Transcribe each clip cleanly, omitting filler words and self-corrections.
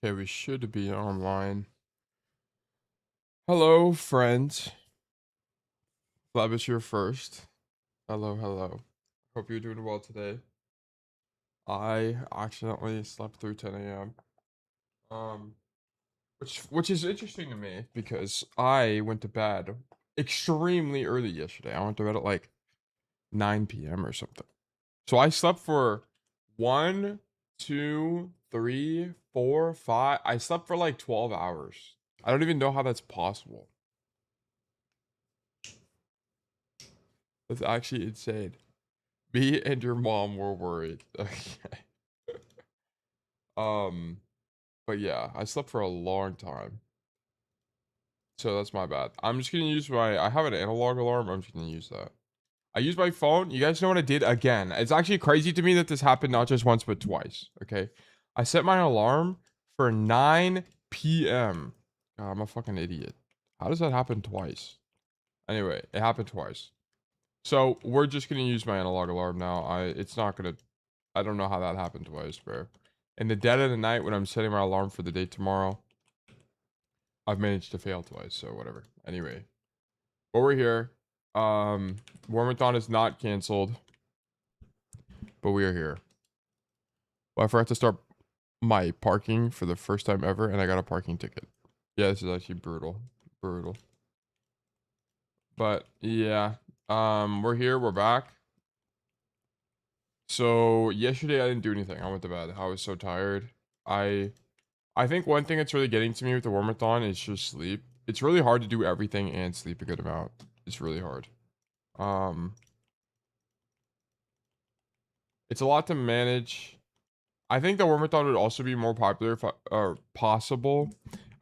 Okay, we should be online. Hello, friends. Flavish here first. Hello, hello. Hope you're doing well today. I accidentally slept through 10 a.m. Um, which is interesting to me because I went to bed extremely early yesterday. I went to bed at like 9 p.m. or something. So I slept for 1, 2, 3, 4, 5. I slept for like 12 hours. I don't even know how that's possible. That's actually insane. Me and your mom were worried. Okay. Um, but yeah, I slept for a long time. So that's my bad. I'm just gonna use I have an analog alarm. I'm just gonna use that. I use my phone. You guys know what I did again. It's actually crazy to me that this happened not just once, but twice. Okay. I set my alarm for 9 p.m. God, I'm a fucking idiot. How does that happen twice? Anyway, it happened twice. So we're just gonna use my analog alarm now. I don't know how that happened twice, bro. In the dead of the night when I'm setting my alarm for the day tomorrow, I've managed to fail twice, so whatever. Anyway, but we're here. WORMATHON is not canceled, but we are here. Well, I forgot to start my parking for the first time ever, and I got a parking ticket. Yeah, this is actually brutal. Brutal. But yeah, we're here. We're back. So yesterday I didn't do anything. I went to bed. I was so tired. I think one thing that's really getting to me with the WORMATHON is just sleep. It's really hard to do everything and sleep a good amount. It's really hard. It's a lot to manage. I think the WORMATHON would also be more popular if possible.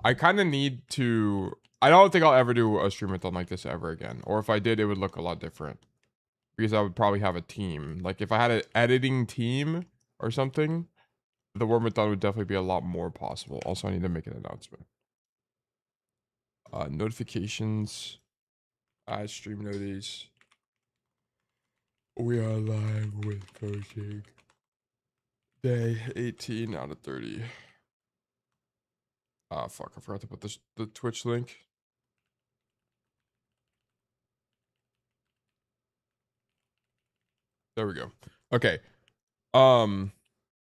I kind of need to. I don't think I'll ever do a streamathon like this ever again. Or if I did, it would look a lot different. Because I would probably have a team. Like if I had an editing team or something, the WORMATHON would definitely be a lot more possible. Also, I need to make an announcement. Notifications. Stream notice. We are live with coaching. Day 18 out of 30. Ah, fuck. I forgot to put the Twitch link. There we go. Okay.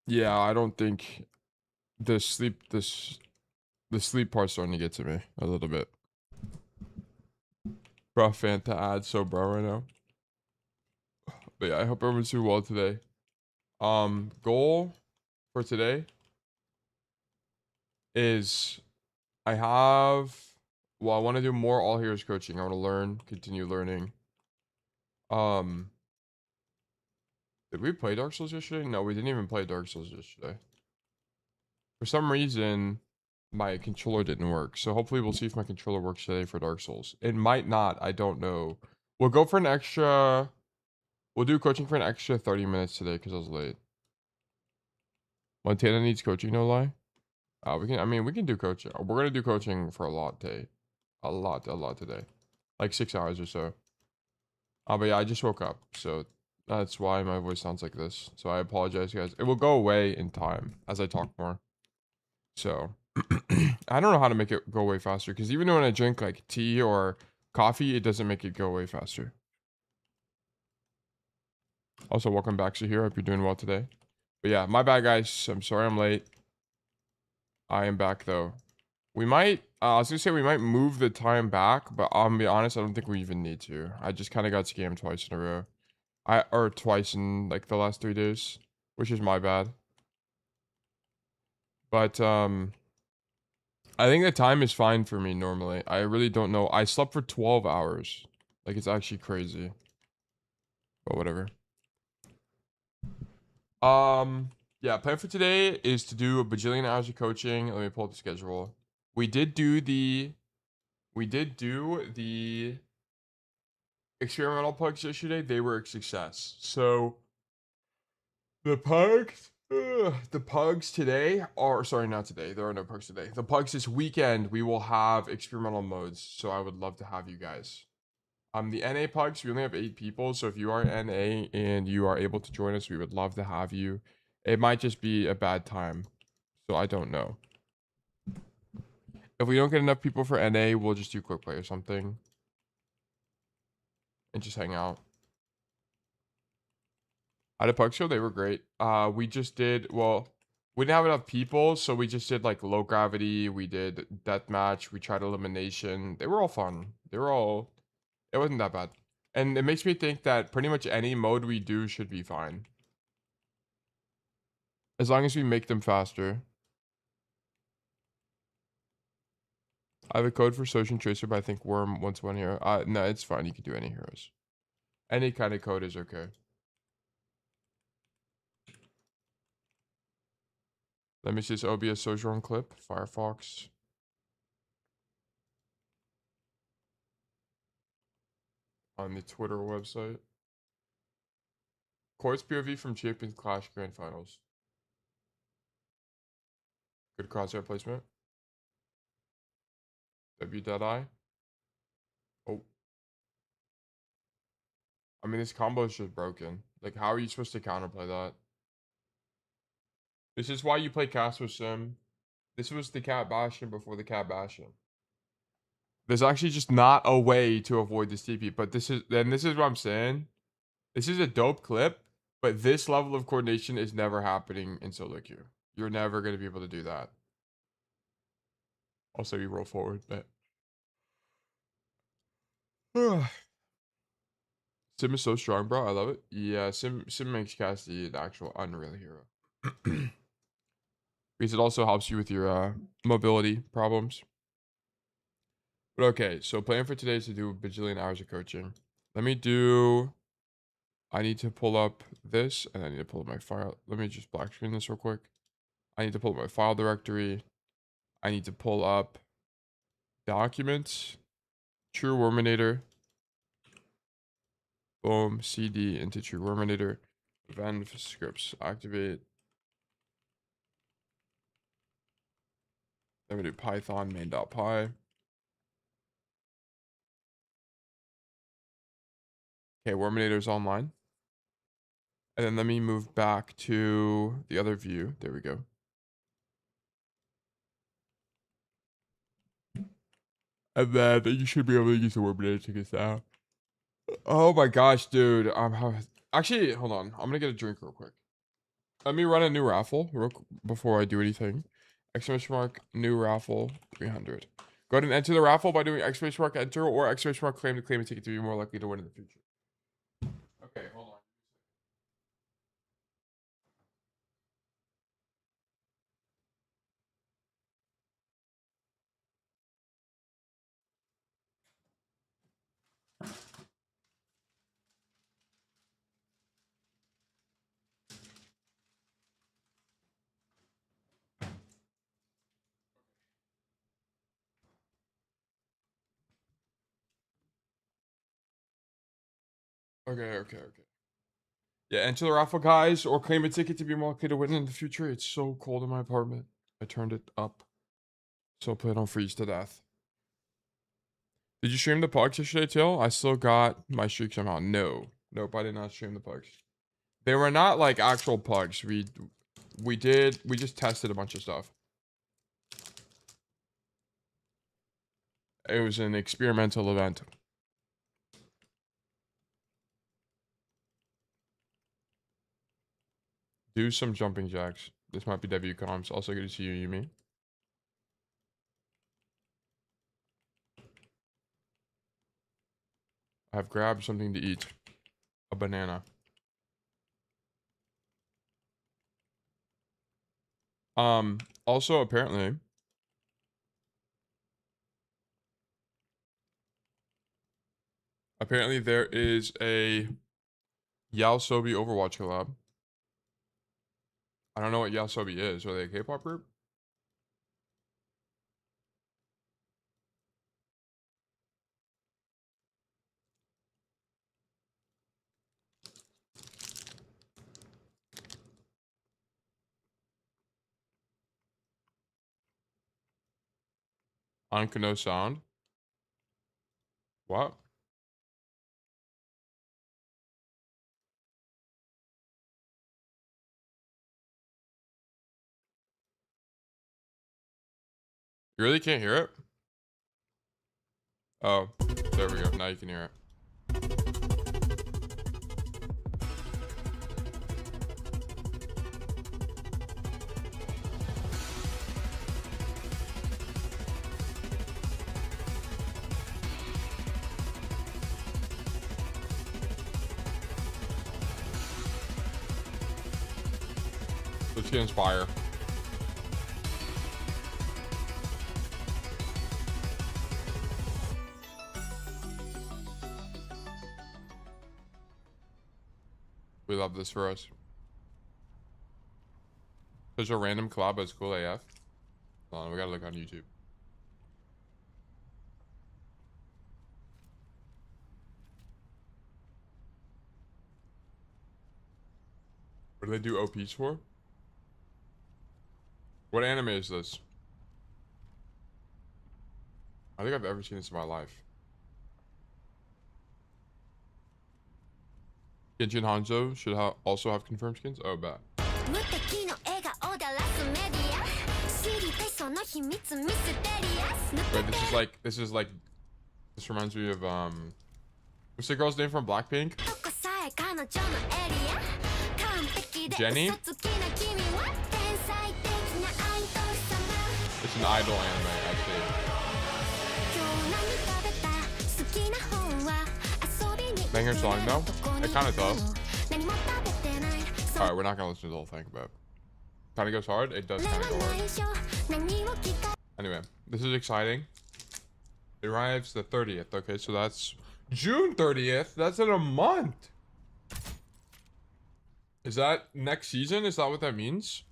Yeah, I don't think the sleep part's starting to get to me a little bit. Bro, Fanta ad so bro right now. But yeah, I hope everyone's doing well today. Goal for today is I want to do more all heroes coaching. I want to continue learning. Did we play Dark Souls yesterday? No, we didn't even play Dark Souls yesterday. For some reason, my controller didn't work. So hopefully we'll see if my controller works today for Dark Souls. It might not. I don't know. We'll go for an extra. We'll do coaching for an extra 30 minutes today because I was late. Montana needs coaching, no lie. We can do coaching. We're gonna do coaching for a lot today. A lot today. Like 6 hours or so. But yeah, I just woke up, so that's why my voice sounds like this. So I apologize, guys. It will go away in time as I talk more. So I don't know how to make it go away faster because even when I drink like tea or coffee, it doesn't make it go away faster. Also, welcome back to here. Hope you're doing well today. But yeah, my bad, guys. I'm sorry I'm late. I am back though. We might. I was gonna say we might move the time back, but I'll be honest. I don't think we even need to. I just kind of got scammed twice in a row. Or twice in like the last 3 days, which is my bad. But I think the time is fine for me normally. I really don't know. I slept for 12 hours. Like it's actually crazy. But whatever. Yeah, plan for today is to do a bajillion hours of coaching. Let me pull up the schedule. We did do the experimental pugs yesterday. They were a success. So the pugs today are, sorry, not today. There are no pugs today. The pugs this weekend, we will have experimental modes. So I would love to have you guys. The NA pugs, we only have 8 people. So if you are NA and you are able to join us, we would love to have you. It might just be a bad time. So I don't know. If we don't get enough people for NA, we'll just do quick play or something. And just hang out. At a pug show, they were great. We just did, well, we didn't have enough people, so we just did like low gravity. We did deathmatch. We tried elimination. They were all fun. They were all, it wasn't that bad. And it makes me think that pretty much any mode we do should be fine. As long as we make them faster. I have a code for Sojourn Tracer, but I think Worm wants one hero. No, it's fine. You can do any heroes. Any kind of code is okay. Let me see this OBS Sojourn clip. Firefox. On the Twitter website. Courts POV from Champions Clash Grand Finals. Good crosshair placement. W.I. Oh. I mean, this combo is just broken. Like, how are you supposed to counterplay that? This is why you play Castle Sim. This was the Cat Bastion before the Cat Bastion. There's actually just not a way to avoid this TP. But this is what I'm saying. This is a dope clip, but this level of coordination is never happening in solo queue. You're never going to be able to do that. Also, you roll forward, but Sim is so strong, bro. I love it. Yeah, Sim makes Cassidy an actual unreal hero. Because it also helps you with your mobility problems. But okay, so plan for today is to do a bajillion hours of coaching. Let me do. I need to pull up this, and I need to pull up my file. Let me just black screen this real quick. I need to pull up my file directory. I need to pull up documents, True Worminator. Boom, CD into True Worminator. Venv scripts activate. Then we do Python main.py. Okay, Worminator's online. And then let me move back to the other view. There we go. And then you should be able to use the Worminator to get now. Oh my gosh, dude. Actually, hold on. I'm gonna get a drink real quick. Let me run a new raffle before I do anything. Exclamation mark, new raffle, 300. Go ahead and enter the raffle by doing exclamation mark enter or exclamation mark claim to claim a ticket to be more likely to win in the future. Okay, hold on. Okay. Yeah, enter the raffle, guys, or claim a ticket to be more likely to win in the future. It's so cold in my apartment. I turned it up, so I don't freeze to death. Did you stream the pugs yesterday, Till? I still got my streak somehow. Nope, I did not stream the pugs. They were not like actual pugs. We just tested a bunch of stuff. It was an experimental event. Do some jumping jacks. This might be W comms. Also good to see you, Yumi. I've grabbed something to eat. A banana. Also apparently there is a Yalsobi Overwatch collab. I don't know what Yalsobi is. Are they a K-pop group? Ankano sound. What? You really can't hear it? Oh, there we go. Now you can hear it. Let's get Inspire. We love this for us. There's a random collab, but it's cool AF. Hold on, we gotta look on YouTube. What do they do OPs for? What anime is this? I think I've ever seen this in my life. Genshin Hanzo should also have confirmed skins. Oh, bad. Wait, this reminds me of what's the girl's name from Blackpink? Jenny? It's an idol anime, actually. Banger song though. It kind of does. All right, we're not gonna listen to the whole thing, but kind of goes hard. It does kind of go hard. Anyway, this is exciting. It arrives the 30th. Okay, so that's June 30th. That's in a month. Is that next season? Is that what that means?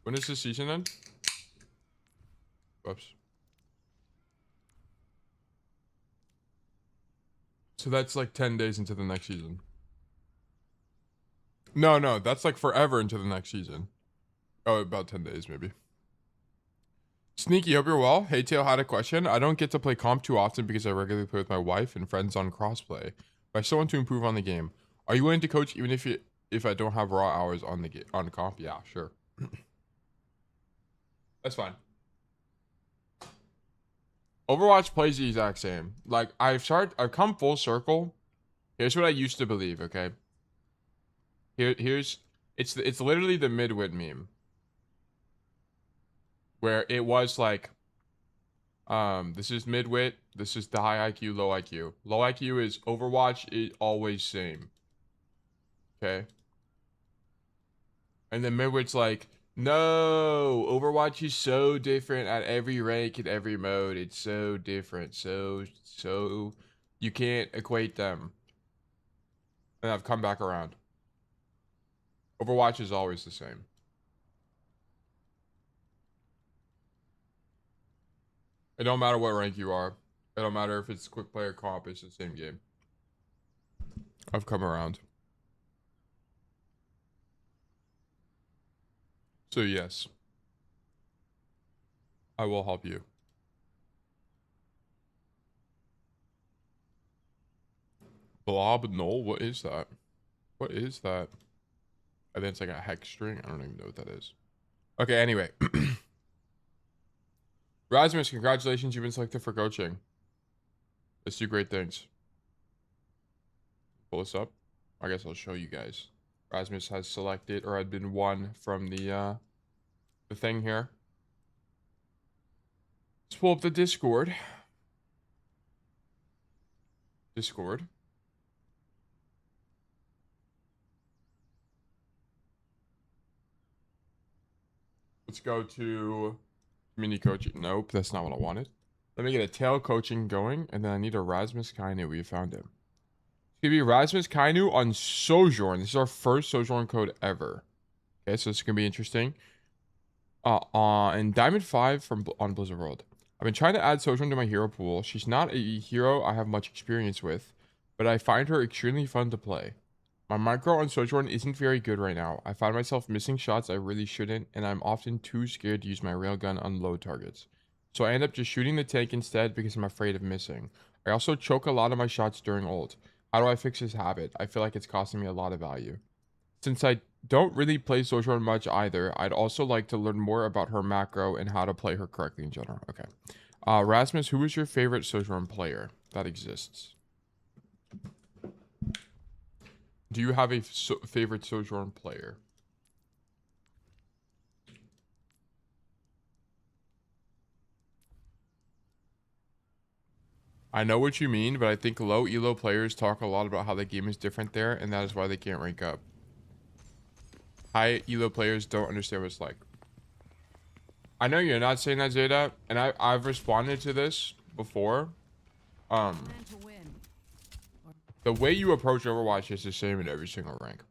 When is this season end? Whoops. So that's like 10 days into the next season. No, that's like forever into the next season. Oh, about 10 days maybe. Sneaky, hope you're well. Hey, Tail had a question. I don't get to play comp too often because I regularly play with my wife and friends on crossplay, but I still want to improve on the game. Are you willing to coach even if I don't have raw hours on the on comp? Yeah, sure. That's fine. Overwatch plays the exact same. Like I've come full circle. Here's what I used to believe, okay? It's literally the midwit meme. Where it was like this is midwit, this is the high IQ, low IQ. Low IQ is Overwatch is always same. Okay? And then midwit's like, no, Overwatch is so different at every rank in every mode. It's so different. So you can't equate them. And I've come back around. Overwatch is always the same. It don't matter what rank you are. It don't matter if it's quick play or comp. It's the same game. I've come around. So yes, I will help you. Blob null? What is that? What is that? I think it's like a hex string. I don't even know what that is. Okay, anyway. Rasmus, congratulations. You've been selected for coaching. Let's do great things. Pull this up. I guess I'll show you guys. Rasmus has selected or had been won from the thing here. Let's pull up the Discord. Let's go to community coaching. Nope, that's not what I wanted. Let me get a tail coaching going, and then I need a Rasmus Kainu. We found him. It's gonna be Rasmus Kainu on Sojourn. This is our first Sojourn code ever. Okay, so this is gonna be interesting. And Diamond 5 on Blizzard World. I've been trying to add Sojourn to my hero pool. She's not a hero I have much experience with, but I find her extremely fun to play. My micro on Sojourn isn't very good right now. I find myself missing shots I really shouldn't, and I'm often too scared to use my railgun on low targets. So I end up just shooting the tank instead because I'm afraid of missing. I also choke a lot of my shots during ult. How do I fix this habit? I feel like it's costing me a lot of value. Since I don't really play Sojourn much either. I'd also like to learn more about her macro and how to play her correctly in general. Okay. Rasmus, who is your favorite Sojourn player that exists? Do you have a favorite Sojourn player? I know what you mean, but I think low elo players talk a lot about how the game is different there, and that is why they can't rank up. High elo players don't understand what it's like. I know you're not saying that, Zeta, and I've responded to this before. The way you approach Overwatch is the same at every single rank.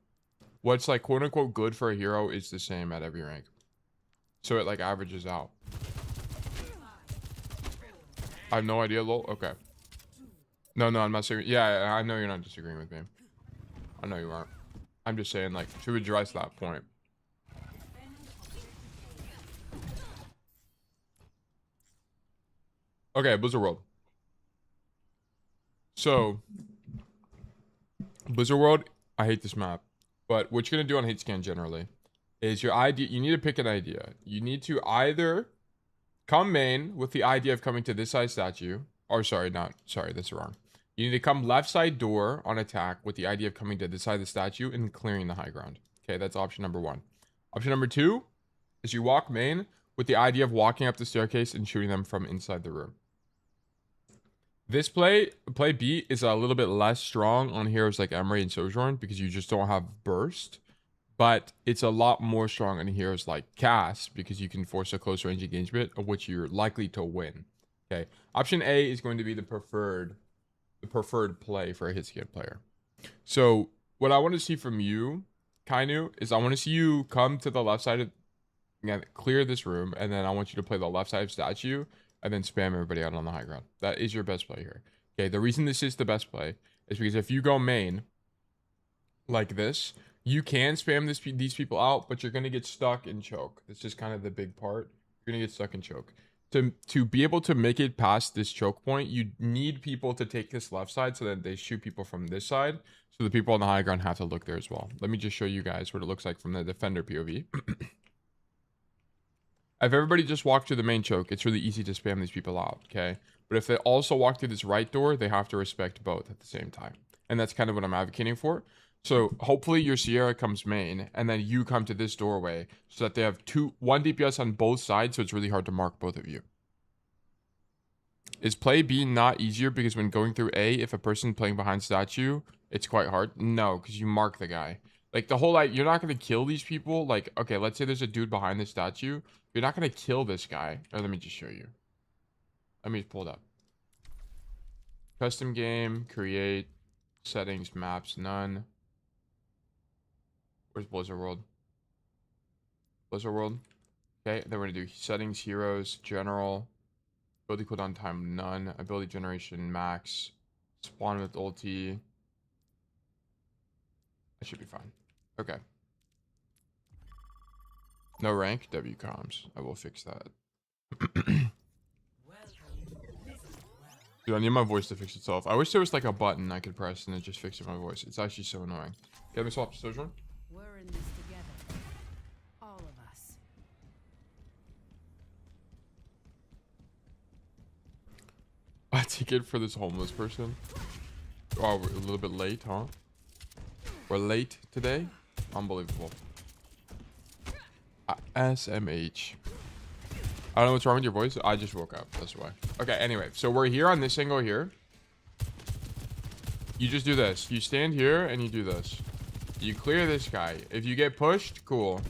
What's like quote unquote good for a hero is the same at every rank. So it like averages out. I have no idea, lol. Okay. No, I'm not saying. Yeah, I know you're not disagreeing with me. I know you aren't. I'm just saying, like, to address that point. Okay, Blizzard World. So, Blizzard World, I hate this map. But what you're going to do on hate scan generally is your idea. You need to pick an idea. You need to either come main with the idea of coming to this side statue. Or sorry, that's wrong. You need to come left side door on attack with the idea of coming to this side of the statue and clearing the high ground. Okay, that's option number 1. Option number 2 is you walk main with the idea of walking up the staircase and shooting them from inside the room. This play B is a little bit less strong on heroes like Emre and Sojourn because you just don't have burst. But it's a lot more strong on heroes like Cass because you can force a close range engagement of which you're likely to win. Okay, option A is going to be the preferred play for a hit scan player. So what I want to see from you, Kainu, is I want to see you come to the left side of, again, clear this room, and then I want you to play the left side of statue and then spam everybody out on the high ground. That is your best play here. Okay, the reason this is the best play is because if you go main like this, you can spam these people out, but you're going to get stuck and choke. This is kind of the big part. You're going to get stuck and choke. To be able to make it past this choke point, you need people to take this left side so that they shoot people from this side. So the people on the high ground have to look there as well. Let me just show you guys what it looks like from the defender POV. If everybody just walked through the main choke, it's really easy to spam these people out, okay? But if they also walk through this right door, they have to respect both at the same time. And that's kind of what I'm advocating for. So hopefully your Sierra comes main, and then you come to this doorway so that they have one DPS on both sides, so it's really hard to mark both of you. Is play B not easier because when going through A, if a person playing behind statue, it's quite hard? No, because you mark the guy. Like the whole, like, you're not going to kill these people. Like, okay, let's say there's a dude behind the statue. You're not going to kill this guy. Or let me just show you. Let me pull it up. Custom game, create, settings, maps, none. Where's Blizzard World? Blizzard World. Okay, then we're going to do settings, heroes, general. Ability cooldown time, none. Ability generation, max. Spawn with ulti. That should be fine. Okay. No rank, W comms. I will fix that. Dude, I need my voice to fix itself. I wish there was like a button I could press and it just fixes my voice. It's actually so annoying. Get me swap to Sojourn. We're in this together. All of us. A ticket for this homeless person. Oh, we're a little bit late, huh? We're late today? Unbelievable. SMH. I don't know what's wrong with your voice. I just woke up. That's why. Okay, anyway. So we're here on this angle here. You just do this. You stand here and you do this. You clear this guy. If you get pushed, cool.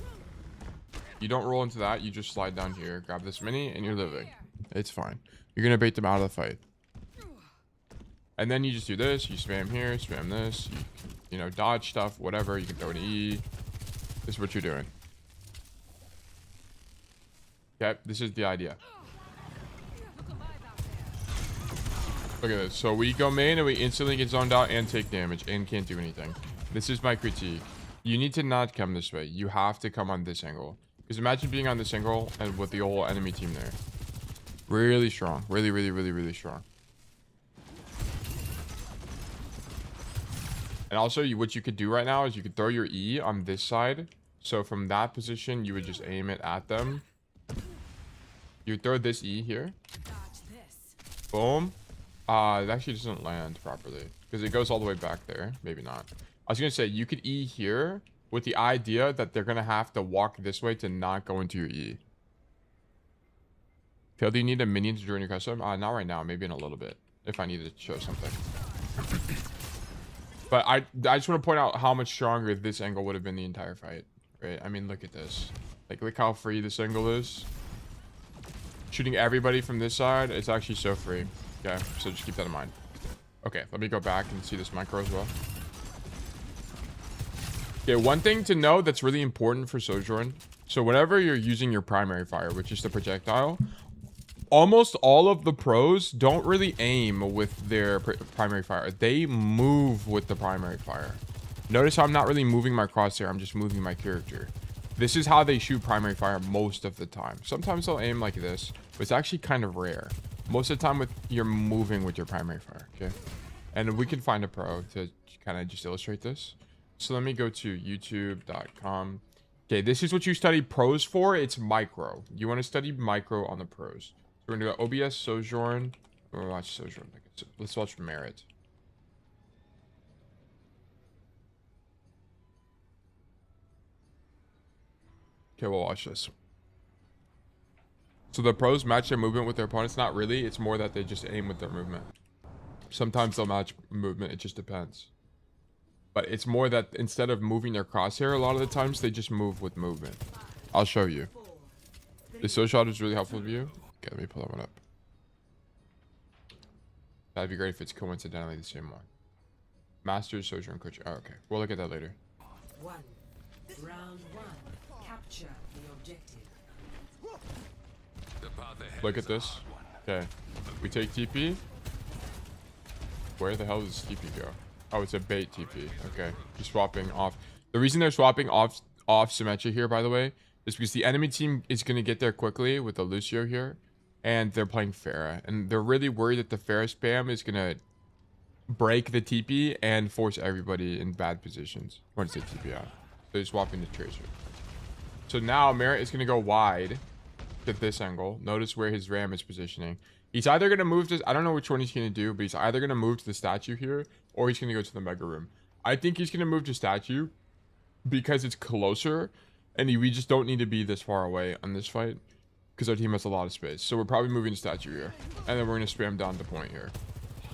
You don't roll into that. You just slide down here. Grab this mini and you're living. It's fine. You're going to bait them out of the fight. And then you just do this. You spam here. Spam this. You know, dodge stuff. Whatever. You can throw an E. This is what you're doing. Okay, this is the idea. Look at this. So we go main and we instantly get zoned out and take damage and can't do anything. This is my critique. You need to not come this way. You have to come on this angle. Because imagine being on this angle and with the whole enemy team there. Really strong. Really, really, really, really strong. And also, what you could do right now is you could throw your E on this side. So from that position, you would just aim it at them. You throw this E here. Boom. It actually doesn't land properly because it goes all the way back there. Maybe not. I was gonna say you could E here with the idea that they're gonna have to walk this way to not go into your E. Phil, do you need a minion to join your custom? Not right now. Maybe in a little bit if I needed to show something. But I just want to point out how much stronger this angle would have been the entire fight. Right? I mean, look at this. Like, look how free this angle is. Shooting everybody from this side, it's actually so free. Okay, so just keep that in mind. Okay, let me go back and see this micro as well. Okay, one thing to know that's really important for Sojourn. So whenever you're using your primary fire, which is the projectile, almost all of the pros don't really aim with their primary fire. They move with the primary fire. Notice how I'm not really moving my crosshair. I'm just moving my character. This is how they shoot primary fire most of the time. Sometimes they'll aim like this, but it's actually kind of rare. Most of the time you're moving with your primary fire, okay? And we can find a pro to kind of just illustrate this. So let me go to youtube.com. Okay, this is what you study pros for. It's micro. You want to study micro on the pros. So we're going to go OBS Sojourn. We're going to watch Sojourn. Let's watch Merit. Okay, we'll watch this. So the pros match their movement with their opponents. Not really. It's more that they just aim with their movement. Sometimes they'll match movement. It just depends. But it's more that instead of moving their crosshair, a lot of the times they just move with movement. I'll show you. The so shot is really helpful to you. Okay, let me pull that one up. That'd be great if it's coincidentally the same one. Master, Sojourn, Coach. Oh, okay. We'll look at that later. Round 1. Capture the objective. Look at this. Okay. We take TP. Where the hell does TP go? Oh, it's a bait TP. Okay. He's swapping off. The reason they're swapping off Symmetra here, by the way, is because the enemy team is going to get there quickly with the Lucio here. And they're playing Pharah. And they're really worried that the Pharah spam is going to break the TP and force everybody in bad positions once they TP out. So they're swapping the Tracer. So now Merit is going to go wide at this angle. Notice where his ram is positioning. He's either going to move to... I don't know which one he's going to do, but he's either going to move to the statue here, or he's going to go to the Mega Room. I think he's going to move to statue because it's closer, and we just don't need to be this far away on this fight because our team has a lot of space. So we're probably moving to statue here, and then we're going to spam down to point here.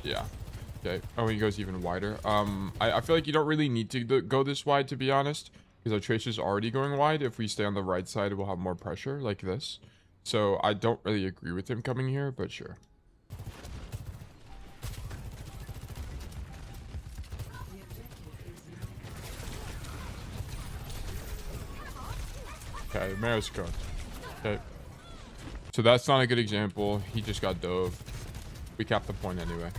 Yeah. Okay. Oh, he goes even wider. I feel like you don't really need to go this wide, to be honest, because our Tracer's already going wide. If we stay on the right side, we'll have more pressure like this. So I don't really agree with him coming here, but sure. Okay, Maris cooked. Okay. So that's not a good example. He just got dove. We capped the point anyway.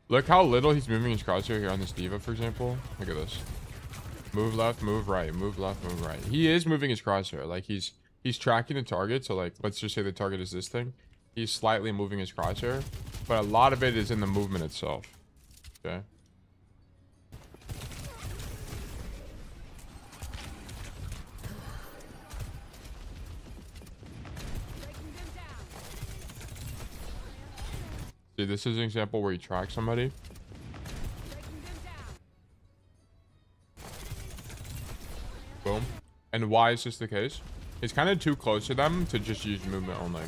Look how little he's moving his crosshair here on this diva, for example. Look at this. Move left, move right, move left, move right. He is moving his crosshair. Like he's tracking the target. So like, let's just say the target is this thing. He's slightly moving his crosshair, but a lot of it is in the movement itself. Okay. See, this is an example where you track somebody. Boom. And why is this the case? He's kind of too close to them to just use movement only.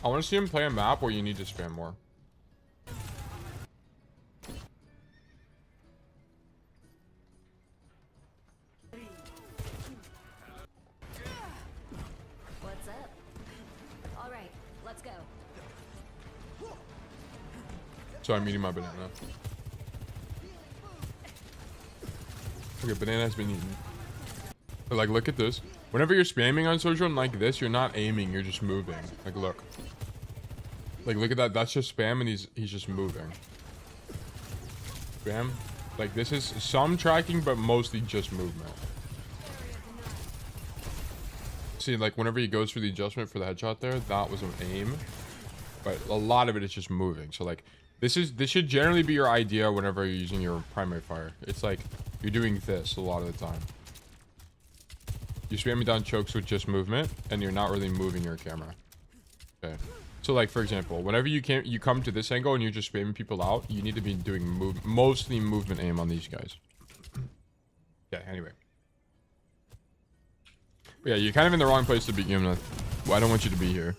I want to see him play a map where you need to spam more. What's up? All right, let's go. So I'm eating my banana. Okay, banana has been eaten. But like, look at this. Whenever you're spamming on Sojourn like this, you're not aiming, you're just moving. Like, look. Like, look at that. That's just spam, and he's just moving. Spam. Like, this is some tracking, but mostly just movement. See, like, whenever he goes for the adjustment for the headshot there, that was an aim. But a lot of it is just moving. So, like, this should generally be your idea whenever you're using your primary fire. It's like, you're doing this a lot of the time. You're spamming down chokes with just movement, and you're not really moving your camera. Okay. So, like, for example, whenever you come to this angle and you're just spamming people out, you need to be doing mostly movement aim on these guys. Yeah, anyway. But yeah, you're kind of in the wrong place to begin with. Well, I don't want you to be here.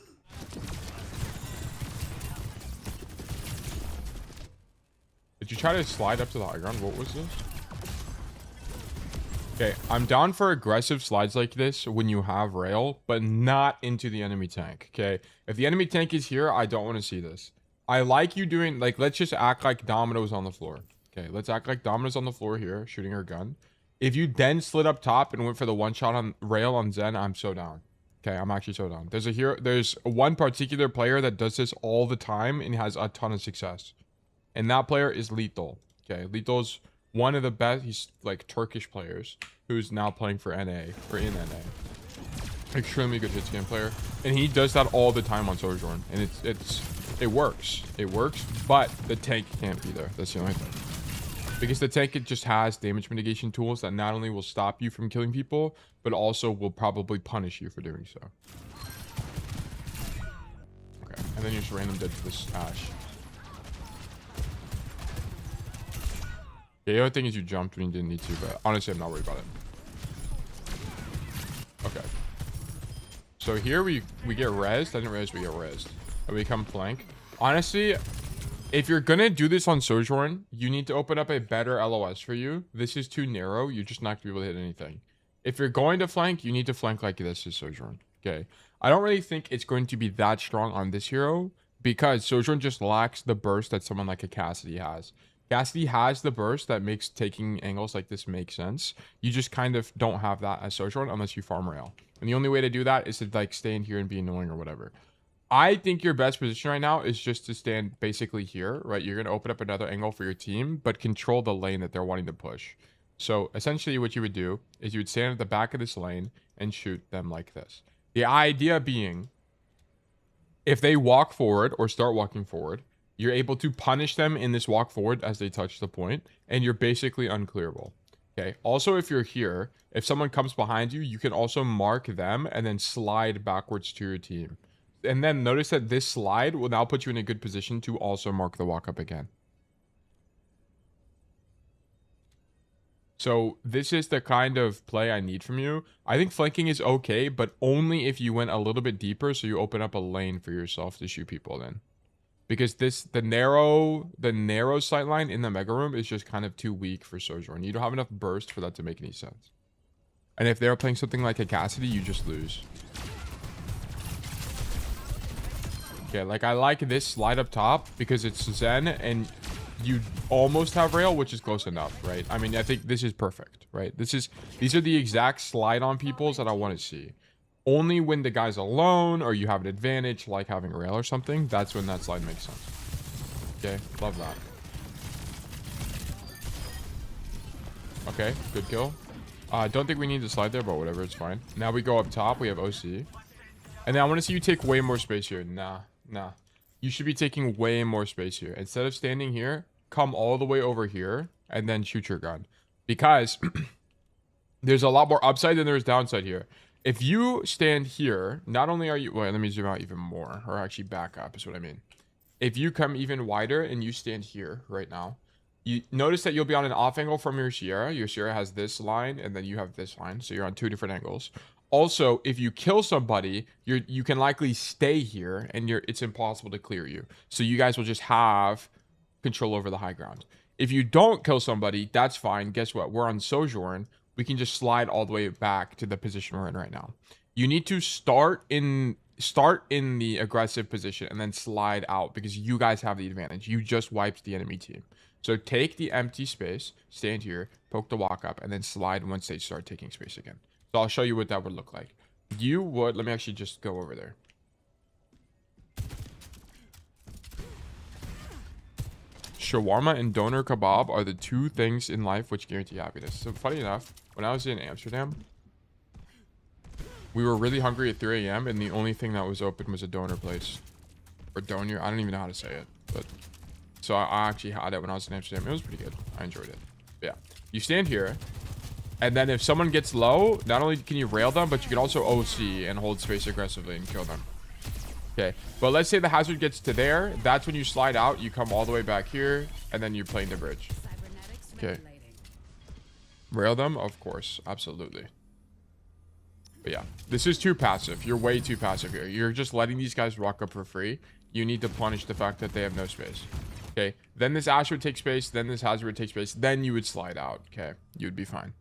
Did you try to slide up to the high ground? What was this? Okay, I'm down for aggressive slides like this when you have rail, but not into the enemy tank, okay? If the enemy tank is here, I don't want to see this. I like you doing, like, let's just act like Domino's on the floor. Okay, let's act like Domino's on the floor here, shooting her gun. If you then slid up top and went for the one shot on rail on Zen, I'm so down. Okay, I'm actually so down. There's one particular player that does this all the time and has a ton of success. And that player is Lethal. Okay, Lethal's one of the best, he's like Turkish players who's now playing for NA or in NA. Extremely good hit scan player, and he does that all the time on Sojourn, and it works. It works, but the tank can't be there. That's the only thing, because the tank, it just has damage mitigation tools that not only will stop you from killing people, but also will probably punish you for doing so. Okay, and then you just random dead to this Ash. The other thing is you jumped when you didn't need to, but honestly, I'm not worried about it. Okay. So here we get rezzed. I didn't realize we get rezzed. And we come flank. Honestly, if you're going to do this on Sojourn, you need to open up a better LOS for you. This is too narrow. You're just not going to be able to hit anything. If you're going to flank, you need to flank like this is Sojourn. Okay. I don't really think it's going to be that strong on this hero because Sojourn just lacks the burst that someone like a Cassidy has. Cassidy has the burst that makes taking angles like this make sense. You just kind of don't have that as Sojourn unless you farm rail. And the only way to do that is to like stay in here and be annoying or whatever. I think your best position right now is just to stand basically here, right? You're going to open up another angle for your team, but control the lane that they're wanting to push. So essentially what you would do is you would stand at the back of this lane and shoot them like this. The idea being, if they walk forward or start walking forward, you're able to punish them in this walk forward as they touch the point, and you're basically unclearable. Okay. Also, if you're here, if someone comes behind you, you can also mark them and then slide backwards to your team. And then notice that this slide will now put you in a good position to also mark the walk up again. So this is the kind of play I need from you. I think flanking is okay, but only if you went a little bit deeper, so you open up a lane for yourself to shoot people then. Because the narrow sight line in the mega room is just kind of too weak for Sojourn. You don't have enough burst for that to make any sense. And if they're playing something like a Cassidy, you just lose. Okay, like I like this slide up top because it's Zen and you almost have rail, which is close enough, right? I mean, I think this is perfect, right? These are the exact slide on peoples that I want to see. Only when the guy's alone or you have an advantage, like having a rail or something, that's when that slide makes sense. Okay, love that. Okay, good kill. I don't think we need to slide there, but whatever, it's fine. Now we go up top, we have OC. And then I want to see you take way more space here. Nah. You should be taking way more space here. Instead of standing here, come all the way over here and then shoot your gun. Because there's a lot more upside than there is downside here. If you stand here, not only are you... Wait, let me zoom out even more. Or actually back up is what I mean. If you come even wider and you stand here right now, you notice that you'll be on an off angle from your Sierra. Your Sierra has this line and then you have this line. So you're on two different angles. Also, if you kill somebody, you can likely stay here and it's impossible to clear you. So you guys will just have control over the high ground. If you don't kill somebody, that's fine. Guess what? We're on Sojourn. We can just slide all the way back to the position we're in right now. You need to start in the aggressive position and then slide out because you guys have the advantage. You just wiped the enemy team. So take the empty space, stand here, poke the walk up, and then slide once they start taking space again. So I'll show you what that would look like. You would, let me actually just go over there. shawarma and doner kebab are the two things in life which guarantee happiness. So funny enough, when I was in Amsterdam, we were really hungry at 3 a.m. and the only thing that was open was a doner place. Or doner, I don't even know how to say it. But so I actually had it when I was in Amsterdam. It was pretty good. I enjoyed it. But yeah. You stand here, and then if someone gets low, not only can you rail them, but you can also OC and hold space aggressively and kill them. Okay, but let's say the hazard gets to there. That's when you slide out. You come all the way back here, and then you're playing the bridge. Okay. Rail them, of course, absolutely. But yeah, this is too passive. You're way too passive here. You're just letting these guys rock up for free. You need to punish the fact that they have no space. Okay, then this Asher would take space. Then this hazard would take space. Then you would slide out. Okay, you would be fine.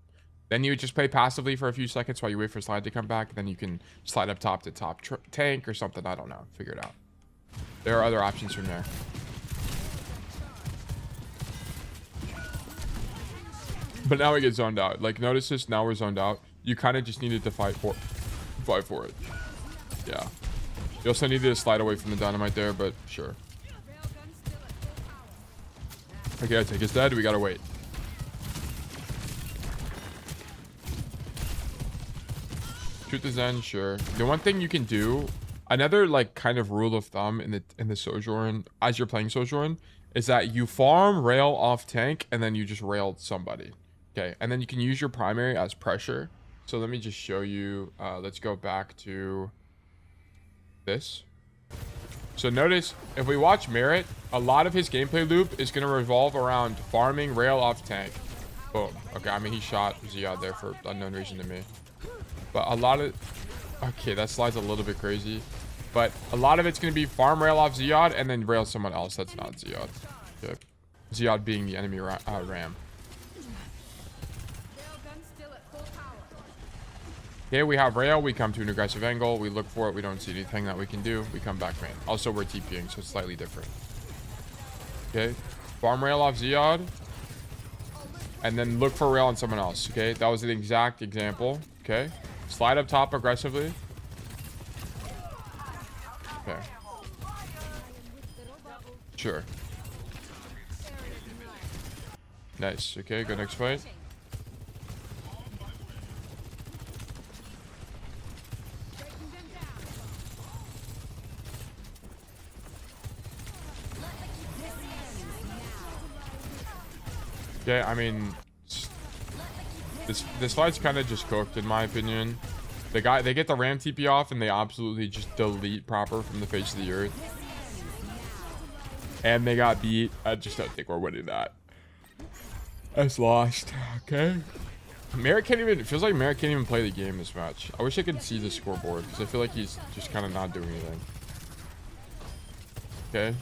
Then you would just play passively for a few seconds while you wait for slide to come back. Then you can slide up top to top tank or something. I don't know. Figure it out. There are other options from there. But now we get zoned out. Like, notice this. Now we're zoned out. You kind of just needed to fight for it. Yeah. You also needed to slide away from the dynamite there, but sure. Okay, I take his dead. We gotta wait. Shoot the Zen, sure. The one thing you can do, another like kind of rule of thumb in the Sojourn, as you're playing Sojourn, is that you farm rail off tank and then you just rail somebody. Okay, and then you can use your primary as pressure. So let me just show you. Let's go back to this. So notice if we watch Merit, a lot of his gameplay loop is going to revolve around farming rail off tank. Boom. Okay, I mean he shot Ziad there for unknown reason to me. But a lot of... Okay, that slide's a little bit crazy. But a lot of it's going to be farm rail off Ziad and then rail someone else. That's not Ziad. Okay. Ziad being the enemy ram. Okay, we have rail. We come to an aggressive angle. We look for it. We don't see anything that we can do. We come back main. Also, we're TPing, so it's slightly different. Okay. Farm rail off Ziad. And then look for rail on someone else. Okay. That was an exact example. Okay. Slide up top aggressively. Okay. Sure. Nice. Okay, go next fight. Okay, I mean, this fight's kind of just cooked in my opinion. They get the ram TP off and they absolutely just delete proper from the face of the earth. And they got beat. I just don't think we're winning that. That's lost. Okay. Merritt can't even, it feels like Merritt can't even play the game this match. I wish I could see the scoreboard because I feel like he's just kind of not doing anything. Okay.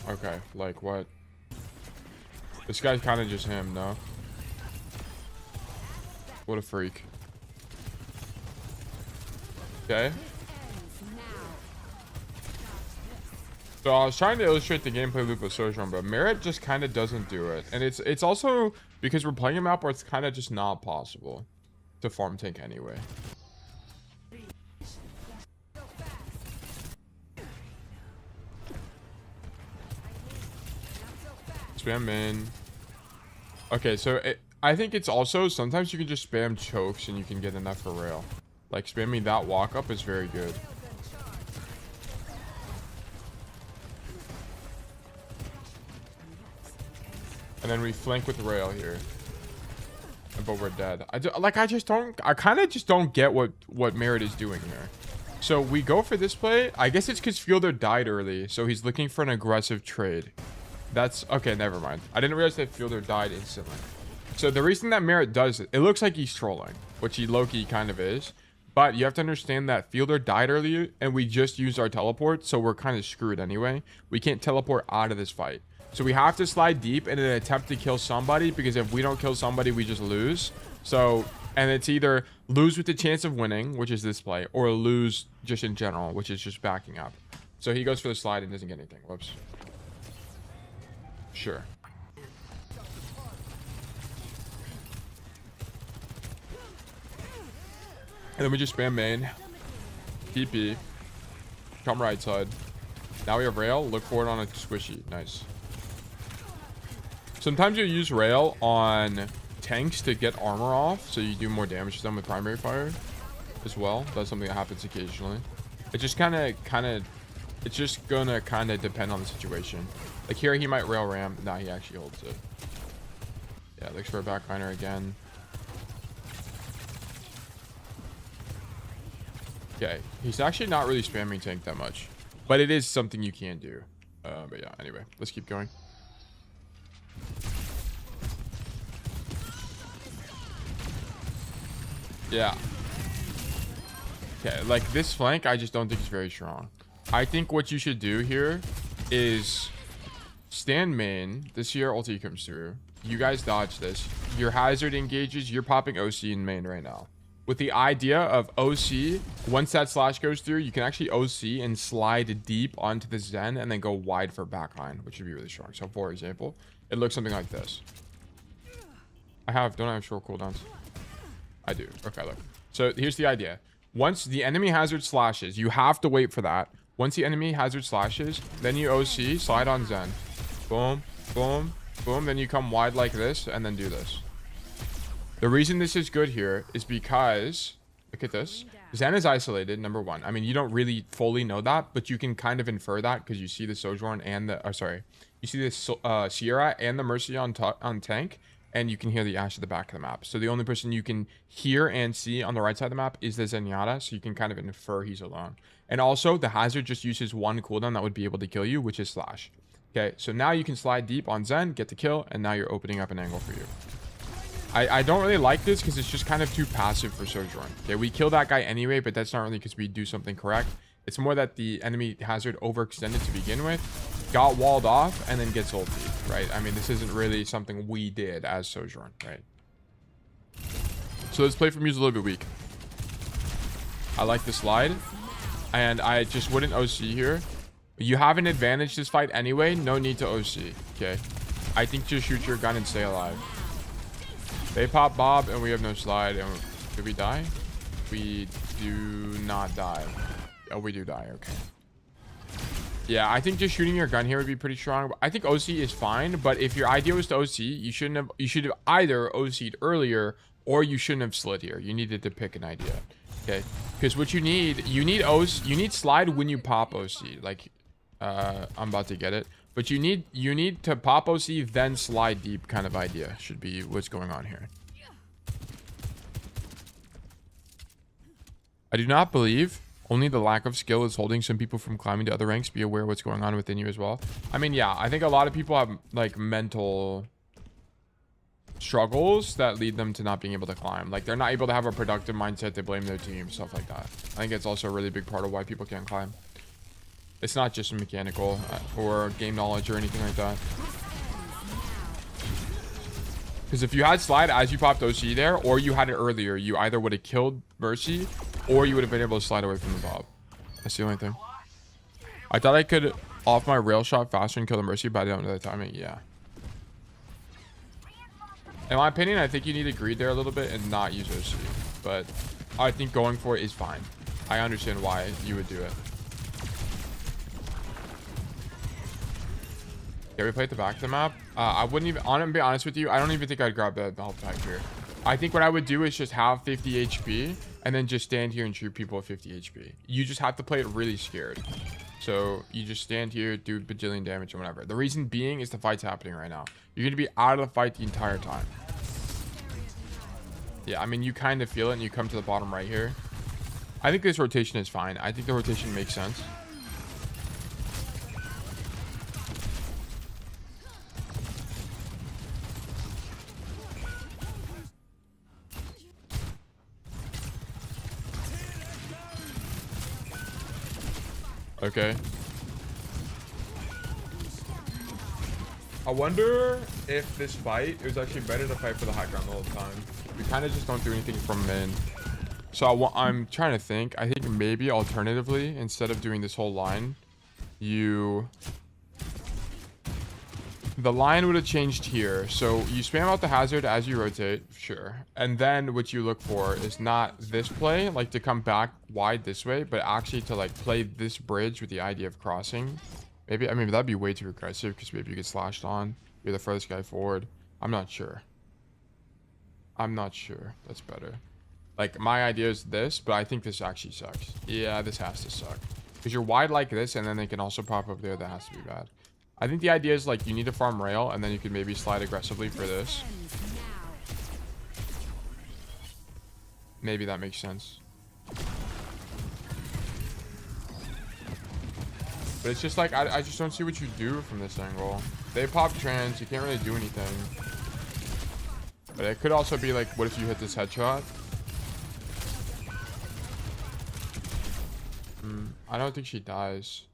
Okay, like what? This guy's kind of just him, no? What a freak. Okay. So I was trying to illustrate the gameplay loop of Sojourn, but Merit just kind of doesn't do it. And it's also because we're playing a map where it's kind of just not possible to farm tank anyway. Spam in. Okay, so I think it's also sometimes you can just spam chokes and you can get enough for rail. Like spamming that walk up is very good. And then we flank with rail here. But we're dead. I kind of just don't get what Merit is doing here. So we go for this play. I guess it's because Fielder died early, so he's looking for an aggressive trade. That's okay, never mind. I didn't realize that Fielder died instantly. So the reason that Merit does it looks like he's trolling, which he low-key kind of is. But you have to understand that Fielder died early and we just used our teleport, so we're kind of screwed anyway. We can't teleport out of this fight. So we have to slide deep in an attempt to kill somebody, because if we don't kill somebody, we just lose. So, and it's either lose with the chance of winning, which is this play, or lose just in general, which is just backing up. So he goes for the slide and doesn't get anything. Whoops. Sure. then we just spam main. TP. Come right side. Now we have rail. Look forward on a squishy. Nice. Sometimes you use rail on tanks to get armor off, so you do more damage to them with primary fire as well. That's something that happens occasionally. It just it's just gonna kind of depend on the situation. Like here, he might rail ram. Nah, he actually holds it. Yeah, looks for a backliner again. Okay, he's actually not really spamming tank that much, but it is something you can do. But yeah, anyway, let's keep going. Yeah. Okay, like this flank, I just don't think it's very strong. I think what you should do here is stand main. This year ulti comes through. You guys dodge this. Your hazard engages. You're popping OC in main right now. With the idea of OC, once that slash goes through, you can actually OC and slide deep onto the Zen and then go wide for backline, which would be really strong. So for example, it looks something like this. Don't I have short cooldowns? I do. Okay, look. So here's the idea. Once the enemy hazard slashes, you have to wait for that. Once the enemy hazard slashes, then you OC, slide on Zen. Boom, boom, boom. Then you come wide like this and then do this. The reason this is good here is because, look at this. Zen is isolated, number one. I mean, you don't really fully know that, but you can kind of infer that because you see the Sojourn and the, you see the Sierra and the Mercy on tank, and you can hear the Ashe at the back of the map. So the only person you can hear and see on the right side of the map is the Zenyatta, so you can kind of infer he's alone. And also, the hazard just uses one cooldown that would be able to kill you, which is Slash. Okay, so now you can slide deep on Zen, get the kill, and now you're opening up an angle for you. I don't really like this because it's just kind of too passive for Sojourn. Okay, we kill that guy anyway, but that's not really because we do something correct. It's more that the enemy hazard overextended to begin with, got walled off, and then gets ulti, right? I mean, this isn't really something we did as Sojourn, right? So this play from you is a little bit weak. I like the slide, and I just wouldn't OC here. You have an advantage this fight anyway. No need to OC, okay? I think just shoot your gun and stay alive. They pop Bob, and we have no slide. And did we die? We do not die. Oh, we do die. Okay. Yeah, I think just shooting your gun here would be pretty strong. I think OC is fine, but if your idea was to OC, you should have either OC'd earlier or you shouldn't have slid here. You needed to pick an idea. Okay? Because what you need slide when you pop OC. Like, I'm about to get it. But you need to pop OC, then slide deep kind of idea should be what's going on here. I do not believe only the lack of skill is holding some people from climbing to other ranks. Be aware of what's going on within you as well. I mean, yeah, I think a lot of people have like mental struggles that lead them to not being able to climb. Like they're not able to have a productive mindset to blame their team, stuff like that. I think it's also a really big part of why people can't climb. It's not just mechanical or game knowledge or anything like that. Because if you had slide as you popped OC there, or you had it earlier, you either would have killed Mercy, or you would have been able to slide away from the Bob. That's the only thing. I thought I could off my rail shot faster and kill the Mercy, but I don't know the timing. Yeah. In my opinion, I think you need to greed there a little bit and not use OC. But I think going for it is fine. I understand why you would do it. Yeah, we play at the back of the map. I wouldn't even, to be honest with you, I don't even think I'd grab the health pack here. I think what I would do is just have 50 HP and then just stand here and shoot people at 50 HP. You just have to play it really scared. So you just stand here, do bajillion damage or whatever. The reason being is the fight's happening right now. You're going to be out of the fight the entire time. Yeah, I mean, you kind of feel it and you come to the bottom right here. I think this rotation is fine. I think the rotation makes sense. Okay. I wonder if this fight, it was actually better to fight for the high ground the whole time. We kind of just don't do anything from min. So I'm trying to think. I think maybe alternatively, instead of doing this whole line, you the line would have changed here. So you spam out the hazard as you rotate, sure. And then what you look for is not this play, like to come back wide this way, but actually to like play this bridge with the idea of crossing. Maybe, I mean, that'd be way too aggressive because maybe you get slashed on. You're the furthest guy forward. I'm not sure. I'm not sure. That's better. Like, my idea is this, but I think this actually sucks. Yeah, this has to suck. Because you're wide like this, and then they can also pop up there. That has to be bad. I think the idea is, like, you need to farm rail, and then you can maybe slide aggressively for this. Maybe that makes sense. But it's just like, I just don't see what you do from this angle. They pop trans, you can't really do anything. But it could also be like, what if you hit this headshot? I don't think she dies.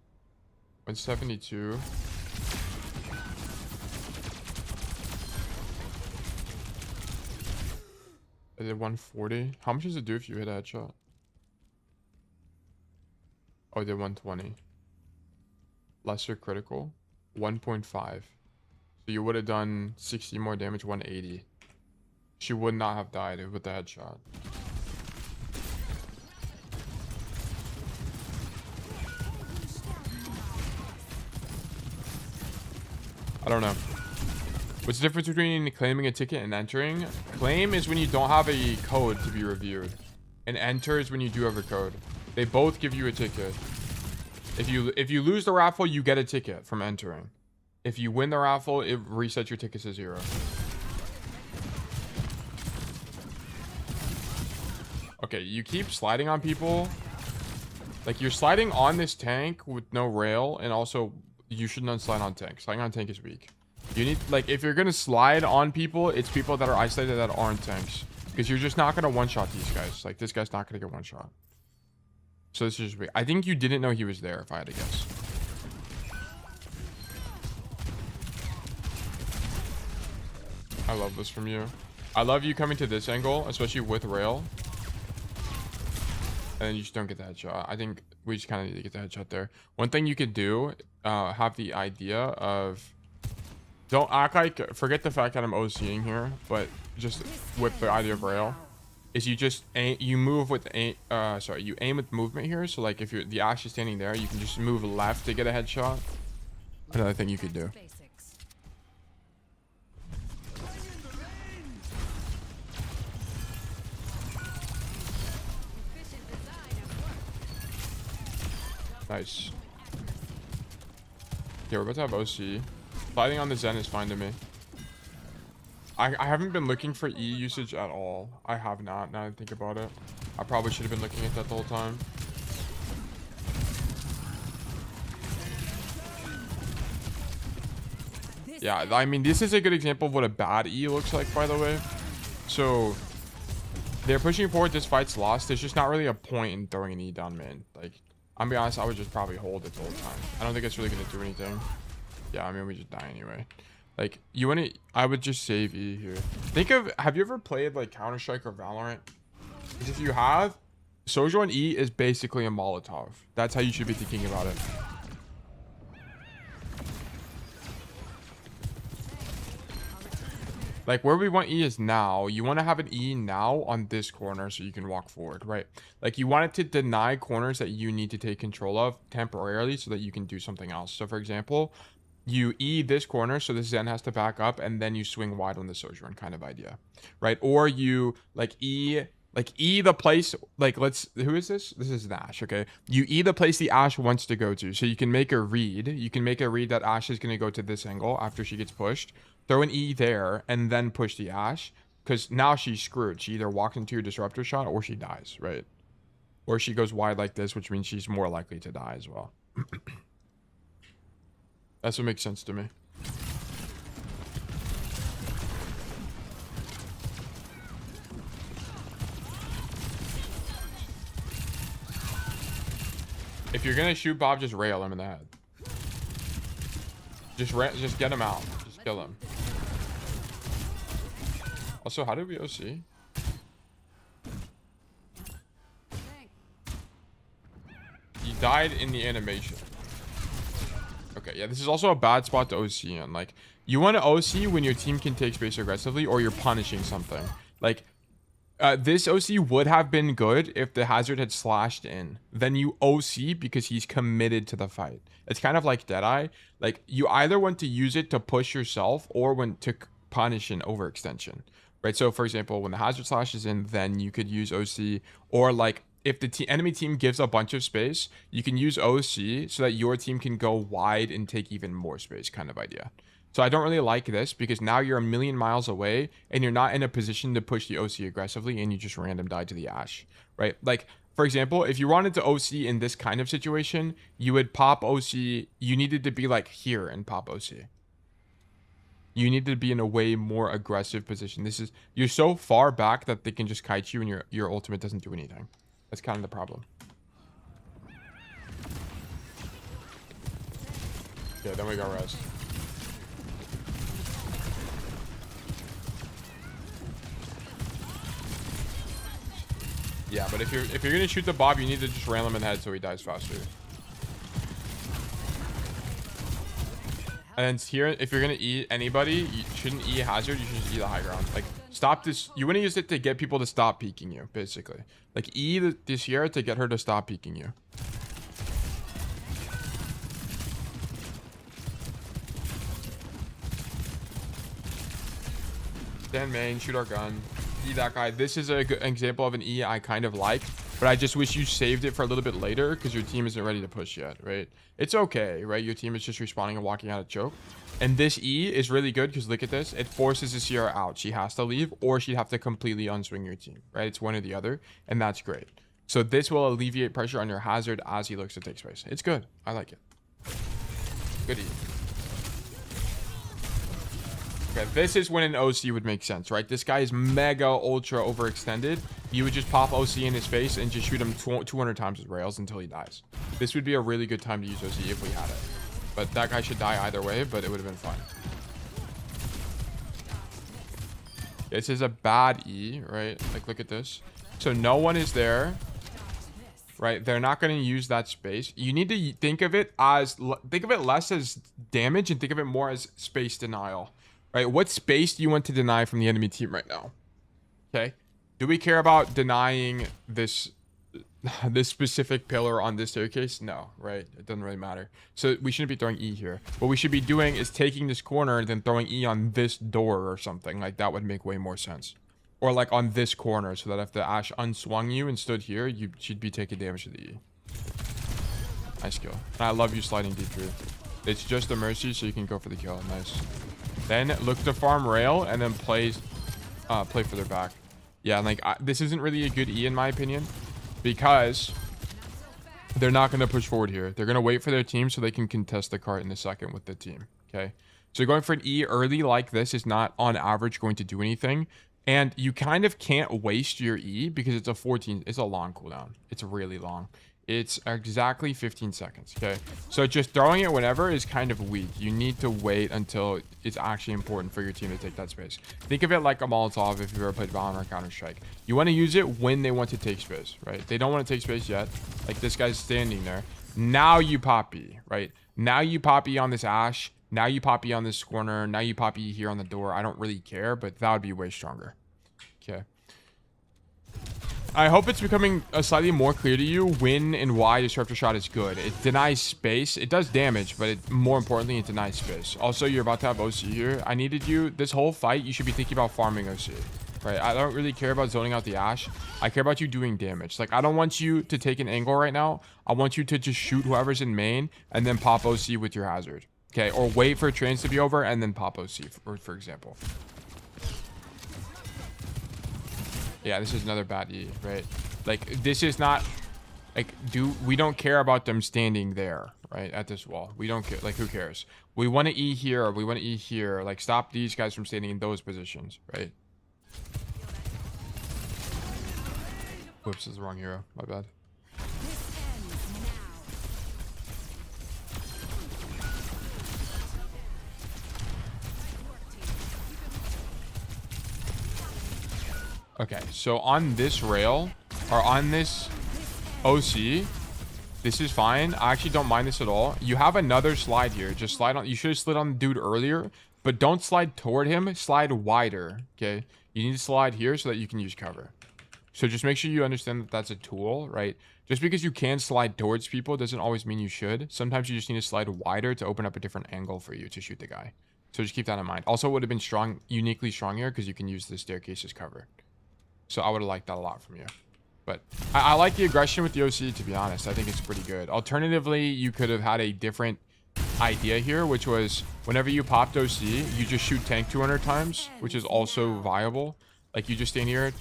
172. I did 140. How much does it do if you hit a headshot? Oh, I did 120. Lesser critical. 1.5. So you would have done 60 more damage, 180. She would not have died with the headshot. I don't know. What's the difference between claiming a ticket and entering? Claim is when you don't have a code to be reviewed. And enter is when you do have a code. They both give you a ticket. If you lose the raffle, you get a ticket from entering. If you win the raffle, it resets your tickets to 0. Okay, you keep sliding on people. Like, you're sliding on this tank with no rail, and also you shouldn't unslide on tank. Sliding on tank is weak. You need, like, if you're gonna slide on people, it's people that are isolated that aren't tanks, because you're just not gonna one-shot these guys. Like, this guy's not gonna get one-shot. So this is weak. I think you didn't know he was there, if I had to guess. I love this from you. I love you coming to this angle, especially with rail. And then you just don't get the headshot. I think we just kind of need to get the headshot there. One thing you could do, have the idea of... Don't act like... Forget the fact that I'm OCing here, but just with the idea of rail. Is you just aim, you move with sorry, you aim with movement here. So like if you're the Ash is standing there, you can just move left to get a headshot. Another thing you could do. Nice. Yeah, we're about to have OC. Sliding on the Zen is fine to me. I haven't been looking for E usage at all. I have not, now that I think about it. I probably should have been looking at that the whole time. Yeah, I mean, this is a good example of what a bad E looks like, by the way. So, they're pushing forward, this fight's lost. There's just not really a point in throwing an E down mid. Like, I'm be honest, I would just probably hold it the whole time. I don't think it's really going to do anything. Yeah, I mean, we just die anyway. Like, you want to... I would just save E here. Think of... Have you ever played, like, Counter-Strike or Valorant? Because if you have, Sojourn E is basically a Molotov. That's how you should be thinking about it. Like, where we want E is now. You want to have an E now on this corner so you can walk forward, right? Like, you want it to deny corners that you need to take control of temporarily so that you can do something else. So, for example... You E this corner, so the Zen has to back up, and then you swing wide on the Sojourn kind of idea, right? Or you E the place, like who is this? This is Nash, okay? You E the place the Ash wants to go to, so you can make a read. You can make a read that Ash is going to go to this angle after she gets pushed. Throw an E there, and then push the Ash, because now she's screwed. She either walks into your disruptor shot, or she dies, right? Or she goes wide like this, which means she's more likely to die as well. That's what makes sense to me. If you're gonna shoot Bob, just rail him in the head. Just get him out. Just kill him. Also, how did we OC? You died in the animation. Okay, yeah, this is also a bad spot to OC in. Like, you want to OC when your team can take space aggressively or you're punishing something. Like, this OC would have been good if the hazard had slashed in. Then you OC because he's committed to the fight. It's kind of like Deadeye. Like, you either want to use it to push yourself or when to punish an overextension, right? So, for example, when the hazard slashes in, then you could use OC. Or, like, if the enemy team gives a bunch of space, you can use OC so that your team can go wide and take even more space, kind of idea. So I don't really like this because now you're a million miles away and you're not in a position to push the OC aggressively and you just random die to the Ashe, right? Like, for example, if you wanted to OC in this kind of situation, you would pop OC. You needed to be like here and pop OC. You need to be in a way more aggressive position. You're so far back that they can just kite you and your ultimate doesn't do anything. That's kind of the problem. Yeah, then we got rest. Yeah, but if you're gonna shoot the Bob, you need to just ram him in the head so he dies faster. And then here, if you're gonna E anybody, you shouldn't E hazard. You should just E the high ground. Like, stop this. You want to use it to get people to stop peeking you, basically. Like, E this here to get her to stop peeking you. Stand main, shoot our gun. E that guy. This is a good example of an E I kind of like, but I just wish you saved it for a little bit later because your team isn't ready to push yet, right? It's okay, right? Your team is just respawning and walking out of choke. And this E is really good because look at this. It forces the Sierra out. She has to leave or she'd have to completely unswing your team, right? It's one or the other, and that's great. So this will alleviate pressure on your hazard as he looks to take space. It's good. I like it. Good E. Okay, this is when an OC would make sense, right? This guy is mega ultra overextended. You would just pop OC in his face and just shoot him 200 times with rails until he dies. This would be a really good time to use OC if we had it. But that guy should die either way, but it would have been fine. This is a bad E, right? Like, look at this. So no one is there, right? They're not going to use that space. You need to think of it less as damage and think of it more as space denial. Right, what space do you want to deny from the enemy team right now? Okay, do we care about denying this specific pillar on this staircase? No, right? It doesn't really matter. So we shouldn't be throwing E here. What we should be doing is taking this corner and then throwing E on this door or something. Like, that would make way more sense. Or like on this corner, so that if the Ashe unswung you and stood here, you should be taking damage to the E. Nice kill. And I love you sliding deep through. It's just a mercy, so you can go for the kill. Nice. Then look to farm rail and then play further back. Yeah, like this isn't really a good E in my opinion because they're not going to push forward here. They're going to wait for their team so they can contest the cart in a second with the team. Okay, so going for an E early like this is not on average going to do anything, and you kind of can't waste your E because it's a long cooldown. It's really long. It's exactly 15 seconds, okay? So just throwing it whenever is kind of weak. You need to wait until it's actually important for your team to take that space. Think of it like a Molotov if you've ever played Valorant or Counter-Strike. You want to use it when they want to take space, right? They don't want to take space yet. Like, this guy's standing there. Now you pop E, right? Now you pop E on this Ashe. Now you pop E on this corner. Now you pop E here on the door. I don't really care, but that would be way stronger. Okay. I hope it's becoming slightly more clear to you when and why disruptor shot is good. It denies space. It does damage, but more importantly, it denies space. Also, you're about to have OC here. I needed you this whole fight. You should be thinking about farming OC, right? I don't really care about zoning out the Ashe. I care about you doing damage. Like, I don't want you to take an angle right now. I want you to just shoot whoever's in main and then pop OC with your hazard. Okay, or wait for trains to be over and then pop OC, for example. Yeah, this is another bad E, right? Like, this is not like, we don't care about them standing there, right, at this wall. We don't care. Like, who cares? We want to E here, or we want to E here. Like, stop these guys from standing in those positions, right? Whoops, this is the wrong hero. My bad. Okay, so on this rail, or on this OC, This is fine. I actually don't mind this at all. You have another slide here. Just slide on. You should have slid on the dude earlier, but don't slide toward him. Slide wider. Okay. You need to slide here so that you can use cover. So just make sure you understand that that's a tool, right? Just because you can slide towards people doesn't always mean you should. Sometimes you just need to slide wider to open up a different angle for you to shoot the guy. So just keep that in mind. Also, would have been strong, uniquely strong here because you can use the staircase as cover. So I would have liked that a lot from you. But I like the aggression with the OC, to be honest. I think it's pretty good. Alternatively, you could have had a different idea here, which was whenever you popped OC, you just shoot tank 200 times, which is also viable. Like, you just stand here,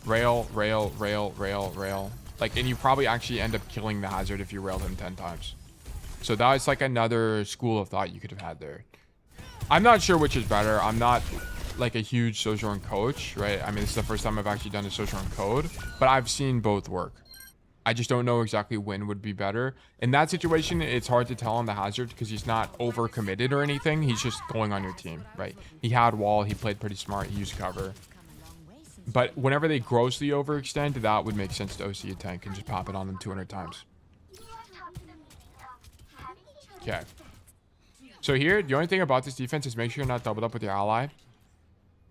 rail, rail, rail, rail, rail. Like, and you probably actually end up killing the hazard if you railed him 10 times. So that is like another school of thought you could have had there. I'm not sure which is better. I'm not like a huge Sojourn coach, right? I mean, this is the first time I've actually done a Sojourn code, but I've seen both work. I just don't know exactly when would be better. In that situation, it's hard to tell on the hazard because he's not over committed or anything. He's just going on your team, right? He had wall. He played pretty smart. He used cover. But whenever they grossly overextend, that would make sense to OC a tank and just pop it on them 200 times. Okay. So here, the only thing about this defense is make sure you're not doubled up with your ally.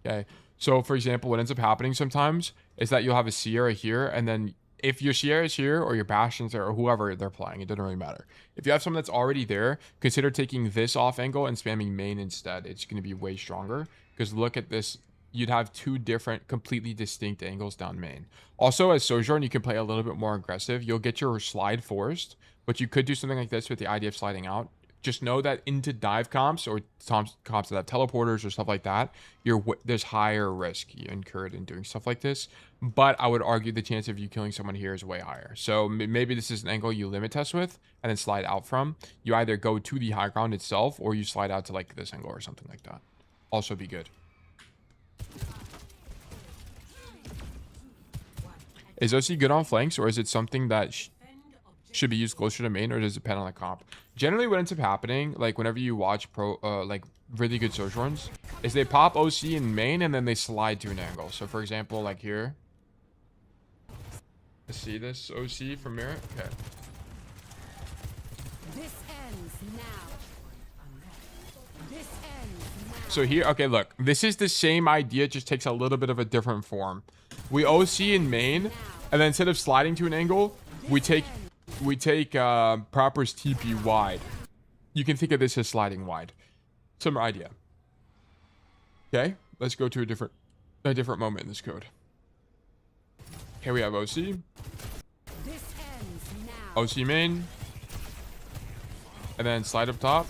Okay. So, for example, what ends up happening sometimes is that you'll have a Sierra here, and then if your Sierra's here or your Bastion's there or whoever they're playing, it doesn't really matter. If you have someone that's already there, consider taking this off angle and spamming main instead. It's going to be way stronger because look at this. You'd have two different, completely distinct angles down main. Also, as Sojourn, you can play a little bit more aggressive. You'll get your slide forced, but you could do something like this with the idea of sliding out. Just know that into dive comps or comps that have teleporters or stuff like that, there's higher risk you incurred in doing stuff like this. But I would argue the chance of you killing someone here is way higher. So maybe this is an angle you limit test with and then slide out from. You either go to the high ground itself or you slide out to like this angle or something like that. Also be good. Is OC good on flanks, or is it something that should be used closer to main, or does it depend on the comp? Generally, what ends up happening, like whenever you watch like really good Sojourns, is they pop OC in main and then they slide to an angle. So for example, like here, let's see this OC from Merit. Okay. This ends now. This ends now. So here, okay, look, this is the same idea, it just takes a little bit of a different form. We OC in main, and then instead of sliding to an angle, we take Proper's TP wide. You can think of this as sliding wide. Similar idea. Okay, let's go to a different moment in this code. Here we have OC. This ends now. OC main. And then slide up top.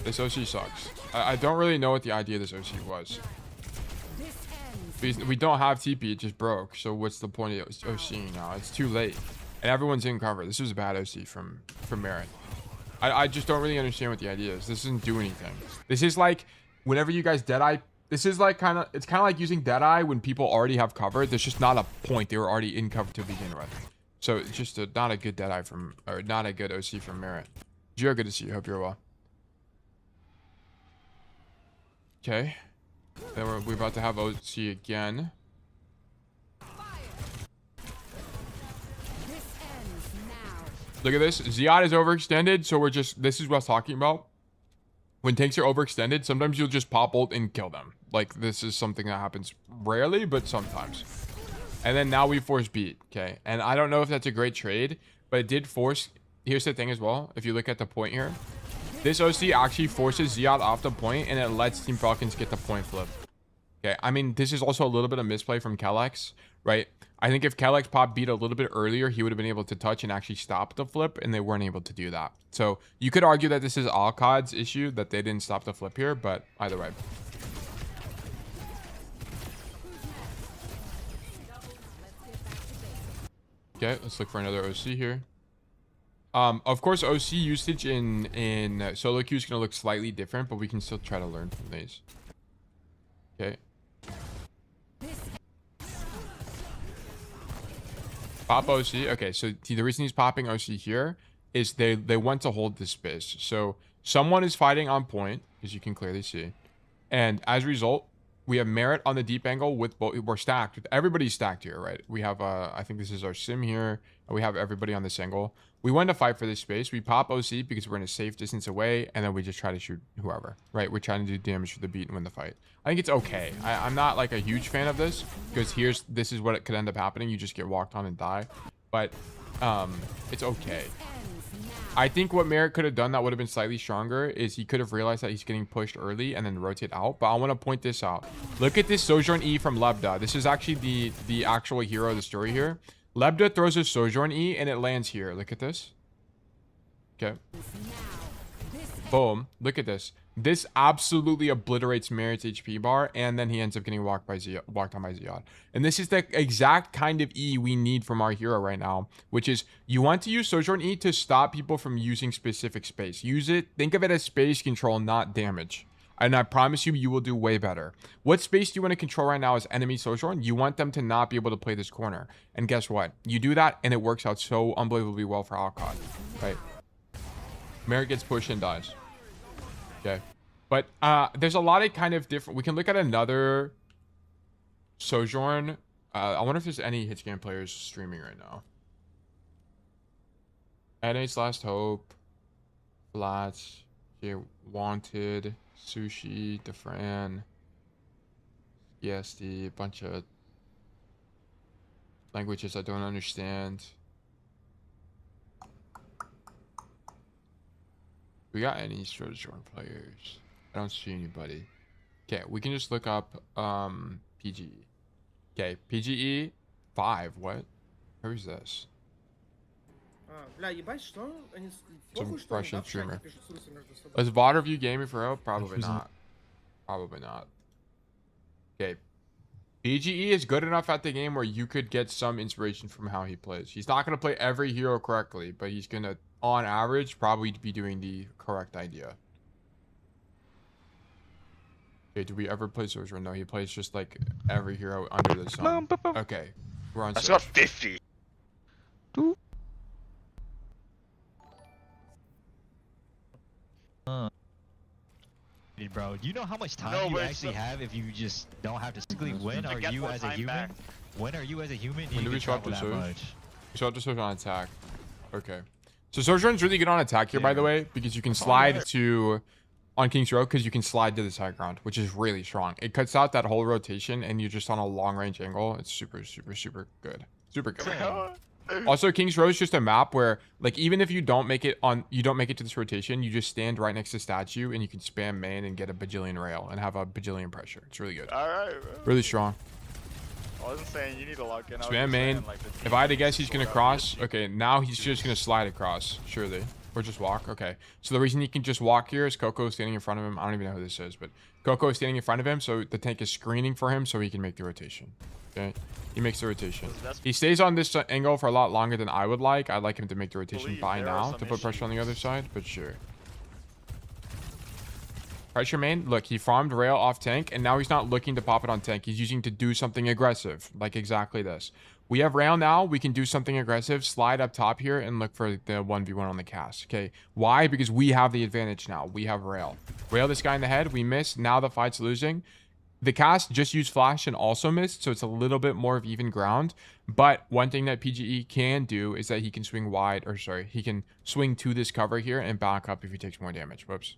This OC sucks. I don't really know what the idea of this OC was. We don't have TP, it just broke. So what's the point of OCing now? It's too late. And everyone's in cover. This was a bad OC from Merit. I just don't really understand what the idea is. This doesn't do anything. This is like whenever you guys Deadeye. This is like it's kind of like using Deadeye when people already have cover. There's just not a point. They were already in cover to begin with. So it's just not a good Deadeye or not a good OC from Merit. You're good to see you. Hope you're well. Okay. Then we're about to have OC again. Look at this. Ziad is overextended, so this is what I was talking about. When tanks are overextended, sometimes you'll just pop ult and kill them. Like, this is something that happens rarely, but sometimes. And then now we force beat, okay? And I don't know if that's a great trade, but it did force... Here's the thing as well. If you look at the point here, this OC actually forces Ziad off the point, and it lets Team Falcons get the point flip. Okay, I mean, this is also a little bit of misplay from Kellex, right? I think if Kellex popped beat a little bit earlier, he would have been able to touch and actually stop the flip, and they weren't able to do that. So you could argue that this is Alcod's issue, that they didn't stop the flip here, but either way. Okay, let's look for another OC here. Of course, OC usage in solo queue is going to look slightly different, but we can still try to learn from these. Okay. Pop OC. Okay, so the reason he's popping OC here is they want to hold this space. So someone is fighting on point, as you can clearly see. And as a result, We have Merit on the deep angle with both. We're stacked. Everybody's stacked here, right? We have, I think this is our sim here. And we have everybody on this angle. We want to fight for this space. We pop OC because we're in a safe distance away. And then we just try to shoot whoever, right? We're trying to do damage for the beat and win the fight. I think it's okay. I'm not like a huge fan of this because this is what it could end up happening. You just get walked on and die. But it's okay. I think what Merritt could have done that would have been slightly stronger is he could have realized that he's getting pushed early and then rotate out. But I want to point this out. Look at this Sojourn E from Lebda. This is actually the actual hero of the story here. Lebda throws a Sojourn E and it lands here. Look at this. Okay. Boom. Look at this. This absolutely obliterates Merritt's HP bar, and then he ends up getting walked on by Ziad. And this is the exact kind of E we need from our hero right now, which is you want to use Sojourn E to stop people from using specific space. Use it. Think of it as space control, not damage. And I promise you, you will do way better. What space do you want to control right now as enemy Sojourn? You want them to not be able to play this corner. And guess what? You do that, and it works out so unbelievably well for Alcott. Right? Merritt gets pushed and dies. Okay. But there's a lot of kind of different... We can look at another Sojourn. I wonder if there's any Hitscan players streaming right now. NA's Last Hope. Flats. Wanted. Sushi. Defran. ESD. A bunch of languages I don't understand. We got any Sojourn players? I don't see anybody. Okay, we can just look up PGE. Okay, PGE 5. What? Who is this? Some Russian streamer. Is VOD review gaming for real? Probably not. Probably not. Okay. PGE is good enough at the game where you could get some inspiration from how he plays. He's not going to play every hero correctly, but he's going to, on average, probably be doing the correct idea. Okay, do we ever play Sojourn? No, he plays just like every hero under the sun. Okay, we're on. I got 50. Bro, do you know how much time you actually have if you just don't have to physically? When are you as a human? When are you as a human? When do we swap to Sojourn? We swap to Sojourn on attack. Okay. So Sojourn's really good on attack here, by the way, because you can slide to on King's Road because you can slide to this high ground, which is really strong. It cuts out that whole rotation and you're just on a long range angle. It's super, super, super good. Super good. Also, King's Road is just a map where, like, even if you don't make it to this rotation, you just stand right next to statue and you can spam main and get a bajillion rail and have a bajillion pressure. It's really good. All right, bro. Really strong. I wasn't saying you need to lock in. Spam main. Like, if I had to guess, he's gonna cross. Okay, now he's just gonna slide across. Surely. Or just walk. Okay. So the reason he can just walk here is Coco standing in front of him. I don't even know who this is, but Coco is standing in front of him, so the tank is screening for him so he can make the rotation. Okay. He makes the rotation. He stays on this angle for a lot longer than I would like. I'd like him to make the rotation by now to put pressure on the other side, but sure. Pressure main. Look, he farmed rail off tank, and now he's not looking to pop it on tank. He's using to do something aggressive, like exactly this. We have rail now. We can do something aggressive, slide up top here, and look for the 1v1 on the cast. Okay, why? Because we have the advantage now. We have rail. Rail this guy in the head. We missed. Now the fight's losing. The cast just used flash and also missed, so it's a little bit more of even ground. But one thing that PGE can do is that he can swing wide, or sorry, he can swing to this cover here and back up if he takes more damage. Whoops.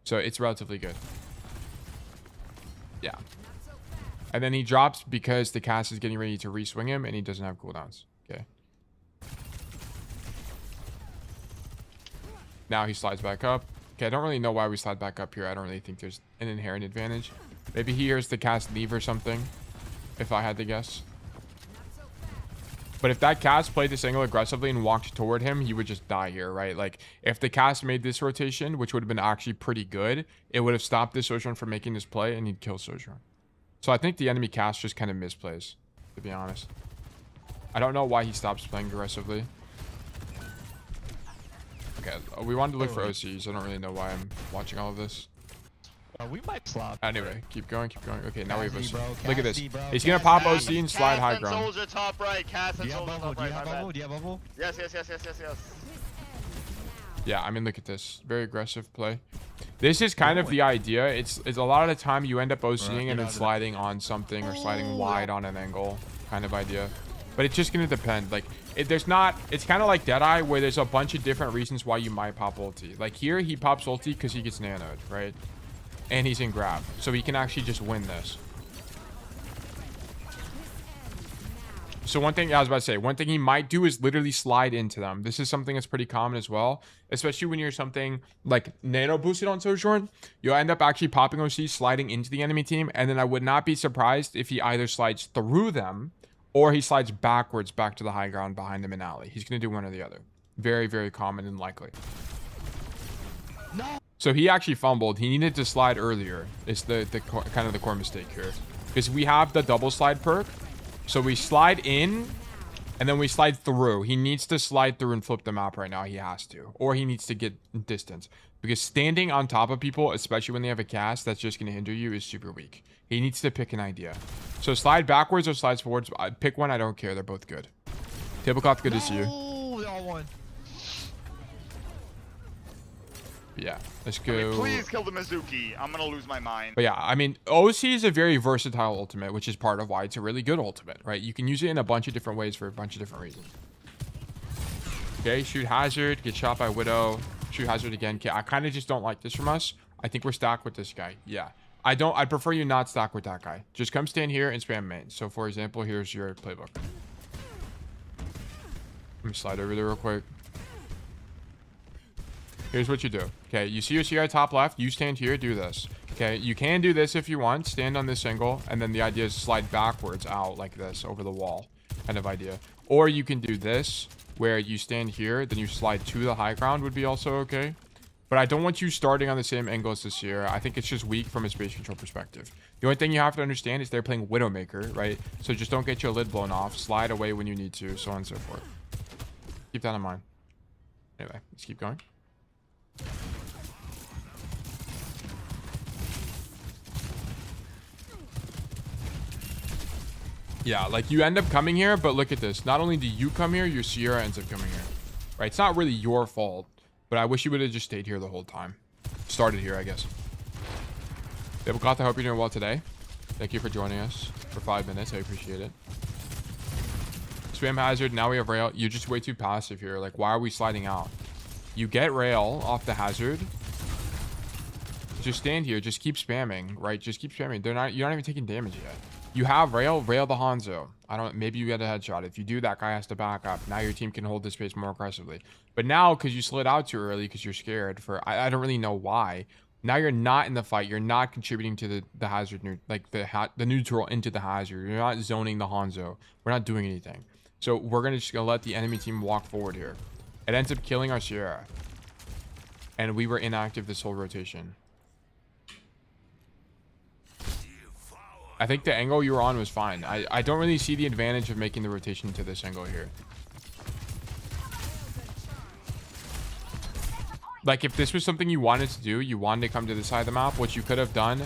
So it's relatively good. Yeah. And then he drops because the cast is getting ready to re-swing him and he doesn't have cooldowns. Okay. Now he slides back up. Okay, I don't really know why we slide back up here. I don't really think there's an inherent advantage. Maybe he hears the cast leave or something, if I had to guess. But if that cast played this angle aggressively and walked toward him, he would just die here, right? Like, if the cast made this rotation, which would have been actually pretty good, it would have stopped this Sojourn from making this play, and he'd kill Sojourn. So I think the enemy cast just kind of misplays, to be honest. I don't know why he stops playing aggressively. Okay, we wanted to look for OCs. I don't really know why I'm watching all of this. We might flop. Anyway, keep going, keep going. Okay, now Cassidy, we have bro, OC. Look at this. Cassidy, bro, He's gonna pop OC Cassidy, and slide high ground. Soldier top right. Cass and Do you have Soldier bubble? top Do you right. have bubble? Do you have bubble? Yes. Yeah, I mean, look at this. Very aggressive play. This is kind of the idea. It's a lot of the time you end up OCing and then sliding on something or sliding wide on an angle kind of idea. But it's just going to depend. Like, there's not... It's kind of like Deadeye where there's a bunch of different reasons why you might pop ulti. Like here, he pops ulti because he gets nanoed, right? And he's in grab. So he can actually just win this. So one thing I was about to say, one thing he might do is literally slide into them. This is something that's pretty common as well, especially when you're something like nano boosted on Sojourn. You'll end up actually popping OC, sliding into the enemy team, and then I would not be surprised if he either slides through them or he slides backwards back to the high ground behind them in alley. He's going to do one or the other. Very, very common and likely. No. So he actually fumbled. He needed to slide earlier. It's the kind of the core mistake here. Because we have the double slide perk. So we slide in, and then we slide through. He needs to slide through and flip the map right now. He has to. Or he needs to get distance. Because standing on top of people, especially when they have a cast that's just going to hinder you, is super weak. He needs to pick an idea. So slide backwards or slides forwards. Pick one. I don't care. They're both good. Tablecloth, good to see you. Oh, they all won. Yeah, let's go. I mean, please kill the Mizuki. I'm gonna lose my mind. But yeah, I mean, OC is a very versatile ultimate, which is part of why it's a really good ultimate, right? You can use it in a bunch of different ways for a bunch of different reasons. Okay, shoot hazard, get shot by Widow, shoot hazard again. Okay, I kind of just don't like this from us. I think we're stacked with this guy. Yeah, I'd prefer you not stack with that guy. Just come stand here and spam main. So for example, here's your playbook. Let me slide over there real quick. Here's what you do. Okay, you see your CI top left. You stand here, do this. Okay, you can do this if you want. Stand on this angle, and then the idea is slide backwards out like this over the wall kind of idea. Or you can do this, where you stand here, then you slide to the high ground would be also okay. But I don't want you starting on the same angle as this year. I think it's just weak from a space control perspective. The only thing you have to understand is they're playing Widowmaker, right? So just don't get your lid blown off. Slide away when you need to, so on and so forth. Keep that in mind. Anyway, let's keep going. Yeah, like you end up coming here, but look at this. Not only do you come here, your Sierra ends up coming here. Right? It's not really your fault, but I wish you would have just stayed here the whole time. Started here, I guess. Tablecloth, I hope you're doing well today. Thank you for joining us for 5 minutes. I appreciate it. Spam hazard. Now we have rail. You're just way too passive here. Like, why are we sliding out? You get rail off the hazard. Just stand here. Just keep spamming, right? Just keep spamming. You're not even taking damage yet. You have rail the Hanzo. Maybe you get a headshot. If you do, that guy has to back up. Now your team can hold the space more aggressively. But now, because you slid out too early, because you're scared for, I don't really know why. Now you're not in the fight. You're not contributing to the hazard, like the neutral into the hazard. You're not zoning the Hanzo. We're not doing anything. So we're just gonna let the enemy team walk forward here. It ends up killing our Sierra. And we were inactive this whole rotation. I think the angle you were on was fine. I don't really see the advantage of making the rotation to this angle here. Like, if this was something you wanted to do, you wanted to come to this side of the map, what you could have done,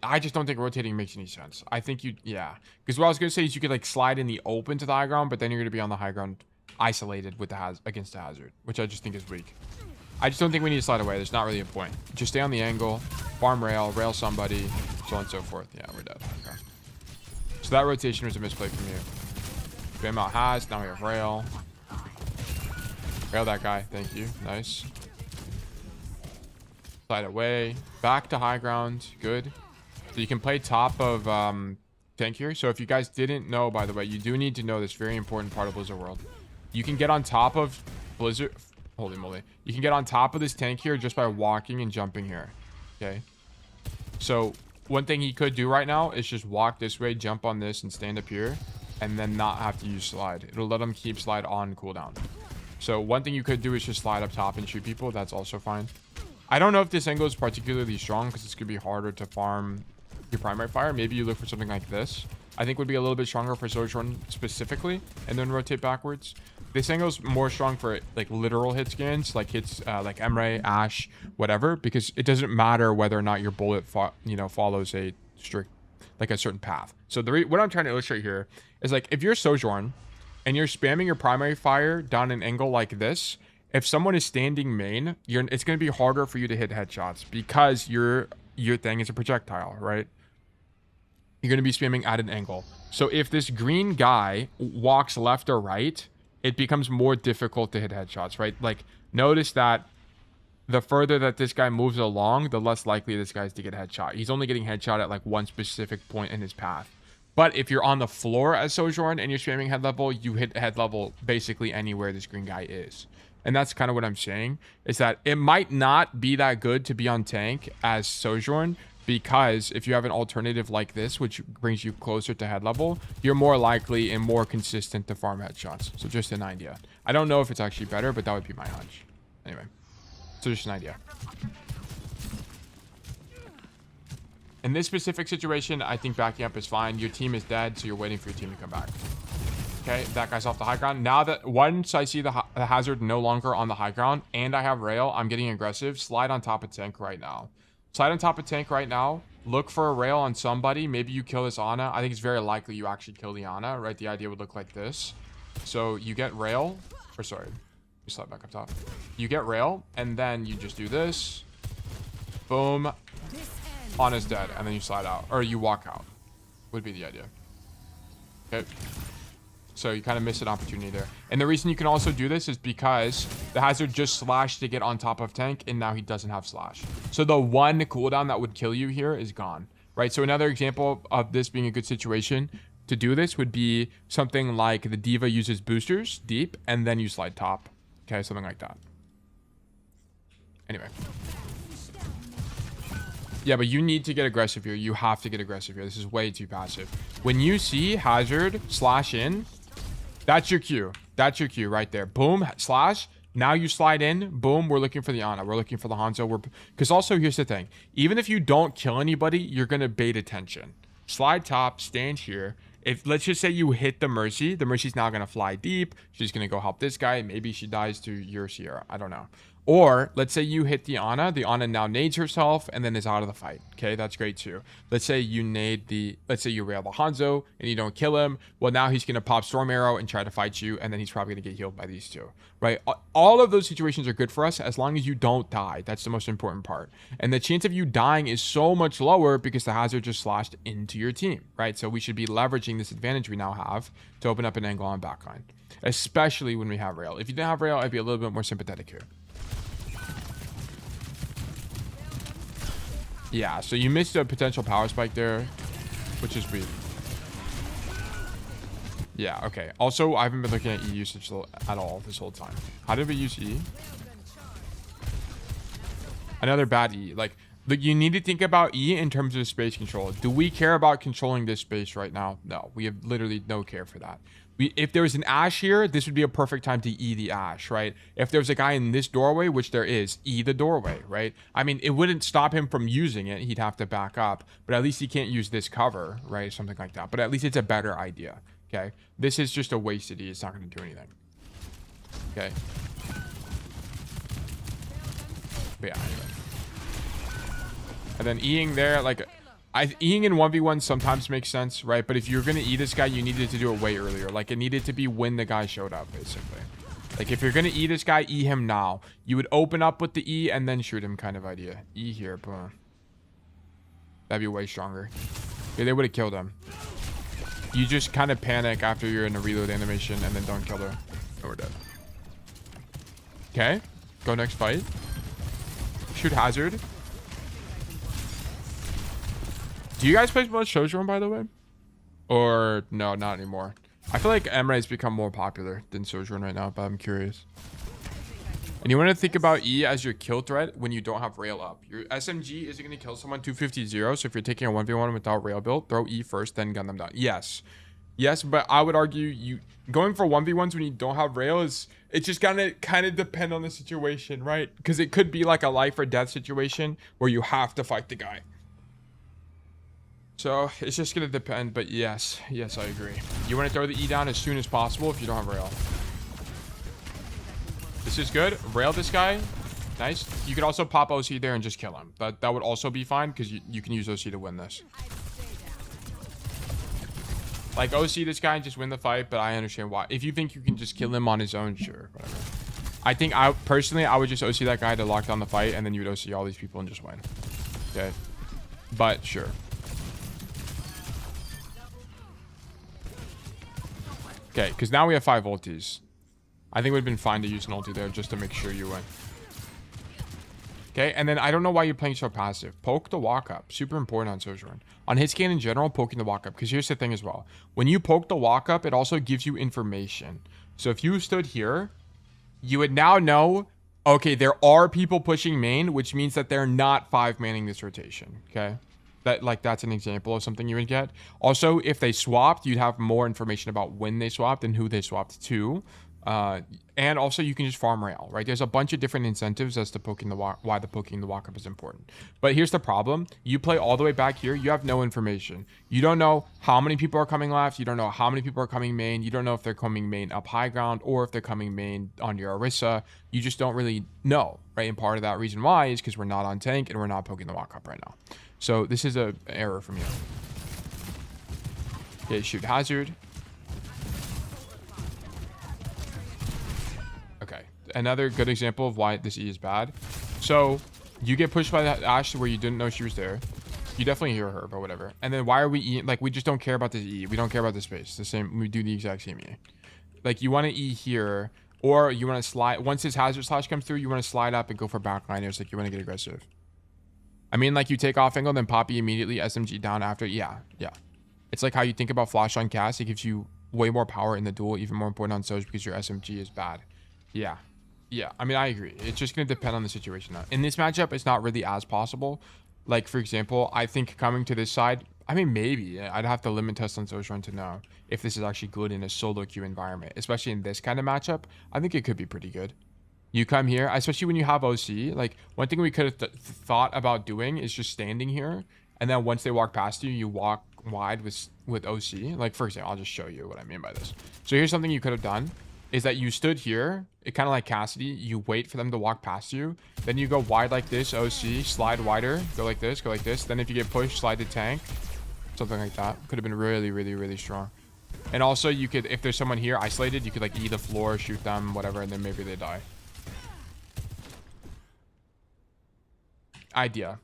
I just don't think rotating makes any sense. I think yeah. Because what I was going to say is you could, like, slide in the open to the high ground, but then you're going to be on the high ground isolated with against the hazard, which I just think is weak. I just don't think we need to slide away. There's not really a point. Just stay on the angle, farm rail somebody, so on and so forth. Yeah, we're dead. Okay. So that rotation was a misplay from you. Spam out has. Now we have rail. Rail that guy. Thank you. Nice. Slide away. Back to high ground. Good. So you can play top of tank here. So if you guys didn't know, by the way, you do need to know this very important part of Blizzard World. You can get on top of Blizzard. Holy moly. You can get on top of this tank here just by walking and jumping here. Okay. So one thing he could do right now is just walk this way, jump on this, and stand up here, and then not have to use slide. It'll let him keep slide on cooldown. So one thing you could do is just slide up top and shoot people. That's also fine. I don't know if this angle is particularly strong because it's going to be harder to farm your primary fire. Maybe you look for something like this. I think would be a little bit stronger for Sojourn specifically, and then rotate backwards. This angle is more strong for like literal hit scans, like hits like Emre, Ash, whatever, because it doesn't matter whether or not your bullet follows a strict, like a certain path. So what I'm trying to illustrate here is, like, if you're Sojourn and you're spamming your primary fire down an angle like this, if someone is standing main, it's going to be harder for you to hit headshots because your thing is a projectile, right? You're going to be spamming at an angle. So if this green guy walks left or right, it becomes more difficult to hit headshots, right? Like, notice that the further that this guy moves along, the less likely this guy is to get headshot. He's only getting headshot at like one specific point in his path. But if you're on the floor as Sojourn and you're spamming head level, you hit head level basically anywhere this green guy is. And that's kind of what I'm saying, is that it might not be that good to be on tank as Sojourn, because if you have an alternative like this, which brings you closer to head level, you're more likely and more consistent to farm headshots. So just an idea. I don't know if it's actually better, but that would be my hunch. Anyway, so just an idea. In this specific situation, I think backing up is fine. Your team is dead, so you're waiting for your team to come back. Okay, that guy's off the high ground. Now that once I see the hazard no longer on the high ground and I have rail, I'm getting aggressive. Slide on top of tank right now. Slide on top of tank right now. Look for a rail on somebody. Maybe you kill this Ana. I think it's very likely you actually kill the Ana, right? The idea would look like this. So you get rail, or sorry, you slide back up top. You get rail, and then you just do this. Boom. Ana's dead, and then you slide out, or you walk out. Would be the idea. Okay. So you kind of missed an opportunity there. And the reason you can also do this is because the hazard just slashed to get on top of tank, and now he doesn't have slash. So the one cooldown that would kill you here is gone, right? So another example of this being a good situation to do this would be something like the diva uses boosters deep, and then you slide top. Okay, something like that. Anyway. Yeah, but you need to get aggressive here. You have to get aggressive here. This is way too passive. When you see hazard slash in, that's your cue. That's your cue right there. Boom, slash. Now you slide in. Boom, we're looking for the Ana. We're looking for the Hanzo. Because also, here's the thing. Even if you don't kill anybody, you're going to bait attention. Slide top, stand here. If let's just say you hit the Mercy's now going to fly deep. She's going to go help this guy. Maybe she dies to your Sierra. I don't know. Or let's say you hit the Ana now nades herself and then is out of the fight. Okay, that's great too. Let's say you let's say you rail the Hanzo and you don't kill him. Well, now he's going to pop Storm Arrow and try to fight you, and then he's probably going to get healed by these two, right? All of those situations are good for us as long as you don't die. That's the most important part. And the chance of you dying is so much lower because the hazard just slashed into your team, right? So we should be leveraging this advantage we now have to open up an angle on backline, especially when we have rail. If you didn't have rail, I'd be a little bit more sympathetic here. Yeah, so you missed a potential power spike there, which is weird. Yeah, okay. Also, I haven't been looking at E usage at all this whole time. How did we use E? Another bad E. Like, you need to think about E in terms of space control. Do we care about controlling this space right now? No, we have literally no care for that. If there was an Ashe here, this would be a perfect time to E the Ashe, right? If there's a guy in this doorway, which there is, E the doorway, right? I mean, it wouldn't stop him from using it. He'd have to back up, but at least he can't use this cover, right? Something like that. But at least it's a better idea, okay? This is just a wasted E. It's not going to do anything, okay? But yeah, anyway. And then Eing there, like... Eing in 1v1 sometimes makes sense, right? But if you're going to E this guy, you needed to do it way earlier. Like, it needed to be when the guy showed up, basically. Like, if you're going to E this guy, E him now. You would open up with the E and then shoot him kind of idea. E here, boom. That'd be way stronger. Yeah, they would have killed him. You just kind of panic after you're in a reload animation and then don't kill her. Oh, we're dead. Okay. Go next fight. Shoot hazard. Do you guys play much Sojourn, by the way? Or no, not anymore. I feel like Emre has become more popular than Sojourn right now, but I'm curious. And you want to think about E as your kill threat when you don't have rail up. Your SMG isn't going to kill someone 250-0, so if you're taking a 1v1 without rail build, throw E first, then gun them down. Yes. Yes, but I would argue you going for 1v1s when you don't have rail it's just gonna kind of depend on the situation, right? Because it could be like a life or death situation where you have to fight the guy. So it's just gonna depend, but yes, I agree. You want to throw the E down as soon as possible if you don't have rail. This is good. Rail this guy. Nice. You could also pop OC there and just kill him. That would also be fine because you can use OC to win this. Like OC this guy and just win the fight, but I understand why. If you think you can just kill him on his own, sure, whatever. I think I personally I would just OC that guy to lock down the fight, and then you would OC all these people and just win. Okay, but sure. Okay, because now we have 5 ultis. I think it would have been fine to use an ulti there just to make sure you win. Okay, and then I don't know why you're playing so passive. Poke the walk up. Super important on Sojourn. On hit scan in general, poking the walk up. Because here's the thing as well. When you poke the walk up, it also gives you information. So if you stood here, you would now know, okay, there are people pushing main, which means that they're not 5-manning this rotation. Okay, that's an example of something you would get. Also, if they swapped, you'd have more information about when they swapped and who they swapped to. And also you can just farm rail, right? There's a bunch of different incentives as to why the poking the walk up is important. But here's the problem. You play all the way back here. You have no information. You don't know how many people are coming left. You don't know how many people are coming main. You don't know if they're coming main up high ground or if they're coming main on your Orisa. You just don't really know, right? And part of that reason why is because we're not on tank and we're not poking the walk up right now. So this is an error from you. Okay, shoot hazard. Okay, another good example of why this E is bad. So you get pushed by that Ashe to where you didn't know she was there. You definitely hear her, but whatever. And then why are we E? Like, we just don't care about this E. We don't care about the space. The same, we do the exact same E. Like, you want to E here, or you want to slide. Once his hazard slash comes through, you want to slide up and go for backliners. Like, you want to get aggressive. I mean, like, you take off angle, then Poppy immediately SMG down after. Yeah. It's like how you think about flash on Cass. It gives you way more power in the duel, even more important on Soj because your SMG is bad. Yeah. I mean, I agree. It's just going to depend on the situation. In this matchup, it's not really as possible. Like, for example, I think coming to this side, I mean, maybe. I'd have to limit test on Sojourn to know if this is actually good in a solo queue environment. Especially in this kind of matchup, I think it could be pretty good. You come here, especially when you have OC. Like, one thing we could have thought about doing is just standing here. And then once they walk past you, you walk wide with OC. Like, for example, I'll just show you what I mean by this. So here's something you could have done. Is that you stood here, it kind of like Cassidy, you wait for them to walk past you, then you go wide like this, OC, slide wider, go like this, then if you get pushed, slide to tank, something like that. Could have been really strong. And also you could, if there's someone here isolated, you could like E the floor, shoot them, whatever, and then maybe they die. Idea.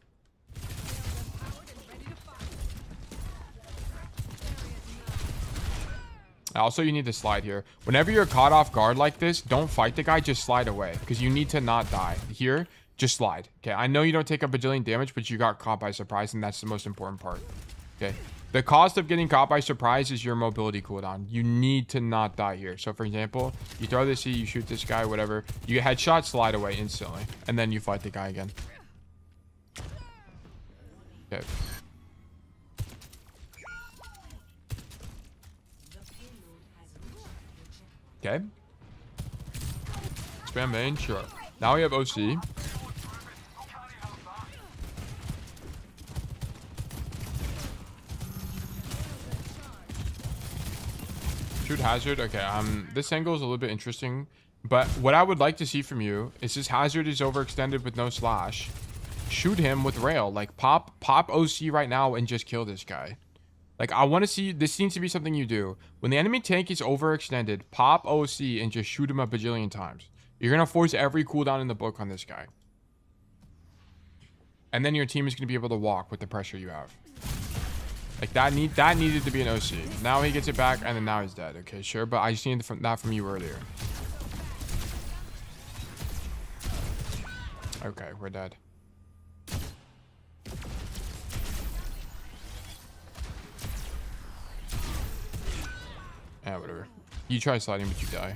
Also, you need to slide here. Whenever you're caught off guard like this, don't fight the guy, just slide away. Because you need to not die. Here, just slide. Okay, I know you don't take a bajillion damage, but you got caught by surprise, and that's the most important part. Okay, the cost of getting caught by surprise is your mobility cooldown. You need to not die here. So, for example, you throw this E, you shoot this guy, whatever. You get headshot, slide away instantly. And then you fight the guy again. Okay. Okay. Spam main, sure. Now we have OC. Shoot hazard. Okay, this angle is a little bit interesting. But what I would like to see from you is this hazard is overextended with no slash. Shoot him with rail. Like pop OC right now and just kill this guy. Like, I want to see, this seems to be something you do. When the enemy tank is overextended, pop OC and just shoot him a bajillion times. You're going to force every cooldown in the book on this guy. And then your team is going to be able to walk with the pressure you have. Like, that needed to be an OC. Now he gets it back, and then now he's dead. Okay, sure, but I just needed that from you earlier. Okay, we're dead. Yeah, whatever. You try sliding, but you die.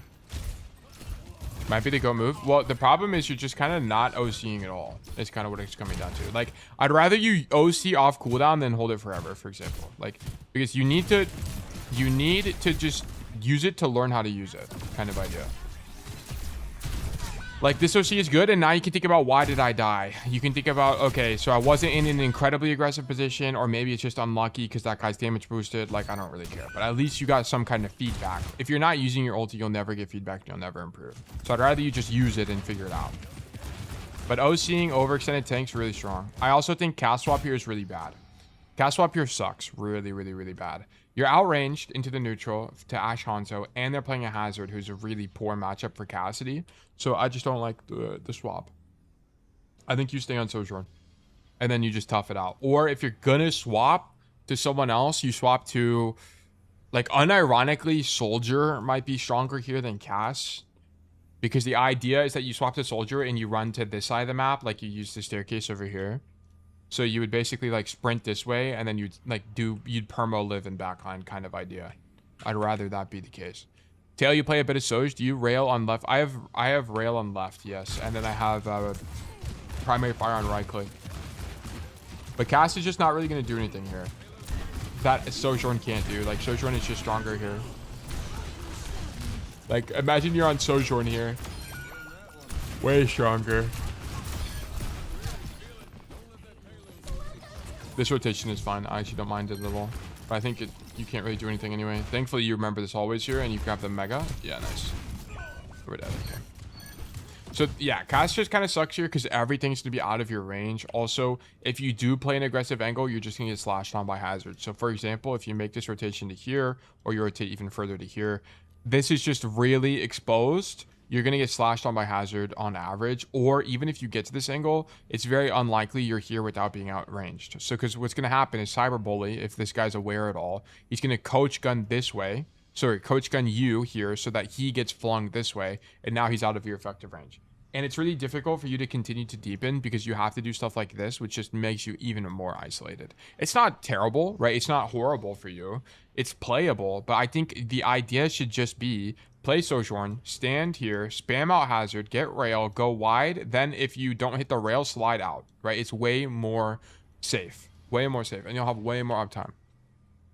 Might be the go move. Well, the problem is you're just kind of not OCing at all. It's kind of what it's coming down to. Like, I'd rather you OC off cooldown than hold it forever, for example. Like, because you need to just use it to learn how to use it, kind of idea. Like, this OC is good, and now you can think about, why did I die? You can think about, okay, so I wasn't in an incredibly aggressive position, or maybe it's just unlucky because that guy's damage boosted. Like, I don't really care. But at least you got some kind of feedback. If you're not using your ulti, you'll never get feedback, and you'll never improve. So I'd rather you just use it and figure it out. But OCing overextended tanks really strong. I also think cast swap here is really bad. Cast swap here sucks really, really, really bad. You're outranged into the neutral to Ash Hanzo, and they're playing a Hazard who's a really poor matchup for Cassidy. So I just don't like the swap. I think you stay on Sojourn, and then you just tough it out. Or if you're gonna swap to someone else, you swap to, like, unironically, Soldier might be stronger here than Cass. Because the idea is that you swap to Soldier and you run to this side of the map, like you use the staircase over here. So you would basically like sprint this way, and then you'd permo live in backline kind of idea. I'd rather that be the case. Tail, you play a bit of Soj. Do you rail on left? I have rail on left, yes, and then I have primary fire on right click. But Cass is just not really gonna do anything here. That Sojourn can't do. Like Sojourn is just stronger here. Like imagine you're on Sojourn here, way stronger. This rotation is fine. I actually don't mind it at all. But I think you can't really do anything anyway. Thankfully, you remember this always here, and you grab the Mega. Yeah, nice. We're dead. Okay. So, yeah, Cass just kind of sucks here because everything's going to be out of your range. Also, if you do play an aggressive angle, you're just going to get slashed on by Hazard. So, for example, if you make this rotation to here, or you rotate even further to here, this is just really exposed. You're going to get slashed on by Hazard on average, or even if you get to this angle, it's very unlikely you're here without being outranged. So, because what's going to happen is Cyberbully, if this guy's aware at all, he's going to coach gun this way. Sorry, coach gun you here so that he gets flung this way, and now he's out of your effective range. And it's really difficult for you to continue to deepen because you have to do stuff like this, which just makes you even more isolated. It's not terrible, right? It's not horrible for you. It's playable, but I think the idea should just be play Sojourn, stand here, spam out Hazard, get rail, go wide. Then if you don't hit the rail, slide out, right? It's way more safe, and you'll have way more uptime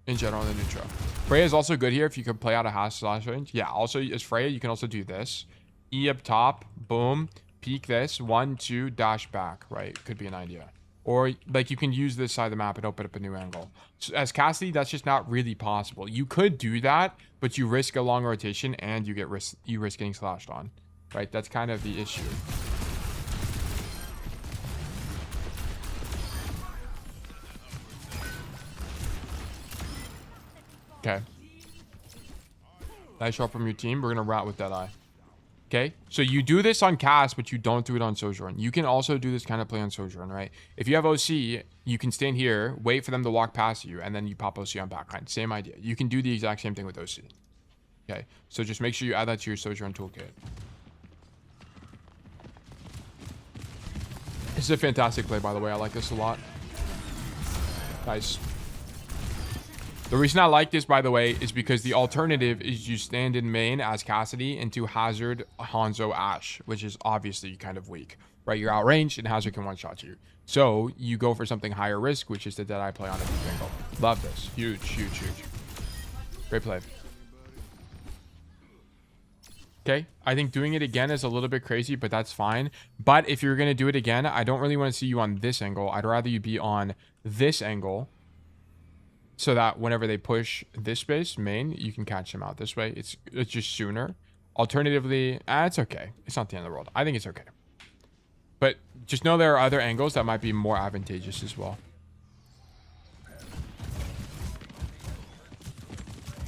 in general in the neutral. Freja is also good here if you could play out a Hash slash range. Yeah, also as Freja, you can also do this. E up top, boom, peek this, 1, 2, dash back, right? Could be an idea. Or like you can use this side of the map and open up a new angle. So as Cassidy, that's just not really possible. You could do that, but you risk a long rotation and you risk getting slashed on, right? That's kind of the issue. Okay. Nice shot from your team. We're gonna rat with Deadeye. Okay, so you do this on Cass, but you don't do it on Sojourn. You can also do this kind of play on Sojourn, right? If you have OC, you can stand here, wait for them to walk past you, and then you pop OC on backline. Same idea. You can do the exact same thing with OC. Okay, so just make sure you add that to your Sojourn toolkit. This is a fantastic play, by the way. I like this a lot. Nice. The reason I like this, by the way, is because the alternative is you stand in main as Cassidy into Hazard, Hanzo, Ash, which is obviously kind of weak, right? You're outranged and Hazard can one-shot you. So you go for something higher risk, which is the Deadeye play on a deep angle. Love this. Huge, huge, huge. Great play. Okay, I think doing it again is a little bit crazy, but that's fine. But if you're going to do it again, I don't really want to see you on this angle. I'd rather you be on this angle, so that whenever they push this space, main, you can catch them out this way. It's just sooner. Alternatively, it's okay. It's not the end of the world. I think it's okay. But just know there are other angles that might be more advantageous as well.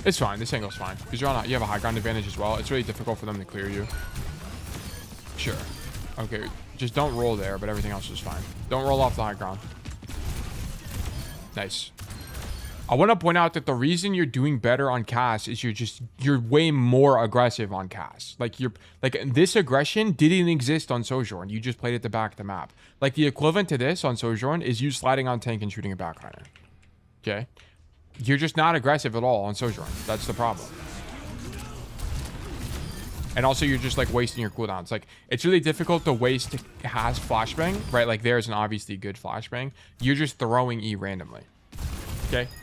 It's fine. This angle's fine. Because you have a high ground advantage as well. It's really difficult for them to clear you. Sure. Okay. Just don't roll there, but everything else is fine. Don't roll off the high ground. Nice. I want to point out that the reason you're doing better on Cass is you're way more aggressive on Cass. Like this aggression didn't exist on Sojourn. You just played at the back of the map. Like the equivalent to this on Sojourn is you sliding on tank and shooting a backliner. Okay? You're just not aggressive at all on Sojourn. That's the problem. And also you're just like wasting your cooldowns. Like it's really difficult to waste Cass flashbang, right? Like there's an obviously good flashbang. You're just throwing E randomly.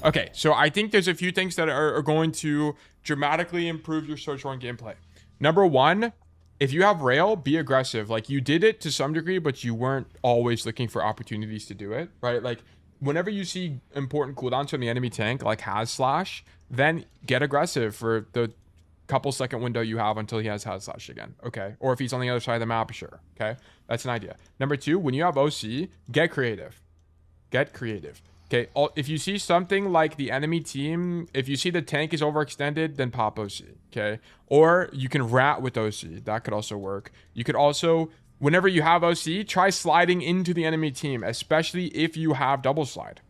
Okay, so I think there's a few things that are going to dramatically improve your Sojourn gameplay. Number one, if you have rail, be aggressive. Like you did it to some degree, but you weren't always looking for opportunities to do it, right? Like whenever you see important cooldowns from the enemy tank, like has slash, then get aggressive for the couple second window you have until he has slash again. Okay, or if he's on the other side of the map, sure. Okay, that's an idea. Number two, when you have OC, get creative. Get creative. Okay, if you see something like the enemy team, if you see the tank is overextended, then pop OC, okay? Or you can rat with OC. That could also work. You could also, whenever you have OC, try sliding into the enemy team, especially if you have double slide.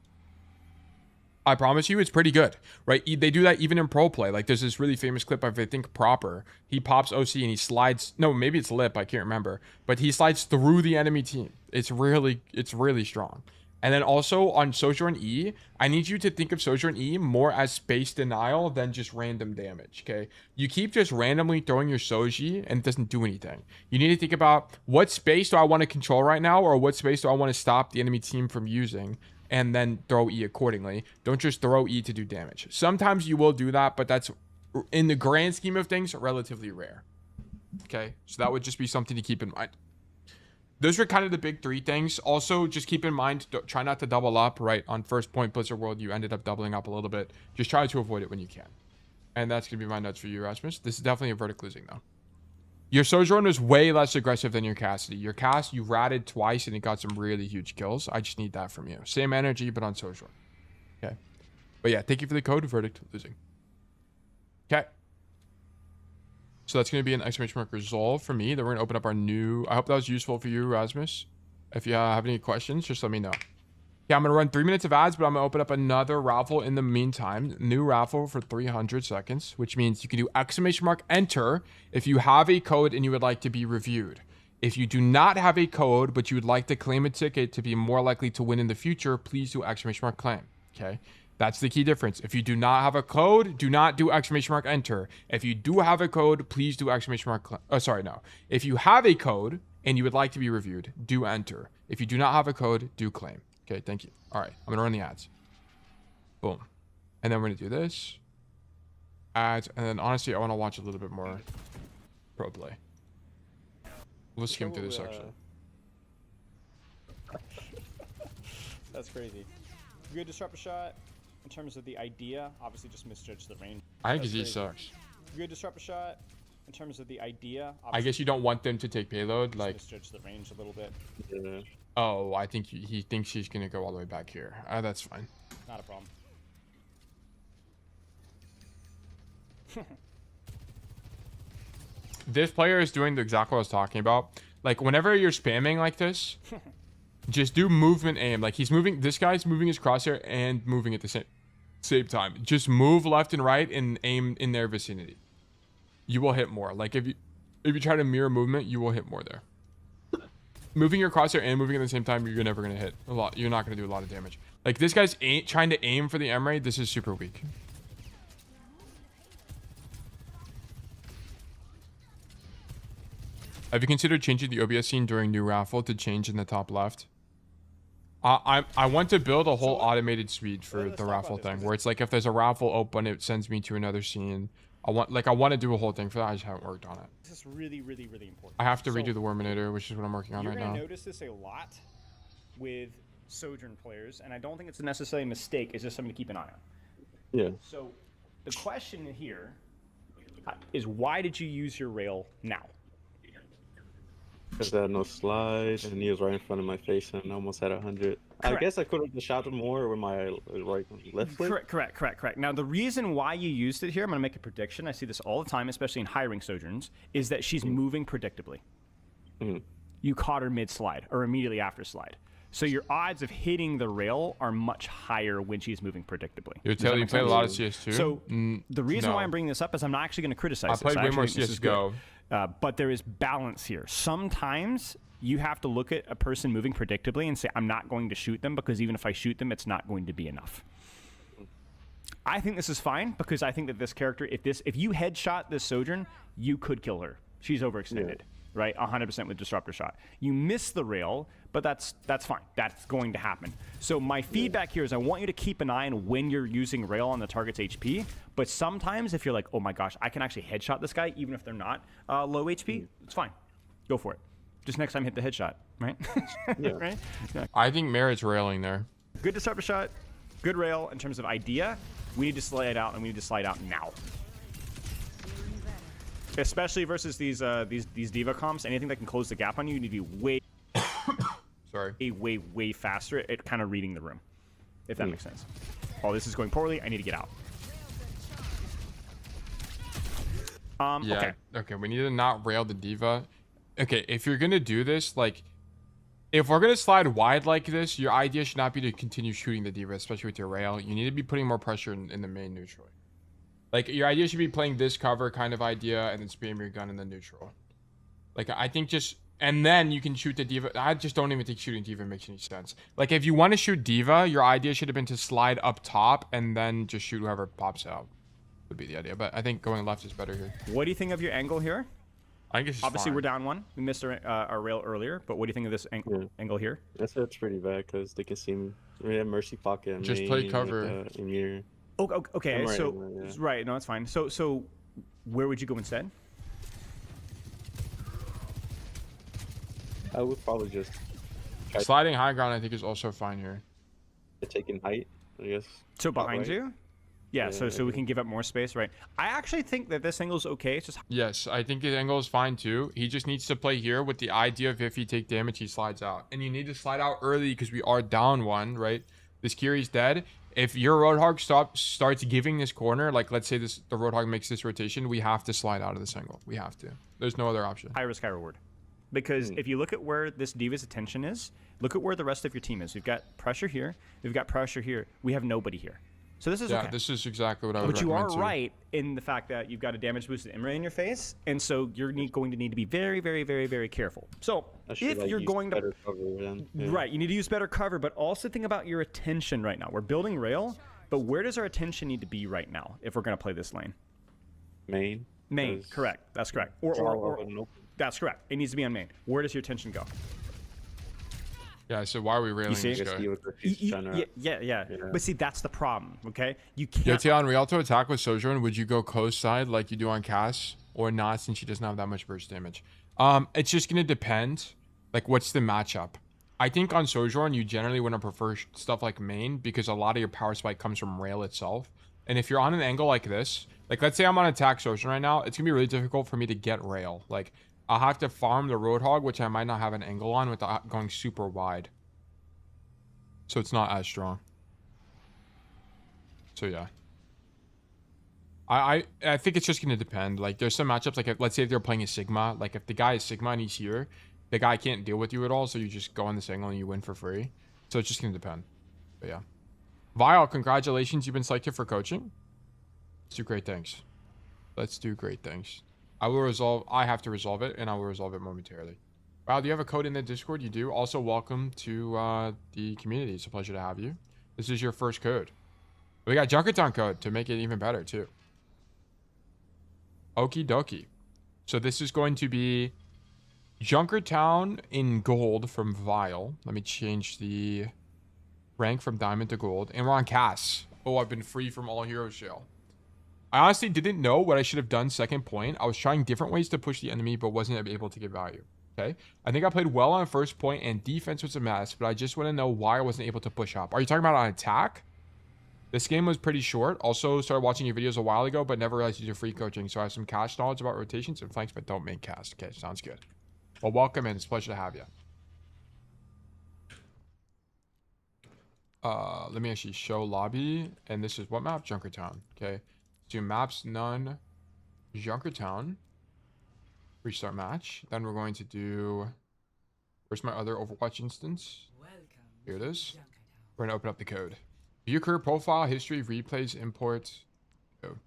I promise you, it's pretty good, right? They do that even in pro play. Like, there's this really famous clip of, I think, Proper. He pops OC and he slides. No, maybe it's Lip. I can't remember. But he slides through the enemy team. It's really strong. And then also on Sojourn E, I need you to think of Sojourn E more as space denial than just random damage, okay? You keep just randomly throwing your Soji and it doesn't do anything. You need to think about what space do I want to control right now, or what space do I want to stop the enemy team from using, and then throw E accordingly. Don't just throw E to do damage. Sometimes you will do that, but that's, in the grand scheme of things, relatively rare. Okay, so that would just be something to keep in mind. Those are kind of the big three things. Also, just keep in mind, try not to double up, right? On first point Blizzard World, you ended up doubling up a little bit. Just try to avoid it when you can. And that's going to be my notes for you, Rasmus. This is definitely a verdict losing, though. Your Sojourn is way less aggressive than your Cassidy. Your Cass, you ratted twice and it got some really huge kills. I just need that from you. Same energy, but on Sojourn. Okay. But yeah, thank you for the code. Verdict losing. Okay. So that's going to be an exclamation mark resolve for me. Then we're going to open up our new... I hope that was useful for you, Rasmus. If you have any questions, just let me know. Yeah, I'm going to run 3 minutes of ads, but I'm going to open up another raffle in the meantime. New raffle for 300 seconds, which means you can do exclamation mark enter if you have a code and you would like to be reviewed. If you do not have a code, but you would like to claim a ticket to be more likely to win in the future, please do exclamation mark claim. Okay? That's the key difference. If you do not have a code, do not do exclamation mark enter. If you do have a code, please do exclamation mark If you have a code and you would like to be reviewed, do enter. If you do not have a code, do claim. Okay, thank you. All right, I'm gonna run the ads. Boom. And then we're gonna do this. Ads, and then honestly, I wanna watch a little bit more pro play. We'll skim through this section. That's crazy. Good disruptor shot. In terms of the idea, obviously just misjudged the range. I think he sucks. Good disruptor shot. In terms of the idea, I guess you don't want them to take payload, like misjudge the range a little bit. Yeah. Oh, I think he thinks he's gonna go all the way back here. That's fine. Not a problem. This player is doing exactly what I was talking about. Like, whenever you're spamming like this, just do movement aim. Like, he's moving, this guy's moving his crosshair and moving at the same time. Just move left and right and aim in their vicinity. You will hit more. Like, if you try to mirror movement, you will hit more there. Moving your crosshair and moving at the same time, you're never going to hit a lot. You're not going to do a lot of damage. Like, this guy's trying to aim for the Emre. This is super weak. Have you considered changing the OBS scene during new raffle to change in the top left? I want to build a whole automated suite for the raffle thing, where it's like if there's a raffle open, it sends me to another scene. I want to do a whole thing for that. I just haven't worked on it. This is really, really, really important. I have to redo the Worminator, which is what I'm working on right now. You're gonna notice this a lot with Sojourn players, and I don't think it's necessarily a mistake. It's just something to keep an eye on. Yeah. So the question here is, why did you use your rail now? Because I had no slide, and he was right in front of my face, and I almost had 100. I guess I could have just shot him more with my left foot. Correct. Now, the reason why you used it here, I'm going to make a prediction. I see this all the time, especially in high-rank Sojourns, is that she's moving predictably. You caught her mid-slide, or immediately after slide. So your odds of hitting the rail are much higher when she's moving predictably. You played a lot of CS2? So the reason why I'm bringing this up is I'm not actually going to criticize this. I played way more CSGO. But there is balance here. Sometimes you have to look at a person moving predictably and say, I'm not going to shoot them, because even if I shoot them, it's not going to be enough. I think this is fine, because I think that this character, if you headshot this Sojourn, you could kill her. She's overextended, right? 100% with disruptor shot. You miss the rail, but that's fine. That's going to happen. So my feedback here is I want you to keep an eye on when you're using rail on the target's HP. But sometimes if you're like, oh my gosh, I can actually headshot this guy even if they're not low HP, it's fine. Go for it. Just next time hit the headshot, right? Right? Yeah. I think Merritt's railing there. Good disruptor shot, good rail. In terms of idea, we need to slide out, and we need to slide out now. Especially versus these diva comps, anything that can close the gap on you, you need to be way, Sorry. way faster at kind of reading the room. if that makes sense. Oh, this is going poorly. I need to get out. Yeah. Okay. We need to not rail the diva. Okay. If you're gonna do this, like, if we're gonna slide wide like this, your idea should not be to continue shooting the diva, especially with your rail. You need to be putting more pressure in the main neutral. Like, your idea should be playing this cover kind of idea and then spam your gun in the neutral. Like, I think just... And then you can shoot the diva. I just don't even think shooting diva makes any sense. Like, if you want to shoot diva, your idea should have been to slide up top and then just shoot whoever pops out. Would be the idea. But I think going left is better here. What do you think of your angle here? I guess it's obviously fine. We're down one. We missed our rail earlier. But what do you think of this angle here? That's pretty bad because they can see me. We have mercy pocket. And just play cover. In here. Oh, okay. Right, so yeah. right, no, that's fine. So where would you go instead? I would probably just sliding high ground. I think is also fine here. Taking height, I guess. So behind right. you? Yeah. So we can give up more space, right? I actually think that this angle's okay. It's just yes, I think his angle is fine too. He just needs to play here with the idea of if he take damage, he slides out, and you need to slide out early because we are down one, right? This Kiri's dead. If your Roadhog starts giving this corner, like let's say the Roadhog makes this rotation, we have to slide out of this angle. We have to. There's no other option. high risk, high reward. Because if you look at where this diva's attention is, look at where the rest of your team is. We've got pressure here. We've got pressure here. We have nobody here. So this is okay. This is exactly what I would But you are recommend too. right in the fact that you've got a damage boosted Emre in your face, and so you're going to need to be very, very, very, very careful. So if you're going to right, you need to use better cover, but also think about your attention right now. We're building rail, but where does our attention need to be right now if we're going to play this lane? Main. Main, correct. That's correct. Or that's correct. It needs to be on main. Where does your attention go? Yeah, so why are we railing this guy? Yeah. But see, that's the problem, okay? You can't... Yote on Rialto attack with Sojourn, would you go coast side like you do on Cass? Or not, since she doesn't have that much burst damage? It's just going to depend. Like, what's the matchup? I think on Sojourn, you generally want to prefer stuff like main, because a lot of your power spike comes from rail itself. And if you're on an angle like this, like, let's say I'm on attack Sojourn right now, it's going to be really difficult for me to get rail. Like, I'll have to farm the Roadhog, which I might not have an angle on without going super wide. So it's not as strong. So yeah. I think it's just going to depend. Like, there's some matchups, like, let's say if they're playing a Sigma. Like, if the guy is Sigma and he's here, the guy can't deal with you at all, so you just go on this angle and you win for free. So it's just going to depend. But yeah. Vile, congratulations. You've been selected for coaching. Let's do great things. Let's do great things. I have to resolve it, and I will resolve it momentarily. Wow, do you have a code in the Discord? You do. Also, welcome to the community. It's a pleasure to have you. This is your first code. We got Junkertown code to make it even better, too. Okie dokie. So this is going to be Junkertown in gold from Vile. Let me change the rank from diamond to gold. And we're on Cass. Oh, I've been free from all hero shell. I honestly didn't know what I should have done second point. I was trying different ways to push the enemy, but wasn't able to get value. Okay. I think I played well on first point and defense was a mess, but I just want to know why I wasn't able to push up. Are you talking about on attack? This game was pretty short. Also started watching your videos a while ago, but never realized you do free coaching. So I have some cash knowledge about rotations and flanks, but don't make cast. Okay. Sounds good. Well, welcome in. It's a pleasure to have you. Let me actually show lobby. And this is what map? Junkertown. Okay. Do maps none. Junkertown. Restart match. Then we're going to do. Where's my other Overwatch instance? Here it is. We're gonna open up the code. View career profile, history, replays, imports. Oh.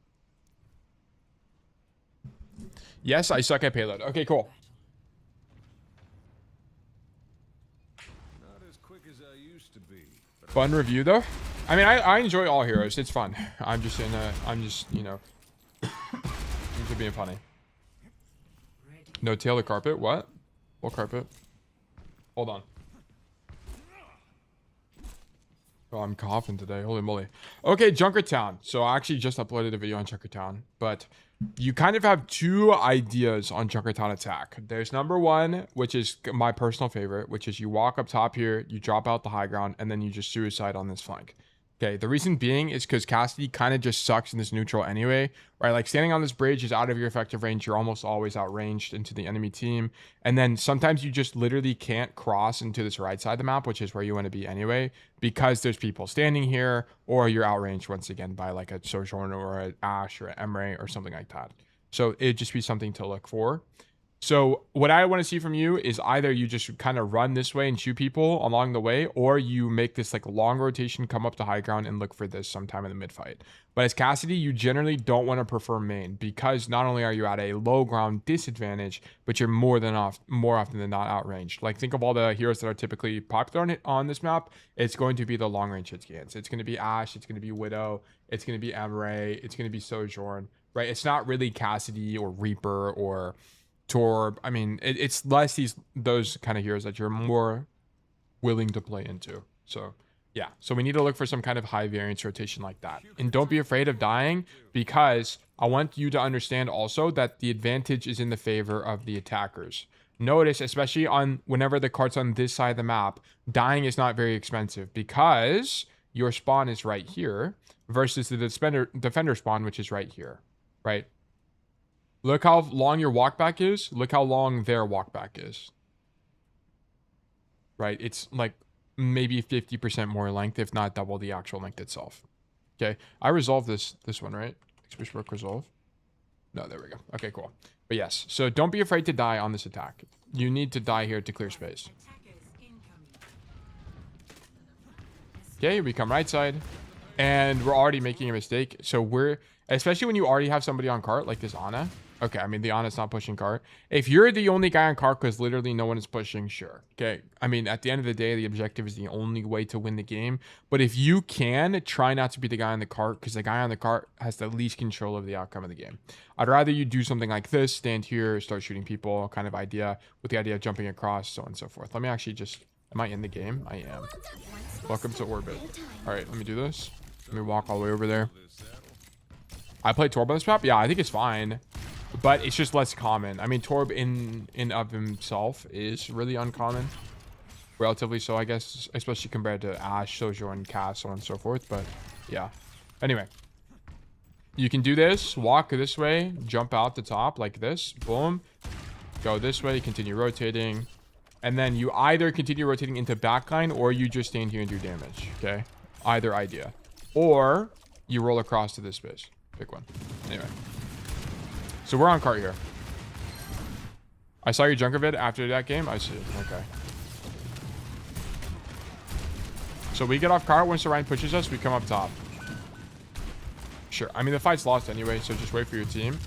Yes, I suck at payload. Okay, cool. Not as quick as I used to be. Fun review though. I mean, I enjoy all heroes. It's fun. I'm just you know, into being funny. No tail the carpet. What? What carpet? Hold on. Oh, I'm coughing today. Holy moly. Okay, Junkertown. So I actually just uploaded a video on Junkertown, but you kind of have two ideas on Junkertown attack. There's number one, which is my personal favorite, which is you walk up top here, you drop out the high ground, and then you just suicide on this flank. Okay, the reason being is because Cassidy kind of just sucks in this neutral anyway, right? Like standing on this bridge is out of your effective range. You're almost always outranged into the enemy team. And then sometimes you just literally can't cross into this right side of the map, which is where you want to be anyway, because there's people standing here, or you're outranged once again by like a Sojourn or an Ashe or an Emre or something like that. So it'd just be something to look for. So what I want to see from you is either you just kind of run this way and shoot people along the way, or you make this like long rotation, come up to high ground and look for this sometime in the mid fight. But as Cassidy, you generally don't want to prefer main, because not only are you at a low ground disadvantage, but you're more often than not outranged. Like think of all the heroes that are typically popular on this map. It's going to be the long range hit scans. It's going to be Ashe. It's going to be Widow. It's going to be Emre. It's going to be Sojourn, right? It's not really Cassidy or Reaper or Torb. I mean, it's less those kind of heroes that you're more willing to play into. So yeah, so we need to look for some kind of high variance rotation like that. And don't be afraid of dying, because I want you to understand also that the advantage is in the favor of the attackers. Notice, especially on whenever the card's on this side of the map, dying is not very expensive, because your spawn is right here versus the defender spawn, which is right here, right? Look how long your walkback is. Look how long their walkback is. Right? It's like maybe 50% more length, if not double the actual length itself. Okay. I resolved this one, right? Expression work resolve. No, there we go. Okay, cool. But yes, so don't be afraid to die on this attack. You need to die here to clear space. Okay, we come right side. And we're already making a mistake. So especially when you already have somebody on cart, like this Ana. Okay, I mean, the Ana's not pushing cart. If you're the only guy on cart because literally no one is pushing, sure. Okay, I mean, at the end of the day, the objective is the only way to win the game. But if you can, try not to be the guy on the cart, because the guy on the cart has the least control of the outcome of the game. I'd rather you do something like this, stand here, start shooting people kind of idea, with the idea of jumping across, so on and so forth. Let me actually just... Am I in the game? I am. Welcome to orbit. All right, let me do this. Let me walk all the way over there. I play Torb on this map. Yeah, I think it's fine, but it's just less common. I mean, Torb in of himself is really uncommon, relatively so, I guess, especially compared to Ashe, Sojourn, Cass, so on and so forth. But yeah. Anyway, you can do this. Walk this way. Jump out the top like this. Boom. Go this way. Continue rotating. And then you either continue rotating into backline, or you just stand here and do damage. Okay? Either idea. Or you roll across to this space. Pick one. Anyway. So we're on cart here. I saw your Junker vid after that game. I see. Okay. So we get off cart. Once the Ryan pushes us, we come up top. Sure. I mean, the fight's lost anyway, so just wait for your team.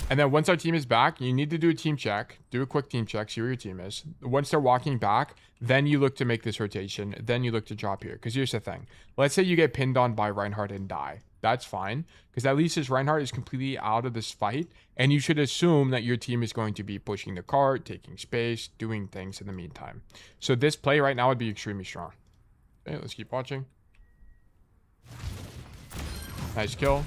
And then once our team is back, you need to do a team check. Do a quick team check. See where your team is. Once they're walking back, then you look to make this rotation. Then you look to drop here. Because here's the thing. Let's say you get pinned on by Reinhardt and die. That's fine. Because at least his Reinhardt is completely out of this fight. And you should assume that your team is going to be pushing the cart, taking space, doing things in the meantime. So this play right now would be extremely strong. Okay, let's keep watching. Nice kill.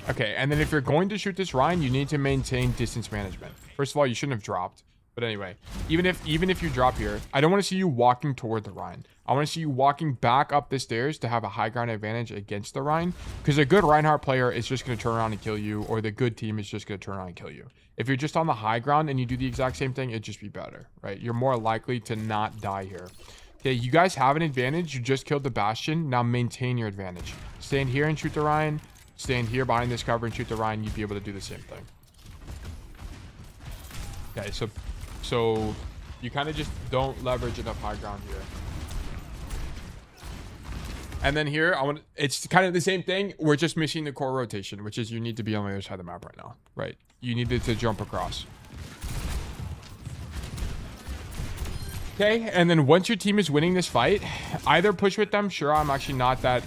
Okay, and then if you're going to shoot this Ryan, you need to maintain distance management. First of all, you shouldn't have dropped. But anyway, even if you drop here, I don't want to see you walking toward the Ryan. I want to see you walking back up the stairs to have a high ground advantage against the Ryan. Because a good Reinhardt player is just going to turn around and kill you, or the good team is just going to turn around and kill you. If you're just on the high ground and you do the exact same thing, it'd just be better, right? You're more likely to not die here. Okay, you guys have an advantage. You just killed the Bastion. Now maintain your advantage. Stand here and shoot the Ryan. Stand here behind this cover and shoot the Ryan. You'd be able to do the same thing. Okay, so you kind of just don't leverage enough high ground here. And then here, it's kind of the same thing. We're just missing the core rotation, which is you need to be on the other side of the map right now, right? You needed to jump across. Okay, and then once your team is winning this fight, either push with them. Sure, I'm actually not that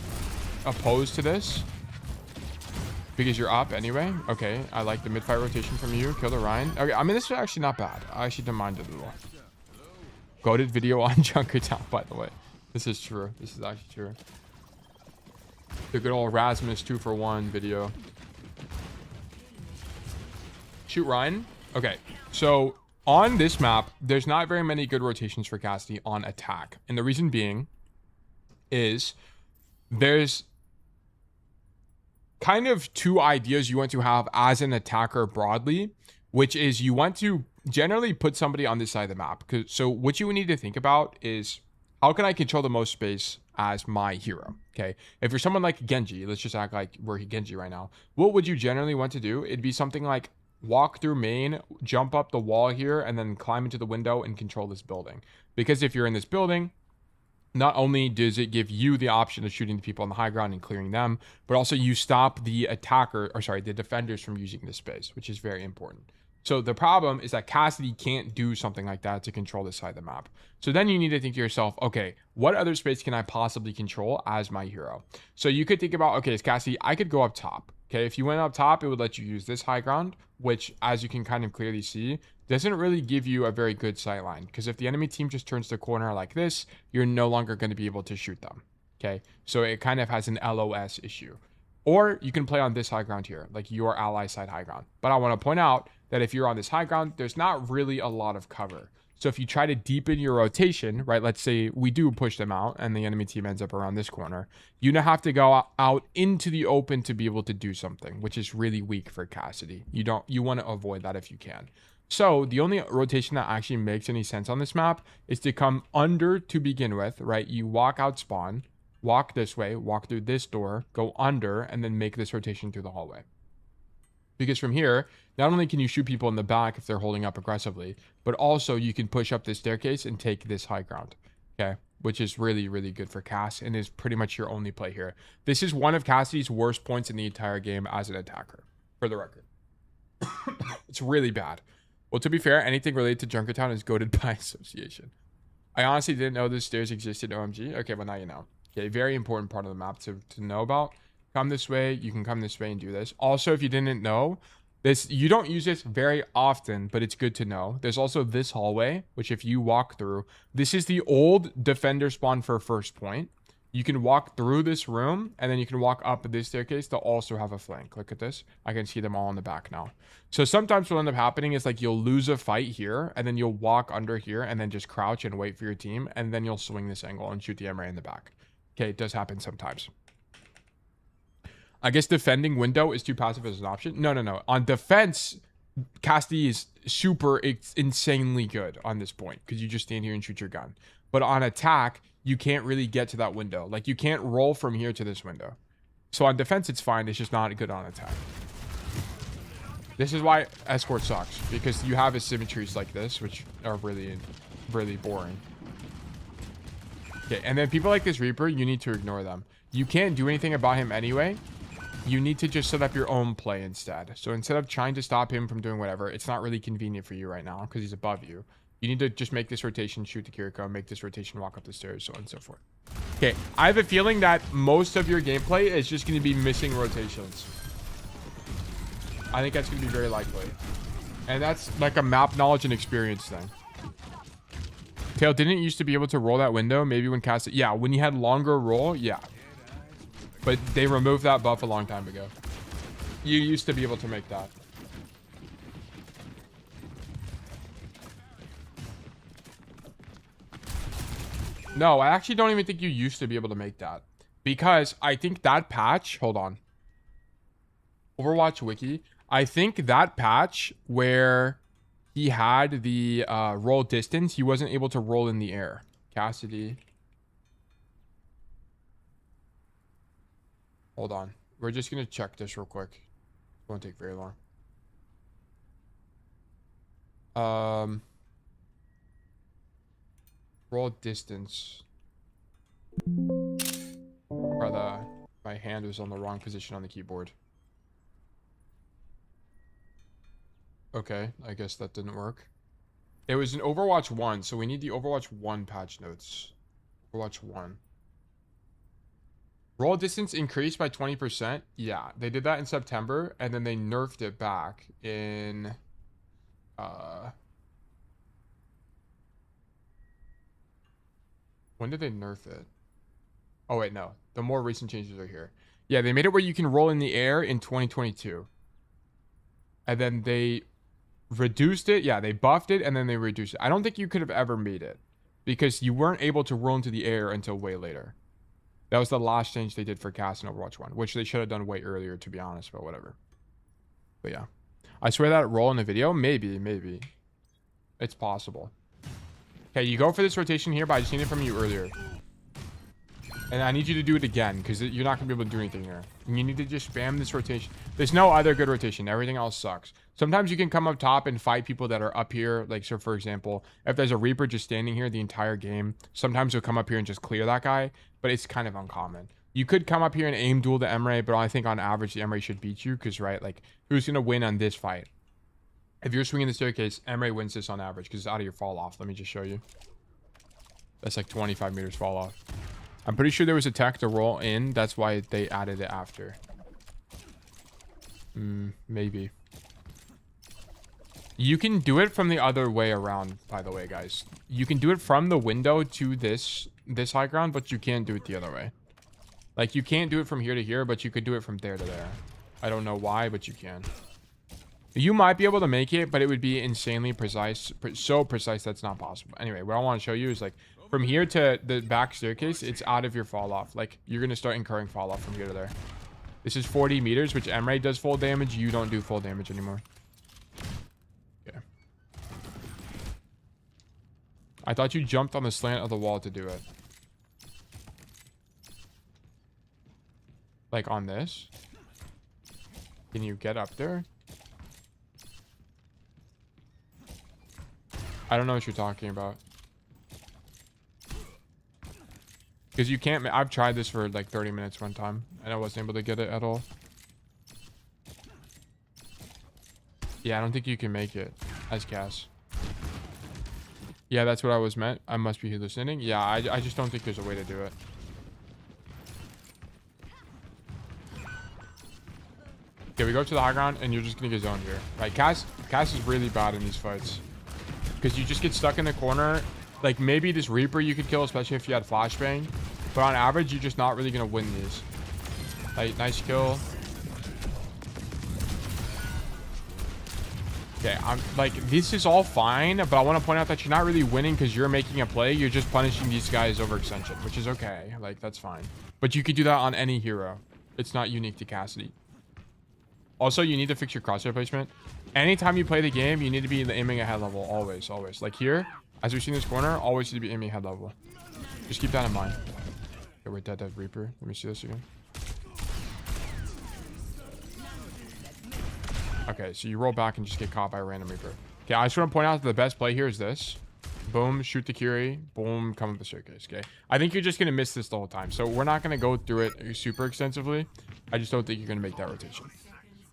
opposed to this, because you're up anyway. Okay, I like the mid-fight rotation from you. Kill the Ryan. Okay, I mean, this is actually not bad. I actually don't mind it at all. Goated video on Junkertown, by the way. This is true. This is actually true. The good old Rasmus 2-for-1 video. Shoot Ryan. Okay, so on this map, there's not very many good rotations for Cassidy on attack. And the reason being is there's kind of two ideas you want to have as an attacker broadly, which is you want to generally put somebody on this side of the map. So what you need to think about is, how can I control the most space as my hero? Okay, if you're someone like Genji, let's just act like we're Genji right now. What would you generally want to do? It'd be something like walk through main, jump up the wall here, and then climb into the window and control this building. Because if you're in this building, not only does it give you the option of shooting the people on the high ground and clearing them, but also you stop the the defenders from using this space, which is very important. So the problem is that Cassidy can't do something like that to control this side of the map. So then you need to think to yourself, okay, what other space can I possibly control as my hero? So you could think about, okay, as Cassidy, I could go up top. Okay, if you went up top, it would let you use this high ground, which, as you can kind of clearly see, doesn't really give you a very good sight line. Because if the enemy team just turns the corner like this, you're no longer going to be able to shoot them. Okay, so it kind of has an LOS issue. Or you can play on this high ground here, like your ally side high ground. But I want to point out that if you're on this high ground, there's not really a lot of cover. So if you try to deepen your rotation, right, let's say we do push them out and the enemy team ends up around this corner, you now have to go out into the open to be able to do something, which is really weak for Cassidy. You want to avoid that if you can. So the only rotation that actually makes any sense on this map is to come under to begin with, right? You walk out spawn, walk this way, walk through this door, go under, and then make this rotation through the hallway. Because from here, not only can you shoot people in the back if they're holding up aggressively, but also you can push up this staircase and take this high ground, okay? Which is really, really good for Cass and is pretty much your only play here. This is one of Cassidy's worst points in the entire game as an attacker, for the record. It's really bad. Well, to be fair, anything related to Junkertown is goated by association. I honestly didn't know the stairs existed, OMG. Okay, well now you know. Okay, very important part of the map to know about. Come this way, you can come this way and do this. Also, if you didn't know, you don't use this very often, but it's good to know. There's also this hallway, which if you walk through, this is the old defender spawn for first point. You can walk through this room, and then you can walk up this staircase to also have a flank. Look at this. I can see them all in the back now. So sometimes what will end up happening is like you'll lose a fight here, and then you'll walk under here, and then just crouch and wait for your team, and then you'll swing this angle and shoot the Emre in the back. Okay, it does happen sometimes. I guess defending window is too passive as an option. No. On defense, Cassidy is insanely good on this point because you just stand here and shoot your gun. But on attack, you can't really get to that window. Like, you can't roll from here to this window. So on defense, it's fine. It's just not good on attack. This is why escort sucks, because you have asymmetries like this, which are really, really boring. Okay, and then people like this Reaper, you need to ignore them. You can't do anything about him anyway. You need to just set up your own play instead. So instead of trying to stop him from doing whatever, it's not really convenient for you right now because he's above you. You need to just make this rotation, shoot the Kiriko, make this rotation, walk up the stairs, so on and so forth. Okay, I have a feeling that most of your gameplay is just going to be missing rotations. I think that's going to be very likely. And that's like a map knowledge and experience thing. Tail, didn't you used to be able to roll that window? Maybe when Cassidy... Yeah, when you had longer roll, yeah. But they removed that buff a long time ago. You used to be able to make that. No, I actually don't even think you used to be able to make that. Because I think that patch... Hold on. Overwatch Wiki. I think that patch where he had the roll distance, he wasn't able to roll in the air. Cassidy... Hold on. We're just going to check this real quick. It won't take very long. Roll distance. My hand was on the wrong position on the keyboard. Okay, I guess that didn't work. It was in Overwatch 1, so we need the Overwatch 1 patch notes. Overwatch 1. Roll distance increased by 20%. Yeah, they did that in September, and then they nerfed it back in... When did they nerf it? Oh, wait, no. The more recent changes are here. Yeah, they made it where you can roll in the air in 2022. And then they reduced it. Yeah, they buffed it, and then they reduced it. I don't think you could have ever made it, because you weren't able to roll into the air until way later. That was the last change they did for Cass in Overwatch 1, which they should have done way earlier, to be honest, but whatever. But yeah. I swear that roll in the video, maybe. It's possible. Okay, you go for this rotation here, but I just need it from you earlier. And I need you to do it again, because you're not going to be able to do anything here. And you need to just spam this rotation. There's no other good rotation. Everything else sucks. Sometimes you can come up top and fight people that are up here. Like, so for example, if there's a Reaper just standing here the entire game, sometimes you'll come up here and just clear that guy. But it's kind of uncommon. You could come up here and aim duel the Emre, but I think on average, the Emre should beat you. Because, right, like, who's going to win on this fight? If you're swinging the staircase, Emre wins this on average because it's out of your fall off. Let me just show you. That's like 25 meters fall off. I'm pretty sure there was a tech to roll in. That's why they added it after. Maybe. You can do it from the other way around, by the way, guys. You can do it from the window to this high ground, but you can't do it the other way. Like, you can't do it from here to here, but you could do it from there to there. I don't know why, but you can. You might be able to make it, but it would be insanely precise. So precise that's not possible. Anyway, what I want to show you is, like, from here to the back staircase, it's out of your fall off. Like, you're going to start incurring fall off from here to there. This is 40 meters, which Emre does full damage. You don't do full damage anymore. Yeah. I thought you jumped on the slant of the wall to do it. Like on this. Can you get up there? I don't know what you're talking about. Because you can't... I've tried this for like 30 minutes one time, and I wasn't able to get it at all. Yeah, I don't think you can make it as Cass. Yeah, that's what I was meant. I must be hallucinating. Yeah, I just don't think there's a way to do it. Okay, we go to the high ground, and you're just going to get zoned here. Right, Cass is really bad in these fights. Because you just get stuck in the corner. Like, maybe this Reaper you could kill, especially if you had flashbang. But on average, you're just not really going to win these. Like, nice kill. Okay, I'm like, this is all fine, but I want to point out that you're not really winning because you're making a play. You're just punishing these guys overextension, which is okay. Like, that's fine. But you could do that on any hero. It's not unique to Cassidy. Also, you need to fix your crosshair placement. Anytime you play the game, you need to be aiming at head level. Always, always. Like here, as we see in this corner, always need to be aiming head level. Just keep that in mind. Okay, we're dead Reaper. Let me see this again. Okay, so you roll back and just get caught by a random Reaper. Okay, I just want to point out that the best play here is this. Boom, shoot the Curie. Boom, come up the staircase. Okay, I think you're just going to miss this the whole time. So we're not going to go through it super extensively. I just don't think you're going to make that rotation.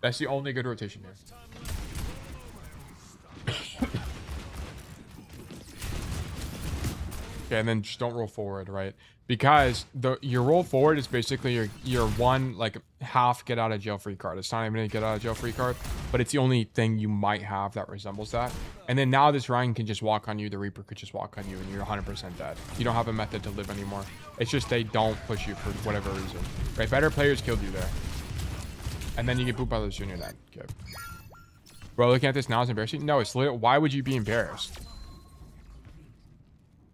That's the only good rotation here. Okay, and then just don't roll forward, right? Because your roll forward is basically your one, like, half get out of jail free card. It's not even a get out of jail free card, but it's the only thing you might have that resembles that. And then now this Ryan can just walk on you, the Reaper could just walk on you, and you're 100% dead. You don't have a method to live anymore. It's just they don't push you for whatever reason. Right? Better players killed you there. And then you get booped by the junior dead. Okay. Bro, looking at this now is embarrassing. No, it's lit. Why would you be embarrassed?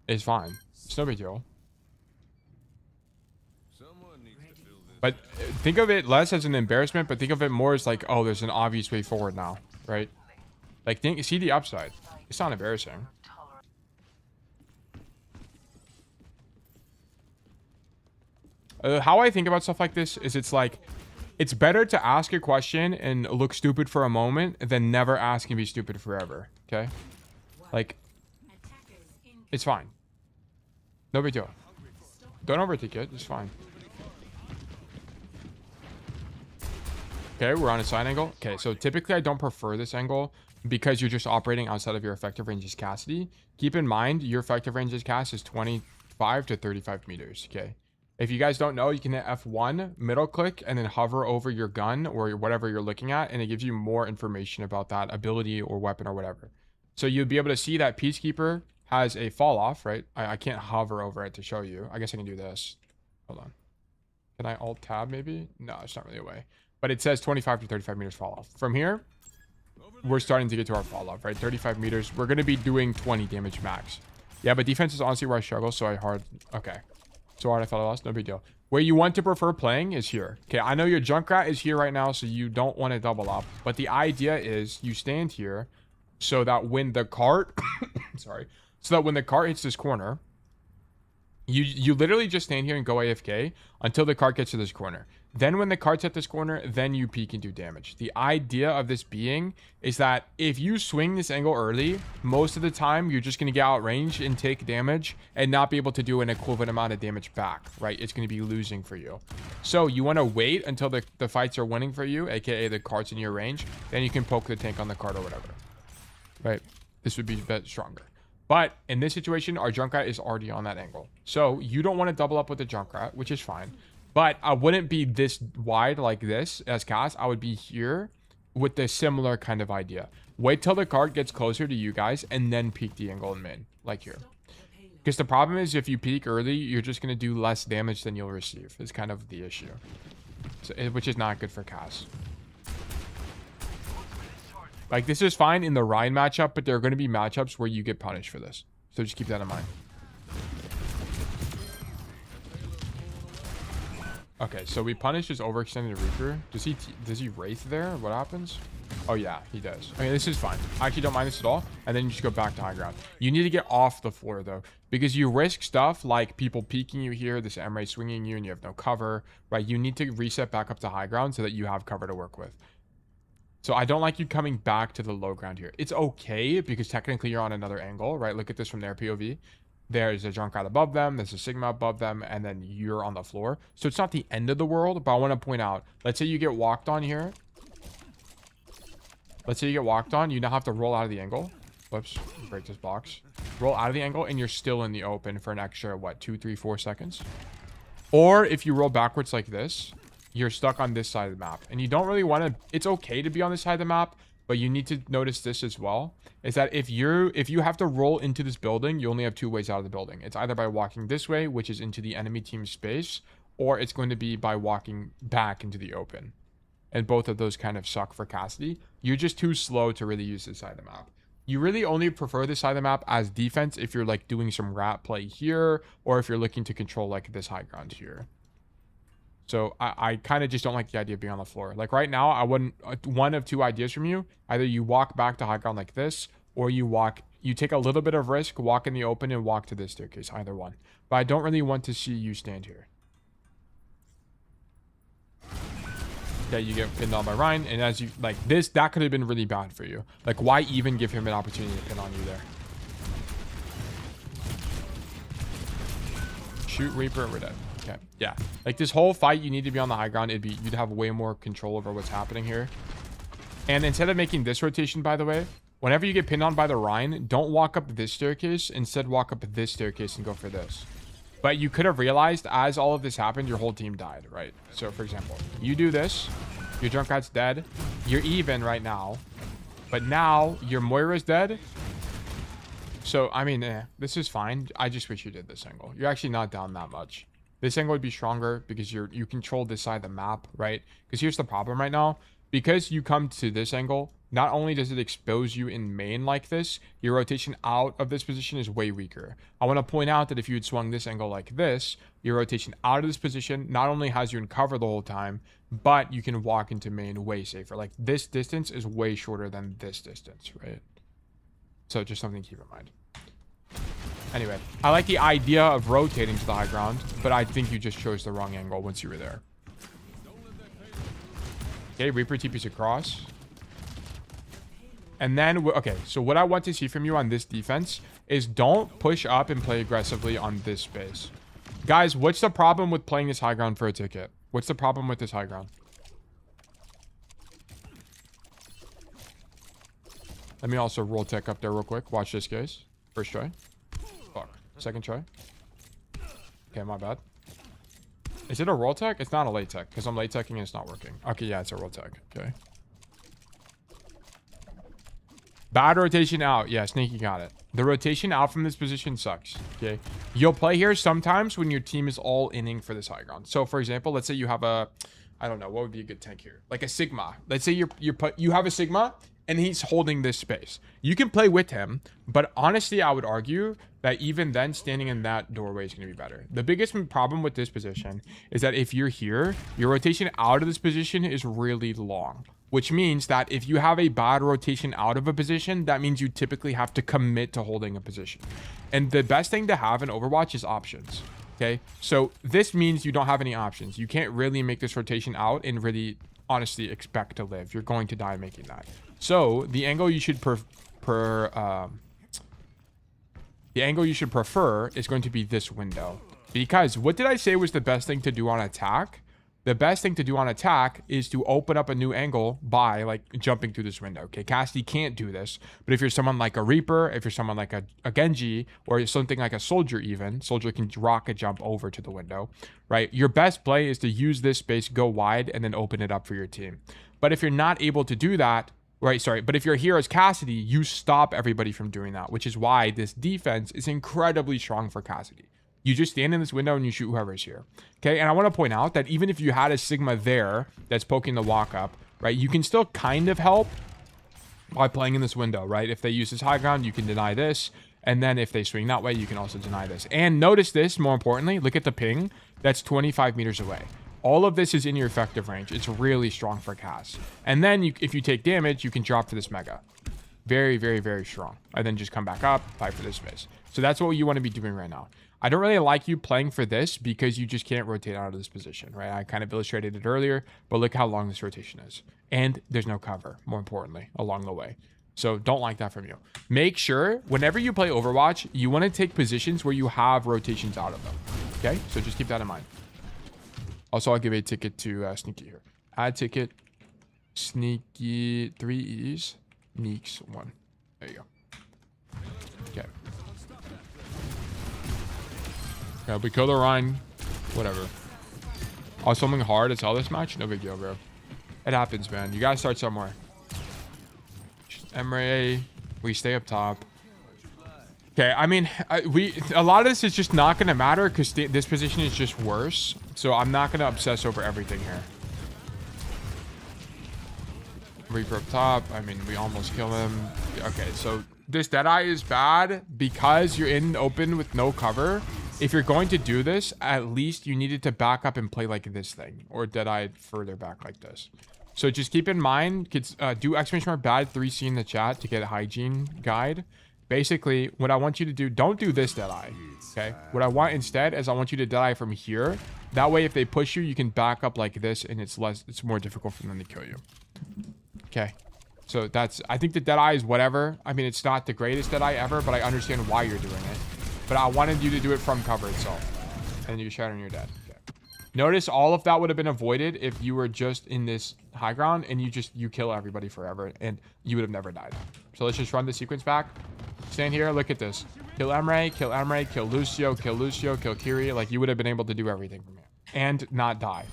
It's fine. It's no big deal. But think of it less as an embarrassment, but think of it more as like, oh, there's an obvious way forward now, right? Like, see the upside. It's not embarrassing. How I think about stuff like this is it's like, it's better to ask a question and look stupid for a moment than never ask and be stupid forever, okay? Like, it's fine. No big deal. Don't overthink it. It's fine. Okay, we're on a side angle. Okay, so typically I don't prefer this angle because you're just operating outside of your effective range as Cassidy. Keep in mind, your effective range as Cass is 25 to 35 meters, okay? If you guys don't know, you can hit F1, middle click, and then hover over your gun or whatever you're looking at, and it gives you more information about that ability or weapon or whatever. So you'll be able to see that Peacekeeper has a fall off, right? I can't hover over it to show you. I guess I can do this. Hold on. Can I alt tab maybe? No, it's not really a way. But it says 25 to 35 meters fall off. From here, we're starting to get to our fall off, right? 35 meters. We're going to be doing 20 damage max. Yeah, but defense is honestly where I struggle, so I hard... Okay. So hard I thought I lost. No big deal. Where you want to prefer playing is here. Okay, I know your Junkrat is here right now, so you don't want to double up. But the idea is you stand here so that when the cart... sorry. So that when the cart hits this corner, you literally just stand here and go AFK until the cart gets to this corner. Then when the cart's at this corner, then you peek and do damage. The idea of this being is that if you swing this angle early, most of the time you're just going to get outranged and take damage and not be able to do an equivalent amount of damage back, right? It's going to be losing for you. So you want to wait until the fights are winning for you, aka the cart's in your range. Then you can poke the tank on the cart or whatever, right? This would be a bit stronger. But in this situation, our Junkrat is already on that angle. So you don't want to double up with the Junkrat, which is fine. But I wouldn't be this wide like this as Cass. I would be here with the similar kind of idea. Wait till the cart gets closer to you guys and then peek the angle in main, like here. Because the problem is if you peek early, you're just going to do less damage than you'll receive. Is kind of the issue. So, which is not good for Cass. Like, this is fine in the Ryan matchup, but there are going to be matchups where you get punished for this. So just keep that in mind. Okay, so we punish his overextended Reaper. Does he Wraith there? What happens? Oh, yeah, he does. Okay, this is fine. I actually don't mind this at all. And then you just go back to high ground. You need to get off the floor, though, because you risk stuff like people peeking you here, this Emre swinging you, and you have no cover, right? You need to reset back up to high ground so that you have cover to work with. So I don't like you coming back to the low ground here. It's okay because technically you're on another angle, right? Look at this from their POV. There's a Junkrat above them. There's a Sigma above them. And then you're on the floor. So it's not the end of the world. But I want to point out, let's say you get walked on here. Let's say you get walked on. You now have to roll out of the angle. Whoops. Break this box. Roll out of the angle and you're still in the open for an extra, what, 2, 3, 4 seconds? Or if you roll backwards like this, you're stuck on this side of the map. And you don't really want to... It's okay to be on this side of the map. But you need to notice this as well, is that if you have to roll into this building, you only have 2 ways out of the building. It's either by walking this way, which is into the enemy team's space, or it's going to be by walking back into the open. And both of those kind of suck for Cassidy. You're just too slow to really use this side of the map. You really only prefer this side of the map as defense if you're like doing some rat play here, or if you're looking to control like this high ground here. So I kind of just don't like the idea of being on the floor. Like right now, I wouldn't... one of 2 ideas from you. Either you walk back to high ground like this, or you take a little bit of risk, walk in the open, and walk to this staircase. Either one. But I don't really want to see you stand here. Okay, you get pinned on by Ryan. And as you... Like this, that could have been really bad for you. Like why even give him an opportunity to pin on you there? Shoot Reaper, we're dead. Okay, yeah. Like this whole fight, you need to be on the high ground. You'd have way more control over what's happening here. And instead of making this rotation, by the way, whenever you get pinned on by the Rhine, don't walk up this staircase. Instead, walk up this staircase and go for this. But you could have realized as all of this happened, your whole team died, right? So, for example, you do this. Your Junkrat's dead. You're even right now. But now, your Moira's dead. So, I mean, this is fine. I just wish you did this angle. You're actually not down that much. This angle would be stronger because you control this side of the map, right? Because here's the problem right now. Because you come to this angle, not only does it expose you in main like this, your rotation out of this position is way weaker. I want to point out that if you had swung this angle like this, your rotation out of this position not only has you in cover the whole time, but you can walk into main way safer. Like this distance is way shorter than this distance, right? So just something to keep in mind. Anyway, I like the idea of rotating to the high ground, but I think you just chose the wrong angle once you were there. Okay, Reaper TP's across. And then, okay, so what I want to see from you on this defense is don't push up and play aggressively on this space. Guys, what's the problem with playing this high ground for a ticket? What's the problem with this high ground? Let me also roll tech up there real quick. Watch this, guys. First try. Fuck. Second try. Okay, my bad. Is it a roll tech? It's not a late tech because I'm late teching and it's not working. Okay, yeah, it's a roll tech. Okay. Bad rotation out. Yeah, Sneaky got it. The rotation out from this position sucks. Okay. You'll play here sometimes when your team is all inning for this high ground. So, for example, let's say you have a... I don't know. What would be a good tank here? Like a Sigma. Let's say you have a Sigma and he's holding this space. You can play with him, but honestly, I would argue that even then, standing in that doorway is going to be better. The biggest problem with this position is that if you're here, your rotation out of this position is really long, which means that if you have a bad rotation out of a position, that means you typically have to commit to holding a position. And the best thing to have in Overwatch is options. Okay, so this means you don't have any options. You can't really make this rotation out and really honestly expect to live. You're going to die making that. So the angle you should prefer is going to be this window, because what did I say was the best thing to do on attack? The best thing to do on attack is to open up a new angle by like jumping through this window. Okay, Cassidy can't do this, but if you're someone like a Reaper, if you're someone like a Genji, or something like a Soldier even, Soldier can rocket jump over to the window, right? Your best play is to use this space, go wide, and then open it up for your team. But if you're not able to do that, right, sorry, but if you're here as Cassidy, you stop everybody from doing that, which is why this defense is incredibly strong for Cassidy. You just stand in this window and you shoot whoever's here. Okay, and I want to point out that even if you had a Sigma there that's poking the walk up, right, you can still kind of help by playing in this window, right? If they use this high ground, you can deny this. And then if they swing that way, you can also deny this. And notice this, more importantly, look at the ping. That's 25 meters away. All of this is in your effective range. It's really strong for Cass. And then if you take damage, you can drop for this mega. Very, very, very strong. And then just come back up, fight for this space. So that's what you want to be doing right now. I don't really like you playing for this because you just can't rotate out of this position, right? I kind of illustrated it earlier, but look how long this rotation is. And there's no cover, more importantly, along the way. So don't like that from you. Make sure whenever you play Overwatch, you want to take positions where you have rotations out of them. Okay, so just keep that in mind. Also, I'll give a ticket to Sneaky here. Add ticket, Sneaky, 3 E's, Neeks 1. There you go. Okay. Yeah, we kill the Rhine. Whatever. Oh, something hard to tell this match? No big deal, bro. It happens, man. You gotta start somewhere. Emre, we stay up top. Okay, I mean, a lot of this is just not gonna matter because this position is just worse. So I'm not gonna obsess over everything here. Reaper up top. I mean, we almost kill him. Okay, so this Deadeye is bad because you're in open with no cover. If you're going to do this, at least you needed to back up and play like this thing, or Deadeye further back like this. So just keep in mind, kids, do exclamation bad 3C in the chat to get a hygiene guide. Basically, what I want you to do, don't do this Deadeye, okay? What I want instead is I want you to Deadeye from here. That way, if they push you, you can back up like this, and it's more difficult for them to kill you. Okay. So I think the Deadeye is whatever. I mean, it's not the greatest Deadeye ever, but I understand why you're doing it. But I wanted you to do it from cover itself. And you shatter and you're dead. Okay. Notice all of that would have been avoided if you were just in this high ground and you kill everybody forever and you would have never died. So let's just run the sequence back. Stand here, look at this. Kill Emre, kill Lucio, kill Kiri. Like, you would have been able to do everything from here. And not die.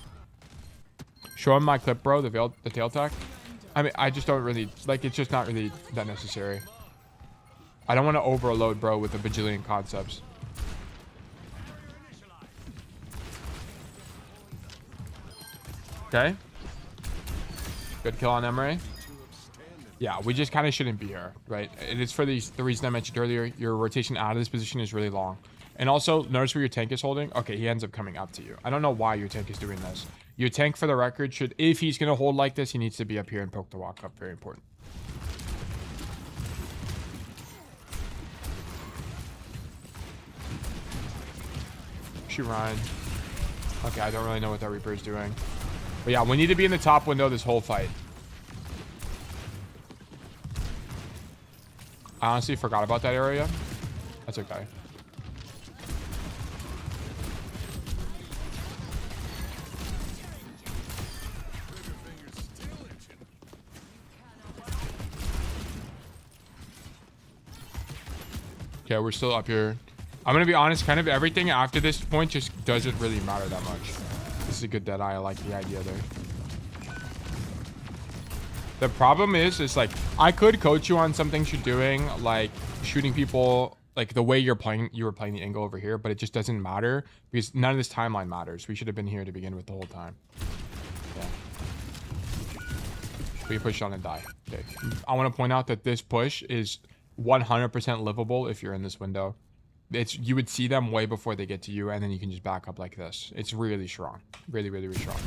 Show him my clip, bro, the tail tech. I mean, I just don't really, like, it's just not really that necessary. I don't want to overload, bro, with a bajillion concepts. Okay. Good kill on Emre. Yeah, we just kind of shouldn't be here, right? It is for the reason I mentioned earlier. Your rotation out of this position is really long. And also, notice where your tank is holding. Okay, he ends up coming up to you. I don't know why your tank is doing this. Your tank, for the record, if he's going to hold like this, he needs to be up here and poke the walk up. Very important. Shoot Ryan. Okay, I don't really know what that Reaper is doing. But yeah, we need to be in the top window this whole fight. I honestly forgot about that area. That's okay. Okay, we're still up here. I'm gonna be honest, kind of everything after this point just doesn't really matter that much. This is a good Deadeye. I like the idea there. The problem is like, I could coach you on some things you're doing, like shooting people, like the way you were playing the angle over here, but it just doesn't matter because none of this timeline matters. We should have been here to begin with the whole time. Yeah. We push on and die. Okay. I want to point out that this push is 100% livable if you're in this window. You would see them way before they get to you, and then you can just back up like this. It's really strong. Really, really, really strong.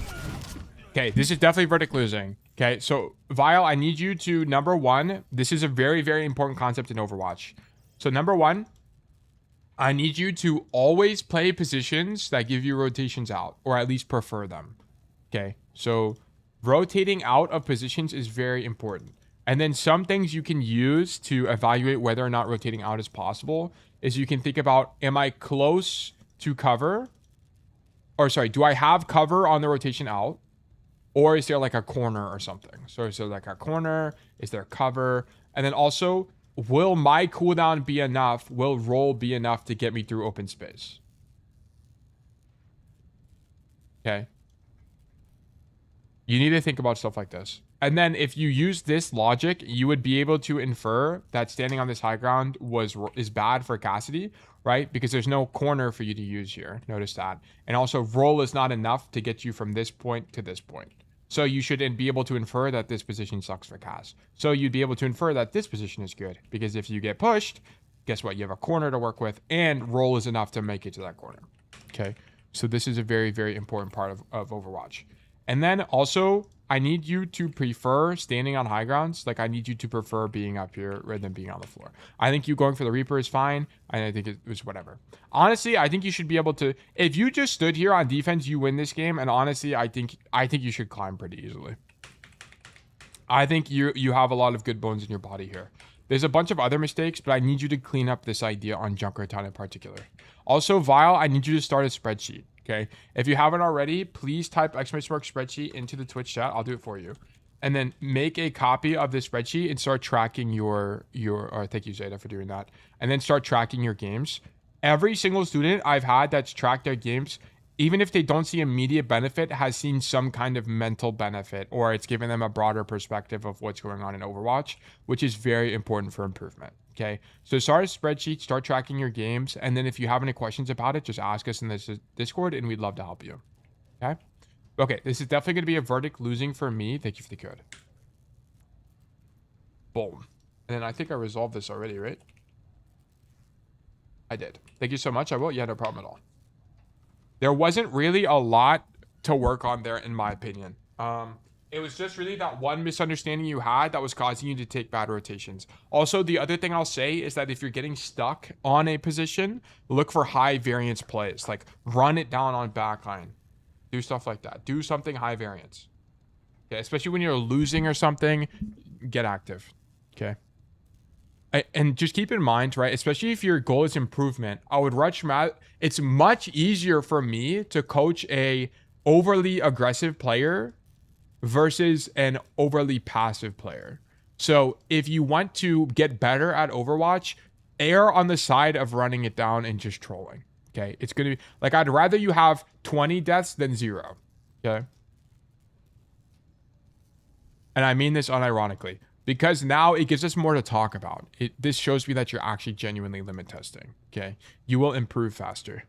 Okay, this is definitely verdict losing. Okay, so Vile, I need you to, number one, this is a very, very important concept in Overwatch. So number one, I need you to always play positions that give you rotations out, or at least prefer them. Okay, so rotating out of positions is very important. And then some things you can use to evaluate whether or not rotating out is possible is you can think about, am I close to cover? Or sorry, do I have cover on the rotation out? Or is there like a corner or something? So is there like a corner? Is there cover? And then also, will my cooldown be enough? Will roll be enough to get me through open space? Okay. You need to think about stuff like this. And then if you use this logic, you would be able to infer that standing on this high ground is bad for Cassidy, right? Because there's no corner for you to use here. Notice that. And also roll is not enough to get you from this point to this point. So you should be able to infer that this position sucks for Cass. So you'd be able to infer that this position is good. Because if you get pushed, guess what? You have a corner to work with, and roll is enough to make it to that corner. Okay. So this is a very, very important part of Overwatch. And then also, I need you to prefer standing on high grounds. Like, I need you to prefer being up here rather than being on the floor. I think you going for the Reaper is fine. I think it was whatever. Honestly, I think you should be able to... If you just stood here on defense, you win this game. And honestly, I think you should climb pretty easily. I think you have a lot of good bones in your body here. There's a bunch of other mistakes, but I need you to clean up this idea on Junkertown in particular. Also, Vile, I need you to start a spreadsheet. Okay, if you haven't already, please type !spreadsheet into the Twitch chat. I'll do it for you. And then make a copy of this spreadsheet and start tracking or thank you, Zeta, for doing that. And then start tracking your games. Every single student I've had that's tracked their games, even if they don't see immediate benefit, has seen some kind of mental benefit, or it's given them a broader perspective of what's going on in Overwatch, which is very important for improvement. Okay, so start a spreadsheet, start tracking your games, and then if you have any questions about it, just ask us in this Discord, and we'd love to help you. Okay? Okay, this is definitely going to be a verdict losing for me. Thank you for the code. Boom. And then I think I resolved this already, right? I did. Thank you so much. I will. Yeah, no problem at all. There wasn't really a lot to work on there, in my opinion. It was just really that one misunderstanding you had that was causing you to take bad rotations. Also, the other thing I'll say is that if you're getting stuck on a position, look for high variance plays. Like, run it down on backline. Do stuff like that. Do something high variance. Okay, especially when you're losing or something, get active. Okay. And just keep in mind, right, especially if your goal is improvement, it's much easier for me to coach a overly aggressive player versus an overly passive player. So if you want to get better at Overwatch, err on the side of running it down and just trolling. Okay, it's gonna be like, I'd rather you have 20 deaths than 0. Okay, and I mean this unironically, because now it gives us more to talk about. This shows me that you're actually genuinely limit testing. Okay, you will improve faster.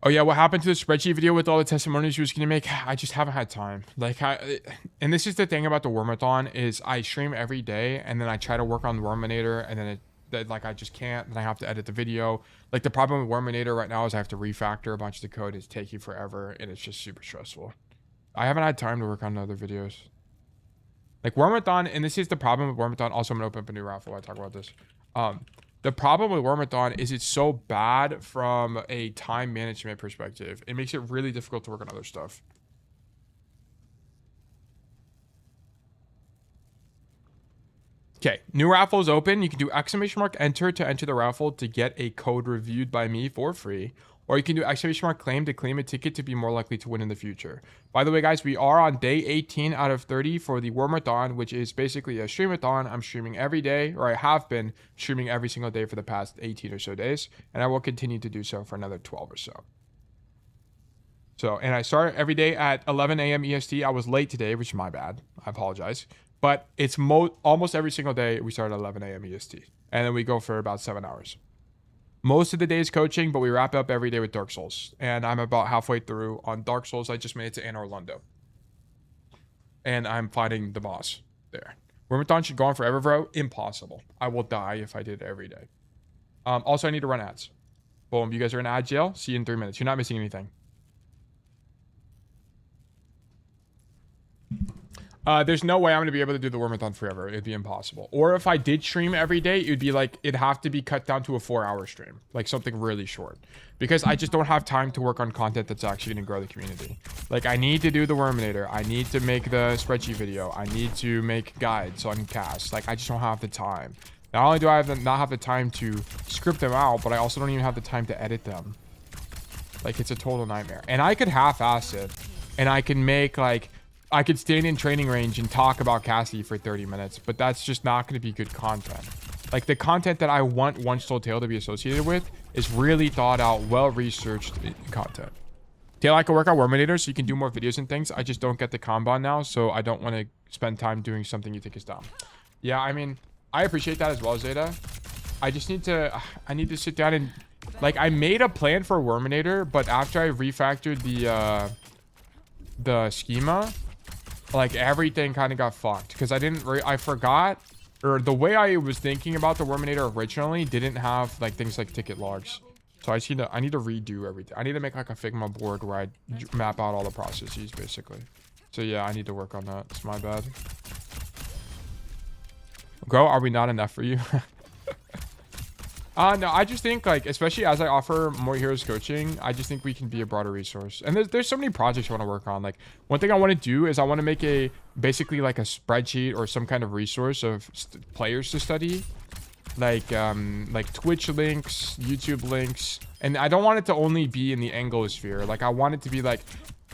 Oh yeah, what happened to the spreadsheet video with all the testimonies you was gonna make? I just haven't had time. Like, and this is the thing about the WORMATHON is I stream every day, and then I try to work on Worminator, and then I just can't, and I have to edit the video. Like, the problem with Worminator right now is I have to refactor a bunch of the code. It's taking forever, and it's just super stressful. I haven't had time to work on other videos. Like WORMATHON, and this is the problem with WORMATHON. Also, I'm gonna open up a new Raffle while I talk about this. The problem with WORMATHON is it's so bad from a time management perspective. It makes it really difficult to work on other stuff. Okay, new raffle is open. You can do !enter to enter the raffle to get a code reviewed by me for free. Or you can do !claim to claim a ticket to be more likely to win in the future. By the way, guys, we are on day 18 out of 30 for the WORMATHON, which is basically a streamathon. I'm streaming every day, or I have been streaming every single day for the past 18 or so days. And I will continue to do so for another 12 or so. And I start every day at 11 a.m. EST. I was late today, which is my bad. I apologize. But it's almost every single day we start at 11 a.m. EST. And then we go for about 7 hours. Most of the day is coaching, but we wrap up every day with Dark Souls. And I'm about halfway through on Dark Souls. I just made it to Anne Orlando. and I'm fighting the boss there. WORMATHON should go on forever, bro. Impossible. I will die if I did it every day. Also, I need to run ads. Boom. You guys are in ad jail. See you in 3 minutes. You're not missing anything. There's no way I'm going to be able to do the WORMATHON forever. It'd be impossible. Or if I did stream every day, it would be like, it'd have to be cut down to a 4-hour stream. Like something really short. Because I just don't have time to work on content that's actually going to grow the community. Like, I need to do the Worminator. I need to make the spreadsheet video. I need to make guides so I can cast. Like, I just don't have the time. Not only do I not have the time to script them out, but I also don't even have the time to edit them. Like, it's a total nightmare. And I could half-ass it. And I can make, like... I could stand in training range and talk about Cassidy for 30 minutes, but that's just not going to be good content. Like, the content that I want Once Told Tale to be associated with is really thought out, well-researched content. Tail, I can work on Worminator so you can do more videos and things. I just don't get the combo now, so I don't want to spend time doing something you think is dumb. Yeah, I mean, I appreciate that as well, Zeta. I just need to... I need to sit down and... Like, I made a plan for Worminator, but after I refactored the schema... Like, everything kind of got fucked because I forgot, or the way I was thinking about the Worminator originally didn't have like things like ticket logs. So I need to redo everything. I need to make like a Figma board where I map out all the processes basically. So yeah, I need to work on that. It's my bad. Go, are we not enough for you? No, I just think, like, especially as I offer more heroes coaching, I just think we can be a broader resource. And there's so many projects I want to work on. Like, one thing I want to do is I want to make basically like a spreadsheet or some kind of resource of players to study. Like Twitch links, YouTube links. And I don't want it to only be in the Anglosphere. Like, I want it to be like,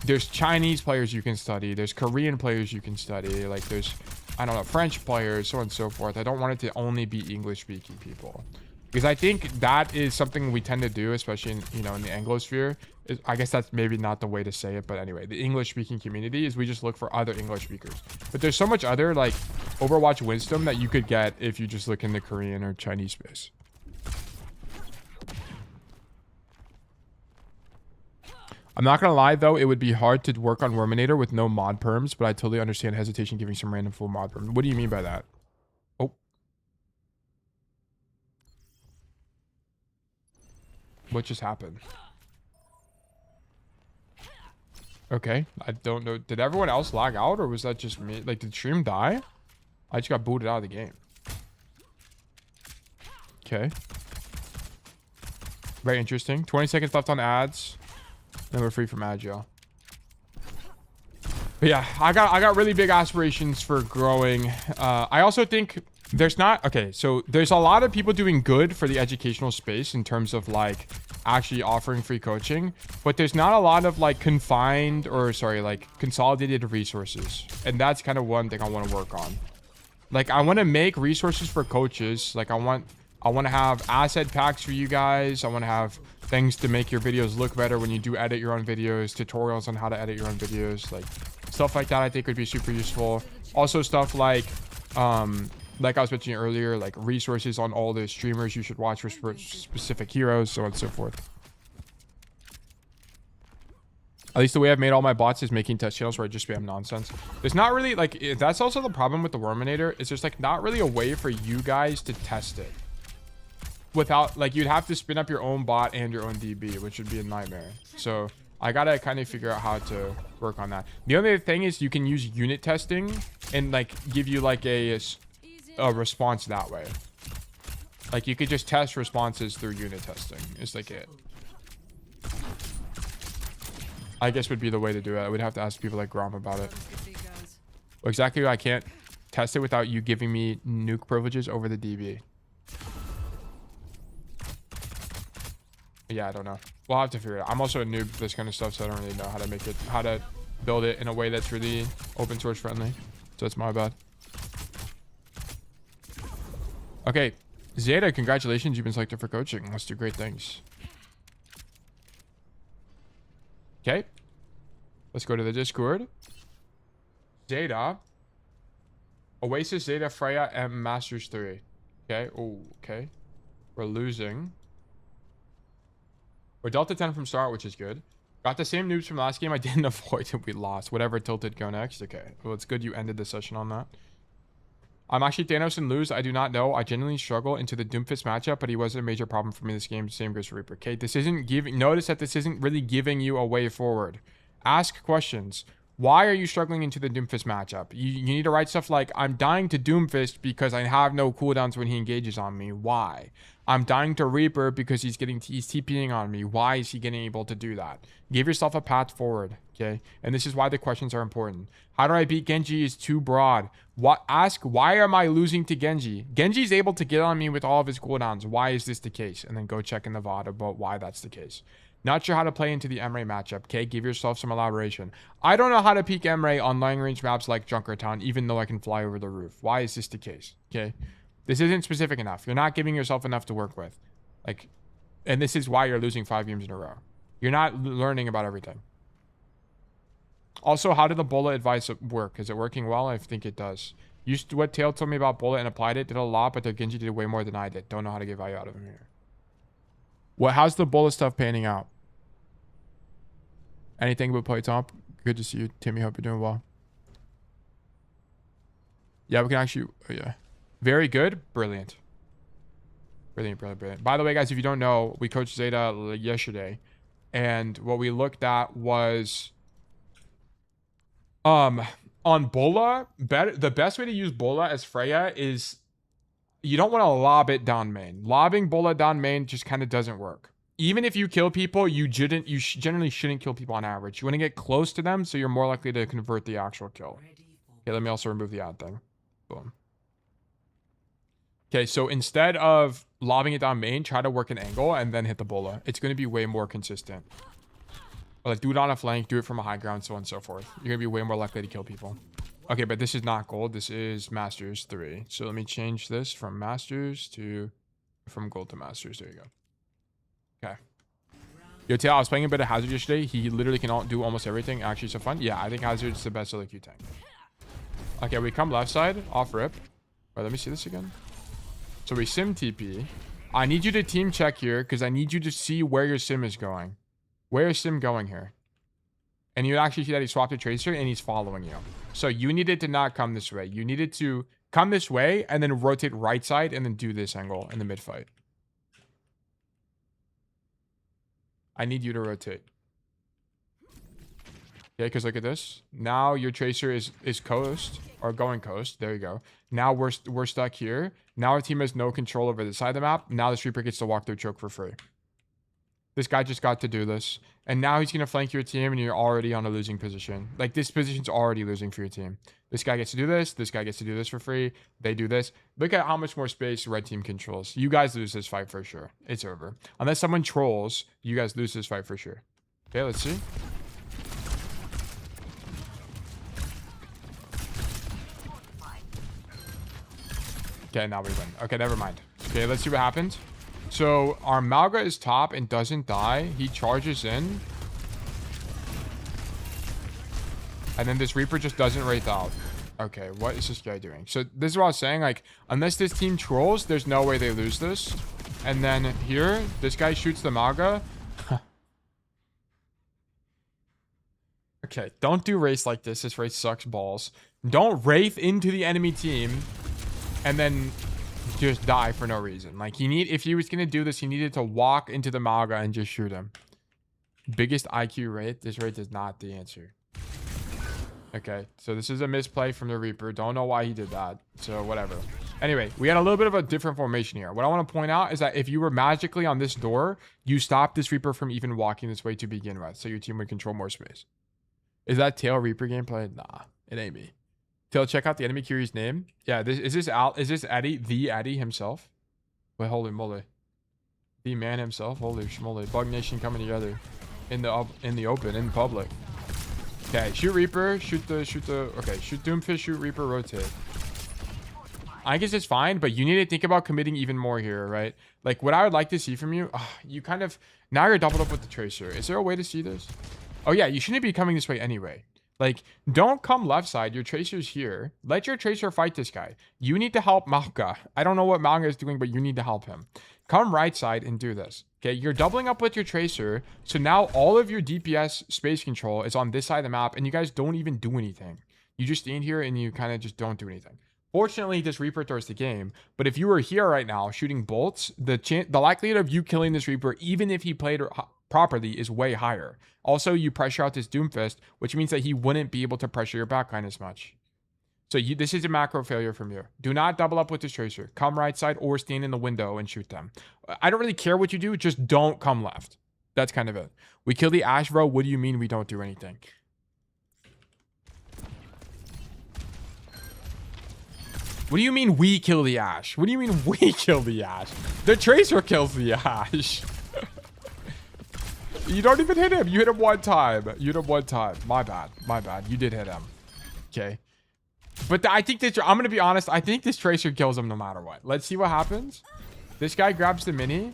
there's Chinese players you can study. There's Korean players you can study. Like, there's, I don't know, French players, so on and so forth. I don't want it to only be English-speaking people. Because I think that is something we tend to do, especially in, you know, in the Anglosphere. I guess that's maybe not the way to say it, but anyway, the English-speaking community is we just look for other English speakers. But there's so much other, like, Overwatch wisdom that you could get if you just look in the Korean or Chinese space. I'm not gonna lie, though, it would be hard to work on Worminator with no mod perms, but I totally understand hesitation giving some random full mod perms. What do you mean by that? What just happened? Okay, I don't know. Did everyone else lag out, or was that just me? Like, did stream die? I just got booted out of the game. Okay. Very interesting. 20 seconds left on ads. Then we're free from ad jail. But yeah, I got really big aspirations for growing. I also think there's not... Okay, so there's a lot of people doing good for the educational space in terms of, like, actually offering free coaching. But there's not a lot of, like, confined or, sorry, like, consolidated resources. And that's kind of one thing I want to work on. Like, I want to make resources for coaches. Like, I want to have asset packs for you guys. I want to have things to make your videos look better when you do edit your own videos. Tutorials on how to edit your own videos. Like, stuff like that I think would be super useful. Also, stuff like I was mentioning earlier, like resources on all the streamers you should watch for specific heroes, so on and so forth. At least the way I've made all my bots is making test channels where I just spam nonsense. There's not really, like, that's also the problem with the Worminator, is there's, like, not really a way for you guys to test it. Without, like, you'd have to spin up your own bot and your own DB, which would be a nightmare. So I gotta kind of figure out how to work on that. The other thing is you can use unit testing and, like, give you, like, a response that way. Like, you could just test responses through unit testing. It's like it. I guess would be the way to do it. I would have to ask people like Grom about it. Well, exactly. I can't test it without you giving me nuke privileges over the DB. Yeah, I don't know. We'll have to figure it out. I'm also a noob for this kind of stuff, so I don't really know how to make it, how to build it in a way that's really open source friendly. So it's my bad. Okay, Zeta, congratulations. You've been selected for coaching. Let's do great things. Okay. Let's go to the Discord. Zeta. Oasis, Zeta, Freja, and Masters 3. Okay. Oh, okay. We're losing. We're Delta 10 from start, which is good. Got the same noobs from last game. I didn't avoid it. We lost. Whatever tilted, go next. Okay. Well, it's good you ended the session on that. I'm actually Thanos and lose. I do not know. I genuinely struggle into the Doomfist matchup, but he wasn't a major problem for me this game. Same goes for Reaper. Okay, this isn't giving... Notice that this isn't really giving you a way forward. Ask questions. Why are you struggling into the Doomfist matchup? You need to write stuff like, I'm dying to Doomfist because I have no cooldowns when he engages on me. Why? I'm dying to Reaper because he's TPing on me. Why is he getting able to do that? Give yourself a path forward, okay? And this is why the questions are important. How do I beat Genji is too broad. Ask, why am I losing to Genji? Genji's able to get on me with all of his cooldowns. Why is this the case? And then go check in the VOD about why that's the case. Not sure how to play into the Emre matchup, okay? Give yourself some elaboration. I don't know how to peek Emre on long range maps like Junkertown, even though I can fly over the roof. Why is this the case, okay? This isn't specific enough. You're not giving yourself enough to work with. Like, and this is why you're losing 5 games in a row. You're not learning about everything. Also, how did the Bullet advice work? Is it working well? I think it does. Used what Tail told me about Bullet and applied it. Did a lot, but the Genji did way more than I did. Don't know how to get value out of him here. How's the Bullet stuff panning out? Anything but play top? Good to see you, Timmy. Hope you're doing well. Yeah, we can actually... Oh, yeah. Very good. Brilliant. Brilliant, brilliant, brilliant. By the way, guys, if you don't know, we coached Zeta yesterday. And what we looked at was... on Bola, the best way to use Bola as Freya is... You don't want to lob it down main. Lobbing Bola down main just kind of doesn't work. Even if you kill people, you generally shouldn't kill people on average. You want to get close to them so you're more likely to convert the actual kill. Okay, let me also remove the ad thing. Boom. Okay, so instead of lobbing it down main, try to work an angle and then hit the Bola. It's going to be way more consistent. Or like do it on a flank, do it from a high ground, so on and so forth. You're going to be way more likely to kill people. Okay, but this is not gold. This is Masters 3. So let me change this from Masters to... From gold to Masters. There you go. Okay. Yo, Tail, I was playing a bit of Hazard yesterday. He literally can do almost everything. Actually, so fun. Yeah, I think Hazard's the best solo Q tank. Okay, we come left side. Off rip. All right, let me see this again. So we sim TP. I need you to team check here because I need you to see where your sim is going. Where is sim going here? And you actually see that he swapped a tracer and he's following you. So you needed to not come this way. You needed to come this way and then rotate right side and then do this angle in the mid fight. I need you to rotate. Okay, because look at this. Now your tracer is coast or going coast. There you go. Now we're stuck here. Now our team has no control over the side of the map. Now the Reaper gets to walk through choke for free. This guy just got to do this. And now he's going to flank your team and you're already on a losing position. Like this position's already losing for your team. This guy gets to do this. This guy gets to do this for free. They do this. Look at how much more space red team controls. You guys lose this fight for sure. It's over. Unless someone trolls, you guys lose this fight for sure. Okay, let's see. Okay, now we win. Okay, never mind. Okay, let's see what happens. So our Malga is top and doesn't die. He charges in. And then this Reaper just doesn't wraith out. Okay, what is this guy doing? So this is what I was saying. Like, unless this team trolls, there's no way they lose this. And then here, this guy shoots the Malga. Okay, don't do Wraith like this. This Wraith sucks balls. Don't Wraith into the enemy team and then just die for no reason. Like, if he was gonna do this, he needed to walk into the Malga and just shoot him. Biggest IQ Wraith? This Wraith is not the answer. Okay, so this is a misplay from the Reaper. Don't know why he did that. So whatever. Anyway, we had a little bit of a different formation here. What I want to point out is that if you were magically on this door, you stopped this Reaper from even walking this way to begin with. So your team would control more space. Is that Tail Reaper gameplay? Nah, it ain't me. Tail, check out the enemy Curie's name. Yeah, is this Eddie, the Eddie himself? Wait, holy moly. The man himself? Holy schmoly. Bug Nation coming together in the open, in public. Okay, shoot Reaper, okay, shoot Doomfist, shoot Reaper, rotate. I guess it's fine, but you need to think about committing even more here, right? Like, what I would like to see from you, you kind of, now you're doubled up with the Tracer. Is there a way to see this? Oh yeah, you shouldn't be coming this way anyway. Like, don't come left side. Your tracer's here. Let your tracer fight this guy. You need to help Malka. I don't know what Malka is doing, but you need to help him. Come right side and do this. Okay, you're doubling up with your tracer. So now all of your DPS space control is on this side of the map, and you guys don't even do anything. You just stand here and you kind of just don't do anything. Fortunately, this Reaper throws the game. But if you were here right now shooting bolts, the likelihood of you killing this Reaper, even if he played properly, is way higher. Also, you pressure out this Doomfist, which means that he wouldn't be able to pressure your backline as much. So this is a macro failure from you. Do not double up with this tracer. Come right side or stand in the window and shoot them. I don't really care what you do. Just don't come left. That's kind of it. We kill the Ash, bro. What do you mean we don't do anything? What do you mean we kill the Ash? What do you mean we kill the Ash? The tracer kills the Ash. You don't even hit him. You hit him one time. You hit him one time. My bad. My bad. You did hit him. Okay. But I think that I'm going to be honest. I think this tracer kills him no matter what. Let's see what happens. This guy grabs the mini.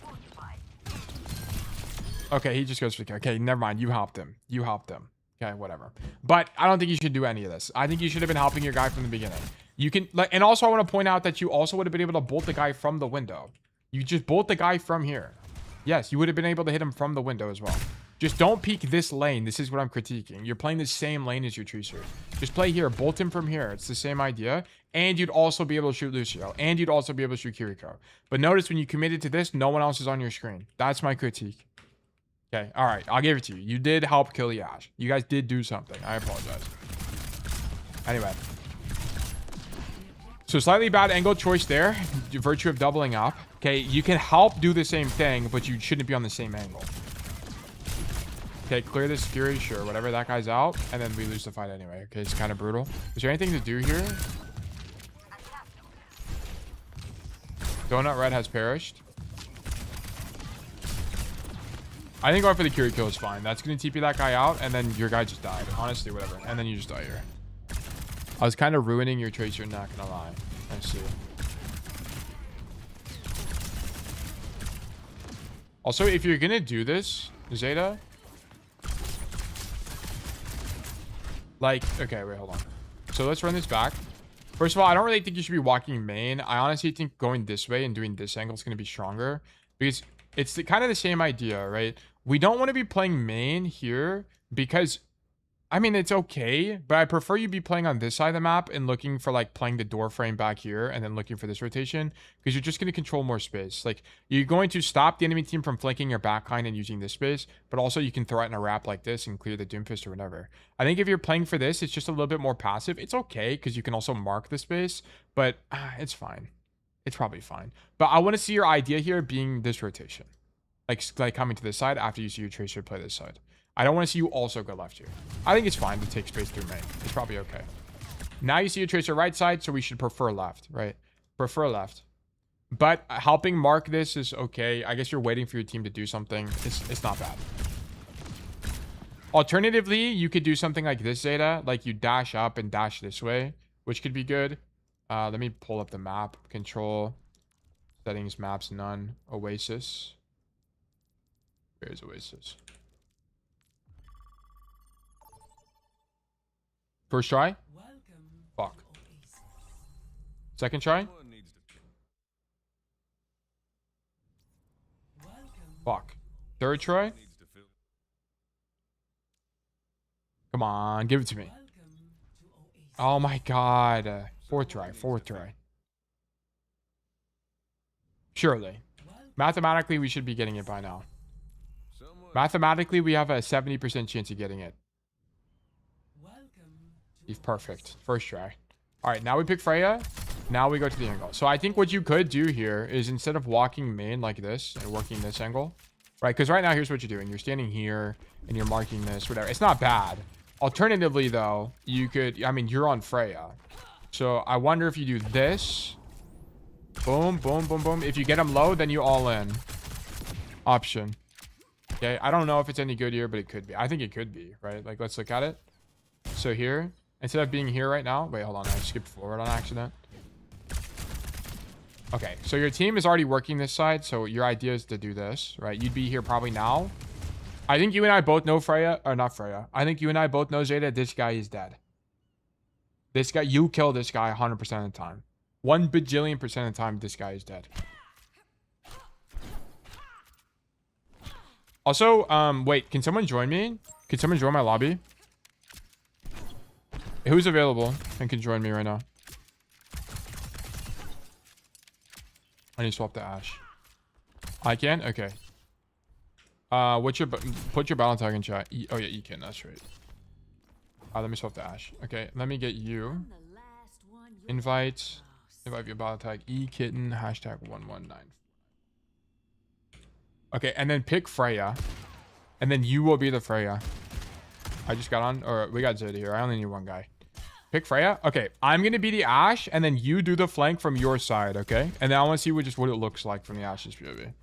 Okay, he just goes for the kill. Okay, never mind. You helped him. You helped him. Okay, whatever. But I don't think you should do any of this. I think you should have been helping your guy from the beginning. You can, like, and also I want to point out that you also would have been able to bolt the guy from the window. You just bolt the guy from here. Yes, you would have been able to hit him from the window as well. Just don't peek this lane. This is what I'm critiquing. You're playing the same lane as your tracer. Just play here. Bolt him from here. It's the same idea. And you'd also be able to shoot Lucio. And you'd also be able to shoot Kiriko. But notice when you committed to this, no one else is on your screen. That's my critique. Okay, all right. I'll give it to you. You did help kill the Ash. You guys did do something. I apologize. Anyway. So slightly bad angle choice there. Virtue of doubling up. Okay, you can help do the same thing, but you shouldn't be on the same angle. Okay, clear this Fury, sure. Whatever, that guy's out. And then we lose the fight anyway. Okay, it's kind of brutal. Is there anything to do here? Donut Red has perished. I think going for the Curie kill is fine. That's going to TP that guy out, and then your guy just died. Honestly, whatever. And then you just die here. I was kind of ruining your tracer, not going to lie. I see. Also, if you're going to do this, Zeta... Like, okay, wait, hold on. So let's run this back. First of all, I don't really think you should be walking main. I honestly think going this way and doing this angle is going to be stronger. Because it's kind of the same idea, right? We don't want to be playing main here because, I mean, it's okay. But I prefer you be playing on this side of the map and looking for, like, playing the door frame back here and then looking for this rotation. Because you're just going to control more space. Like, you're going to stop the enemy team from flanking your backline and using this space. But also you can throw it in a wrap like this and clear the Doomfist or whatever. I think if you're playing for this, it's just a little bit more passive. It's okay because you can also mark the space. But it's fine. It's probably fine. But I want to see your idea here being this rotation. Like coming to this side after you see your tracer play this side. I don't want to see you also go left here. I think it's fine to take space through main. It's probably okay. Now you see your tracer right side, so we should prefer left, right? Prefer left. But helping mark this is okay. I guess you're waiting for your team to do something. It's not bad. Alternatively, you could do something like this, Zeta. Like you dash up and dash this way, which could be good. Let me pull up the map. Control. Settings, maps, none. Oasis. Where's Oasis? First try? Fuck. Second try? Fuck. Third try? Come on, give it to me. Oh my god. Fourth try, fourth try. Surely. Mathematically, we should be getting it by now. Mathematically, we have a 70% chance of getting it. He's perfect. First try. All right, now we pick Freya. Now we go to the angle. So I think what you could do here is instead of walking main like this and working this angle, right? Because right now, here's what you're doing. You're standing here and you're marking this, whatever. It's not bad. Alternatively, though, you could, I mean, you're on Freya. So I wonder if you do this. Boom, boom, boom, boom. If you get him low, then you all in. Option. Okay, I don't know if it's any good here, but it could be. I think it could be, right? Like, let's look at it. So here, instead of being here right now, wait, hold on, I skipped forward on accident. Okay, so your team is already working this side, so your idea is to do this, right? You'd be here probably now. I think you and I both know Freya, or not Freya. I think you and I both know, Zeta, this guy is dead. This guy, you kill this guy 100% of the time. 1 bajillion % of the time, this guy is dead. Also, wait, can someone join me? Can someone join my lobby? Who's available and can join me right now? I need to swap the Ash. I can? Okay. Put your battle tag in chat. Oh yeah, you can. That's right. Let me swap the Ash. Okay, let me get you. Invite your battle tag. Kitten #119. Okay, and then pick Freya, and then you will be the Freya. I just got on, or we got Zeta here. I only need one guy. Pick Freya. Okay, I'm gonna be the Ash, and then you do the flank from your side. Okay, and then I want to see what it looks like from the Ash's POV.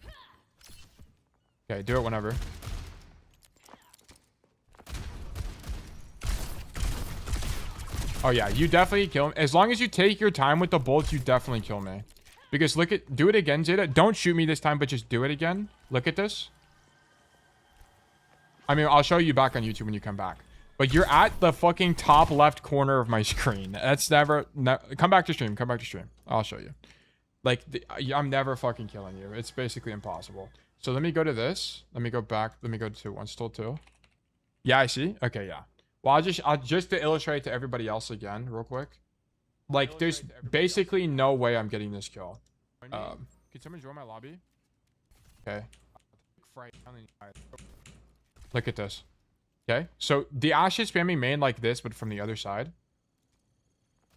Okay, do it whenever. Oh yeah, you definitely kill him. As long as you take your time with the bolts, you definitely kill me. Because do it again, Zeta. Don't shoot me this time, but just do it again. Look at this. I mean, I'll show you back on YouTube when you come back. But you're at the fucking top left corner of my screen. That's never come back to stream. Come back to stream. I'll show you. Like, I'm never fucking killing you. It's basically impossible. So let me go to this. Let me go back. Let me go to 1 still 2. Yeah, I see. Okay, yeah. Well, I'll just to illustrate to everybody else again, real quick. Like, there's basically no way I'm getting this kill. Can someone join my lobby? Okay. Look at this. Okay, so the Ash is spamming main like this, but from the other side.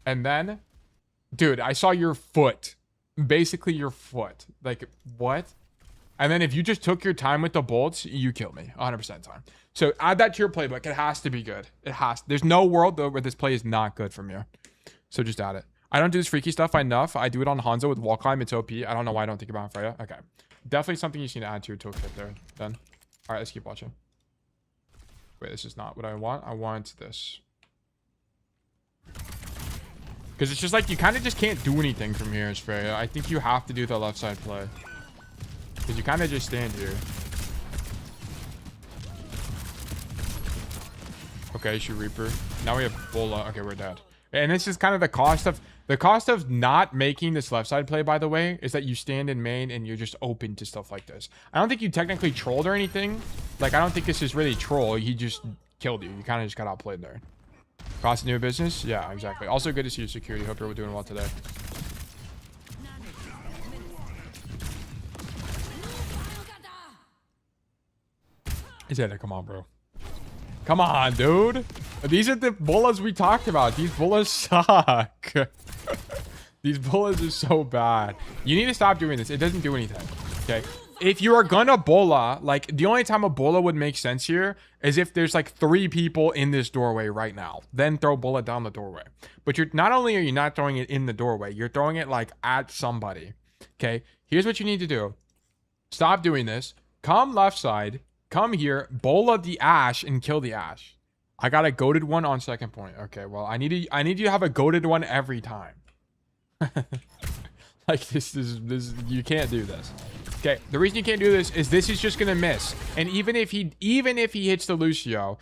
And then, dude, I saw your foot. Basically your foot. Like, what? And then if you just took your time with the bolts, you kill me 100% of the time. So add that to your playbook. It has to be good. It has. There's no world, though, where this play is not good from you. So just add it. I don't do this freaky stuff enough. I do it on Hanzo with wall climb. It's OP. I don't know why I don't think about Freya. Okay. Definitely something you need to add to your toolkit there, then. All right, let's keep watching. Wait, this is not what I want. I want this. Because it's just like, you kind of just can't do anything from here, Freya. I think you have to do the left side play. Because you kind of just stand here. Okay, shoot Reaper. Now we have Bola. Okay, we're dead. And this is kind of the cost of not making this left side play, by the way, is that you stand in main and you're just open to stuff like this. I don't think you technically trolled or anything. Like, I don't think this is really troll. He just killed you. You kind of just got outplayed there. Cross the new business? Yeah, exactly. Also, good to see you, security. Hope you're doing well today. Is that come on, bro? Come on, dude. These are the bullas we talked about. These bullas suck. These bullas are so bad. You need to stop doing this. It doesn't do anything. Okay. If you are gonna bola, like, the only time a bola would make sense here is if there's like 3 people in this doorway right now. Then throw bola down the doorway. But you're not only are you not throwing it in the doorway, you're throwing it like at somebody. Okay. Here's what you need to do. Stop doing this. Come left side. Come here, bola the Ash, and kill the Ash. I got a goated one on second point. Okay, well, I need you to have a goated one every time. Like, this you can't do this. Okay, the reason you can't do this is just gonna miss. And even if he hits the Lucio,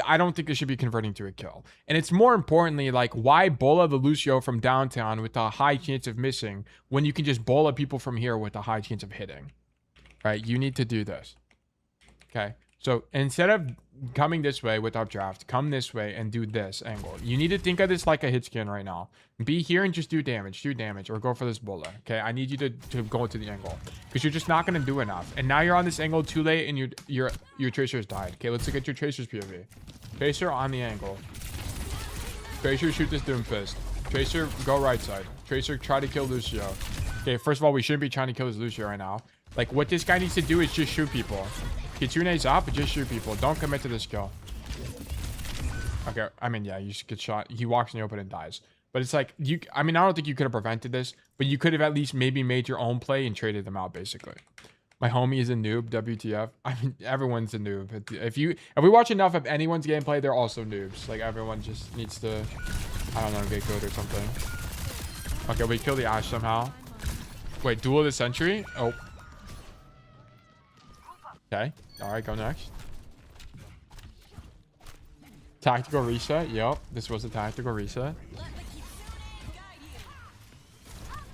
I don't think it should be converting to a kill. And it's more importantly, like, why bola the Lucio from downtown with a high chance of missing when you can just bola people from here with a high chance of hitting? Right? You need to do this. Okay, so instead of coming this way with updraft, come this way and do this angle. You need to think of this like a hit scan right now. Be here and just do damage, or go for this bola. Okay, I need you to go into the angle because you're just not going to do enough. And now you're on this angle too late and your tracer's died. Okay, let's look at your tracer's POV. Tracer on the angle. Tracer, shoot this Doom Fist. Tracer, go right side. Tracer, try to kill Lucio. Okay, first of all, we shouldn't be trying to kill this Lucio right now. Like, what this guy needs to do is just shoot people. Get your nades up and just shoot people. Don't commit to this kill. Okay, I mean, yeah, you just get shot. He walks in the open and dies. But it's like, I mean, I don't think you could have prevented this, but you could have at least maybe made your own play and traded them out, basically. My homie is a noob, WTF. I mean, everyone's a noob. If we watch enough of anyone's gameplay, they're also noobs. Like, everyone just needs to, I don't know, get good or something. Okay, we kill the Ash somehow. Wait, duel of the century? Oh. Okay. All right, go next. Tactical reset. Yep, this was a tactical reset.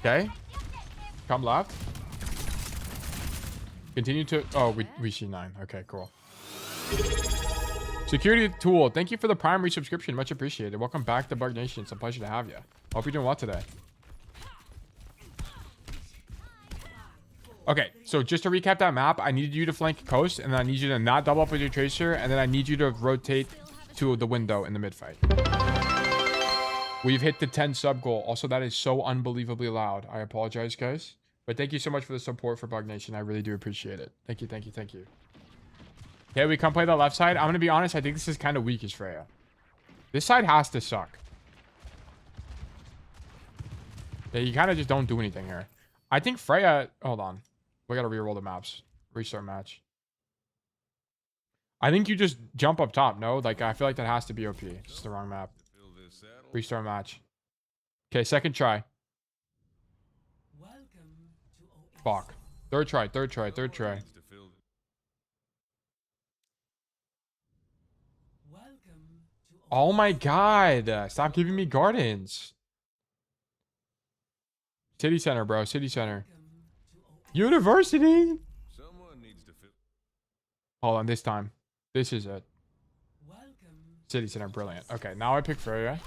Okay. Come left. Continue to... Oh, we see 9. Okay, cool. Security Tool. Thank you for the Prime resubscription. Much appreciated. Welcome back to Bug Nation. It's a pleasure to have you. Hope you're doing well today. Okay, so just to recap that map, I need you to flank coast, and then I need you to not double up with your tracer, and then I need you to rotate to the window in the mid fight. We've hit the 10 sub goal. Also, that is so unbelievably loud. I apologize, guys. But thank you so much for the support for Bug Nation. I really do appreciate it. Thank you, thank you, thank you. Okay, we come play the left side. I'm going to be honest. I think this is kind of weak as Freja. This side has to suck. Yeah, you kind of just don't do anything here. I think Freja... Hold on. We got to reroll the maps. Restart match. I think you just jump up top, no? Like, I feel like that has to be OP. It's the wrong map. Restart match. Okay, second try. Fuck. Third try, third try, third try. Oh my god. Stop giving me gardens. City center, bro. City center. University. Hold on, this time. This is it. City center, brilliant. Okay, now I pick Freja.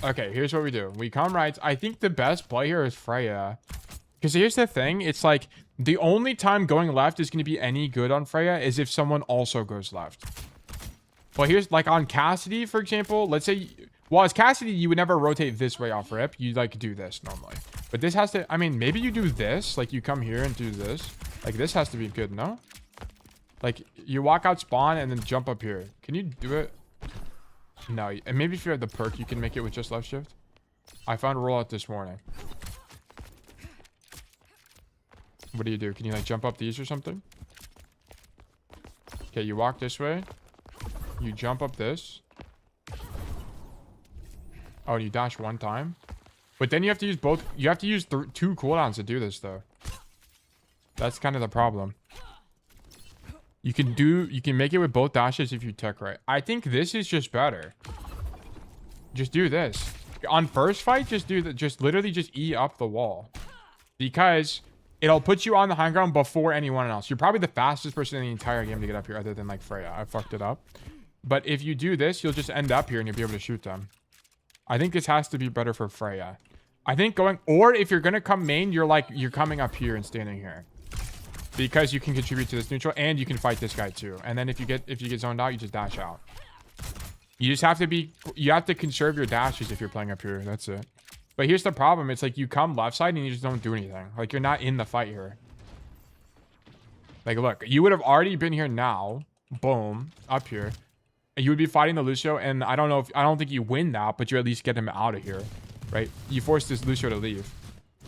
Okay, here's what we do. We come right. I think the best play here is Freja. Because here's the thing. It's like the only time going left is going to be any good on Freja is if someone also goes left. Well, here's like on Cassidy, for example. Let's say, well, as Cassidy, you would never rotate this way off rip. You like do this normally. But this has to, I mean, maybe you do this. Like you come here and do this. Like this has to be good, no? Like you walk out spawn and then jump up here. Can you do it? No. And maybe if you have the perk, you can make it with just left shift. I found a rollout this morning. What do you do? Can you like jump up these or something? Okay, you walk this way. You jump up this. Oh, you dash one time. But then you have to use both. You have to use 2 cooldowns to do this, though. That's kind of the problem. You can make it with both dashes if you tech right. I think this is just better. Just do this. On first fight, just do that. Just literally just E up the wall. Because it'll put you on the high ground before anyone else. You're probably the fastest person in the entire game to get up here other than like Freja. I fucked it up. But if you do this, you'll just end up here and you'll be able to shoot them. I think this has to be better for Freja. I think going, or if you're going to come main, you're coming up here and standing here. Because you can contribute to this neutral and you can fight this guy too. And then if you get zoned out, you just dash out. You just have to conserve your dashes if you're playing up here. That's it. But here's the problem. It's like you come left side and you just don't do anything. Like you're not in the fight here. Like look, you would have already been here now. Boom. Up here. And you would be fighting the Lucio. And I don't think you win that, but you at least get him out of here. Right? You force this Lucio to leave.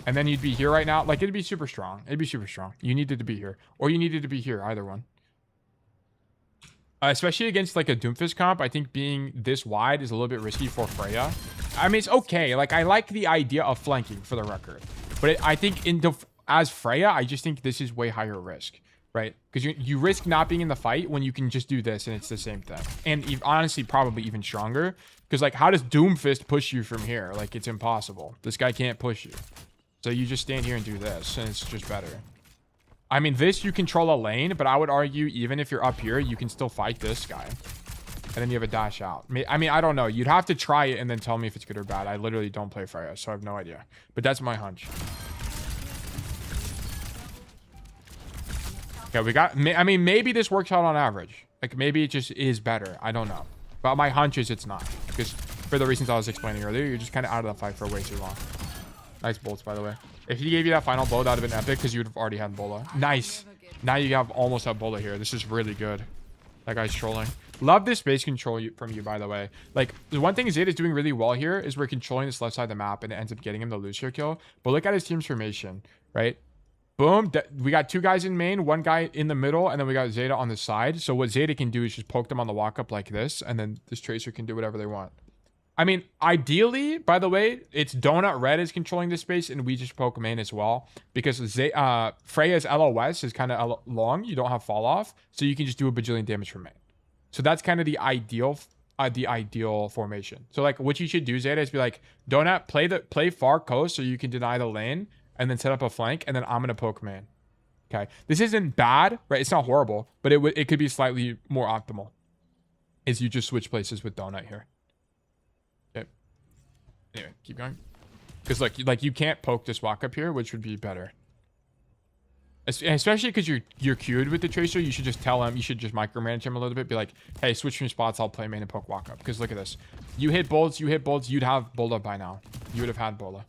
And then you'd be here right now. Like it'd be super strong. It'd be super strong. You needed to be here. Or you needed to be here. Either one. Especially against like a Doomfist comp, I think being this wide is a little bit risky for Freja. I mean, it's okay. Like, I like the idea of flanking for the record. But I think as Freja, I just think this is way higher risk, right? Because you risk not being in the fight when you can just do this and it's the same thing. And honestly, probably even stronger. Because, like, how does Doomfist push you from here? Like, it's impossible. This guy can't push you. So you just stand here and do this, and it's just better. I mean, this, you control a lane, but I would argue even if you're up here, you can still fight this guy. And then you have a dash out. I mean, I don't know. You'd have to try it and then tell me if it's good or bad. I literally don't play Freja, so I have no idea. But that's my hunch. Okay, we got... I mean, maybe this works out on average. Like, maybe it just is better. I don't know. But my hunch is it's not. Because for the reasons I was explaining earlier, you're just kind of out of the fight for way too long. Nice bolts, by the way. If he gave you that final blow, that would have been epic because you would have already had Bola. Nice. Now you have almost have Bola here. This is really good. That guy's trolling. Love this base control from you, by the way. Like, the one thing Zeta is doing really well here is we're controlling this left side of the map and it ends up getting him the Lucio kill. But look at his team's formation, right? Boom. We got 2 guys in main, 1 guy in the middle, and then we got Zeta on the side. So what Zeta can do is just poke them on the walk up like this, and then this Tracer can do whatever they want. I mean, ideally, by the way, it's Donut Red is controlling this space, and we just poke main as well. Because Freya's LOS is kind of long. You don't have fall off, so you can just do a bajillion damage from main. So that's kind of the ideal formation. So like what you should do, Zeta, is be like, Donut, play far coast so you can deny the lane and then set up a flank, and then I'm gonna poke main. Okay, this isn't bad, right? It's not horrible, but it could be slightly more optimal. Is you just switch places with Donut here. Okay. Anyway, keep going. Because like you can't poke this walk up here, which would be better. Especially because you're queued with the Tracer, you should just tell him, you should just micromanage him a little bit. Be like, hey, switch from spots, I'll play main and poke walk up. Because look at this. You hit bolts, you'd have Bola by now. You would have had Bola.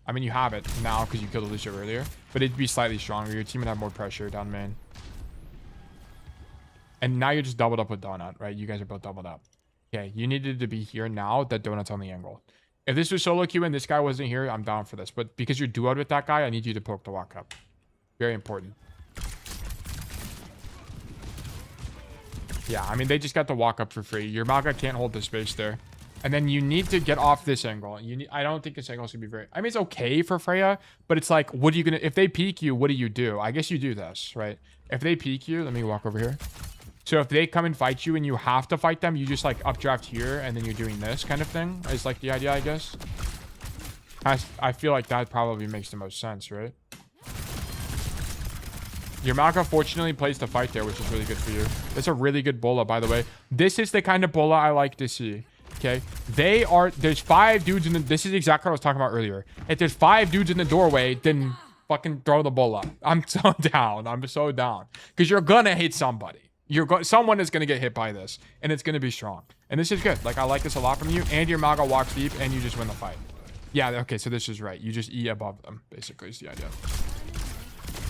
I mean, you have it now because you killed Alicia earlier. But it'd be slightly stronger. Your team would have more pressure down main. And now you're just doubled up with Donut, right? You guys are both doubled up. Okay, you needed to be here now that Donut's on the angle. If this was solo queue and this guy wasn't here, I'm down for this. But because you're duoed with that guy, I need you to poke the walk up. Very important. Yeah, I mean, they just got the walk up for free. Your Maga can't hold the space there. And then you need to get off this angle. I don't think this angle is going to be very... I mean, it's okay for Freja, but it's like, what are you going to... If they peek you, what do you do? I guess you do this, right? If they peek you... Let me walk over here. So if they come and fight you and you have to fight them, you just like updraft here and then you're doing this kind of thing. Is like the idea, I guess. I feel like that probably makes the most sense, right? Your Maga fortunately plays the fight there, which is really good for you. That's a really good Bola, by the way. This is the kind of Bola I like to see. Okay, there's 5 dudes in the... This is exactly what I was talking about earlier. If there's 5 dudes in the doorway, then fucking throw the Bola. I'm so down. I'm so down. Because you're gonna hit somebody. Someone is gonna get hit by this. And it's gonna be strong. And this is good. Like, I like this a lot from you. And your Maga walks deep and you just win the fight. Yeah, okay, so this is right. You just E above them, basically, is the idea.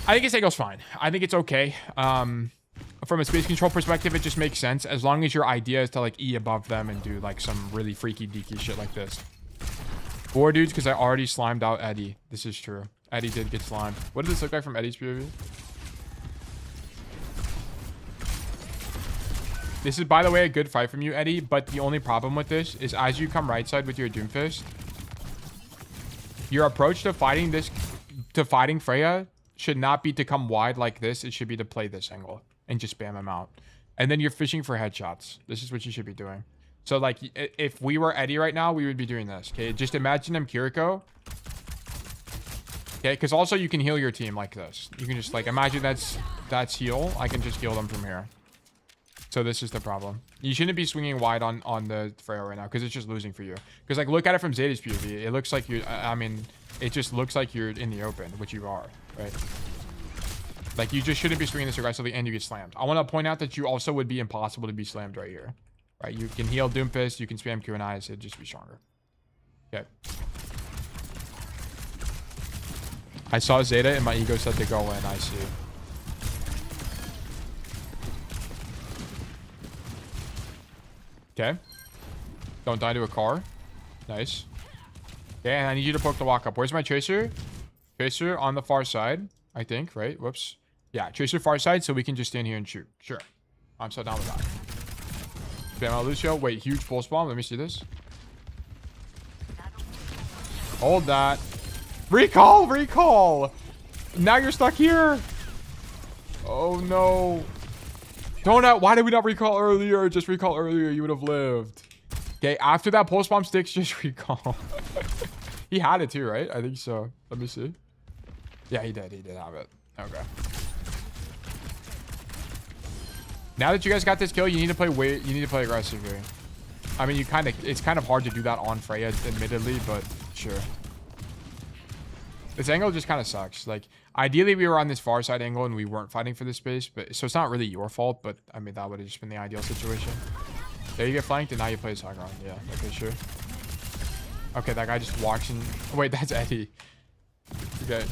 I think this angle's fine. I think it's okay. From a space control perspective, it just makes sense. As long as your idea is to like E above them and do like some really freaky deaky shit like this. 4 dudes, because I already slimed out Eddie. This is true. Eddie did get slimed. What did this look like from Eddie's POV? This is, by the way, a good fight from you, Eddie. But the only problem with this is as you come right side with your Doomfist, your approach to fighting Freja should not be to come wide like this. It should be to play this angle and just spam him out. And then you're fishing for headshots. This is what you should be doing. So like if we were Eddie right now, we would be doing this. Okay, just imagine him Kiriko. Okay, because also you can heal your team like this. You can just like imagine that's heal. I can just heal them from here. So this is the problem. You shouldn't be swinging wide on the Freja right now because it's just losing for you. Because like look at it from Zeta's POV. It looks like I mean, it just looks like you're in the open, which you are, right? Like, you just shouldn't be swinging this aggressively and you get slammed. I want to point out that you also would be impossible to be slammed right here. Right? You can heal Doomfist. You can spam Q and I's. It'd just be stronger. Okay. I saw Zeta and my ego said to go in. I see. Okay. Don't die to a car. Nice. Okay, and I need you to poke the walk up. Where's my Tracer? Tracer on the far side. I think, right? Whoops. Yeah, Tracer far side, so we can just stand here and shoot. Sure. I'm so down with that. Spam out Lucio. Wait, huge pulse bomb. Let me see this. Hold that. Recall! Recall! Now you're stuck here. Oh, no. Donut, why did we not recall earlier? Just recall earlier. You would have lived. Okay, after that pulse bomb sticks, just recall. He had it too, right? I think so. Let me see. Yeah, he did. He did have it. Okay. Now that you guys got this kill, you need to play aggressive here. I mean, it's kind of hard to do that on Freja, admittedly, but sure. This angle just kind of sucks. Like, ideally, we were on this far side angle and we weren't fighting for this space, but so it's not really your fault, but I mean, that would have just been the ideal situation. There you get flanked and now you play his high ground. Yeah, okay, sure. Okay, that guy just walks in. Oh, wait, that's Eddie. Okay.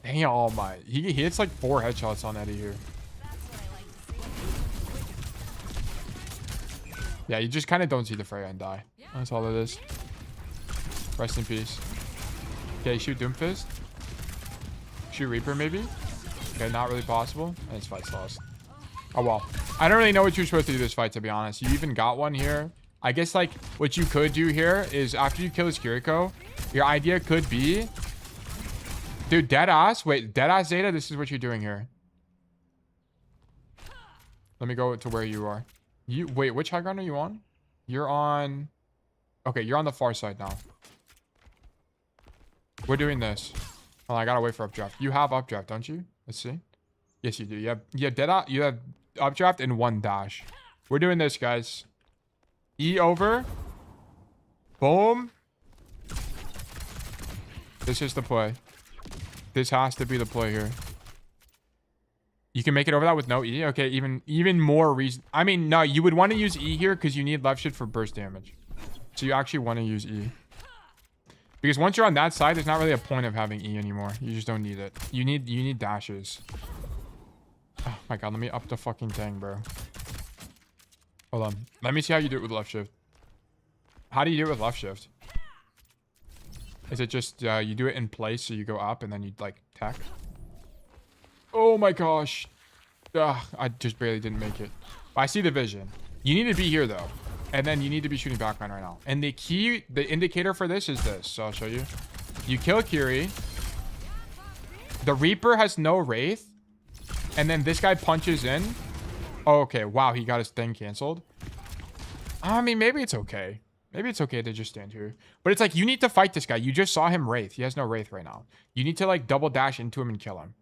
Dang, oh my. He hits like 4 headshots on Eddie here. Yeah, you just kind of don't see the Freja and die. That's all it is. Rest in peace. Okay, shoot Doomfist. Shoot Reaper, maybe? Okay, not really possible. And this fight's lost. Oh, well. I don't really know what you're supposed to do this fight, to be honest. You even got one here. I guess, like, what you could do here is after you kill his Kiriko, your idea could be... Dude, deadass. Wait, deadass Zeta, this is what you're doing here. Let me go to where you are. Wait, which high ground are you on? You're on... Okay, you're on the far side now. We're doing this. Oh, I gotta wait for updraft. You have updraft, don't you? Let's see. Yes, you do. You have dead out. You have updraft and 1 dash. We're doing this, guys. E over. Boom. This is the play. This has to be the play here. You can make it over that with no E. Okay, even more reason. I mean, no, you would want to use E here because you need left shift for burst damage. So you actually want to use E. Because once you're on that side, there's not really a point of having E anymore. You just don't need it. You need dashes. Oh my god, let me up the fucking thing, bro. Hold on. Let me see how you do it with left shift. How do you do it with left shift? Is it just you do it in place, so you go up and then you like tack? Oh my gosh. Ugh, I just barely didn't make it. But I see the vision. You need to be here though. And then you need to be shooting backline right now. And the indicator for this is this. So I'll show you. You kill Kiri. The Reaper has no Wraith. And then this guy punches in. Oh, okay. Wow, he got his thing canceled. I mean, maybe it's okay. Maybe it's okay to just stand here. But it's like, you need to fight this guy. You just saw him Wraith. He has no Wraith right now. You need to like double dash into him and kill him.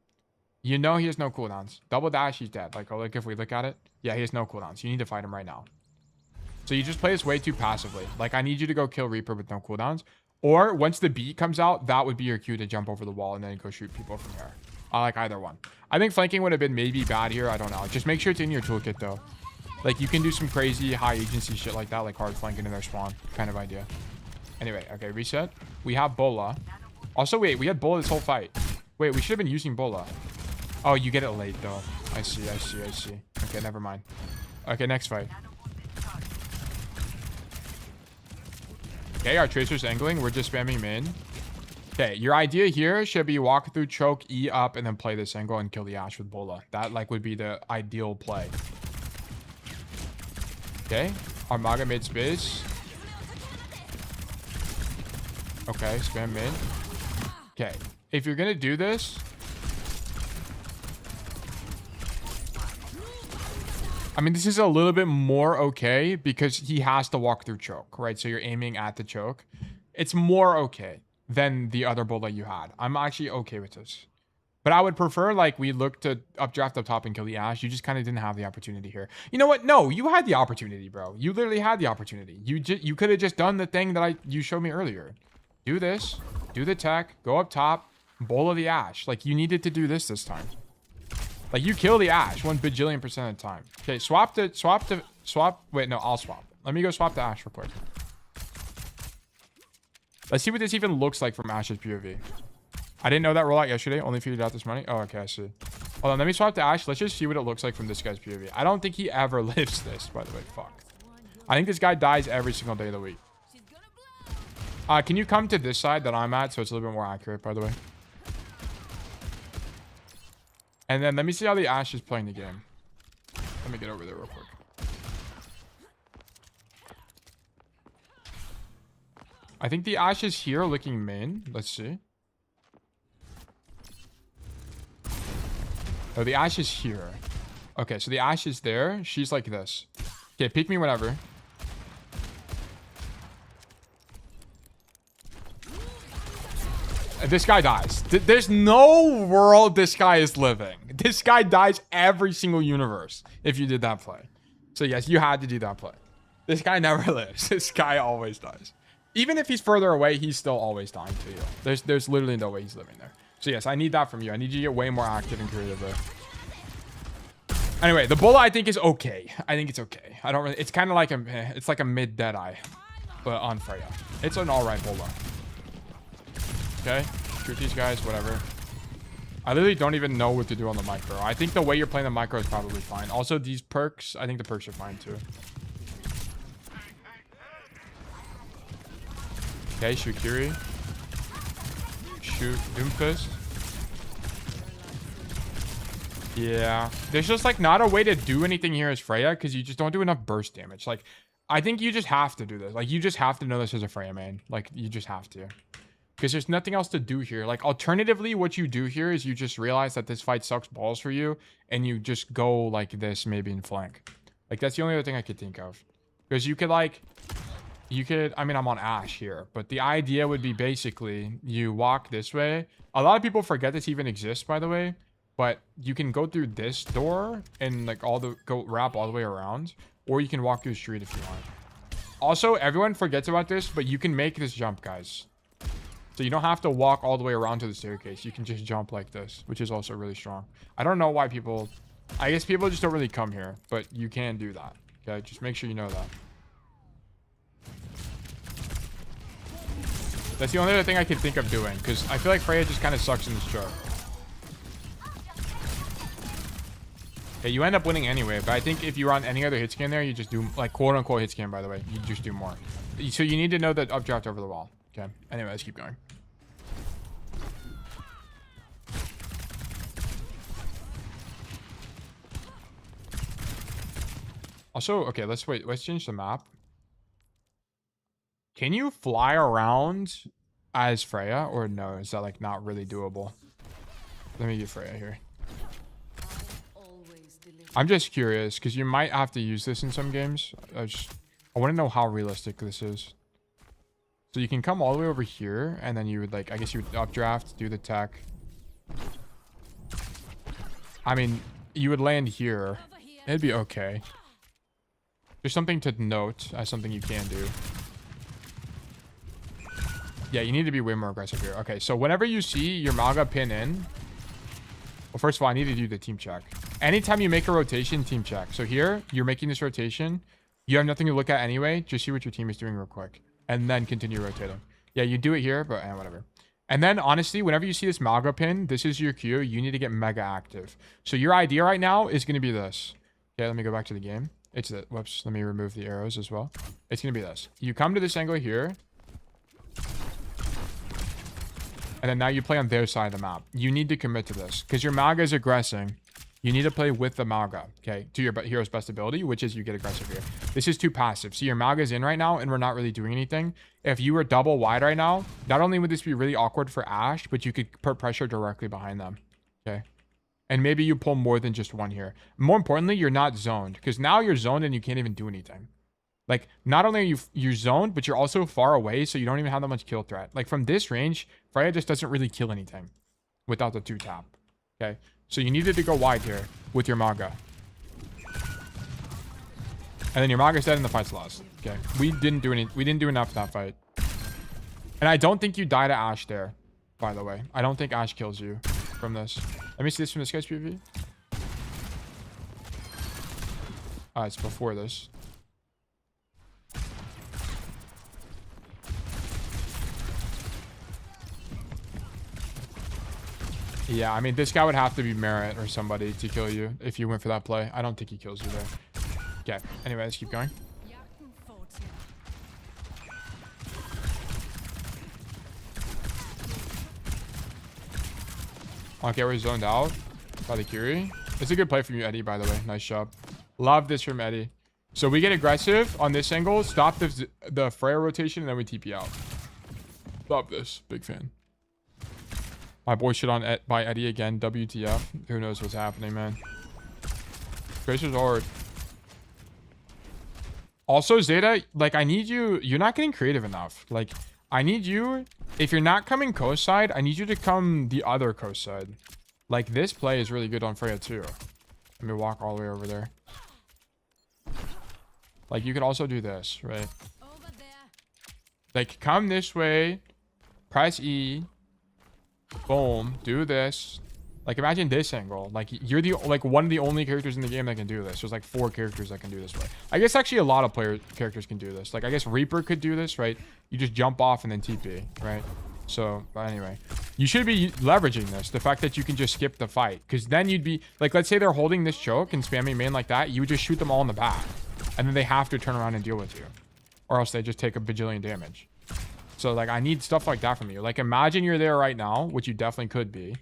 You know he has no cooldowns. Double dash, he's dead. Like, oh, like if we look at it. Yeah, he has no cooldowns. You need to fight him right now. So you just play this way too passively. Like, I need you to go kill Reaper with no cooldowns. Or once the beat comes out, that would be your cue to jump over the wall and then go shoot people from there. I like either one. I think flanking would have been maybe bad here. I don't know. Just make sure it's in your toolkit, though. Like, you can do some crazy high agency shit like that, like hard flanking in their spawn kind of idea. Anyway, okay, reset. We have Bola. Also, wait, we had Bola this whole fight. Wait, we should have been using Bola. Oh, you get it late, though. I see. Okay, never mind. Okay, next fight. Okay, our Tracer's angling. We're just spamming main. Okay, your idea here should be walk through, choke, E up, and then play this angle and kill the Ashe with Bola. That, like, would be the ideal play. Okay, Armaga made space. Okay, spam mid. Okay, if you're gonna do this... I mean, this is a little bit more okay because he has to walk through choke, right? So you're aiming at the choke. It's more okay than the other Bola you had. I'm actually okay with this. But I would prefer, like, we look to updraft up top and kill the Ashe. You just kind of didn't have the opportunity here. You know what? No, you had the opportunity, bro. You literally had the opportunity. You could have just done the thing that you showed me earlier. Do this. Do the tech. Go up top. Bola the Ashe. Like, you needed to do this time. Like, you kill the Ashe 1 bajillion% of the time. Okay, swap. Wait, no, I'll swap. Let me go swap the Ashe real quick. Let's see what this even looks like from Ashe's POV. I didn't know that rollout yesterday. Only figured out this morning. Oh, okay, I see. Hold on, let me swap to Ashe. Let's just see what it looks like from this guy's POV. I don't think he ever lives this, by the way. Fuck. I think this guy dies every single day of the week. Can you come to this side that I'm at so it's a little bit more accurate, by the way? And then let me see how the Ashe is playing the game. Let me get over there real quick. I think the Ashe is here looking main. Let's see. Oh, the Ashe is here. Okay, so the Ashe is there. She's like this. Okay, pick me whenever. This guy dies. There's no world this guy is living. This guy dies every single universe if you did that play. So yes, you had to do that play. This guy never lives. This guy always dies. Even if he's further away, he's still always dying to you. There's literally no way he's living there. So yes, I need that from you. I need you to get way more active and creative there. Anyway, the Bola I think is okay. I think it's okay. I don't really... It's kind of like it's like a mid Deadeye, but on Freja. It's an alright Bola. Okay, shoot these guys, whatever. I literally don't even know what to do on the micro. I think the way you're playing the micro is probably fine. Also, these perks, I think the perks are fine too. Okay, shoot Kiri. Shoot Doomfist. Yeah, there's just like not a way to do anything here as Freja because you just don't do enough burst damage. Like, I think you just have to do this. Like, you just have to know this as a Freja main. Like, you just have to. because there's nothing else to do here. Like, alternatively, what you do here is you just realize that this fight sucks balls for you, and you just go like this, maybe in flank. Like, that's the only other thing I could think of. Because you could, like, I mean, I'm on Ashe here, but the idea would be basically you walk this way. A lot of people forget this even exists, by the way, but you can go through this door and, like, go wrap all the way around, or you can walk through the street if you want. Also, everyone forgets about this, but you can make this jump, guys. So you don't have to walk all the way around to the staircase. You can just jump like this, which is also really strong. I don't know why people... I guess people just don't really come here, but you can do that. Okay, just make sure you know that. That's the only other thing I can think of doing, because I feel like Freja just kind of sucks in this chart. Okay, you end up winning anyway, but I think if you run any other hit scan there, you just do, like, quote-unquote hit scan, by the way. You just do more. So you need to know that updraft over the wall. Okay, anyway, let's keep going. Also, okay, let's change the map. Can you fly around as Freja, or no? Is that, like, not really doable? Let me get Freja here. I'm just curious, because you might have to use this in some games. I want to know how realistic this is. So you can come all the way over here, and then you would, like, I guess you would updraft, do the tech. I mean, you would land here. It'd be okay. There's something to note as something you can do. Yeah, you need to be way more aggressive here. Okay, so whenever you see your Maga pin in... Well, first of all, I need to do the team check. Anytime you make a rotation, team check. So here, you're making this rotation. You have nothing to look at anyway. Just see what your team is doing real quick. And then continue rotating. Yeah, you do it here, but whatever. And then, honestly, whenever you see this Maga pin, this is your cue. You need to get mega active. So your idea right now is going to be this. Okay, let me go back to the game. It's that. Whoops, let me remove the arrows as well. It's going to be this. You come to this angle here. And then now you play on their side of the map. You need to commit to this. Because your Maga is aggressing. You need to play with the Maga, okay, to your hero's best ability, which is you get aggressive here. This is too passive. So your Maga's in right now, and we're not really doing anything. If you were double wide right now, not only would this be really awkward for Ashe, but you could put pressure directly behind them, okay? And maybe you pull more than just one here. More importantly, you're not zoned, because now you're zoned and you can't even do anything. Like, not only are you're zoned, but you're also far away, so you don't even have that much kill threat. Like, from this range, Freja just doesn't really kill anything without the 2-tap, okay? So you needed to go wide here with your Maga. And then your Maga's dead and the fight's lost. Okay. We didn't do enough in that fight. And I don't think you die to Ashe there, by the way. I don't think Ashe kills you from this. Let me see this from this guy's PvP. It's before this. Yeah, I mean, this guy would have to be Merit or somebody to kill you if you went for that play. I don't think he kills you there. Okay, anyway, let's keep going. Okay, we're zoned out by the Curie. It's a good play from you, Eddie, by the way. Nice job. Love this from Eddie. So we get aggressive on this angle, stop the Freja rotation, and then we TP out. Love this. Big fan. My boy shit on by Eddie again. WTF. Who knows what's happening, man. Tracer's hard. Also, Zeta, like, I need you. You're not getting creative enough. Like, I need you. If you're not coming coast side, I need you to come the other coast side. Like, this play is really good on Freja, too. Let me walk all the way over there. Like, you could also do this, right? Like, come this way. Press E. Boom, do this. Like, imagine this angle. Like, you're one of the only characters in the game that can do this. There's like 4 characters that can do this way. I guess actually a lot of characters can do this. Like, I guess Reaper could do this, right? You just jump off and then TP, right? So, but anyway, you should be leveraging this. The fact that you can just skip the fight, because then you'd be like, let's say they're holding this choke and spamming main like that. You would just shoot them all in the back, and then they have to turn around and deal with you, or else they just take a bajillion damage. So, like, I need stuff like that from you. Like, imagine you're there right now, which you definitely could be.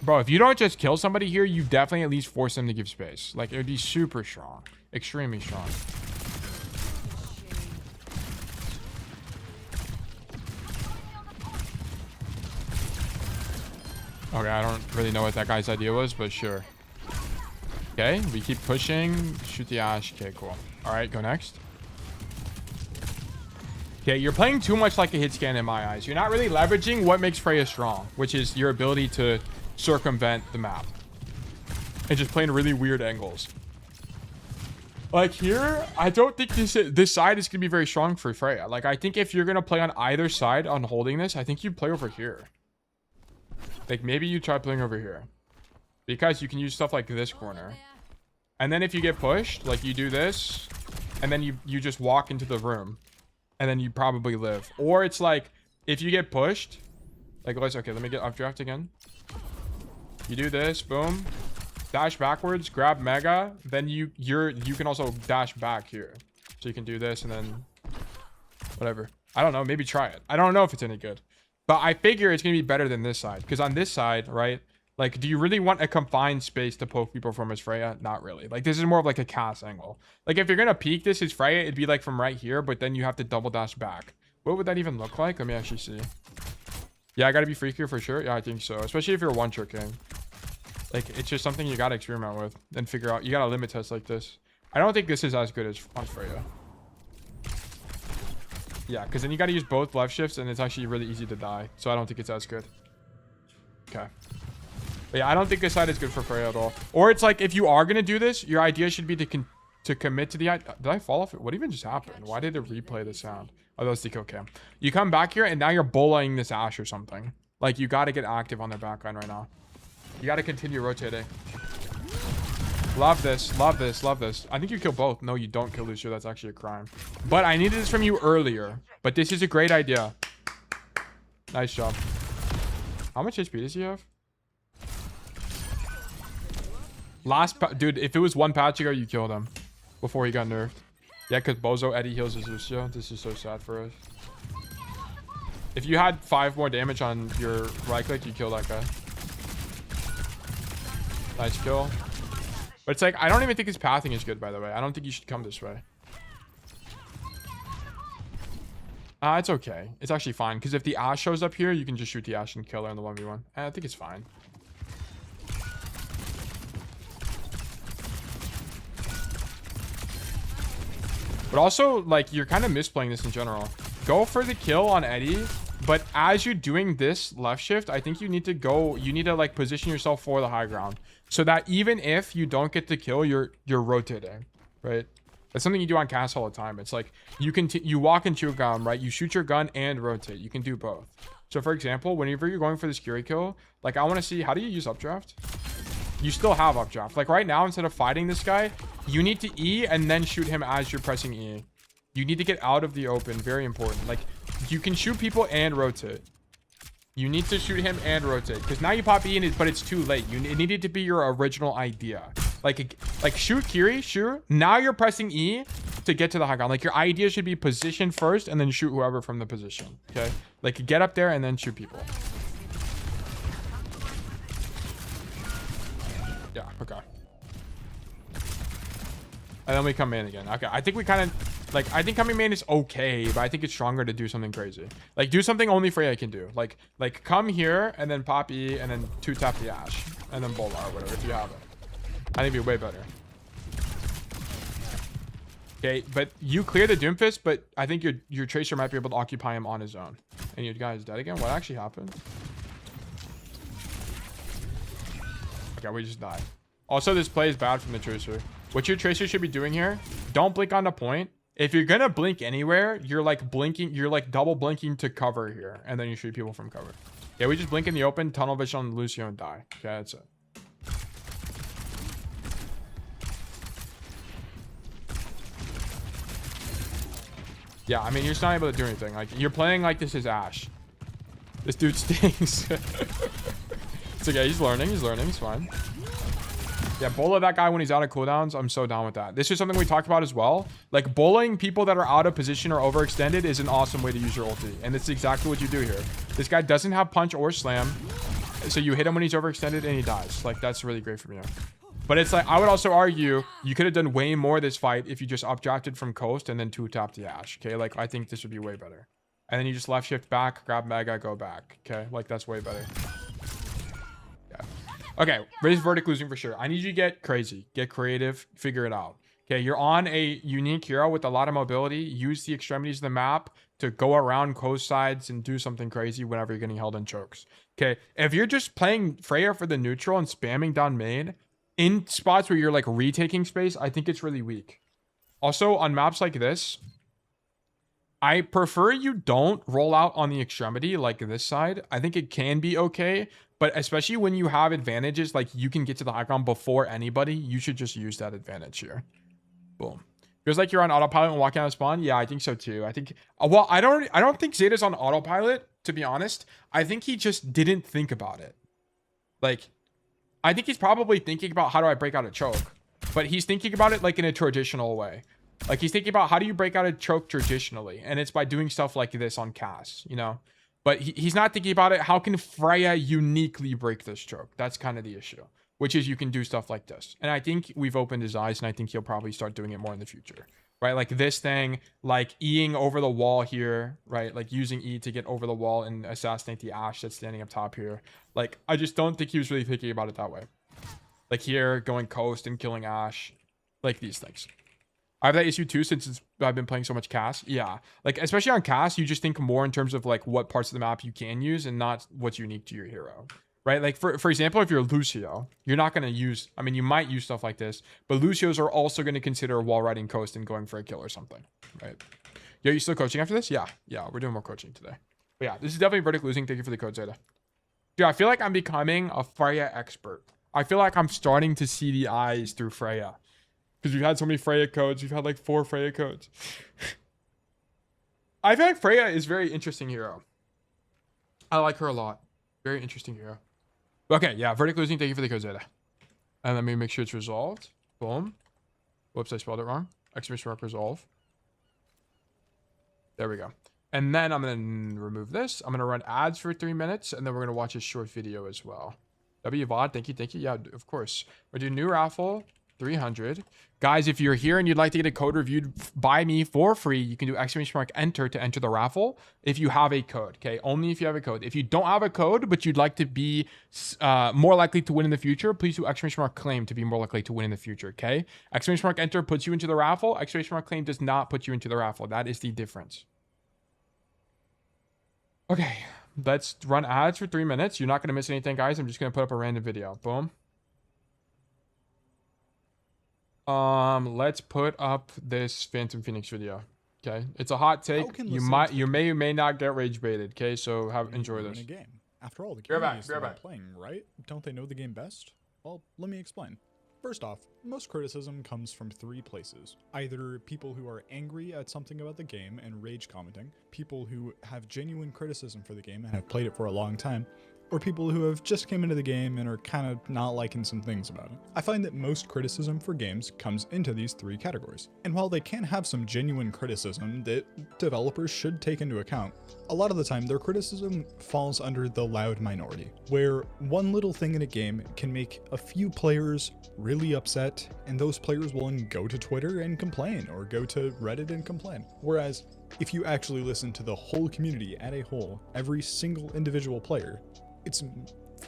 Bro, if you don't just kill somebody here, you definitely at least force them to give space. Like, it would be super strong. Extremely strong. Okay, I don't really know what that guy's idea was, but sure. Okay, we keep pushing. Shoot the Ashe. Okay, cool. All right, go next. Okay, you're playing too much like a hit scan in my eyes. You're not really leveraging what makes Freja strong, which is your ability to circumvent the map. And just playing really weird angles. Like here, I don't think this side is going to be very strong for Freja. Like, I think if you're going to play on either side on holding this, I think you play over here. Like, maybe you try playing over here. Because you can use stuff like this corner. And then if you get pushed, like you do this, and then you just walk into the room. And then you probably live. Or it's like, if you get pushed, like, okay, let me get updraft again. You do this, boom. Dash backwards, grab Mega. Then you can also dash back here. So you can do this and then whatever. I don't know, maybe try it. I don't know if it's any good. But I figure it's going to be better than this side. Because on this side, right? Like, do you really want a confined space to poke people from as Freja? Not really. Like, this is more of like a cast angle. Like, if you're going to peek this as Freja, it'd be like from right here, but then you have to double dash back. What would that even look like? Let me actually see. Yeah, I got to be freakier for sure. Yeah, I think so. Especially if you're one-tricking. Like, it's just something you got to experiment with and figure out. You got to limit test like this. I don't think this is as good as on Freja. Yeah, because then you got to use both left shifts, and it's actually really easy to die. So I don't think it's as good. Okay. But yeah, I don't think this side is good for Freja at all. Or it's like, if you are going to do this, your idea should be to commit to the... Did I fall off it? What even just happened? Why did it replay the sound? Oh, that was the kill cam. You come back here, and now you're bullying this Ashe or something. Like, you got to get active on their backline right now. You got to continue rotating. Love this. Love this. Love this. I think you kill both. No, you don't kill Lucio. That's actually a crime. But I needed this from you earlier. But this is a great idea. Nice job. How much HP does he have? Dude, if it was one patch ago, you killed him. Before he got nerfed. Yeah, because Bozo Eddie heals his Lucio. This is so sad for us. If you had 5 more damage on your right click, you kill that guy. Nice kill. But it's like, I don't even think his pathing is good, by the way. I don't think you should come this way. It's okay. It's actually fine. Because if the Ashe shows up here, you can just shoot the Ashe and kill her in the 1v1. I think it's fine. But also, like, you're kind of misplaying this in general. Go for the kill on Eddie. But as you're doing this left shift, I think you need to like position yourself for the high ground. So that even if you don't get the kill, you're rotating, right? That's something you do on cast all the time. It's like you walk into your gun, right? You shoot your gun and rotate. You can do both. So for example, whenever you're going for this Curie kill, like I want to see, how do you use updraft? You still have updraft. Like right now, instead of fighting this guy, you need to E and then shoot him as you're pressing E. You need to get out of the open. Very important. Like you can shoot people and rotate. You need to shoot him and rotate because now you pop E, but it's too late. It needed to be your original idea. Like shoot Kiri, sure. Now you're pressing E to get to the high ground. Like your idea should be position first and then shoot whoever from the position. Okay, like get up there and then shoot people. Yeah. Okay. And then we come in again. Okay, I think we kind of like, I think coming main is okay, but I think it's stronger to do something crazy. Like do something only Freja can do. Like come here and then pop E and then 2-tap the Ashe and then Bolar or whatever if you have it. I think it'd be way better. Okay, but you clear the Doomfist, but I think your Tracer might be able to occupy him on his own. And your guy is dead again? What actually happened? Okay, we just died. Also, this play is bad from the Tracer. What your Tracer should be doing here, don't blink on the point. If you're gonna blink anywhere, you're like blinking, you're like double blinking to cover here. And then you shoot people from cover. Yeah, we just blink in the open, tunnel vision on Lucio and die. Okay, that's it. Yeah, I mean, you're just not able to do anything. Like, you're playing like this is Ashe. This dude stinks. It's okay, he's learning, he's fine. Yeah, bola that guy when he's out of cooldowns. I'm so down with that. This is something we talked about as well. Like, bullying people that are out of position or overextended is an awesome way to use your ulti. And it's exactly what you do here. This guy doesn't have punch or slam. So you hit him when he's overextended and he dies. Like, that's really great from you. But it's like, I would also argue you could have done way more this fight if you just updrafted from coast and then 2-tapped the Ashe. Okay, like, I think this would be way better. And then you just left shift back, grab Mega, go back. Okay, like, that's way better. Okay, raise verdict losing for sure. I need you to get crazy, get creative, figure it out. Okay, you're on a unique hero with a lot of mobility. Use the extremities of the map to go around coast sides and do something crazy whenever you're getting held in chokes. Okay, if you're just playing Freya for the neutral and spamming down main in spots where you're like retaking space, I think it's really weak. Also, on maps like this, I prefer you don't roll out on the extremity like this side. I think it can be okay, but especially when you have advantages, like you can get to the high ground before anybody, you should just use that advantage here. Boom. Feels like you're on autopilot and walking out of spawn. Yeah, I think so too. I think, well, I don't think Zeta's on autopilot, to be honest. I think he just didn't think about it. Like, I think he's probably thinking about how do I break out a choke, but he's thinking about it like in a traditional way. Like he's thinking about how do you break out a choke traditionally, and it's by doing stuff like this on Cass, you know. But he's not thinking about it. How can Freya uniquely break this choke? That's kind of the issue, which is you can do stuff like this. And I think we've opened his eyes, and I think he'll probably start doing it more in the future, right? Like this thing, like E-ing over the wall here, right? Like using E to get over the wall and assassinate the Ashe that's standing up top here. Like I just don't think he was really thinking about it that way. Like here, going coast and killing Ashe, like these things. I have that issue too since I've been playing so much Cass. Yeah, like especially on Cass, you just think more in terms of like what parts of the map you can use and not what's unique to your hero, right? Like for example, if you're Lucio, you're not going to use, I mean, you might use stuff like this, but Lucios are also going to consider wall riding coast and going for a kill or something, right? Yo, you still coaching after this? Yeah, we're doing more coaching today. But yeah, this is definitely verdict losing. Thank you for the code, Zeta. Dude, I feel like I'm becoming a Freya expert. I feel like I'm starting to see the eyes through Freya. Because we've had so many Freya codes. We've had like 4 Freya codes. I feel like Freya is a very interesting hero. I like her a lot. Very interesting hero. Okay, yeah. Verdict losing. Thank you for the code, Zeta. And let me make sure it's resolved. Boom. Whoops, I spelled it wrong. Exclamation mark resolve. There we go. And then I'm going to remove this. I'm going to run ads for 3 minutes. And then we're going to watch a short video as well. W VOD. Thank you. Thank you. Yeah, of course. We're doing new raffle. 300 guys. If you're here and you'd like to get a code reviewed by me for free, you can do exclamation mark enter to enter the raffle if you have a code. Okay, only if you have a code. If you don't have a code but you'd like to be more likely to win in the future, please do exclamation mark claim to be more likely to win in the future. Okay, exclamation mark enter puts you into the raffle. Exclamation mark claim does not put you into the raffle. That is the difference. Okay, let's run ads for 3 minutes. You're not going to miss anything, guys. I'm just going to put up a random video. Boom. Let's put up this Phantom Phoenix video. Okay, it's a hot take. You may or may not get rage baited. Okay, so enjoy this. Game. After all, the community is still playing, right? Don't they know the game best? Well, let me explain. First off, most criticism comes from 3 places. Either people who are angry at something about the game and rage commenting, people who have genuine criticism for the game and have played it for a long time, or people who have just came into the game and are kind of not liking some things about it. I find that most criticism for games comes into these 3 categories. And while they can have some genuine criticism that developers should take into account, a lot of the time their criticism falls under the loud minority, where one little thing in a game can make a few players really upset, and those players will then go to Twitter and complain, or go to Reddit and complain. Whereas, if you actually listen to the whole community as a whole, every single individual player, it's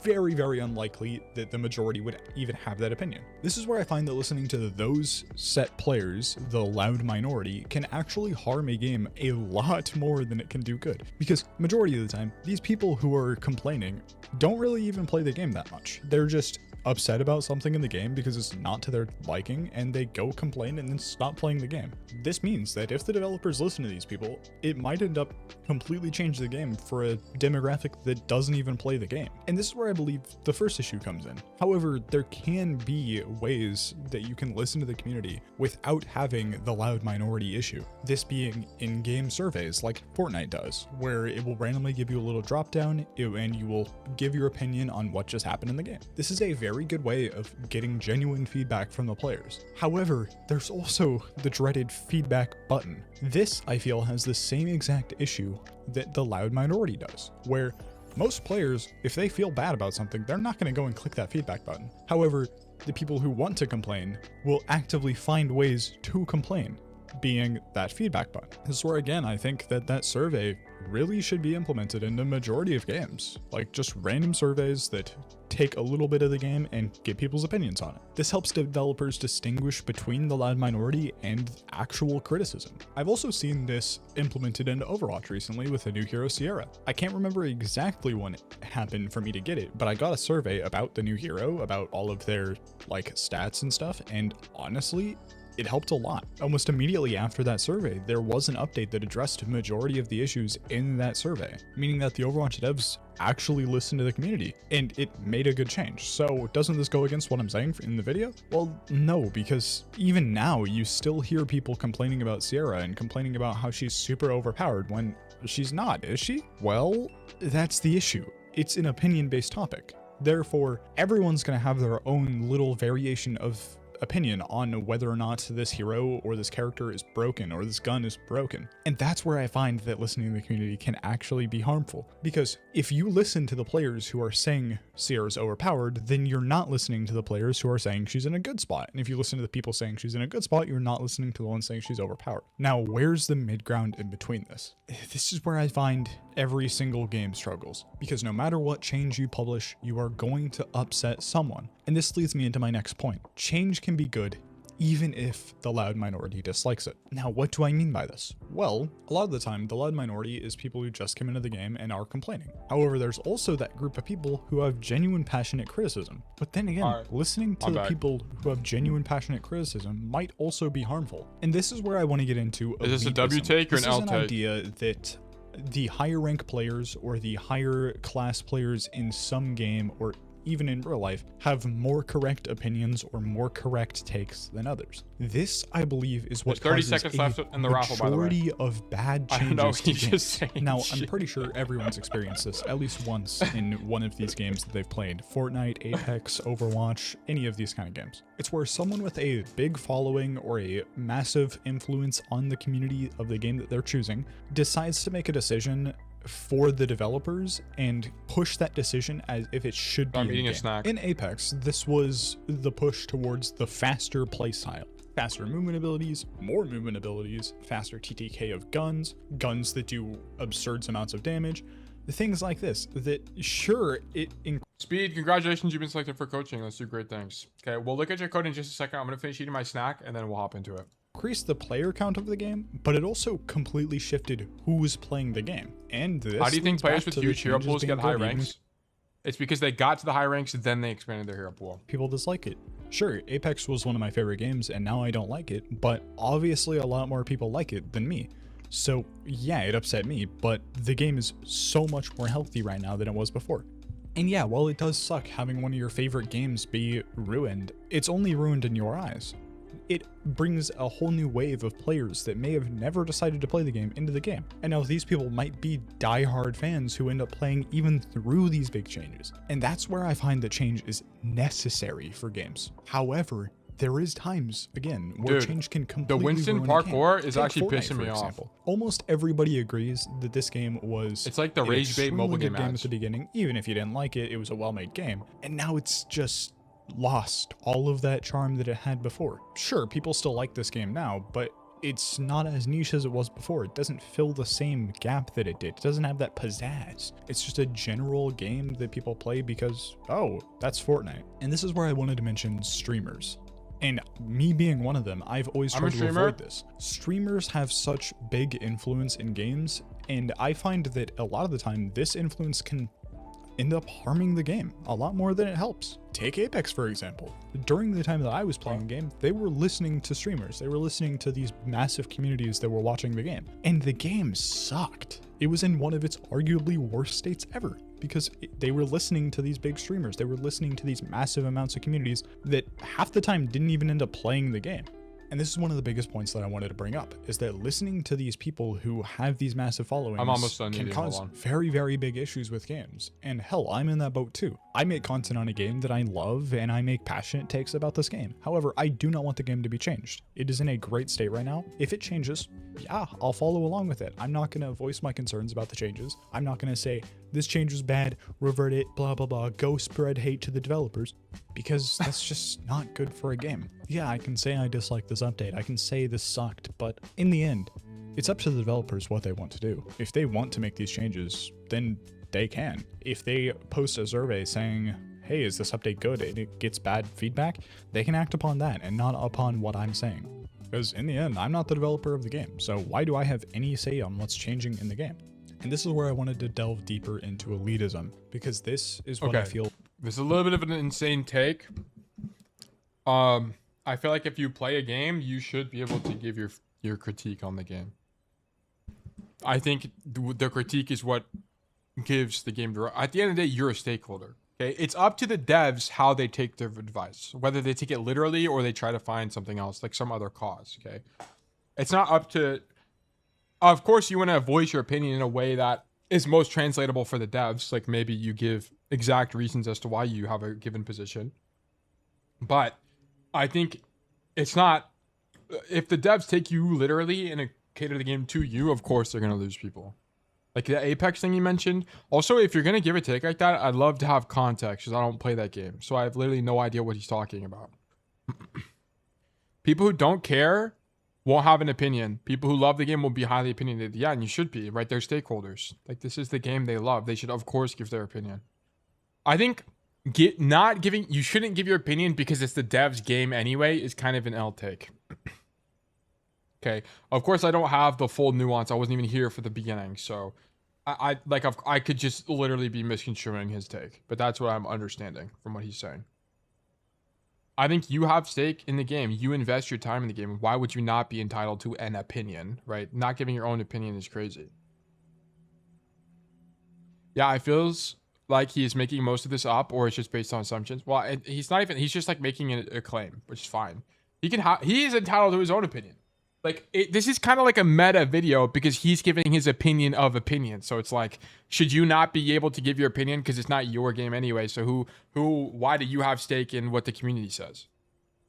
very, very unlikely that the majority would even have that opinion. This is where I find that listening to those set players, the loud minority, can actually harm a game a lot more than it can do good. Because majority of the time, these people who are complaining don't really even play the game that much. They're just upset about something in the game because it's not to their liking, and they go complain and then stop playing the game. This means that if the developers listen to these people, it might end up completely change the game for a demographic that doesn't even play the game. And this is where I believe the first issue comes in. However, there can be ways that you can listen to the community without having the loud minority issue. This being in-game surveys like Fortnite does, where it will randomly give you a little drop down and you will give your opinion on what just happened in the game. This is a very good way of getting genuine feedback from the players. However, there's also the dreaded feedback button. This, I feel, has the same exact issue that the loud minority does, where most players, if they feel bad about something, they're not going to go and click that feedback button. However, the people who want to complain will actively find ways to complain, being that feedback button. This is where, again, I think that survey really should be implemented in the majority of games. Like just random surveys that take a little bit of the game and get people's opinions on it. This helps developers distinguish between the loud minority and actual criticism. I've also seen this implemented into Overwatch recently with the new hero Sierra. I can't remember exactly when it happened for me to get it, but I got a survey about the new hero, about all of their like stats and stuff, and honestly, it helped a lot. Almost immediately after that survey, there was an update that addressed the majority of the issues in that survey, meaning that the Overwatch devs actually listened to the community, and it made a good change. So doesn't this go against what I'm saying in the video? Well, no, because even now you still hear people complaining about Sierra and complaining about how she's super overpowered when she's not, is she? Well, that's the issue. It's an opinion-based topic. Therefore, everyone's gonna have their own little variation of opinion on whether or not this hero or this character is broken or this gun is broken. And that's where I find that listening to the community can actually be harmful. Because if you listen to the players who are saying Sierra's overpowered, then you're not listening to the players who are saying she's in a good spot. And if you listen to the people saying she's in a good spot, you're not listening to the ones saying she's overpowered. Now, where's the mid ground in between this? This is where I find every single game struggles. Because no matter what change you publish, you are going to upset someone. And this leads me into my next point. Change can be good, even if the loud minority dislikes it. Now, what do I mean by this? Well, a lot of the time, the loud minority is people who just came into the game and are complaining. However, there's also that group of people who have genuine passionate criticism. But then again, listening to the people who have genuine passionate criticism might also be harmful. And this is where I want to get into elitism. Is this a W take or an L take? This is an idea that the higher rank players or the higher class players in some game or even in real life, have more correct opinions or more correct takes than others. This, I believe, is what There's 30 causes seconds left in the raffle, by the way. majority of bad changes I know, to he's games. just saying Now, shit. I'm pretty sure everyone's experienced this at least once in one of these games that they've played. Fortnite, Apex, Overwatch, any of these kind of games. It's where someone with a big following or a massive influence on the community of the game that they're choosing decides to make a decision for the developers and push that decision as if it should be I'm eating a snack. In Apex, this was the push towards the faster playstyle. Faster movement abilities, more movement abilities, faster TTK of guns, guns that do absurd amounts of damage, things like this, that sure, Speed, congratulations, you've been selected for coaching. Let's do great things. Okay, we'll look at your code in just a second. I'm gonna finish eating my snack and then we'll hop into it. Increased the player count of the game, but it also completely shifted who's playing the game. And this how do you think players with huge hero pools get high good, ranks? It's because they got to the high ranks, then they expanded their hero pool. People dislike it. Sure, Apex was one of my favorite games, and now I don't like it, but obviously a lot more people like it than me. So yeah, it upset me, but the game is so much more healthy right now than it was before. And yeah, while it does suck having one of your favorite games be ruined, it's only ruined in your eyes. It brings a whole new wave of players that may have never decided to play the game into the game. And now these people might be die-hard fans who end up playing even through these big changes. And that's where I find that change is necessary for games. However, there is times, again, where change can completely the Winston ruin parkour is Take actually Fortnite, pissing me for off. example. Almost everybody agrees that this game was It's like the an rage bait mobile extremely game good game at ads. the beginning. Even if you didn't like it, it was a well-made game. And now it's just lost all of that charm that it had before. Sure, people still like this game now, but it's not as niche as it was before. It doesn't fill the same gap that it did. It doesn't have that pizzazz. It's just a general game that people play because, oh, that's Fortnite. And this is where I wanted to mention streamers. And me being one of them, I've always tried to avoid this. Streamers have such big influence in games, and I find that a lot of the time, this influence can end up harming the game a lot more than it helps. Take Apex, for example. During the time that I was playing the game, they were listening to streamers. They were listening to these massive communities that were watching the game. And the game sucked. It was in one of its arguably worst states ever because they were listening to these big streamers. They were listening to these massive amounts of communities that half the time didn't even end up playing the game. And this is one of the biggest points that I wanted to bring up, is that listening to these people who have these massive followings can cause very, very big issues with games. And hell, I'm in that boat too. I make content on a game that I love and I make passionate takes about this game. However, I do not want the game to be changed. It is in a great state right now. If it changes, yeah, I'll follow along with it. I'm not going to voice my concerns about the changes. I'm not going to say, this change was bad, revert it, blah, blah, blah, go spread hate to the developers, because that's just not good for a game. Yeah, I can say I dislike this update. I can say this sucked, but in the end, It's up to the developers what they want to do. If they want to make these changes, then they can. If they post a survey saying, hey, is this update good, and it gets bad feedback, they can act upon that and not upon what I'm saying. Because in the end, I'm not the developer of the game, so why do I have any say on what's changing in the game? And this is where I wanted to delve deeper into elitism, because this is what I feel. This is a little bit of an insane take. I feel like if you play a game, you should be able to give your critique on the game. I think the critique is what gives the game. At the end of the day, you're a stakeholder. Okay, it's up to the devs how they take their advice, whether they take it literally or they try to find something else, like some other cause. Okay, it's not up to. Of course, you want to voice your opinion in a way that is most translatable for the devs. Like maybe you give exact reasons as to why you have a given position. But I think it's not. If the devs take you literally and cater the game to you, of course they're gonna lose people. Like the Apex thing you mentioned. Also, if you're gonna give a take like that, I'd love to have context because I don't play that game, so I have literally no idea what he's talking about. People who don't care won't have an opinion. People who love the game will be highly opinionated. Yeah, and you should be, right? They're stakeholders. Like this is the game they love. They should of course give their opinion. I think you shouldn't give your opinion because it's the dev's game anyway is kind of an L take. Okay, of course I don't have the full nuance. I wasn't even here for the beginning, so I could just literally be misconstruing his take, but that's what I'm understanding from what he's saying. I think you have stake in the game. You invest your time in the game. Why would you not be entitled to an opinion, right? Not giving your own opinion is crazy. Yeah, it feels like he is making most of this up, or it's just based on assumptions. Well, he's not even. He's just like making a claim, which is fine. He is entitled to his own opinion. Like this is kind of like a meta video because he's giving his opinion of opinion. So it's like, should you not be able to give your opinion because it's not your game anyway? So why do you have stake in what the community says?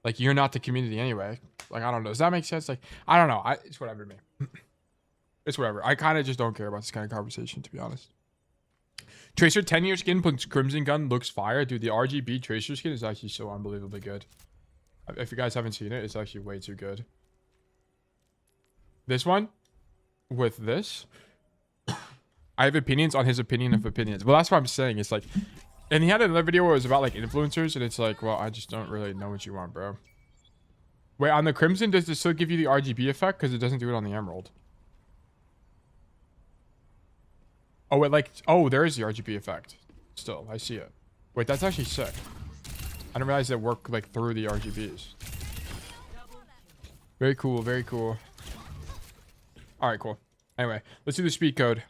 Like you're not the community anyway. Like I don't know. Does that make sense? Like I don't know. It's whatever to me. It's whatever. I kind of just don't care about this kind of conversation, to be honest. Tracer 10-year skin plus Crimson Gun looks fire, dude. The RGB Tracer skin is actually so unbelievably good. If you guys haven't seen it, it's actually way too good. This one with this, I have opinions on his opinion of opinions. Well, that's what I'm saying. It's like, and he had another video where it was about like influencers, and it's like, well, I just don't really know what you want, bro. Wait, on the Crimson, does it still give you the RGB effect? Because it doesn't do it on the Emerald. Oh, there is the RGB effect. Still, I see it. Wait, that's actually sick. I didn't realize it worked like through the RGBs. Very cool, very cool. All right, cool. Anyway, let's do the speed code.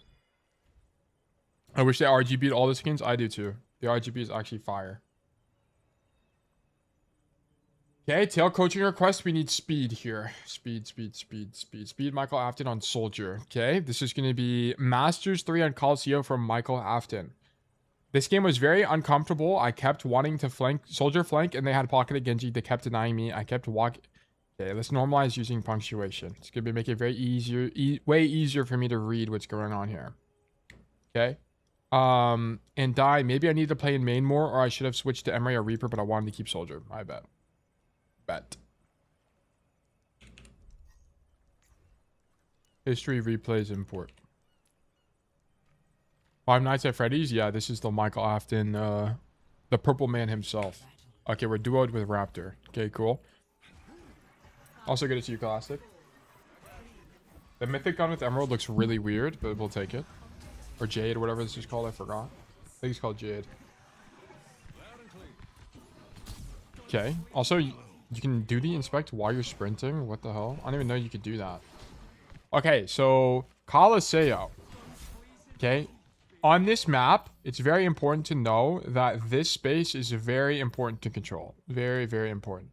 I wish they RGB'd all the skins. I do too. The RGB is actually fire. Okay, tail coaching request. We need speed here. Speed. Michael Afton on Soldier. Okay, this is going to be Masters 3 on Colosseo from Michael Afton. This game was very uncomfortable. I kept wanting to Soldier flank, and they had pocketed Genji. They kept denying me. I kept walking. Okay, let's normalize using punctuation. It's going to make it very way easier for me to read what's going on here. Okay. And die. Maybe I need to play in main more, or I should have switched to Emre or Reaper, but I wanted to keep Soldier. I bet. History replays import. Five Nights at Freddy's? Yeah, this is the Michael Afton, the purple man himself. Okay, we're duoed with Raptor. Okay, cool. Also good to see you, Classic. The Mythic gun with Emerald looks really weird, but we'll take it. Or Jade, or whatever this is called, I forgot. I think it's called Jade. Okay, also, you can do the inspect while you're sprinting? What the hell? I didn't even know you could do that. Okay, so Colosseo. Okay, on this map, it's very important to know that this space is very important to control. Very, very important.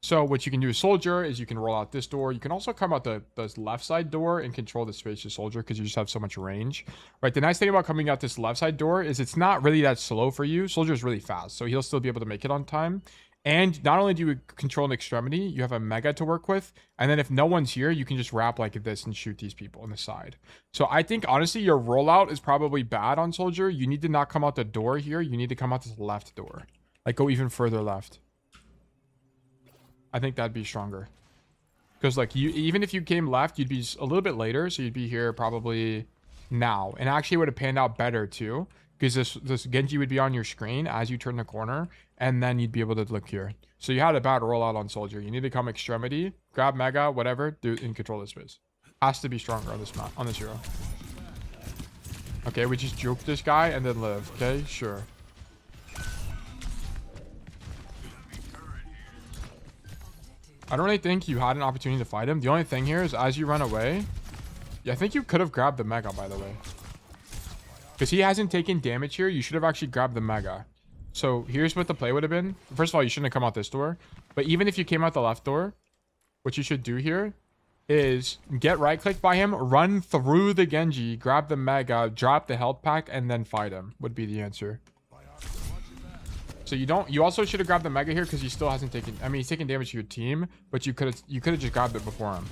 So what you can do as Soldier is you can roll out this door. You can also come out the left side door and control the space as Soldier because you just have so much range. Right, the nice thing about coming out this left side door is it's not really that slow for you. Soldier is really fast, so he'll still be able to make it on time. And not only do you control an extremity, you have a mega to work with. And then if no one's here, you can just wrap like this and shoot these people on the side. So I think, honestly, your rollout is probably bad on Soldier. You need to not come out the door here. You need to come out this left door. Like, go even further left. I think that'd be stronger. Because like even if you came left, you'd be a little bit later, so you'd be here probably now, and actually would have panned out better too, because this Genji would be on your screen as you turn the corner, and then you'd be able to look here. So you had a bad rollout on Soldier. You need to come extremity, grab Mega, whatever, do and control this space. Has to be stronger on this map, on this hero. Okay, we just juke this guy and then live. Okay, sure. I don't really think you had an opportunity to fight him. The only thing here is as you run away, yeah, I think you could have grabbed the Mega, by the way. Because he hasn't taken damage here. You should have actually grabbed the Mega. So here's what the play would have been. First of all, you shouldn't have come out this door. But even if you came out the left door, what you should do here is get right click by him, run through the Genji, grab the Mega, drop the health pack, and then fight him would be the answer. So you also should have grabbed the Mega here because he still hasn't taken, I mean, he's taking damage to your team, but you could have just grabbed it before him.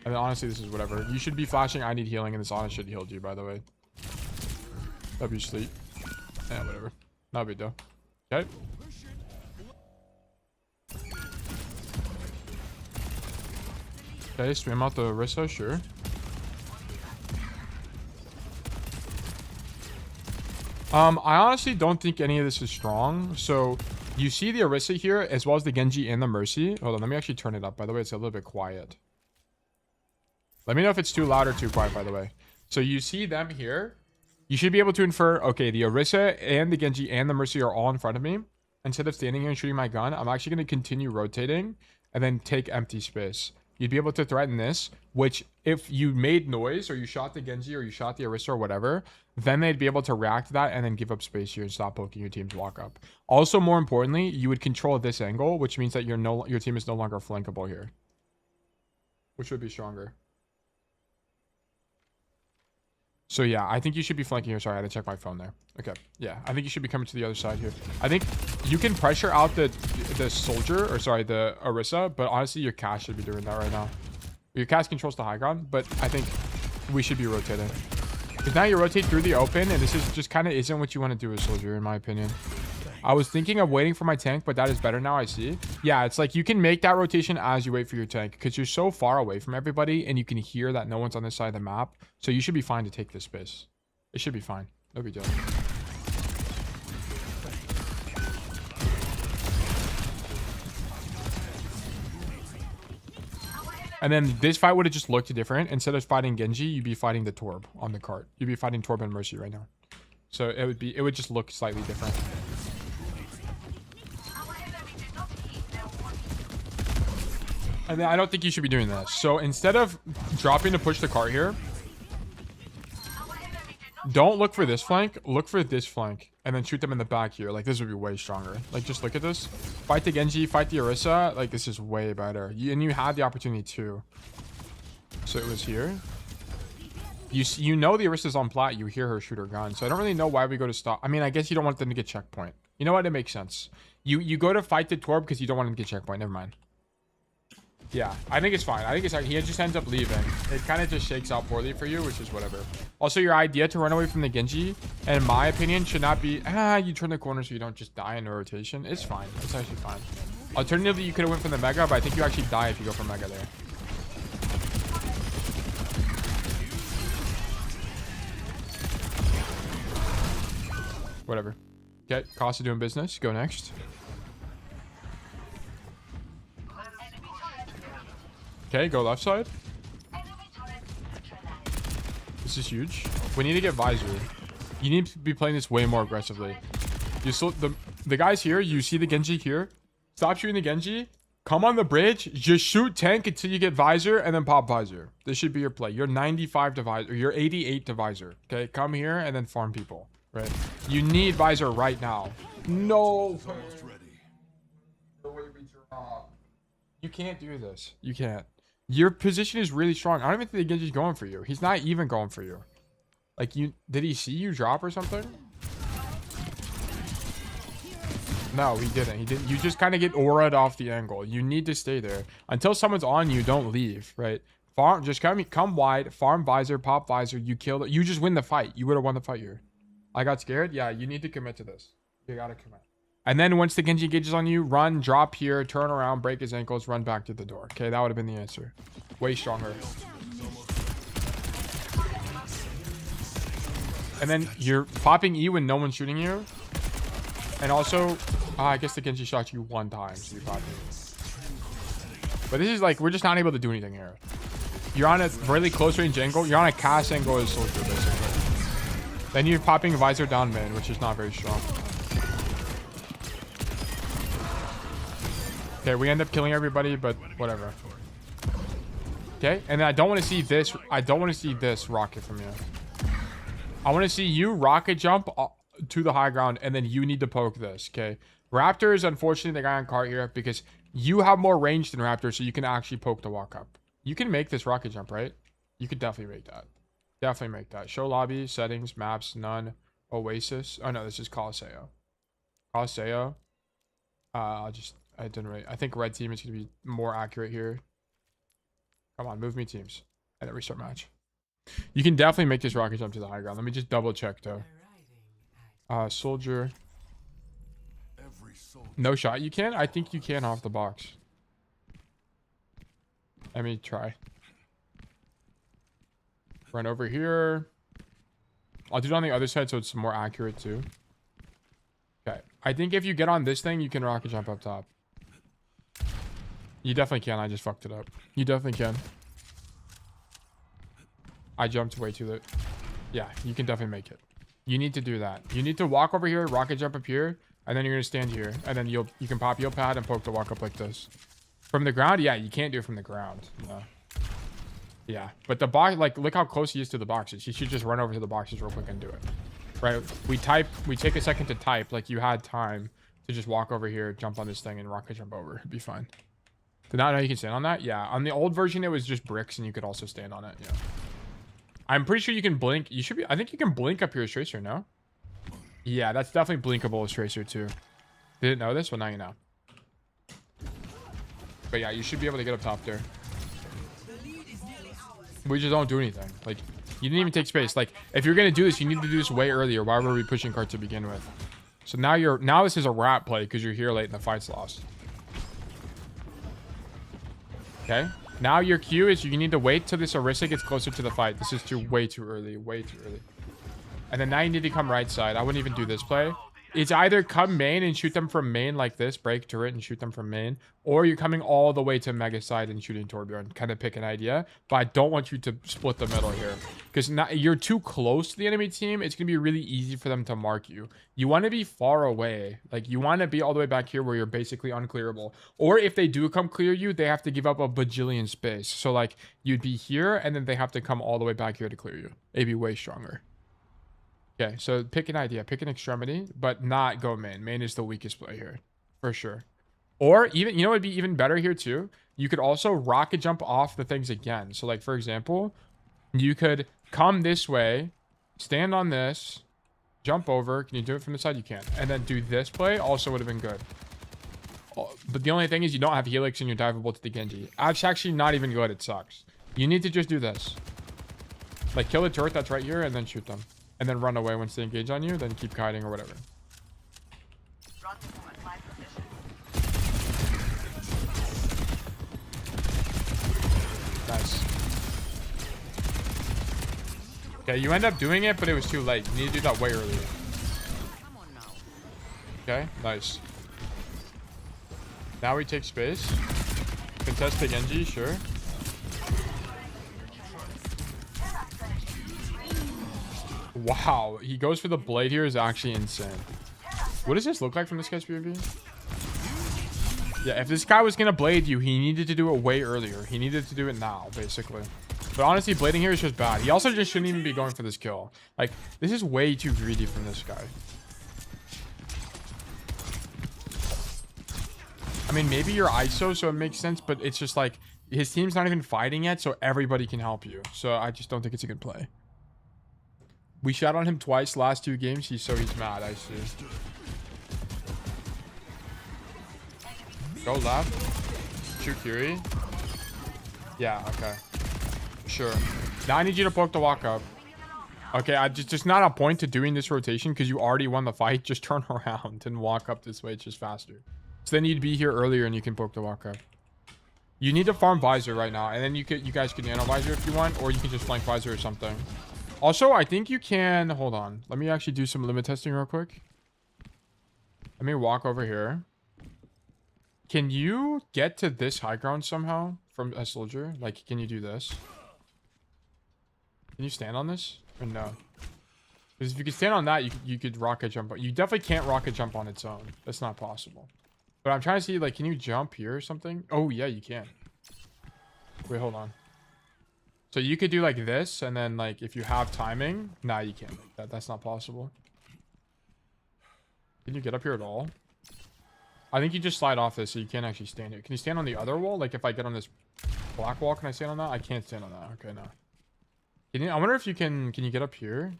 And then honestly, this is whatever. You should be flashing I need healing, and this honest should healed you, by the way. That'd be sleep. Yeah, whatever. Not a big deal. Okay. Okay, swim out the Orisa, sure. I honestly don't think any of this is strong. So you see the Orisa here, as well as the Genji and the Mercy. Hold on, let me actually turn it up. By the way, it's a little bit quiet. Let me know if it's too loud or too quiet, by the way. So you see them here. You should be able to infer, okay, the Orisa and the Genji and the Mercy are all in front of me. Instead of standing here and shooting my gun, I'm actually going to continue rotating and then take empty space. You'd be able to threaten this, which if you made noise or you shot the Genji or you shot the Orisa or whatever, then they'd be able to react to that and then give up space here and stop poking your team's walk up. Also, more importantly, you would control this angle, which means that your team is no longer flankable here, which would be stronger. So yeah, I think you should be flanking here. Sorry, I had to check my phone there. Okay, yeah, I think you should be coming to the other side here. I think you can pressure out the Soldier, or sorry, the Orisa, but honestly, your Cass should be doing that right now. Your Cass controls the high ground, but I think we should be rotating. Because now you rotate through the open, and this is just kind of isn't what you want to do as Soldier, in my opinion. I was thinking of waiting for my tank, but that is better now, I see. Yeah, it's like you can make that rotation as you wait for your tank because you're so far away from everybody and you can hear that no one's on this side of the map. So you should be fine to take this space. It should be fine. No big deal. And then this fight would have just looked different. Instead of fighting Genji, you'd be fighting the Torb on the cart. You'd be fighting Torb and Mercy right now. So it would just look slightly different. And then I don't think you should be doing this. So instead of dropping to push the cart here, don't look for this flank. Look for this flank. And then shoot them in the back here. Like, this would be way stronger. Like, just look at this. Fight the Genji, fight the Orisa. Like, this is way better. And you had the opportunity too. So it was here. You know the Orisa's on plat. You hear her shoot her gun. So I don't really know why we go to stop. I mean, I guess you don't want them to get checkpoint. You know what? It makes sense. You go to fight the Torb because you don't want him to get checkpoint. Never mind. Yeah, I think it's fine. I think it's he just ends up leaving. It kind of just shakes out poorly for you, which is whatever. Also, your idea to run away from the Genji, in my opinion, should not be, you turn the corner so you don't just die in a rotation. It's fine. It's actually fine. Alternatively, you could have went for the Mega, but I think you actually die if you go for Mega there. Whatever. Okay, Costa doing business. Go next. Okay, go left side. This is huge. We need to get Visor. You need to be playing this way more aggressively. You still the guys here, you see the Genji here. Stop shooting the Genji. Come on the bridge. Just shoot tank until you get Visor and then pop Visor. This should be your play. You're 95 to Visor. You're 88 to Visor. Okay, come here and then farm people. Right? You need Visor right now. No. You can't do this. You can't. Your position is really strong. I don't even think the Genji's going for you. He's not even going for you. Like, did he see you drop or something? No, he didn't. He didn't. You just kind of get aura'd off the angle. You need to stay there. Until someone's on you, don't leave, right? Farm, just come wide, farm Visor, pop Visor, you kill it. You just win the fight. You would have won the fight here. I got scared. Yeah, you need to commit to this. You gotta commit. And then once the Genji engages on you, run, drop here, turn around, break his ankles, run back to the door. Okay, that would have been the answer. Way stronger. And then you're popping E when no one's shooting you. And also, I guess the Genji shot you one time, so you're popping E. But this is like, we're just not able to do anything here. You're on a really close range angle. You're on a cast angle as Soldier, basically. Then you're popping visor down main, which is not very strong. Okay, we end up killing everybody, but whatever. Okay, and then I don't want to see this. I don't want to see this rocket from you. I want to see you rocket jump to the high ground, and then you need to poke this. Okay, Raptor is unfortunately the guy on cart here because you have more range than Raptor, so you can actually poke the walk up. You can make this rocket jump, right? You could definitely make that. Definitely make that. Show lobby, settings, maps, none. Oasis. Oh no, this is Colosseo. Colosseo. I didn't really. I think red team is going to be more accurate here. Come on, move me teams. And then restart match. You can definitely make this rocket jump to the high ground. Let me just double check though. Soldier. No shot. You can? I think you can off the box. Let me try. Run over here. I'll do it on the other side so it's more accurate too. Okay. I think if you get on this thing, you can rocket jump up top. You definitely can. I just fucked it up. You definitely can. I jumped way too late. Yeah, you can definitely make it. You need to do that. You need to walk over here, rocket jump up here, and then you're gonna stand here, and then you can pop your pad and poke the walk up like this. From the ground, yeah, you can't do it from the ground. No. Yeah, but the box, like, look how close he is to the boxes. He should just run over to the boxes real quick and do it. Right? We take a second to type, like you had time to just walk over here, jump on this thing, and rocket jump over. It'd be fine. Did not know you can stand on that? Yeah, on the old version, it was just bricks, and you could also stand on it. Yeah. I'm pretty sure you can blink. You should be. I think you can blink up here as Tracer, no? Yeah, that's definitely blinkable as Tracer too. Didn't know this? Well, now you know. But yeah, you should be able to get up top there. We just don't do anything. Like, you didn't even take space. Like, if you're gonna do this, you need to do this way earlier. Why were we pushing cart to begin with? So now this is a rat play because you're here late and the fight's lost. Okay. Now your cue is you need to wait till this Orisa gets closer to the fight. This is way too early. Way too early. And then now you need to come right side. I wouldn't even do this play. It's either come main and shoot them from main like this, break turret and shoot them from main, or you're coming all the way to mega side and shooting Torbjorn. Kind of pick an idea, but I don't want you to split the middle here because you're too close to the enemy team. It's gonna be really easy for them to mark you. You want to be far away, like you want to be all the way back here where you're basically unclearable. Or if they do come clear you, they have to give up a bajillion space. So like you'd be here and then they have to come all the way back here to clear you. It'd be way stronger. Okay, so pick an idea, pick an extremity, but not go main. Main is the weakest play here, for sure. Or even, you know, it'd be even better here too. You could also rocket jump off the things again. So like, for example, you could come this way, stand on this, jump over. Can you do it from the side? You can. And then do this play also would have been good. But the only thing is you don't have Helix and you're diveable to the Genji. It's actually not even good. It sucks. You need to just do this. Like kill the turret that's right here and then shoot them. And then run away once they engage on you, then keep kiting or whatever. Nice. Okay, you end up doing it, but it was too late. You need to do that way earlier. Okay, nice. Now we take space. Contest the Genji, sure. Wow, he goes for the blade here is actually insane. What does this look like from this guy's POV? Yeah, if this guy was gonna blade you, he needed to do it way earlier. He needed to do it now, basically. But honestly, blading here is just bad. He also just shouldn't even be going for this kill. Like, this is way too greedy from this guy. I mean, maybe you're ISO, so it makes sense, but it's just like, his team's not even fighting yet, so everybody can help you. So I just don't think it's a good play. We shot on him twice last 2 games. He's mad. I see. Go left. Shoot Curie. Yeah, okay. Sure. Now I need you to poke the walk up. Okay, I just not a point to doing this rotation because you already won the fight. Just turn around and walk up this way. It's just faster. So then you'd be here earlier and you can poke the walk up. You need to farm Visor right now, and then you guys can nano Visor if you want, or you can just flank Visor or something. Also, I think you can... Hold on. Let me actually do some limit testing real quick. Let me walk over here. Can you get to this high ground somehow from a soldier? Like, can you do this? Can you stand on this? Or no? Because if you could stand on that, you could rocket jump. You definitely can't rocket jump on its own. That's not possible. But I'm trying to see, like, can you jump here or something? Oh, yeah, you can. Wait, hold on. So you could do like this, and then, like, if you have timing... Nah, you can't make that. That's not possible. Can you get up here at all? I think you just slide off this, so you can't actually stand here. Can you stand on the other wall? Like, if I get on this black wall, can I stand on that? I can't stand on that. Okay, no. Can you, I wonder if you can... Can you get up here?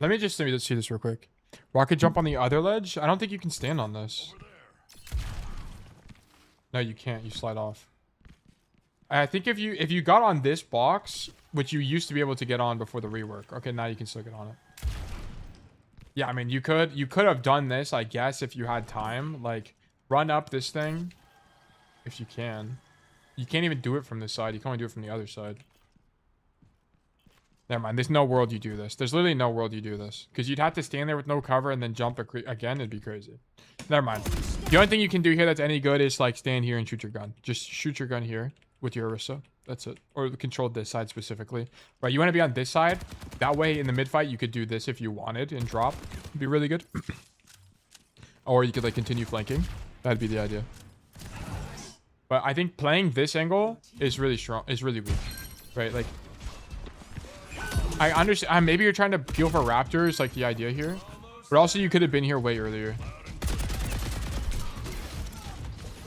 Let me just see this real quick. Rocket jump on the other ledge? I don't think you can stand on this. No, you can't. You slide off. I think if you got on this box, which you used to be able to get on before the rework. Okay, now you can still get on it. Yeah, I mean, you could have done this, I guess, if you had time. Like, run up this thing. If you can. You can't even do it from this side. You can only do it from the other side. Never mind. There's no world you do this. There's literally no world you do this. Because you'd have to stand there with no cover and then jump again. It'd be crazy. Never mind. The only thing you can do here that's any good is, like, stand here and shoot your gun. Just shoot your gun here with your Orisa. That's it. Or control this side specifically. Right, you want to be on this side. That way, in the mid-fight, you could do this if you wanted and drop. It'd be really good. Or you could, like, continue flanking. That'd be the idea. But I think playing this angle is really strong. Is really weak. Right, like... I understand. Maybe you're trying to peel for raptors, like the idea here. But also, you could have been here way earlier.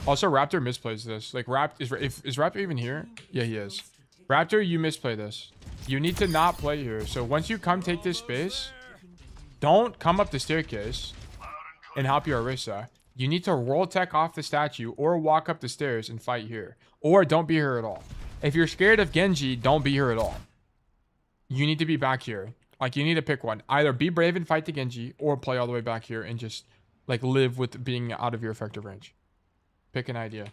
Also, Raptor misplays this. Like, is Raptor even here? Yeah, he is. Raptor, you misplay this. You need to not play here. So once you come take this space, don't come up the staircase and help your Orisa. You need to roll tech off the statue or walk up the stairs and fight here. Or don't be here at all. If you're scared of Genji, don't be here at all. You need to be back here. Like, you need to pick one. Either be brave and fight the Genji, or play all the way back here and just, like, live with being out of your effective range. Pick an idea.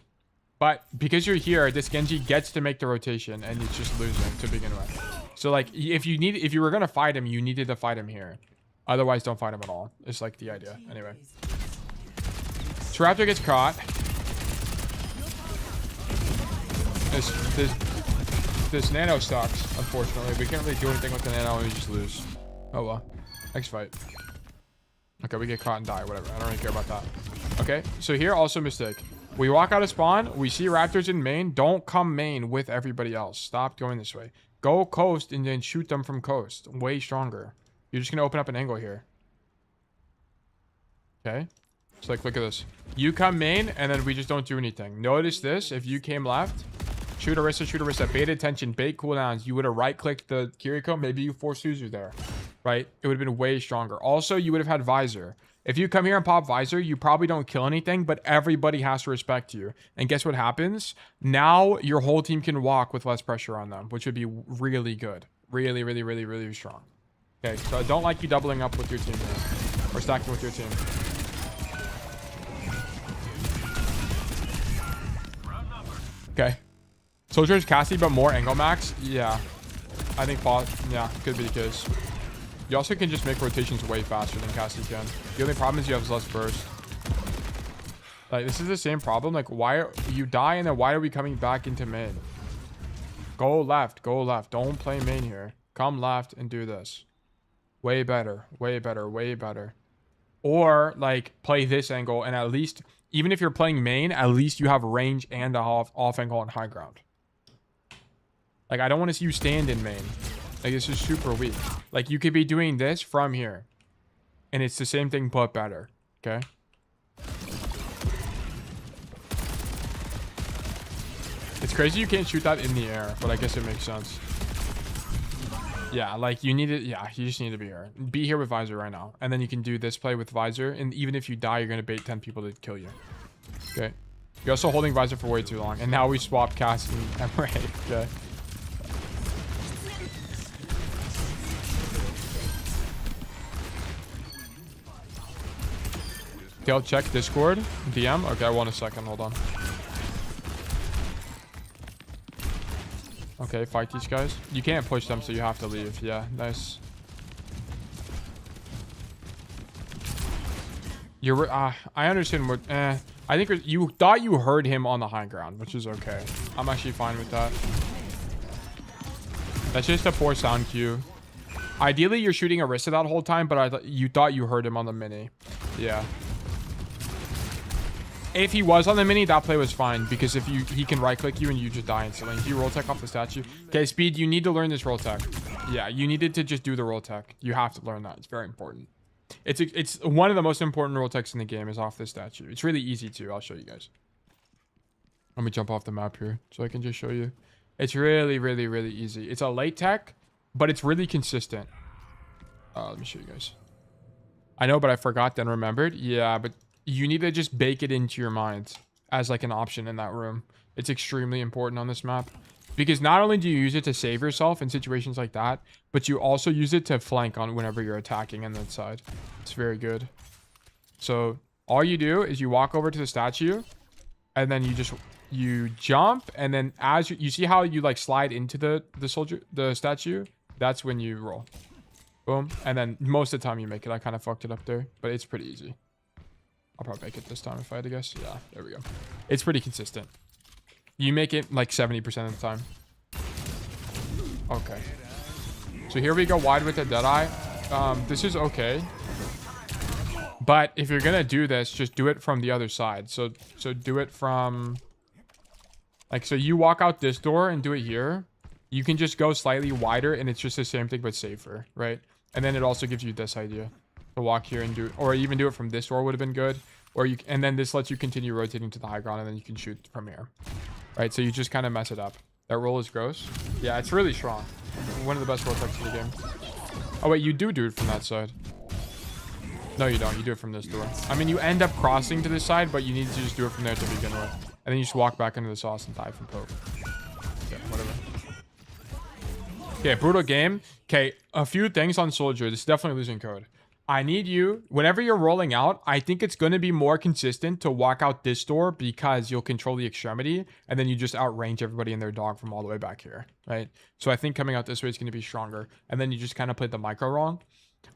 But because you're here, this Genji gets to make the rotation, and it's just losing to begin with. So, like, if you were gonna fight him, you needed to fight him here. Otherwise, don't fight him at all. It's like the idea. Anyway. So Raptor gets caught. This nano sucks, unfortunately. We can't really do anything with the nano and we just lose. Oh well. Next fight. Okay, we get caught and die, whatever. I don't really care about that. Okay, so here also mistake. We walk out of spawn, we see raptors in main. Don't come main with everybody else. Stop going this way. Go coast and then shoot them from coast. Way stronger. You're just gonna open up an angle here. Okay. So like, look at this. You come main and then we just don't do anything. Notice this. If you came left, shoot Orisa, bait attention, bait cooldowns. You would have right-clicked the Kiriko. Maybe you forced Suzu there, right? It would have been way stronger. Also, you would have had Visor. If you come here and pop Visor, you probably don't kill anything, but everybody has to respect you. And guess what happens? Now, your whole team can walk with less pressure on them, which would be really good. Really, really, really, really strong. Okay, so I don't like you doubling up with your team here. Or stacking with your team. Okay. Sojourn's Cassidy, but more angle max? Yeah. I think, yeah, could be the case. You also can just make rotations way faster than Cassidy can. The only problem is you have less burst. Like, this is the same problem. Like, why are you die and then why are we coming back into main? Go left, go left. Don't play main here. Come left and do this. Way better, way better, way better. Or, like, play this angle and at least, even if you're playing main, at least you have range and a off angle on high ground. Like, I don't want to see you stand in main. Like, this is super weak. Like, you could be doing this from here. And it's the same thing, but better. Okay? It's crazy you can't shoot that in the air, but I guess it makes sense. Yeah, like, you need it. Yeah, you just need to be here. Be here with Visor right now. And then you can do this play with Visor. And even if you die, you're going to bait 10 people to kill you. Okay? You're also holding Visor for way too long. And now we swap Cassidy and Emre. Okay? Okay, I'll check Discord. DM. Okay, 1 second. Hold on. Okay, fight these guys. You can't push them, so you have to leave. Yeah, nice. You're. I understand what. I think you thought you heard him on the high ground, which is okay. I'm actually fine with that. That's just a poor sound cue. Ideally, you're shooting Arista that whole time, but you thought you heard him on the mini. Yeah. If he was on the mini, that play was fine because if he can right click you and you just die instantly. If you roll tech off the statue. Okay, Speed, you need to learn this roll tech. Yeah, you needed to just do the roll tech. You have to learn that. It's very important. It's one of the most important roll techs in the game is off this statue. It's really easy too. I'll show you guys. Let me jump off the map here so I can just show you. It's really, really, really easy. It's a late tech, but it's really consistent. Let me show you guys. I know, but I forgot then remembered. Yeah, but you need to just bake it into your mind as like an option in that room. It's extremely important on this map because not only do you use it to save yourself in situations like that, but you also use it to flank on whenever you're attacking on that side. It's very good. So all you do is you walk over to the statue and then you jump. And then as you see how you like slide into the statue, that's when you roll. Boom. And then most of the time you make it. I kind of fucked it up there, but it's pretty easy. I'll probably make it this time if I had to guess. Yeah, there we go. It's pretty consistent. You make it like 70% of the time. Okay. So here we go wide with the Deadeye. This is okay. But if you're going to do this, just do it from the other side. So do it from... Like, so you walk out this door and do it here. You can just go slightly wider and it's just the same thing but safer, right? And then it also gives you this idea. To walk here and do, or even do it from this door would have been good, or and then this lets you continue rotating to the high ground and then you can shoot from here, right? So you just kind of mess it up. That roll is gross. Yeah, it's really strong. One of the best roll techs in the game. Oh wait, you do it from that side. No, you don't. You do it from this door. I mean, you end up crossing to this side, but you need to just do it from there to begin with, and then you just walk back into the sauce and die from poke. Yeah, whatever. Okay, brutal game. Okay, a few things on Soldier. This is definitely losing code. I need you, whenever you're rolling out, I think it's going to be more consistent to walk out this door because you'll control the extremity and then you just outrange everybody and their dog from all the way back here, right? So I think coming out this way is going to be stronger. And then you just kind of played the micro wrong.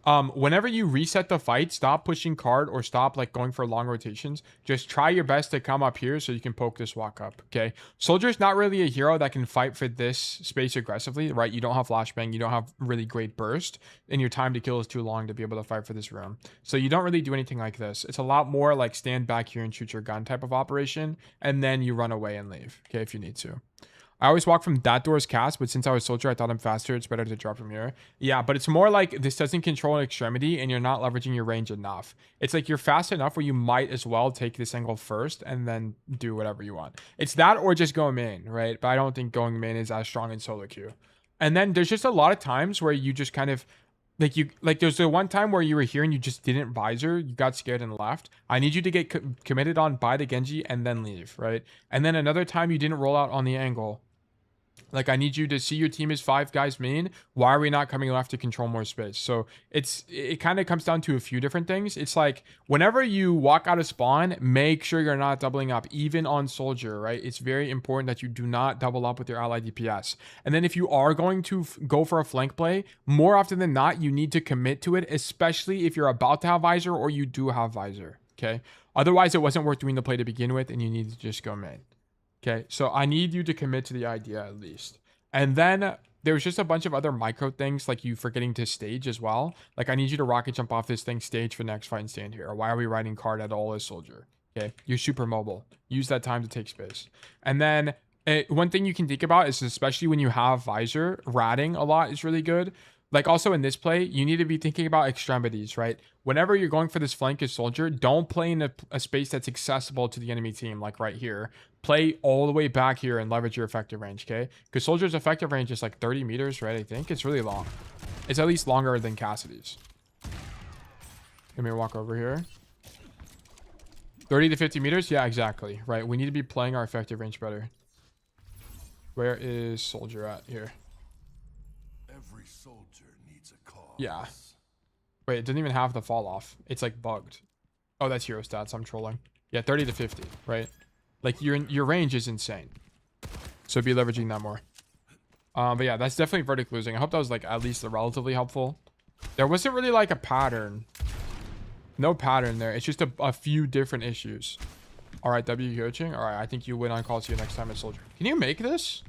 Whenever you reset the fight, stop pushing card or stop like going for long rotations. Just try your best to come up here so you can poke this walk up, okay? Soldier's not really a hero that can fight for this space aggressively, right? You don't have flashbang, you don't have really great burst, and your time to kill is too long to be able to fight for this room. So you don't really do anything like this. It's a lot more like stand back here and shoot your gun type of operation, and then you run away and leave, okay, if you need to. I always walk from that door's cast, but since I was Soldier, I thought I'm faster. It's better to drop from here. Yeah, but it's more like this doesn't control an extremity and you're not leveraging your range enough. It's like you're fast enough where you might as well take this angle first and then do whatever you want. It's that or just go main, right? But I don't think going main is as strong in solo queue. And then there's just a lot of times where you just kind of... Like there's the one time where you were here and you just didn't visor, you got scared and left. I need you to get committed on by the Genji and then leave, right? And then another time you didn't roll out on the angle. Like, I need you to see your team is 5 guys main. Why are we not coming left to control more space? So it kind of comes down to a few different things. It's like whenever you walk out of spawn, make sure you're not doubling up, even on Soldier, right? It's very important that you do not double up with your ally DPS. And then if you are going to go for a flank play, more often than not, you need to commit to it, especially if you're about to have visor or you do have visor, okay? Otherwise, it wasn't worth doing the play to begin with, and you need to just go main. Okay, so I need you to commit to the idea at least. And then there's just a bunch of other micro things like you forgetting to stage as well. Like I need you to rocket jump off this thing, stage for next fight and stand here. Or why are we riding card at all as Soldier? Okay, you're super mobile. Use that time to take space. And then one thing you can think about is especially when you have visor, ratting a lot is really good. Like also in this play, you need to be thinking about extremities, right? Whenever you're going for this flank as Soldier, don't play in a space that's accessible to the enemy team, like right here. Play all the way back here and leverage your effective range, okay? Because Soldier's effective range is like 30 meters, right? I think it's really long. It's at least longer than Cassidy's. Let me walk over here. 30 to 50 meters? Yeah, exactly, right? We need to be playing our effective range better. Where is Soldier at here? Every soldier needs a cause. Yeah. Wait, it doesn't even have the fall off. It's like bugged. Oh, that's hero stats. I'm trolling. Yeah, 30 to 50, right? Like your range is insane. So be leveraging that more. But yeah, that's definitely verdict losing. I hope that was like at least relatively helpful. There wasn't really like a pattern. No pattern there. It's just a few different issues. All right, W coaching. All right, I think you win on Colosseo next time at Soldier. Can you make this?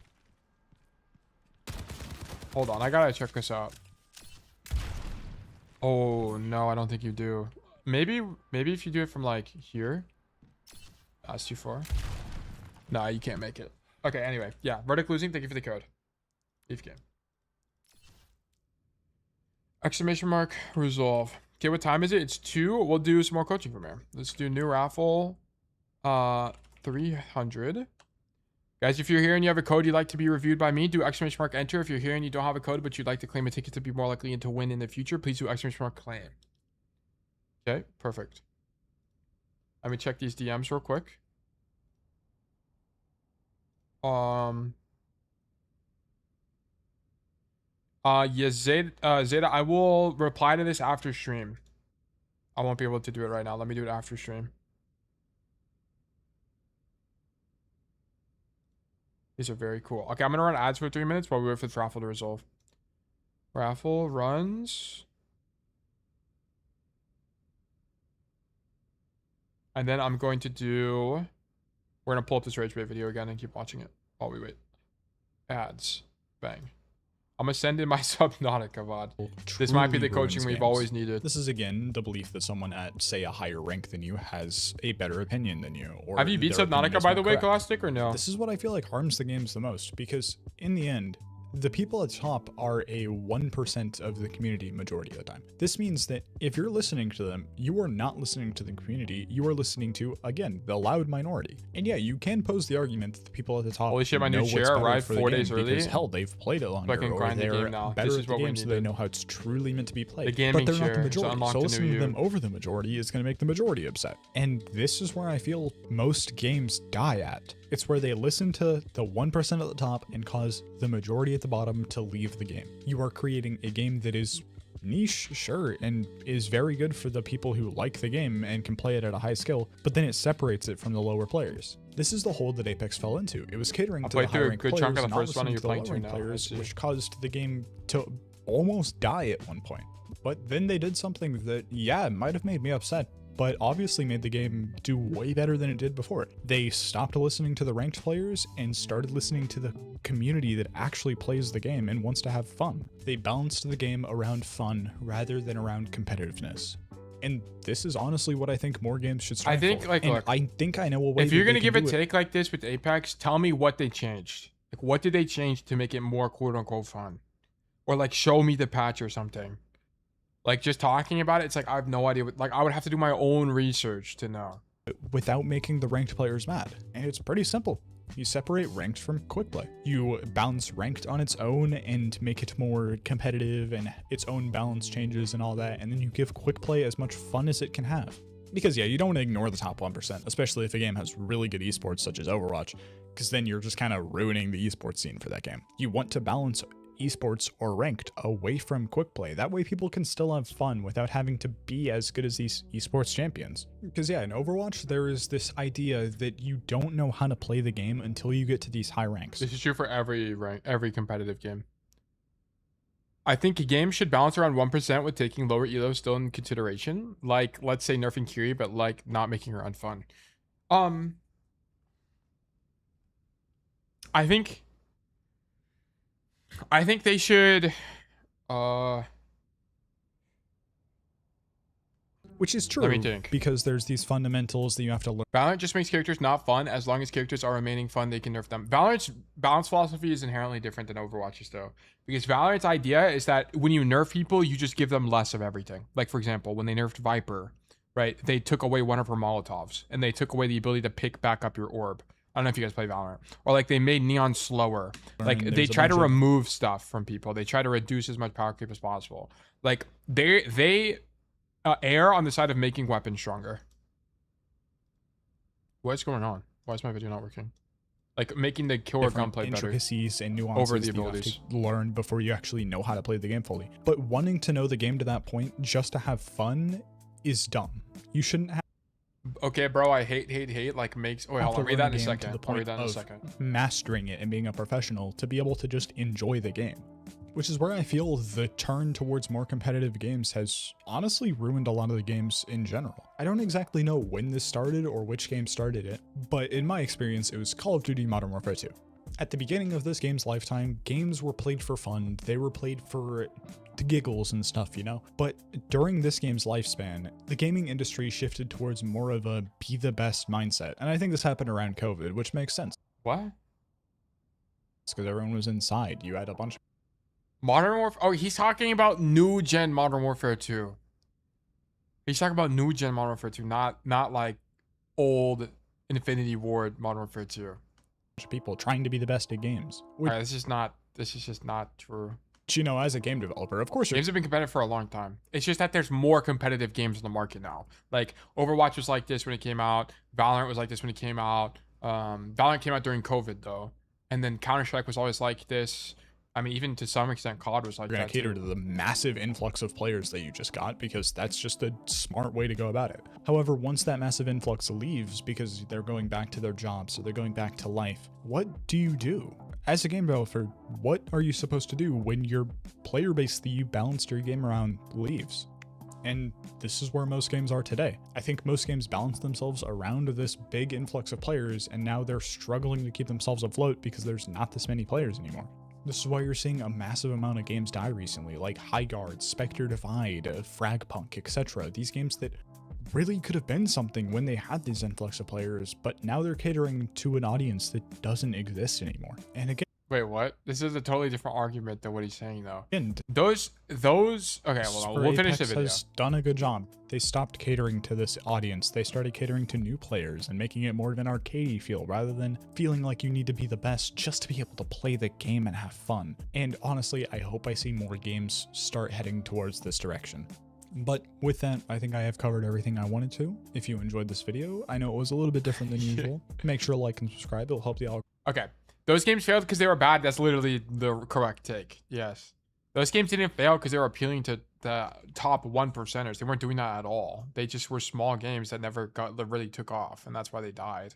Hold on, I gotta check this out. Oh no, I don't think you do. Maybe if you do it from like here. That's too far. No, you can't make it. Okay, anyway, yeah, verdict losing. Thank you for the code. Beef game. Exclamation mark resolve. Okay, what time is it? It's 2. We'll do some more coaching from here. Let's do new raffle. 300. Guys, if you're here and you have a code you'd like to be reviewed by me, do exclamation mark enter. If you're here and you don't have a code but you'd like to claim a ticket to be more likely to win in the future, please do exclamation mark claim. Okay, perfect. Let me check these DMs real quick. Yeah, Zeta, I will reply to this after stream. I won't be able to do it right now. Let me do it after stream. These are very cool. Okay, I'm gonna run ads for 3 minutes while we wait for the raffle to resolve. Raffle runs. And then I'm going to do... We're gonna pull up this Rage Bait video again and keep watching it while we wait. Ads. Bang. I'm gonna send in my Subnautica VOD. This might be the coaching we've always needed. This is again the belief that someone at, say, a higher rank than you has a better opinion than you. Or have you beat Subnautica, by the way, Galactic, or no? This is what I feel like harms the games the most, because in the end, the people at the top are a 1% of the community majority of the time. This means that if you're listening to them, you are not listening to the community, you are listening to, again, the loud minority. And yeah, you can pose the argument that the people at the top holy shit, my new chair arrived 4 days early. Because hell, they've played it longer, or they're better at the game, so they know how it's truly meant to be played. The gaming but they're not the chair majority, so listening to them over the majority is going to make the majority upset. And this is where I feel most games die at. It's where they listen to the 1% at the top and cause the majority at the bottom to leave the game. You are creating a game that is niche, sure, and is very good for the people who like the game and can play it at a high skill, but then it separates it from the lower players. This is the hole that Apex fell into. It was catering to the high rank players and not listening to the low rank players, which caused the game to almost die at one point. But then they did something that, yeah, might have made me upset, but obviously made the game do way better than it did before. They stopped listening to the ranked players and started listening to the community that actually plays the game and wants to have fun. They balanced the game around fun rather than around competitiveness. And this is honestly what I think more games should strive for. Like, look, I think I know a way. If you're gonna give a take like this with Apex, tell me what they changed. Like, what did they change to make it more quote unquote fun? Or like show me the patch or something. Like, just talking about it, it's like I have no idea. Like, I would have to do my own research to know. Without making the ranked players mad. And it's pretty simple. You separate ranked from quick play. You balance ranked on its own and make it more competitive and its own balance changes and all that. And then you give quick play as much fun as it can have. Because yeah, you don't want to ignore the top 1%, especially if a game has really good esports such as Overwatch, because then you're just kind of ruining the esports scene for that game. You want to balance esports or ranked away from quick play. That way people can still have fun without having to be as good as these esports champions. Because yeah, in Overwatch, there is this idea that you don't know how to play the game until you get to these high ranks. This is true for every competitive game. I think a game should balance around 1% with taking lower elo still in consideration. Like, let's say nerfing Kiri, but like not making her unfun. I think they should which is true. Let me think. Because there's these fundamentals that you have to learn. Valorant just makes characters not fun. As long as characters are remaining fun, they can nerf them. Valorant's balance philosophy is inherently different than Overwatch's though. Because Valorant's idea is that when you nerf people, you just give them less of everything. Like, for example, when they nerfed Viper, right? They took away one of her Molotovs and they took away the ability to pick back up your orb. I don't know if you guys play Valorant. Or like they made Neon slower. Like they try to remove stuff from people. They try to reduce as much power creep as possible. Like they err on the side of making weapons stronger. What's going on? Why is my video not working? Like making the killer gunplay better. Intricacies and nuances over the abilities you have to learn before you actually know how to play the game fully. But wanting to know the game to that point just to have fun is dumb. You shouldn't have. Okay, bro, I hate like makes. Wait, hold on. Read that in a second. I'll read that in a second. Mastering it and being a professional to be able to just enjoy the game. Which is where I feel the turn towards more competitive games has honestly ruined a lot of the games in general. I don't exactly know when this started or which game started it, but in my experience, it was Call of Duty Modern Warfare 2. At the beginning of this game's lifetime, games were played for fun, they were played for the giggles and stuff, you know? But during this game's lifespan, the gaming industry shifted towards more of a be the best mindset, and I think this happened around COVID, which makes sense. What? It's because everyone was inside, you had a bunch of Modern Warfare. Oh, he's talking about new gen Modern Warfare 2. He's talking about new gen Modern Warfare 2, not like old Infinity Ward Modern Warfare 2. People trying to be the best at games. Alright, this is just not true. You know, as a game developer, of course, games have been competitive for a long time. It's just that there's more competitive games in the market now. Like Overwatch was like this when it came out. Valorant was like this when it came out. Valorant came out during COVID though, and then Counter-Strike was always like this. I mean, even to some extent, COD was like that. You're gonna cater to the massive influx of players that you just got because that's just a smart way to go about it. However, once that massive influx leaves because they're going back to their jobs or they're going back to life, what do you do? As a game developer, what are you supposed to do when your player base that you balanced your game around leaves? And this is where most games are today. I think most games balance themselves around this big influx of players, and now they're struggling to keep themselves afloat because there's not this many players anymore. This is why you're seeing a massive amount of games die recently, like High Guard, Spectre Divide, Fragpunk, etc. These games that really could have been something when they had this influx of players, but now they're catering to an audience that doesn't exist anymore. And again, wait, what? This is a totally different argument than what he's saying, though. And those. Okay, well, we'll finish the video. Has done a good job. They stopped catering to this audience. They started catering to new players and making it more of an arcadey feel rather than feeling like you need to be the best just to be able to play the game and have fun. And honestly, I hope I see more games start heading towards this direction. But with that, I think I have covered everything I wanted to. If you enjoyed this video, I know it was a little bit different than usual. Make sure to like and subscribe. It'll help the algorithm. Okay. Those games failed because they were bad. That's literally the correct take. Yes. Those games didn't fail because they were appealing to the top 1%ers. They weren't doing that at all. They just were small games that never really took off. And that's why they died.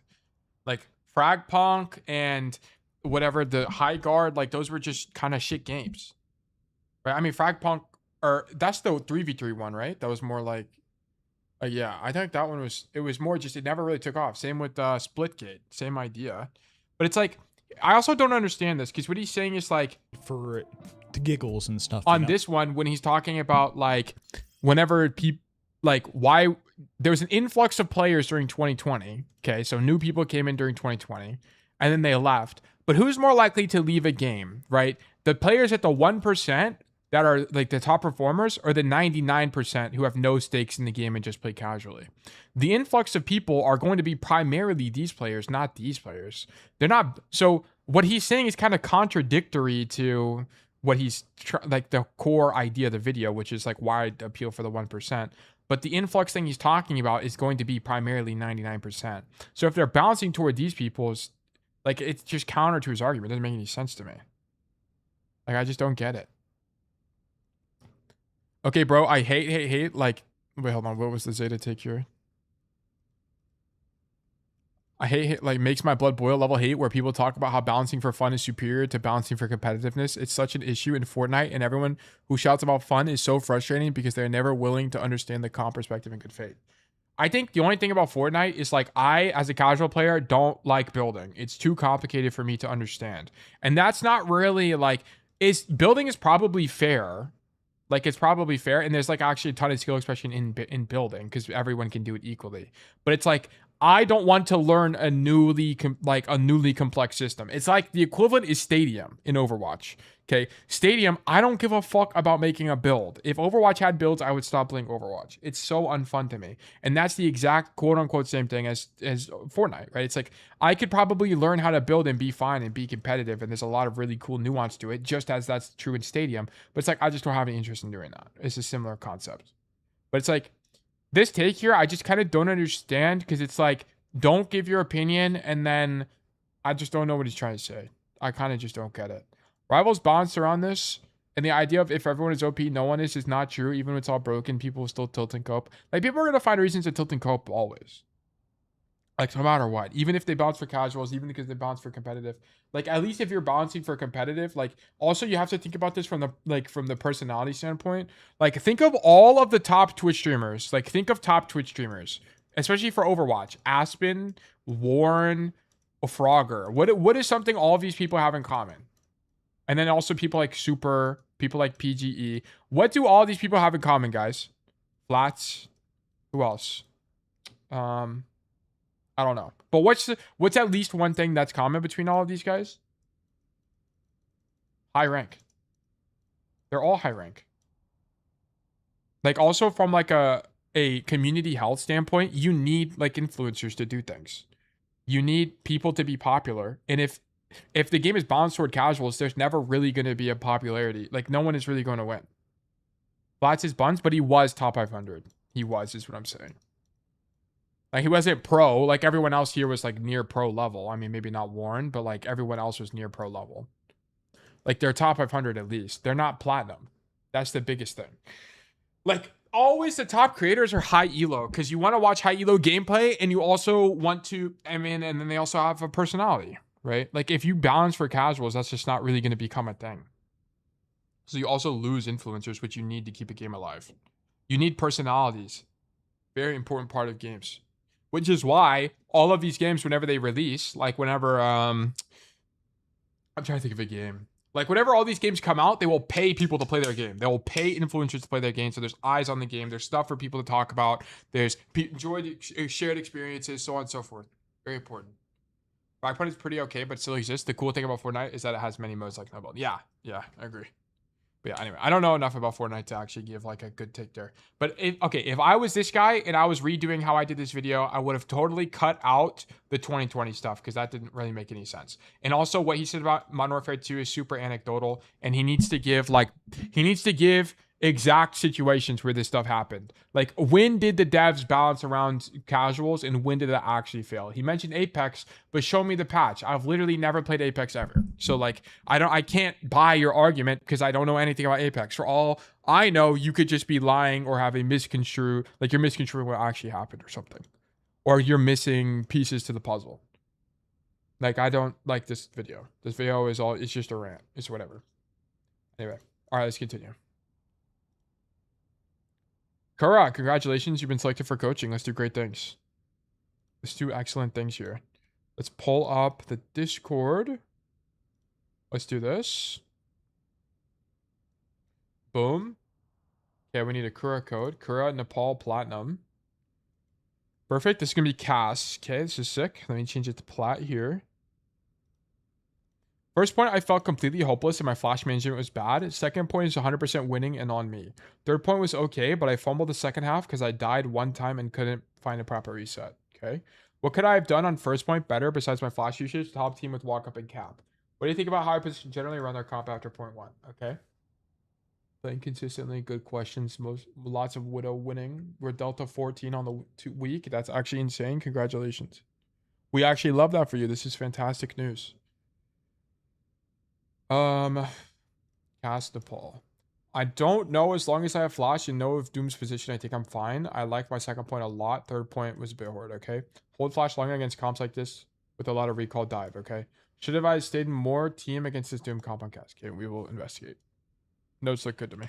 Like Fragpunk and whatever, the High Guard, like those were just kind of shit games. Right? I mean, Fragpunk, or that's the 3v3 one, right? That was more like, yeah, I think that one was more just, it never really took off. Same with Splitgate, same idea. But it's like, I also don't understand this because what he's saying is like for the giggles and stuff on this one when he's talking about like whenever people like why there was an influx of players during 2020. Okay, so new people came in during 2020 and then they left. But who's more likely to leave a game, right? The players at the 1% that are like the top performers or the 99% who have no stakes in the game and just play casually. The influx of people are going to be primarily these players, not these players. They're not. So what he's saying is kind of contradictory to what he's like the core idea of the video, which is like why appeal for the 1%. But the influx thing he's talking about is going to be primarily 99%. So if they're bouncing toward these people's, like it's just counter to his argument. It doesn't make any sense to me. Like I just don't get it. Okay, bro, I hate, like, wait, hold on, what was the Zeta take here? I hate, like, makes my blood boil level hate where people talk about how balancing for fun is superior to balancing for competitiveness. It's such an issue in Fortnite, and everyone who shouts about fun is so frustrating because they're never willing to understand the comp perspective in good faith. I think the only thing about Fortnite is, like, I, as a casual player, don't like building. It's too complicated for me to understand. And that's not really, like, building is probably fair. Like, it's probably fair. And there's, like, actually a ton of skill expression in building because everyone can do it equally. But it's like, I don't want to learn a newly complex system. It's like the equivalent is Stadium in Overwatch. Okay, Stadium, I don't give a fuck about making a build. If Overwatch had builds, I would stop playing Overwatch. It's so unfun to me. And that's the exact quote-unquote same thing as Fortnite, right? It's like, I could probably learn how to build and be fine and be competitive, and there's a lot of really cool nuance to it, just as that's true in Stadium. But it's like, I just don't have any interest in doing that. It's a similar concept. But it's like, this take here, I just kind of don't understand, because it's like, don't give your opinion, and then I just don't know what he's trying to say. I kind of just don't get it. Rivals bounced around this, and the idea of if everyone is OP, no one is not true. Even when it's all broken, people will still tilt and cope. Like, people are going to find reasons to tilt and cope always. Like no matter what, even if they bounce for casuals, even because they bounce for competitive, like at least if you're bouncing for competitive, like also you have to think about this from the personality standpoint. Like think of all of the top Twitch streamers. Like think of top Twitch streamers, especially for Overwatch. Aspen, Warren, Frogger. What is something all of these people have in common? And then also people like Super, people like PGE. What do all these people have in common, guys? Flats. Who else? I don't know. But what's at least one thing that's common between all of these guys? High rank. They're all high rank. Like also from like a community health standpoint, you need like influencers to do things. You need people to be popular. And if the game is balanced toward casuals, there's never really going to be a popularity. Like no one is really going to win. Flats his buns, but he was top 500. He was, is what I'm saying. Like he wasn't pro, like everyone else here was like near pro level. I mean, maybe not Warren, but like everyone else was near pro level. Like they're top 500 at least. They're not platinum. That's the biggest thing. Like always the top creators are high elo because you want to watch high elo gameplay and you also want to, I mean, and then they also have a personality, right? Like if you balance for casuals, that's just not really going to become a thing. So you also lose influencers, which you need to keep a game alive. You need personalities. Very important part of games. Which is why all of these games, whenever they release, like whenever, I'm trying to think of a game. Like whenever all these games come out, they will pay people to play their game. They will pay influencers to play their game. So there's eyes on the game. There's stuff for people to talk about. There's enjoyed shared experiences, so on and so forth. Very important. Backpoint is pretty okay, but still exists. The cool thing about Fortnite is that it has many modes like Nepal. Yeah, I agree. But yeah, anyway, I don't know enough about Fortnite to actually give like a good take there. But if I was this guy and I was redoing how I did this video, I would have totally cut out the 2020 stuff because that didn't really make any sense. And also what he said about Modern Warfare 2 is super anecdotal, and he needs to give exact situations where this stuff happened. Like when did the devs balance around casuals and when did that actually fail? He mentioned Apex, but show me the patch. I've literally never played Apex ever. So like I can't buy your argument because I don't know anything about Apex. For all I know, you could just be lying or have a misconstrue, like you're misconstruing what actually happened or something. Or you're missing pieces to the puzzle. Like I don't like this video. This video is it's just a rant. It's whatever. Anyway, all right, let's continue. Kara, congratulations. You've been selected for coaching. Let's do great things. Let's do excellent things here. Let's pull up the Discord. Let's do this. Boom. Okay, we need a Kura code. Kura, Nepal, Platinum. Perfect. This is going to be Cass. Okay, this is sick. Let me change it to Plat here. First point, I felt completely hopeless and my flash management was bad. Second point is 100% winning and on me. Third point was okay, but I fumbled the second half because I died one time and couldn't find a proper reset. Okay. What could I have done on first point better besides my flash usage? Top team with walk up and cap. What do you think about how I position generally run their comp after point one? Okay. Playing consistently, good questions. Lots of Widow winning. We're Delta 14 on the week. That's actually insane. Congratulations. We actually love that for you. This is fantastic news. Cast Nepal. I don't know as long as I have flash and know of Doom's position, I think I'm fine. I like my second point a lot. Third point was a bit hard, okay? Hold flash longer against comps like this with a lot of recall dive, okay? Should have I stayed more team against this Doom comp on cast? Okay, we will investigate. Notes look good to me.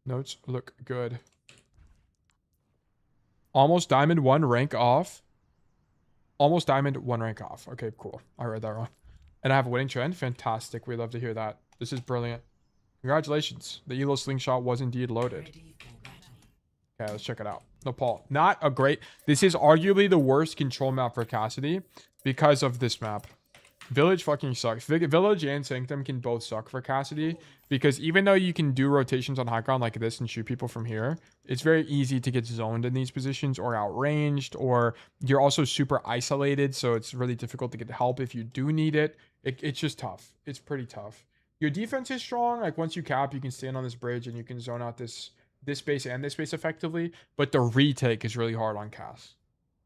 Notes look good. Almost diamond 1 rank off. Almost diamond 1 rank off. Okay, cool. I read that wrong. And I have a winning trend. Fantastic. We love to hear that. This is brilliant. Congratulations. The Elo slingshot was indeed loaded. Okay, let's check it out. Nepal. Not a great... This is arguably the worst control map for Cassidy because of this map. Village fucking sucks. Village and Sanctum can both suck for Cassidy because even though you can do rotations on high ground like this and shoot people from here, it's very easy to get zoned in these positions or outranged, or you're also super isolated, so it's really difficult to get help if you do need it. It's just tough. It's pretty tough. Your defense is strong. Like once you cap, you can stand on this bridge and you can zone out this space and this space effectively, but the retake is really hard on Cass.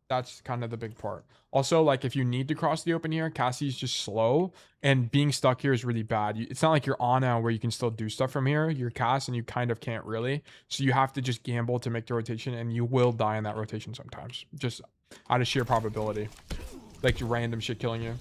That's kind of the big part. Also, like if you need to cross the open here, Cassie's just slow and being stuck here is really bad. It's not like you're Ana where you can still do stuff from here. You're Cass and you kind of can't really. So you have to just gamble to make the rotation and you will die in that rotation sometimes. Just out of sheer probability. Like random shit killing you.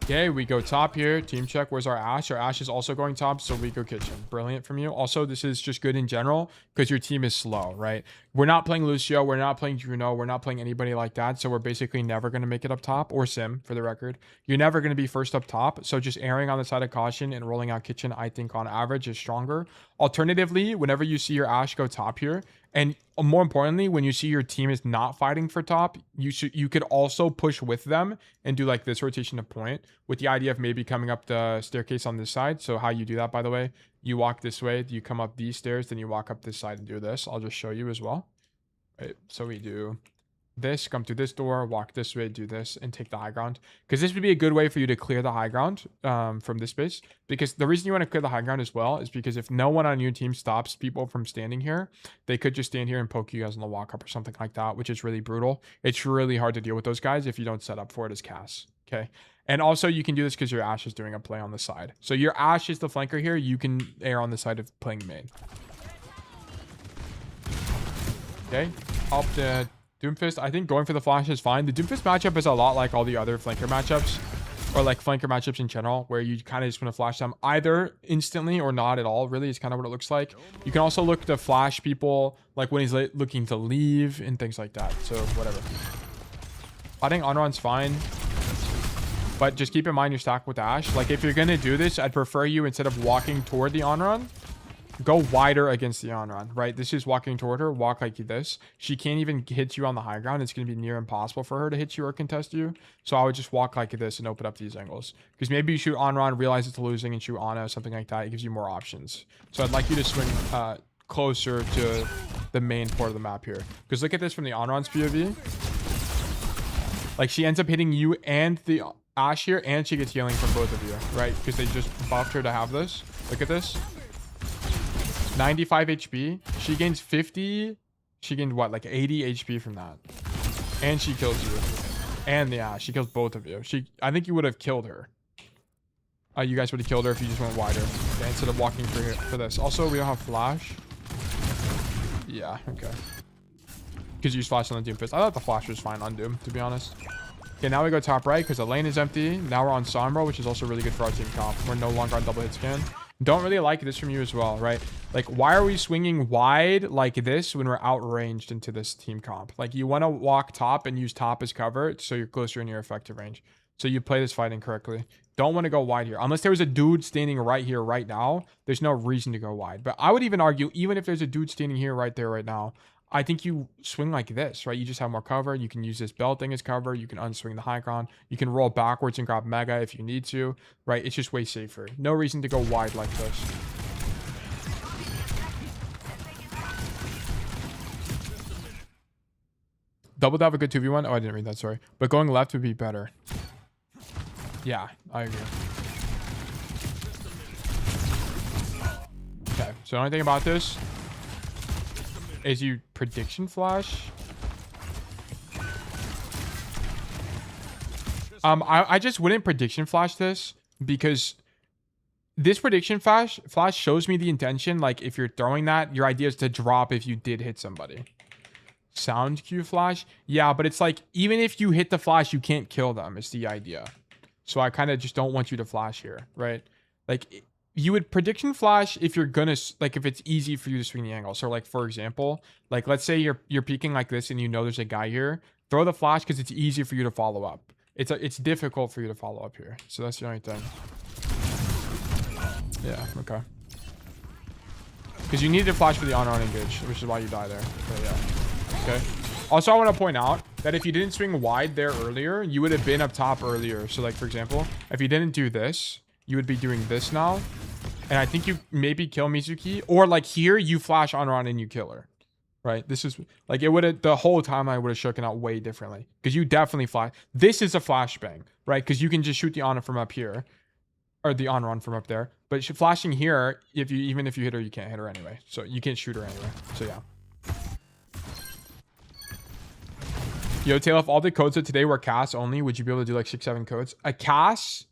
Okay, we go top here. Team check. Where's our Ashe? Our Ashe is also going top, so we go kitchen. Brilliant from you. Also, this is just good in general because your team is slow, right? We're not playing Lucio. We're not playing Juno. We're not playing anybody like that, so we're basically never going to make it up top. Or Sim, for the record. You're never going to be first up top, so just erring on the side of caution and rolling out kitchen, I think, on average is stronger. Alternatively, whenever you see your Ashe go top here, and more importantly, when you see your team is not fighting for top, you could also push with them and do like this rotation to point with the idea of maybe coming up the staircase on this side. So how you do that, by the way, you walk this way, you come up these stairs, then you walk up this side and do this. I'll just show you as well. Right, so we do this, come through this door, walk this way, do this, and take the high ground. Because this would be a good way for you to clear the high ground from this space. Because the reason you want to clear the high ground as well is because if no one on your team stops people from standing here, they could just stand here and poke you guys on the walk up or something like that, which is really brutal. It's really hard to deal with those guys if you don't set up for it as Cass. Okay. And also you can do this because your Ashe is doing a play on the side. So your Ashe is the flanker here. You can err on the side of playing main. Okay. Up the Doomfist, I think going for the flash is fine. The Doomfist matchup is a lot like all the other flanker matchups, or like flanker matchups in general, where you kind of just want to flash them either instantly or not at all. Really, is kind of what it looks like. You can also look to flash people like when he's looking to leave and things like that. So whatever. I think on-run's fine, but just keep in mind your stack with Ashe. Like if you're gonna do this, I'd prefer you, instead of walking toward the on-run, go wider against the on-run, right? This is walking toward her. Walk like this. She can't even hit you on the high ground. It's going to be near impossible for her to hit you or contest you. So I would just walk like this and open up these angles. Because maybe you shoot on-run, realize it's losing, and shoot on-a, something like that. It gives you more options. So I'd like you to swing closer to the main part of the map here. Because look at this from the on-run's POV. Like she ends up hitting you and the Ashe here, and she gets healing from both of you, right? Because they just buffed her to have this. Look at this. 95 HP. She gains 50. She gained what, like 80 HP from that. And she kills you. And yeah, she kills both of you. I think you would have killed her. You guys would have killed her if you just went wider. Okay, instead of walking for this. Also, we don't have flash. Yeah, okay. Because you use flash on the Doomfist. I thought the flash was fine on Doom, to be honest. Okay, now we go top right because the lane is empty. Now we're on Sombra, which is also really good for our team comp. We're no longer on double hit scan. Don't really like this from you as well, right? Like, why are we swinging wide like this when we're outranged into this team comp? Like, you want to walk top and use top as cover so you're closer in your effective range. So you play this fight incorrectly. Don't want to go wide here. Unless there was a dude standing right here right now, there's no reason to go wide. But I would even argue, even if there's a dude standing here right there right now, I think you swing like this, right? You just have more cover. You can use this belt thing as cover. You can unswing the high ground. You can roll backwards and grab mega if you need to, right? It's just way safer. No reason to go wide like this. Double to have a good 2v1. Oh, I didn't read that, sorry. But going left would be better. Yeah, I agree. Okay, so the only thing about this is you prediction flash. I just wouldn't prediction flash this, because this prediction flash shows me the intention. Like if you're throwing that, your idea is to drop if you did hit somebody. Sound cue flash, yeah, but it's like even if you hit the flash, you can't kill them. It's the idea. So I kind of just don't want you to flash here, right? Like you would prediction flash if you're gonna, like, if it's easy for you to swing the angle. So like, for example, like let's say you're peeking like this and you know there's a guy here, throw the flash because it's easy for you to follow up. It's difficult for you to follow up here. So that's the only thing. Yeah, okay. Because you need to flash for the on-on engage, which is why you die there. But yeah, okay. Also, I want to point out that if you didn't swing wide there earlier, you would have been up top earlier. So like, for example, if you didn't do this, you would be doing this now. And I think you maybe kill Mizuki, or like here you flash on and you kill her, right? This is like, it would have, the whole time I would have shooken out way differently, because you definitely flash. This is a flashbang, right? Because you can just shoot the on from up here, or the on from up there. But flashing here, even if you hit her, you can't hit her anyway. So you can't shoot her anyway. So yeah. Yo, Tail, if all the codes of today were Cass only, would you be able to do like 6-7 codes? A Cass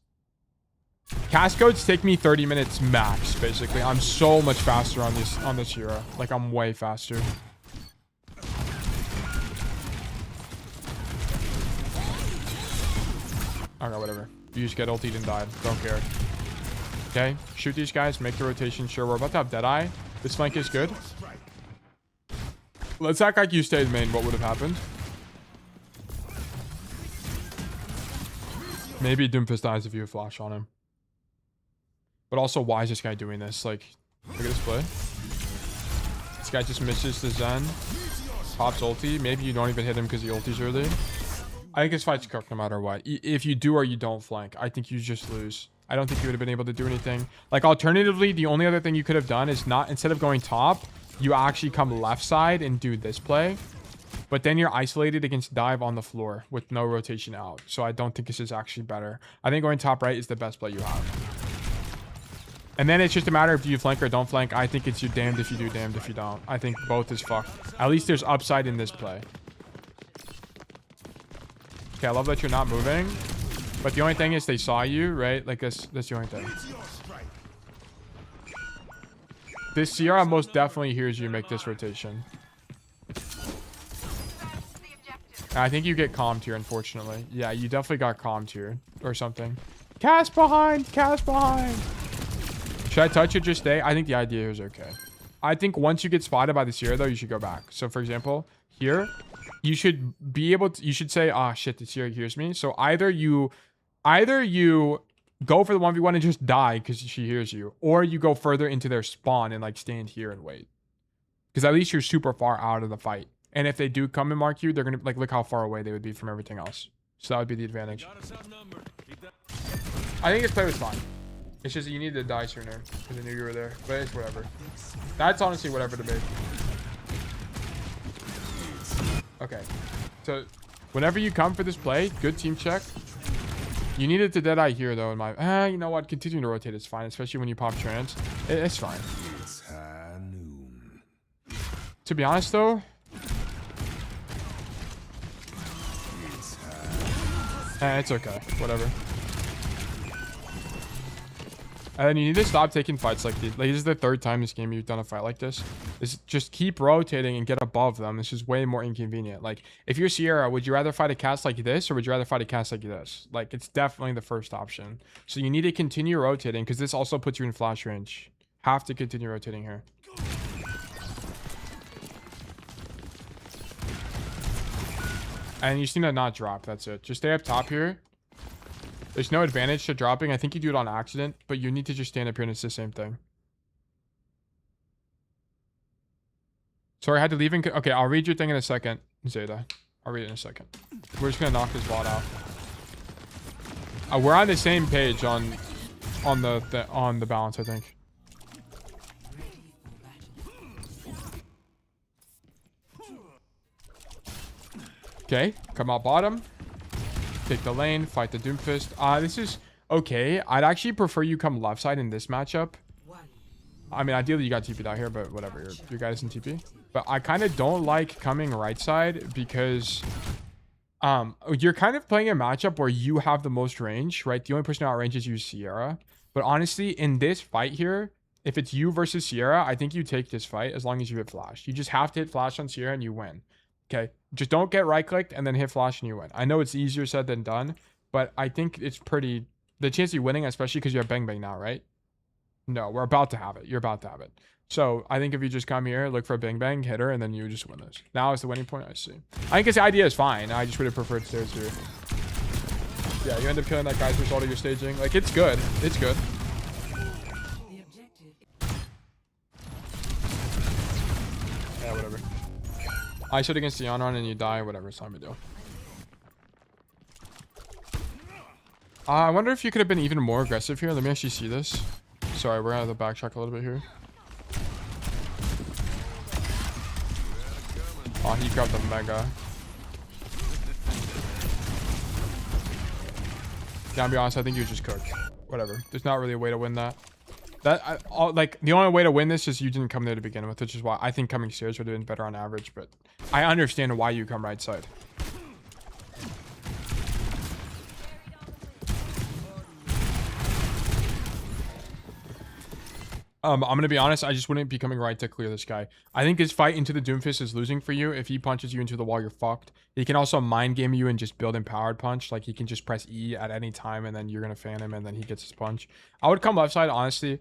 codes take me 30 minutes max, basically. I'm so much faster on this hero. Like, I'm way faster. Okay, whatever. You just get ulted and died. Don't care. Okay, shoot these guys. Make the rotation. Sure, we're about to have Deadeye. This flank is good. Let's act like you stayed main. What would have happened? Maybe Doomfist dies if you have flash on him. But also, why is this guy doing this? Like, look at this play. This guy just misses the Zen. Pops ulti. Maybe you don't even hit him because the ulti's early. I think this fight's cooked no matter what. If you do or you don't flank, I think you just lose. I don't think you would have been able to do anything. Like, alternatively, the only other thing you could have done is not, instead of going top, you actually come left side and do this play. But then you're isolated against dive on the floor with no rotation out. So I don't think this is actually better. I think going top right is the best play you have. And then it's just a matter of do you flank or don't flank. I think it's you damned if you do, damned if you don't. I think both is fucked. At least there's upside in this play. Okay, I love that you're not moving. But the only thing is they saw you, right? Like that's the only thing. This Sierra most definitely hears you make this rotation. And I think you get calmed here, unfortunately. Yeah, you definitely got calmed here or something. Cast behind! Cast behind! Should I touch it, just stay? I think the idea here is okay. I think once you get spotted by the Sierra, though, you should go back. So, for example, here, you should be able to... You should say, ah, shit, the Sierra hears me. So, either you go for the 1v1 and just die because she hears you. Or you go further into their spawn and, like, stand here and wait. Because at least you're super far out of the fight. And if they do come and mark you, they're going to, like, look how far away they would be from everything else. So, that would be the advantage. I think this play was fine. It's just you needed to die sooner because I knew you were there. But it's whatever. That's honestly whatever to be. Okay. So, whenever you come for this play, good team check. You needed to Deadeye here, though, in my... you know what? Continuing to rotate is fine, especially when you pop trans. It's fine. To be honest, though... it's okay. Whatever. And then you need to stop taking fights like these. Like, this is the third time this game you've done a fight like this. Just keep rotating and get above them. It's just way more inconvenient. Like, if you're Sierra, would you rather fight a cast like this or would you rather fight a cast like this? Like, it's definitely the first option. So you need to continue rotating because this also puts you in flash range. Have to continue rotating here. And you just need to not drop. That's it. Just stay up top here. There's no advantage to dropping. I think you do it on accident, but you need to just stand up here and it's the same thing. Sorry, I had to leave. Okay, I'll read your thing in a second, Zeta. I'll read it in a second. We're just gonna knock this bot out. We're on the same page on the balance, I think. Okay, come out bottom. Take the lane, fight the Doomfist. This is okay. I'd actually prefer you come left side in this matchup. I mean, ideally you got TP'd out here, but whatever. Your guy isn't TP. But I kind of don't like coming right side because you're kind of playing a matchup where you have the most range, right? The only person out range is you, Sierra. But honestly, in this fight here, if it's you versus Sierra, I think you take this fight as long as you hit flash. You just have to hit flash on Sierra and you win. Okay, just don't get right clicked and then hit flash and you win. I know it's easier said than done, but I think it's pretty... The chance of you winning, especially because you have Bang Bang now, right? No, we're about to have it. You're about to have it. So I think if you just come here, look for a Bang Bang, hit her, and then you just win this. Now is the winning point. I see. I think this idea is fine. I just would have preferred stairs here. Yeah, you end up killing that guy as a result of your staging. Like, it's good. It's good. Yeah, whatever. I should against the Honor and you die, whatever, it's time to do. I wonder if you could have been even more aggressive here. Let me actually see this. Sorry, we're gonna have to backtrack a little bit here. Oh, he grabbed the Mega. Yeah, I'll be honest, I think you just cooked. Whatever. There's not really a way to win that. Like, the only way to win this is you didn't come there to begin with, which is why I think coming stairs would have been better on average, but I understand why you come right side. I'm gonna be honest, I just wouldn't be coming right to clear this guy. I think his fight into the Doomfist is losing for you. If he punches you into the wall, you're fucked. He can also mind game you and just build empowered punch. Like he can just press E at any time and then you're gonna fan him and then he gets his punch. I would come left side, honestly.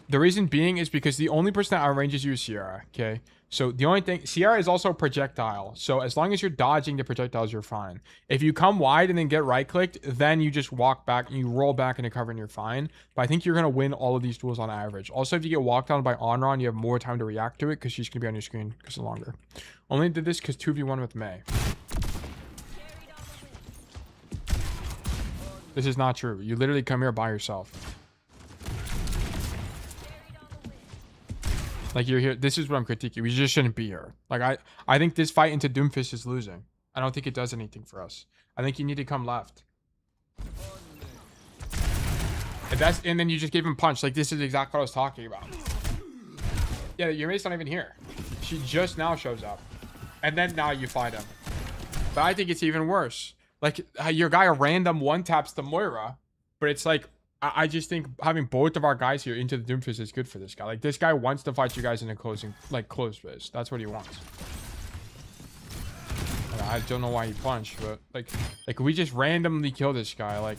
The reason being is because the only person that outranges you is Sierra, okay? So the only thing, Sierra is also a projectile. So as long as you're dodging the projectiles, you're fine. If you come wide and then get right clicked, then you just walk back and you roll back into cover and you're fine. But I think you're going to win all of these duels on average. Also, if you get walked on by Onron, you have more time to react to it because she's going to be on your screen because longer. Only did this because 2v1 with May. This is not true. You literally come here by yourself. Like you're here. This is what I'm critiquing. We just shouldn't be here. Like I think this fight into Doomfist is losing. I don't think it does anything for us. I think you need to come left. And then you just gave him punch. Like this is exactly what I was talking about. Yeah, your mate's not even here. She just now shows up. And then now you fight him. But I think it's even worse. Like your guy random one taps the Moira, but it's like I just think having both of our guys here into the Doomfist is good for this guy. Like this guy wants to fight you guys in a close phase. That's what he wants. I don't know why he punched, but like we just randomly kill this guy. Like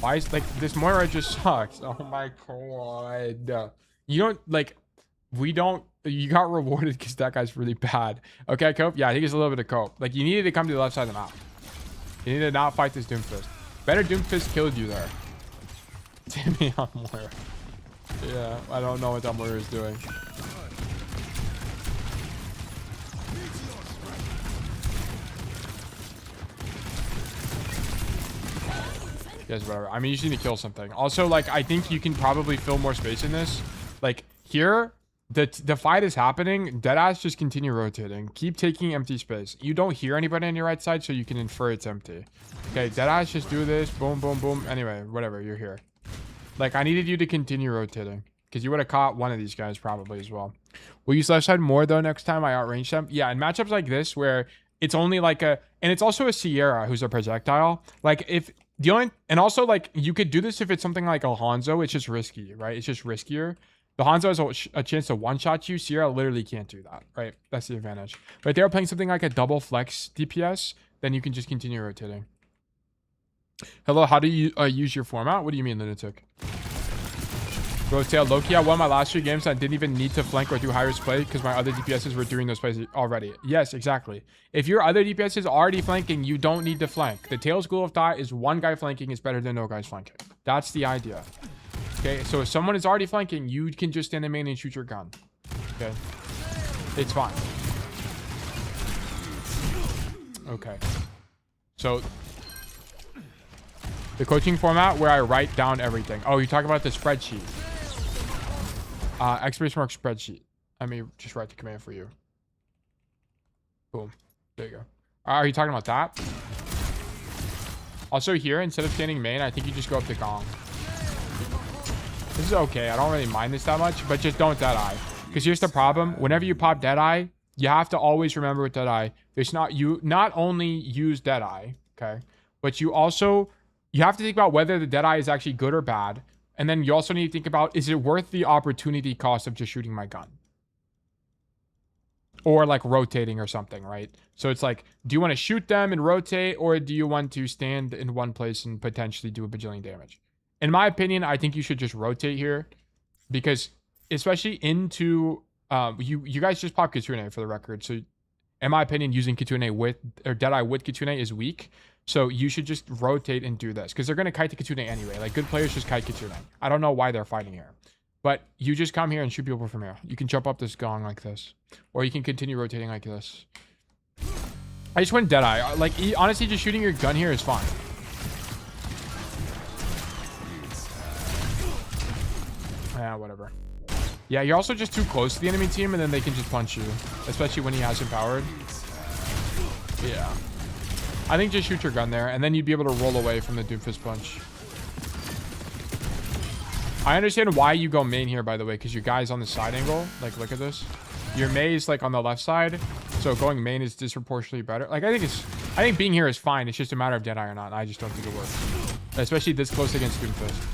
why is like this Moira just sucks? Oh my god. You don't like you got rewarded because that guy's really bad. Okay, Cope. Yeah, I think it's a little bit of Cope. Like you needed to come to the left side of the map. You need to not fight this Doomfist. Better Doomfist killed you there. Timmy on Moira. Yeah, I don't know what that Moira is doing. Yes, whatever. I mean, you just need to kill something. Also, like, I think you can probably fill more space in this. Like, here, the fight is happening. Deadass just continue rotating. Keep taking empty space. You don't hear anybody on your right side, so you can infer it's empty. Okay, Deadass, just do this. Boom, boom, boom. Anyway, whatever. You're here. Like, I needed you to continue rotating. Because you would have caught one of these guys probably as well. We'll use left side more, though, next time I outrange them. Yeah, in matchups like this, where it's only like a... And it's also a Sierra who's a projectile. Like, if... The only... And also, like, you could do this if it's something like a Hanzo. It's just risky, right? It's just riskier. The Hanzo has a chance to one-shot you. Sierra literally can't do that, right? That's the advantage. But if they're playing something like a double flex DPS, then you can just continue rotating. Hello, how do you use your format? What do you mean, Lunatic? Rotate Loki. I won my last 3 games. I didn't even need to flank or do high-risk play because my other DPSs were doing those plays already. Yes, exactly. If your other DPS is already flanking, you don't need to flank. The tail school of thought is one guy flanking is better than no guys flanking. That's the idea. Okay, so if someone is already flanking, you can just stand in main and shoot your gun. Okay, it's fine. Okay, so the coaching format where I write down everything. Oh, you're talking about the spreadsheet. Exclamation mark spreadsheet. Let me just write the command for you. Boom. There you go. Are you talking about that? Also here, instead of standing main, I think you just go up to Gong. This is okay. I don't really mind this that much, but just don't Deadeye. Because here's the problem. Whenever you pop Deadeye, you have to always remember with Deadeye, you not only use Deadeye, okay, but you have to think about whether the Deadeye is actually good or bad. And then you also need to think about, is it worth the opportunity cost of just shooting my gun? Or like rotating or something, right? So it's like, do you want to shoot them and rotate, or do you want to stand in one place and potentially do a bajillion damage? In my opinion, I think you should just rotate here, because especially into you guys just pop Kitsune for the record. So in my opinion, using Kitsune with or Deadeye with Kitsune is weak. So you should just rotate and do this because they're gonna kite the Kitsune anyway. Like good players just kite Kitsune. I don't know why they're fighting here, but you just come here and shoot people from here. You can jump up this Gong like this, or you can continue rotating like this. I just went Deadeye. Like honestly, just shooting your gun here is fine. Yeah, whatever. Yeah, you're also just too close to the enemy team, and then they can just punch you, especially when he has empowered. Yeah. I think just shoot your gun there, and then you'd be able to roll away from the Doomfist punch. I understand why you go main here, by the way, because your guy's on the side angle. Like, look at this. Your Mei is like on the left side, so going main is disproportionately better. Like, I think being here is fine. It's just a matter of Deadeye or not. I just don't think it works, especially this close against Doomfist.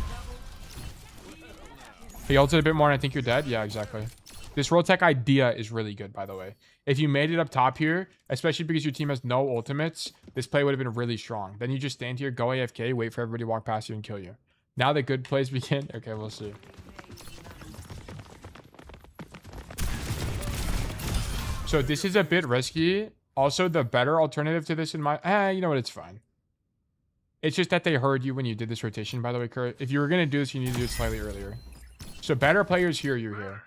He ulted a bit more and I think you're dead. Yeah, exactly. This roll tech idea is really good, by the way. If you made it up top here, especially because your team has no ultimates, this play would have been really strong. Then you just stand here, go AFK, wait for everybody to walk past you and kill you. Now that good plays begin. Okay, we'll see. So this is a bit risky. Also, the better alternative to this in my... you know what? It's fine. It's just that they heard you when you did this rotation, by the way, Kurt. If you were going to do this, you need to do it slightly earlier. So better players hear you here.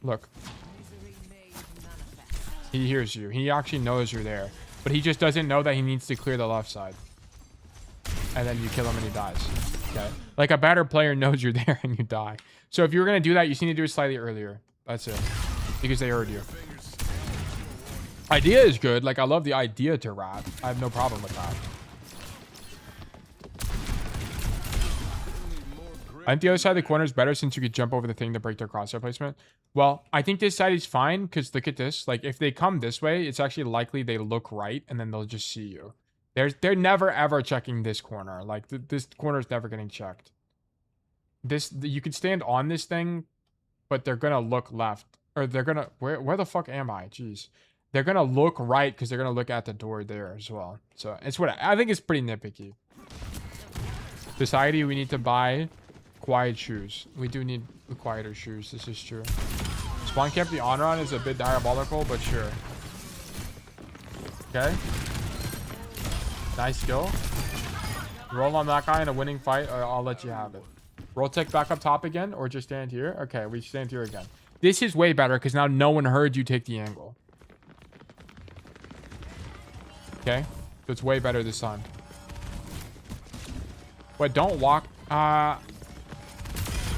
Look. He hears you. He actually knows you're there. But he just doesn't know that he needs to clear the left side. And then you kill him and he dies. Okay? Like a better player knows you're there and you die. So if you were going to do that, you just need to do it slightly earlier. That's it. Because they heard you. Idea is good. Like, I love the idea to rat. I have no problem with that. I think the other side of the corner is better since you could jump over the thing to break their crosshair placement. Well, I think this side is fine because look at this. Like, if they come this way, it's actually likely they look right and then they'll just see you. They're never ever checking this corner. Like, this corner is never getting checked. You could stand on this thing, but they're gonna look left. Or they're gonna... Where the fuck am I? Jeez. They're gonna look right because they're gonna look at the door there as well. So, it's what I think it's pretty nitpicky. Society, we need to buy... quiet shoes. We do need quieter shoes. This is true. Spawn camp the on run is a bit diabolical, but sure. Okay. Nice skill. Roll on that guy in a winning fight, or I'll let you have it. Roll tech back up top again, or just stand here. Okay, we stand here again. This is way better because now no one heard you take the angle. Okay, so it's way better this time. Wait, don't walk.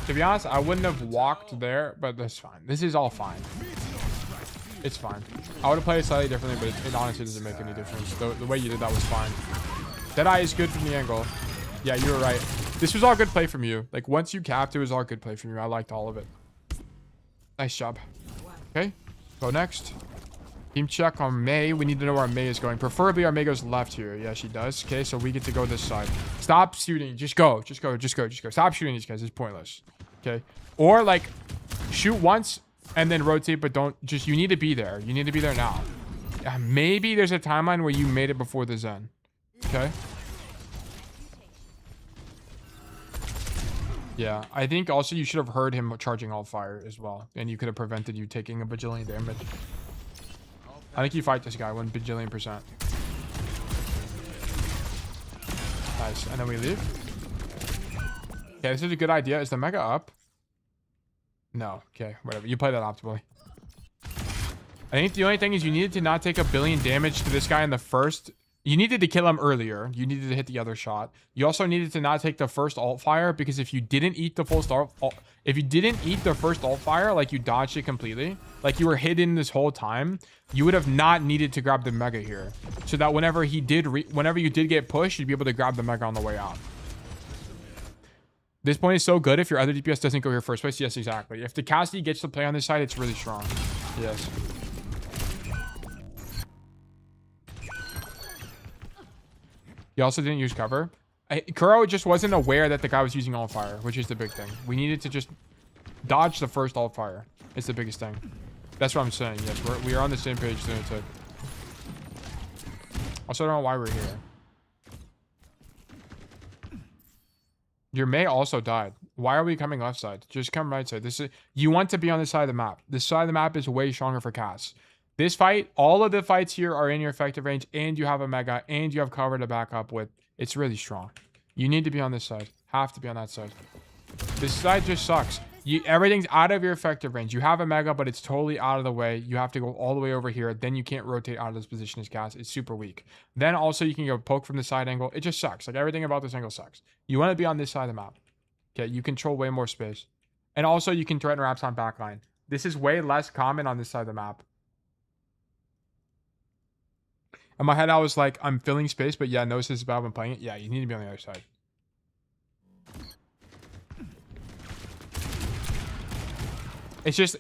To be honest, I wouldn't have walked there, but that's fine. This is all fine. It's fine. I would have played it slightly differently, but it honestly doesn't make any difference. The way you did that was fine. Deadeye is good from the angle. Yeah, you were right. This was all good play from you. Like, once you capped, it was all good play from you. I liked all of it. Nice job. Okay, go next. Team check on May. We need to know where May is going. Preferably our May goes left here. Yeah, she does. Okay, so we get to go this side. Stop shooting. Just go. Just go. Just go. Just go. Stop shooting these guys. It's pointless. Okay. Or, like, shoot once and then rotate, but don't... Just, you need to be there. You need to be there now. Maybe there's a timeline where you made it before the Zen. Okay. Yeah, I think also you should have heard him charging all fire as well. And you could have prevented you taking a bajillion damage. I think you fight this guy 1 bajillion%. Nice. And then we leave. Okay, this is a good idea. Is the mega up? No. Okay, whatever. You play that optimally. I think the only thing is you needed to not take a billion damage to this guy in the first... You needed to kill him earlier. You needed to hit the other shot. You also needed to not take the first alt fire because if you didn't eat the full start... If you didn't eat the first alt fire, like you dodged it completely, like you were hidden this whole time, you would have not needed to grab the mega here. So that whenever you did get pushed, you'd be able to grab the mega on the way out. This point is so good if your other DPS doesn't go here first place. Yes, exactly. If the Cassidy gets to play on this side, it's really strong. Yes. He also didn't use cover. Kuro just wasn't aware that the guy was using alt fire, which is the big thing. We needed to just dodge the first alt fire. It's the biggest thing. That's what I'm saying. Yes, we are on the same page. Also, I don't know why we're here. Your May also died. Why are we coming left side? Just come right side. You want to be on this side of the map. This side of the map is way stronger for Cass. This fight, all of the fights here are in your effective range, and you have a mega, and you have cover to back up with. It's really strong. You need to be on this side. Have to be on that side. This side just sucks. Everything's out of your effective range. You have a mega, but it's totally out of the way. You have to go all the way over here. Then you can't rotate out of this position as Cass. It's super weak. Then also you can go poke from the side angle. It just sucks. Like everything about this angle sucks. You want to be on this side of the map. Okay, you control way more space. And also you can threaten wraps on backline. This is way less common on this side of the map. In my head, I was like, I'm filling space, but yeah, Gnosis is bad when playing it. Yeah, you need to be on the other side. It's just,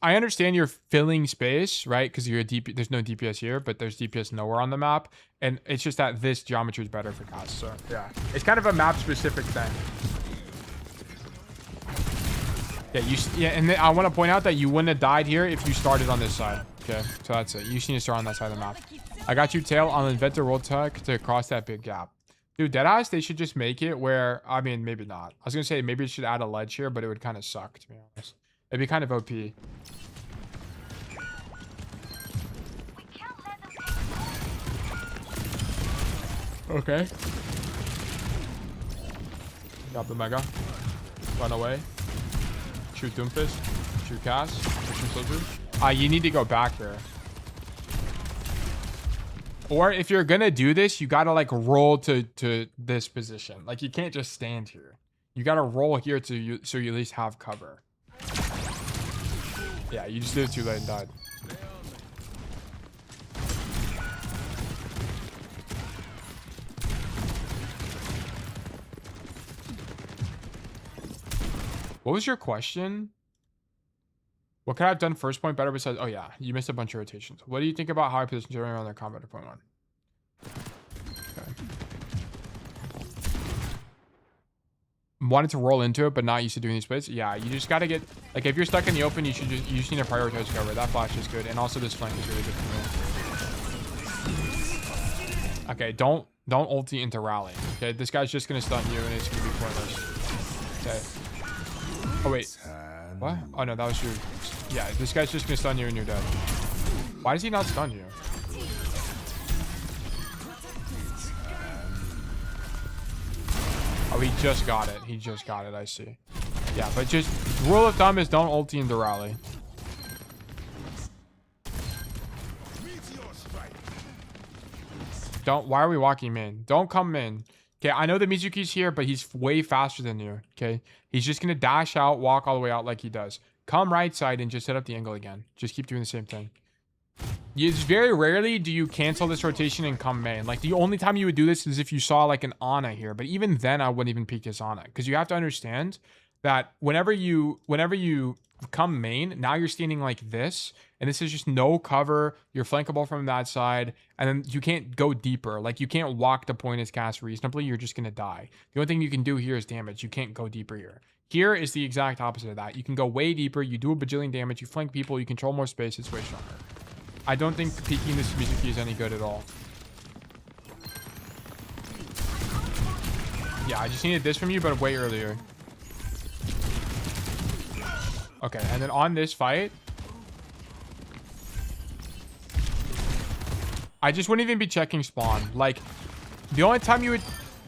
I understand you're filling space, right? Because you're a DP, there's no DPS here, but there's DPS nowhere on the map. And it's just that this geometry is better for Cass. So, yeah. It's kind of a map-specific thing. Yeah, and then I want to point out that you wouldn't have died here if you started on this side. Okay, so that's it. You just need to start on that side of the map. I got you, Tail. I'll invent the world tech to cross that big gap. Dude, Deadass, they should just make it where, I mean, maybe not. I was going to say maybe it should add a ledge here, but it would kind of suck, to be honest. It'd be kind of OP. Okay. Got the Mega. Run away. Shoot Doomfist. Shoot Cass. Shoot Soldier. You need to go back here. Or if you're gonna do this, you gotta like roll to this position. Like you can't just stand here. You gotta roll here so you at least have cover. Yeah, you just did it too late and died. What was your question? What could I have done first point better besides... Oh, yeah. You missed a bunch of rotations. What do you think about how I position Sojourn on their combat at point 1? Okay. Wanted to roll into it, but not used to doing these plays. Yeah, you just got to get... Like, if you're stuck in the open, you just need to prioritize cover. That flash is good. And also this flank is really good for me. Okay, don't ulti into rally. Okay, this guy's just going to stun you, and it's going to be pointless. Okay. Oh, wait. What? Oh, no, that was your... Yeah, this guy's just gonna stun you and you're dead. Why does he not stun you? Oh, he just got it. He just got it, I see. Yeah, but just... Rule of thumb is don't ulti into rally. Don't... Why are we walking main? Don't come main. Okay, I know the Mizuki's here, but he's way faster than you, okay? He's just going to dash out, walk all the way out like he does. Come right side and just set up the angle again. Just keep doing the same thing. It's very rarely do you cancel this rotation and come main. Like, the only time you would do this is if you saw, like, an Ana here. But even then, I wouldn't even peek this Ana. Because you have to understand that whenever you come main, now you're standing like this. And this is just no cover. You're flankable from that side. And then you can't go deeper. Like, you can't walk the point as cast reasonably. You're just going to die. The only thing you can do here is damage. You can't go deeper here. Here is the exact opposite of that. You can go way deeper. You do a bajillion damage. You flank people. You control more space. It's way stronger. I don't think peeking this Mizuki is any good at all. Yeah, I just needed this from you, but way earlier. Okay, and then on this fight... I just wouldn't even be checking spawn. Like, the only time you would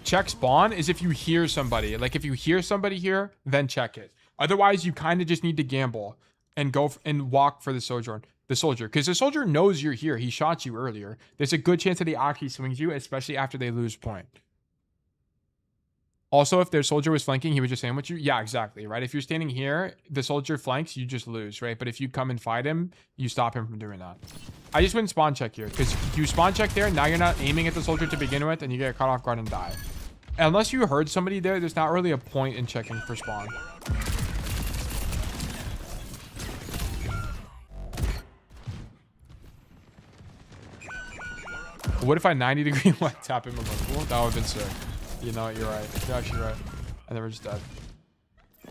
check spawn is if you hear somebody. Like, if you hear somebody here, then check it. Otherwise, you kind of just need to gamble and go and walk for the Sojourn. The soldier. Because the soldier knows you're here. He shot you earlier. There's a good chance that he actually swings you, especially after they lose point. Also, if their soldier was flanking, he would just sandwich you. Yeah, exactly, right? If you're standing here, the soldier flanks, you just lose, right? But if you come and fight him, you stop him from doing that. I just wouldn't spawn check here, because you spawn check there, now you're not aiming at the soldier to begin with, and you get caught off guard and die. Unless you heard somebody there, there's not really a point in checking for spawn. What if I 90-degree like tap him in my pool? That would have been sick. You know, you're right. You're actually right. And then we're just dead.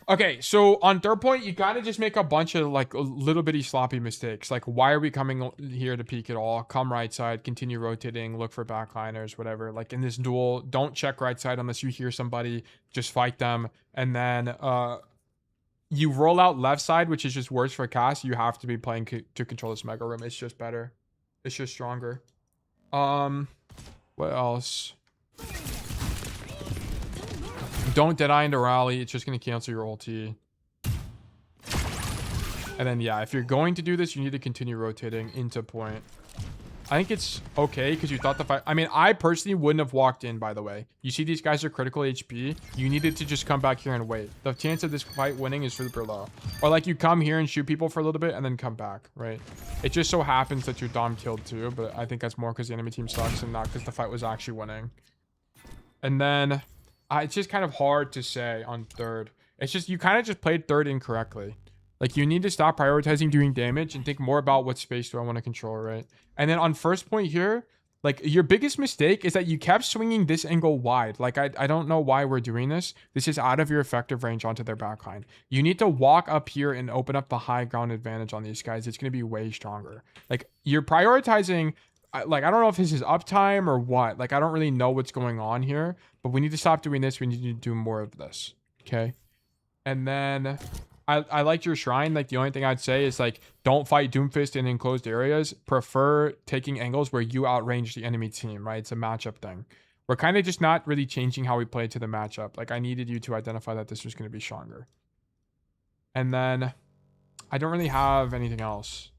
Okay, so on third point, you gotta just make a bunch of like little bitty sloppy mistakes. Like, why are we coming here to peek at all? Come right side, continue rotating, look for backliners, whatever. Like in this duel, don't check right side unless you hear somebody. Just fight them. And then you roll out left side, which is just worse for Cass. You have to be playing to control this mega room. It's just better. It's just stronger. What else? Don't dead eye into rally. It's just going to cancel your ulti. And then, yeah, if you're going to do this, you need to continue rotating into point. I think it's okay because you thought the fight... I mean, I personally wouldn't have walked in, by the way. You see these guys are critical HP. You needed to just come back here and wait. The chance of this fight winning is super low. Or, like, you come here and shoot people for a little bit and then come back, right? It just so happens that your Dom killed too, but I think that's more because the enemy team sucks and not because the fight was actually winning. And then... it's just kind of hard to say on third. It's just, you kind of just played third incorrectly. Like, you need to stop prioritizing doing damage and think more about what space do I want to control, right? And then on first point here, Like, your biggest mistake is that you kept swinging this angle wide. Like, I don't know why we're doing this. This is out of your effective range onto their backline. You need to walk up here and open up the high ground advantage on these guys. It's going to be way stronger. Like, you're prioritizing... Like, I don't know if this is uptime or what. Like, I don't really know what's going on here. But we need to stop doing this. We need to do more of this. Okay? And then... I liked your shrine. Like, the only thing I'd say is, like, don't fight Doomfist in enclosed areas. Prefer taking angles where you outrange the enemy team, right? It's a matchup thing. We're kind of just not really changing how we play to the matchup. Like, I needed you to identify that this was going to be stronger. And then I don't really have anything else.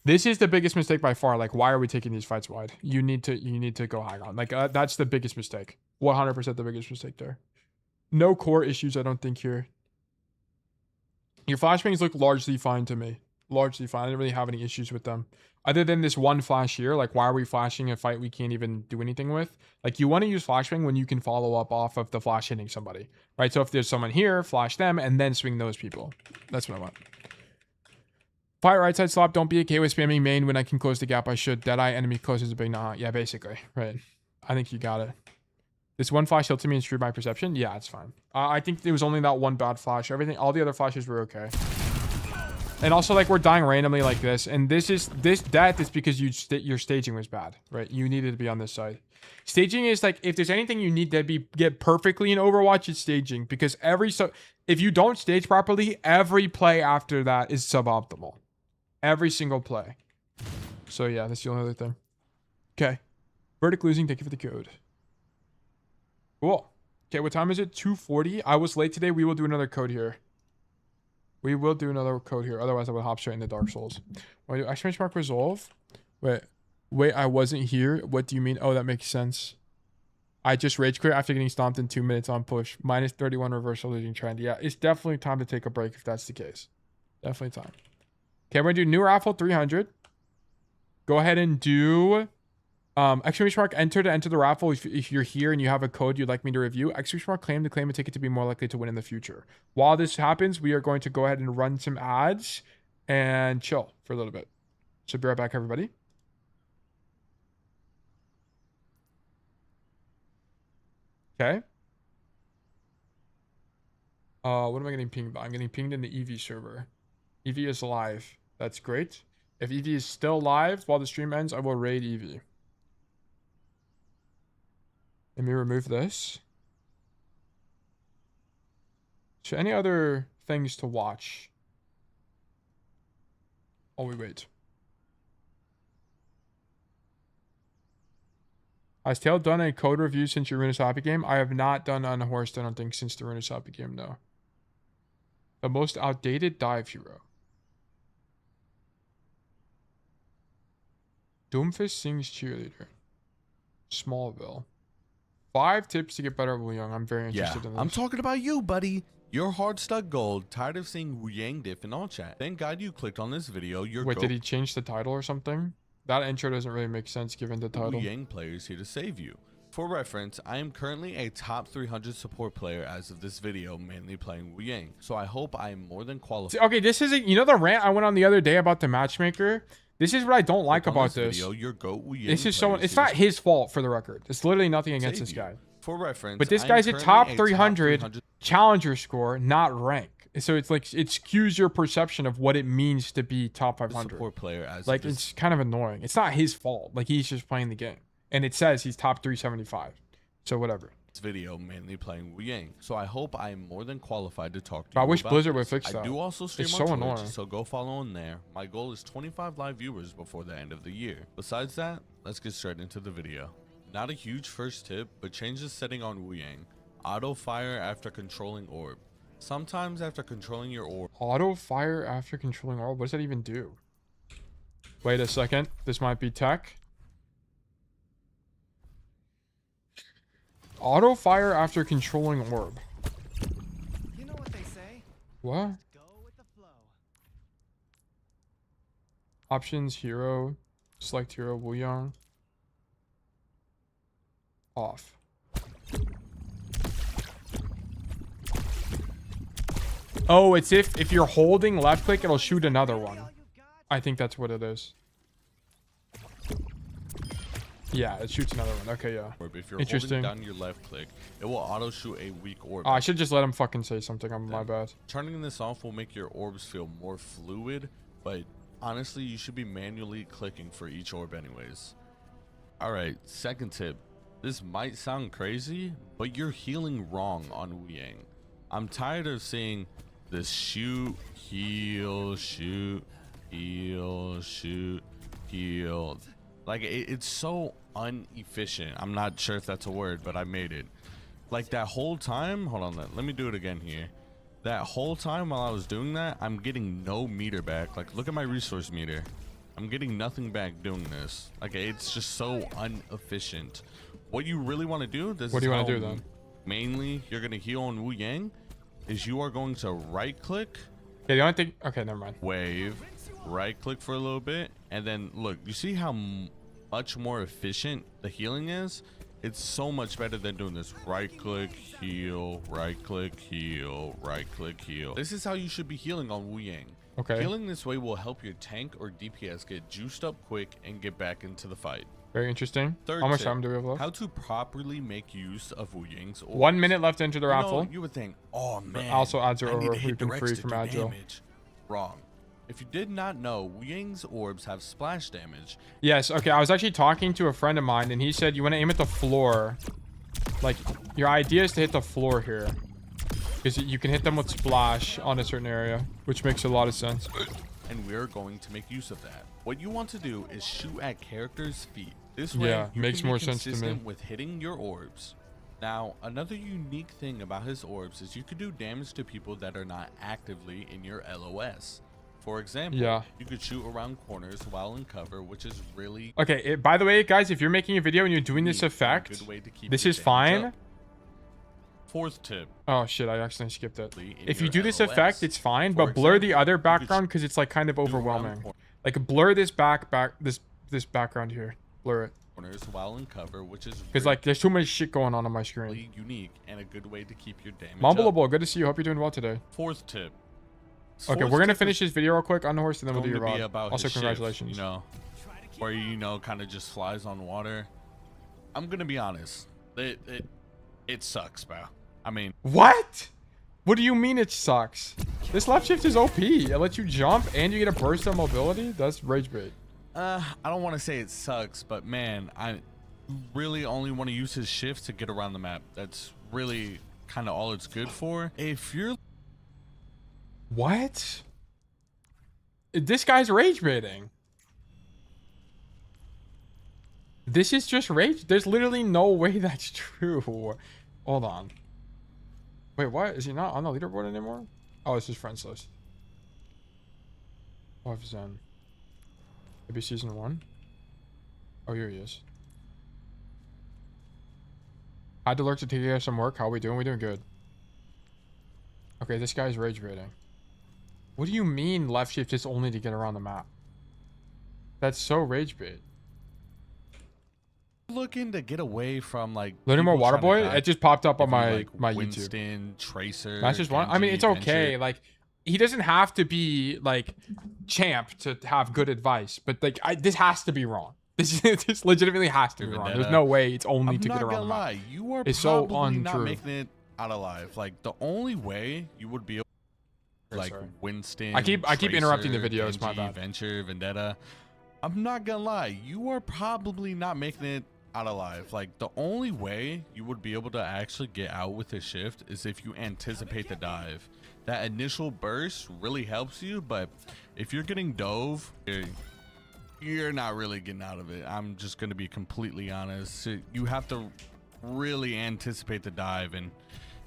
This is the biggest mistake by far. Like, why are we taking these fights wide? You need to go high ground. Like, that's the biggest mistake. 100% the biggest mistake there. No core issues, I don't think, here. Your flashbangs look largely fine to me. Largely fine. I didn't really have any issues with them. Other than this one flash here, like, why are we flashing a fight we can't even do anything with? Like, you want to use flashbang when you can follow up off of the flash hitting somebody, right? So if there's someone here, flash them, and then swing those people. That's what I want. Fight right side slop. Don't be okay with spamming main when I can close the gap. I should. Deadeye enemy closes a big nah. Yeah, basically. Right. I think you got it. This one flash tilted me and screwed my perception. Yeah, it's fine. I think there was only that one bad flash. Everything, all the other flashes were okay. And also, like, we're dying randomly like this. And this death is because your staging was bad, right? You needed to be on this side. Staging is like, if there's anything you need to get perfectly in Overwatch, it's staging. Because if you don't stage properly, every play after that is suboptimal. Every single play. So yeah, that's the only other thing. Okay. Verdict losing. Thank you for the code. Cool. Okay, what time is it? 2:40. I was late today. We will do another code here. We will do another code here. Otherwise, I would hop straight into Dark Souls. Wait, do exclamation mark resolve? Wait, I wasn't here. What do you mean? Oh, that makes sense. I just rage quit after getting stomped in 2 minutes on push. Minus 31 reversal losing trend. Yeah, it's definitely time to take a break if that's the case. Definitely time. Okay, we're going to do new Raffle 300. Go ahead and do... exclamation mark enter to enter the raffle if you're here and you have a code you'd like me to review. Exclamation mark claim to claim a ticket to be more likely to win in the future. While this happens, we are going to go ahead and run some ads and chill for a little bit. So be right back, everybody. Okay. What am I getting pinged by? I'm getting pinged in the EV server. EV is live. That's great. If EV is still live while the stream ends, I will raid EV. Let me remove this. So any other things to watch? Oh, we wait. Has Tail done a code review since your Runasapi game? I have not done Unhorsed, I don't think, since the Runasapi game, no. The most outdated dive hero. Doomfist sings cheerleader. Smallville. 5 tips to get better at Wu Yang. I'm very interested in this. I'm talking about you, buddy. You're hard stuck gold, tired of seeing Wu Yang diff in all chat. Thank God you clicked on this video. Wait, did he change the title or something? That intro doesn't really make sense given the title. Wu Yang players here to save you. For reference, I am currently a top 300 support player as of this video, mainly playing Wu Yang. So I hope I am more than qualified. Okay, this is you know the rant I went on the other day about the matchmaker? This is what I don't like about this. Video, your GOAT Wu Yang this is someone. It's not his fault, for the record. It's literally nothing against this guy. For reference, but this guy's a top 300 challenger score, not rank. So it's like it skews your perception of what it means to be top 500. Support player as like it's kind of annoying. It's not his fault. Like he's just playing the game, and it says he's top 375. So whatever. This video mainly playing Wu Yang, so I hope I am more than qualified to talk to you. I wish about Blizzard would this. fix that. I do also stream it's on so Twitch, annoying. So go follow on there. My goal is 25 live viewers before the end of the year. Besides that, let's get straight into the video. Not a huge first tip, but change the setting on Wu Yang. Auto fire after controlling orb. Sometimes after controlling your orb. Auto fire after controlling orb? What does that even do? Wait a second. This might be tech. Auto fire after controlling orb. You know what they say? What? Go with the flow. Options, hero, select hero, Wu Yang. Off. Oh, it's if you're holding left click, it'll shoot another one. I think that's what it is. Yeah, it shoots another one. Okay, yeah. Orb. If you're Interesting. holding down your left click, it will auto shoot a weak orb. Oh, I should just let him fucking say something. My bad. Turning this off will make your orbs feel more fluid, but honestly, you should be manually clicking for each orb anyways. Alright, second tip. This might sound crazy, but you're healing wrong on Wu Yang. I'm tired of seeing this shoot, heal, shoot, heal, shoot, heal. Like, it's so inefficient. I'm not sure if that's a word, but I made it. Like, that whole time, hold on, let me do it again here. That whole time while I was doing that, I'm getting no meter back. Like, look at my resource meter. I'm getting nothing back doing this. Like, it's just so inefficient. What you really want to do, what do you want to do then? Mainly, you're going to heal on Wu Yang, is you are going to right click. Yeah, the only thing, okay, never mind. Wave, right click for a little bit, and then look, you see how much more efficient the healing is? It's so much better than doing this right click, heal, right click, heal, right click, heal. This is how you should be healing on Wu Yang. Okay. Healing this way will help your tank or DPS get juiced up quick and get back into the fight. Very interesting. Third How much tip, time do we have left? How to properly make use of Wu Yang's orbs. 1 minute left into the raffle. You would think, oh man, also adds are I need over. to hit We've been directs free to from do agile. damage. Wrong. If you did not know, Wu Yang's orbs have splash damage. Yes, okay, I was actually talking to a friend of mine, and he said you want to aim at the floor. Like, your idea is to hit the floor here. Because you can hit them with splash on a certain area, which makes a lot of sense. And we're going to make use of that. What you want to do is shoot at characters' feet. This way, yeah, you makes can be more sense to me. consistent with hitting your orbs. Now, another unique thing about his orbs is you could do damage to people that are not actively in your LOS. For example, you could shoot around corners while in cover, which is really... Okay, by the way, guys, if you're making a video and you're doing this effect, this is fine. Up. Fourth tip. Oh shit, I accidentally skipped it. If you do this effect, it's fine, but blur the other background because it's like kind of overwhelming. Like blur this this background here. Blur it. Corners while in cover, which is because like there's too much shit going on my screen. Really unique and a good way to keep your damage Mumbleable, good to see you. Hope you're doing well today. Fourth tip. Okay, we're gonna finish this video real quick on the horse, and then we'll do your VOD. Also, congratulations. Shift, you know, where kind of just flies on water. I'm gonna be honest. It sucks, bro. I mean, what? What do you mean it sucks? This left shift is OP. It lets you jump and you get a burst of mobility. That's rage bait. I don't want to say it sucks, but man, I really only want to use his shift to get around the map. That's really kind of all it's good for. If you're... What? This guy's rage baiting. This is just rage. There's literally no way that's true. Hold on. Wait, what? Is he not on the leaderboard anymore? Oh, it's his friends list. Off Zen. Maybe season 1? Oh, here he is. Had to lurk to take care of some work. How are we doing? We doing good. Okay, this guy's rage baiting. What do you mean left shift is only to get around the map? That's so rage bait. Looking to get away from like learning more Waterboy. It just popped up on my like my Winston, YouTube. Tracer. That's just one. I mean, it's okay. Venture. Like, he doesn't have to be like champ to have good advice, but like this has to be wrong. This legitimately has to be wrong. There's no way it's only to get around the map. You are it's so probably untrue. not making it out alive. Like the only way you would be able like Winston. I keep Tracer, interrupting the video. It's my Genji, bad. Venture, Vendetta. I'm not gonna lie. You are probably not making it out alive. Like the only way you would be able to actually get out with a shift is if you anticipate the dive. That initial burst really helps you, but if you're getting dove, you're not really getting out of it. I'm just gonna be completely honest. You have to really anticipate the dive and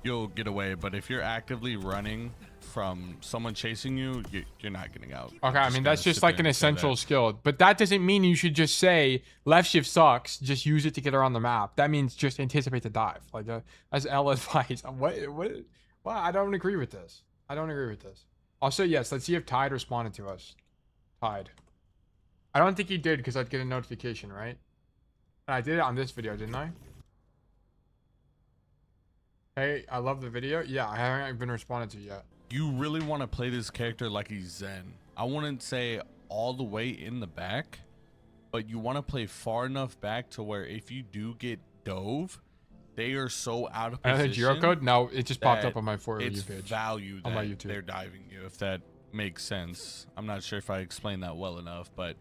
you'll get away, but if you're actively running from someone chasing you, you're not getting out. Okay, I mean, that's just like an essential skill, but that doesn't mean you should just say left shift sucks, just use it to get around the map. That means just anticipate the dive. Like that's L advice. What I don't agree with this. I don't agree with this. Also, yes, let's see if Tide responded to us. Tide. I don't think he did because I'd get a notification, right? And I did it on this video, didn't I? Hey, I love the video. Yeah, I haven't been responded to yet. You really want to play this character like he's Zen. I wouldn't say all the way in the back, but you want to play far enough back to where if you do get dove, they are so out of position. Giro code? No, it just popped up on my For You it's page. value On my that YouTube. they're diving you, if that makes sense. I'm not sure if I explained that well enough, but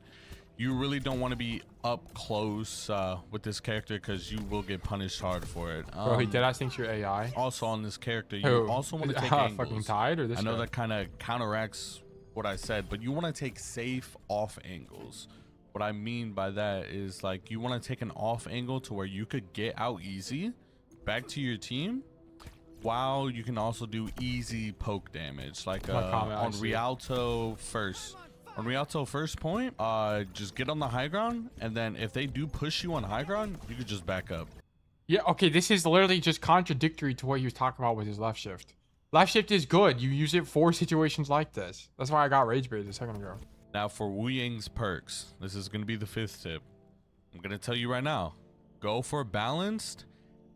you really don't want to be up close with this character because you will get punished hard for it. Bro, he deadass thinks you're AI. Also on this character, you Who? also want to take Fucking angles. Tide or this I know guy? that kind of counteracts what I said, but you want to take safe off angles. What I mean by that is like you want to take an off angle to where you could get out easy back to your team, while you can also do easy poke damage, like on Rialto first. On Rialto first point, just get on the high ground, and then if they do push you on high ground, you could just back up. Yeah, okay, this is literally just contradictory to what he was talking about with his left shift. Left shift is good. You use it for situations like this. That's why I got rage bait a second ago. Now for Wu Yang's perks, this is going to be the 5th tip. I'm going to tell you right now, go for balanced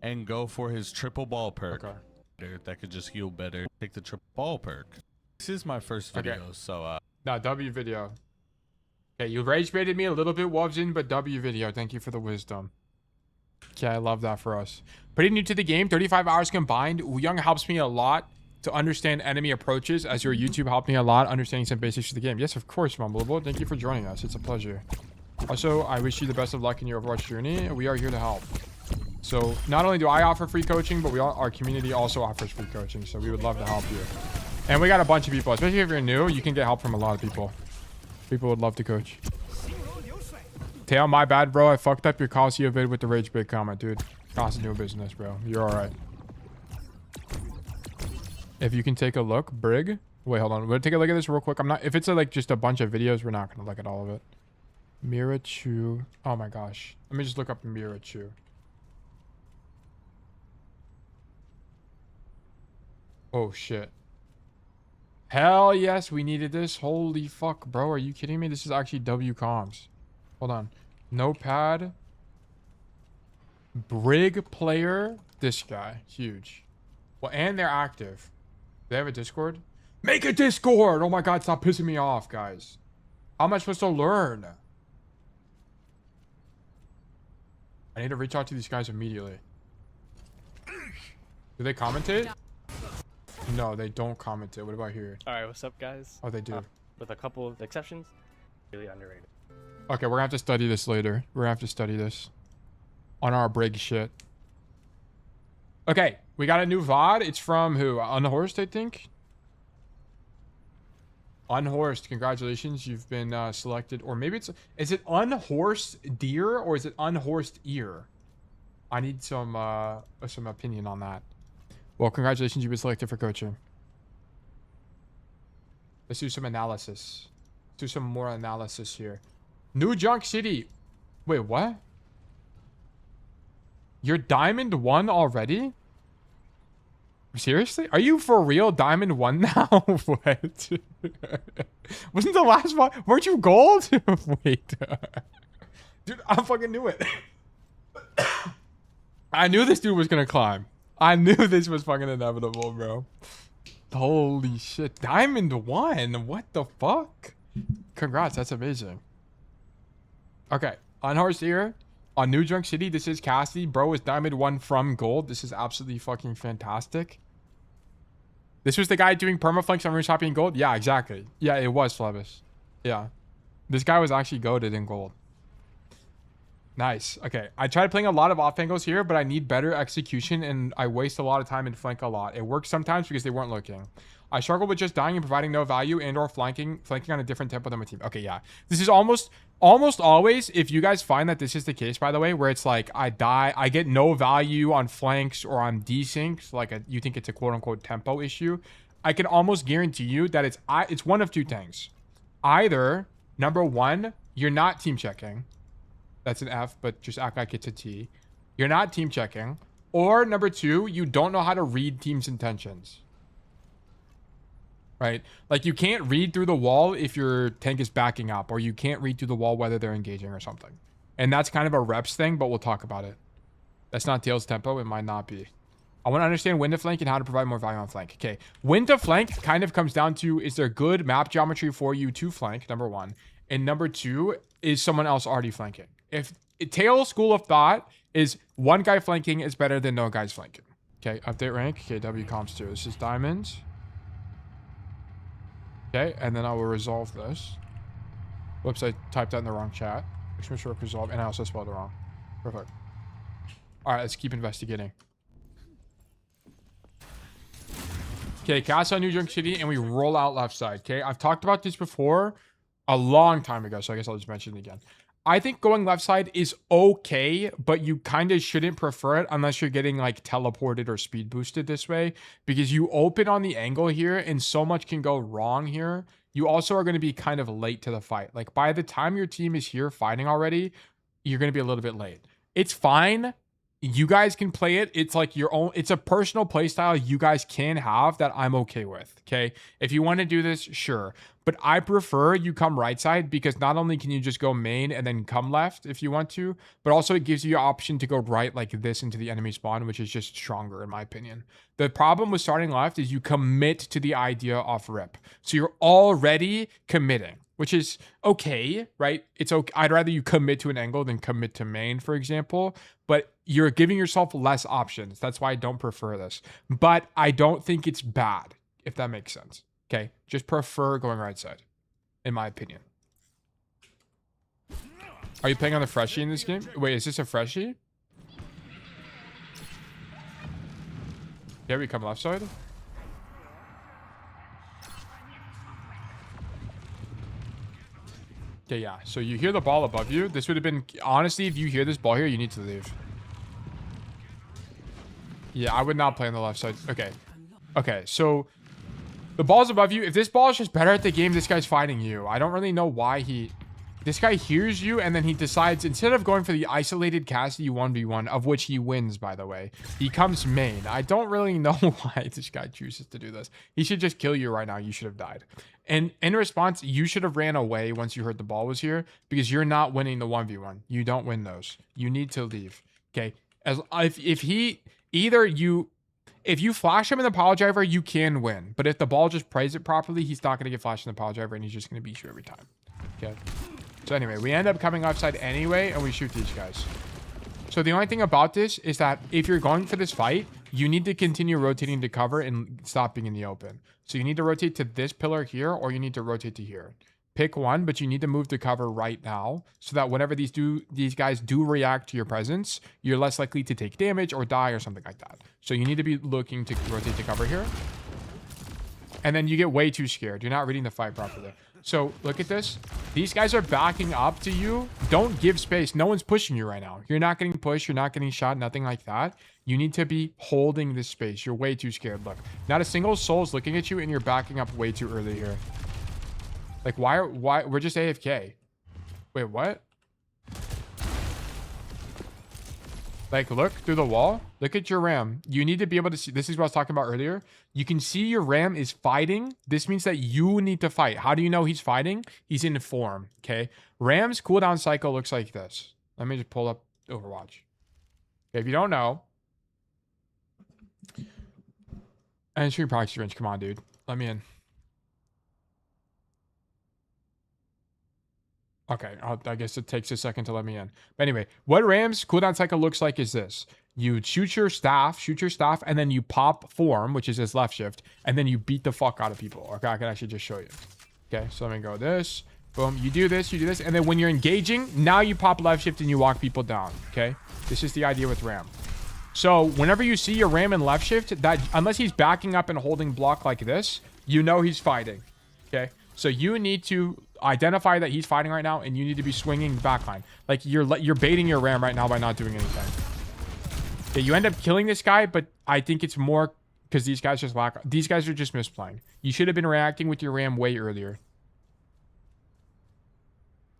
and go for his triple ball perk. Okay. That could just heal better. Take the triple ball perk. This is my first video, so no, W video. Okay, you rage baited me a little bit, Wobzin, but W video. Thank you for the wisdom. Okay, I love that for us. Pretty new to the game, 35 hours combined. Wu Young helps me a lot to understand enemy approaches, as your YouTube helped me a lot understanding some basics of the game. Yes, of course, Mumbleable. Thank you for joining us. It's a pleasure. Also, I wish you the best of luck in your Overwatch journey. We are here to help. So not only do I offer free coaching, but our community also offers free coaching. So we would love to help you. And we got a bunch of people, especially if you're new, you can get help from a lot of people. People would love to coach. Tail, my bad, bro. I fucked up your Colosseo vid with the rage bait comment, dude. Cost of doing business, bro. You're all right. If you can take a look, Brig. Wait, hold on. We'll take a look at this real quick. I'm not. If it's like just a bunch of videos, we're not gonna look at all of it. Mirachu. Oh my gosh. Let me just look up Mirachu. Oh shit. Hell yes, we needed this. Holy fuck, bro. Are you kidding me? This is actually W comms. Hold on. Notepad. Brig player. This guy. Huge. Well, and they're active. They have a Discord? Make a Discord! Oh my god, stop pissing me off, guys. How am I supposed to learn? I need to reach out to these guys immediately. Do they commentate? No, they don't commentate. What about here? All right, what's up, guys? Oh, they do. With a couple of exceptions, really underrated. Okay, we're gonna have to study this later. We're gonna have to study this on our Brig shit. Okay, we got a new VOD. It's from who? Unhorsed, I think. Unhorsed, congratulations. You've been selected. Or maybe it's... Is it unhorsed deer or is it unhorsed ear? I need some opinion on that. Well, congratulations. You've been selected for coaching. Let's do some analysis. Let's do some more analysis here. New Junk City. Wait, what? You're Diamond 1 already? Seriously? Are you for real Diamond 1 now? What? Wasn't the last one? Weren't you gold? Wait. Dude, I fucking knew it. I knew this dude was gonna climb. I knew this was fucking inevitable, bro. Holy shit. Diamond 1? What the fuck? Congrats, that's amazing. Okay, Unhorsed Ear. On New Junk City, this is Cassidy. Bro is Diamond 1 from gold. This is absolutely fucking fantastic. This was the guy doing permaflanks on Rune Shopping in gold? Yeah, exactly. Yeah, it was Flevis. Yeah. This guy was actually goated in gold. Nice. Okay. I tried playing a lot of off angles here, but I need better execution and I waste a lot of time and flank a lot. It works sometimes because they weren't looking. I struggle with just dying and providing no value and or flanking on a different tempo than my team. Okay, yeah. This is almost always, if you guys find that this is the case, by the way, where it's like I die, I get no value on flanks or on desyncs, like you think it's a quote unquote tempo issue, I can almost guarantee you that it's one of two things. Either, number one, you're not team checking. That's an F, but just act like it's a T. You're not team checking. Or number two, you don't know how to read team's intentions. Right? Like you can't read through the wall if your tank is backing up, or you can't read through the wall whether they're engaging or something. And that's kind of a reps thing, but we'll talk about it. That's not Tails tempo. It might not be. I want to understand when to flank and how to provide more value on flank. Okay. When to flank kind of comes down to, is there good map geometry for you to flank? Number one. and number 2 is someone else already flanking. If tail school of thought is one guy flanking is better than no guys flanking. Okay, update rank. Okay, W comps 2. This is diamonds. Okay, and then I will resolve this. Whoops, I typed that in the wrong chat. Exclamation mark resolve, and I also spelled it wrong. Perfect. All right, let's keep investigating. Okay, cast on New Junk City, and we roll out left side. Okay, I've talked about this before a long time ago, so I guess I'll just mention it again. I think going left side is okay, but you kind of shouldn't prefer it unless you're getting like teleported or speed boosted this way, because you open on the angle here and so much can go wrong here. You also are going to be kind of late to the fight. Like by the time your team is here fighting already, you're going to be a little bit late. It's fine. You guys can play it. It's like your own, it's a personal play style you guys can have that I'm okay with. Okay. If you want to do this, sure. But I prefer you come right side because not only can you just go main and then come left if you want to, but also it gives you the option to go right like this into the enemy spawn, which is just stronger in my opinion. The problem with starting left is you commit to the idea of rip. So you're already committing, which is okay, right? It's okay. I'd rather you commit to an angle than commit to main, for example, but you're giving yourself less options. That's why I don't prefer this, but I don't think it's bad, if that makes sense. Okay, just prefer going right side, in my opinion. Are you playing on the freshie in this game? Wait, is this a freshie? Yeah, we come left side. Okay, yeah. So you hear the ball above you. This would have been, honestly, if you hear this ball here, you need to leave. Yeah, I would not play on the left side. Okay. Okay, so the ball's above you. If this ball is just better at the game, this guy's fighting you. I don't really know why he... This guy hears you, and then he decides, instead of going for the isolated Cassidy 1v1, of which he wins, by the way, he comes main. I don't really know why this guy chooses to do this. He should just kill you right now. You should have died. And in response, you should have ran away once you heard the ball was here, because you're not winning the 1v1. You don't win those. You need to leave. Okay? As if he... Either you... If you flash him in the power driver, you can win. But if the ball just plays it properly, he's not going to get flashed in the power driver, and he's just going to beat you every time. Okay? So anyway, we end up coming offside anyway, and we shoot these guys. So the only thing about this is that if you're going for this fight, you need to continue rotating to cover and stop being in the open. So you need to rotate to this pillar here, or you need to rotate to here. Pick one, but you need to move to cover right now so that whenever these guys do react to your presence, you're less likely to take damage or die or something like that. So you need to be looking to rotate to cover here. And then you get way too scared. You're not reading the fight properly. So look at this. These guys are backing up to you. Don't give space. No one's pushing you right now. You're not getting pushed. You're not getting shot. Nothing like that. You need to be holding this space. You're way too scared. Look, not a single soul is looking at you, and you're backing up way too early here. Like, why we're just AFK. Wait, what? Like, look through the wall. Look at your RAM. You need to be able to see. This is what I was talking about earlier. You can see your RAM is fighting. This means that you need to fight. How do you know he's fighting? He's in form, okay? RAM's cooldown cycle looks like this. Let me just pull up Overwatch. Okay, if you don't know. And stream proxy range. Come on, dude. Let me in. Okay, I guess it takes a second to let me in. But anyway, what Ram's cooldown cycle looks like is this. You shoot your staff, and then you pop form, which is his left shift, and then you beat the fuck out of people. Okay, I can actually just show you. Okay, so let me go this. Boom, you do this, and then when you're engaging, now you pop left shift and you walk people down. Okay, this is the idea with Ram. So whenever you see your Ram in left shift, that unless he's backing up and holding block like this, you know he's fighting. Okay, so you need to identify that he's fighting right now, and you need to be swinging the backline. Like you're baiting your Ram right now by not doing anything. Okay, you end up killing this guy, but I think it's more because these guys just lack. These guys are just misplaying. You should have been reacting with your Ram way earlier.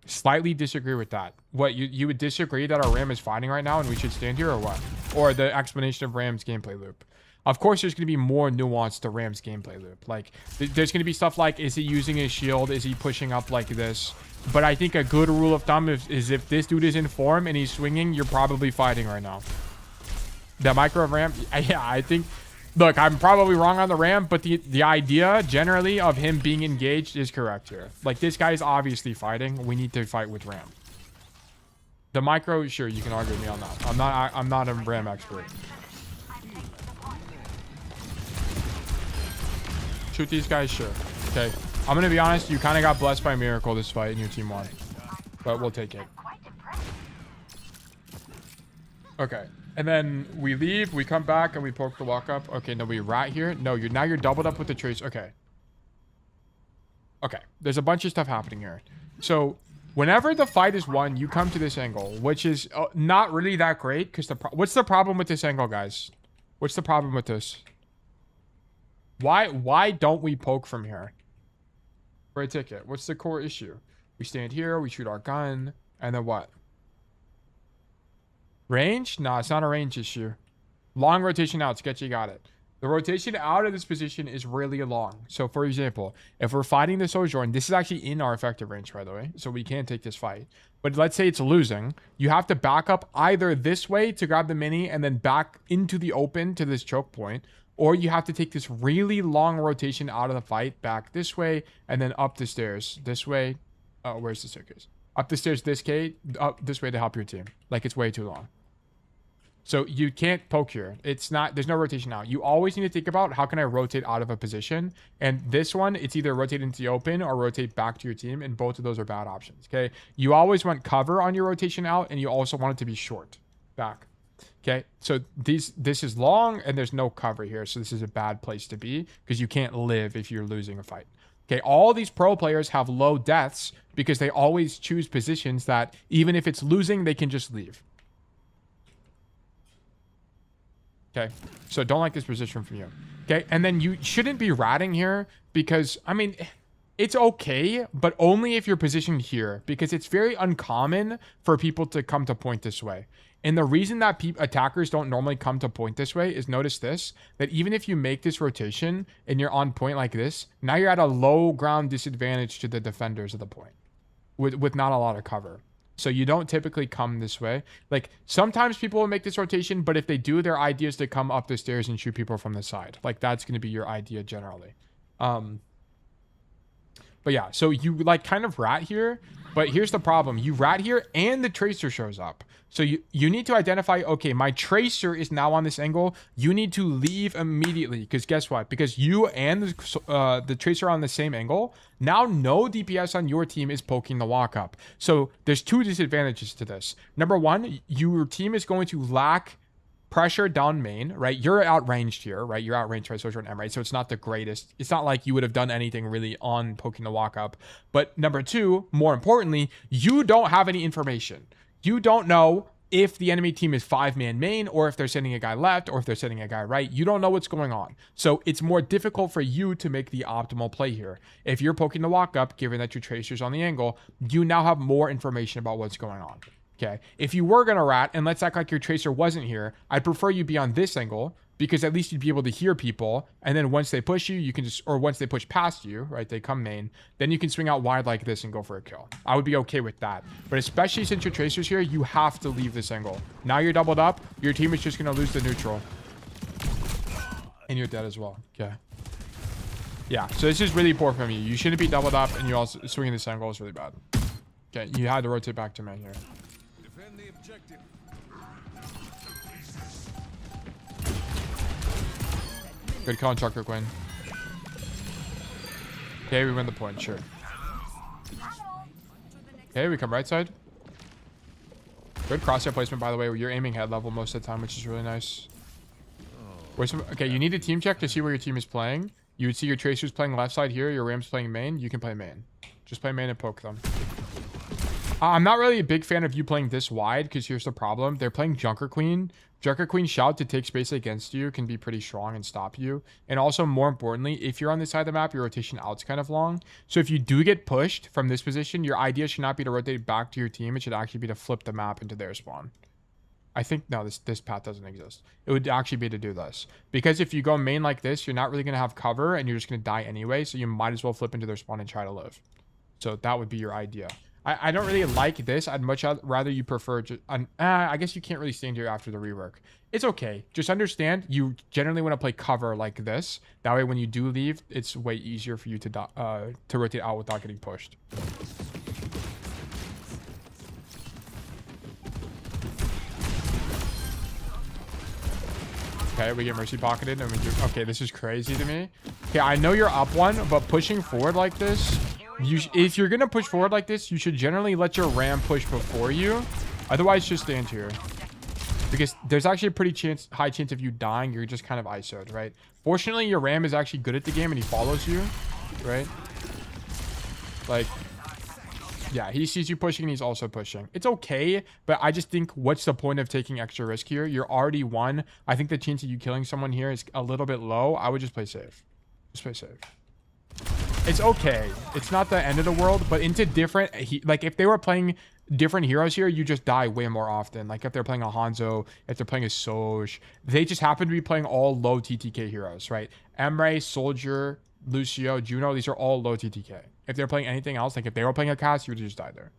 Slightly disagree with that. What, you would disagree that our Ram is fighting right now and we should stand here, or what? Or the explanation of Ram's gameplay loop? Of course, there's going to be more nuance to Ram's gameplay loop. Like, there's going to be stuff like, is he using his shield? Is he pushing up like this? But I think a good rule of thumb is if this dude is in form and he's swinging, you're probably fighting right now. The micro of Ram, yeah, I think Look, I'm probably wrong on the ramp, but the idea generally of him being engaged is correct here. Like, this guy's obviously fighting. We need to fight with ramp. The micro, sure, you can argue with me on that. I'm not a RAM expert. Shoot these guys, sure. Okay. I'm gonna be honest, you kind of got blessed by a miracle this fight and your team won. But we'll take it. Okay. And then we leave, we come back, and we poke the walk up. Okay, no, we rat here. No, now you're doubled up with the trace. Okay. Okay. There's a bunch of stuff happening here. So whenever the fight is won, you come to this angle, which is not really that great. Because what's the problem with this angle, guys? What's the problem with this? Why don't we poke from here? For a ticket. What's the core issue? We stand here, we shoot our gun, and then what? Range? Nah, it's not a range issue. Long rotation out. Sketchy got it. The rotation out of this position is really long. So, for example, if we're fighting the Sojourn, this is actually in our effective range, by the way. So we can't take this fight. But let's say it's losing. You have to back up either this way to grab the mini and then back into the open to this choke point. Or you have to take this really long rotation out of the fight, back this way, and then up the stairs this way. Oh, where's the staircase? Up the stairs up this way to help your team. Like, it's way too long. So you can't poke here. It's not, there's no rotation out. You always need to think about, how can I rotate out of a position? And this one, it's either rotate into the open or rotate back to your team. And both of those are bad options. Okay. You always want cover on your rotation out, and you also want it to be short back. Okay. So this is long and there's no cover here. So this is a bad place to be because you can't live if you're losing a fight. Okay. All these pro players have low deaths because they always choose positions that even if it's losing, they can just leave. Okay, so don't like this position from you. Okay, and then you shouldn't be ratting here because, I mean, it's okay, but only if you're positioned here because it's very uncommon for people to come to point this way. And the reason that attackers don't normally come to point this way is, notice this, that even if you make this rotation and you're on point like this, now you're at a low ground disadvantage to the defenders of the point with not a lot of cover. So you don't typically come this way. Like, sometimes people will make this rotation, but if they do, their idea is to come up the stairs and shoot people from the side. Like, that's going to be your idea generally. But yeah, so you like kind of rat here, but here's the problem. You rat here and the tracer shows up. So you need to identify, okay, my tracer is now on this angle. You need to leave immediately because guess what? Because you and the tracer are on the same angle. Now no DPS on your team is poking the walk up. So there's two disadvantages to this. Number one, your team is going to lack pressure down main, right? You're outranged here, right? You're outranged by Sojourn and Emre, so it's not the greatest. It's not like you would have done anything really on poking the walk up. But number two, more importantly, you don't have any information. You don't know if the enemy team is 5-man main or if they're sending a guy left or if they're sending a guy right. You don't know what's going on. So it's more difficult for you to make the optimal play here. If you're poking the walk up, given that your tracer's on the angle, you now have more information about what's going on. Okay, if you were gonna rat, and let's act like your tracer wasn't here, I'd prefer you be on this angle because at least you'd be able to hear people. And then once they push you, you can just, or once they push past you, right? They come main, then you can swing out wide like this and go for a kill. I would be okay with that. But especially since your tracer's here, you have to leave this angle. Now you're doubled up. Your team is just gonna lose the neutral. And you're dead as well. Okay. Yeah, so this is really poor from you. You shouldn't be doubled up, and you also swinging this angle is really bad. Okay, you had to rotate back to main here. The objective. Good call on Chucker Quinn. Okay, we win the point, sure. Okay, we come right side. Good crosshair placement, by the way, where you're aiming head level most of the time, which is really nice. Okay, you need a team check to see where your team is playing. You would see your tracers playing left side here, your Rams playing main. You can play main. Just play main and poke them. I'm not really a big fan of you playing this wide because here's the problem. They're playing Junker Queen. Junker Queen shout to take space against you can be pretty strong and stop you. And also, more importantly, if you're on this side of the map, your rotation out's kind of long. So if you do get pushed from this position, your idea should not be to rotate back to your team. It should actually be to flip the map into their spawn. I think, no, this path doesn't exist. It would actually be to do this. Because if you go main like this, you're not really going to have cover and you're just going to die anyway. So you might as well flip into their spawn and try to live. So that would be your idea. I don't really like this. I'd much rather you prefer just I guess you can't really stand here after the rework. It's okay. Just understand you generally want to play cover like this. That way when you do leave, it's way easier for you to rotate out without getting pushed. Okay, we get mercy pocketed and we do. Okay, this is crazy to me. Okay, I know you're up one, but pushing forward like this, if you're gonna push forward like this, you should generally let your ram push before you. Otherwise, just stand here, because there's actually a pretty high chance of you dying. You're just kind of ISO'd, right? Fortunately, your ram is actually good at the game and he follows you, right? Like, yeah, he sees you pushing and he's also pushing. It's okay, but I just think what's the point of taking extra risk here? You're already one. I think the chance of you killing someone here is a little bit low. I would just play safe. Just play safe. It's okay. It's not the end of the world, but into different... like, if they were playing different heroes here, you just die way more often. Like, if they're playing a Hanzo, if they're playing a Soj, they just happen to be playing all low TTK heroes, right? Emre, Soldier, Lucio, Juno, these are all low TTK. If they're playing anything else, like if they were playing a Cass, you would just die there.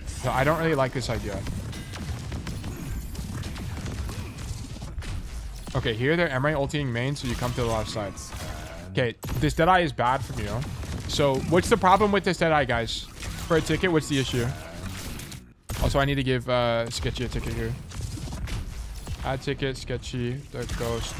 So I don't really like this idea. Okay, here they're Emre ulting main, so you come to the left side. Okay, this Deadeye is bad from you. So what's the problem with this Deadeye, guys? For a ticket, what's the issue? Also, I need to give Sketchy a ticket here. Add ticket, Sketchy, the ghost.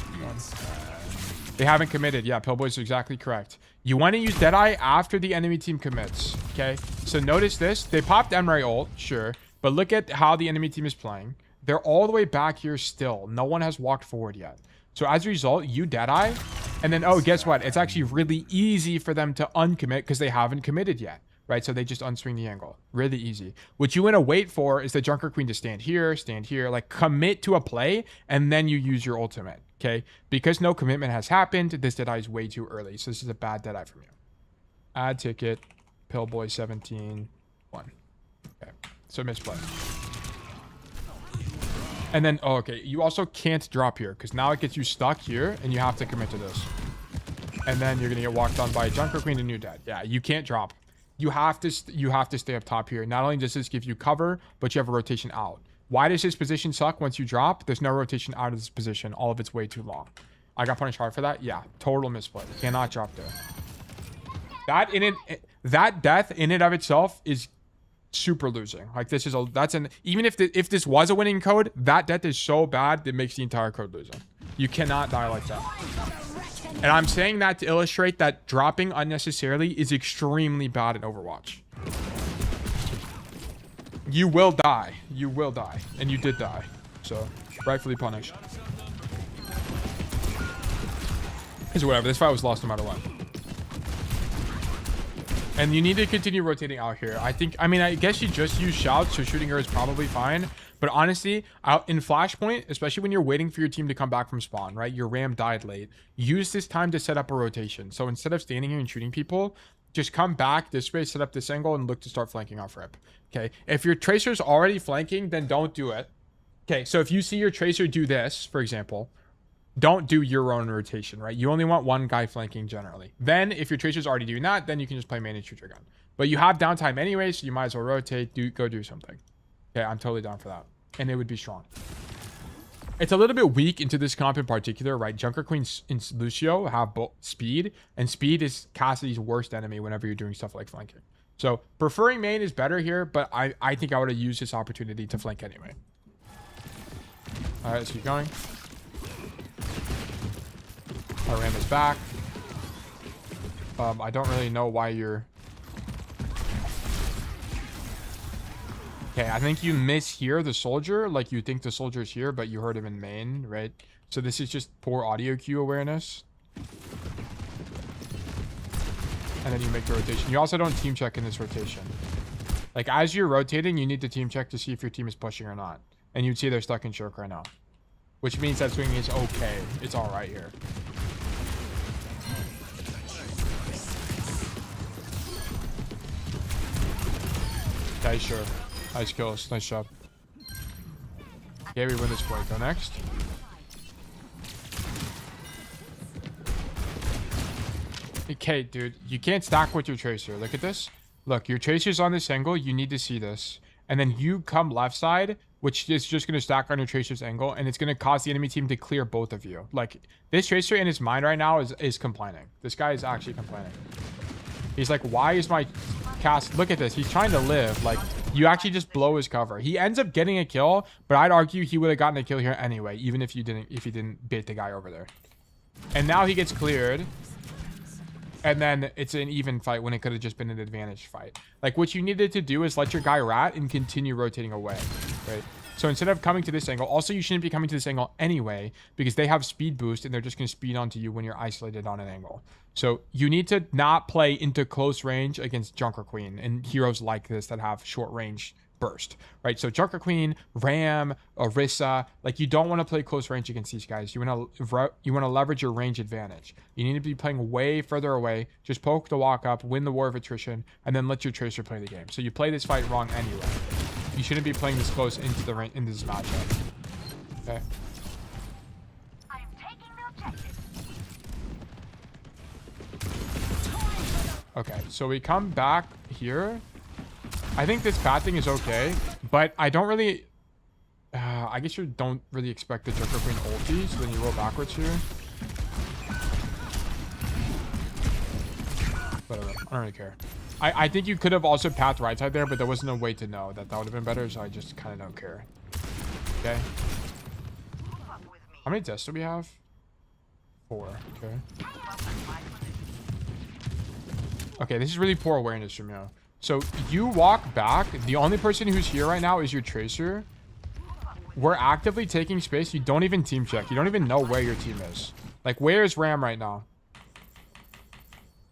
They haven't committed. Yeah, Pillboy's exactly correct. You want to use Deadeye after the enemy team commits. Okay, so notice this. They popped Emre ult, sure. But look at how the enemy team is playing. They're all the way back here still. No one has walked forward yet. So as a result, you Deadeye. And then, oh, guess what? It's actually really easy for them to uncommit because they haven't committed yet. Right? So they just unswing the angle. Really easy. What you want to wait for is the Junker Queen to stand here, like commit to a play, and then you use your ultimate. Okay? Because no commitment has happened, this Deadeye is way too early. So this is a bad Deadeye from you. Add ticket, Pillboy 17, 1. Okay. So misplay. And then, oh, okay. You also can't drop here because now it gets you stuck here and you have to commit to this. And then you're going to get walked on by Junker Queen and you're dead. Yeah, you can't drop. You have to stay up top here. Not only does this give you cover, but you have a rotation out. Why does this position suck once you drop? There's no rotation out of this position. All of it's way too long. I got punished hard for that. Yeah, total misplay. Cannot drop there. That death in and of itself is super losing. Like this is even if this was a winning code, that death is so bad that it makes the entire code losing. You cannot die like that. And I'm saying that to illustrate that dropping unnecessarily is extremely bad in Overwatch. You will die. You will die. And you did die. So, rightfully punished. It's whatever. This fight was lost no matter what. And you need to continue rotating out here. I guess you just use shouts, so shooting her is probably fine. But honestly, out in Flashpoint, especially when you're waiting for your team to come back from spawn, right? Your ram died late. Use this time to set up a rotation. So instead of standing here and shooting people, just come back this way, set up this angle, and look to start flanking off rip. Okay? If your tracer's already flanking, then don't do it. Okay, so if you see your tracer do this, for example, don't do your own rotation, right? You only want one guy flanking generally. Then, if your tracer's already doing that, then you can just play main and shoot your gun. But you have downtime anyway, so you might as well rotate, go do something. Okay, I'm totally down for that. And it would be strong. It's a little bit weak into this comp in particular, right? Junker Queen and Lucio have both speed, and speed is Cassidy's worst enemy whenever you're doing stuff like flanking. So preferring main is better here, but I think I would have used this opportunity to flank anyway. All right, let's keep going. Our ram is back. I don't really know why you're... Okay, I think you mishear the soldier. Like, you think the soldier's here, but you heard him in main, right? So this is just poor audio cue awareness. And then you make the rotation. You also don't team check in this rotation. Like, as you're rotating, you need to team check to see if your team is pushing or not. And you'd see they're stuck in choke right now. Which means that swinging is okay. It's all right here. Okay, sure. Nice kills. Nice job. Okay, we win this play. Go next. Okay, dude. You can't stack with your tracer. Look at this. Look, your Tracer's on this angle. You need to see this. And then you come left side, which is just going to stack on your Tracer's angle. And it's going to cause the enemy team to clear both of you. Like, this Tracer in his mind right now is complaining. This guy is actually complaining. He's like, why is my cast... Look at this. He's trying to live. Like, you actually just blow his cover. He ends up getting a kill, but I'd argue he would have gotten a kill here anyway, even if you didn't bait the guy over there. And now he gets cleared. And then it's an even fight when it could have just been an advantage fight. Like, what you needed to do is let your guy rat and continue rotating away, right? So instead of coming to this angle, also you shouldn't be coming to this angle anyway, because they have speed boost and they're just going to speed onto you when you're isolated on an angle. So you need to not play into close range against Junker Queen and heroes like this that have short range burst, right? So Junker Queen, Ram, Orisa, like, you don't want to play close range against these guys. You want to leverage your range advantage. You need to be playing way further away. Just poke the walk up, win the war of attrition, and then let your Tracer play the game. So you play this fight wrong anyway. You shouldn't be playing this close into this matchup. Okay. I am taking the objective. Okay, so we come back here. I think this path thing is okay, but I don't really... I guess you don't really expect the Junker Queen ulti, so then you roll backwards here. Whatever, I don't really care. I think you could have also pathed right side there, but there wasn't a way to know that would have been better, so I just kind of don't care. Okay. How many deaths do we have? 4, okay. Okay, this is really poor awareness from you. So you walk back. The only person who's here right now is your Tracer. We're actively taking space. You don't even team check. You don't even know where your team is. Like, where is Ram right now?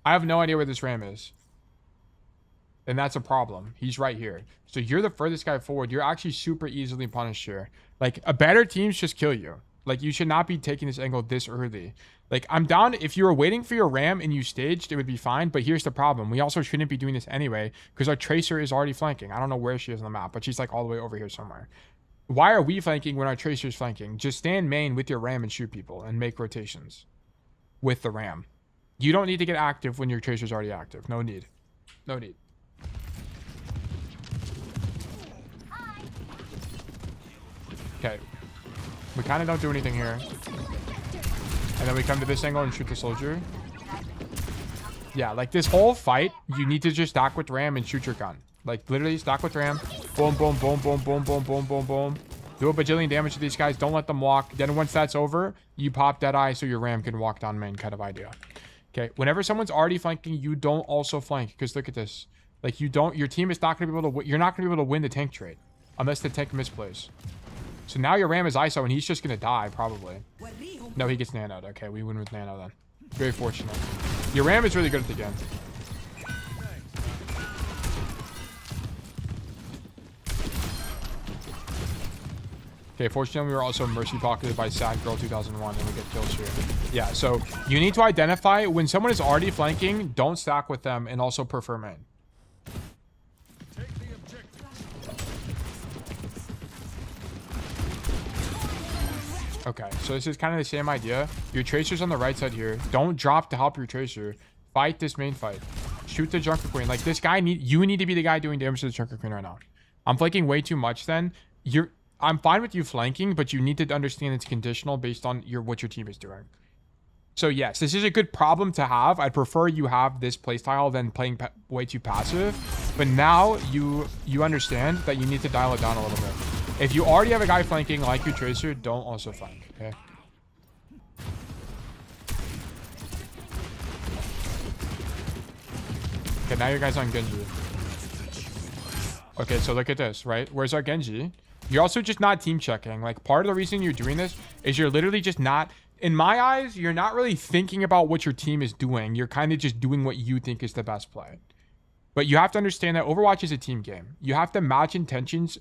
I have no idea where this Ram is. And that's a problem. He's right here. So you're the furthest guy forward. You're actually super easily punished here. Like, a better teams just kill you. Like, you should not be taking this angle this early. Like, I'm down. If you were waiting for your Ram and you staged, it would be fine. But here's the problem. We also shouldn't be doing this anyway, because our Tracer is already flanking. I don't know where she is on the map, but she's like all the way over here somewhere. Why are we flanking when our Tracer's flanking? Just stand main with your Ram and shoot people and make rotations with the Ram. You don't need to get active when your Tracer's already active. No need. No need. Okay. We kind of don't do anything here. And then we come to this angle and shoot the soldier. Yeah, like, this whole fight, you need to just stack with Ram and shoot your gun. Like, literally stack with Ram. Boom, boom, boom, boom, boom, boom, boom, boom, boom. Do a bajillion damage to these guys. Don't let them walk. Then once that's over, you pop Deadeye so your Ram can walk down main, kind of idea. Okay, whenever someone's already flanking, you don't also flank. Because look at this. Like, your team is not going to be able to... You're not going to be able to win the tank trade. Unless the tank misplays. So now your Ram is ISO and he's just going to die, probably. No, he gets nanoed. Okay, we win with nano then. Very fortunate. Your Ram is really good at the game. Okay, fortunately, we were also mercy pocketed by Sad Girl 2001 and we get kills here. Yeah, so you need to identify when someone is already flanking, don't stack with them and also prefer main. Okay, so this is kind of the same idea. Your Tracer's on the right side here. Don't drop to help your Tracer. Fight this main fight. Shoot the Junker Queen. Like, this guy you need to be the guy doing damage to the Junker Queen right now. I'm flanking way too much then. I'm fine with you flanking, but you need to understand it's conditional based on what your team is doing. So yes, this is a good problem to have. I'd prefer you have this playstyle than playing way too passive. But now you understand that you need to dial it down a little bit. If you already have a guy flanking like your Tracer, don't also flank, okay? Okay, now your guy's on Genji. Okay, so look at this, right? Where's our Genji? You're also just not team checking. Like, part of the reason you're doing this is you're literally just not... In my eyes, you're not really thinking about what your team is doing. You're kind of just doing what you think is the best play. But you have to understand that Overwatch is a team game. You have to match intentions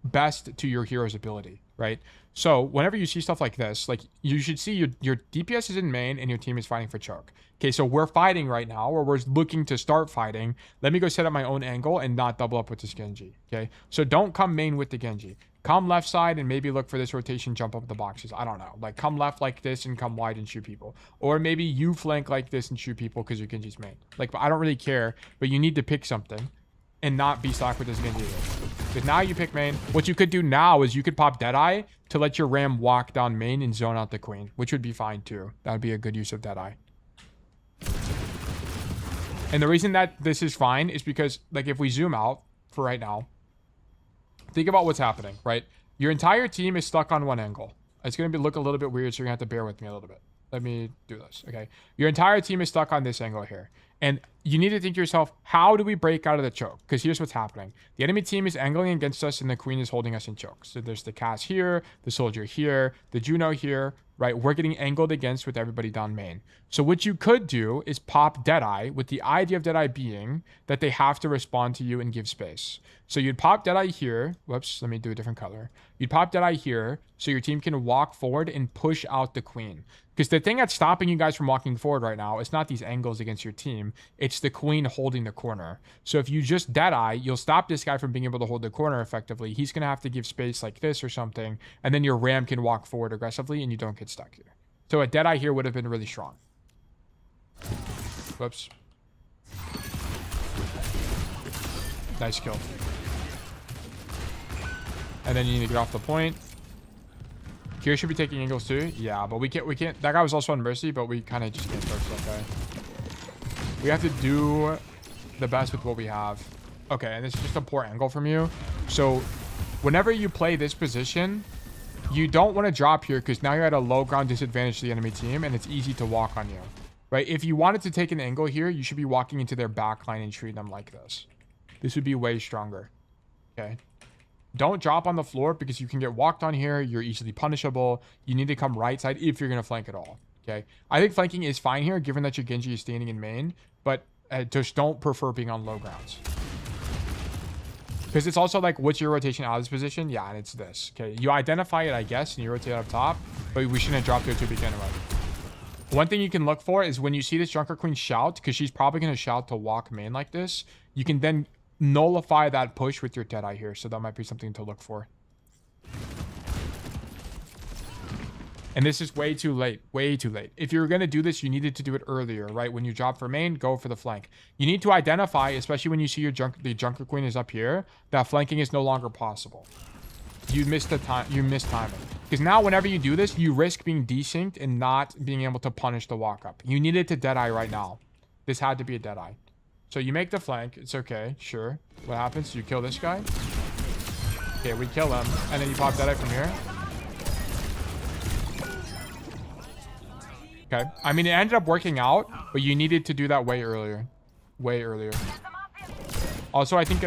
best to your hero's ability, right? So whenever you see stuff like this, like, you should see your DPS is in main and your team is fighting for choke. Okay, so we're fighting right now, or we're looking to start fighting. Let me go set up my own angle and not double up with this Genji, okay? So don't come main with the Genji. come left side and maybe look for this rotation, jump up the boxes. I don't know. Like, come left like this and come wide and shoot people. Or maybe you flank like this and shoot people because you're Genji's main. Like, I don't really care, but you need to pick something and not be stuck with this Genji. Because now you pick main. What you could do now is you could pop Deadeye to let your Ram walk down main and zone out the Queen, which would be fine too. That would be a good use of Deadeye. And the reason that this is fine is because, like, if we zoom out for right now, think about what's happening, right? Your entire team is stuck on one angle. It's going to look a little bit weird, so you're going to have to bear with me a little bit. Let me do this, okay? Your entire team is stuck on this angle here. And you need to think to yourself, how do we break out of the choke? Because here's what's happening. The enemy team is angling against us, and the Queen is holding us in choke. So there's the Cass here, the Soldier here, the Juno here, right? We're getting angled against with everybody down main. So what you could do is pop Deadeye, with the idea of Deadeye being that they have to respond to you and give space. So you'd pop Deadeye here. Whoops, let me do a different color. You'd pop Deadeye here so your team can walk forward and push out the Queen. Because the thing that's stopping you guys from walking forward right now is not these angles against your team. It's the Queen holding the corner. So if you just Deadeye, you'll stop this guy from being able to hold the corner effectively. He's going to have to give space like this or something. And then your Ram can walk forward aggressively and you don't get stuck here. So a Deadeye here would have been really strong. Whoops. Nice kill. And then you need to get off the point. Here should be taking angles too. Yeah, but we can't. That guy was also on Mercy, but we kind of just can't touch that guy. We have to do the best with what we have. Okay, and this is just a poor angle from you. So whenever you play this position, you don't want to drop here because now you're at a low ground disadvantage to the enemy team and it's easy to walk on you, right? If you wanted to take an angle here, you should be walking into their back line and treating them like this. This would be way stronger. Okay. Don't drop on the floor because you can get walked on here. You're easily punishable. You need to come right side if you're going to flank at all. Okay. I think flanking is fine here given that your Genji is standing in main, but just don't prefer being on low grounds. Because it's also like, what's your rotation out of this position? Yeah, and it's this. Okay. You identify it, I guess, and you rotate up top, but we shouldn't drop there to begin with. One thing you can look for is when you see this Junker Queen shout, because she's probably going to shout to walk main like this, you can then nullify that push with your Deadeye here. So that might be something to look for. And this is way too late. Way too late. If you were going to do this, you needed to do it earlier, right? When you drop for main, go for the flank. You need to identify, especially when you see your the Junker Queen is up here, that flanking is no longer possible. You missed the time. You missed timing. Because now whenever you do this, you risk being desynced and not being able to punish the walk up. You needed to Deadeye right now. This had to be a Deadeye. So you make the flank. It's okay. Sure. What happens? You kill this guy. Okay, we kill him. And then you pop Deadeye from here. Okay. I mean, it ended up working out, but you needed to do that way earlier. Way earlier. Also, I think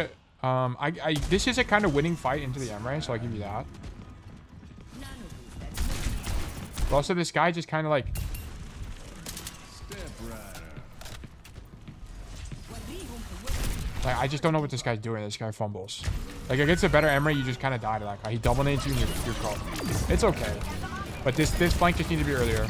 this is a kind of winning fight into the Emre, so I'll give you that. But also, this guy just kind of like... I just don't know what this guy's doing. This guy fumbles. Like, against a better Emre, you just kind of die to that guy. He double nades you and you're called. It's okay. But this flank just needs to be earlier.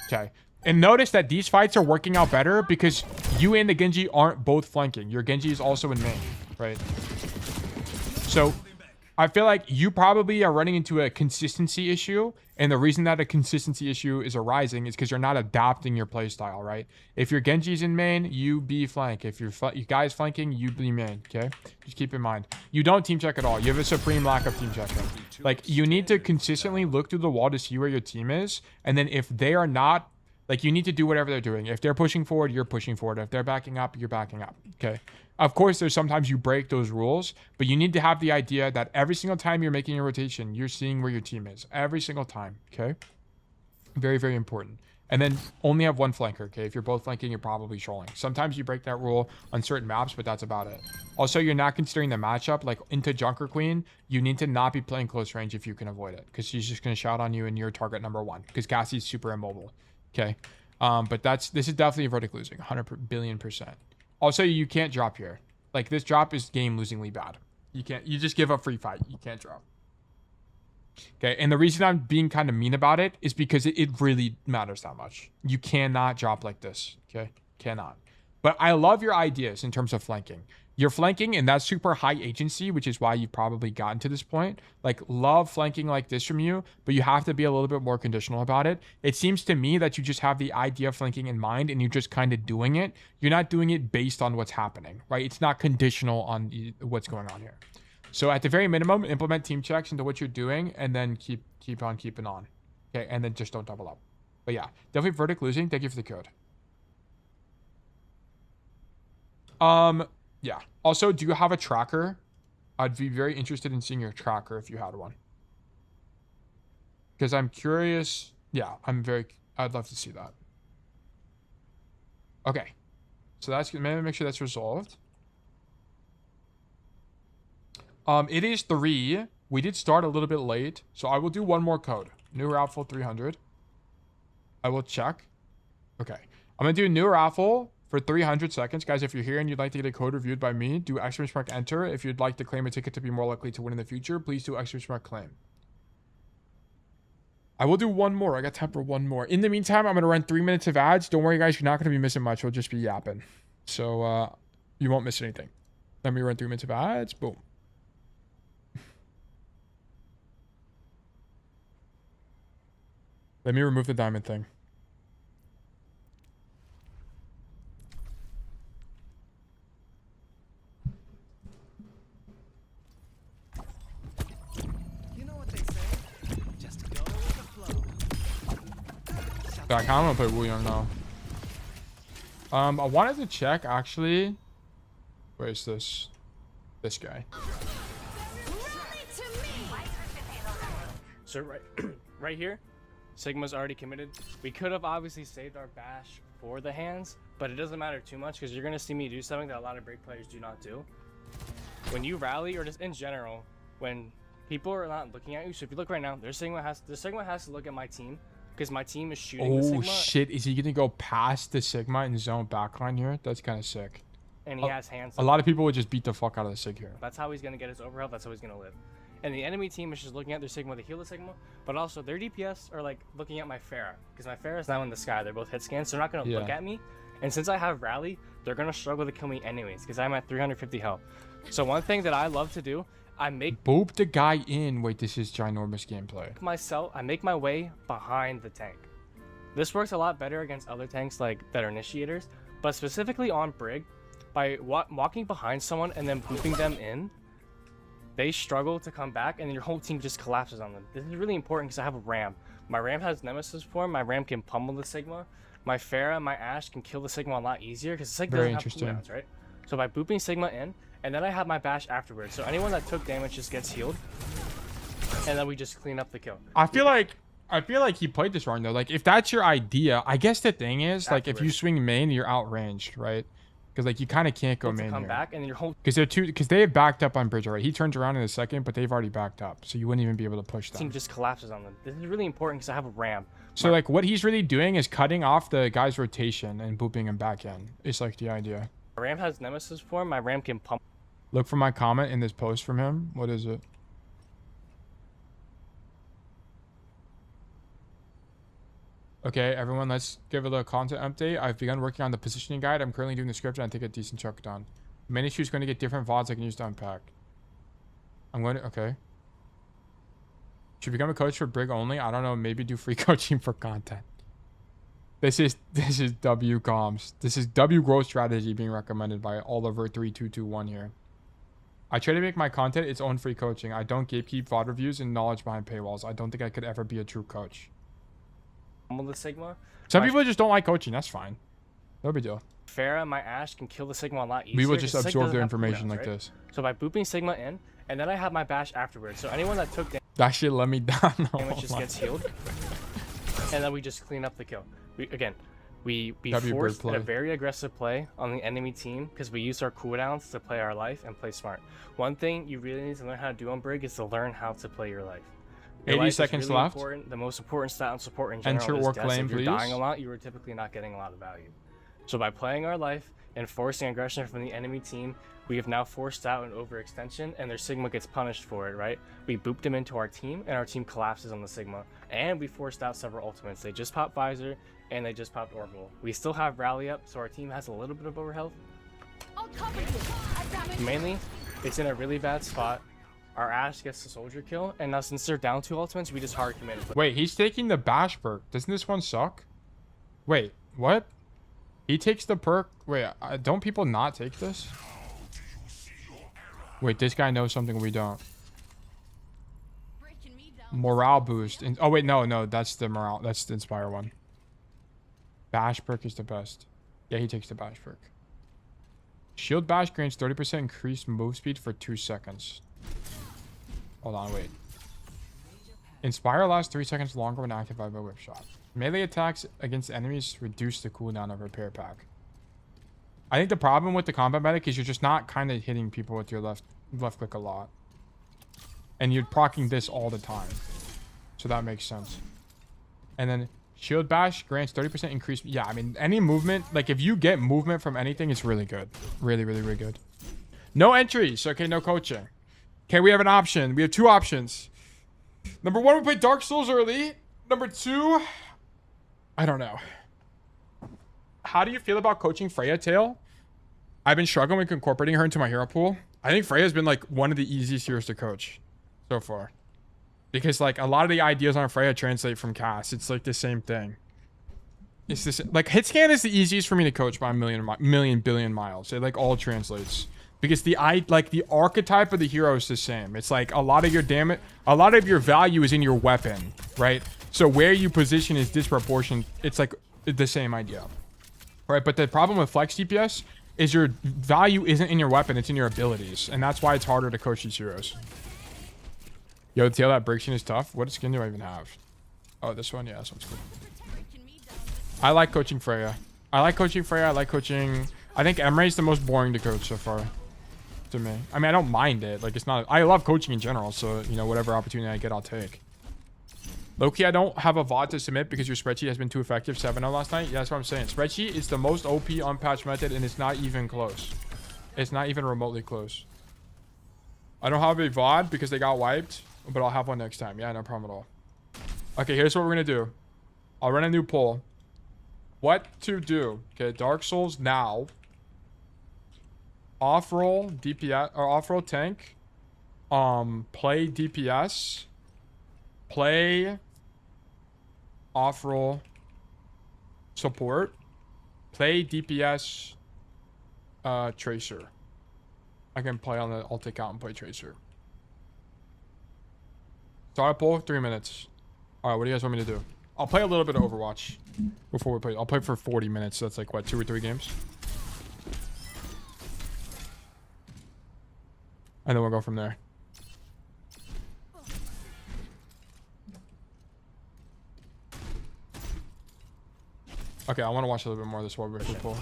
Okay. And notice that these fights are working out better because you and the Genji aren't both flanking. Your Genji is also in main, right? So I feel like you probably are running into a consistency issue. And the reason that a consistency issue is arising is because you're not adapting your playstyle, right? If your Genji's in main, you be flank. If you guys flanking, you be main, okay? Just keep in mind. You don't team check at all. You have a supreme lack of team checking. Like, you need to consistently look through the wall to see where your team is. And then if they are not, like, you need to do whatever they're doing. If they're pushing forward, you're pushing forward. If they're backing up, you're backing up, okay? Of course, there's sometimes you break those rules, but you need to have the idea that every single time you're making a rotation, you're seeing where your team is. Every single time, okay? Very, very important. And then only have one flanker, okay? If you're both flanking, you're probably trolling. Sometimes you break that rule on certain maps, but that's about it. Also, you're not considering the matchup. Like, into Junker Queen, you need to not be playing close range if you can avoid it, because she's just going to shout on you and you're target number one, because Cassie's super immobile, okay? But this is definitely a verdict losing, 100 billion%. Also, you can't drop here. Like, this drop is game-losingly bad. You just give up free fight. You can't drop. Okay, and the reason I'm being kind of mean about it is because it really matters that much. You cannot drop like this, okay? Cannot. But I love your ideas in terms of flanking. You're flanking and that's super high agency, which is why you've probably gotten to this point. Like, love flanking like this from you, but you have to be a little bit more conditional about it. It seems to me that you just have the idea of flanking in mind and you're just kind of doing it. You're not doing it based on what's happening, right? It's not conditional on what's going on here. So at the very minimum, implement team checks into what you're doing and then keep on keeping on. Okay, and then just don't double up. But yeah, definitely Verdict losing. Thank you for the code. Yeah. Also, do you have a tracker? I'd be very interested in seeing your tracker if you had one. Because I'm curious. Yeah, I'd love to see that. Okay. So that's maybe make sure that's resolved. It is 3. We did start a little bit late, so I will do one more code. New Raffle 300. I will check. Okay. I'm gonna do a new Raffle for 300 seconds. Guys, if you're here and you'd like to get a code reviewed by me, do !enter. If you'd like to claim a ticket to be more likely to win in the future, please do !claim. I will do one more. I got time for one more. In the meantime, I'm going to run 3 minutes of ads. Don't worry, guys. You're not going to be missing much. We'll just be yapping. So, you won't miss anything. Let me run 3 minutes of ads. Boom. Let me remove the diamond thing. I kind of want to play Wu Young now. I wanted to check actually. Where is this? This guy. So right here, Sigma's already committed. We could have obviously saved our bash for the hands, but it doesn't matter too much because you're gonna see me do something that a lot of break players do not do. When you rally, or just in general, when people are not looking at you. So if you look right now, their Sigma has to look at my team. Because my team is shooting the Sigma. Oh shit, is he gonna go past the Sigma and zone backline here? That's kind of sick. And he has hands. A lot of people would just beat the fuck out of the Sig here. That's how he's gonna get his overhealth. That's how he's gonna live. And the enemy team is just looking at their Sigma to heal the Sigma, but also their DPS are like looking at my Freja. Because my Freja is now in the sky. They're both hit scans, so they're not gonna look at me. And since I have rally, they're gonna struggle to kill me anyways, because I'm at 350 health. So one thing that I love to do, I make boop the guy in. Wait, this is ginormous gameplay. I make my way behind the tank. This works a lot better against other tanks like that are initiators, but specifically on Brig, by walking behind someone and then booping them in, they struggle to come back and then your whole team just collapses on them. This is really important because I have a Ram. My Ram has Nemesis form. My Ram can pummel the Sigma. My Freja, my Ashe can kill the Sigma a lot easier because the Sigma doesn't have cooldowns, right? So by booping Sigma in, and then I have my bash afterwards. So anyone that took damage just gets healed, and then we just clean up the kill. I feel like he played this wrong though. Like if that's your idea, I guess the thing is like if you swing main, you're outranged, right? Because like you kind of can't go main come here. Back and then your whole because they have backed up on bridge already. He turns around in a second, but they've already backed up, so you wouldn't even be able to push them. Team just collapses on them. This is really important because I have a Ram. So like what he's really doing is cutting off the guy's rotation and booping him back in. It's like the idea. My Ram has Nemesis form. My Ram can pump. Look for my comment in this post from him. What is it? Okay, everyone, let's give it a content update. I've begun working on the positioning guide. I'm currently doing the script and I think a decent chunk done. Main issue is going to get different VODs I can use to unpack. I'm going to, okay. Should become a coach for Brig only? I don't know, maybe do free coaching for content. This is W comms. This is W growth strategy being recommended by Oliver3221 here. I try to make my content its own free coaching. I don't gatekeep VOD reviews and knowledge behind paywalls. I don't think I could ever be a true coach. The Sigma. Some people just don't like coaching. That's fine. No big deal. Freja, my Ashe can kill the Sigma a lot easier. We will just absorb their information like this. So by booping Sigma in, and then I have my bash afterwards. So anyone that took damage, that shit let me down. Damage just gets healed, and then we just clean up the kill. We forced a very aggressive play on the enemy team because we used our cooldowns to play our life and play smart. One thing you really need to learn how to do on Brig is to learn how to play your life. 80 seconds left. The most important stat on support in general Enter is or death. claim, if you're please. dying a lot, you are typically not getting a lot of value. So by playing our life and forcing aggression from the enemy team, we have now forced out an overextension, and their Sigma gets punished for it, right? We booped them into our team, and our team collapses on the Sigma. And we forced out several ultimates. They just popped Visor, and they just popped Orbital. We still have Rally up, so our team has a little bit of overhealth. I'll cover you. Mainly, it's in a really bad spot. Our Ashe gets the soldier kill, and now since they're down 2 ultimates, we just hard commit. Wait, he's taking the bash perk. Doesn't this one suck? Wait, what? He takes the perk. Wait, don't people not take this? Wait, this guy knows something we don't. Morale boost. Oh wait, no, that's the morale. That's the inspire one. Bash perk is the best. Yeah, he takes the bash perk. Shield bash grants 30% increased move speed for 2 seconds. Hold on, wait. Inspire lasts 3 seconds longer when activated by whip shot. Melee attacks against enemies reduce the cooldown of repair pack. I think the problem with the combat medic is you're just not kind of hitting people with your left click a lot. And you're proccing this all the time. So that makes sense. And then shield bash grants 30% increase. Yeah, I mean, any movement, like if you get movement from anything, it's really good. Really, really, really good. No entries. Okay, no coaching. Okay, we have an option. We have 2 options. Number 1, we play Dark Souls early. Number 2, I don't know. How do you feel about coaching Freja, Tail? I've been struggling with incorporating her into my hero pool. I think Freja's been like one of the easiest heroes to coach so far. Because like a lot of the ideas on Freja translate from Cass. It's like the same thing. It's this like hit scan is the easiest for me to coach by a million billion miles. It like all translates. Because the archetype of the hero is the same. It's like a lot of your damage, a lot of your value is in your weapon, right? So where you position is disproportionate. It's like the same idea, right? But the problem with flex DPS is your value isn't in your weapon, it's in your abilities, and that's why it's harder to coach these heroes. Yo, the tail that breaks in is tough. What skin do I even have? Oh, this one, yeah, this one's good. I like coaching Freja. I like coaching. I think Emre is the most boring to coach so far. To me, I mean, I don't mind it. Like, it's not. I love coaching in general, so you know, whatever opportunity I get, I'll take. Low-key, I don't have a VOD to submit because your spreadsheet has been too effective 7-0 last night. Yeah, that's what I'm saying. Spreadsheet is the most OP unpatched method, and it's not even close. It's not even remotely close. I don't have a VOD because they got wiped, but I'll have one next time. Yeah, no problem at all. Okay, here's what we're gonna do. I'll run a new poll. What to do? Okay, Dark Souls now. Off-roll DPS or off-roll tank. Play DPS. Play off-roll support. Play DPS Tracer. I can play on the I'll take out and play Tracer. Start a poll, 3 minutes. Alright, what do you guys want me to do? I'll play a little bit of Overwatch before we play. I'll play for 40 minutes. So that's like what, 2 or 3 games? And then we'll go from there. Okay, I want to watch a little bit more of this Warrior people.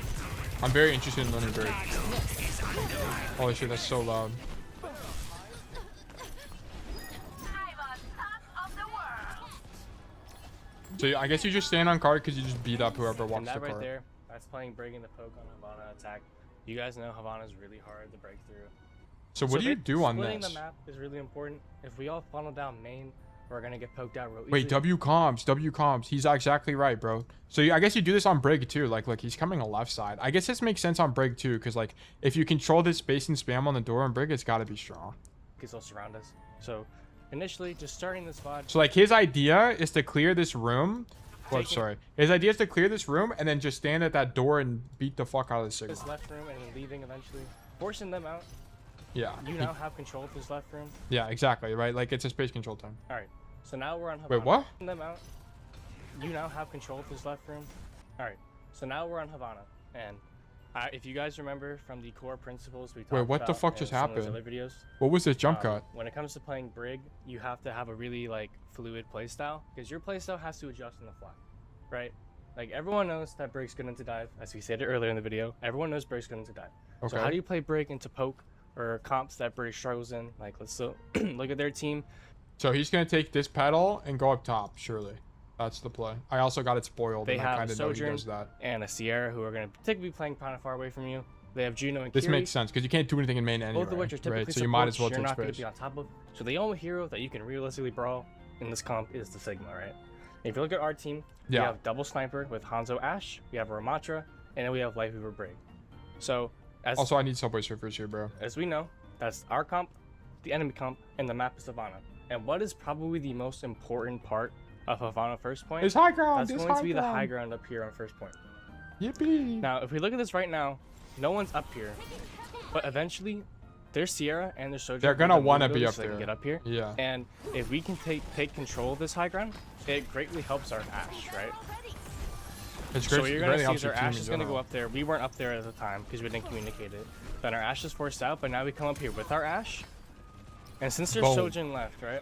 I'm very interested in learning Bird. Holy shit, that's so loud. So I guess you just stand on card because you just beat up whoever walks the card. That right there, that's playing Brig in the poke on Havana attack. You guys know Havana's really hard to break through. So what do you do on this? Splitting the map is really important. If we all funnel down main, we're gonna get poked out real easy. Wait, W comms. He's exactly right, bro. So I guess you do this on Brig too. Like, look, he's coming on left side. I guess this makes sense on Brig too, because like if you control this space and spam on the door on Brig, it's got to be strong. Because they'll surround us. So initially, just starting this VOD. So like his idea is to clear this room. Well, sorry. His idea is to clear this room and then just stand at that door and beat the fuck out of the signal. This left room and leaving eventually, forcing them out. Yeah. You now have control of this left room. Yeah, exactly. Right. Like it's a space control time. All right. So now we're on Havana. Wait, what? Them out. You now have control of this left room. All right. So now we're on Havana, and if you guys remember from the core principles we talked about. Wait, what the fuck just happened? Other videos, what was this jump cut? When it comes to playing Brig, you have to have a really like fluid playstyle because your playstyle has to adjust on the fly, right? Like everyone knows that Brig's good into dive, as we said it earlier in the video. Everyone knows Brig's good into dive. Okay. So how do you play Brig into poke or comps that Brig struggles in? Like let's look at their team. So he's gonna take this pedal and go up top, surely. That's the play. I also got it spoiled. They and have I kind of know he Sojourn does that. and a Sierra who are gonna typically be playing kind of far away from you. They have Juno and This Kiri, makes sense because you can't do anything in main anyway. both of which are typically right? So you might as well you're take not going to space. be on top of. So the only hero that you can realistically brawl in this comp is the Sigma, right? If you look at our team, we have double sniper with Hanzo Ashe, we have Ramatra, and then we have Life Weaver Brig. So Also, I need Subway Surfers here, bro. As we know, that's our comp, the enemy comp, and the map is Havana. And what is probably the most important part of Havana first point? It's high ground. That's going to be the high ground up here on first point. Yippee. Now, if we look at this right now, no one's up here. But eventually, there's Sierra and there's Sojourn. They're gonna want to be up so there. They can get up here. Yeah. And if we can take control of this high ground, it greatly helps our Ashe, right? It's So great. what you're It gonna really see helps is our your team Ashe in is gonna general. go up there. We weren't up there at the time because we didn't communicate it. Then our Ashe is forced out, but now we come up here with our Ashe. And since there's Boom. Sojourn left, right?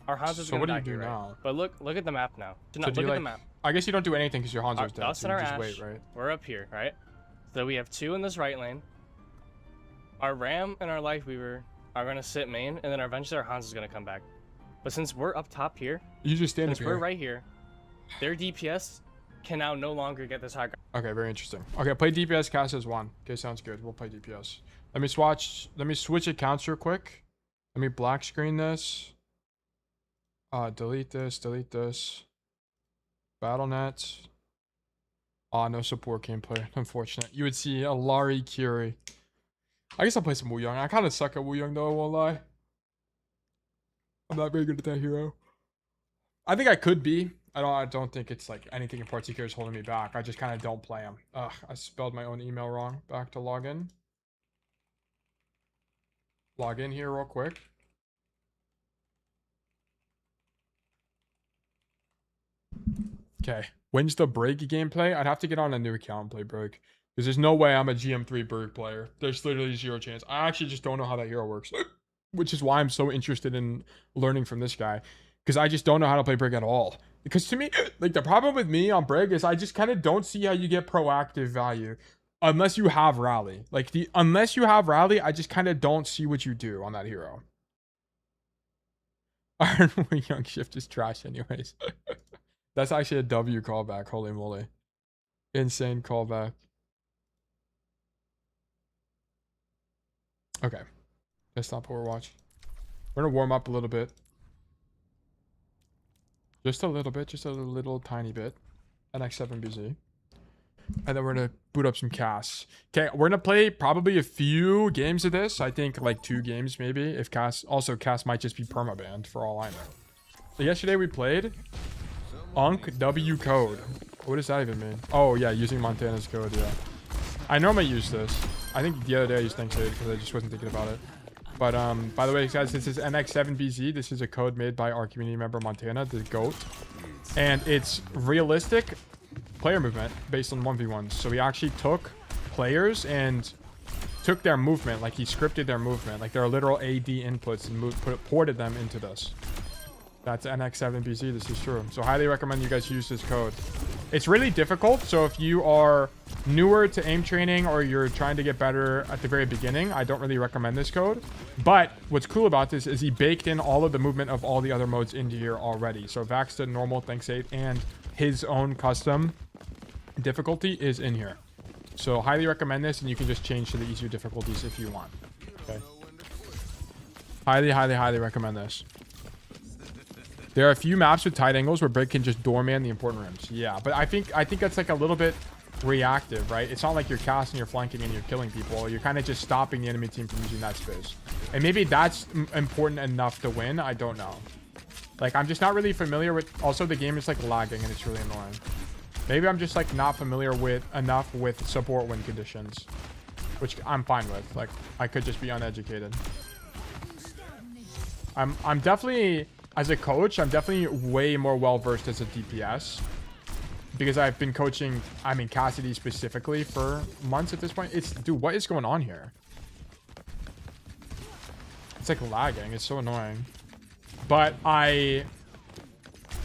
Our Hanzo's So gonna what do die you do here, right? now? But look at the map now. So Look do at you, the map. I guess you don't do anything because your Hanzo's dead. Us So and you our just Ashe, wait, right? we're up here, right? So we have 2 in this right lane. Our Ram and our Life Weaver are gonna sit main, and then eventually our Hanzo's gonna come back. But since we're up top here, You just stand up since we're here. right here, their DPS can now no longer get this high ground. Okay, very interesting. Okay, play DPS. Cass as 1. Okay, sounds good. We'll play DPS. Let me switch accounts real quick. Let me black screen this. Delete this. BattleNet. No support gameplay. Unfortunate. You would see a Lari Curie. I guess I'll play some Wu Young. I kind of suck at Wu Young though, I won't lie. I'm not very good at that hero. I think I could be. I don't think it's like anything in particular is holding me back. I just kind of don't play him. Ugh, I spelled my own email wrong. Back to login. Log in here real quick. Okay. When's the Brig gameplay? I'd have to get on a new account and play Brig. Because there's no way I'm a GM3 Brig player. There's literally 0 chance. I actually just don't know how that hero works. Which is why I'm so interested in learning from this guy. Because I just don't know how to play Brig at all. Because to me, like the problem with me on Brig is I just kind of don't see how you get proactive value. Unless you have Rally. Like unless you have Rally, I just kind of don't see what you do on that hero. Iron Young Shift is trash anyways. That's actually a W callback. Holy moly. Insane callback. Okay. Let's stop Overwatch. We're going to warm up a little bit. Just a little bit. Just a little tiny bit. NX7BZ. And then we're going to boot up some Cass. Okay, we're going to play probably a few games of this. I think like 2 games maybe. If Cass... Also, Cass might just be permabanned for all I know. So yesterday we played... Unk W code. What does that even mean? Oh yeah, using Montana's code, yeah. I normally use this. I think the other day I used Thanks Aid because I just wasn't thinking about it. But by the way, guys, this is NX7BZ. This is a code made by our community member Montana, the GOAT. And it's realistic player movement based on 1v1s. So he actually took players and took their movement, like he scripted their movement, like their literal AD inputs and ported them into this. That's NX7BZ, this is true. So highly recommend you guys use this code. It's really difficult, so if you are newer to aim training or you're trying to get better at the very beginning, I don't really recommend this code. But what's cool about this is he baked in all of the movement of all the other modes into here already. So Vaxta, normal, Thanks 8, and his own custom difficulty is in here. So highly recommend this, and you can just change to the easier difficulties if you want. Okay. Highly recommend this. There are a few maps with tight angles where Brig can just doorman the important rims. Yeah, but I think that's like a little bit reactive, right? It's not like you're casting, you're flanking, and you're killing people. You're kind of just stopping the enemy team from using that space. And maybe that's important enough to win. I don't know. Like, I'm just not really familiar with... Also, the game is like lagging and it's really annoying. Maybe I'm just like not familiar with enough with support win conditions, which I'm fine with. Like, I could just be uneducated. I'm definitely... As a coach, I'm definitely way more well-versed as a DPS. Because I've been coaching, I mean, Cassidy specifically for months at this point. Dude, what is going on here? It's like lagging. It's so annoying. But and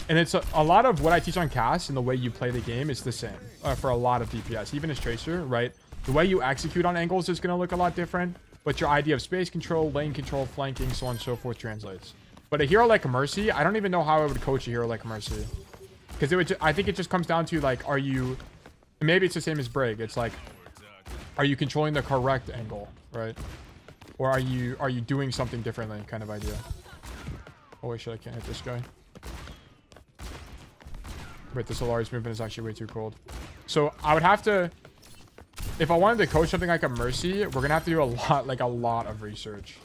it's a lot of what I teach on Cass and the way you play the game is the same for a lot of DPS. Even as Tracer, right? The way you execute on angles is going to look a lot different. But your idea of space control, lane control, flanking, so on and so forth translates. But a hero like Mercy, I don't even know how I would coach a hero like Mercy. Because it would, I think it just comes down to like, are you, maybe it's the same as Brig. It's like, are you controlling the correct angle, right? Or are you doing something differently kind of idea? Holy shit, I can't hit this guy. Wait, the Solari's movement is actually way too cold. So I would have to, if I wanted to coach something like a Mercy, we're gonna have to do a lot of research.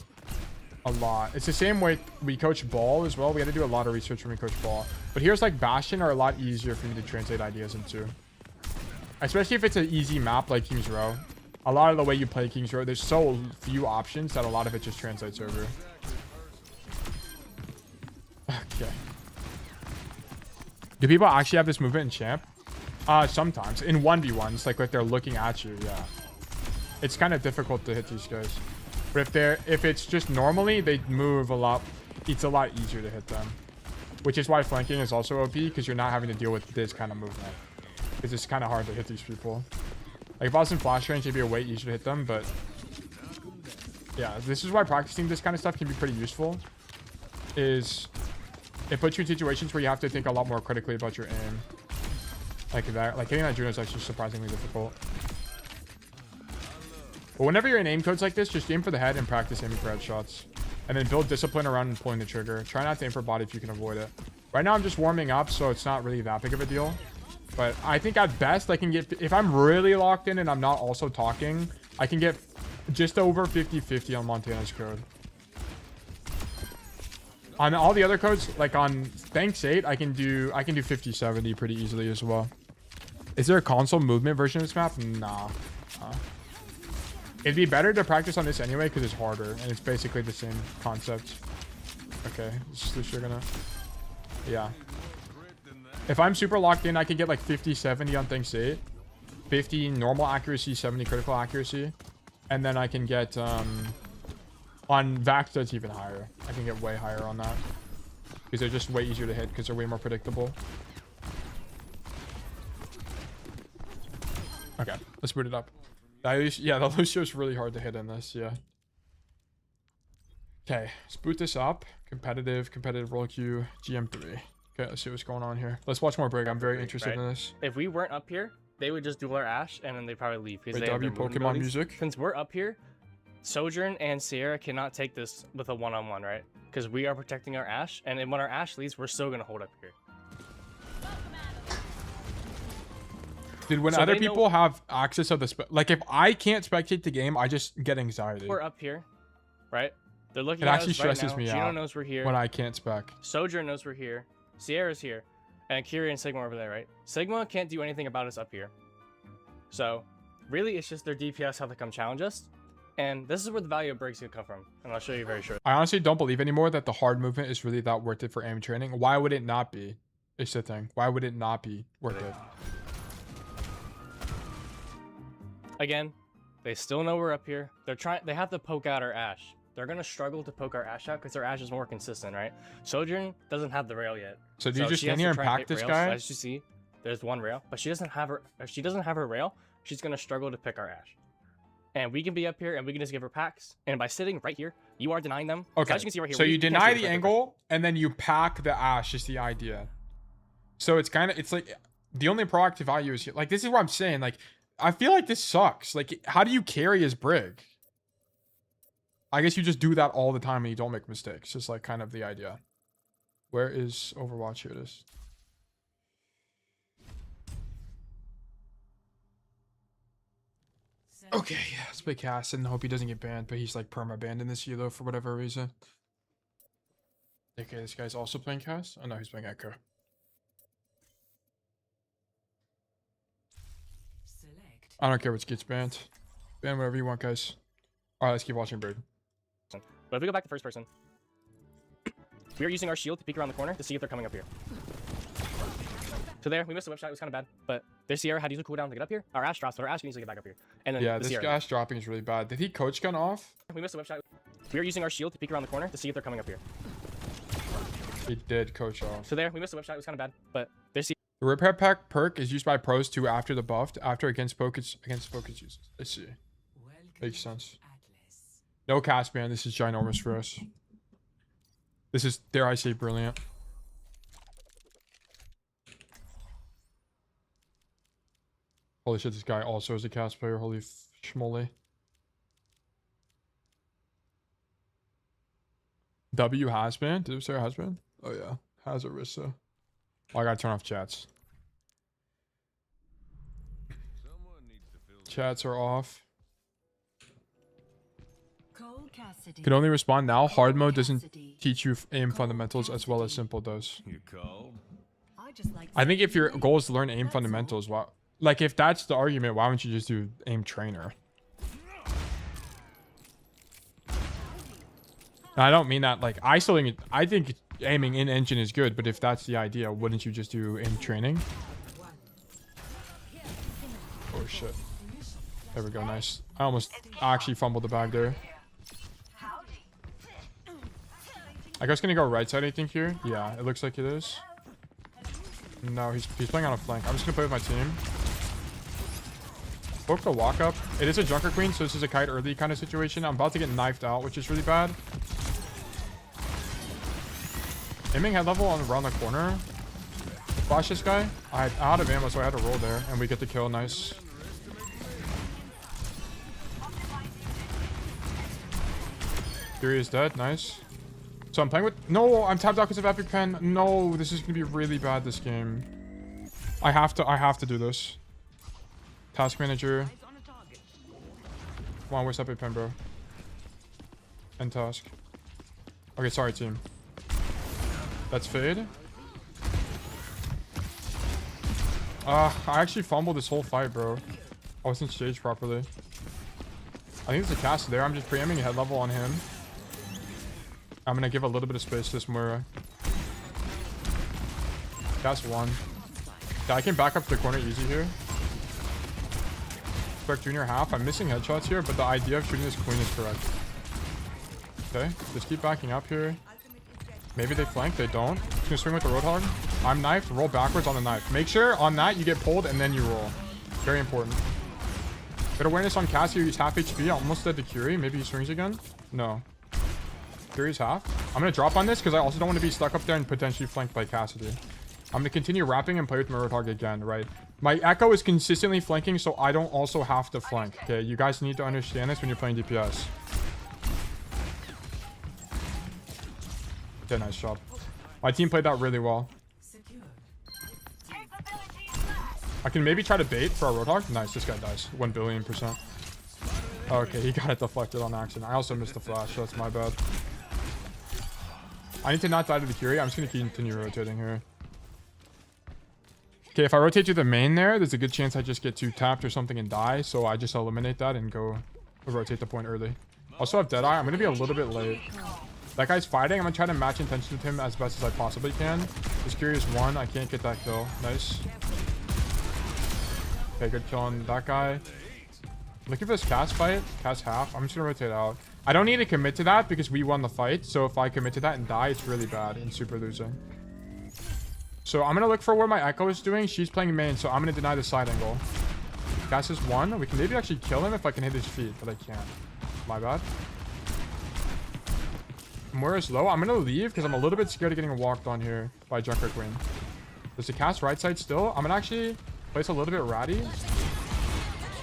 A lot. It's the same way we coach Ball as well. We had to do a lot of research when we coach Ball. But here's like Bastion are a lot easier for me to translate ideas into. Especially if it's an easy map like King's Row. A lot of the way you play King's Row, there's so few options that a lot of it just translates over. Okay. Do people actually have this movement in Champ? Sometimes. In 1v1s, like if they're looking at you, yeah. It's kind of difficult to hit these guys. But if it's just normally, they move a lot. It's a lot easier to hit them. Which is why flanking is also OP, because you're not having to deal with this kind of movement. Because it's kind of hard to hit these people. Like if I was in flash range, it'd be a way easier to hit them, but yeah, this is why practicing this kind of stuff can be pretty useful. Is it puts you in situations where you have to think a lot more critically about your aim. Like that, like hitting that Juno is actually surprisingly difficult. But whenever you're in aim codes like this, just aim for the head and practice aiming for headshots. And then build discipline around pulling the trigger. Try not to aim for body if you can avoid it. Right now I'm just warming up, so it's not really that big of a deal. But I think at best I can get, if I'm really locked in and I'm not also talking, I can get just over 50-50 on Montana's code. On all the other codes, like on Thanks 8, I can do 50-70 pretty easily as well. Is there a console movement version of this map? Nah. It'd be better to practice on this anyway because it's harder and it's basically the same concept. Okay, you're gonna, yeah. If I'm super locked in, I can get like 50-70 on Thanks 8, 50 normal accuracy, 70 critical accuracy, and then I can get on Vax it's even higher. I can get way higher on that because they're just way easier to hit because they're way more predictable. Okay, let's boot it up. Yeah, the Lucio is really hard to hit in this, yeah. Okay, let's boot this up. Competitive roll queue, GM3. Okay, let's see what's going on here. Let's watch more Brig. I'm very interested in this. If we weren't up here, they would just duel our Ashe, and then they'd probably leave. Wait, W Pokemon music? Since we're up here, Sojourn and Sierra cannot take this with a one-on-one, right? Because we are protecting our Ashe, and then when our Ashe leaves, we're still going to hold up here. Dude, when other people have access to the like if I can't spectate the game, I just get anxiety. We're up here, right? They're looking it at actually us right stresses now. me Gino out knows we're here. when I can't spec. Sojourn knows we're here. Sierra's here. And Kiri and Sigma are over there, right? Sigma can't do anything about us up here. So, really, it's just their DPS how they come challenge us. And this is where the value of Brig's gonna come from. And I'll show you very shortly. I honestly don't believe anymore that the hard movement is really that worth it for aim training. Why would it not be? It's the thing. Why would it not be worth it? Again, they still know we're up here. They have to poke out our Ashe. They're gonna struggle to poke our Ashe out because our Ashe is more consistent, right? Sojourn doesn't have the rail yet. So do you just stand here and pack this guy? As you see, there's one rail, but she doesn't have her. If she doesn't have her rail, she's gonna struggle to pick our Ashe. And we can be up here and we can just give her packs. And by sitting right here, you are denying them. Okay. As you can see right here, so you deny the angle and then you pack the Ashe is the idea. So it's like the only proactive value is like this is what I'm saying. Like I feel like this sucks. Like how do you carry as Brig? I guess you just do that all the time and you don't make mistakes. It's like kind of the idea. Where is Overwatch? Here it is. Okay, yeah, let's play Cass and hope he doesn't get banned, but he's like perma banned in this elo for whatever reason. Okay, this guy's also playing Cass? Oh no, he's playing Echo. I don't care which gets banned. Ban whatever you want, guys. Alright, let's keep watching Bird. But if we go back to first person, we are using our shield to peek around the corner to see if they're coming up here. So there, we missed the whip shot. It was kind of bad. But there's Sierra had to use a cooldown to get up here. Our Ashe drops, but our Ashe needs to get back up here. And then yeah, this Ashe dropping is really bad. Did he coach gun off? We missed the whip shot. We are using our shield to peek around the corner to see if they're coming up here. He did coach off. So there, we missed the whip shot. It was kind of bad. But there's the repair pack perk is used by pros too after the buffed. After against focus uses. Let's see. Makes sense. No cast ban. This is ginormous for us. This is, dare I say, brilliant. Holy shit, this guy also is a cast player. Holy schmoly. W has been? Did it say has been? Oh yeah. Has Arissa. Oh, I gotta turn off chats. Chats are off. Cassidy. Can only respond now. Hard mode doesn't teach you aim fundamentals as well as simple does. You call? I think if your goal is to learn aim fundamentals, like if that's the argument, why wouldn't you just do aim trainer? And I don't mean that like isolating. I think aiming in engine is good, but if that's the idea, wouldn't you just do aim training? Oh shit. There we go, nice. I almost actually fumbled the bag there. I guess gonna go right side, I think, here. Yeah, it looks like it is. No, he's playing on a flank. I'm just gonna play with my team. Poke the walk up. It is a Junker Queen, so this is a kite early kind of situation. I'm about to get knifed out, which is really bad. Aiming head level on around the corner. Flash this guy. I'm out of ammo, so I had to roll there, and we get the kill. Nice. Fury is dead. Nice. So I'm playing with... No, I'm tapped out because of Epic Pen. No, this is going to be really bad this game. I have to do this. Task Manager. Come on, where's Epic Pen, bro? End task. Okay, sorry, team. That's Fade. I actually fumbled this whole fight, bro. I wasn't staged properly. I think there's a Cassidy there. I'm just pre-aiming head level on him. I'm gonna give a little bit of space to this Moira. Cast one. Yeah, I can back up to the corner easy here. Correct junior half. I'm missing headshots here, but the idea of shooting this queen is correct. Okay, just keep backing up here. Maybe they flank, they don't. Just gonna swing with the Roadhog. I'm knifed, roll backwards on the knife. Make sure on that you get pulled and then you roll. Very important. Good awareness on Cassidy, he's half HP. Almost dead to Curie. Maybe he swings again. No. Curie's half. I'm gonna drop on this because I also don't want to be stuck up there and potentially flanked by Cassidy. I'm gonna continue wrapping and play with my Roadhog again, right? My Echo is consistently flanking, so I don't also have to flank. Okay, you guys need to understand this when you're playing DPS. Okay, nice job. My team played that really well. I can maybe try to bait for a Roadhog. Nice, this guy dies. 1 billion%. Okay, he got it deflected on accident. I also missed the flash, so that's my bad. I need to not die to the Curie. I'm just going to continue rotating here. Okay, if I rotate to the main there's a good chance I just get too tapped or something and die. So I just eliminate that and go rotate the point early. Also have Deadeye. I'm going to be a little bit late. That guy's fighting. I'm going to try to match intention with him as best as I possibly can. This Curie is 1. I can't get that kill. Nice. Okay, good kill on that guy. Looking for this cast fight. Cast half. I'm just going to rotate out. I don't need to commit to that because we won the fight. So if I commit to that and die, it's really bad and super losing. So I'm going to look for where my Echo is doing. She's playing main, so I'm going to deny the side angle. Cast is 1. We can maybe actually kill him if I can hit his feet, but I can't. My bad. Moira's low. I'm going to leave because I'm a little bit scared of getting walked on here by Junker Queen. There's a cast right side still. I'm going to actually place a little bit ratty.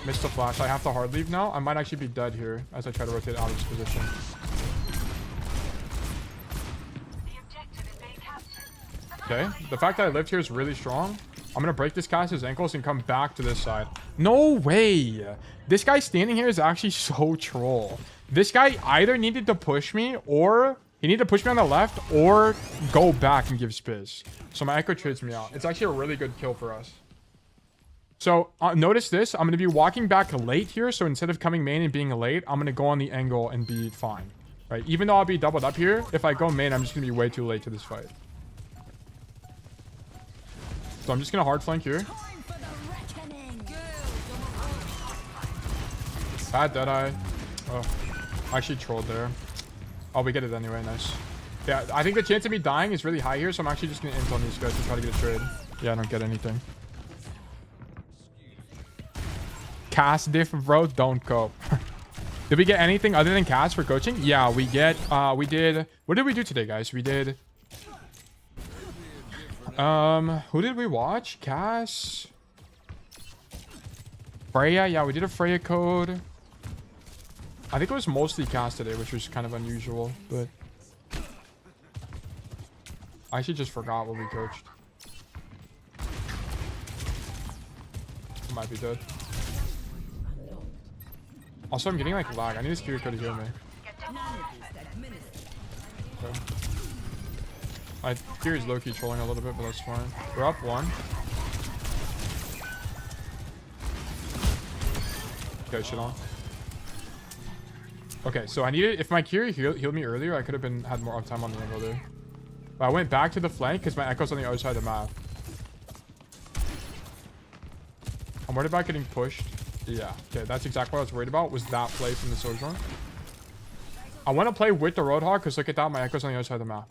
Missed the flash. I have to hard leave now. I might actually be dead here as I try to rotate out of this position. Okay. The fact that I lived here is really strong. I'm going to break this cast's ankles and come back to this side. No way. This guy standing here is actually so troll. This guy either needed to push me or he needed to push me on the left or go back and give spiz. So my Echo trades me out. It's actually a really good kill for us. So notice this. I'm going to be walking back late here. So instead of coming main and being late, I'm going to go on the angle and be fine. Right? Even though I'll be doubled up here, if I go main, I'm just going to be way too late to this fight. So I'm just going to hard flank here. Bad Deadeye. Oh, I actually trolled there. Oh, we get it anyway. Nice. Yeah, I think the chance of me dying is really high here. So I'm actually just going to int on these guys to try to get a trade. Yeah, I don't get anything. Cast diff, bro, don't go. Did we get anything other than cast for coaching? Yeah, we did. What did we do today, guys? We did. Who did we watch? Cass. Freja. Yeah, we did a Freja code. I think it was mostly cast today, which was kind of unusual, but I actually just forgot what we coached. I might be dead. Also, I'm getting like lag. I need this Kiriko to heal me. Okay. My Kiri's low-key trolling a little bit, but that's fine. We're up 1. Okay, shit on. Okay, so I needed... If my Kiri healed me earlier, I could have had more uptime on the angle there. But I went back to the flank because my Echo's on the other side of the map. I'm worried about getting pushed. Yeah, okay, that's exactly what I was worried about, was that play from the Sojourn. I want to play with the Roadhog because look at that, my Echo's on the other side of the map.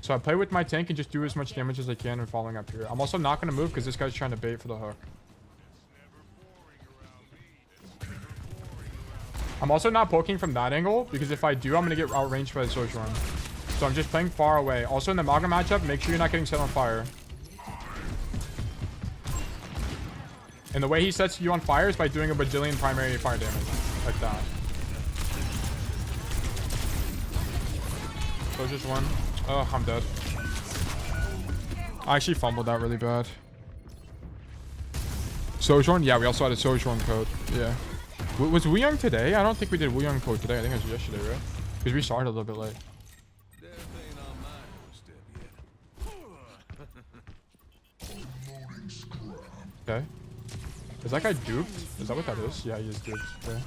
So I play with my tank and just do as much damage as I can and following up here. I'm also not going to move because this guy's trying to bait for the hook. I'm also not poking from that angle because if I do, I'm going to get outranged by the Sojourn. So I'm just playing far away. Also in the Maga matchup, make sure you're not getting set on fire. And the way he sets you on fire is by doing a bajillion primary fire damage. Like that. So just 1. Oh, I'm dead. I actually fumbled that really bad. Sojourn? Yeah, we also had a Sojourn code. Yeah. Was Wuyang today? I don't think we did Wuyang code today. I think it was yesterday, right? Because we started a little bit late. Okay. Is that guy duped? Is that what that is? Yeah, he is duped. Okay.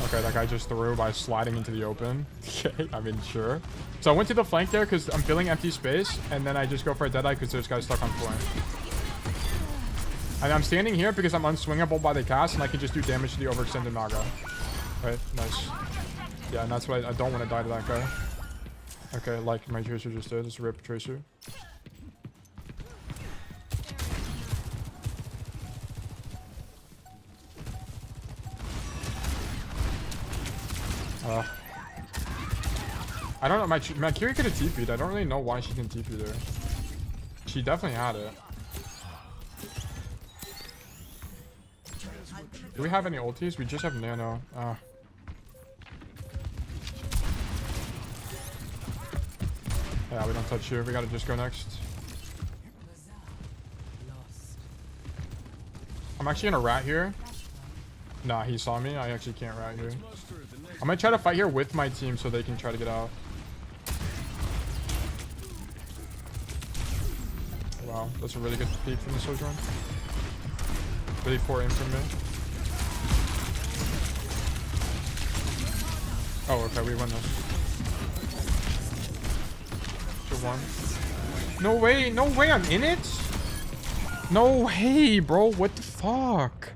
Okay, that guy just threw by sliding into the open. Okay, I mean, sure. So I went to the flank there because I'm filling empty space, and then I just go for a Deadeye because there's guys stuck on flank. And I'm standing here because I'm unswingable by the cast, and I can just do damage to the overextended Naga. Right, nice. Yeah, and that's why I don't want to die to that guy. Okay, like my Tracer just did. Just rip Tracer. I don't know. My Kiri could have TP'd. I don't really know why she didn't TP there. She definitely had it. Do we have any ultis? We just have Nano. Yeah, we don't touch you. We gotta just go next. I'm actually gonna rat here. Nah, he saw me. I actually can't rat here. I'm gonna try to fight here with my team so they can try to get out. Wow, that's a really good peek from the Sojourn. Really poor aim from me. Oh, okay, we win this. 2-1. No way, no way, I'm in it? No way, bro, what the fuck?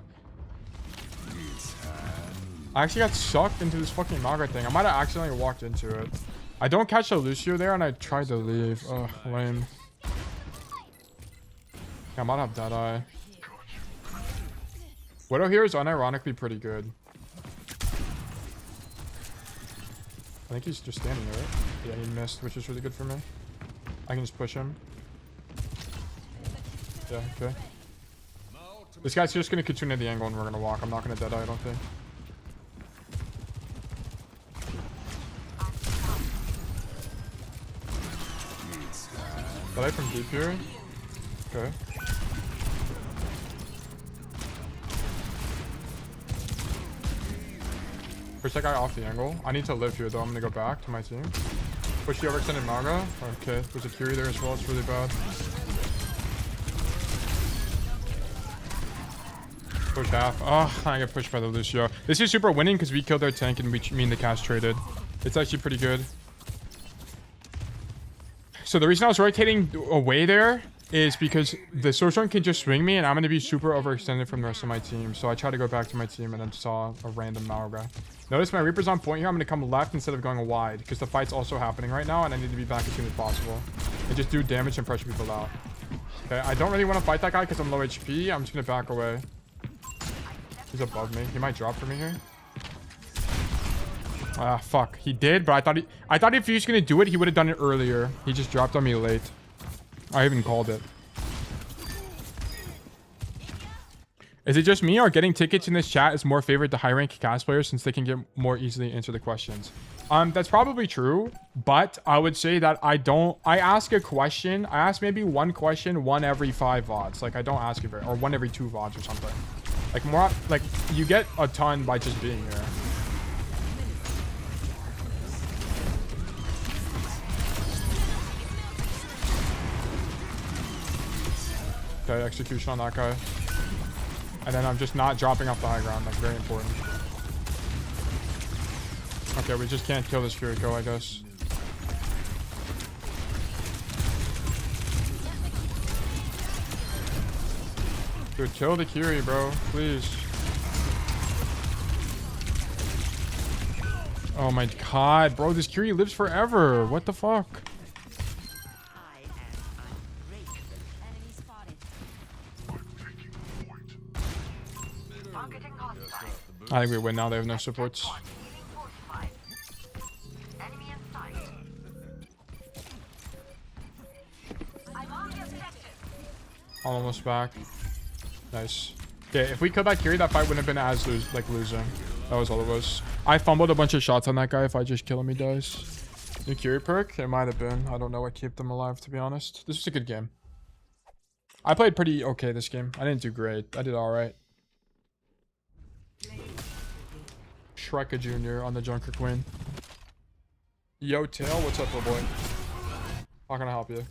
I actually got sucked into this fucking Maga thing. I might have accidentally walked into it. I don't catch a Lucio there and I tried to leave. Ugh, lame. Yeah, I might have Deadeye. Widow here is unironically pretty good. I think he's just standing there, right? Yeah, he missed, which is really good for me. I can just push him. Yeah, okay. This guy's just gonna continue the angle and we're gonna walk. I'm not gonna Deadeye, I don't think. Deadeye from deep here. Okay. Push that guy off the angle. I need to live here though. I'm gonna go back to my team. Push the overextended Maga. Okay, there's a Curie there as well. It's really bad. Push half. Oh, I get pushed by the Lucio. This is super winning because we killed their tank and me and the cast traded. It's actually pretty good. So the reason I was rotating away there is because the Sojourn can just swing me and I'm going to be super overextended from the rest of my team. So I tried to go back to my team and then saw a random Maga. Notice my Reaper's on point here. I'm going to come left instead of going wide because the fight's also happening right now and I need to be back as soon as possible. And just do damage and pressure people out. Okay, I don't really want to fight that guy because I'm low HP. I'm just going to back away. He's above me. He might drop for me here. Ah, fuck. He did, but I thought if he was going to do it, he would have done it earlier. He just dropped on me late. I even called it. Is it just me or getting tickets in this chat is more favored to high rank cast players since they can get more easily answer the questions? That's probably true, but I would say that I ask a question. I ask maybe one question one every 5 VODs. Like, I don't ask it very, or one every 2 VODs or something. Like, more, like, you get a ton by just being here. Okay, execution on that guy. And then I'm just not dropping off the high ground. Like, very important. Okay, we just can't kill this Kiriko, I guess. Dude, kill the Kiri, bro. Please. Oh my god, bro. This Kiri lives forever. What the fuck? I think we win now. They have no supports. Almost back. Nice. Okay, if we killed that Kiri, that fight wouldn't have been as losing. That was all it was. I fumbled a bunch of shots on that guy. If I just kill him, he dies. New Kiri perk? It might have been. I don't know what kept them alive, to be honest. This was a good game. I played pretty okay this game. I didn't do great. I did alright. Shreka Jr. on the Junker Queen. Yo, Tail, what's up, little boy? How can I help you?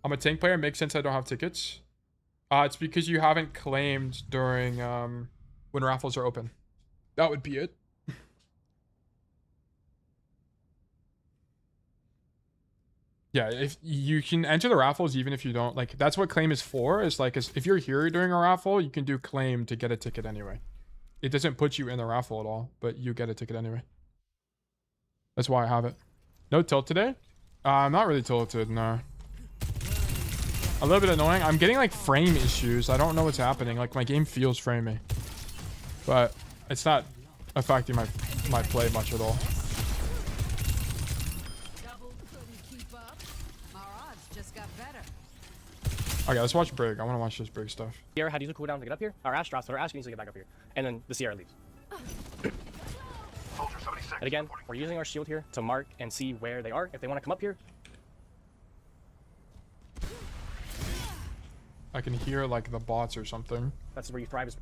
I'm a tank player. Makes sense I don't have tickets. It's because you haven't claimed during when raffles are open. That would be it. Yeah, if you can enter the raffles even if you don't, like, that's what claim is for. Is like, if you're here during a raffle, you can do claim to get a ticket anyway. It doesn't put you in the raffle at all, but you get a ticket anyway. That's why I have it. No tilt today? I'm not really tilted, no. A little bit annoying. I'm getting like frame issues. I don't know what's happening. Like, my game feels framey, but it's not affecting my play much at all. Okay, let's watch Brig. I want to watch this Brig stuff. Sierra had to use a cooldown to get up here. Our Ash drops, so our Ash needs to get back up here. And then the Sierra leaves. And again, we're using our shield here to mark and see where they are. If they want to come up here. I can hear like the bots or something. That's where you thrive as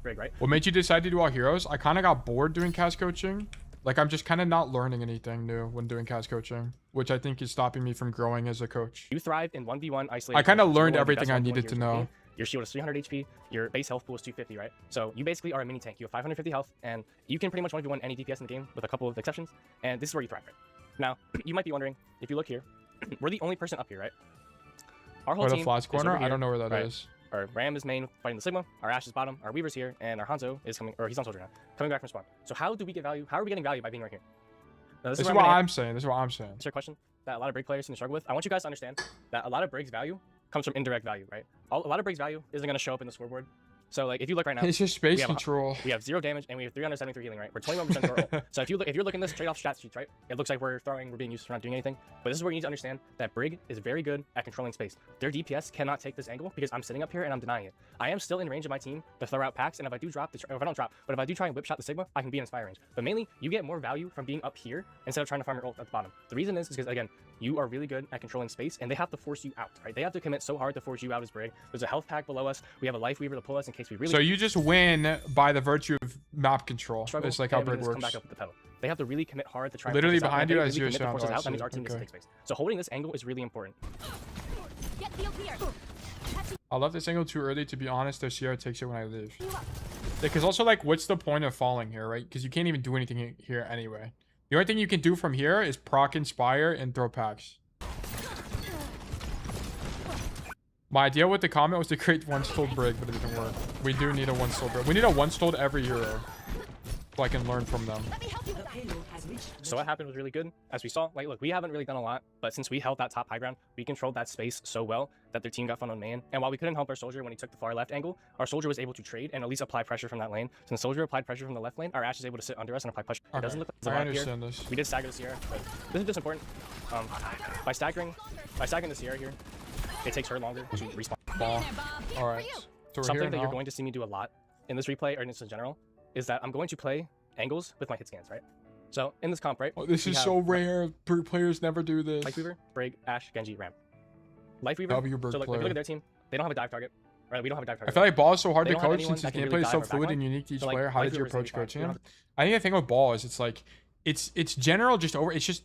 Brig, right? What made you decide to do all heroes? I kind of got bored doing cast coaching. Like, I'm just kind of not learning anything new when doing cast coaching, which I think is stopping me from growing as a coach. You thrive in 1v1 isolated. I kind of learned everything I needed to know. Your shield is 300 HP, your base health pool is 250, right? So you basically are a mini tank. You have 550 health, and you can pretty much 1v1 any DPS in the game with a couple of exceptions, and this is where you thrive, right? Now, you might be wondering, if you look here, we're the only person up here, right? Our whole team the flash corner? I don't know where that is. Our Ram is main fighting the Sigma, our Ash is bottom, our Weaver's here, and our Hanzo is coming, or he's on Sojourn now, coming back from spawn. So how do we get value? How are we getting value by being right here? Now, this is what I'm saying. This is what I'm saying. It's your question that a lot of Brig players seem to struggle with. I want you guys to understand that a lot of Brig's value comes from indirect value, right? A lot of Brig's value isn't going to show up in the scoreboard. So, like, if you look right now, it's just space control. We have 0 damage and we have 373 healing, right? We're 21% to our ult. So if you're looking at this trade-off stat sheets, right? It looks like we're being used for not doing anything. But this is where you need to understand that Brig is very good at controlling space. Their DPS cannot take this angle because I'm sitting up here and I'm denying it. I am still in range of my team to throw out packs, and if I do drop, if I don't drop, but if I do try and whip shot the Sigma, I can be in Inspire range. But mainly, you get more value from being up here instead of trying to farm your ult at the bottom. The reason is because, again, you are really good at controlling space, and they have to force you out, right? They have to commit so hard to force you out as Brig. There's a health pack below us. We have a Life Weaver to pull us in case we really... So you just win by the virtue of map control. It's like how Brig works. Come back up with the pedal. They have to really commit hard to try. Literally behind you as you That means our team needs to take space. So holding this angle is really important. I love this angle too early, to be honest. The Sierra takes it when I leave. Because also, like, what's the point of falling here, right? Because you can't even do anything here anyway. The only thing you can do from here is proc Inspire and throw packs. My idea with the comment was to create one-stoled Brig, but it didn't work. We do need a one-stoled Brig. We need a one-stoled every hero, so I can learn from them. So what happened was really good. As we saw, like, look, we haven't really done a lot, but since we held that top high ground, we controlled that space so well that their team got fun on man. And while we couldn't help our soldier when he took the far left angle, our soldier was able to trade and at least apply pressure from that lane. Since the soldier applied pressure from the left lane, our Ash is able to sit under us and apply pressure. Okay. It doesn't look like I understand this. We did stagger the Sierra, but this is just important. By staggering the Sierra here, it takes her longer to respawn. Ball. All right. So something that you're going to see me do a lot in this replay or in this in general is that I'm going to play angles with my hit scans, right? So in this comp, right? Oh, this is so rare. Players never do this. Lifeweaver, Brig, Ashe, Genji, Ramp. Lifeweaver. So like, if you look at their team, they don't have a dive target. Right, we don't have a dive target. I feel like Ball is so hard They to don't have coach anyone since his that can gameplay really is so dive or fluid backline. and unique to each So, like, player. How did you Lifeweaver's approach 85. We coaching don't him? I think the thing with Ball is it's like it's general it's just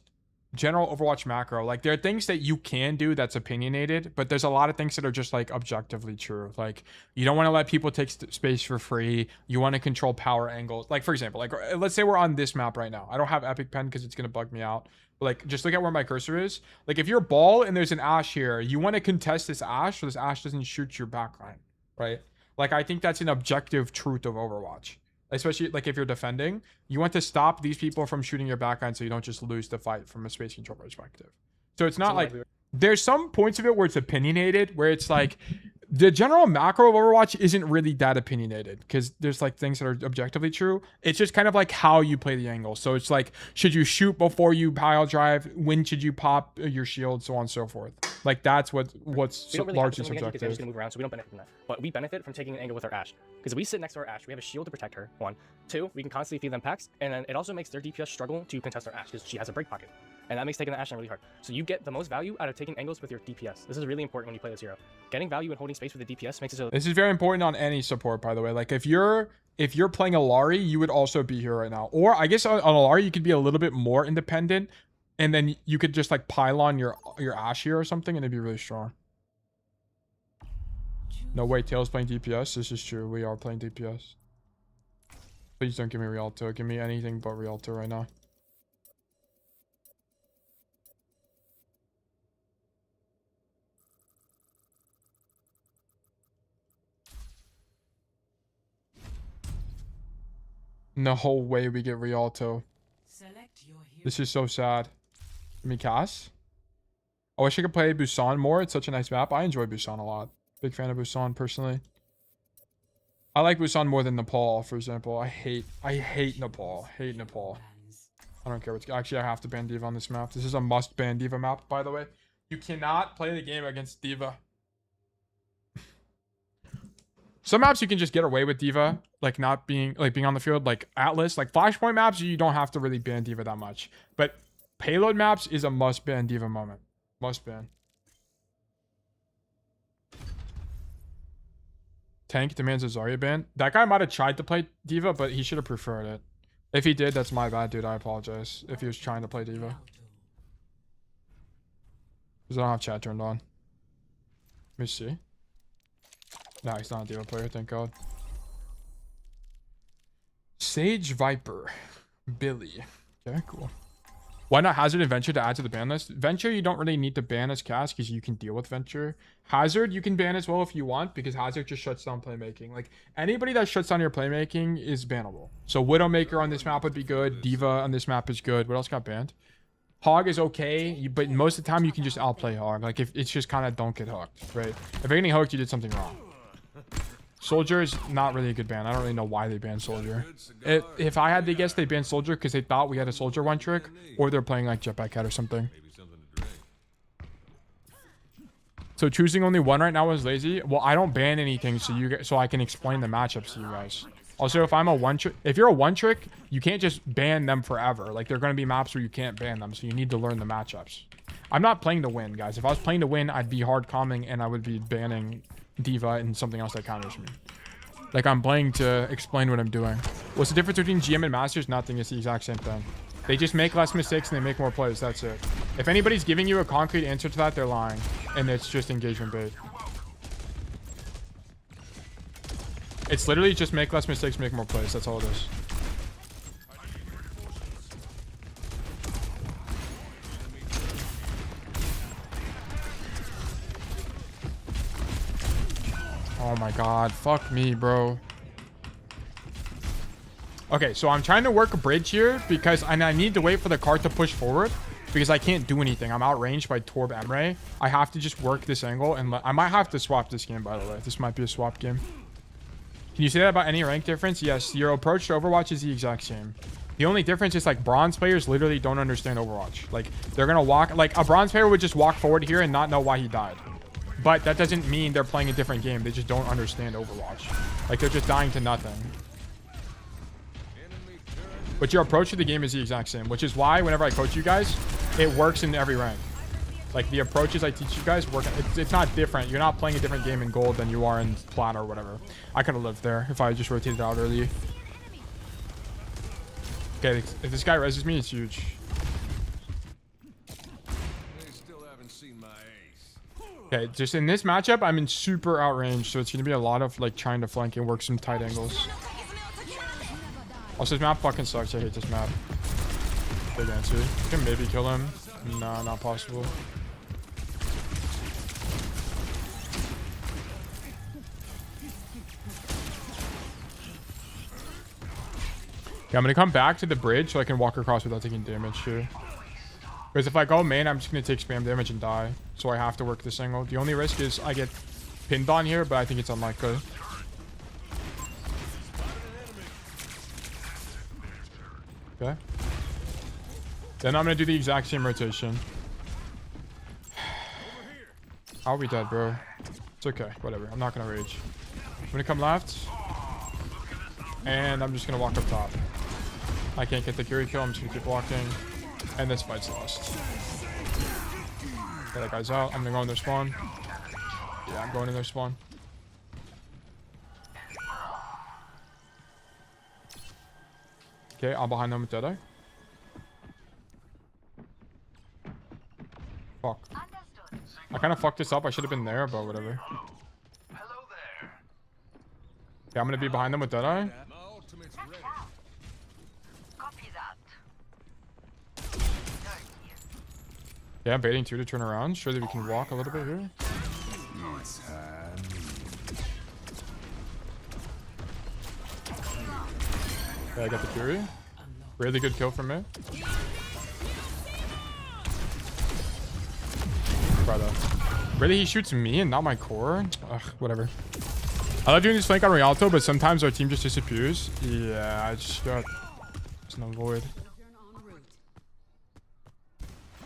general Overwatch macro. Like there are things that you can do that's opinionated, but there's a lot of things that are just like objectively true. Like you don't want to let people take space for free. You want to control power angles. Like for example, like let's say we're on this map right now. I don't have Epic Pen because it's gonna bug me out. But like just look at where my cursor is. Like if you're Ball and there's an Ashe here, you want to contest this Ashe so this Ashe doesn't shoot your backline, right? Like I think that's an objective truth of Overwatch. Especially like if you're defending, you want to stop these people from shooting your backline so you don't just lose the fight from a space control perspective. So it's not like there's some points of it where it's opinionated, where it's like the general macro of Overwatch isn't really that opinionated because there's like things that are objectively true. It's just kind of like how you play the angle. So it's like, should you shoot before you pile drive? When should you pop your shield? So on and so forth. Like that's what's really largely because they're just subjective. gonna move around, so we don't benefit from that. But we benefit from taking an angle with our Ashe. Because if we sit next to our Ashe, we have a shield to protect her, 1. 2, we can constantly feed them packs, and then it also makes their DPS struggle to contest our Ashe because she has a break pocket. And that makes taking the Ashe really hard. So you get the most value out of taking angles with your DPS. This is really important when you play this hero. Getting value and holding space with the DPS makes it so... This is very important on any support, by the way. Like if you're playing Alari, you would also be here right now. Or I guess on Alari, you could be a little bit more independent, and then you could just like pile on your Ashe here or something, and it'd be really strong. No way, Tails playing DPS. This is true. We are playing DPS. Please don't give me Rialto. Give me anything but Rialto right now. No way we get Rialto. This is so sad. Give me Cass. I wish I could play Busan more. It's such a nice map. I enjoy Busan a lot. Big fan of Busan personally. I like Busan more than Nepal, for example. I hate Nepal. Hate Nepal. I don't care what's... Actually, I have to ban D.Va on this map. This is a must ban D.Va map, by the way. You cannot play the game against D.Va. Some maps you can just get away with D.Va, like not being on the field, like Aatlis, like Flashpoint maps, you don't have to really ban D.Va that much. But payload maps is a must ban D.Va moment. Must ban. Tank demands a Zarya ban. That guy might have tried to play D.Va, but he should have preferred it. If he did, that's my bad, dude. I apologize. If he was trying to play D.Va. Because I don't have chat turned on. Let me see. No, he's not a D.Va player, thank God. Sage Viper. Billy. Okay, cool. Why not Hazard and Venture to add to the ban list? Venture, you don't really need to ban as Cass because you can deal with Venture. Hazard, you can ban as well if you want because Hazard just shuts down playmaking. Like, anybody that shuts down your playmaking is bannable. So, Widowmaker on this map would be good. D.Va on this map is good. What else got banned? Hog is okay, but most of the time you can just outplay Hog. Like, if it's just kind of don't get hooked, right? If you're getting hooked, you did something wrong. Soldier is not really a good ban. I don't really know why they banned Soldier. If I had to guess, they banned Soldier because they thought we had a Soldier one trick, or they're playing like Jetpack Cat or something. So choosing only one right now is lazy. Well, I don't ban anything, so I can explain the matchups to you guys. Also, if you're a one trick, you can't just ban them forever. Like there are going to be maps where you can't ban them, so you need to learn the matchups. I'm not playing to win, guys. If I was playing to win, I'd be hard calming and I would be banning D.Va and something else that counters me. Like I'm playing to explain what I'm doing. What's the difference between GM and Masters? Nothing. It's the exact same thing. They just make less mistakes and they make more plays. That's it. If anybody's giving you a concrete answer to that, they're lying. And it's just engagement bait. It's literally just make less mistakes, make more plays. That's all it is. Oh my god, fuck me, bro. Okay, so I'm trying to work a bridge here because I need to wait for the cart to push forward because I can't do anything. I'm outranged by Torb Emre. I have to just work this angle and I might have to swap this game, by the way. This might be a swap game. Can you say that about any rank difference? Yes, your approach to Overwatch is the exact same. The only difference is like bronze players literally don't understand Overwatch. Like they're gonna walk, like a bronze player would just walk forward here and not know why he died. But that doesn't mean they're playing a different game. They just don't understand Overwatch. Like, they're just dying to nothing. but your approach to the game is the exact same, which is why whenever I coach you guys, it works in every rank. Like, the approaches I teach you guys work. It's not different. You're not playing a different game in gold than you are in plat or whatever. I could have lived there if I just rotated out early. Okay, if this guy reses me, it's huge. Okay, just in this matchup, I'm in super outrange, so it's going to be a lot of, like, trying to flank and work some tight angles. Also, this map fucking sucks. I hate this map. Big answer. You can maybe kill him. Nah, not possible. Okay, I'm going to come back to the bridge so I can walk across without taking damage here. Because if I go main, I'm just going to take spam damage and die. So I have to work this angle. The only risk is I get pinned on here, but I think it's unlikely. Okay. Then I'm going to do the exact same rotation. How are we dead, bro? It's okay. Whatever. I'm not going to rage. I'm going to come left. And I'm just going to walk up top. I can't get the carry kill. I'm just going to keep walking. And this fight's lost. Okay, that guy's out. I'm going to go in their spawn. Yeah, I'm going in their spawn. Okay, I'm behind them with Deadeye. Fuck. I kind of fucked this up. I should have been there, but whatever. Okay, I'm going to be behind them with Deadeye. Yeah, I'm baiting 2 to turn around. Surely we can walk a little bit here. Okay, I got the Fury. Really good kill from me. Brother. Really, he shoots me and not my core? Ugh, whatever. I love doing this flank on Rialto, but sometimes our team just disappears. Yeah, I just got... There's no void.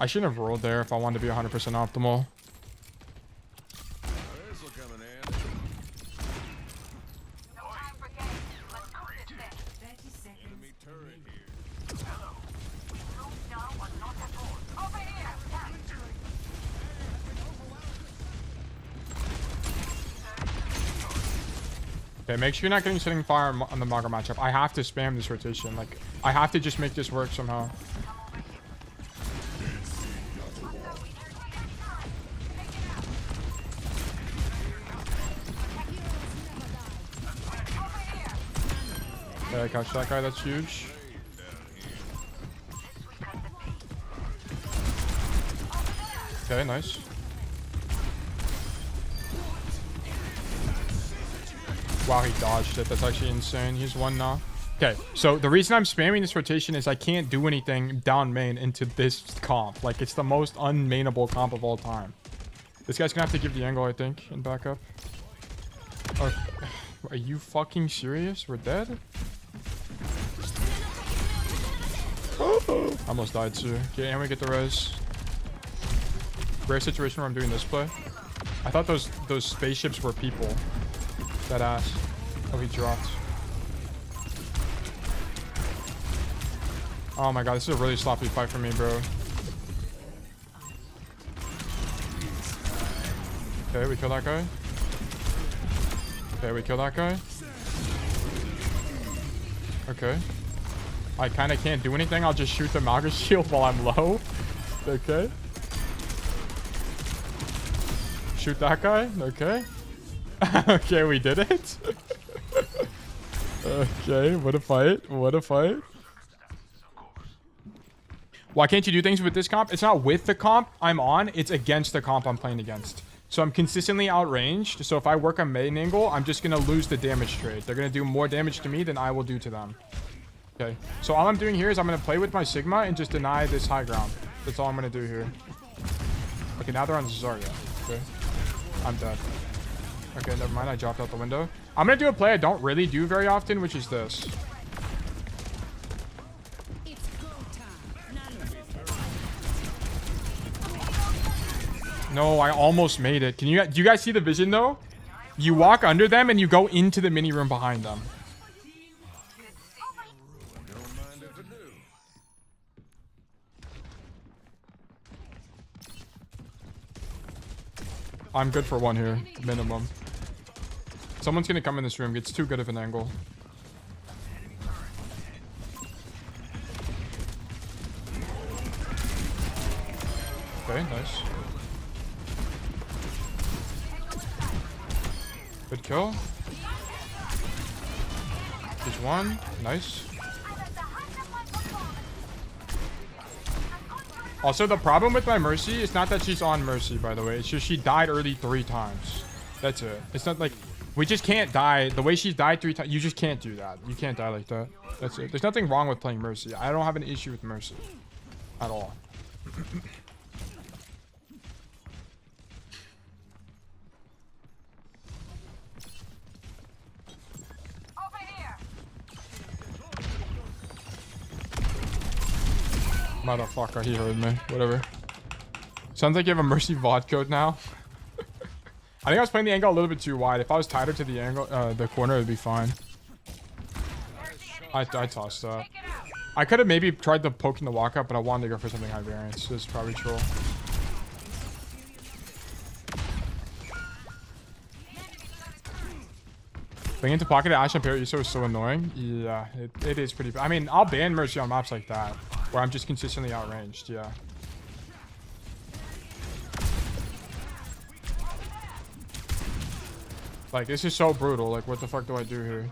I shouldn't have rolled there if I wanted to be 100% optimal. Okay, make sure you're not getting setting fire on the Maga matchup. I have to spam this rotation. Like, I have to just make this work somehow. Okay, I catch that guy. That's huge. Okay, nice. Wow, he dodged it. That's actually insane. He's 1 now. Okay, so the reason I'm spamming this rotation is I can't do anything down main into this comp. Like, it's the most unmainable comp of all time. This guy's gonna have to give the angle, I think, and back up. Oh, are you fucking serious? We're dead? Almost died too. Okay, and we get the res. Rare situation where I'm doing this play. I thought those spaceships were people. That ass. Oh, he dropped. Oh my god, this is a really sloppy fight for me, bro. Okay, we kill that guy. Okay, we kill that guy. Okay. I kind of can't do anything. I'll just shoot the Maga shield while I'm low. Okay. Shoot that guy. Okay. Okay, we did it. Okay, what a fight. What a fight. Why can't you do things with this comp? It's not with the comp I'm on. It's against the comp I'm playing against. So I'm consistently outranged. So if I work a main angle, I'm just going to lose the damage trade. They're going to do more damage to me than I will do to them. Okay. So all I'm doing here is I'm going to play with my Sigma and just deny this high ground. That's all I'm going to do here. Okay, now they're on Zarya. Okay. I'm dead. Okay, never mind. I dropped out the window. I'm going to do a play I don't really do very often, which is this. No, I almost made it. Do you guys see the vision though? You walk under them and you go into the mini room behind them. I'm good for one here, minimum. Someone's gonna come in this room. It's too good of an angle. Okay, nice. Good kill. There's one. Nice. Also, the problem with my Mercy is not that she's on Mercy, by the way. It's just she died early 3 times. That's it. It's not like... We just can't die. The way she died 3 times, you just can't do that. You can't die like that. That's it. There's nothing wrong with playing Mercy. I don't have an issue with Mercy. At all. Motherfucker, he heard me. Whatever. Sounds like you have a Mercy VOD code now. I think I was playing the angle a little bit too wide. If I was tighter to the angle, the corner, it'd be fine. I tossed that. I could have maybe tried to poke in the walk up, but I wanted to go for something high variance. So it's probably troll. Bring into pocket Ash and Parry Iso is so annoying. Yeah, it is pretty. I mean, I'll ban Mercy on maps like that, where I'm just consistently outranged. Yeah. Like, this is so brutal. Like, what the fuck do I do here?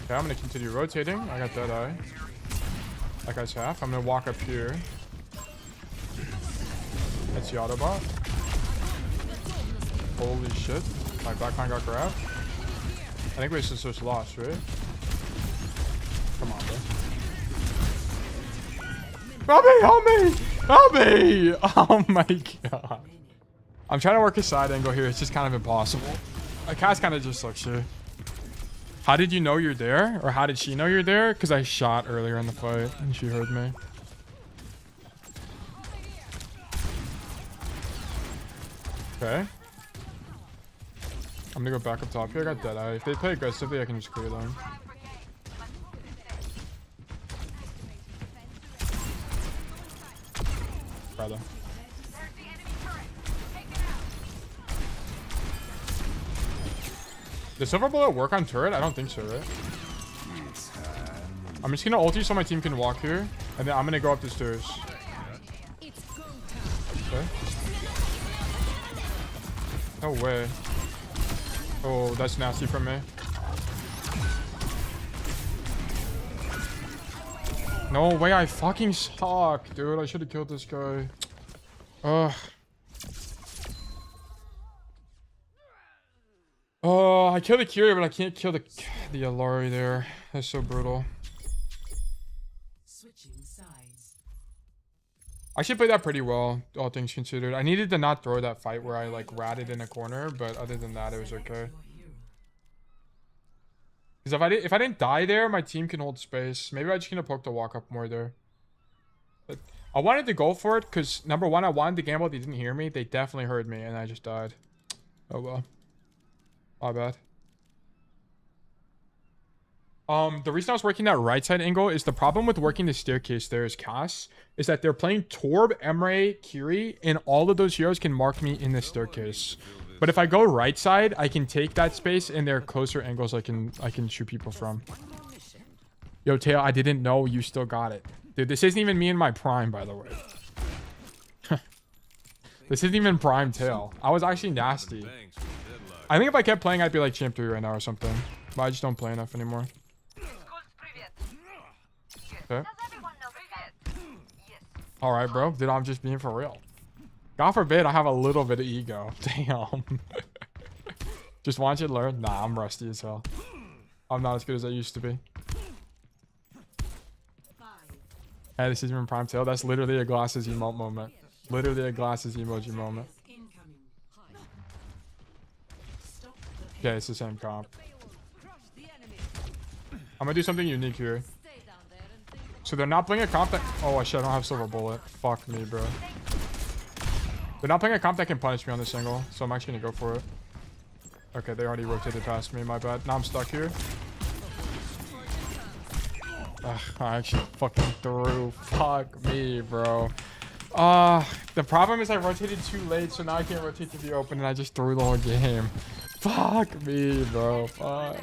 Okay, I'm gonna continue rotating. I got that eye. That guy's half. I'm gonna walk up here. That's the Autobot. Holy shit. My backline got grabbed. I think we're just lost, right? Come on, bro. Help me! Help me! Help me! Oh my god. I'm trying to work a side angle here. It's just kind of impossible. My Cass kind of just looks here. How did you know you're there? Or how did she know you're there? Because I shot earlier in the fight and she heard me. Okay. I'm gonna go back up top here. I got Deadeye. If they play aggressively, I can just clear them. Brother. Does Silver Bullet work on turret? I don't think so, right? I'm just gonna ulti so my team can walk here. And then I'm gonna go up the stairs. Okay. No way. Oh, that's nasty from me. No way, I fucking suck, dude. I should have killed this guy. Ugh. Oh, I killed the Kyrie, but I can't kill the Alari there. That's so brutal. I should play that pretty well, all things considered. I needed to not throw that fight where I like ratted in a corner, but other than that, it was okay. Because if I didn't die there, my team can hold space. Maybe I'm just gonna poke the walk up more there. But I wanted to go for it because number one, I wanted to gamble. They didn't hear me. They definitely heard me, and I just died. Oh well. My bad. The reason I was working that right side angle is the problem with working the staircase there is Cass, is that they're playing Torb, Emre, Kiri, and all of those heroes can mark me in the staircase. But if I go right side, I can take that space and there are closer angles I can shoot people from. Yo, Tail, I didn't know you still got it. Dude, this isn't even me in my prime, by the way. This isn't even prime Tail. I was actually nasty. I think if I kept playing, I'd be like Champ 3 right now or something. But I just don't play enough anymore. Okay. Alright, bro. Dude, I'm just being for real. God forbid I have a little bit of ego. Damn. Just want you to learn? Nah, I'm rusty as hell. I'm not as good as I used to be. Hey, this isn't even prime tail. That's literally a glasses emote moment. Literally a glasses emoji moment. Okay, it's the same comp. I'm gonna do something unique here. So they're not playing a comp that... Oh, shit, I don't have Silver Bullet. Fuck me, bro. They're not playing a comp that can punish me on this angle, so I'm actually gonna go for it. Okay, they already rotated past me, my bad. Now I'm stuck here. Ugh, I actually fucking threw. Fuck me, bro. The problem is I rotated too late, so now I can't rotate to the open, and I just threw the whole game. Fuck me, bro. Fuck.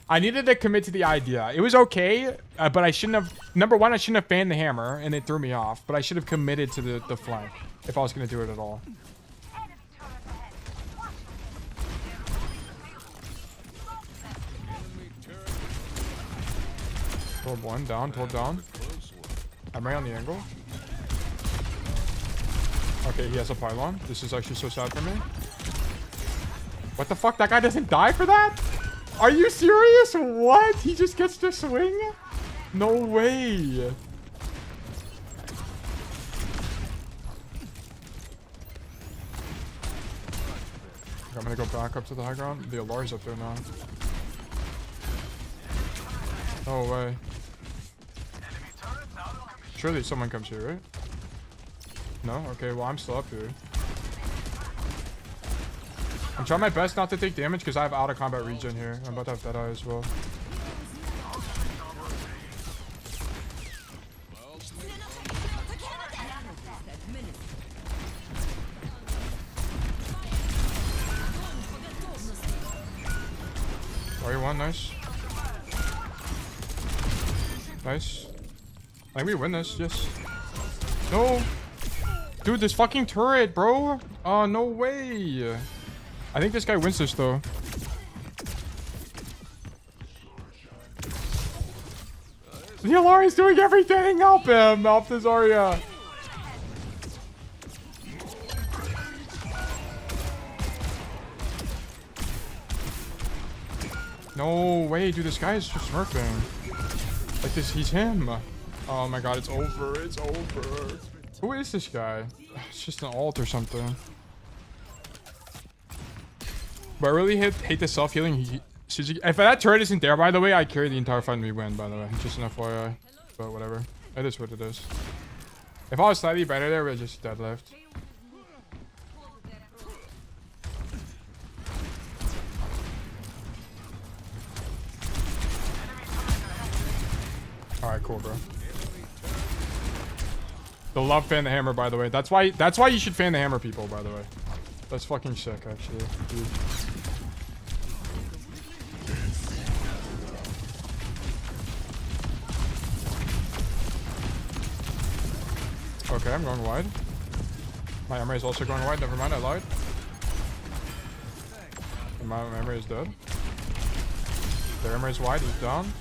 I needed to commit to the idea. It was okay, but I shouldn't have... Number one, I shouldn't have fanned the hammer, and it threw me off. But I should have committed to the flank if I was going to do it at all. Torb one, down, Torb down. I'm right on the angle. Okay, he has a pylon. This is actually so sad for me. What the fuck? That guy doesn't die for that? Are you serious? What? He just gets to swing? No way. I'm gonna go back up to the high ground. The Alar's up there now. No way. Surely someone comes here, right? No? Okay, well, I'm still up here. I'm trying my best not to take damage because I have out of combat regen here. I'm about to have Deadeye as well. Warrior one, nice. Nice. I think we win this, yes. No! Dude, this fucking turret, bro! Oh, no way! I think this guy wins this, though. The Alar is doing everything! Help him! Help this Zarya! No way, dude, this guy is just smurfing. Like this, he's him. Oh my god, it's over, it's over. Who is this guy? It's just an alt or something. But I really hate the self-healing. If that turret isn't there, by the way, I carry the entire fight and we win, by the way. Just an FYI. But whatever. It is what it is. If I was slightly better there, we're just dead left. Alright, cool, bro. They'll love fan the hammer, by the way. That's why you should fan the hammer, people, by the way. That's fucking sick, actually. Dude. Okay, I'm going wide. My Emre is also going wide. Never mind, I lied. And my Emre is dead. Their Emre is wide. He's down.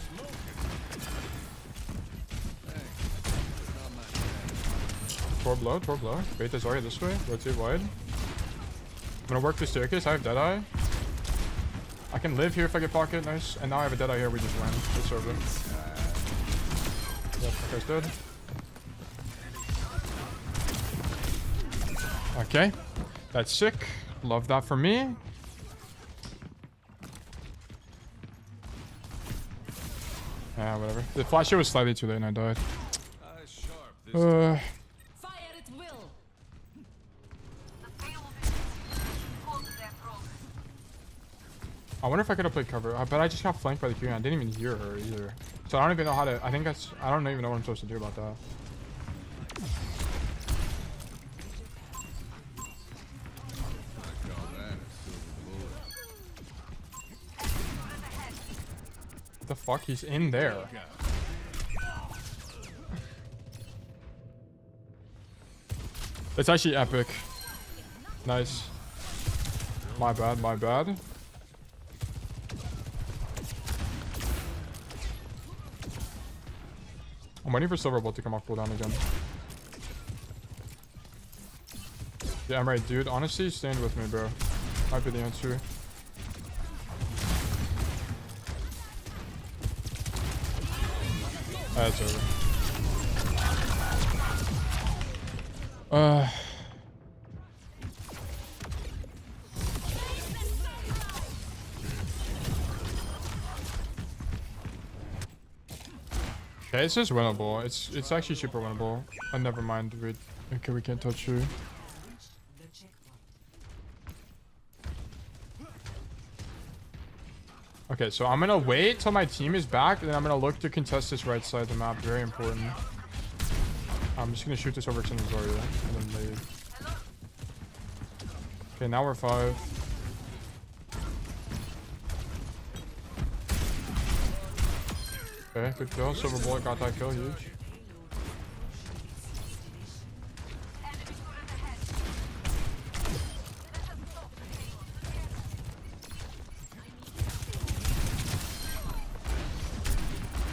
Torb low, Torb low. Bait the Zarya this way. Rotate wide. I'm gonna work the staircase. I have Deadeye. I can live here if I get pocket. Nice. And now I have a Deadeye here. We just win. It's over. Yep, that guy's dead. Okay. That's sick. Love that for me. Yeah, whatever. The flash here was slightly too late and I died. I wonder if I could have played cover, but I just got flanked by the Q and I didn't even hear her either. So I don't even know how to, I don't even know what I'm supposed to do about that. What the fuck? He's in there. It's actually epic. Nice. My bad, my bad. I'm waiting for Silverbolt to come off cooldown again. Yeah, I'm right, dude. Honestly, stand with me, bro. Might be the answer. That's over. Okay, this is winnable. It's actually super winnable. Oh, never mind. Okay, we can't touch you. Okay, so I'm gonna wait till my team is back, and then I'm gonna look to contest this right side of the map. Very important. I'm just gonna shoot this over to Zarya and then leave. Okay, now we're 5. Okay, good kill. Silver bullet got that kill, huge.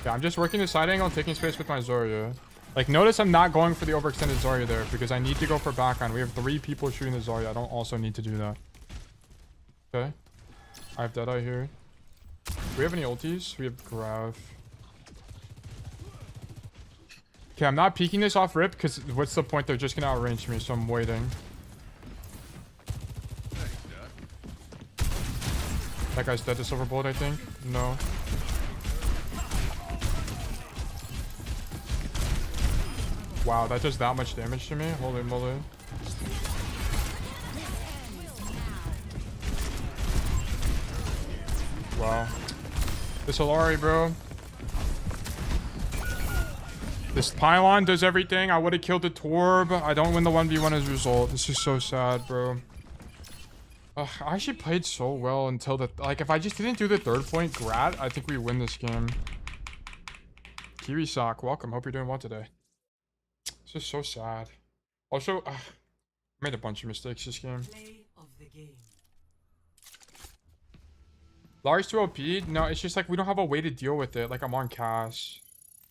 Yeah, I'm just working the side angle and taking space with my Zarya. Like, notice I'm not going for the overextended Zarya there because I need to go for backline. We have 3 people shooting the Zarya. I don't also need to do that. Okay. I have Deadeye here. Do we have any ultis? We have Grav. Okay, I'm not peeking this off rip because what's the point? They're just going to outrange me, so I'm waiting. That guy's dead to silver bullet, I think. No. Wow, that does that much damage to me? Holy moly. Wow. This Alari, bro. This pylon does everything. I would have killed the Torb. I don't win the 1v1 as a result. This is so sad, bro. I actually played so well until the... Like, if I just didn't do the 3rd point grat, I think we win this game. Kiwi Sock, welcome. Hope you're doing well today. This is so sad. Also, I made a bunch of mistakes this game. Lars too OP? No, it's just like we don't have a way to deal with it. Like, I'm on Cass.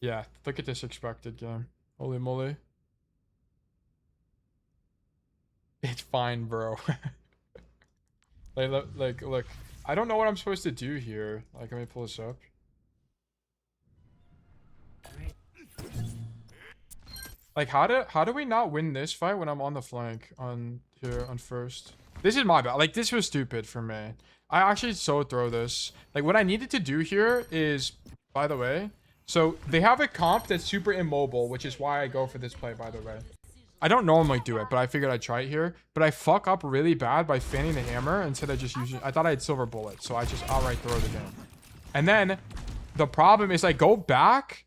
Yeah, look at this expected game. Holy moly. It's fine, bro. Look. I don't know what I'm supposed to do here. Like, let me pull this up. Like, how do we not win this fight when I'm on the flank on here on first? This is my bad. Like, this was stupid for me. I actually so throw this. Like, what I needed to do here is, by the way, so they have a comp that's super immobile, which is why I go for this play, by the way. I don't normally do it, but I figured I'd try it here. But I fuck up really bad by fanning the hammer instead of just using... I thought I had silver bullet, so I just outright throw the game. And then the problem is I go back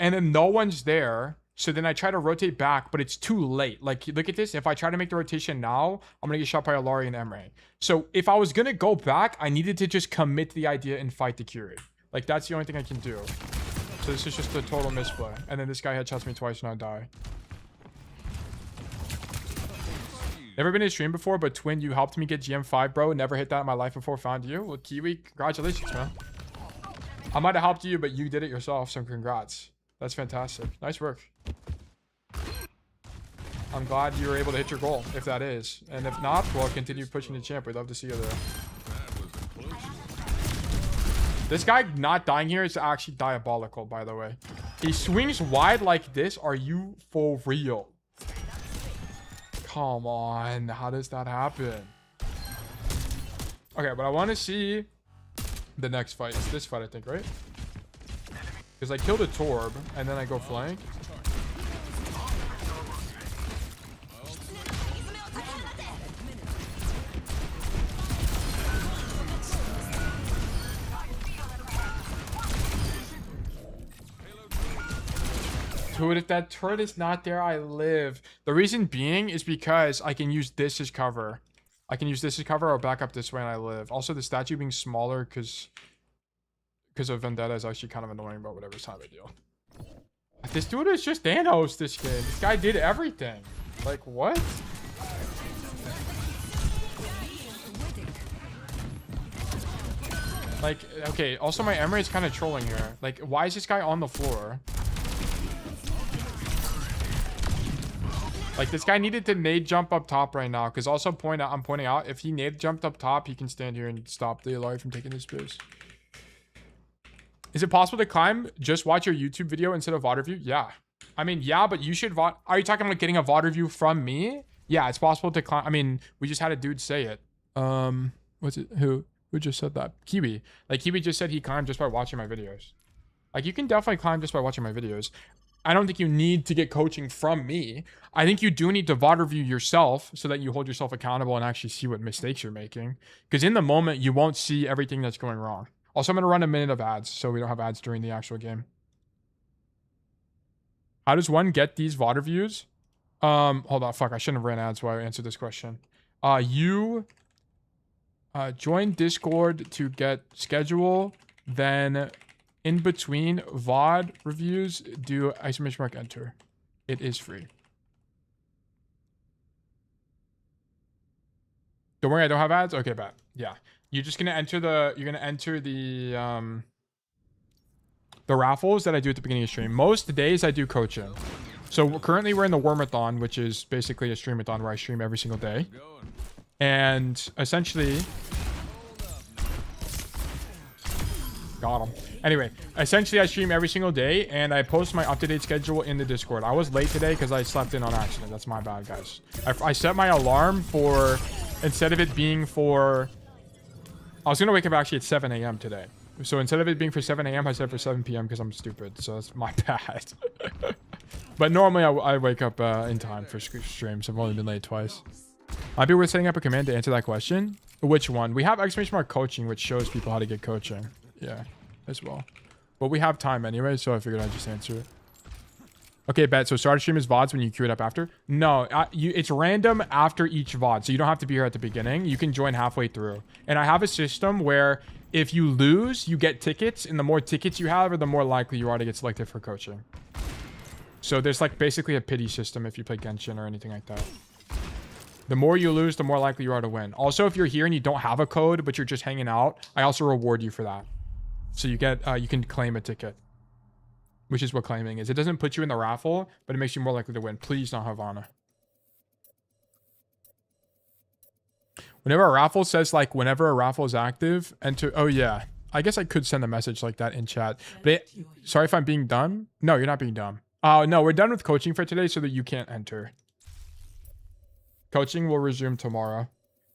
and then no one's there. So then I try to rotate back, but it's too late. Like, look at this. If I try to make the rotation now, I'm going to get shot by Alari and Emre. So if I was going to go back, I needed to just commit to the idea and fight the Curie. Like, that's the only thing I can do. So this is just a total misplay. And then this guy headshots me twice and I die. Never been in a stream before, but Twin, you helped me get GM5, bro. Never hit that in my life before. Found you. Well, Kiwi, congratulations, man. I might have helped you, but you did it yourself, so congrats. That's fantastic. Nice work. I'm glad you were able to hit your goal, if that is. And if not, well, continue pushing the champ. We'd love to see you there. This guy not dying here is actually diabolical, by the way. He swings wide like this. Are you for real? Come on. How does that happen? Okay, but I want to see the next fight. It's this fight, I think, right? Because I killed a Torb, and then I go flank. Dude, if that turret is not there, I live. The reason being is because I can use this as cover. I can use this as cover or back up this way and I live. Also, the statue being smaller because of Vendetta is actually kind of annoying, but whatever, it's not a big deal. This dude is just Thanos this game. This guy did everything. Like, what? Like, okay, also my Emre is kind of trolling here. Like, why is this guy on the floor? Like, this guy needed to nade jump up top right now. Because also I'm pointing out, if he nade jumped up top, he can stand here and stop the Alari from taking this space. Is it possible to climb? Just watch your YouTube video instead of VOD review? Yeah. I mean, yeah, but you should VOD. Are you talking about getting a VOD review from me? Yeah, it's possible to climb. I mean, we just had a dude say it. What's it? Who just said that? Kiwi. Like, Kiwi just said he climbed just by watching my videos. Like, you can definitely climb just by watching my videos. I don't think you need to get coaching from me. I think you do need to VOD review yourself so that you hold yourself accountable and actually see what mistakes you're making. Because in the moment, you won't see everything that's going wrong. Also, I'm going to run a minute of ads so we don't have ads during the actual game. How does one get these VOD reviews? Hold on. Fuck, I shouldn't have ran ads while I answered this question. You join Discord to get schedule, then in between VOD reviews, do !mark enter. It is free. Don't worry, I don't have ads. Okay, bet. Yeah, you're just gonna enter the raffles that I do at the beginning of stream. Most days I do coaching. So currently we're in the WORMATHON, which is basically a streamathon where I stream every single day. And essentially, got him. Anyway, essentially I stream every single day and I post my up-to-date schedule in the Discord. I was late today because I slept in on accident. That's my bad, guys. I set my alarm for, instead of it being for, I was going to wake up actually at 7 a.m. today. So instead of it being for 7 a.m., I set it for 7 p.m. because I'm stupid. So that's my bad. But normally I wake up in time for streams. I've only been late twice. Might be worth setting up a command to answer that question. Which one? We have !mark coaching, which shows people how to get coaching. Yeah, as well. But we have time anyway, so I figured I'd just answer it. Okay, bet. So start stream is VODs when you queue it up after? No, it's random after each VOD. So you don't have to be here at the beginning. You can join halfway through. And I have a system where if you lose, you get tickets. And the more tickets you have, or the more likely you are to get selected for coaching. So there's like basically a pity system if you play Genshin or anything like that. The more you lose, the more likely you are to win. Also, if you're here and you don't have a code, but you're just hanging out, I also reward you for that. So you get, you can claim a ticket, which is what claiming is. It doesn't put you in the raffle, but it makes you more likely to win. Please not Havana. Whenever a raffle says like, whenever a raffle is active, enter. Oh yeah, I guess I could send a message like that in chat. But sorry if I'm being dumb. No, you're not being dumb. No, we're done with coaching for today so that you can't enter. Coaching will resume tomorrow.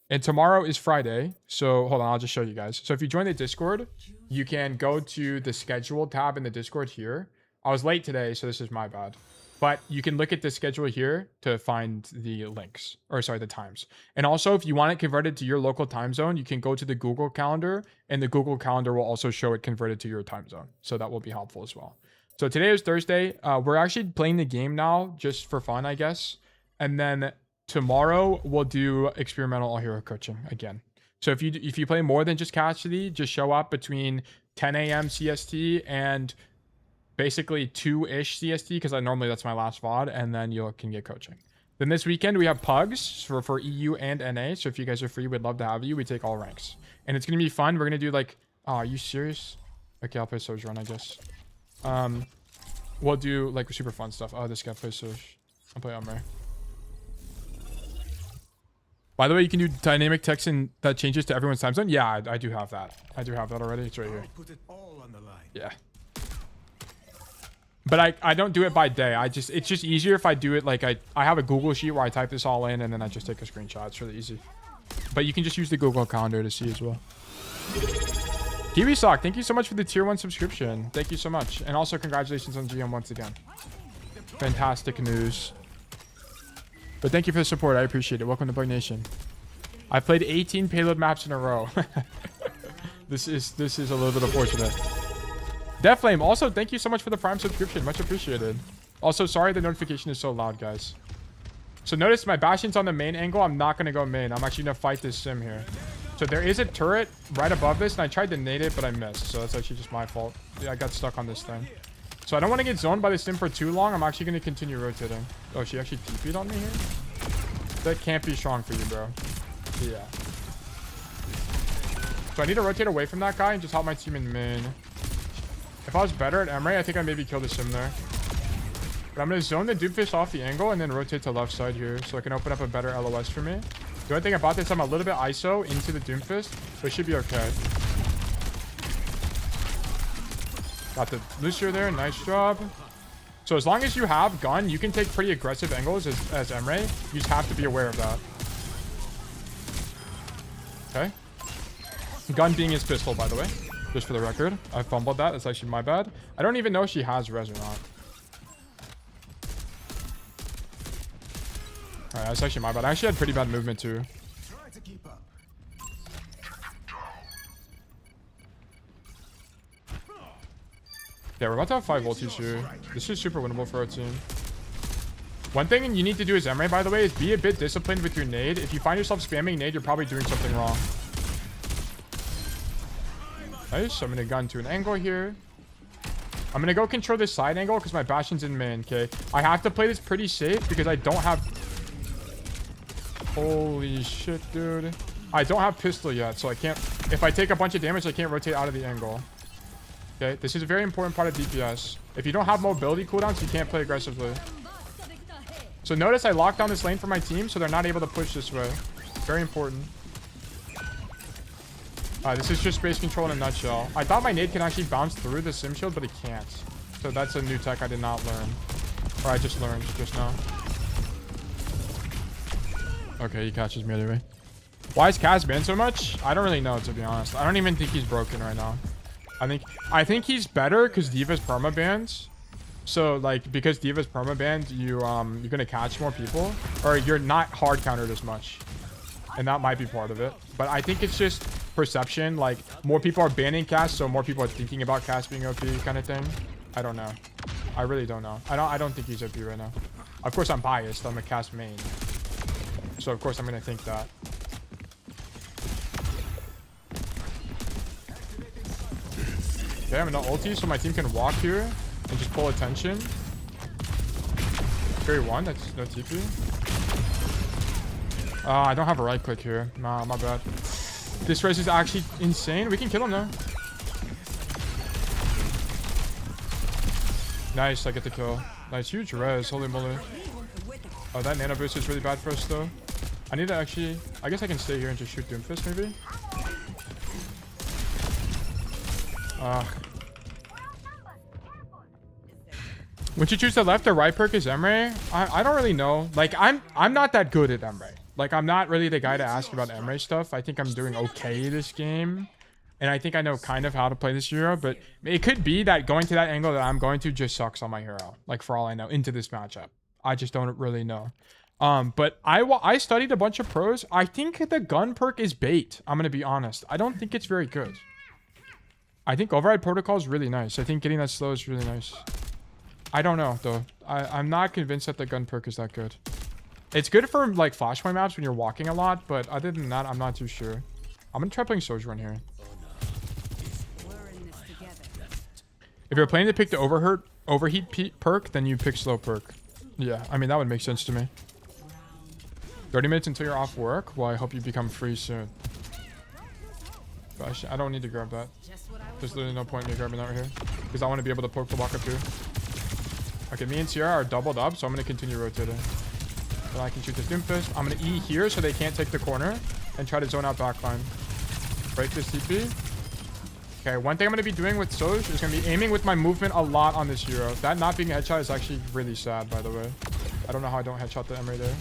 And tomorrow is Friday. So hold on, I'll just show you guys. So if you join the Discord, you can go to the schedule tab in the Discord here. I was late today, so this is my bad. But you can look at the schedule here to find the links, or sorry, the times. And also, if you want it converted to your local time zone, you can go to the Google Calendar, and the Google Calendar will also show it converted to your time zone. So that will be helpful as well. So today is Thursday. We're actually playing the game now, just for fun, I guess. And then tomorrow we'll do experimental all hero coaching again. So if you play more than just Cassidy, just show up between 10 a.m. CST and basically 2-ish CST, because normally that's my last VOD, and then you can get coaching. Then this weekend we have pugs for EU and NA. So if you guys are free, we'd love to have you. We take all ranks, and it's gonna be fun. We're gonna do like, oh, are you serious? Okay, I'll play Sojourn, I guess. We'll do like super fun stuff. Oh, this guy plays Sojourn. I'll play Emre. By the way, you can do dynamic text and that changes to everyone's time zone. Yeah, I do have that. I do have that already. It's right here. Put it all on the line. Yeah. But I don't do it by day. It's just easier if I do it like I have a Google sheet where I type this all in and then I just take a screenshot. It's really easy. But you can just use the Google Calendar to see as well. Kiwi Sock, thank you so much for the tier 1 subscription. Thank you so much. And also congratulations on GM once again. Fantastic news. But thank you for the support. I appreciate it. Welcome to Bug Nation. I played 18 payload maps in a row. This is a little bit unfortunate. Deathflame, also thank you so much for the Prime subscription. Much appreciated. Also, sorry the notification is so loud, guys. So notice my Bastion's on the main angle. I'm not going to go main. I'm actually going to fight this sim here. So there is a turret right above this, and I tried to nade it, but I missed. So that's actually just my fault. Yeah, I got stuck on this thing. So I don't want to get zoned by the sim for too long. I'm actually going to continue rotating. Oh, she actually TP'd on me here? That can't be strong for you, bro. Yeah. So I need to rotate away from that guy and just help my team in main. If I was better at Emre, I think I'd maybe kill the sim there. But I'm going to zone the Doomfist off the angle and then rotate to left side here so I can open up a better LOS for me. The only thing about this, I'm a little bit ISO into the Doomfist, but it should be okay. Got the Lucio there. Nice job. So as long as you have gun, you can take pretty aggressive angles as Emre. You just have to be aware of that. Okay. Gun being his pistol, by the way. Just for the record. I fumbled that. That's actually my bad. I don't even know if she has res or not. Alright, that's actually my bad. I actually had pretty bad movement too. Yeah, we're about to have 5 ultis here. This is super winnable for our team. One thing you need to do as Emre, by the way, is be a bit disciplined with your nade. If you find yourself spamming nade, you're probably doing something wrong. Nice. I'm going to gun to an angle here. I'm going to go control this side angle because my Bastion's in main, okay? I have to play this pretty safe because I don't have... Holy shit, dude. I don't have pistol yet, so I can't... If I take a bunch of damage, I can't rotate out of the angle. Okay, this is a very important part of DPS. If you don't have mobility cooldowns, you can't play aggressively. So notice I locked down this lane for my team, so they're not able to push this way. Very important. This is just space control in a nutshell. I thought my nade can actually bounce through the sim shield, but it can't. So that's a new tech I did not learn. Or I just learned just now. Okay, he catches me anyway. Why is Cass banned so much? I don't really know, to be honest. I don't even think he's broken right now. I think he's better because Diva's perma-banned. So, like, because Diva's perma-banned, you're gonna catch more people. Or you're not hard countered as much. And that might be part of it. But I think it's just perception. Like, more people are banning Cass, so more people are thinking about Cass being OP kind of thing. I don't know. I really don't know. I don't think he's OP right now. Of course, I'm biased. I'm a Cass main. So, of course, I'm gonna think that. Okay, I'm in the ulti, so my team can walk here and just pull attention. Carry 1, that's no TP. I don't have a right click here. Nah, my bad. This res is actually insane. We can kill him though. Nice, I get the kill. Nice, huge res. Holy moly. Oh, that nano boost is really bad for us though. I need to actually... I guess I can stay here and just shoot Doomfist maybe. Would you choose the left or right perk as Emre? I don't really know. Like, I'm not that good at Emre. Like, I'm not really the guy to ask about Emre stuff. I think I'm doing okay this game. And I think I know kind of how to play this hero. But it could be that going to that angle that I'm going to just sucks on my hero. Like, for all I know, into this matchup. I just don't really know. But I studied a bunch of pros. I think the gun perk is bait. I'm going to be honest. I don't think it's very good. I think Override Protocol is really nice. I think getting that slow is really nice. I don't know, though. I'm not convinced that the gun perk is that good. It's good for, like, flashpoint maps when you're walking a lot, but other than that, I'm not too sure. I'm going to try playing Sojourn here. If you're planning to pick the overheat perk, then you pick slow perk. Yeah, I mean, that would make sense to me. 30 minutes until you're off work? Well, I hope you become free soon. Gosh, I don't need to grab that. There's literally no point in me grabbing that right here. Because I want to be able to poke the block up here. Okay, me and Sierra are doubled up, so I'm going to continue rotating. So I can shoot this Doomfist. I'm going to E here so they can't take the corner. And try to zone out backline. Break this TP. Okay, one thing I'm going to be doing with Soj is going to be aiming with my movement a lot on this hero. That not being a headshot is actually really sad, by the way. I don't know how I don't headshot the Emre there.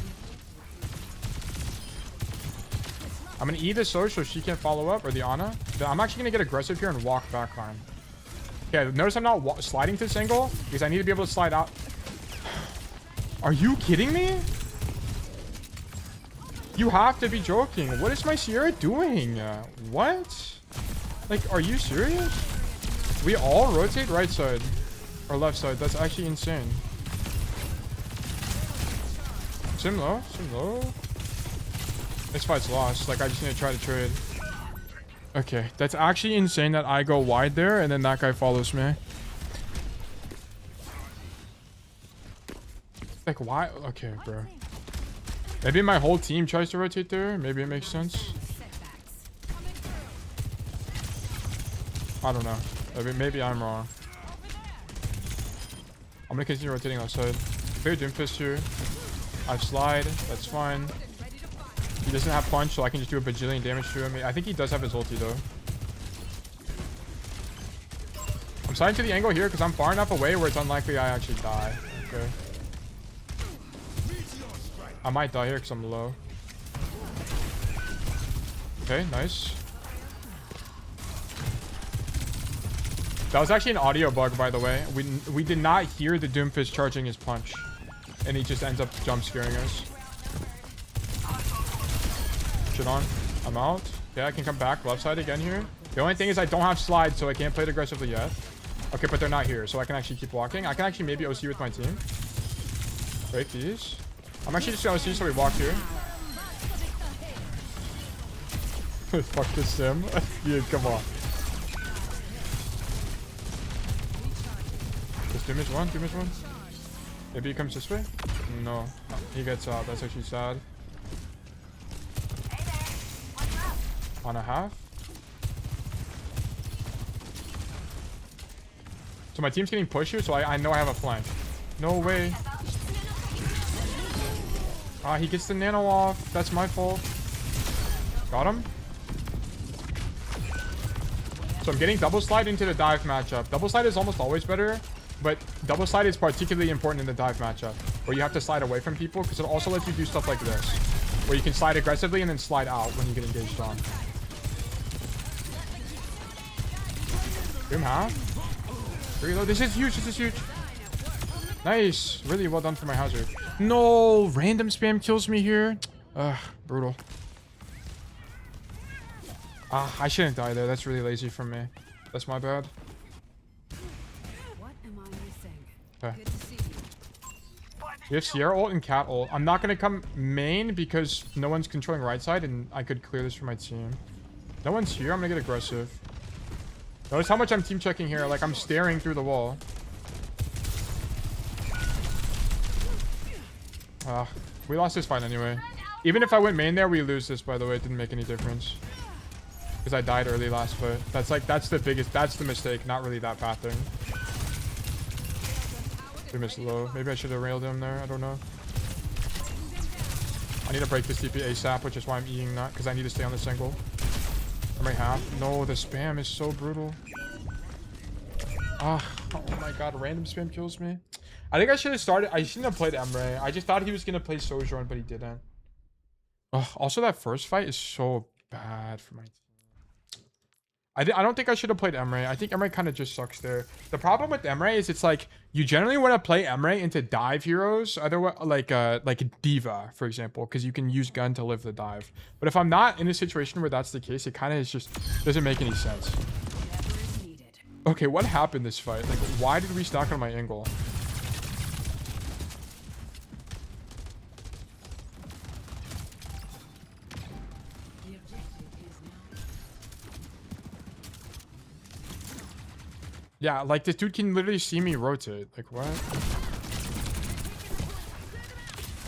I'm going to E the Soj so she can't follow up, or the Ana. I'm actually going to get aggressive here and walk backline. Okay, notice I'm not sliding to this angle because I need to be able to slide out. Are you kidding me? You have to be joking. What is my Sierra doing? What? Like, are you serious? We all rotate right side or left side. That's actually insane. Sim low. Sim low. This fight's lost. Like, I just need to try to trade. Okay, that's actually insane that I go wide there and then that guy follows me. Like, why? Okay, bro. Maybe my whole team tries to rotate there. Maybe it makes sense. I don't know. Maybe I'm wrong. I'm gonna continue rotating outside. Very Doomfist here. I slide. That's fine. He doesn't have punch, so I can just do a bajillion damage to him. I think he does have his ulti, though. I'm sliding to the angle here because I'm far enough away where it's unlikely I actually die. Okay. I might die here because I'm low. Okay, nice. That was actually an audio bug, by the way. We did not hear the Doomfist charging his punch. And he just ends up jump scaring us. Shit on. I'm out. Okay, I can come back left side again here. The only thing is I don't have slide, so I can't play it aggressively yet. Okay, but they're not here, so I can actually keep walking. I can actually maybe OC with my team. Break these. I'm actually just gonna OC so we walk here. Fuck this sim. Dude, come on. Just Doom is one, Doom is one. Maybe he comes this way? No. He gets out. That's actually sad. On a half. So my team's getting pushed here, so I know I have a flank. No way. Ah, he gets the nano off. That's my fault. Got him. So I'm getting double slide into the dive matchup. Double slide is almost always better, but double slide is particularly important in the dive matchup, where you have to slide away from people, because it also lets you do stuff like this, where you can slide aggressively and then slide out when you get engaged on. Boom half. Reload. This is huge. This is huge. Nice. Really well done for my hazard. No. Random spam kills me here. Ugh. Brutal. Ah, I shouldn't die there. That's really lazy from me. That's my bad. What am I missing? Okay. Good to see you. We have Sierra ult and Cat ult. I'm not going to come main because no one's controlling right side and I could clear this for my team. No one's here. I'm going to get aggressive. Notice how much I'm team checking here. Like, I'm staring through the wall. We lost this fight anyway. Even if I went main there, we lose this, by the way. It didn't make any difference. Because I died early last fight. That's the biggest, that's the mistake. Not really that path thing. We missed low. Maybe I should have railed him there. I don't know. I need to break this TP ASAP, which is why I'm eating that. Because I need to stay on this angle. I'm right half. No, the spam is so brutal. Oh my god, random spam kills me. I think I should have started. I shouldn't have played Emre. I just thought he was going to play Sojourn, but he didn't. Also, that first fight is so bad for my team. I don't think I should have played Emre. I think Emre kind of just sucks there. The problem with Emre is it's like you generally want to play Emre into dive heroes, otherwise like Diva, for example, because you can use gun to live the dive. But if I'm not in a situation where that's the case, it kind of just doesn't make any sense. Okay, what happened this fight? Like, why did we stock on my angle? Yeah, like this dude can literally see me rotate. Like what?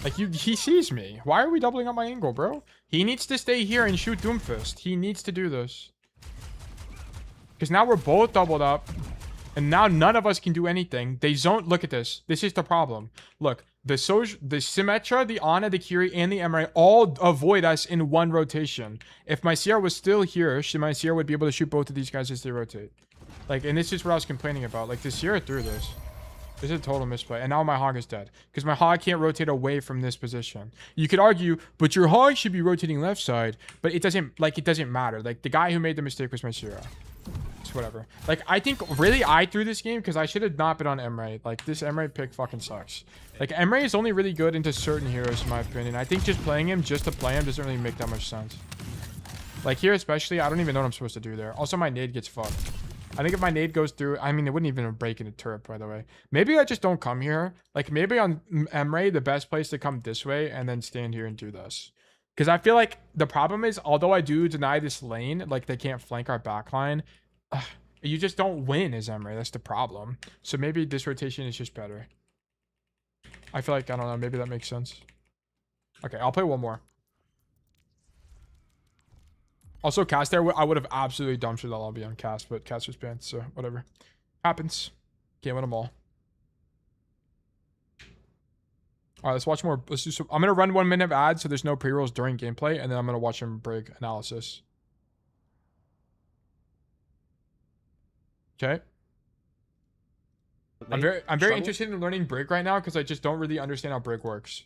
Like he sees me. Why are we doubling up my angle, bro? He needs to stay here and shoot Doomfist. He needs to do this. Because now we're both doubled up. And now none of us can do anything. They zone. Look at this. This is the problem. Look, the Symmetra, the Ana, the Kiri, and the Emre all avoid us in one rotation. If my Sierra was still here, my Sierra would be able to shoot both of these guys as they rotate. Like, and this is what I was complaining about. Like, the Sierra threw this. This is a total misplay. And now my Hog is dead. Because my Hog can't rotate away from this position. You could argue, but your Hog should be rotating left side. But it doesn't, like, it doesn't matter. Like, the guy who made the mistake was my Sierra. It's whatever. Like, I think, really, I threw this game because I should have not been on Emre. Like, this Emre pick fucking sucks. Like, Emre is only really good into certain heroes, in my opinion. I think just playing him just to play him doesn't really make that much sense. Like, here especially, I don't even know what I'm supposed to do there. Also, my nade gets fucked. I think if my nade goes through, I mean, it wouldn't even break in a turret, by the way. Maybe I just don't come here. Like, maybe on Emre, the best place to come this way and then stand here and do this. Because I feel like the problem is, although I do deny this lane, like, they can't flank our backline, you just don't win as Emre. That's the problem. So maybe this rotation is just better. I feel like, I don't know, maybe that makes sense. Okay, I'll play one more. Also, Cast there, I would have absolutely dumped that lobby on Cast, but Cast was banned, so whatever. Happens. Can't win them all. Alright, let's watch more. Let's do some. I'm going to run 1 minute of ads so there's no pre-rolls during gameplay, and then I'm going to watch some Brig analysis. Okay. I'm very interested in learning Brig right now because I just don't really understand how Brig works.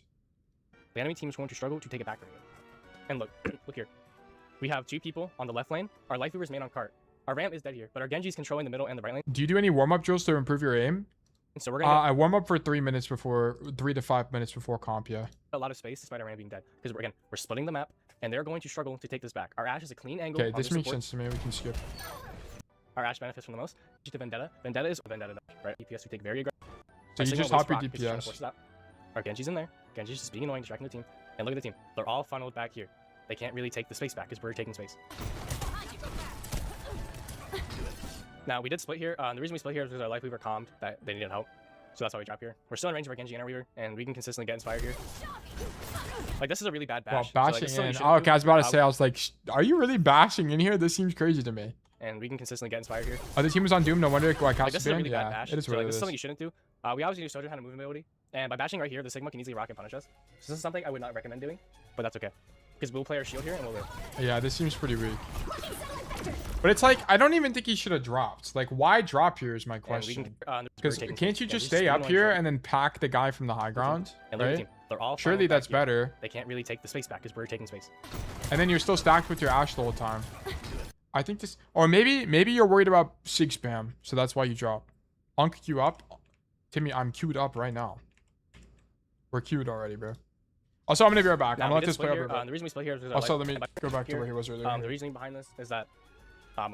The enemy team is going to struggle to take it back from you. And look, look here. We have 2 people on the left lane. Our life weaver is main on cart. Our ramp is dead here, but our Genji is controlling the middle and the right lane. Do you do any warm-up drills to improve your aim? And so we're gonna I warm up for 3 to 5 minutes before comp, yeah. A lot of space despite our ramp being dead. Because we're splitting the map, and they're going to struggle to take this back. Our Ashe is a clean angle. Okay, this makes sense to me. We can skip. our Ashe benefits from the most. To Vendetta. Vendetta is Vendetta, right? DPS we take very aggressive. So you just hop your DPS. Our Genji's in there. Genji's just being annoying, distracting the team. And look at the team. They're all funneled back here. They can't really take the space back because we're taking space. Now, we did split here. The reason we split here is because our Life Weaver calmed that they needed help. So that's why we drop here. We're still in range of our Genji and our Weaver, and we can consistently get inspired here. Like, this is a really bad bash. Well, bashing so, like, in. Oh, okay, I was about to say, I was like, are you really bashing in here? This seems crazy to me. And we can consistently get inspired here. Oh, the team was on Doom. No wonder why Cassidy this is a really bad bash. It is so, like, this is something you shouldn't do. We obviously use Sojourn had a movement ability. And by bashing right here, the Sigma can easily rock and punish us. So this is something I would not recommend doing, but that's okay. Because we'll play our shield here and we'll live. Yeah, this seems pretty weak. But it's like, I don't even think he should have dropped. Like, why drop here is my question. Because can't you just stay up here and then pack the guy from the high ground? Right? They're all surely that's better. They can't really take the space back because we're taking space. And then you're still stacked with your Ashe the whole time. I think this... Or maybe you're worried about Sig spam, so that's why you drop. Unk queue up. Timmy, I'm queued up right now. We're queued already, bro. Also, I'm gonna be right back. I'm gonna let this play over. The reason we split here is because also, let me go back to where he was earlier. The reasoning behind this is that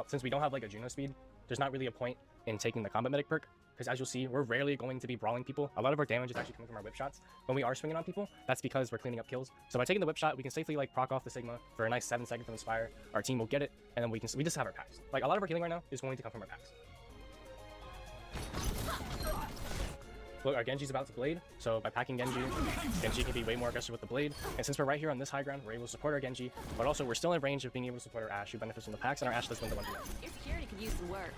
since we don't have like a Juno speed, there's not really a point in taking the combat medic perk. Because as you'll see, we're rarely going to be brawling people. A lot of our damage is actually coming from our whip shots. When we are swinging on people, that's because we're cleaning up kills. So by taking the whip shot, we can safely like proc off the Sigma for a nice 7 seconds from Inspire. Our team will get it, and then we just have our packs. Like a lot of our healing right now is going to come from our packs. Look, our Genji's about to blade, so by packing Genji, Genji can be way more aggressive with the blade. And since we're right here on this high ground, we're able to support our Genji, but also we're still in range of being able to support our Ashe, who benefits from the packs, and our Ashe does win the 1v1. Your security could use some work.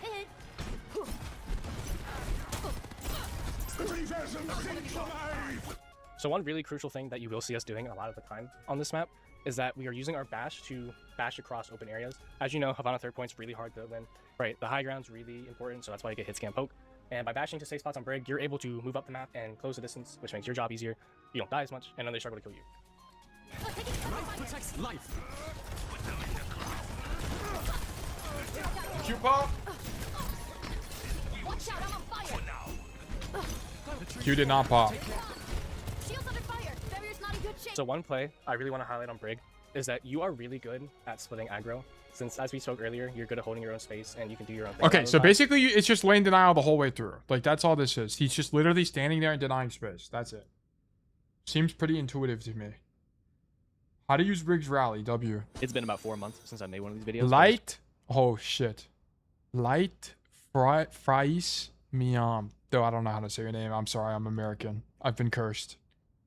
So one really crucial thing that you will see us doing a lot of the time on this map is that we are using our bash to bash across open areas. As you know, Havana third point's really hard to win. Right, the high ground's really important, so that's why you get hit scan poke. And by bashing to safe spots on Brig, you're able to move up the map and close the distance, which makes your job easier. You don't die as much, and then they struggle to kill you. Life protects life. Q pop. Watch out, I'm on fire. Q did not pop. Shields under fire. Barrier's not in good shape. So one play I really want to highlight on Brig is that you are really good at splitting aggro. Since, as we spoke earlier, you're good at holding your own space and you can do your own thing. Okay, so basically it's just lane denial the whole way through. Like, that's all this is. He's just literally standing there and denying space. That's it. Seems pretty intuitive to me. How to use Briggs Rally, W. It's been about 4 months since I made one of these videos. Light. Oh, shit. Light Frais Miam. Though I don't know how to say your name. I'm sorry, I'm American. I've been cursed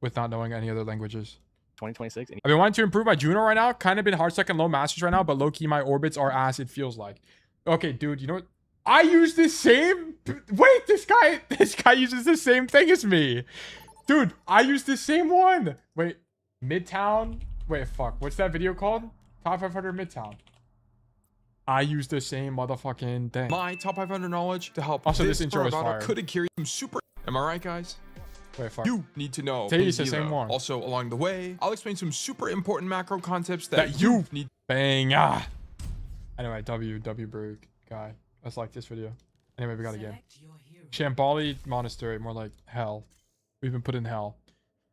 with not knowing any other languages. 2026. I've been wanting to improve my Juno right now. Kind of been hard stuck in low masters right now, but low key my orbits are ass. It feels like. Okay, dude. You know what? I use the same. Wait, this guy uses the same thing as me, dude. I use the same one. Wait, Midtown. Wait, fuck. What's that video called? Top 500 Midtown. I use the same motherfucking thing. My top 500 knowledge to help. Also, this intro is fire. Could carry some super. Am I right, guys? Wait, fuck. You need to know. It's the same one. Also, along the way, I'll explain some super important macro concepts that you need. Bang. Ah. Anyway, W Brig guy. Let's like this video. Anyway, we got a game. Shambali Monastery, more like hell. We've been put in hell.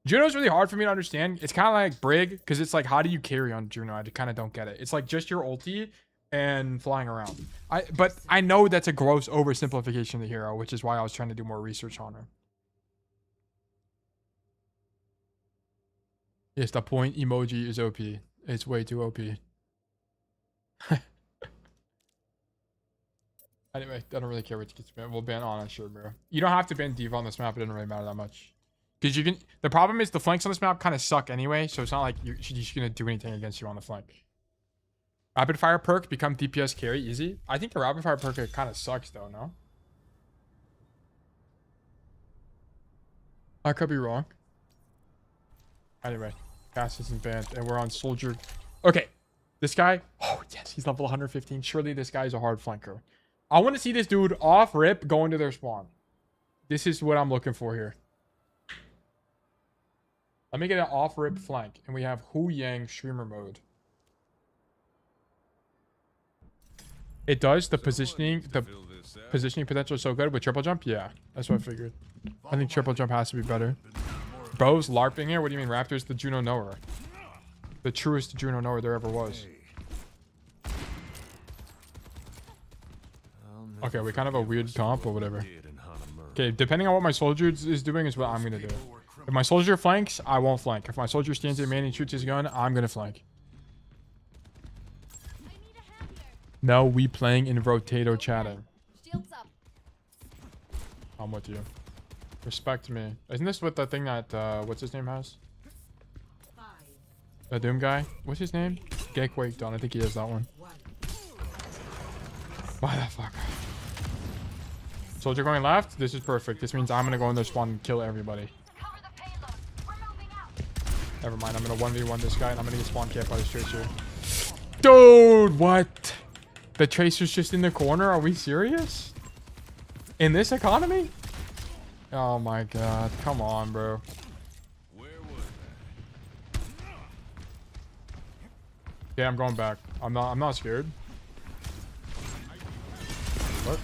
Juno's really hard for me to understand. It's kind of like Brig, because it's like, how do you carry on Juno? I kind of don't get it. It's like just your ulti and flying around. But I know that's a gross oversimplification of the hero, which is why I was trying to do more research on her. Yes, the point emoji is OP. It's way too OP. Anyway, I don't really care which gets banned. We'll ban Ana, sure, bro. You don't have to ban Diva on this map. It doesn't really matter that much. Because you can... The problem is the flanks on this map kind of suck anyway, so it's not like she's going to do anything against you on the flank. Rapid fire perk, become DPS carry, easy. I think the rapid fire perk kind of sucks though, no? I could be wrong. Anyway, Cass isn't banned, and we're on Soldier. Okay, this guy. Oh, yes, he's level 115. Surely this guy is a hard flanker. I want to see this dude off rip go into their spawn. This is what I'm looking for here. Let me get an off rip flank, and we have Hu Yang streamer mode. It does the positioning potential is so good with triple jump. Yeah, that's what I figured. I think triple jump has to be better. Bro's LARPing here. What do you mean, Raptor's the Juno knower? The truest Juno knower there ever was. Okay, we kind of have a weird comp or whatever. Okay, depending on what my soldier is doing is what I'm gonna do. If my soldier flanks, I won't flank. If my soldier stands in man and shoots his gun, I'm gonna flank. No, we playing in rotato chatting. I'm with you. Respect me. Isn't this what the thing that what's his name has? The Doom guy? What's his name? Get quaked on. I think he has that one. Why the fuck? Soldier going left. This is perfect. This means I'm gonna go in their spawn and kill everybody. Never mind. I'm gonna 1v1 this guy and I'm gonna get spawn camped by this tracer. Dude, what? The tracer's just in the corner? Are we serious? In this economy? Oh my god. Come on, bro. Yeah, I'm going back. I'm not scared. What?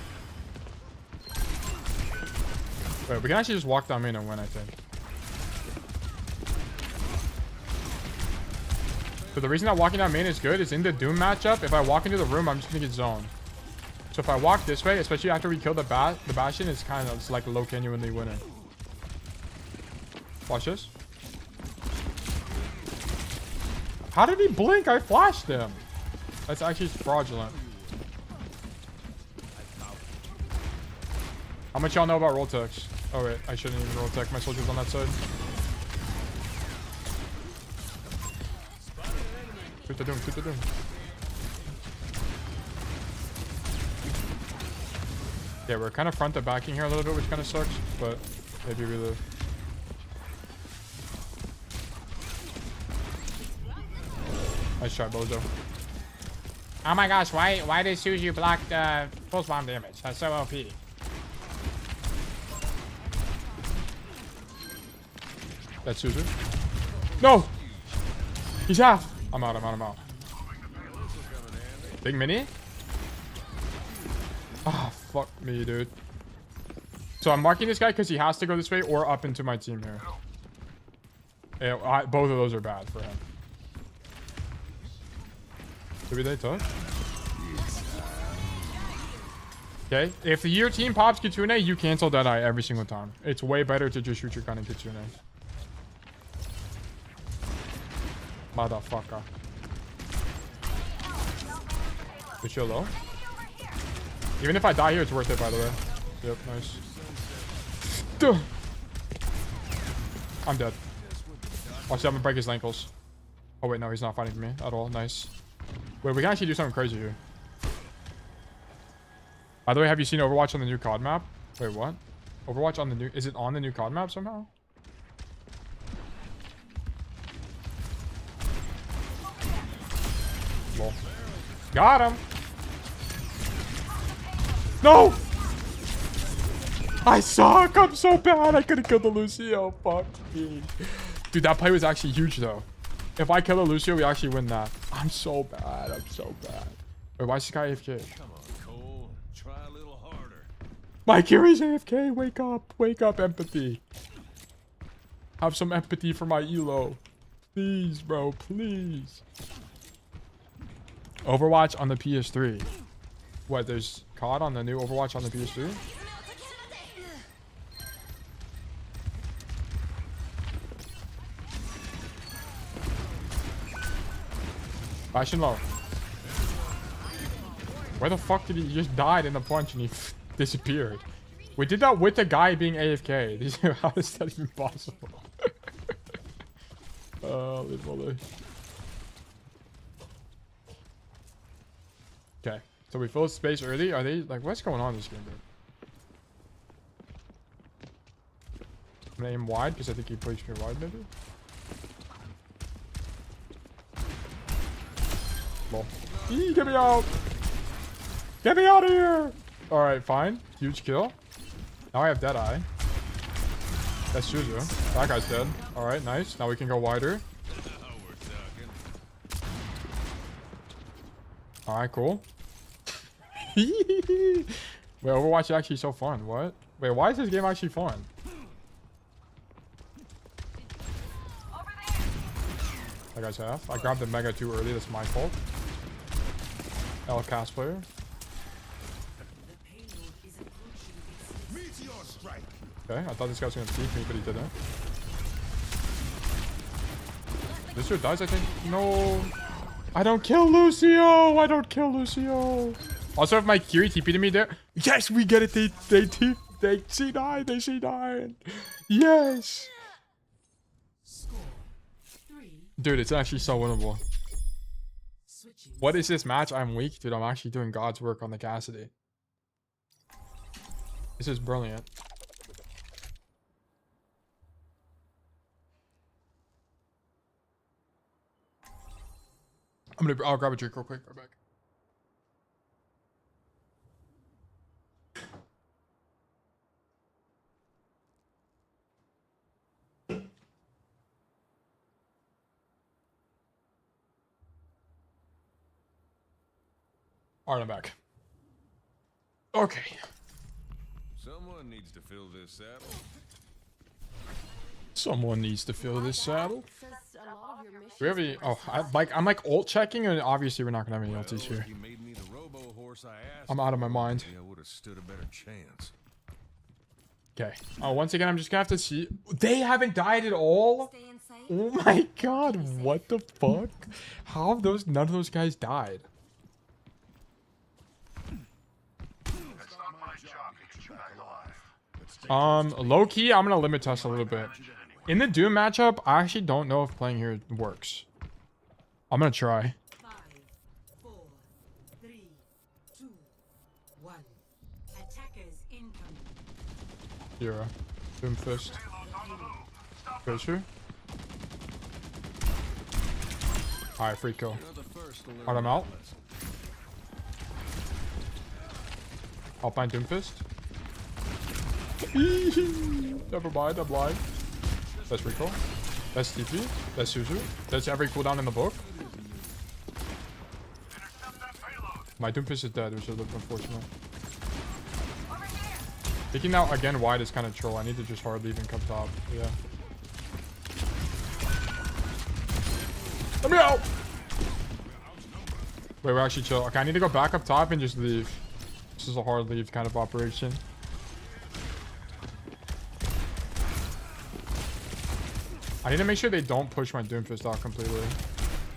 Wait, we can actually just walk down main and win, I think. But the reason that walking down main is good is in the Doom matchup, if I walk into the room, I'm just gonna get zoned. So if I walk this way, especially after we kill the Bastion, it's kind of, it's like low genuinely winning. Watch this. How did he blink? I flashed him. That's actually fraudulent. How much y'all know about roll techs? Oh wait, I shouldn't even roll tech. My soldier's on that side. Shoot the Doom, shoot the Doom. Yeah, we're kind of front to backing here a little bit, which kind of sucks, but maybe we live. Nice try, Bozo. Oh my gosh, why did Suju block the pulse bomb damage? That's so OP. That's Suju. No! He's half! I'm out. Big mini? Ah, fuck me, dude. So I'm marking this guy because he has to go this way or up into my team here. Yeah, both of those are bad for him. Maybe they touch. Okay, if your team pops Kitsune, you cancel Deadeye every single time. It's way better to just shoot your gun in Kitsune. Motherfucker. Is she low? Even if I die here, it's worth it, by the way. Yep, nice. Duh. I'm dead. Watch out, I'm gonna break his ankles. Oh wait, no, he's not fighting for me at all. Nice. Wait, we can actually do something crazy here. By the way, have you seen Overwatch on the new COD map? Wait, what? Overwatch on the new... Is it on the new COD map somehow? Lol. Got him! No! I suck! I'm so bad! I could've killed the Lucio. Fuck me. Dude, that play was actually huge, though. If I kill the Lucio, we actually win that. I'm so bad. I'm so bad. Wait, why is this guy AFK? Come on, Cole. Try a little harder. My Kiri's AFK. Wake up. Wake up, empathy. Have some empathy for my elo. Please, bro. Please. Overwatch on the PS3. What, there's COD on the new Overwatch on the PS3? Bastion low. Where the fuck did he just died in the punch and he disappeared? We did that with the guy being AFK. How is that even possible? Okay, so we fill space early. Are they like, what's going on in this game, bro? I'm gonna aim wide because I think he plays me wide, maybe. Lol. Eee, get me out! Get me out of here! Alright, fine. Huge kill. Now I have Deadeye. That's Juju. That guy's dead. Alright, nice. Now we can go wider. Alright, cool. Wait, Overwatch is actually so fun. What? Wait, why is this game actually fun? That guy's half. I grabbed the Mega too early. That's my fault. L cast player. Okay, I thought this guy was gonna peek me, but he didn't. This dude dies, I think. No. I don't kill Lucio. I don't kill Lucio. Also, if my Kiri TP to me there. Yes, we get it. They C9. They C9. Yes. Dude, it's actually so winnable. What is this match? I'm weak. Dude, I'm actually doing God's work on the Cassidy. This is brilliant. I'll grab a drink real quick. Right back. Alright, I'm back. Okay. Someone needs to fill this saddle. Someone needs to fill this saddle. We have any? Oh, I'm like ult checking, and obviously we're not gonna have any ultis here. I'm out of my mind. I would have stood a better chance. Okay. Oh, once again, I'm just gonna have to see. They haven't died at all. Oh my god! What the fuck? How have those? None of those guys died. Low key, I'm gonna limit test a little bit. In the Doom matchup, I actually don't know if playing here works. I'm gonna try. 5, 4, 3, 2, 1. Attackers incoming. Zero. Doom fist. Fisher. Alright, free kill. Alright, I'm out. I'll find Doom fist. Never mind, I'm blind. That's recall. That's TP. That's Suzu. That's every cooldown in the book. My Doomfist is dead, which is a little unfortunate. Taking out again wide is kind of troll. I need to just hard leave and come top. Yeah. Let me out! Wait, we're actually chill. Okay, I need to go back up top and just leave. This is a hard leave kind of operation. I need to make sure they don't push my Doomfist out completely.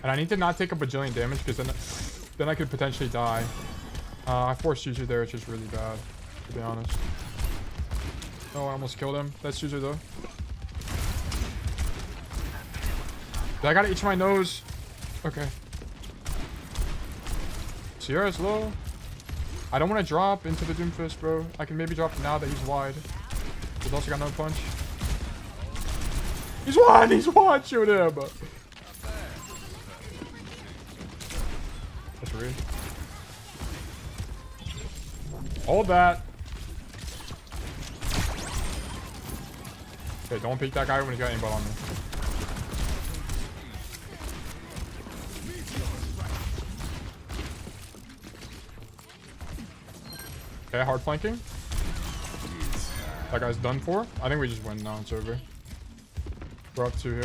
And I need to not take a bajillion damage because then I could potentially die. I forced Suzu there, which is really bad, to be honest. Oh, I almost killed him. That's Suzu though. I gotta itch my nose. Okay. Sierra's low. I don't want to drop into the Doomfist, bro. I can maybe drop now that he's wide. He's also got no punch. He's one! He's one! Shoot him! That's rude. Hold that. Okay, don't peek that guy when he's got aimbot on me. Okay, hard flanking. That guy's done for. I think we just win now. It's over. We're up 2 here.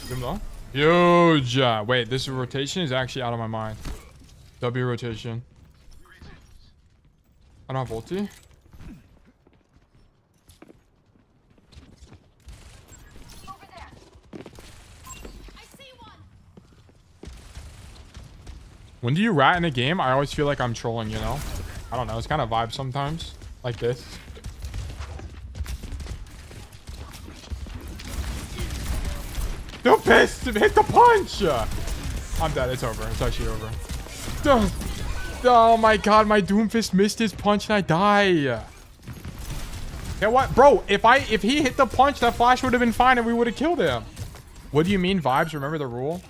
Zoom low. Huge. Wait, this rotation is actually out of my mind. W rotation. I don't have ulti. When do you rat in a game? I always feel like I'm trolling, you know? I don't know. It's kind of vibe sometimes. Like this. No piss! Hit the punch! I'm dead. It's over. It's actually over. Oh my god, my Doomfist missed his punch and I die. You know what? Bro, if he hit the punch, that flash would have been fine and we would have killed him. What do you mean, vibes? Remember the rule?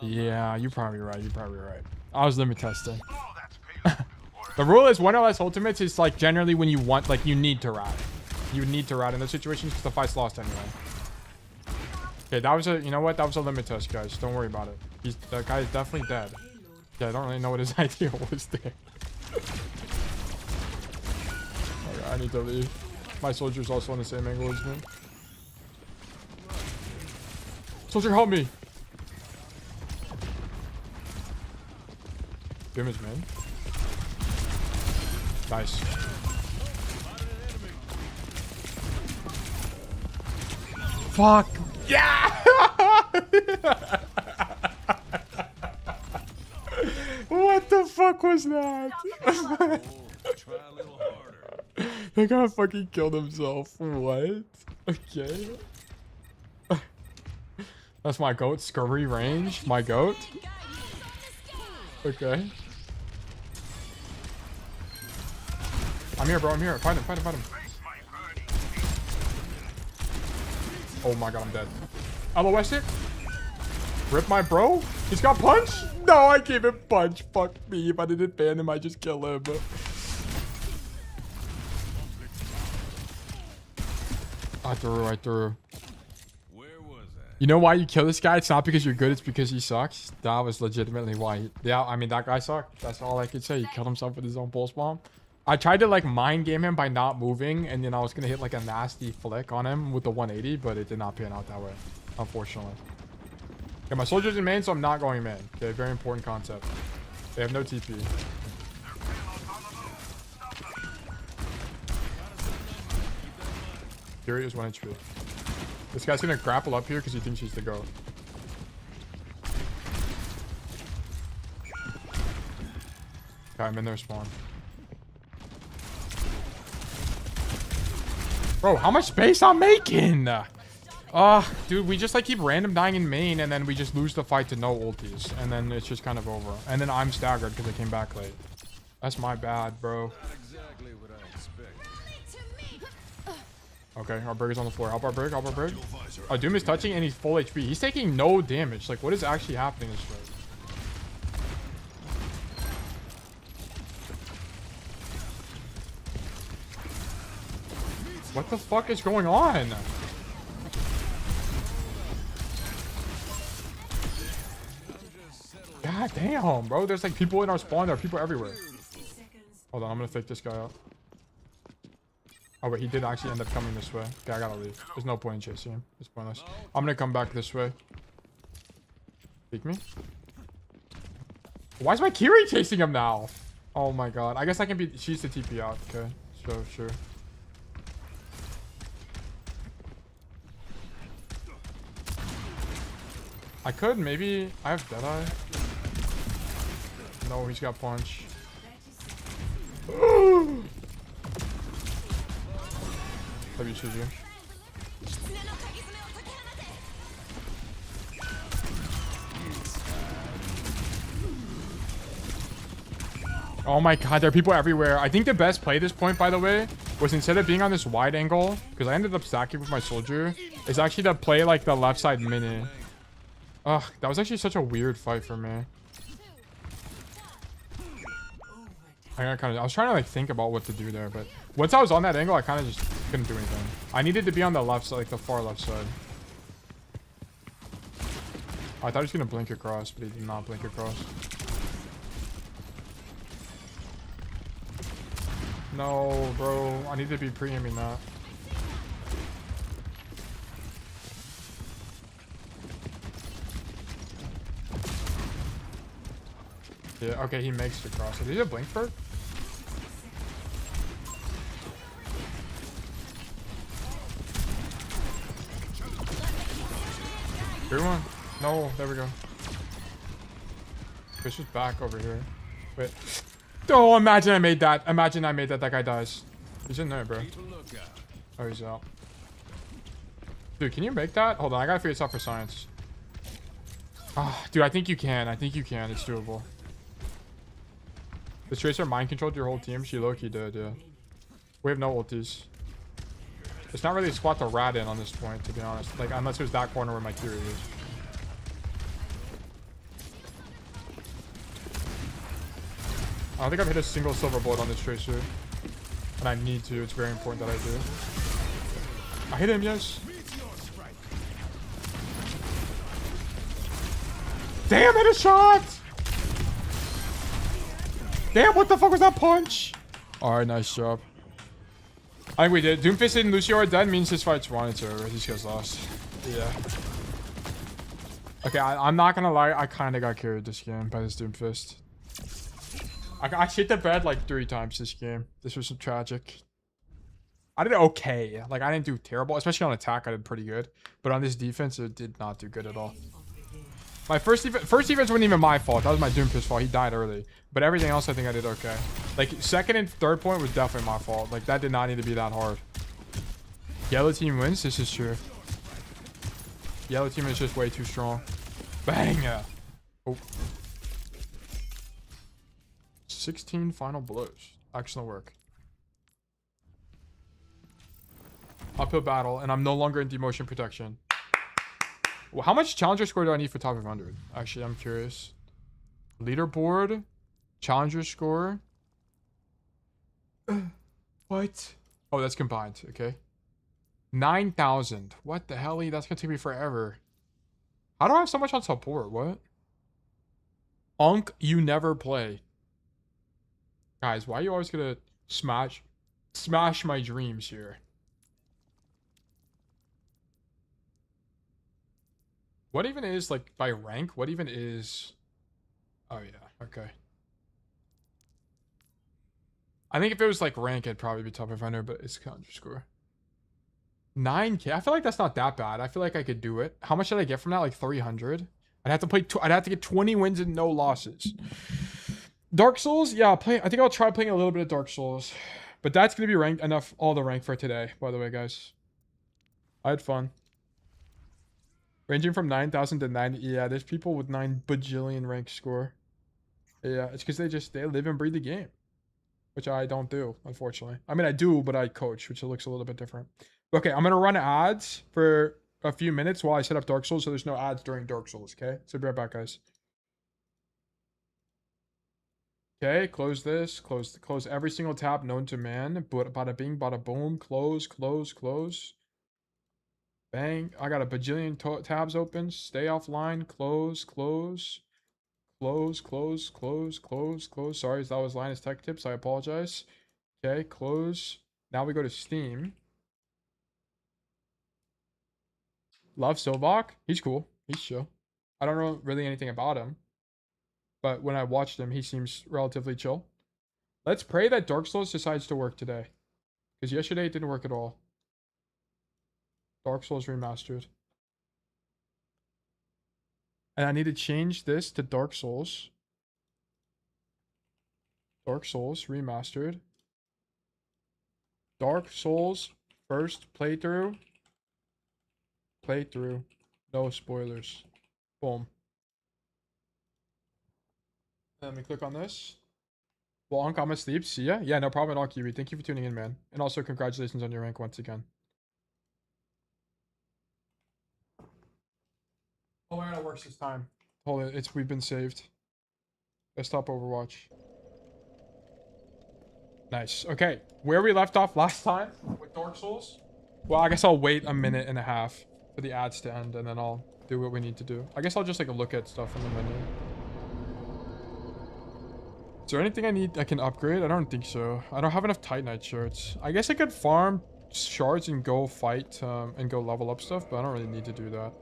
Yeah, you're probably right. You're probably right. I was limit testing. The rule is 1 or less ultimates is like generally when you want, like you need to rat. You need to rat in those situations because the fight's lost anyway. Okay, that was a, you know what? That was a limit test, guys. Don't worry about it. That guy is definitely dead. Yeah, I don't really know what his idea was there. Okay, I need to leave. My soldier's also on the same angle as me. Soldier, help me! Damage, man. Nice. Fuck. Yeah! What the fuck was that? That guy fucking killed himself. What? Okay. That's my goat. Scurry range. My goat. Okay. I'm here, bro. I'm here. Find him. Find him. Find him. Oh my god, I'm dead. LOS it. Rip my bro. He's got punch. No, I gave him punch. Fuck me. If I didn't ban him, I just kill him. I threw. You know why you kill this guy? It's not because you're good, it's because he sucks. That was legitimately why. Yeah, I mean, that guy sucked. That's all I could say. He killed himself with his own pulse bomb. I tried to like mind game him by not moving, and then I was gonna hit like a nasty flick on him with the 180, but it did not pan out that way, unfortunately. Okay, my soldier's in main, so I'm not going main. Okay, very important concept. They have no TP. Fury is 1 HP. This guy's gonna grapple up here because he thinks he's the GOAT. Okay, I'm in their spawn. Bro, how much space I'm making? Dude, we just like keep random dying in main and then we just lose the fight to no ultis. And then it's just kind of over. And then I'm staggered because I came back late. That's my bad, bro. Okay, our burger's on the floor. Help our burger, help our burger. Oh, Doom is touching and he's full HP. He's taking no damage. Like, what is actually happening this way? What the fuck is going on? God damn, bro. There's like people in our spawn. There are people everywhere. Hold on, I'm gonna fake this guy out. Oh, wait, he did actually end up coming this way. Okay, I gotta leave. There's no point in chasing him. It's pointless. I'm gonna come back this way. Peek me. Why is my Kiri chasing him now? Oh my god. I guess I can be... She's the TP out. Okay, so sure. I could maybe... I have Deadeye. No, he's got punch. Love you, Sojourn. Oh my god, there are people everywhere. I think the best play at this point, by the way, was instead of being on this wide angle, because I ended up stacking with my soldier, is actually to play like the left side mini. Ugh, that was actually such a weird fight for me. I was trying to like think about what to do there, but once I was on that angle, I kind of just couldn't do anything. I needed to be on the left side, like the far left side. Oh, I thought he was gonna blink across, but he did not blink across. No, bro, I need to be pre-aiming that. Yeah, okay, he makes the cross. Did he have blink for it? Everyone? No, there we go. Fish is back over here. Wait. Oh, imagine I made that. Imagine I made that. That guy dies. He's in there, bro. Oh, he's out. Dude, can you make that? Hold on, I gotta figure this out for science. Ah, dude, I think you can. I think you can. It's doable. The Tracer mind controlled your whole team. She low-key did, yeah. We have no ultis. It's not really a spot to rat in on this point, to be honest. Like, unless there's that corner where my Kiri is. I don't think I've hit a single silver bullet on this Tracer. And I need to. It's very important that I do. I hit him, yes. Damn, hit a shot! Damn, what the fuck was that punch? Alright, nice job. I think we did. Doomfist and Lucio are dead means his fight's won. It's over. These guys lost. Yeah. Okay, I'm not gonna lie. I kind of got carried this game by this Doomfist. I shit the bed like 3 times this game. This was tragic. I did okay. Like, I didn't do terrible. Especially on attack, I did pretty good. But on this defense, it did not do good at all. My first defense wasn't even my fault. That was my Doomfist fault. He died early. But everything else, I think I did okay. Like, second and third point was definitely my fault. Like, that did not need to be that hard. Yellow team wins. This is true. Yellow team is just way too strong. Bang! Oh. 16 final blows. Excellent work. Uphill battle, and I'm no longer in demotion protection. Well, how much challenger score do I need for top 500? Actually, I'm curious. Leaderboard, challenger score. What? Oh, that's combined. Okay. 9,000. What the hell? That's gonna take me forever. How do I have so much on support? What? You never play. Guys, why are you always gonna smash my dreams here? What even is, like, by rank? What even is... Oh, yeah. Okay. I think if it was, like, rank, it'd probably be top 500, but it's challenger score. 9K? I feel like that's not that bad. I feel like I could do it. How much did I get from that? Like, 300? I'd have to play... I'd have to get 20 wins and no losses. Dark Souls? Yeah, I think I'll try playing a little bit of Dark Souls. But that's going to be ranked enough, all the rank for today, by the way, guys. I had fun. Ranging from 9,000 to 90. Yeah, there's people with 9 bajillion rank score. Yeah, it's because they live and breathe the game. Which I don't do, unfortunately. I mean, I do, but I coach, which looks a little bit different. Okay, I'm going to run ads for a few minutes while I set up Dark Souls, so there's no ads during Dark Souls, okay? So be right back, guys. Okay, close this. Close every single tab known to man. Bada bing, bada boom. Close. Bang. I got a bajillion tabs open. Stay offline. Close. Sorry, that was Linus Tech Tips. I apologize. Okay, close. Now we go to Steam. Love Sovok. He's cool. He's chill. I don't know really anything about him. But when I watched him, he seems relatively chill. Let's pray that Dark Souls decides to work today. Because yesterday it didn't work at all. Dark Souls Remastered. And I need to change this to Dark Souls. Dark Souls Remastered. Dark Souls first playthrough. No spoilers. Boom. Let me click on this. Well, Unc, I'm asleep. See ya. Yeah, no problem at all, Kiwi. Thank you for tuning in, man. And also, congratulations on your rank once again. Oh my god, it works this time. Hold it. We've been saved. Desktop Overwatch. Nice. Okay. Where we left off last time with Dark Souls. Well, I guess I'll wait a minute and a half for the ads to end, and then I'll do what we need to do. I guess I'll just like look at stuff in the menu. Is there anything I can upgrade? I don't think so. I don't have enough Titanite shirts. I guess I could farm shards and go fight and go level up stuff, but I don't really need to do that.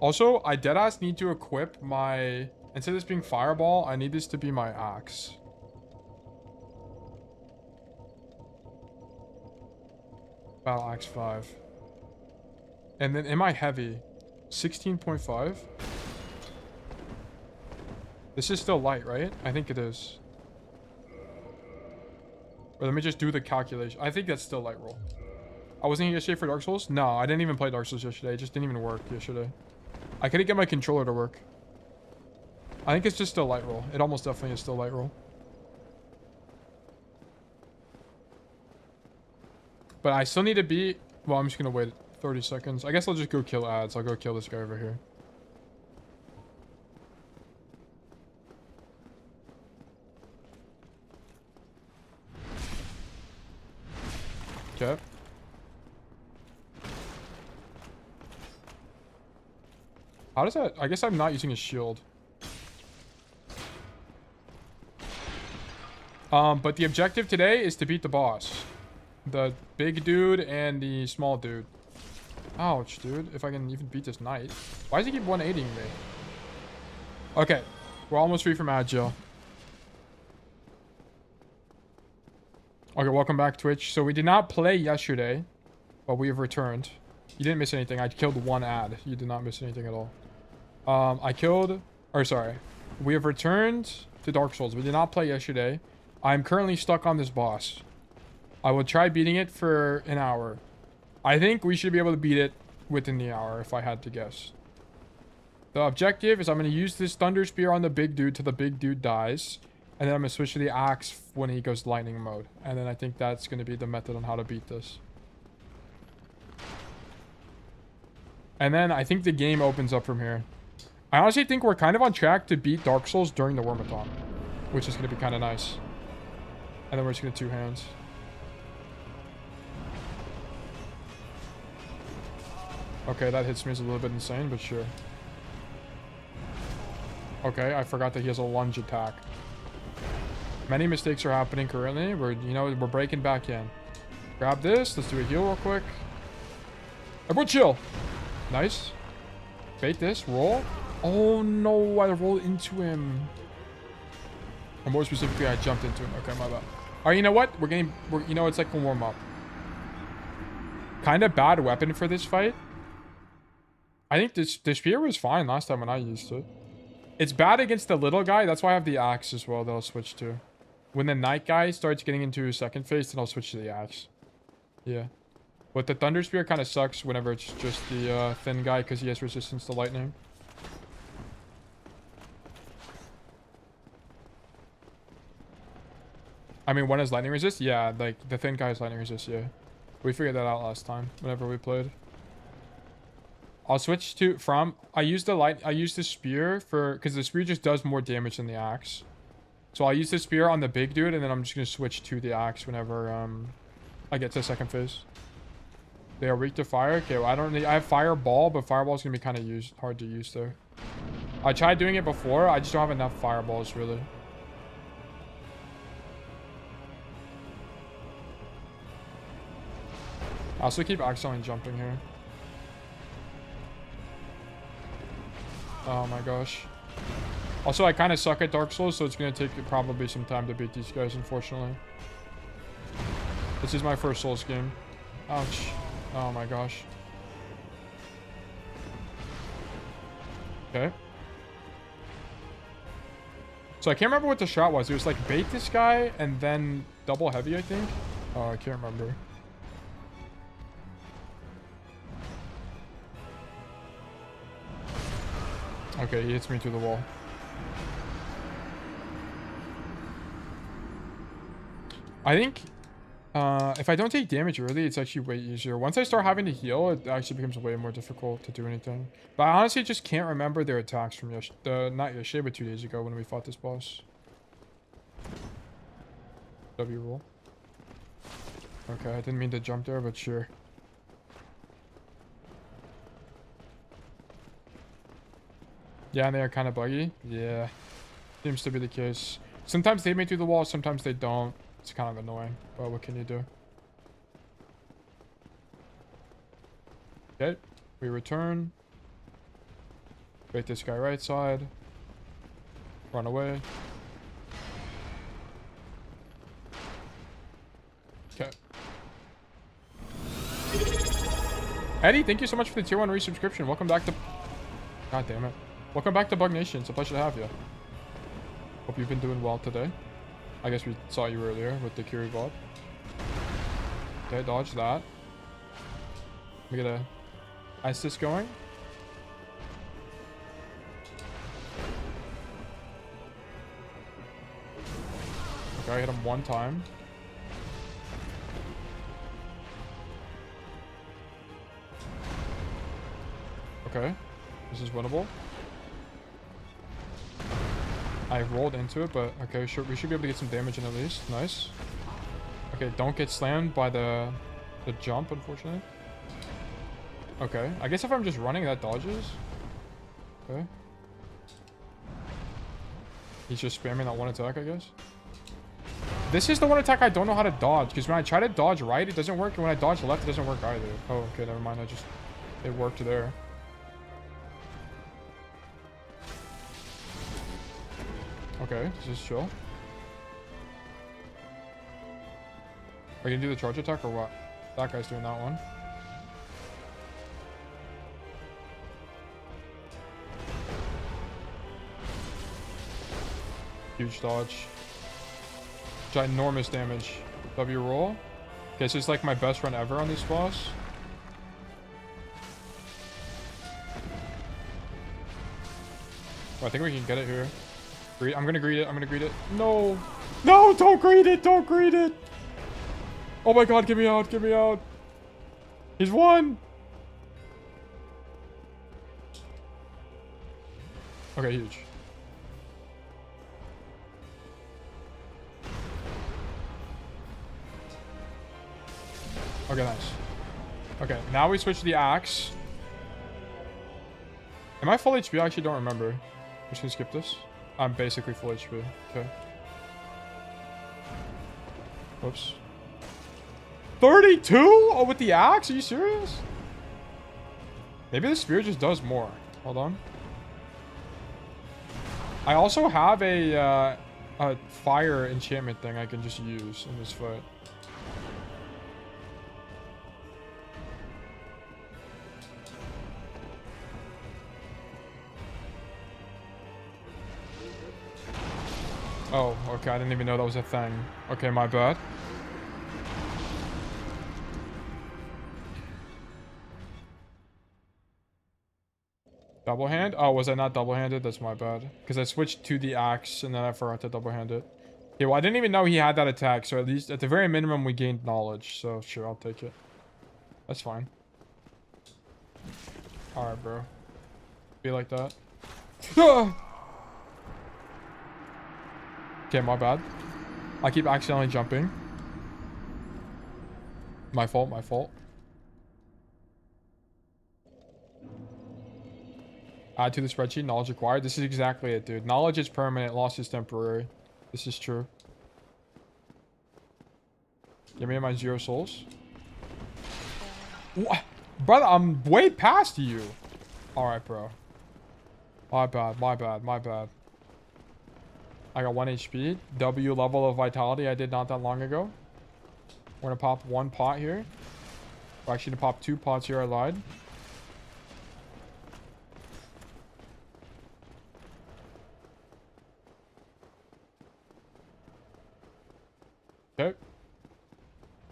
Also, I deadass need to equip my... Instead of this being Fireball, I need this to be my axe. Battle Axe 5. And then am I heavy? 16.5? This is still light, right? I think it is. Or let me just do the calculation. I think that's still light roll. I wasn't here yesterday for Dark Souls? No, I didn't even play Dark Souls yesterday. It just didn't even work yesterday. I couldn't get my controller to work. I think it's just still light roll. It almost definitely is still light roll. But I still need to be... Well, I'm just going to wait 30 seconds. I guess I'll just go kill ads. I'll go kill this guy over here. Okay. How does that... I guess I'm not using a shield. But the objective today is to beat the boss. The big dude and the small dude. Ouch, dude. If I can even beat this knight. Why does he keep 180ing me? Okay. We're almost free from agile. Okay, welcome back, Twitch. So we did not play yesterday, but we have returned. You didn't miss anything. I killed one ad. You did not miss anything at all. We have returned to Dark Souls. We did not play yesterday. I'm currently stuck on this boss. I will try beating it for an hour. I think we should be able to beat it within the hour, if I had to guess. The objective is I'm going to use this Thunder Spear on the big dude till the big dude dies. And then I'm going to switch to the axe when he goes lightning mode. And then I think that's going to be the method on how to beat this. And then I think the game opens up from here. I honestly think we're kind of on track to beat Dark Souls during the WORMATHON, which is going to be kind of nice. And then we're just going to two hands. Okay, that hits me as a little bit insane, but sure. Okay, I forgot that he has a lunge attack. Many mistakes are happening currently. We're breaking back in. Grab this. Let's do a heal real quick. Everyone chill. Nice. Bait this. Roll. Oh no, I rolled into him. Or more specifically, I jumped into him. Okay, my bad. Alright, you know what? It's like a warm-up. Kind of bad weapon for this fight. I think the spear was fine last time when I used it. It's bad against the little guy. That's why I have the axe as well that I'll switch to. When the knight guy starts getting into his second phase, then I'll switch to the axe. Yeah. But the Thunder Spear kind of sucks whenever it's just the thin guy because he has resistance to lightning. I mean, one has lightning resist? Yeah, like the thin guy has lightning resist, yeah. We figured that out last time whenever we played. I'll switch to I use the spear because the spear just does more damage than the axe. So I'll use the spear on the big dude and then I'm just gonna switch to the axe whenever I get to the second phase. They are weak to fire. Okay, well, I have fireball, but fireball's gonna be kind of hard to use there. I tried doing it before. I just don't have enough fireballs really. I also keep accidentally jumping here. Oh my gosh. Also, I kind of suck at Dark Souls, so it's going to take probably some time to beat these guys, unfortunately. This is my first Souls game. Ouch. Oh my gosh. Okay. So I can't remember what the shot was. It was like bait this guy and then double heavy, I think. Oh, I can't remember. Okay, he hits me through the wall. I think if I don't take damage early, it's actually way easier. Once I start having to heal, it actually becomes way more difficult to do anything. But I honestly just can't remember their attacks from not yesterday, but 2 days ago when we fought this boss. W roll. Okay, I didn't mean to jump there, but sure. Yeah, and they are kind of buggy. Yeah, seems to be the case. Sometimes they make through the wall, sometimes they don't. It's kind of annoying, but what can you do? Okay, we return. Bait this guy right side. Run away. Okay. Eddie, thank you so much for the tier 1 resubscription. Welcome back to... God damn it. Welcome back to Bug Nation. It's a pleasure to have you. Hope you've been doing well today. I guess we saw you earlier with the Kiri Bob. Okay, dodge that. We get a assist going. Okay, I hit him one time. Okay, this is winnable. I rolled into it, but okay, sure, we should be able to get some damage in at least. Nice. Okay, don't get slammed by the jump, unfortunately. Okay, I guess if I'm just running, that dodges. Okay. He's just spamming that one attack, I guess. This is the one attack I don't know how to dodge, because when I try to dodge right, it doesn't work, and when I dodge left, it doesn't work either. Oh, okay, never mind. It worked there. Okay, this is chill. Are you gonna do the charge attack or what? That guy's doing that one. Huge dodge. Ginormous damage. W roll. Okay, so it's like my best run ever on this boss. Oh, I think we can get it here. I'm gonna greet it. I'm gonna greet it. No. No, don't greet it. Don't greet it. Oh my god, get me out. Get me out. He's won. Okay, huge. Okay, nice. Okay, now we switch to the axe. Am I full HP? I actually don't remember. I'm just gonna skip this. I'm basically full HP. Okay. Whoops. 32? Oh, with the axe? Are you serious? Maybe the spear just does more. Hold on. I also have a fire enchantment thing I can just use in this fight. Oh, okay. I didn't even know that was a thing. Okay, my bad. Double hand? Oh, was I not double-handed? That's my bad. Because I switched to the axe and then I forgot to double-hand it. Okay, well, I didn't even know he had that attack. So at least, at the very minimum, we gained knowledge. So sure, I'll take it. That's fine. Alright, bro. Be like that. Okay, my bad. I keep accidentally jumping. My fault, my fault. Add to the spreadsheet, knowledge acquired. This is exactly it, dude. Knowledge is permanent, loss is temporary. This is true. Give me my 0 souls. What? Brother, I'm way past you. Alright, bro. My bad, my bad, my bad. I got 1 HP. W level of vitality I did not that long ago. We're gonna pop 1 pot here. We're actually gonna pop 2 pots here, I lied. Okay.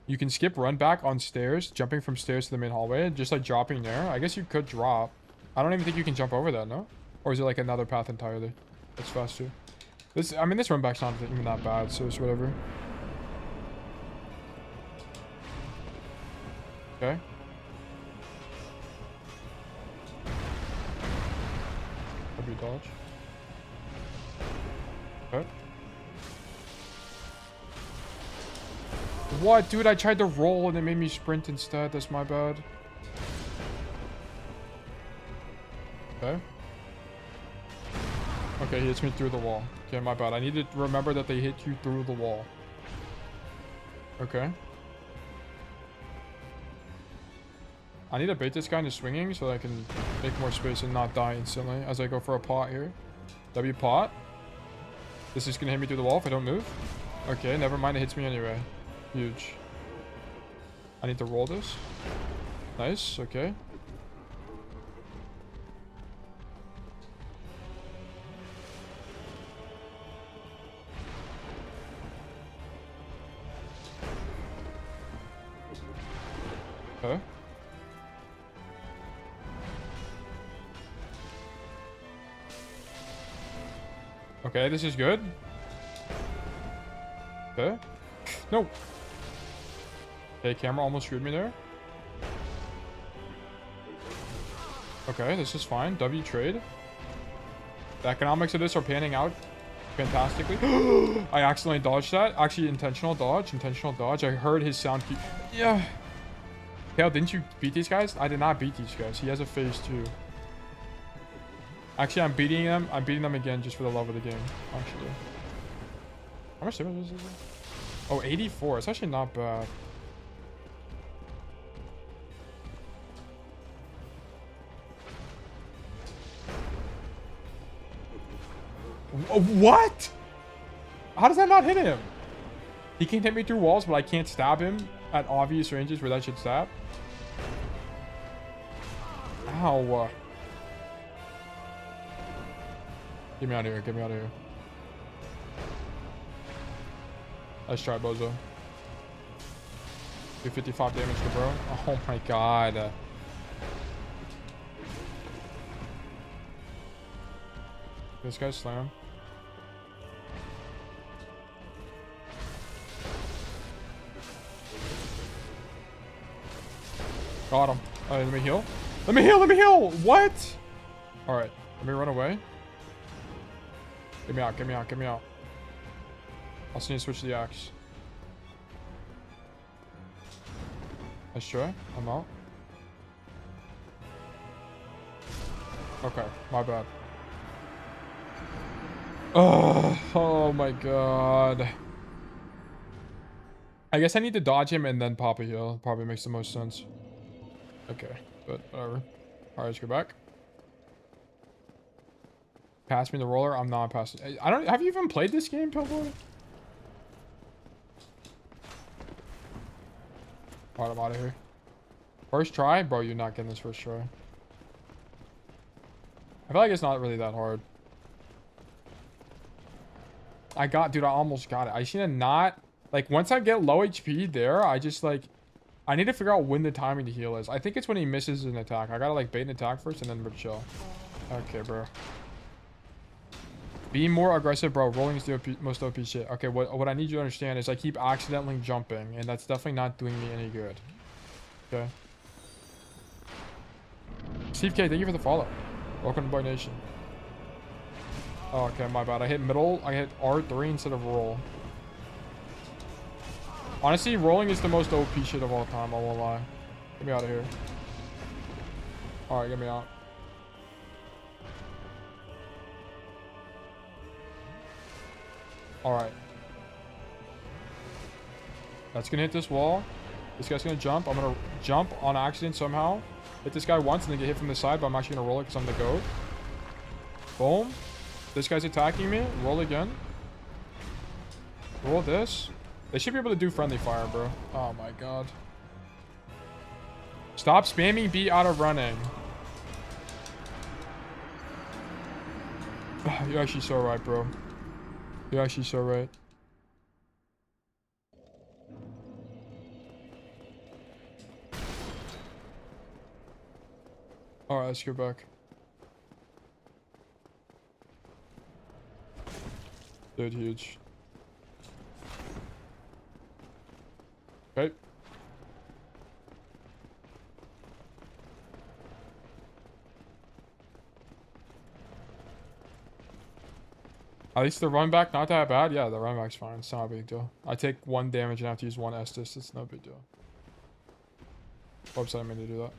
You can skip run back on stairs, jumping from stairs to the main hallway, just like dropping there. I guess you could drop. I don't even think you can jump over that, no? Or is it like another path entirely? That's faster. This, I mean, this run back's not even that bad, so it's whatever. Okay. W dodge. Okay. What? Dude, I tried to roll and it made me sprint instead. That's my bad. Okay. Okay, he hits me through the wall. Okay, my bad. I need to remember that they hit you through the wall. Okay. I need to bait this guy into swinging so that I can make more space and not die instantly as I go for a pot here. W pot. This is going to hit me through the wall if I don't move. Okay, never mind. It hits me anyway. Huge. I need to roll this. Nice. Okay. Okay. Okay, this is good. Okay. No. Okay, camera almost screwed me there. Okay, this is fine. W trade. The economics of this are panning out fantastically. I accidentally dodged that. Actually, intentional dodge. Intentional dodge. I heard his sound keep... Yeah. Hell, didn't you beat these guys? I did not beat these guys. He has a phase 2. Actually, I'm beating them. I'm beating them again just for the love of the game. Actually. How much damage is this? Oh, 84. It's actually not bad. What? How does that not hit him? He can hit me through walls, but I can't stab him at obvious ranges where that should stab. Ow. Get me out of here. Get me out of here. Let's try, bozo. Do 55 damage to bro. Oh my god. This guy's slam. Got him. Let me heal. Let me heal. Let me heal. What? All right. Let me run away. Get me out. Get me out. Get me out. I'll need to switch the axe. Let's try. I'm out. Okay. My bad. Oh my god. I guess I need to dodge him and then pop a heal. Probably makes the most sense. Okay, but whatever. Alright, let's go back. Pass me the roller. I'm not passing. I don't. Have you even played this game, Pillboy? Alright, I'm out of here. First try? Bro, you're not getting this first try. I feel like it's not really that hard. Dude, I almost got it. I just need to not, like, once I get low HP there, I just, like, I need to figure out when the timing to heal is. I think it's when he misses an attack. I gotta, like, bait an attack first and then we're chill. Okay, bro. Be more aggressive, bro. Rolling is the most OP shit. Okay, what I need you to understand is I keep accidentally jumping, and that's definitely not doing me any good. Okay. Steve K, thank you for the follow. Welcome to Boy Nation. Oh, okay, my bad. I hit middle. I hit R3 instead of roll. Honestly, rolling is the most OP shit of all time. I won't lie. Get me out of here. Alright, get me out. Alright. That's gonna hit this wall. This guy's gonna jump. I'm gonna jump on accident somehow. Hit this guy once and then get hit from the side, but I'm actually gonna roll it because I'm the GOAT. Boom. This guy's attacking me. Roll again. Roll this. They should be able to do friendly fire, bro. Oh my god. Stop spamming B out of running. You're actually so right, bro. You're actually so right. Alright, let's go back. Dude, huge. Okay. At least the run back, not that bad. Yeah, the run back's fine. It's not a big deal. I take 1 damage and have to use 1 Estus. It's no big deal. Whoops, I didn't mean to do that.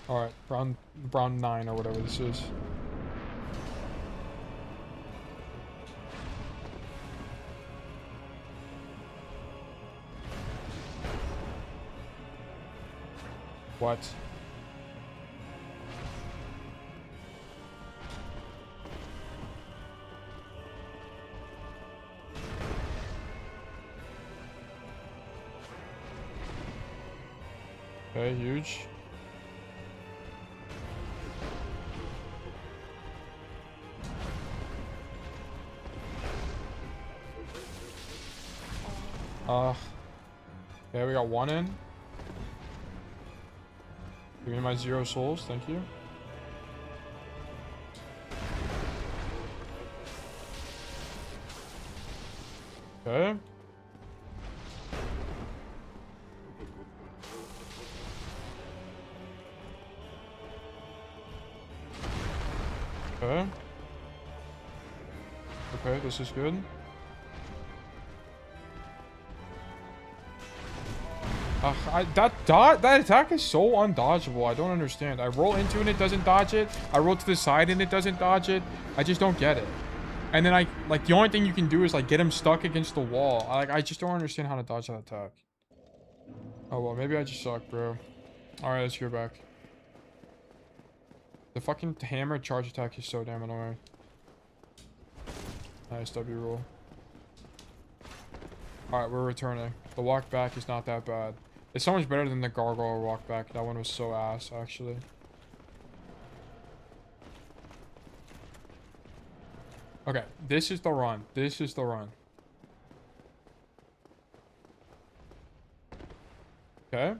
Alright, brown 9 or whatever this is. What? Okay, huge. Okay, we got 1 in. Give me my 0 souls, thank you. Okay. Okay. Okay, this is good. That attack is so undodgeable. I don't understand. I roll into it and it doesn't dodge it. I roll to the side and it doesn't dodge it. I just don't get it. And then the only thing you can do is like get him stuck against the wall. I just don't understand how to dodge that attack. Oh well, maybe I just suck, bro. Alright, let's go back. The fucking hammer charge attack is so damn annoying. Nice W roll. Alright, we're returning. The walk back is not that bad. It's so much better than the gargoyle walk back. That one was so ass, actually. Okay, this is the run. This is the run. Okay.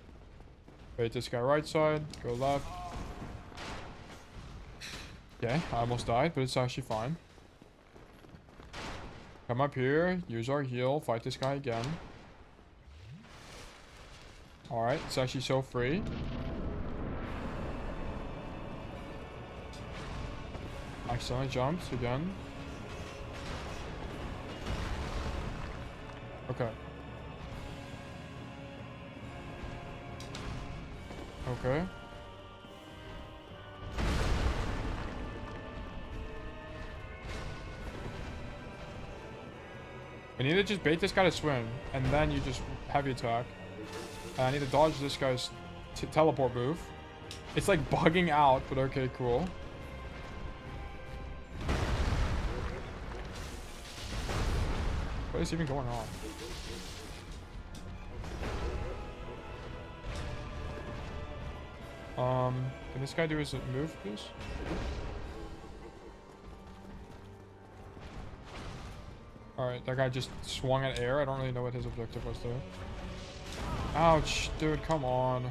Wait, this guy right side. Go left. Okay, I almost died, but it's actually fine. Come up here. Use our heal. Fight this guy again. Alright, it's actually so free. Accidentally jumps again. Okay. Okay. I need to just bait this guy to swim, and then you just heavy attack. And I need to dodge this guy's teleport move. It's like bugging out, but okay, cool. What is even going on? Can this guy do his move, please? Alright, that guy just swung at air. I don't really know what his objective was there. Ouch, dude, come on.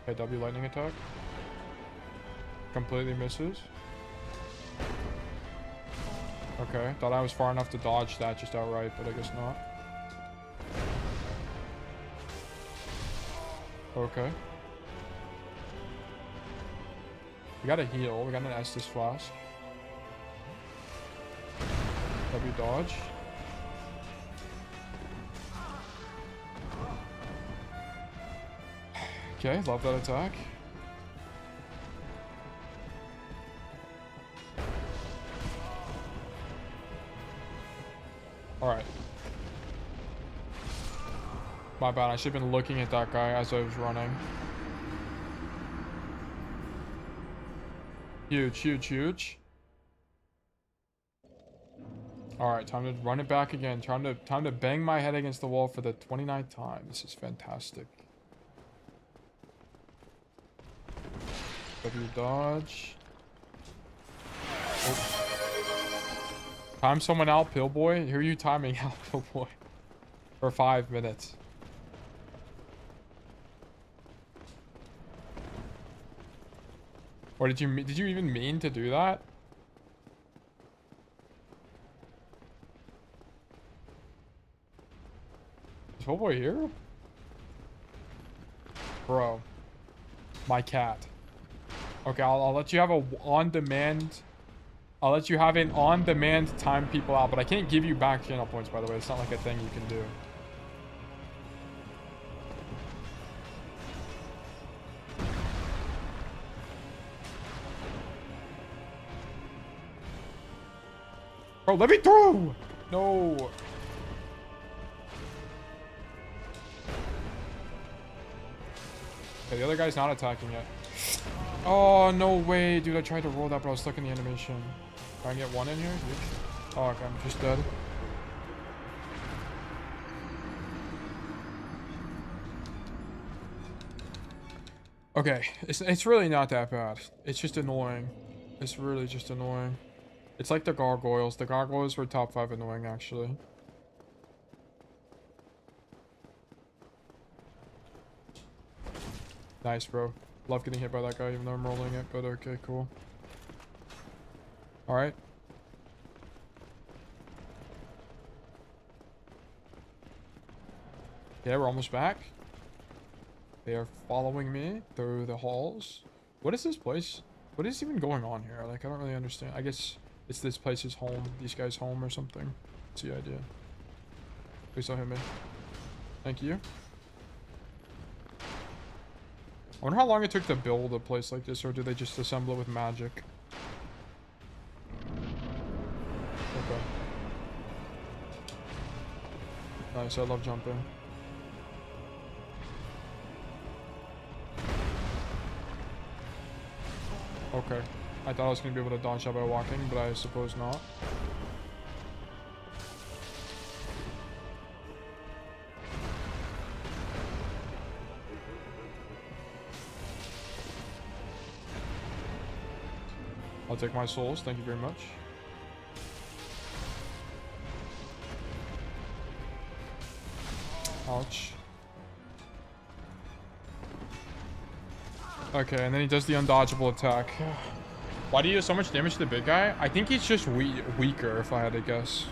Okay, W lightning attack. Completely misses. Okay, thought I was far enough to dodge that just outright, but I guess not. Okay. We got a heal. We got an Estus flask. W dodge. Okay, love that attack. Alright. My bad, I should have been looking at that guy as I was running. Huge, huge, huge. Alright, time to run it back again. Time to bang my head against the wall for the 29th time. This is fantastic. W dodge. Oh. Time someone out, Pillboy. Who are you timing out, Pillboy? For 5 minutes. Or did you even mean to do that? Is Pillboy here? Bro. My cat. Okay, I'll let you have a on-demand... I'll let you have an on-demand time people out, but I can't give you back channel points, by the way. It's not like a thing you can do. Bro, let me through! No. Okay, the other guy's not attacking yet. Oh, no way, dude. I tried to roll that, but I was stuck in the animation. Can I get one in here? Oh, okay, I'm just dead. Okay, it's really not that bad. It's just annoying. It's really just annoying. It's like the gargoyles. The gargoyles were top 5 annoying, actually. Nice, bro. Love getting hit by that guy, even though I'm rolling it, but okay, cool. Alright. Yeah, we're almost back. They are following me through the halls. What is this place? What is even going on here? Like, I don't really understand. I guess it's this place's home. These guys' home or something. That's the idea. Please don't hit me. Thank you. I wonder how long it took to build a place like this, or do they just assemble it with magic? Okay. Nice, I love jumping. Okay. I thought I was going to be able to dodge that by walking, but I suppose not. I'll take my souls. Thank you very much. Ouch. Okay, and then he does the undodgeable attack. Why do you do so much damage to the big guy? I think he's just weaker, if I had to guess.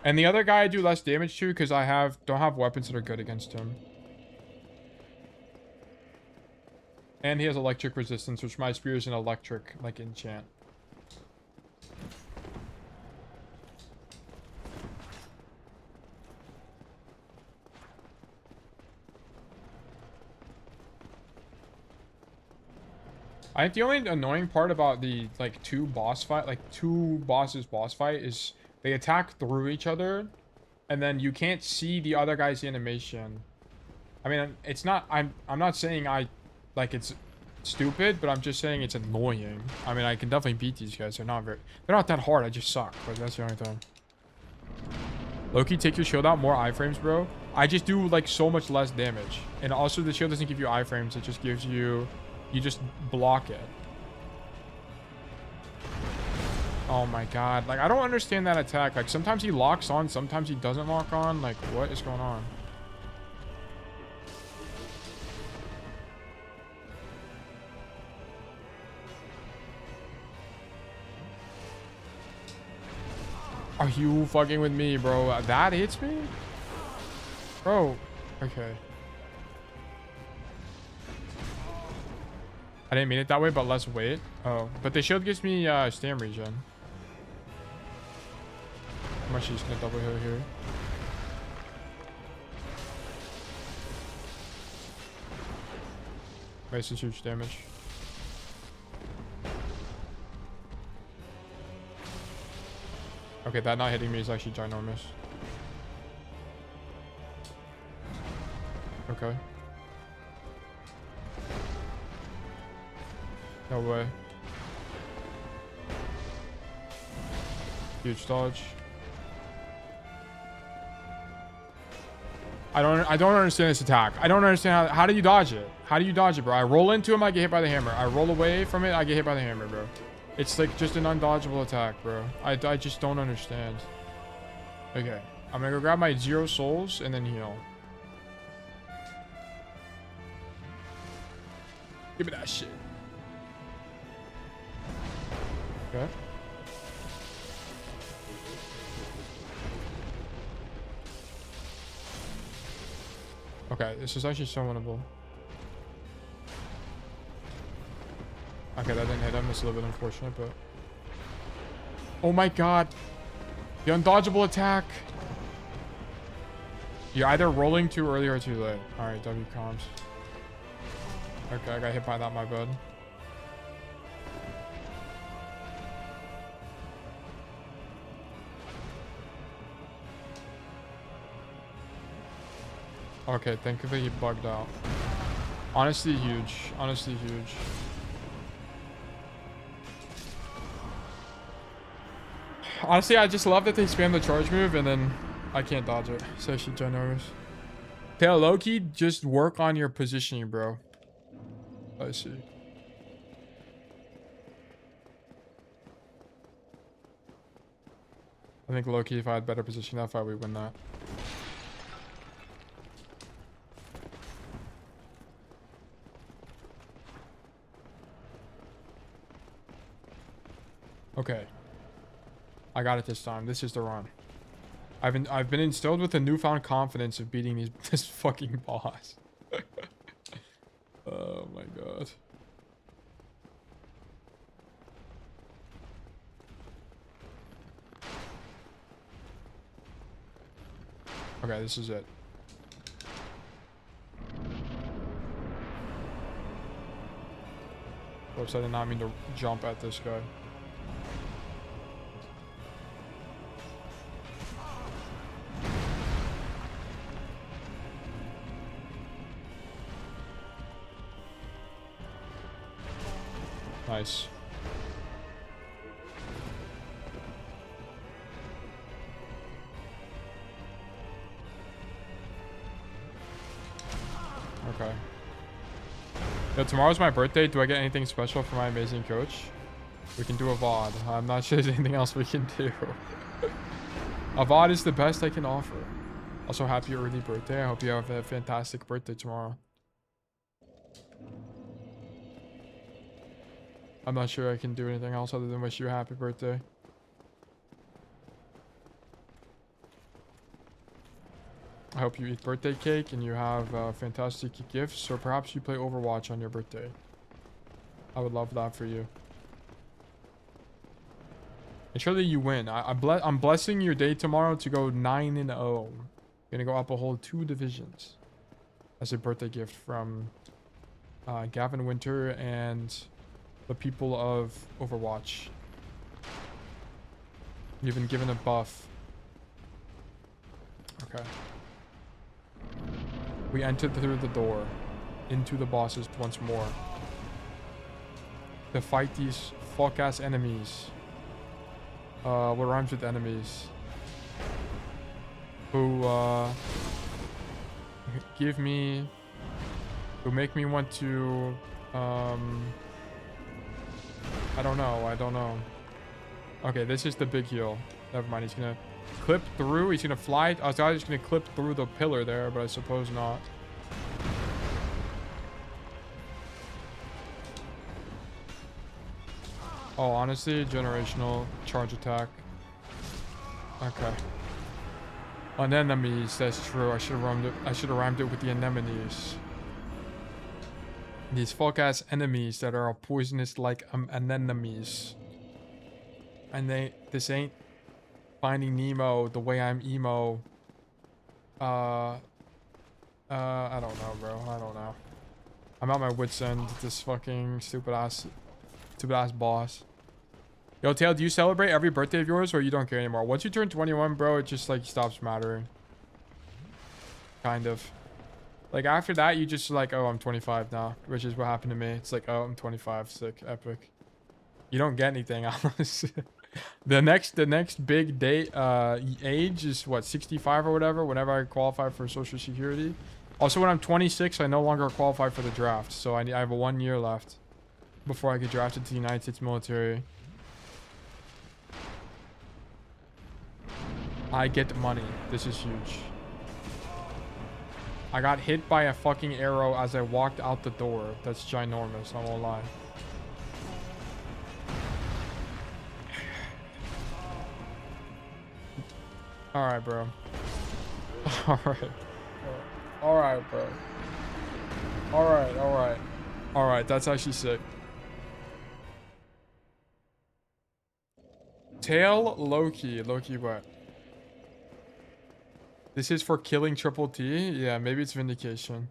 And the other guy I do less damage to because I don't have weapons that are good against him. And he has electric resistance, which my spear is an electric, like, enchant. I think the only annoying part about the, like, two bosses boss fight is they attack through each other, and then you can't see the other guy's animation. I mean, it's not, I'm not saying it's stupid, but I'm just saying it's annoying. I mean, I can definitely beat these guys. They're not that hard. I just suck, but that's the only thing. Loki, take your shield out. More iframes, bro. I just do, like, so much less damage. And also, the shield doesn't give you iframes. It just gives you... You just block it. Oh my god. Like, I don't understand that attack. Like, sometimes he locks on, sometimes he doesn't lock on. Like, what is going on? Are you fucking with me, bro? That hits me? Bro. Okay. I didn't mean it that way, but less weight. Oh, but the shield gives me stam regen. How much he's gonna double heal here? Makes huge damage. Okay, that not hitting me is actually ginormous. Okay. No way. Huge dodge. I don't understand this attack. I don't understand how do you dodge it? How do you dodge it, bro? I roll into him, I get hit by the hammer. I roll away from it, I get hit by the hammer, bro. It's like just an undodgeable attack, bro. I just don't understand. Okay. I'm gonna go grab my 0 souls and then heal. Give me that shit. Okay. Okay, this is actually so winnable. Okay, that didn't hit him. It's a little bit unfortunate, but... Oh my god! The undodgeable attack! You're either rolling too early or too late. Alright, W comms. Okay, I got hit by that, my bad. Okay, thankfully he bugged out. Honestly, huge. Honestly, huge. Honestly, I just love that they spam the charge move and then I can't dodge it. It's actually ginormous. Tail low-key, just work on your positioning, bro. I see. I think low-key, if I had better position that fight, we win that. Okay. I got it this time. This is the run. I've been instilled with a newfound confidence of beating this fucking boss. Oh my god. Okay, this is it. Whoops, I did not mean to jump at this guy. Nice. Okay. Yo, tomorrow's my birthday. Do I get anything special for my amazing coach? We can do a VOD. I'm not sure there's anything else we can do. A VOD is the best I can offer. Also, happy early birthday. I hope you have a fantastic birthday tomorrow. I'm not sure I can do anything else other than wish you a happy birthday. I hope you eat birthday cake and you have fantastic gifts, or perhaps you play Overwatch on your birthday. I would love that for you. And surely you win. I'm blessing your day tomorrow to go 9-0. You're gonna go up a whole 2 divisions as a birthday gift from Gavin Winter and the people of Overwatch. You've been given a buff. Okay. We entered through the door into the bosses once more to fight these fuck-ass enemies. What rhymes with enemies? Who who make me want to I don't know. Okay, this is the big heal. Never mind, he's gonna clip through. He's gonna fly. I was just gonna clip through the pillar there, but I suppose not. Oh, honestly, generational charge attack. Okay. Anemones, that's true. I should have rhymed it with the anemones. These fuck-ass enemies that are poisonous like anemones. And this ain't Finding Nemo the way I'm emo. I don't know, bro. I don't know. I'm at my wit's end with this fucking stupid ass boss. Yo, Tail, do you celebrate every birthday of yours or you don't care anymore? Once you turn 21, bro, it just like stops mattering. Kind of. Like after that, you just like, oh, I'm 25 now, which is what happened to me. It's like, oh, I'm 25, sick, epic. You don't get anything else. The next big date age is what, 65 or whatever, whenever I qualify for Social Security. Also, when I'm 26, I no longer qualify for the draft, so I have 1 year left before I get drafted to the United States military. I get money. This is huge. I got hit by a fucking arrow as I walked out the door. That's ginormous, I won't lie. Alright, bro. Alright. Alright, bro. Alright. Alright, that's actually sick. Tail Loki. Loki what? This is for killing Triple T? Yeah, maybe it's Vindication.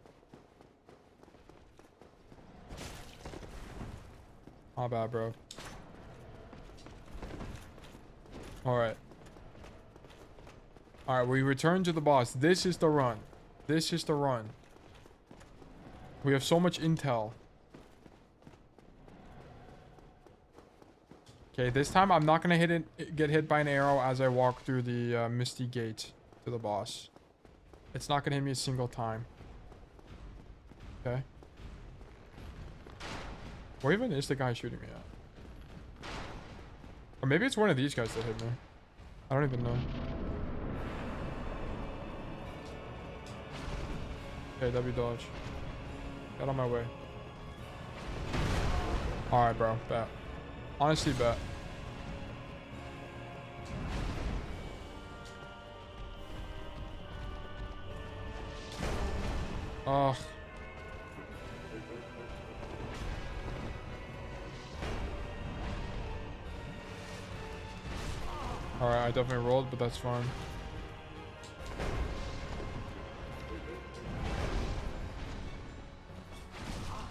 Not bad, bro. Alright. Alright, we return to the boss. This is the run. This is the run. We have so much intel. Okay, this time I'm not gonna get hit by an arrow as I walk through the Misty Gate to the boss. It's not gonna hit me a single time. Okay. Where even is the guy shooting me at? Or maybe it's one of these guys that hit me. I don't even know. Okay, W dodge. Got on my way. Alright, bro. Bet. Honestly, bet. Ugh. Alright, I definitely rolled, but that's fine.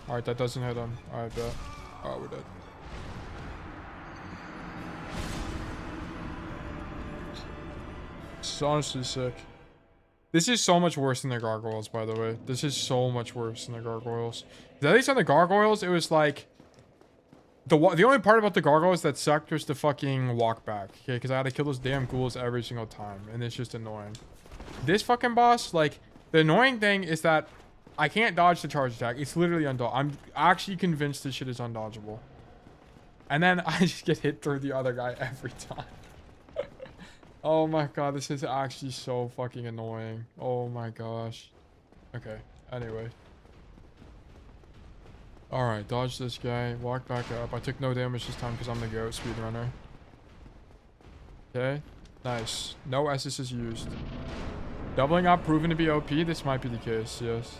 Alright, that doesn't hit him. Alright, bet. Oh, we're dead. This is honestly sick. This is so much worse than the gargoyles, by the way. This is so much worse than the gargoyles. At least on the gargoyles, it was like... The only part about the gargoyles that sucked was the fucking walk back. Okay, because I had to kill those damn ghouls every single time. And it's just annoying. This fucking boss, like, the annoying thing is that I can't dodge the charge attack. It's literally undodgeable. I'm actually convinced this shit is undodgeable. And then I just get hit through the other guy every time. Oh my god, this is actually so fucking annoying. Oh my gosh. Okay, anyway. Alright, dodge this guy. Walk back up. I took no damage this time because I'm the GOAT speedrunner. Okay, nice. No SS is used. Doubling up proven to be OP. This might be the case, yes.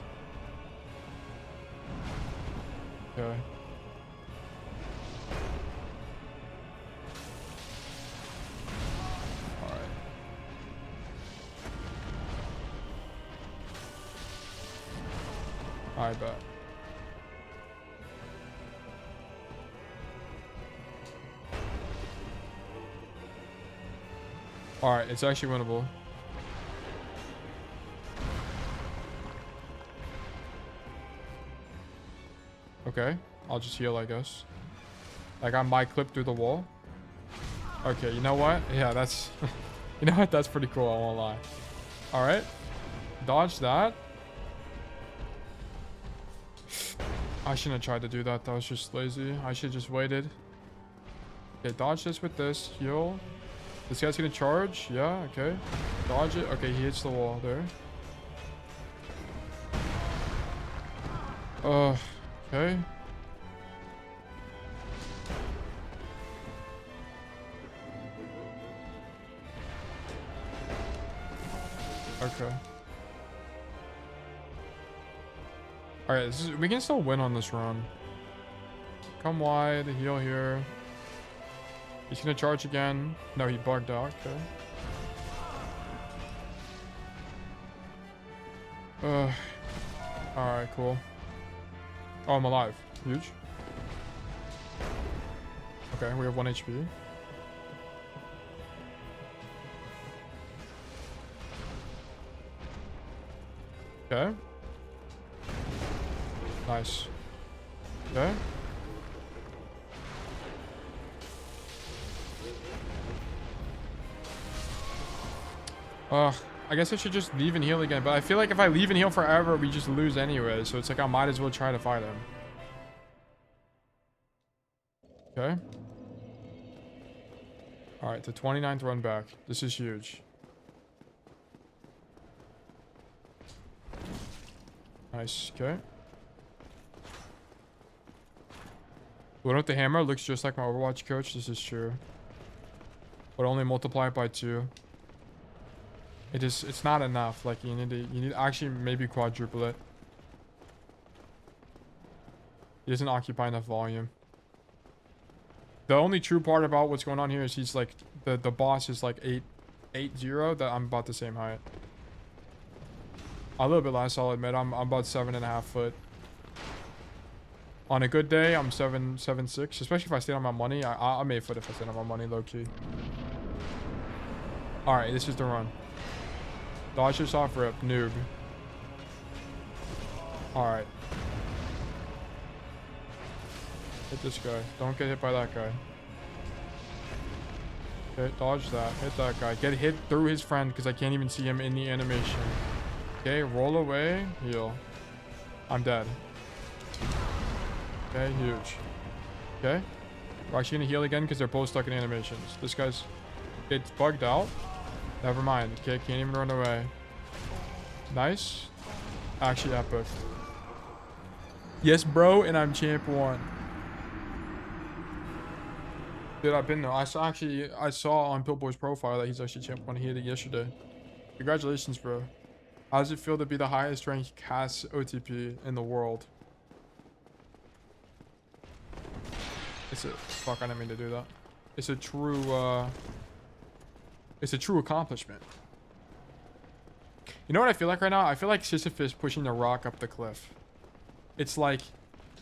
Okay. Alright. I bet. Alright, it's actually winnable. Okay, I'll just heal, I guess. Like, I might clip through the wall. Okay, you know what? Yeah, that's... you know what? That's pretty cool, I won't lie. Alright. Dodge that. I shouldn't have tried to do that. That was just lazy. I should have just waited. Okay, dodge this with this. Heal. This guy's gonna charge. Yeah, okay. Dodge it. Okay, he hits the wall there. Okay. Okay. Alright, we can still win on this run. Come wide, heal here. He's gonna charge again. No, he bugged out. Okay. Alright, cool. Oh, I'm alive. Huge. Okay, we have 1 HP. Okay. Nice. Okay. I guess I should just leave and heal again, but I feel like if I leave and heal forever, we just lose anyway, so it's like I might as well try to fight him. Okay. Alright, the 29th run back. This is huge. Nice, okay. One with the hammer looks just like my Overwatch coach. This is true. But only multiply it by 2. It's not enough. Like you need to actually maybe quadruple it. He doesn't occupy enough volume. The only true part about what's going on here is he's like the boss is like 8'0", that I'm about the same height. A little bit less, I'll admit. I'm about 7.5 foot. On a good day, I'm 7'6", especially if I stay on my money. I'm 8 foot if I stay on my money, low key. All right, this is the run. Dodge this off rip, noob. Alright. Hit this guy. Don't get hit by that guy. Okay, dodge that. Hit that guy. Get hit through his friend because I can't even see him in the animation. Okay, roll away. Heal. I'm dead. Okay, huge. Okay. We're actually gonna heal again because they're both stuck in animations. This guy's... It's bugged out. Never mind. Okay, can't even run away. Nice. Actually epic. Yes, bro, and I'm champ 1. Dude, I've been there. I saw on Pillboy's profile that he's actually champ 1. He hit it yesterday. Congratulations, bro. How does it feel to be the highest ranked Cass OTP in the world? It's a... Fuck, I didn't mean to do that. It's a true, It's a true accomplishment. You know what I feel like right now? I feel like Sisyphus pushing the rock up the cliff. It's like,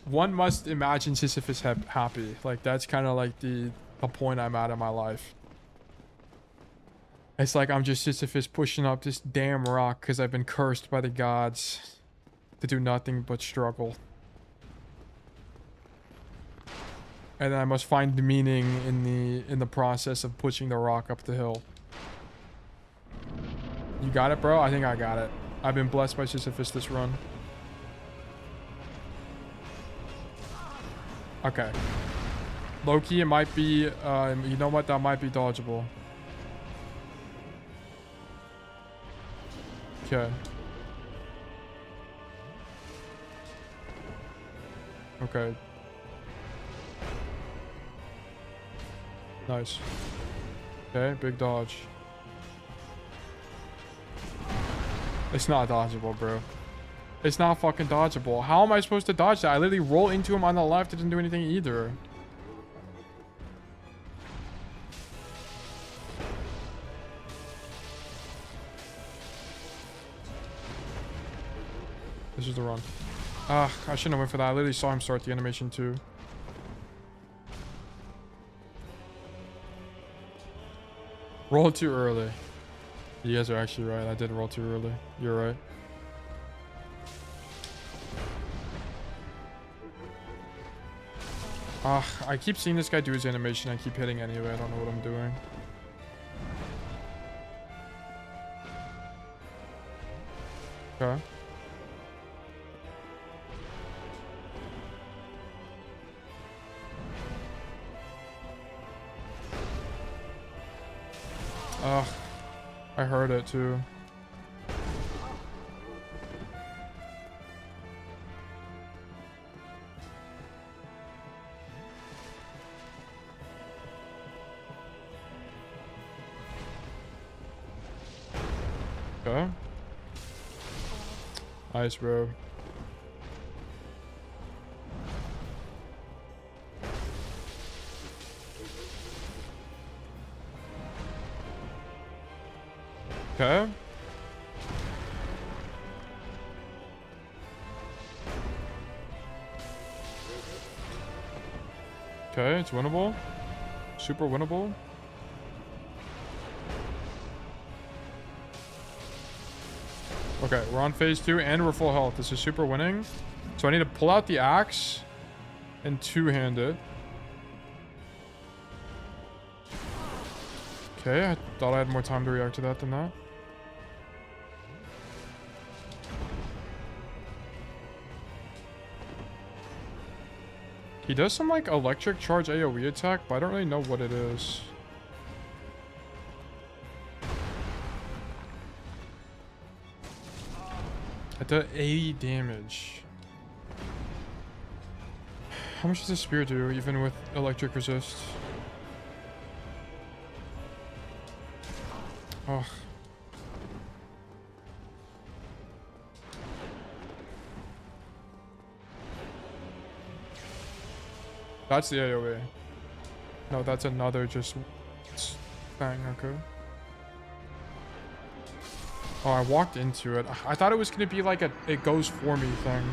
one must imagine Sisyphus happy. Like, that's kind of like the point I'm at in my life. It's like I'm just Sisyphus pushing up this damn rock because I've been cursed by the gods to do nothing but struggle. And then I must find the meaning in the process of pushing the rock up the hill. You got it, bro? I think I got it. I've been blessed by Sisyphus this run. Okay. Low-key, it might be, you know what? That might be dodgeable. Okay. Okay. Nice. Okay, big dodge. It's not dodgeable, bro. It's not fucking dodgeable. How am I supposed to dodge that? I literally roll into him on the left. It didn't do anything either. This is the run. I shouldn't have went for that. I literally saw him start the animation too. Roll too early. You guys are actually right. I did roll too early. You're right. I keep seeing this guy do his animation. I keep hitting anyway. I don't know what I'm doing. Okay. I heard it too. Okay. Nice, bro. Okay. Okay, it's winnable. Super winnable. Okay, we're on phase 2 and we're full health. This is super winning. So I need to pull out the axe and two-hand it. Okay, I thought I had more time to react to that than that. He does some like electric charge AoE attack, but I don't really know what it is. I did 80 damage. How much does the spear do, even with electric resist? Oh. That's the AoE. No, that's another just bang, okay. Oh, I walked into it. I thought it was gonna be like a it goes for me thing.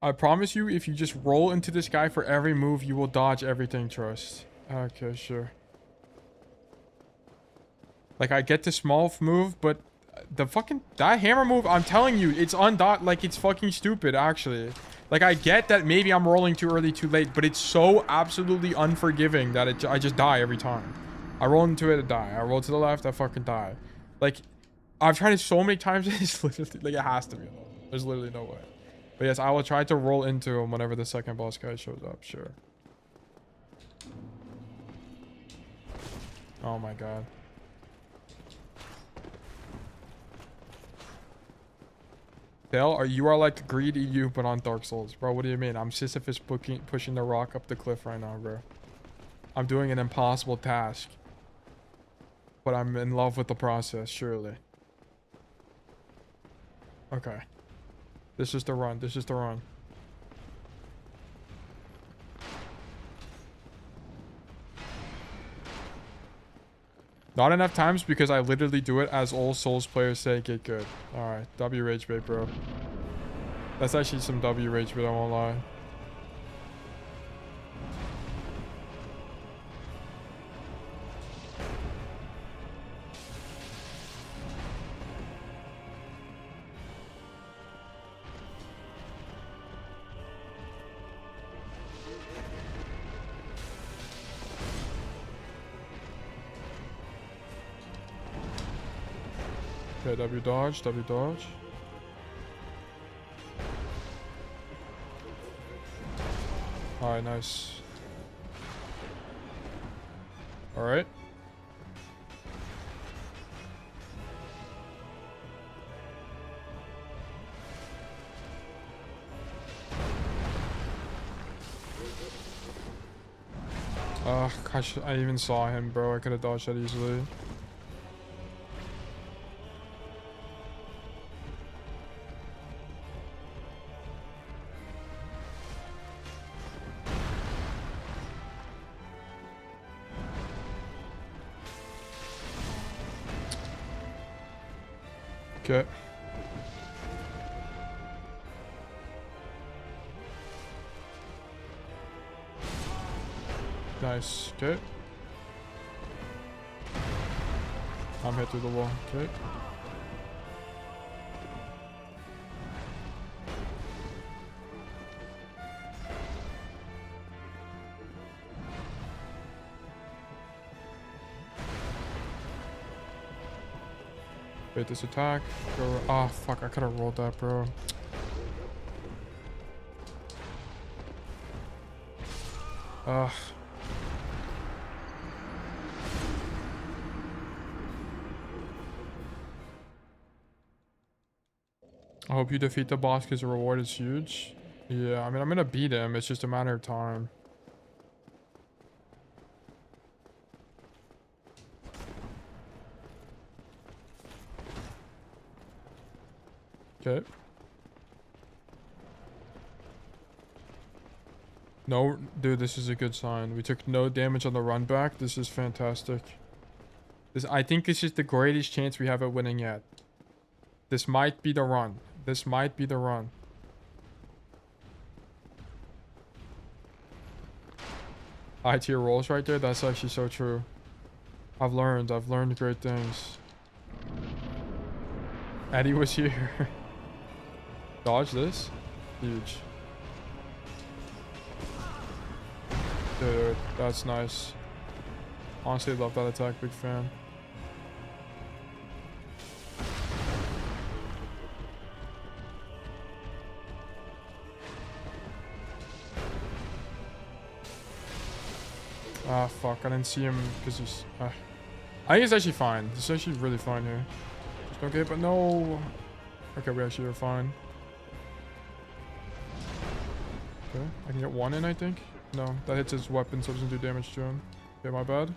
I promise you, if you just roll into this guy for every move, you will dodge everything, trust. Okay, sure. Like, I get the small move, but the fucking... That hammer move, I'm telling you, it's undot... Like, it's fucking stupid, actually. Like, I get that maybe I'm rolling too early, too late, but it's so absolutely unforgiving that I just die every time. I roll into it, I die. I roll to the left, I fucking die. Like, I've tried it so many times, it's literally... Like, it has to be. There's literally no way. But yes, I will try to roll into him whenever the second boss guy shows up, sure. Oh my god. Dale, you are like greedy you, but on Dark Souls. Bro, what do you mean? I'm Sisyphus pushing the rock up the cliff right now, bro. I'm doing an impossible task. But I'm in love with the process, surely. Okay. This is the run. This is the run. Not enough times because I literally do it as all Souls players say, get good. Alright, W rage bait, bro. That's actually some W rage bait, I won't lie. Okay, W dodge, W dodge. Alright, nice. Alright. Gosh, I even saw him, bro. I could have dodged that easily. Okay. Nice. Okay. I'm hit through the wall. Okay. Wait, this attack. Go. Oh, fuck. I could have rolled that, bro. Ugh. I hope you defeat the boss because the reward is huge. Yeah, I mean, I'm gonna beat him. It's just a matter of time. Okay. No, dude, this is a good sign. We took no damage on the run back. This is fantastic. I think this is the greatest chance we have at winning yet. This might be the run. This might be the run. High tier rolls right there. That's actually so true. I've learned great things. Eddie was here. Dodge this. Huge. Dude, that's nice. Honestly, love that attack. Big fan. Ah, fuck. I didn't see him because he's... I think it's actually fine. This is actually really fine here. Just okay, but no... Okay, we actually are fine. Okay, I can get one in, I think. No, that hits his weapon, so it doesn't do damage to him. Okay, my bad.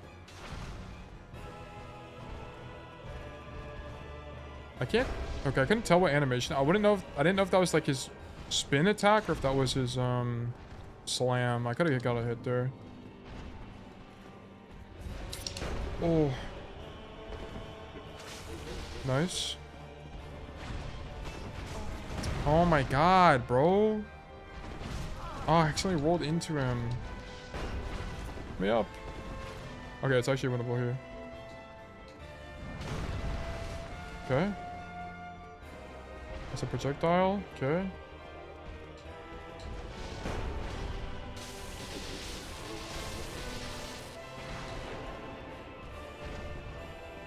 I can't... Okay, I couldn't tell what animation. I wouldn't know if... I didn't know if that was like his spin attack or if that was his slam. I could have got a hit there. Oh. Nice. Oh my god, bro. Oh, I accidentally rolled into him. Me up. Okay, it's actually winnable here. Okay. That's a projectile. Okay.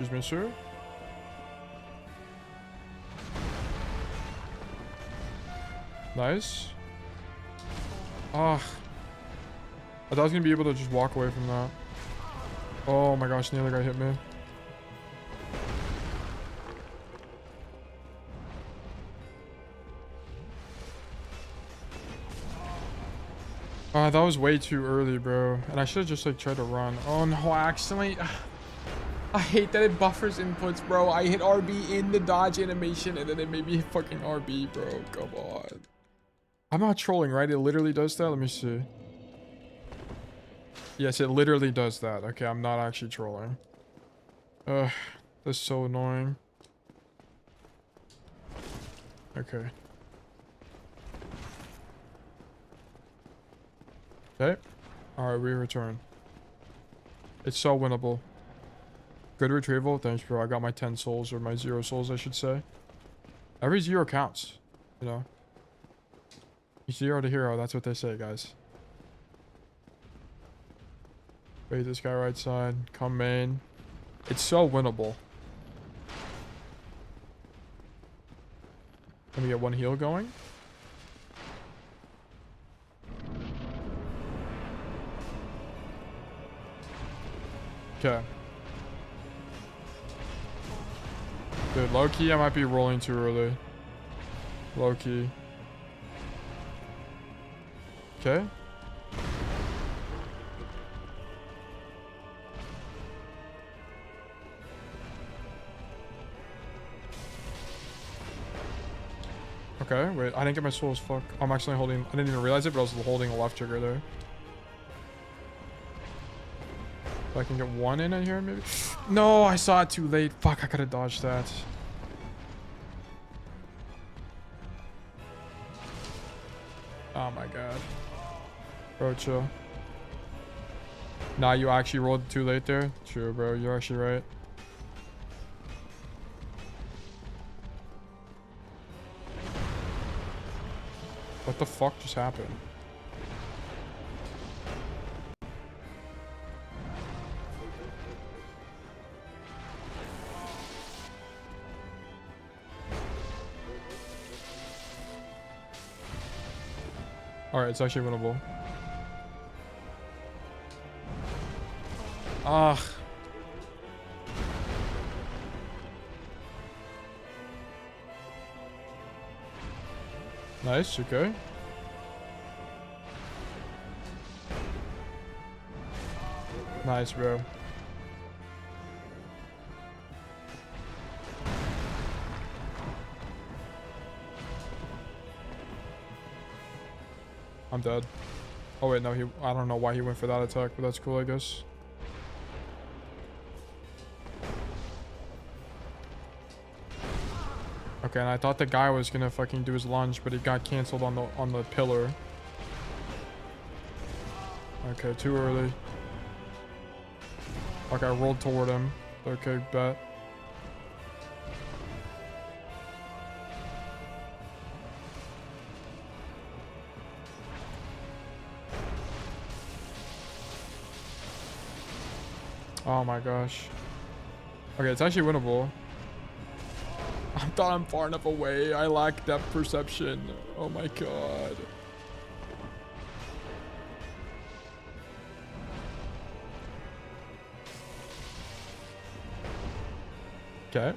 Excuse me, sir. Nice. Ah. I thought I was gonna be able to just walk away from that. Oh my gosh, the other guy hit me. Ah, that was way too early, bro. And I should have just like tried to run. Oh no, I accidentally... I hate that it buffers inputs, bro. I hit RB in the dodge animation and then it made me hit fucking RB, bro. Come on. I'm not trolling, right? It literally does that? Let me see. Yes, it literally does that. Okay, I'm not actually trolling. Ugh, that's so annoying. Okay. Okay. Alright, we return. It's so winnable. Good retrieval. Thanks, bro. I got my 10 souls, or my 0 souls, I should say. Every 0 counts, you know. 0 to hero, that's what they say, guys. Wait, this guy right side. Come main. It's so winnable. we get one heal going. Okay. Dude, low-key, I might be rolling too early. Low-key. Okay. Okay, wait, I didn't get my souls. Fuck. I'm actually holding, I didn't even realize it, but I was holding a left trigger there. If I can get one in here, maybe. No, I saw it too late. Fuck, I could have dodged that. Oh my god. Bro, chill. Nah, you actually rolled too late there. True, bro. You're actually right. What the fuck just happened? Alright, it's actually winnable. Ugh. Nice, okay. Nice, bro. I'm dead. Oh wait, no, I don't know why he went for that attack, but that's cool, I guess. Okay, and I thought the guy was gonna fucking do his lunge, but he got canceled on the pillar. Okay, too early. Okay, I rolled toward him. Okay, bet. Oh my gosh. Okay, it's actually winnable. I thought I'm far enough away. I lack depth perception. Oh my god. Okay.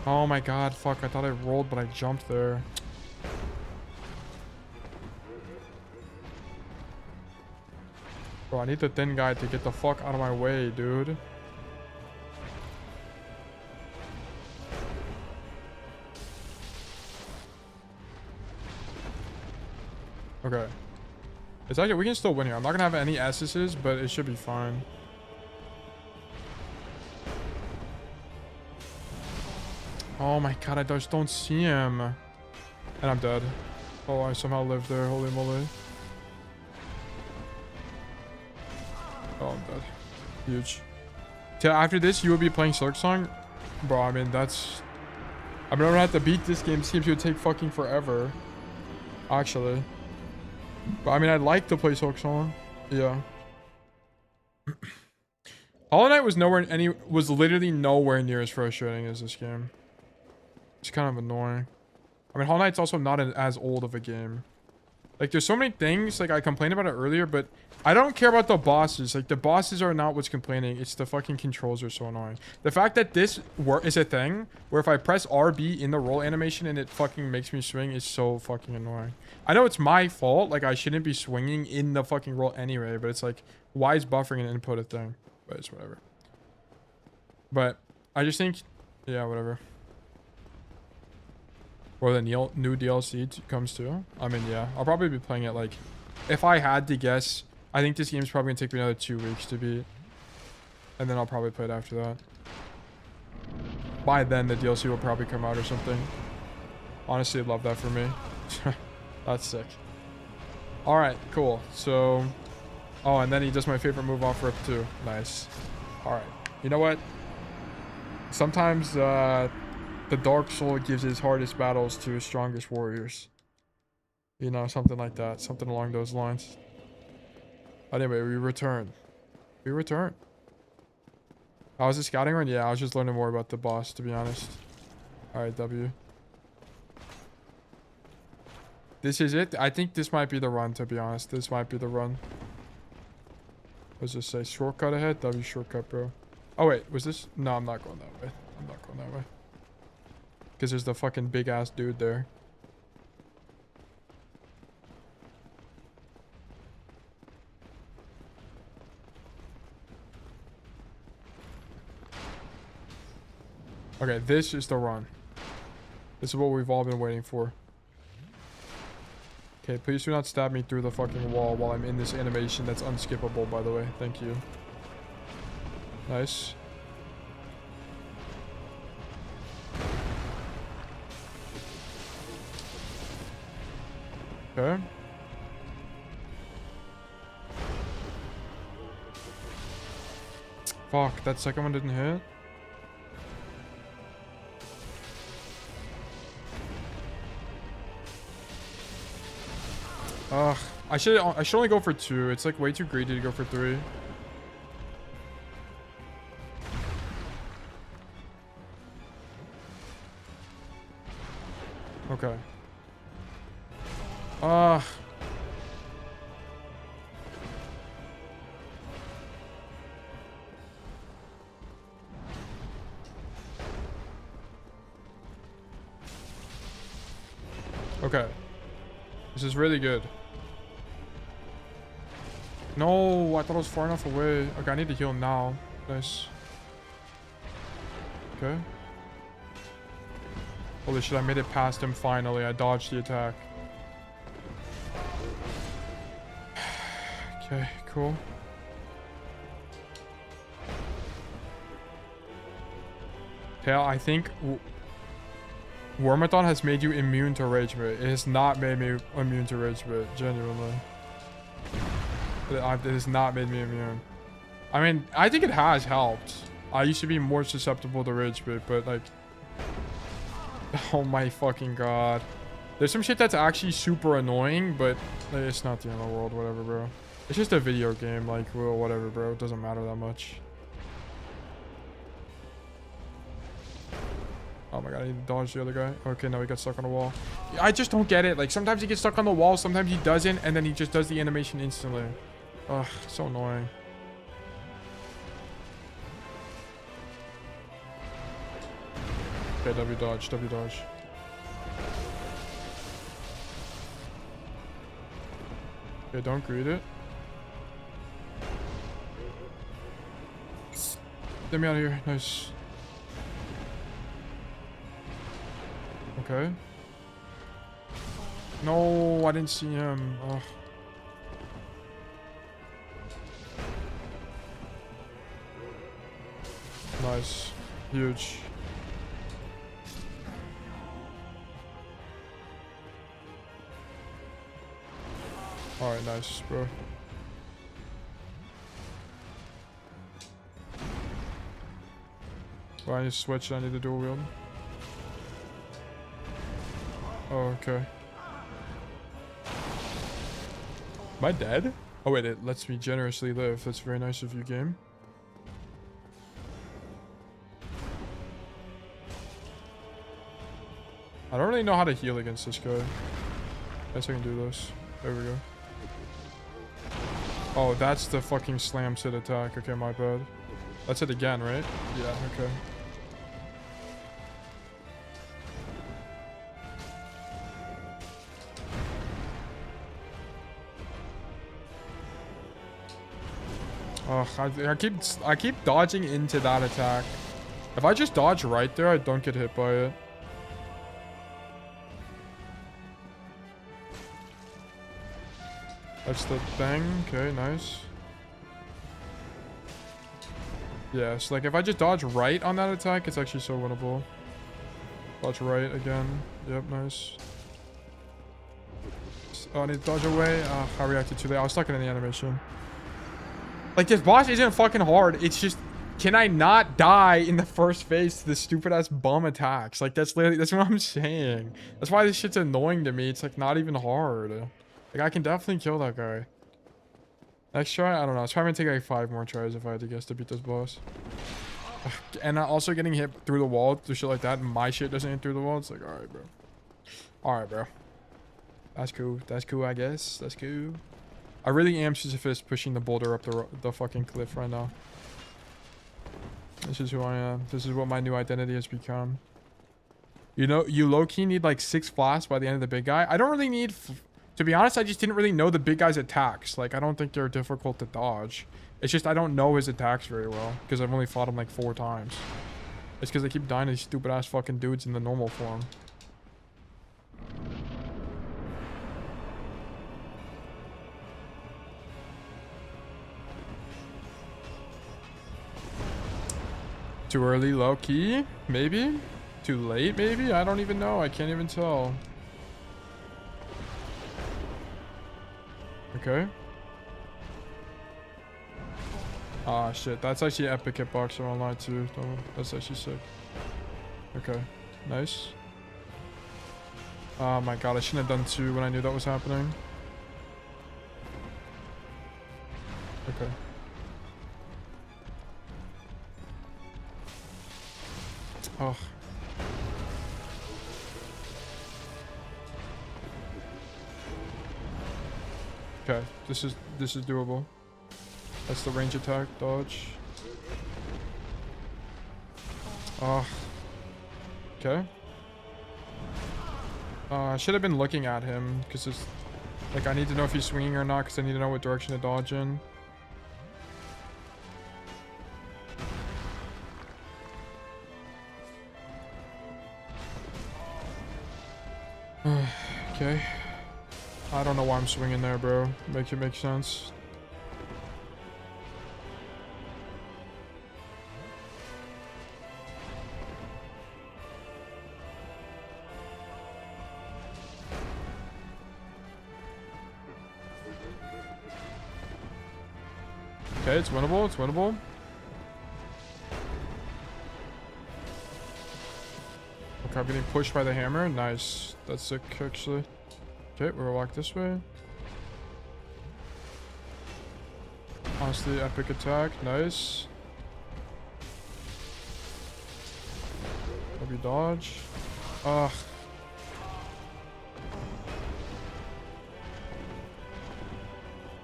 Oh my god, fuck. I thought I rolled, but I jumped there. Bro, I need the thin guy to get the fuck out of my way, dude. Okay. It's actually, we can still win here. I'm not gonna have any S's, but it should be fine. Oh my god, I just don't see him. And I'm dead. Oh, I somehow lived there. Holy moly. Oh, I'm dead. Huge. So after this, you will be playing Silk Song? Bro, I mean, that's... I mean, I'm gonna have to beat this game. It seems to take fucking forever. Actually. But I mean, I'd like to play Silk Song. Yeah. Hollow Knight was literally nowhere near as frustrating as this game. It's kind of annoying. I mean, Hollow Knight's also not as old of a game. Like, there's so many things, like, I complained about it earlier, but I don't care about the bosses. Like, the bosses are not what's complaining. It's the fucking controls are so annoying. The fact that this is a thing, where if I press RB in the roll animation and it fucking makes me swing is so fucking annoying. I know it's my fault. Like, I shouldn't be swinging in the fucking roll anyway, but it's like, why is buffering an input a thing? But it's whatever. But, I just think, yeah, whatever. Or the new DLC comes too. I mean, yeah. I'll probably be playing it, like... If I had to guess, I think this game's probably going to take me another 2 weeks to beat. And then I'll probably play it after that. By then, the DLC will probably come out or something. Honestly, I'd love that for me. That's sick. Alright, cool. So... Oh, and then he does my favorite move off rip too. Nice. Alright. You know what? Sometimes, the Dark Soul gives his hardest battles to his strongest warriors. You know, something like that. Something along those lines. Anyway, we return. We return. Oh, was it scouting run? Yeah, I was just learning more about the boss, to be honest. Alright, W. This is it? I think this might be the run, to be honest. This might be the run. What does this say? Shortcut ahead? W shortcut, bro. Oh, wait. Was this? No, I'm not going that way. I'm not going that way. Because there's the fucking big-ass dude there. Okay, this is the run. This is what we've all been waiting for. Okay, please do not stab me through the fucking wall while I'm in this animation that's unskippable, by the way. Thank you. Nice. Okay. Fuck, that second one didn't hit. Ugh, I should only go for 2. It's like way too greedy to go for 3. Okay. Okay. This is really good. No, I thought it was far enough away. Okay, I need to heal now. Nice. Okay. Holy shit, I made it past him finally. I dodged the attack. Okay, cool. Okay, I think WORMATHON has made you immune to rage bait. It has not made me immune to rage bait, genuinely. It has not made me immune. I mean, I think it has helped. I used to be more susceptible to rage bait, but like... Oh my fucking god. There's some shit that's actually super annoying, but like, it's not the end of the world, whatever, bro. It's just a video game, like, well, whatever, bro. It doesn't matter that much. Oh my god, I need to dodge the other guy. Okay, now he got stuck on the wall. I just don't get it. Like, sometimes he gets stuck on the wall, sometimes he doesn't, and then he just does the animation instantly. Ugh, so annoying. Okay, W dodge, W dodge. Okay, don't greet it. Get me out of here. Nice. Okay. No, I didn't see him. Ugh. Nice. Huge. Alright, nice, bro. Well, I need to switch. I need to dual wield. Oh, okay. Am I dead? Oh, wait, it lets me generously live. That's very nice of you, game. I don't really know how to heal against this guy. Guess I can do this. There we go. Oh, that's the fucking slam sit attack. Okay, my bad. That's it again, right? Yeah, okay. Ugh, I keep dodging into that attack. If I just dodge right there, I don't get hit by it. That's the thing. Okay, nice. Yeah, so like if I just dodge right on that attack, it's actually so winnable. Dodge right again. Yep, nice. Oh, I need to dodge away. I reacted too late. I was stuck in the animation. Like, this boss isn't fucking hard. It's just, can I not die in the first phase to the stupid ass bum attacks? Like, that's literally, that's what I'm saying. That's why this shit's annoying to me. It's like not even hard. Like, I can definitely kill that guy. Next try? I don't know. It's probably gonna take like 5 more tries if I had to guess to beat this boss. And also getting hit through the wall, through shit like that, and my shit doesn't hit through the wall. It's like, all right, bro. All right, bro. That's cool. That's cool, I guess. That's cool. I really am Sisyphus pushing the boulder up the fucking cliff right now. This is who I am. This is what my new identity has become. You know, you low-key need like 6 blasts by the end of the big guy. I don't really need... To be honest, I just didn't really know the big guy's attacks. Like, I don't think they're difficult to dodge. It's just I don't know his attacks very well. Because I've only fought him like 4 times. It's because I keep dying to these stupid-ass fucking dudes in the normal form. Too early, low-key? Maybe? Too late, maybe? I don't even know. I can't even tell. Okay. Ah, shit. That's actually epic hitboxer online, too. Oh, that's actually sick. Okay. Nice. Oh my god, I shouldn't have done 2 when I knew that was happening. Okay. Oh. Okay, this is doable. That's the range attack, dodge. Oh. Okay. I should have been looking at him because it's like I need to know if he's swinging or not because I need to know what direction to dodge in. Okay. I don't know why I'm swinging there, bro. Make it make sense. Okay, it's winnable. It's winnable. Okay, I'm getting pushed by the hammer. Nice. That's sick, actually. Okay, we'll walk this way. Honestly, epic attack. Nice. Maybe dodge. Ugh.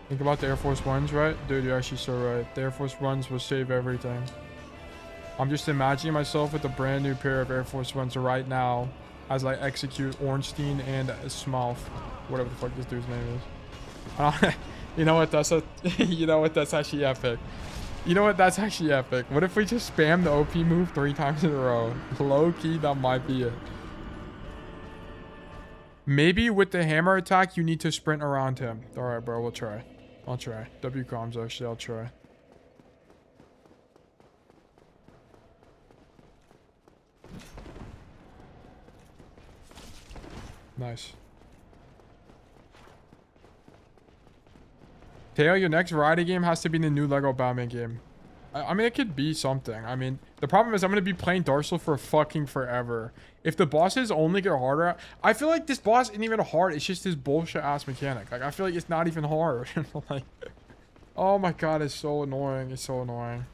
Think about the Air Force Ones, right? Dude, you're actually so right. The Air Force Ones will save everything. I'm just imagining myself with a brand new pair of Air Force Ones right now as I execute Ornstein and Smalf, whatever the fuck this dude's name is. You know what? You know what? That's actually epic. You know what? That's actually epic. What if we just spam the OP move 3 times in a row? Low key, that might be it. Maybe with the hammer attack, you need to sprint around him. All right, bro. We'll try. I'll try. W comms, actually. I'll try. Nice. Teo, your next variety game has to be the new Lego Batman game. I mean, it could be something. I mean, the problem is I'm going to be playing Darcel for fucking forever. If the bosses only get harder, I feel like this boss isn't even hard. It's just this bullshit ass mechanic. Like, I feel like it's not even hard. Like, oh my god, it's so annoying. It's so annoying.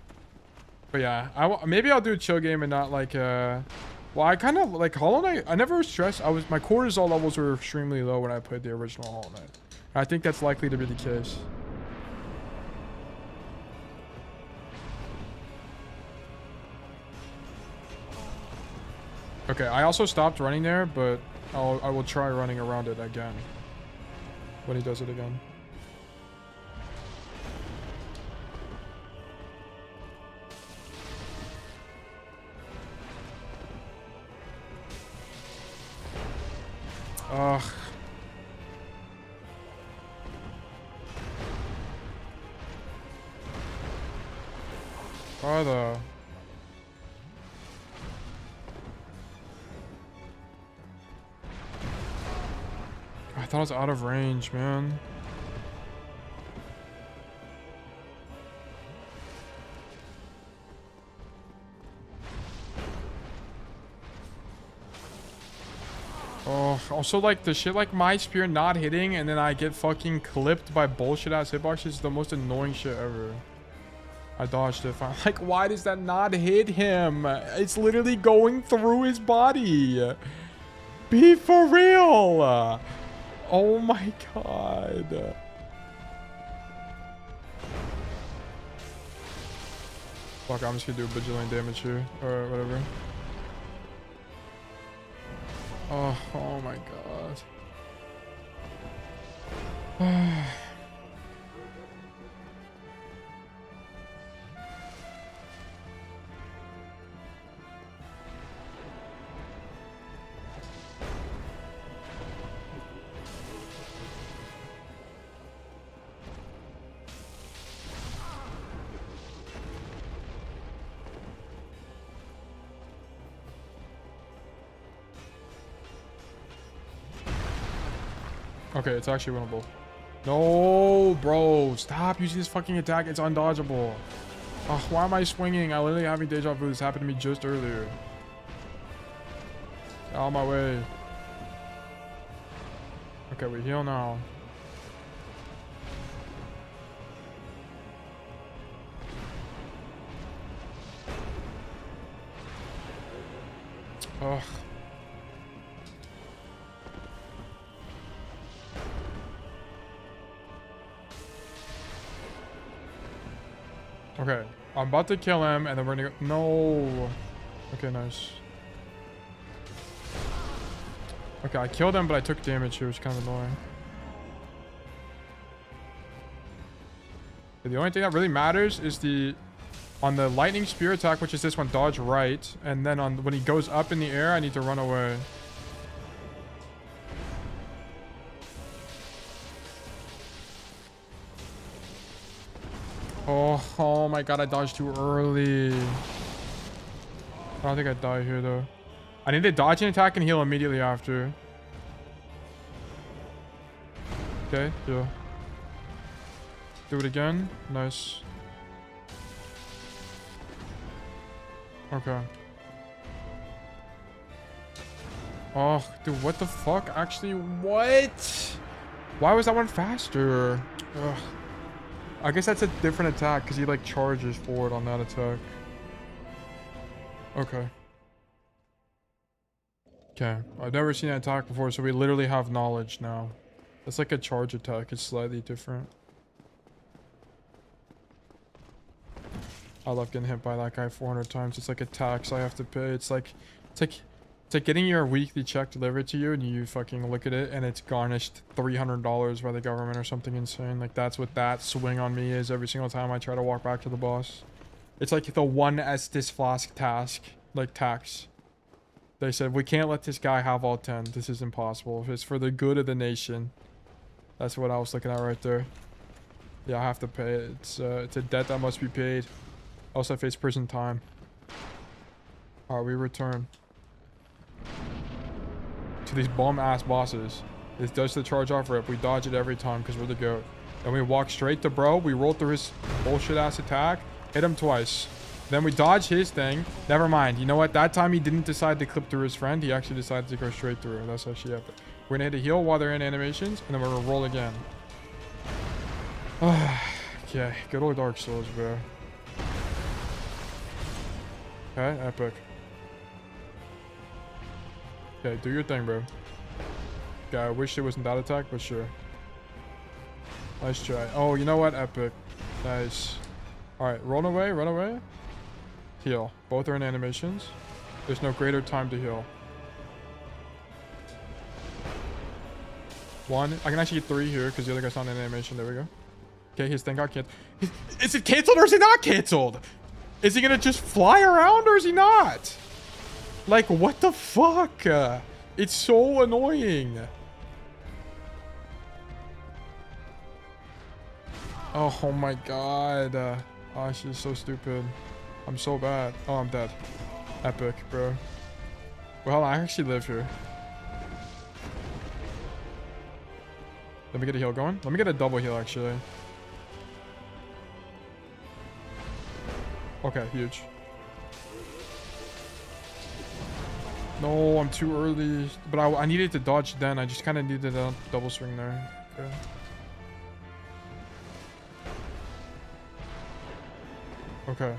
But yeah, maybe I'll do a chill game and not like, well, I kind of like Hollow Knight. I never stressed. My cortisol levels were extremely low when I played the original Hollow Knight. I think that's likely to be the case. Okay, I also stopped running there, but I will try running around it again when he does it again. Ugh. Why the... I thought I was out of range, man. Oh, also like the shit like my spear not hitting and then I get fucking clipped by bullshit ass hitboxes is the most annoying shit ever. I dodged it. Like, why does that not hit him? It's literally going through his body. Be for real. Oh my god. Fuck, I'm just gonna do a bajillion damage here. Or whatever. Oh my god. Okay, it's actually winnable. No, bro. Stop using this fucking attack. It's undodgeable. Oh, why am I swinging? I literally having deja vu. This happened to me just earlier. Get out of my way. Okay, we heal now. Ugh. Okay, I'm about to kill him, and then we're gonna go. No. Okay, nice. Okay, I killed him, but I took damage here, which is kind of annoying. The only thing that really matters is on the lightning spear attack, which is this one, dodge right, and then when he goes up in the air, I need to run away. Oh my god, I dodged too early. I don't think I die here though. I need to dodge an attack and heal immediately after. Okay, yeah. Do it again. Nice. Okay. Oh, dude, what the fuck? Actually, what? Why was that one faster? Ugh. I guess that's a different attack because he like charges forward on that attack. Okay. Okay. I've never seen that attack before, so we literally have knowledge now. It's like a charge attack. It's slightly different. I love getting hit by that guy 400 times. It's like a tax I have to pay. It's like getting your weekly check delivered to you and you fucking look at it and it's garnished $300 by the government or something insane. Like that's what that swing on me is every single time I try to walk back to the boss. It's like the one Estes Flask task, like tax. They said, we can't let this guy have all 10. This is impossible. If it's for the good of the nation. That's what I was looking at right there. Yeah, I have to pay it. It's a debt that must be paid. Also, I face prison time. Alright, we return to these bum-ass bosses. This does the charge off rip. We dodge it every time because we're the goat. Then we walk straight to bro. We roll through his bullshit-ass attack. Hit him twice. Then we dodge his thing. Never mind. You know what? That time he didn't decide to clip through his friend. He actually decided to go straight through. That's actually epic. We're going to hit a heal while they're in animations. And then we're going to roll again. Okay. Good old Dark Souls, bro. Okay. Epic. Okay. Do your thing, bro. Okay. I wish it wasn't that attack, but sure. Nice try. Oh, you know what? Epic. Nice. Alright. Run away. Run away. Heal. Both are in animations. There's no greater time to heal. One. I can actually get 3 here because the other guy's not in animation. There we go. Okay, his thing got canceled. Is it canceled or is it not canceled? Is he gonna just fly around or is he not? Like, what the fuck? It's so annoying. Oh my god. Oh, she's so stupid. I'm so bad. Oh, I'm dead. Epic, bro. Well, I actually live here. Let me get a heal going. Let me get a double heal, actually. Okay, huge. No, I'm too early. But I needed to dodge then. I just kind of needed a double swing there. Okay. Okay.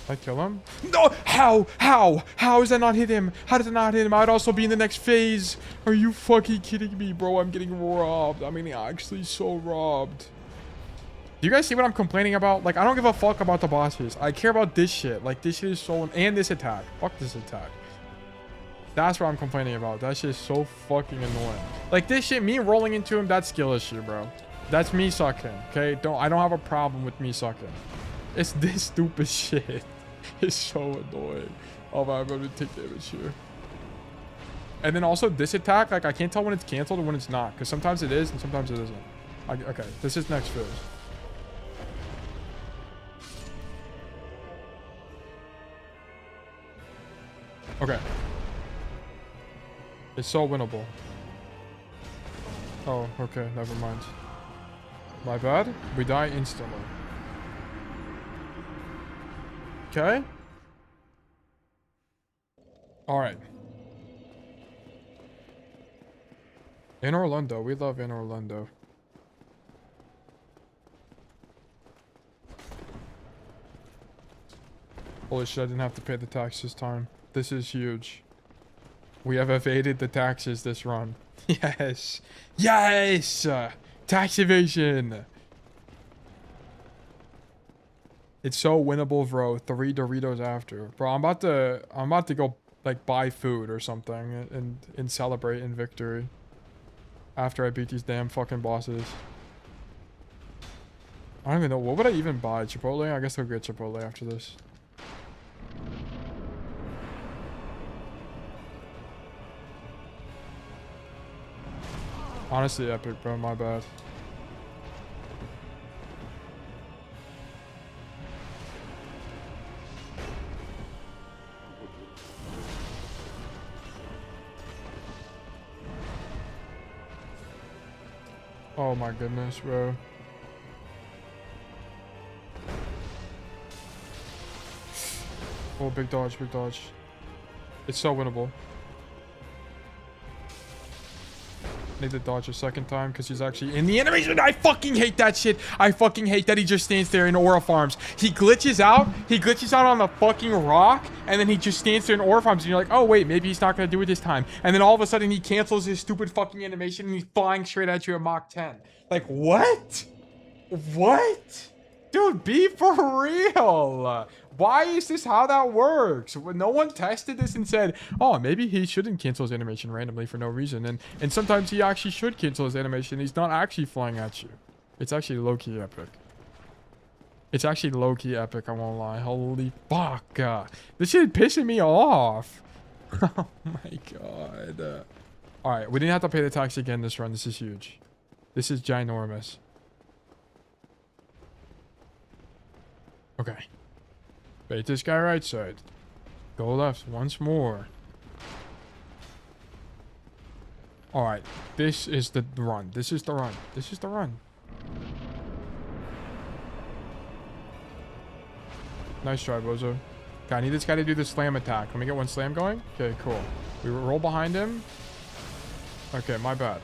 Did I kill him? No! How? How does that not hit him? How does it not hit him? I'd also be in the next phase. Are you fucking kidding me, bro? I'm getting robbed. I'm getting actually so robbed. Do you guys see what I'm complaining about? Like, I don't give a fuck about the bosses. I care about this shit. Like, this shit is so... And this attack. Fuck this attack. That's what I'm complaining about. That shit is so fucking annoying. Like, this shit, me rolling into him, that's skill issue, bro. That's me sucking, okay? I don't have a problem with me sucking. It's this stupid shit. It's so annoying. Oh, man, I'm going to take damage here. And then also this attack, like, I can't tell when it's canceled and when it's not. Because sometimes it is and sometimes it isn't. Okay, this is next phase. Okay. It's so winnable. Oh, okay, never mind. My bad. We die instantly. Okay. Alright. In Orlando. We love in Orlando. Holy shit, I didn't have to pay the tax this time. This is huge. We have evaded the taxes this run. Yes. Yes! Tax evasion! It's so winnable, bro. 3 Doritos after. Bro, I'm about to go, like, buy food or something and celebrate in victory. After I beat these damn fucking bosses. I don't even know. What would I even buy? Chipotle? I guess I'll get Chipotle after this. Honestly, epic, bro. My bad. Oh my goodness, bro. Oh, big dodge, big dodge. It's so winnable. Need to dodge a second time because he's actually in the animation. I fucking hate that shit. I fucking hate that he just stands there in aura farms. He glitches out. He glitches out on the fucking rock. And then he just stands there in aura farms. And you're like, oh, wait, maybe he's not going to do it this time. And then all of a sudden he cancels his stupid fucking animation. And he's flying straight at you at Mach 10. Like, what? What? Dude, be for real. Why is this how that works? No one tested this and said, oh, maybe he shouldn't cancel his animation randomly for no reason. And sometimes he actually should cancel his animation. He's not actually flying at you. It's actually low-key epic. It's actually low-key epic, I won't lie. Holy fuck. This shit pissing me off. Oh my god. Alright, we didn't have to pay the tax again this run. This is huge. This is ginormous. Okay. Bait this guy right side. Go left once more. Alright. This is the run. This is the run. This is the run. Nice try, Bozo. Okay, I need this guy to do the slam attack. Let me get one slam going. Okay, cool. We roll behind him. Okay, my bad.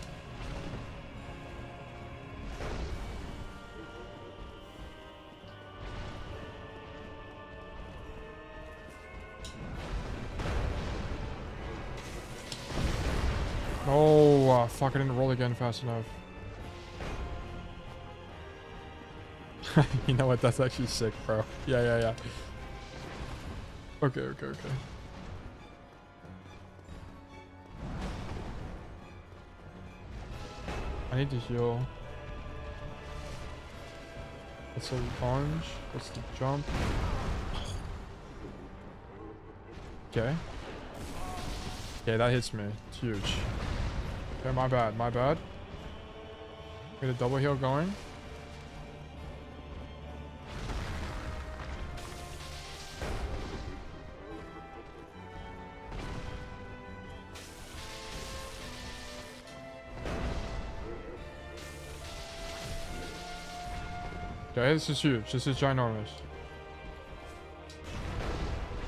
Oh, fuck, I didn't roll again fast enough. You know what? That's actually sick, bro. Yeah. Okay. I need to heal. Let's the orange. Let's the jump. Okay. Okay, that hits me. It's huge. Okay, my bad. Get a double heal going. Okay, this is huge. This is ginormous.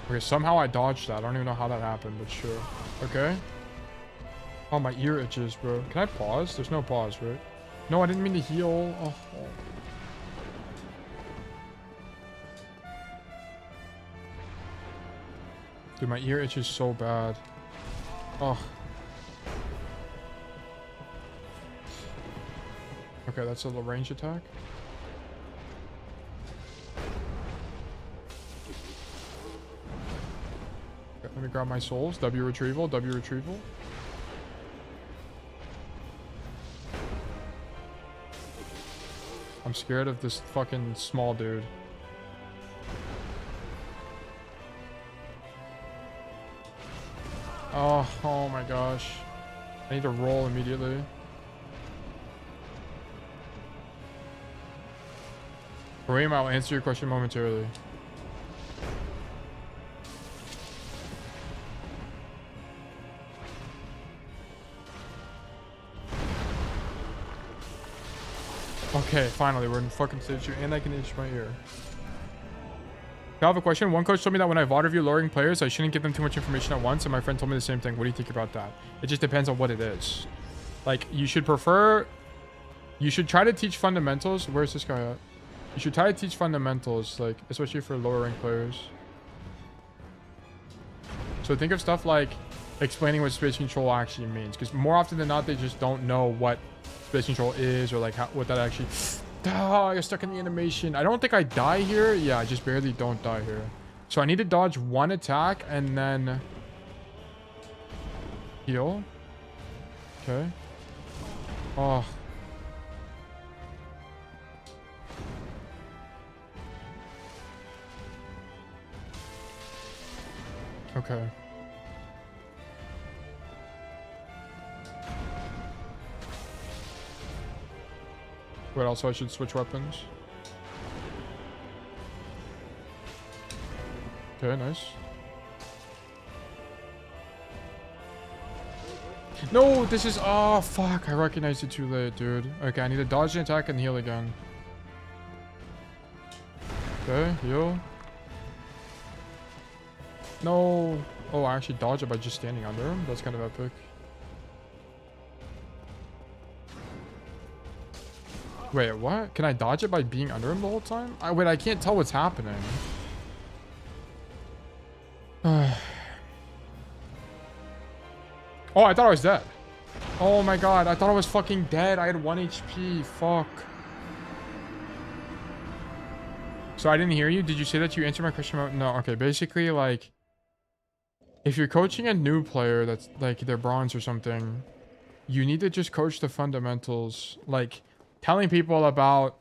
Okay, somehow I dodged that. I don't even know how that happened, but sure. Okay. Oh, my ear itches, bro. Can I pause? There's no pause, right? No, I didn't mean to heal. Oh. Dude, my ear itches so bad. Oh. Okay, that's a little range attack. Okay, let me grab my souls. W retrieval, W retrieval. I'm scared of this fucking small dude. Oh my gosh. I need to roll immediately. Kareem, I'll answer your question momentarily. Okay, finally, we're in fucking stage 2, and I can itch my ear. I have a question. One coach told me that when I VOD review lowering players, I shouldn't give them too much information at once, and my friend told me the same thing. What do you think about that? It just depends on what it is. Like, you should try to teach fundamentals. Where's this guy at? You should try to teach fundamentals, like, especially for lower rank players. So think of stuff like explaining what space control actually means, because more often than not, they just don't know what space control is, or like what that actually... Oh, I got stuck in the animation. I don't think I die here. Yeah, I just barely don't die here. So I need to dodge one attack and then heal. Okay. Oh. Okay. Wait, also I should switch weapons. Okay, nice. No, this is... Oh, fuck. I recognized it too late, dude. Okay, I need to dodge an attack and heal again. Okay, heal. No. Oh, I actually dodged it by just standing under him. That's kind of epic. Wait, what? Can I dodge it by being under him the whole time? Wait, I can't tell what's happening. Oh, I thought I was dead. Oh my god, I thought I was fucking dead. I had 1 HP. Fuck. So I didn't hear you. Did you say that you answered my question? No, okay. Basically, like, if you're coaching a new player that's like they're bronze or something, you need to just coach the fundamentals. Like, telling people about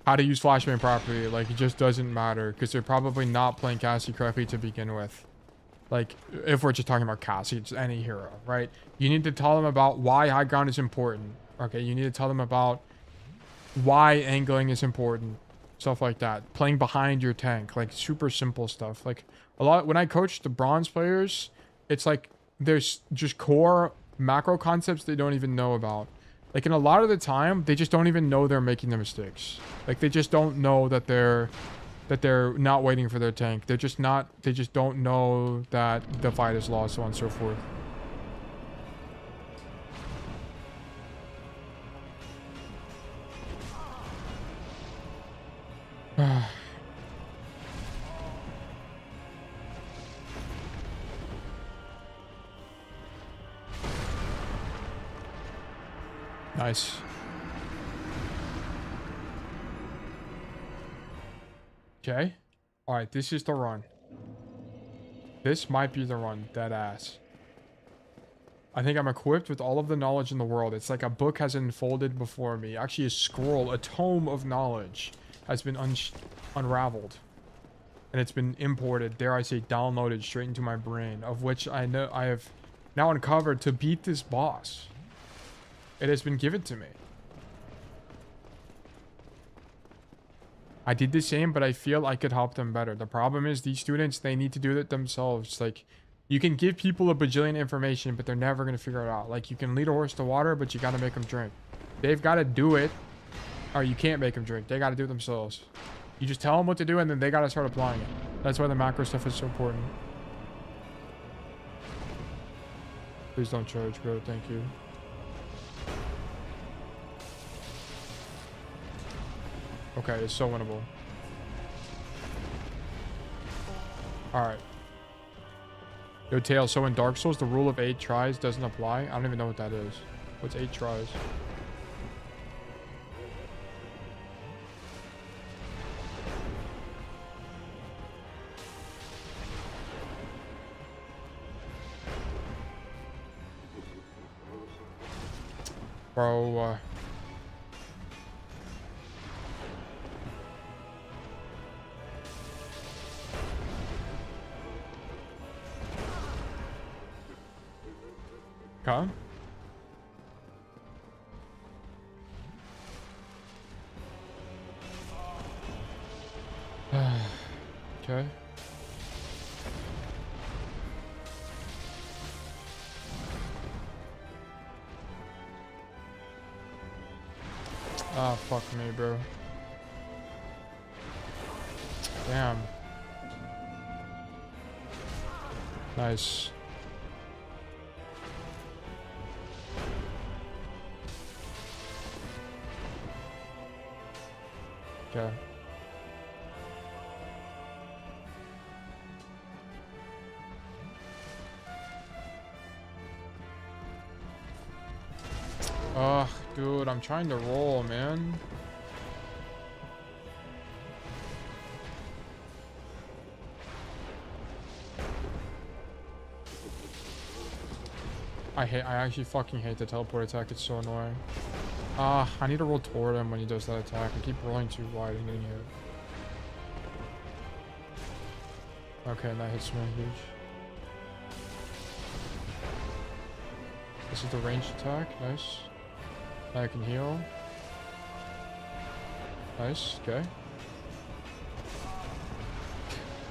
how to use flashbang properly, like, it just doesn't matter because they're probably not playing Cassidy correctly to begin with. Like, if we're just talking about Cassidy, it's any hero, right? You need to tell them about why high ground is important. Okay, you need to tell them about why angling is important. Stuff like that. Playing behind your tank, like super simple stuff. Like, a lot when I coach the bronze players, it's like there's just core macro concepts they don't even know about. Like, in a lot of the time, they just don't even know they're making the mistakes. Like, they just don't know that they're not waiting for their tank. They just don't know that the fight is lost, so on and so forth. Nice. Okay. Alright, this is the run. This might be the run. Dead ass. I think I'm equipped with all of the knowledge in the world. It's like a book has unfolded before me. Actually, a scroll, a tome of knowledge has been unraveled. And it's been imported, dare I say, downloaded straight into my brain, of which I know I have now uncovered to beat this boss. It has been given to me. I did the same, but I feel I could help them better. The problem is these students, they need to do it themselves. Like, you can give people a bajillion information, but they're never going to figure it out. Like, you can lead a horse to water, but you got to make them drink. They've got to do it, or you can't make them drink. They got to do it themselves. You just tell them what to do, and then they got to start applying it. That's why the macro stuff is so important. Please don't charge, bro. Thank you. Okay, it's so winnable. Alright. Yo, Tails, so in Dark Souls, the rule of 8 tries doesn't apply? I don't even know what that is. What's 8 tries? Bro, okay. Okay. Ah, fuck me, bro. Damn. Nice. Okay. Ugh, dude, I'm trying to roll, man. I actually fucking hate the teleport attack. It's so annoying. I need to roll toward him when he does that attack. I keep rolling too wide and getting hit. Okay, that hits me huge. This is the ranged attack. Nice. Now I can heal. Nice. Okay.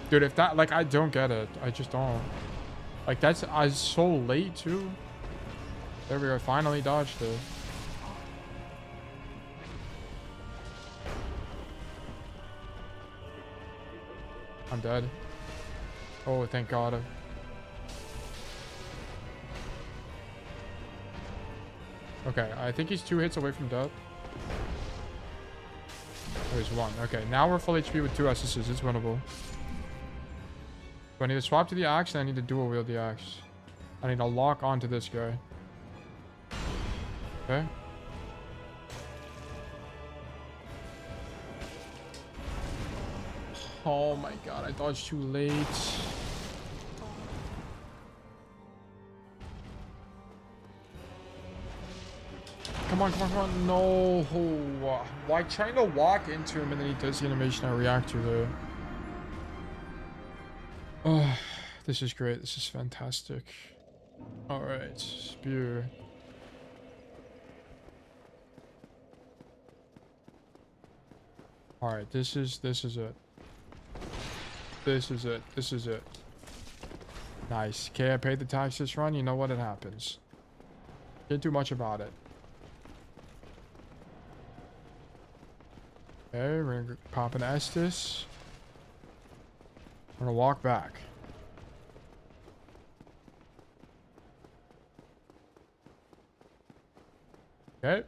Dude, if that, like, I don't get it. I just don't. Like, that's so late, too. There we go. Finally dodged it. I'm dead. Oh, thank God. Okay, I think he's 2 hits away from death. Oh, he's 1. Okay, now we're full HP with 2 SSs. It's winnable. So I need to swap to the axe and I need to dual wield the axe. I need to lock onto this guy. Okay. Oh my God, I dodged too late. Come on, come on, come on. No. Why trying to walk into him and then he does the animation I react to there. Oh, this is great. This is fantastic. Alright, spear. Alright, this is it. This is it. This is it. Nice. Okay, I paid the tax this run. You know what? It happens. Can't do much about it. Okay, we're gonna pop an Estus. We're gonna walk back. Okay.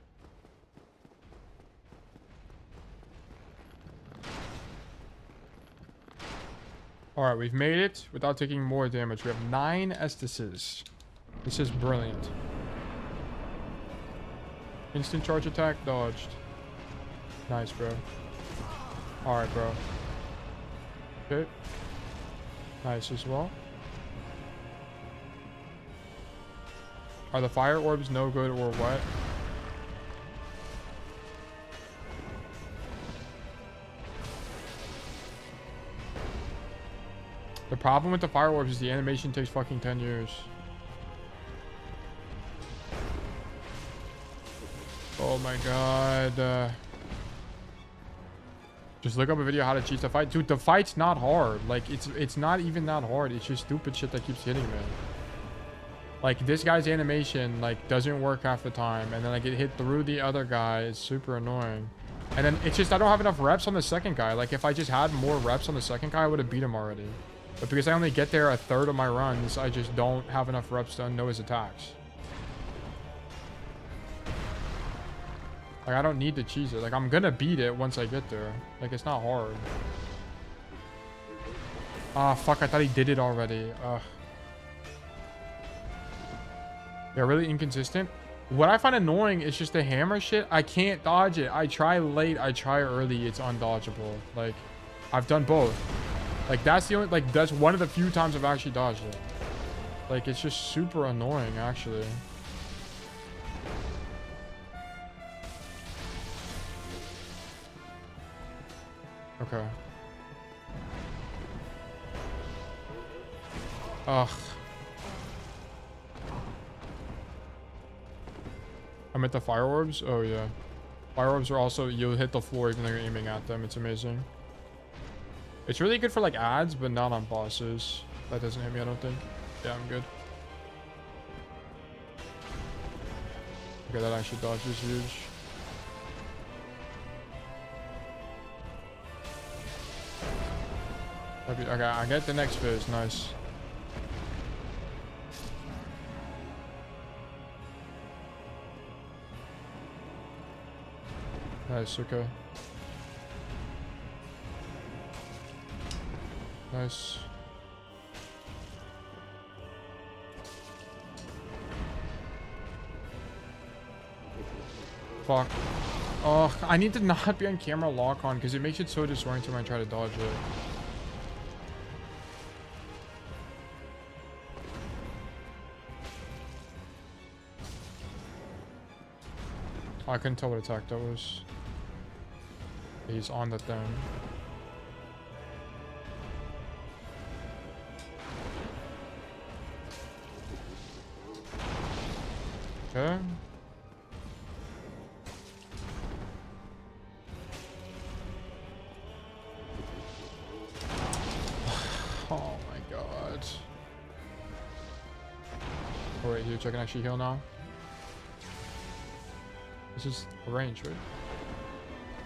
Alright, we've made it without taking more damage. We have 9 Estises. This is brilliant. Instant charge attack dodged. Nice, bro. Alright, bro. Okay. Nice as well. Are the fire orbs no good or what? The problem with the fire orbs is the animation takes fucking 10 years. Oh my God. Just look up a video how to cheat the fight. Dude, the fight's not hard. Like, it's not even that hard. It's just stupid shit that keeps hitting me. Like, this guy's animation, like, doesn't work half the time. And then I get hit through the other guy. It's super annoying. And then it's just, I don't have enough reps on the second guy. Like, if I just had more reps on the second guy, I would have beat him already. But because I only get there a third of my runs, I just don't have enough reps to know his attacks. Like, I don't need to cheese it. Like, I'm gonna beat it once I get there. Like, it's not hard. Ah, fuck. I thought he did it already. Ugh. They're really inconsistent. What I find annoying is just the hammer shit. I can't dodge it. I try late. I try early. It's undodgeable. Like, I've done both. Like, that's the only... Like, that's one of the few times I've actually dodged it. Like, it's just super annoying, actually. Okay. Ugh. I'm at the fire orbs? Oh, yeah. Fire orbs are also... You'll hit the floor even though you're aiming at them. It's amazing. It's really good for, like, ads, but not on bosses. That doesn't hit me, I don't think. Yeah, I'm good. Okay, that actually dodges huge. Okay, I get the next phase. Nice. Nice, okay. Nice. Fuck. Oh, I need to not be on camera lock on because it makes it so disorienting when I try to dodge it. I couldn't tell what attack that was. He's on the thing. Okay. Oh my god. Oh wait, huge. I can actually heal now. This is a range, right?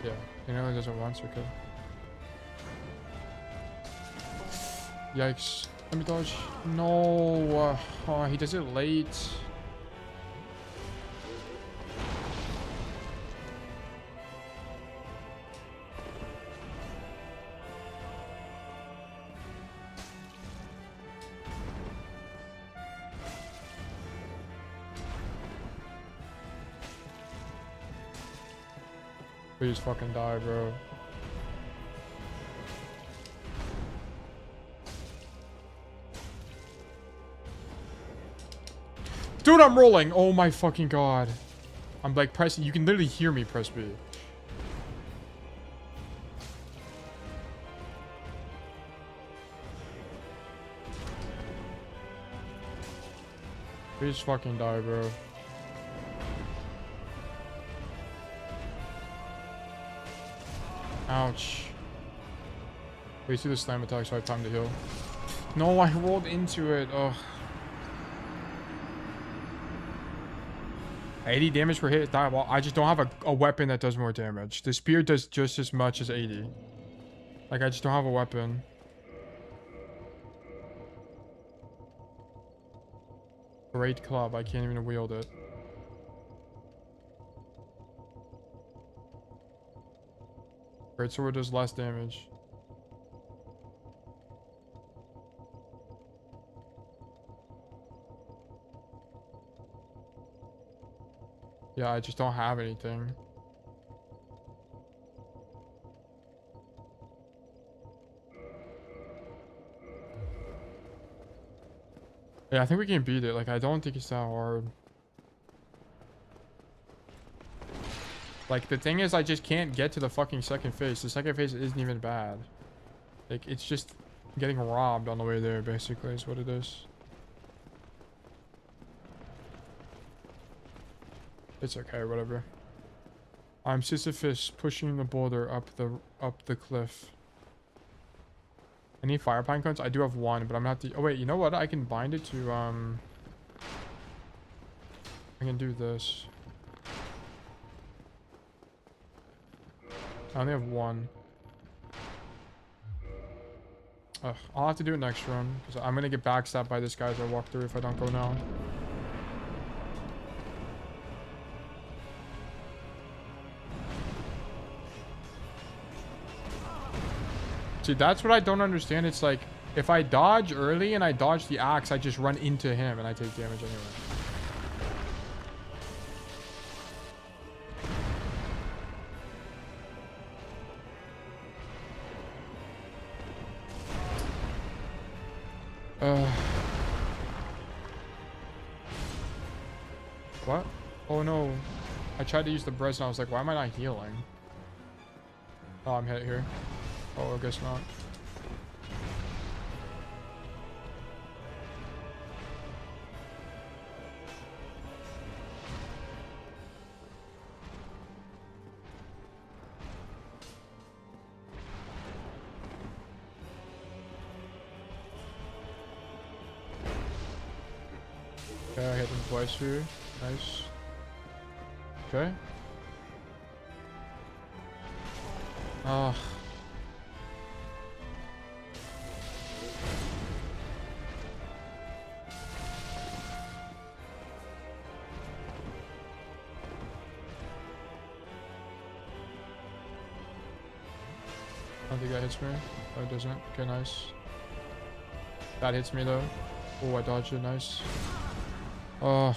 Yeah. You know it does it once, okay. Yikes. Let me dodge. No. Oh, he does it late. Please fucking die, bro. Dude, I'm rolling. Oh my fucking god. I'm like pressing. You can literally hear me press B. Please fucking die, bro. Ouch. Wait, see the slam attack, so I have time to heal. No, I rolled into it. Oh. 80 damage per hit is diabolical. I just don't have a weapon that does more damage. The spear does just as much as 80. Like, I just don't have a weapon. Great club. I can't even wield it. Great sword does less damage. Yeah, I just don't have anything. Yeah, I think we can beat it. Like, I don't think it's that hard. Like, the thing is, I just can't get to the fucking second phase. The second phase isn't even bad. Like, it's just getting robbed on the way there, basically, is what it is. It's okay, whatever. I'm Sisyphus pushing the boulder up the cliff. I need fire pine cones. I do have one, but I'm gonna have to. Oh wait, you know what? I can bind it to I can do this. I only have one. Ugh, I'll have to do it next run because I'm gonna get backstabbed by this guy as I walk through if I don't go now. See, that's what I don't understand. It's like, if I dodge early and I dodge the axe, I just run into him and I take damage anyway. What? Oh no. I tried to use the breast and I was like, why am I not healing? Oh, I'm hit here. Oh, I guess not. Okay, I hit him twice here. Nice. Okay. Oh. I don't think that hits me. Oh, it doesn't. Okay, nice. That hits me though. Oh, I dodged it. Nice. Oh.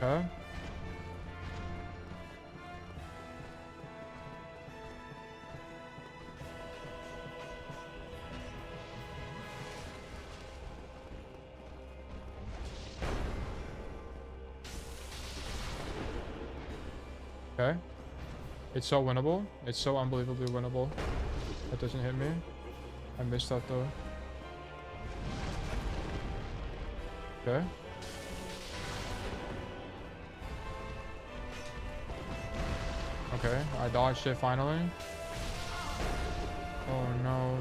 Okay. Okay. It's so winnable. It's so unbelievably winnable. That doesn't hit me. I missed that though. Okay. Okay, I dodged it finally. Oh no.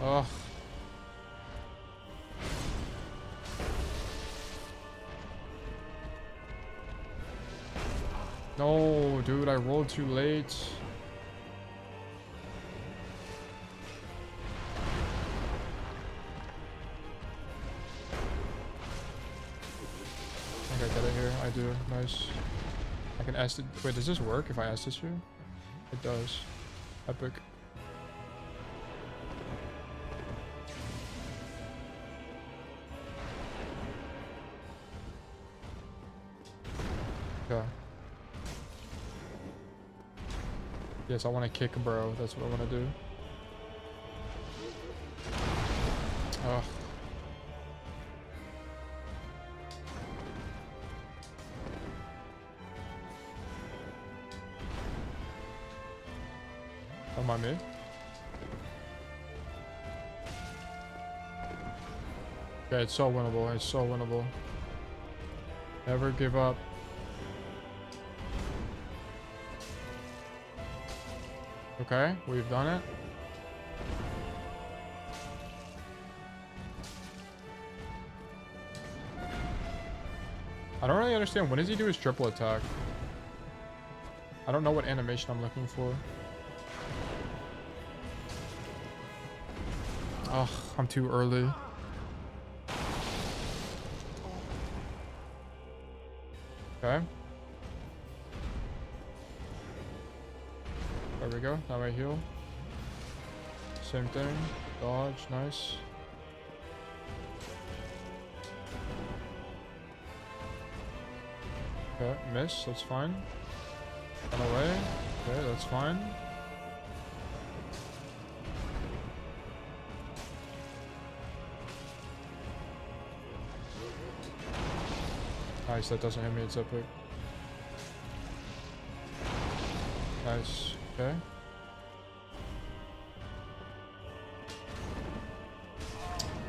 Ugh. No, dude, I rolled too late. I think I get it here. I do. Nice. I can S it. Wait, does this work if I S this here? It does. Epic. Okay. Yes, I want to kick bro. That's what I want to do. Ugh. Am I me? Okay, it's so winnable. It's so winnable. Never give up. Okay, we've done it. I don't really understand. When does he do his triple attack? I don't know what animation I'm looking for. Ugh, I'm too early. Okay. There we go. Now I heal. Same thing. Dodge. Nice. Okay. Miss. That's fine. Run away. Okay. That's fine. Nice. That doesn't hit me. It's epic. Nice. Okay.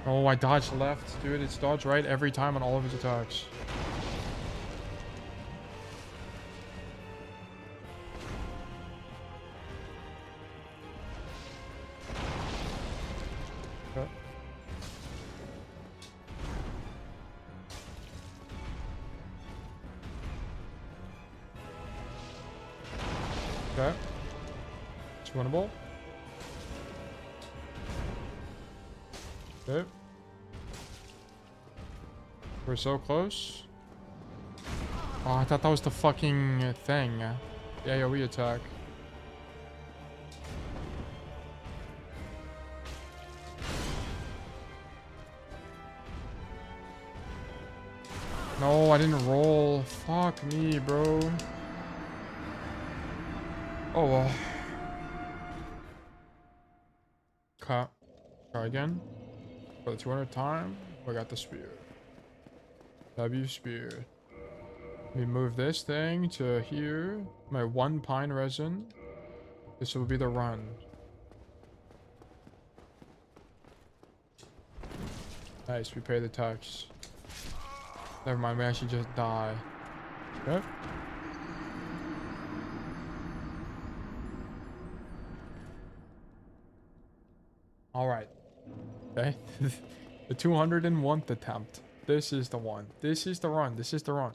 Oh, I dodged left. Dude, it's dodge right every time on all of his attacks. Okay. Okay. It's winnable. Okay. We're so close. Oh, I thought that was the fucking thing. The AoE attack. No, I didn't roll. Fuck me, bro. Oh well. Okay. Try again. For the 200th time, we got the spear. W spear. We move this thing to here. My 1 pine resin. This will be the run. Nice, we pay the tax. Never mind, we actually just die. Okay. Alright. Okay. The 201th attempt. This is the one. This is the run. This is the run.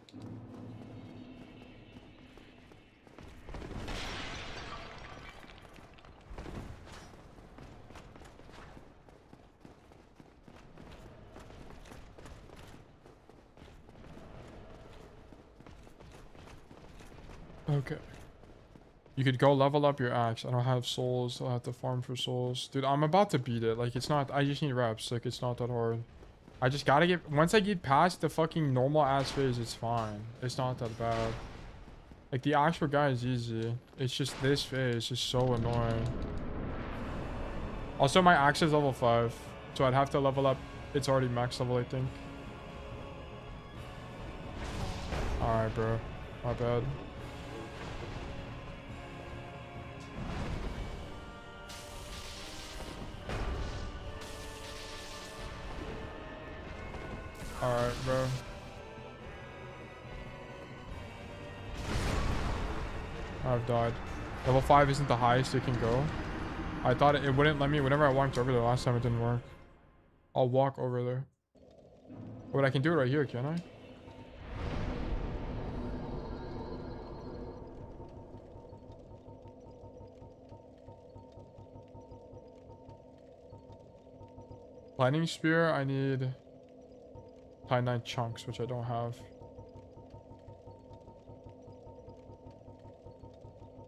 Okay. You could go level up your axe. I don't have souls. I'll have to farm for souls. Dude, I'm about to beat it. Like, it's not... I just need reps. Like, it's not that hard. I just gotta get... Once I get past the fucking normal ass phase, it's fine. It's not that bad. Like, the actual guy is easy. It's just this phase is so annoying. Also, my axe is level 5. So I'd have to level up. It's already max level, I think. Alright, bro. My bad. Alright, bro. I've died. Level 5 isn't the highest it can go. I thought it wouldn't let me. Whenever I walked over there last time, it didn't work. I'll walk over there. But I can do it right here, can I? Lightning spear, I need... Tie 9 chunks, which I don't have.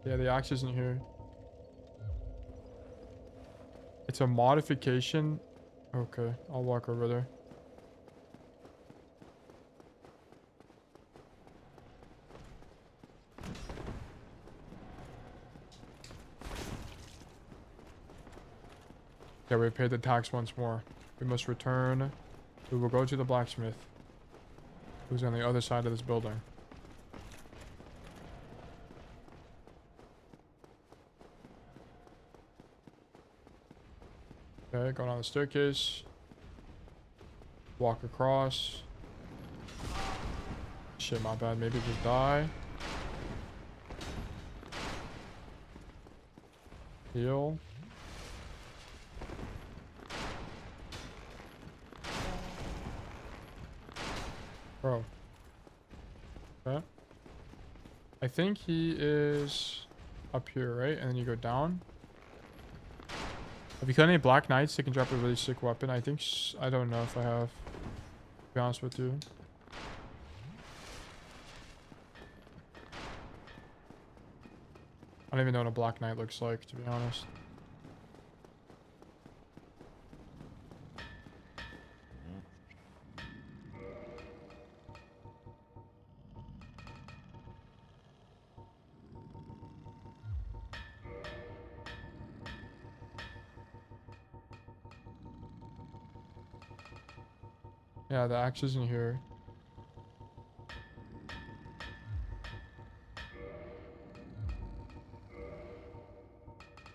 Yeah, the axe isn't here. It's a modification. Okay, I'll walk over there. Yeah, we paid the tax once more. We must return. We will go to the blacksmith, who's on the other side of this building. Okay, go down the staircase. Walk across. Shit, my bad. Maybe just die. Heal. Bro. Okay. I think he is up here, right? And then you go down. Have you got any Black Knights that can drop a really sick weapon? I think... I don't know if I have. To be honest with you. I don't even know what a Black Knight looks like, to be honest. Yeah, the axe isn't here.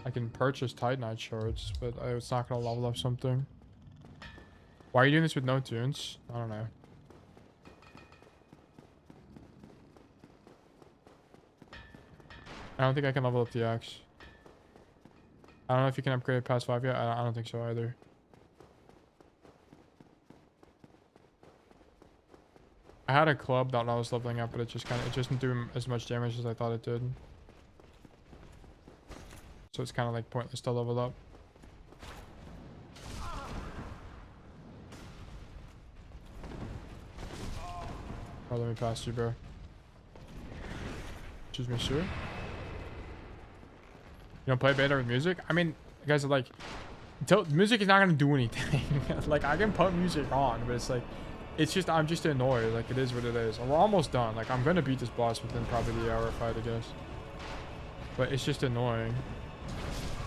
I can purchase Titanite shards, but it's not gonna level up something. Why are you doing this with no tunes? I don't know. I don't think I can level up the axe. I don't know if you can upgrade it past 5 yet. I don't think so either. I had a club that I was leveling up, but it just didn't do as much damage as I thought it did. So it's kind of like pointless to level up. Oh, let me pass you, bro. Excuse me, sir. You don't play beta with music? I mean, you guys are like, music is not gonna do anything. Like, I can put music on, but it's like, it's just, I'm just annoyed. Like, it is what it is. We're almost done. Like, I'm gonna beat this boss within probably the hour fight, I guess. But it's just annoying.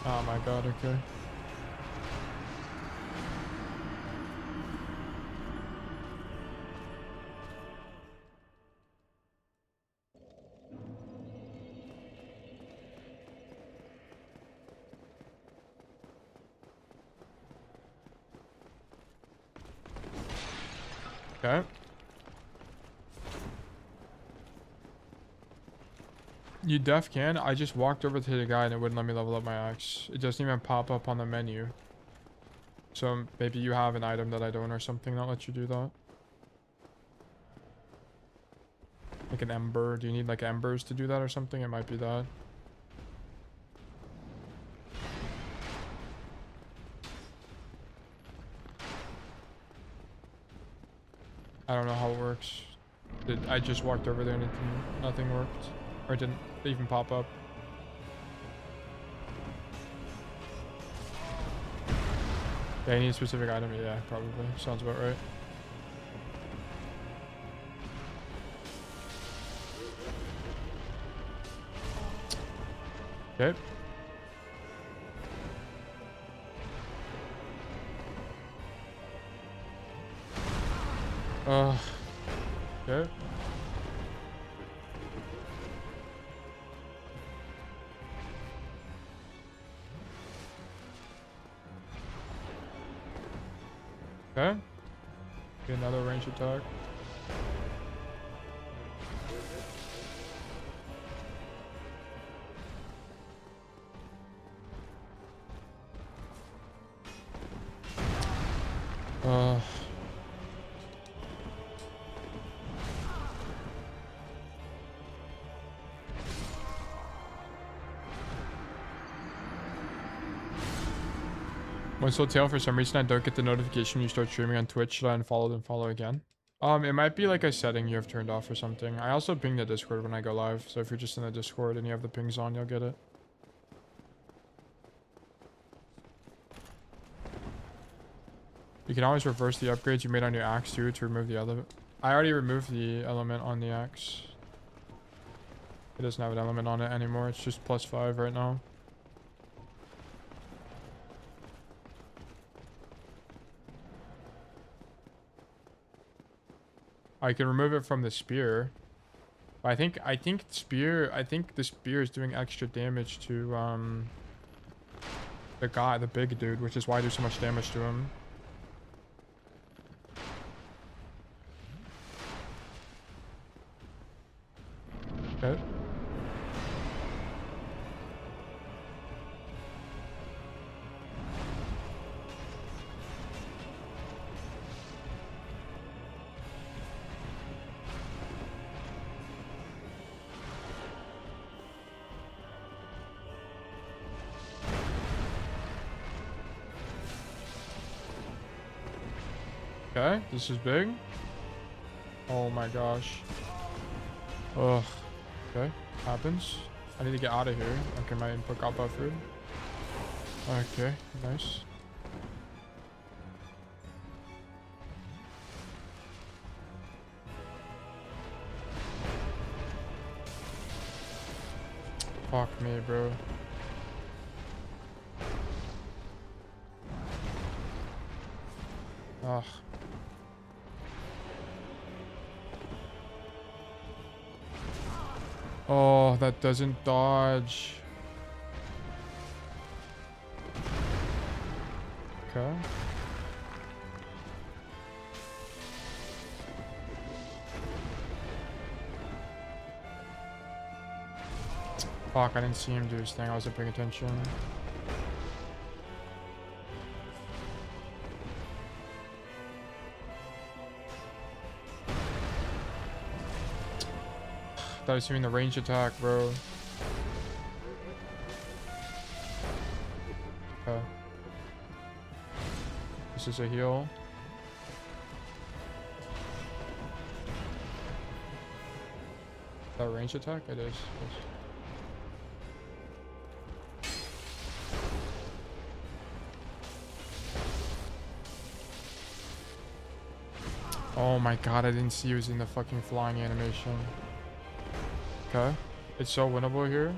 Oh my god, okay. Okay. You def can? I just walked over to the guy and it wouldn't let me level up my axe. It doesn't even pop up on the menu. So maybe you have an item that I don't or something that lets you do that. Like an ember. Do you need like embers to do that or something? It might be that. I don't know how it works. I just walked over there and nothing worked. Or it didn't even pop up. Yeah, you need a specific item. Yeah, probably. Sounds about right. Okay. Okay. Okay. Get another range attack. When so tail, for some reason I don't get the notification when you start streaming on Twitch. Should I unfollow then follow again? It might be like a setting you have turned off or something. I also ping the Discord when I go live, so if you're just in the Discord and you have the pings on, you'll get it. You can always reverse the upgrades you made on your axe too to remove the other. I already removed the element on the axe. It doesn't have an element on it anymore. It's just +5 right now. I can remove it from the spear. I think the spear is doing extra damage to the big dude, which is why I do so much damage to him. Okay. Okay, this is big. Oh my gosh. Ugh. Okay, happens. I need to get out of here. Okay, my input got buffered. Okay, nice. Fuck me, bro. Ugh. Oh, that doesn't dodge. Okay. Fuck, I didn't see him do his thing. I wasn't paying attention. I was doing the range attack, bro. Okay. This is a heal. that range attack? It is. Yes. Oh my god, I didn't see he was in the fucking flying animation. Okay. It's so winnable here.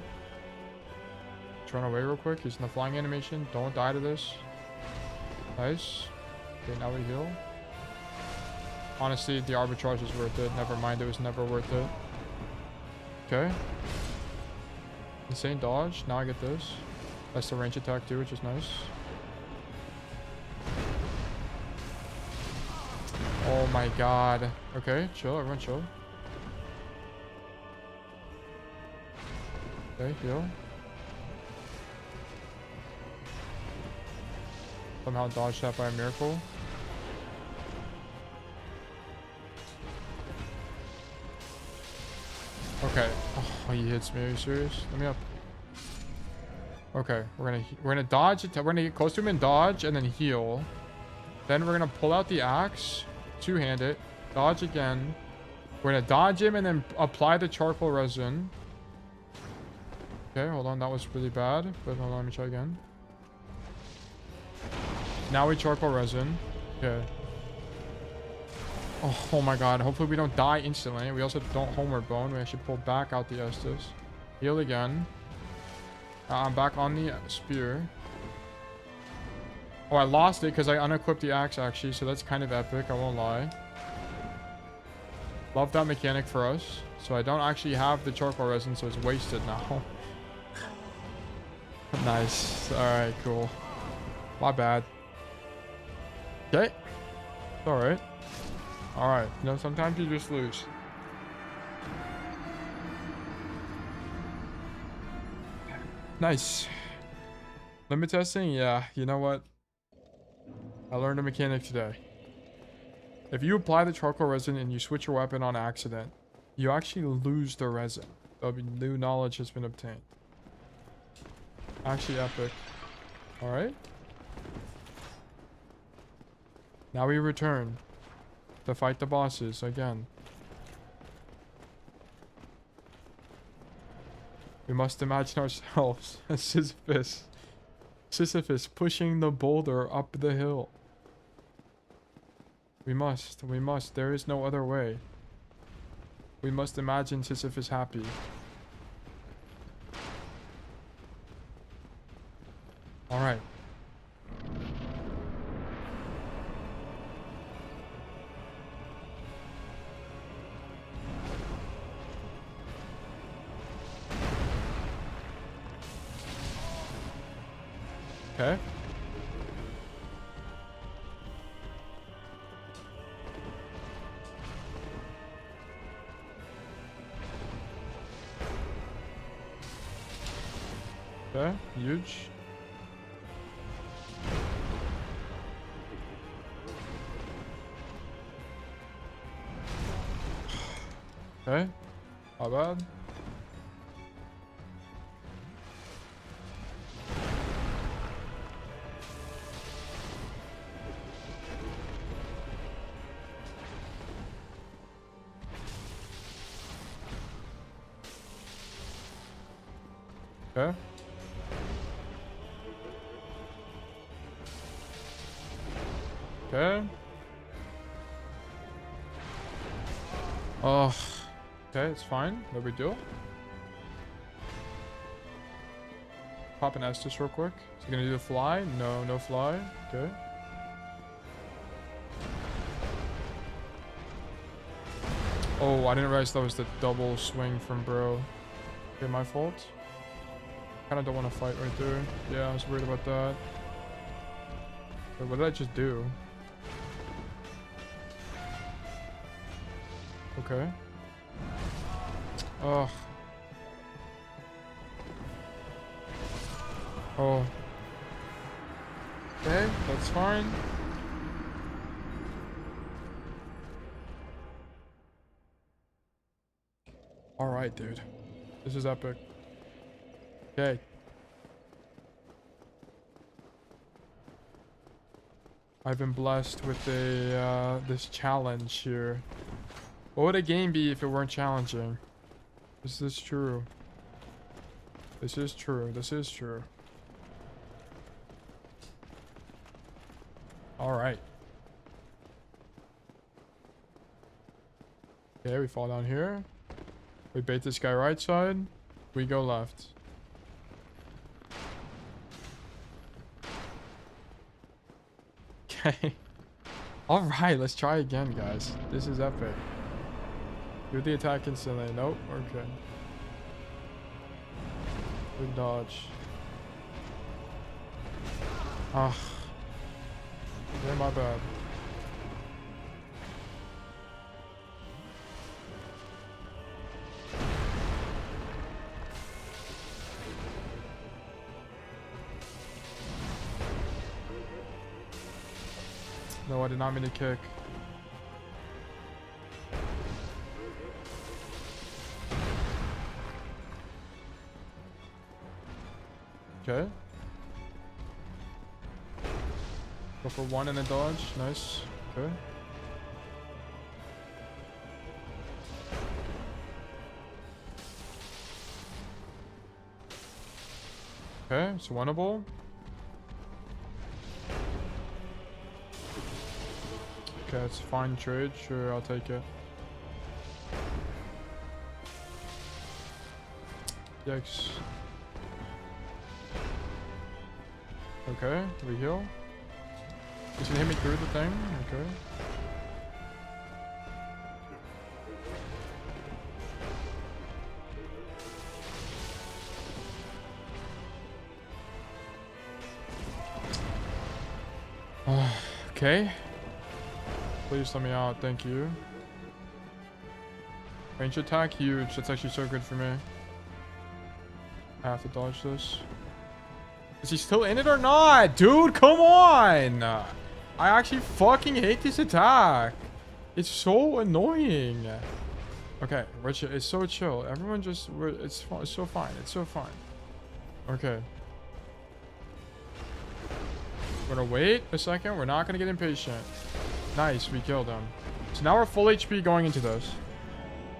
Run away real quick. He's in the flying animation. Don't die to this. Nice. Okay, now we heal. Honestly, the arbitrage is worth it. Never mind, it was never worth it. Okay. Insane dodge. Now I get this. That's the range attack too, which is nice. Oh my god. Okay, chill. Everyone chill. Okay, heal. Somehow dodged that by a miracle. Okay. Oh, he hits me. Are you serious? Let me up. Okay, we're gonna dodge it. We're gonna get close to him and dodge, and then heal. Then we're gonna pull out the axe, two-hand it, dodge again. We're gonna dodge him and then apply the charcoal resin. Okay, hold on. That was really bad, but hold on. Let me try again. Now we charcoal resin. Okay. Oh my god. Hopefully we don't die instantly. We also don't homeward bone. We actually pull back out the Estus. Heal again. I'm back on the spear. Oh, I lost it because I unequipped the axe actually. So that's kind of epic. I won't lie. Love that mechanic for us. So I don't actually have the charcoal resin. So it's wasted now. Nice. Alright, cool. My bad. Okay. It's alright. Alright. You know, sometimes you just lose. Nice. Limit testing? Yeah. You know what? I learned a mechanic today. If you apply the charcoal resin and you switch your weapon on accident, you actually lose the resin. New knowledge has been obtained. Actually epic. Alright. Now we return to fight the bosses again. We must imagine ourselves as Sisyphus. Sisyphus pushing the boulder up the hill. We must. There is no other way. We must imagine Sisyphus happy. Alright. Okay. Okay, huge. Okay, not bad. Okay. Okay. Oh. Okay, it's fine. No big deal. Pop an Estus real quick. Is he gonna do the fly? No, no fly. Okay. Oh, I didn't realize that was the double swing from bro. Okay, my fault. Kinda don't want to fight right there. Yeah, I was worried about that. Wait, what did I just do? Okay. Oh. Oh. Okay, that's fine. Alright, dude. This is epic. Okay. I've been blessed with a this challenge here. What would a game be if it weren't challenging? This is true. This is true. This is true. All right. Okay, we fall down here. We bait this guy right side. We go left. Okay. All right, let's try again, guys. This is epic. Do the attack instantly. Nope, we're good. Good dodge. Ah. Yeah, my bad. No, I did not mean to kick. Okay. Go for one and a dodge. Nice. Okay. Okay, it's winnable. Okay, it's a fine trade. Sure, I'll take it. Yikes. Okay, we heal. He's gonna hit me through the thing. Okay. Okay. Please let me out. Thank you. Range attack, huge. That's actually so good for me. I have to dodge this. Is he still in it or not? Dude, come on! I actually fucking hate this attack. It's so annoying. Okay, it's so chill. Everyone just... It's so fine. It's so fine. Okay. We're gonna wait a second. We're not gonna get impatient. Nice, we killed him. So now we're full HP going into this.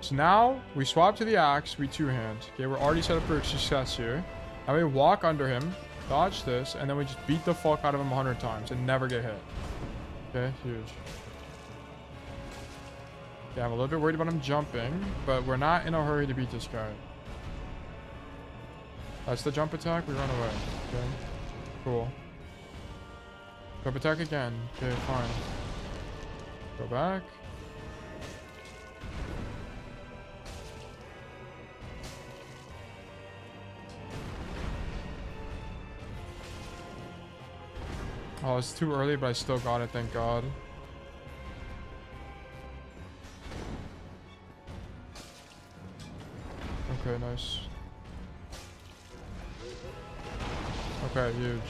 So now we swap to the axe. We two-hand. Okay, we're already set up for success here. Now we walk under him. Dodge this, and then we just beat the fuck out of him 100 times and never get hit. Okay, huge. Yeah, I'm a little bit worried about him jumping, but we're not in a hurry to beat this guy. That's the jump attack. We run away. Okay, cool. Jump attack again. Okay, fine. Go back. Oh, it's too early, but I still got it, thank God. Okay, nice. Okay, huge.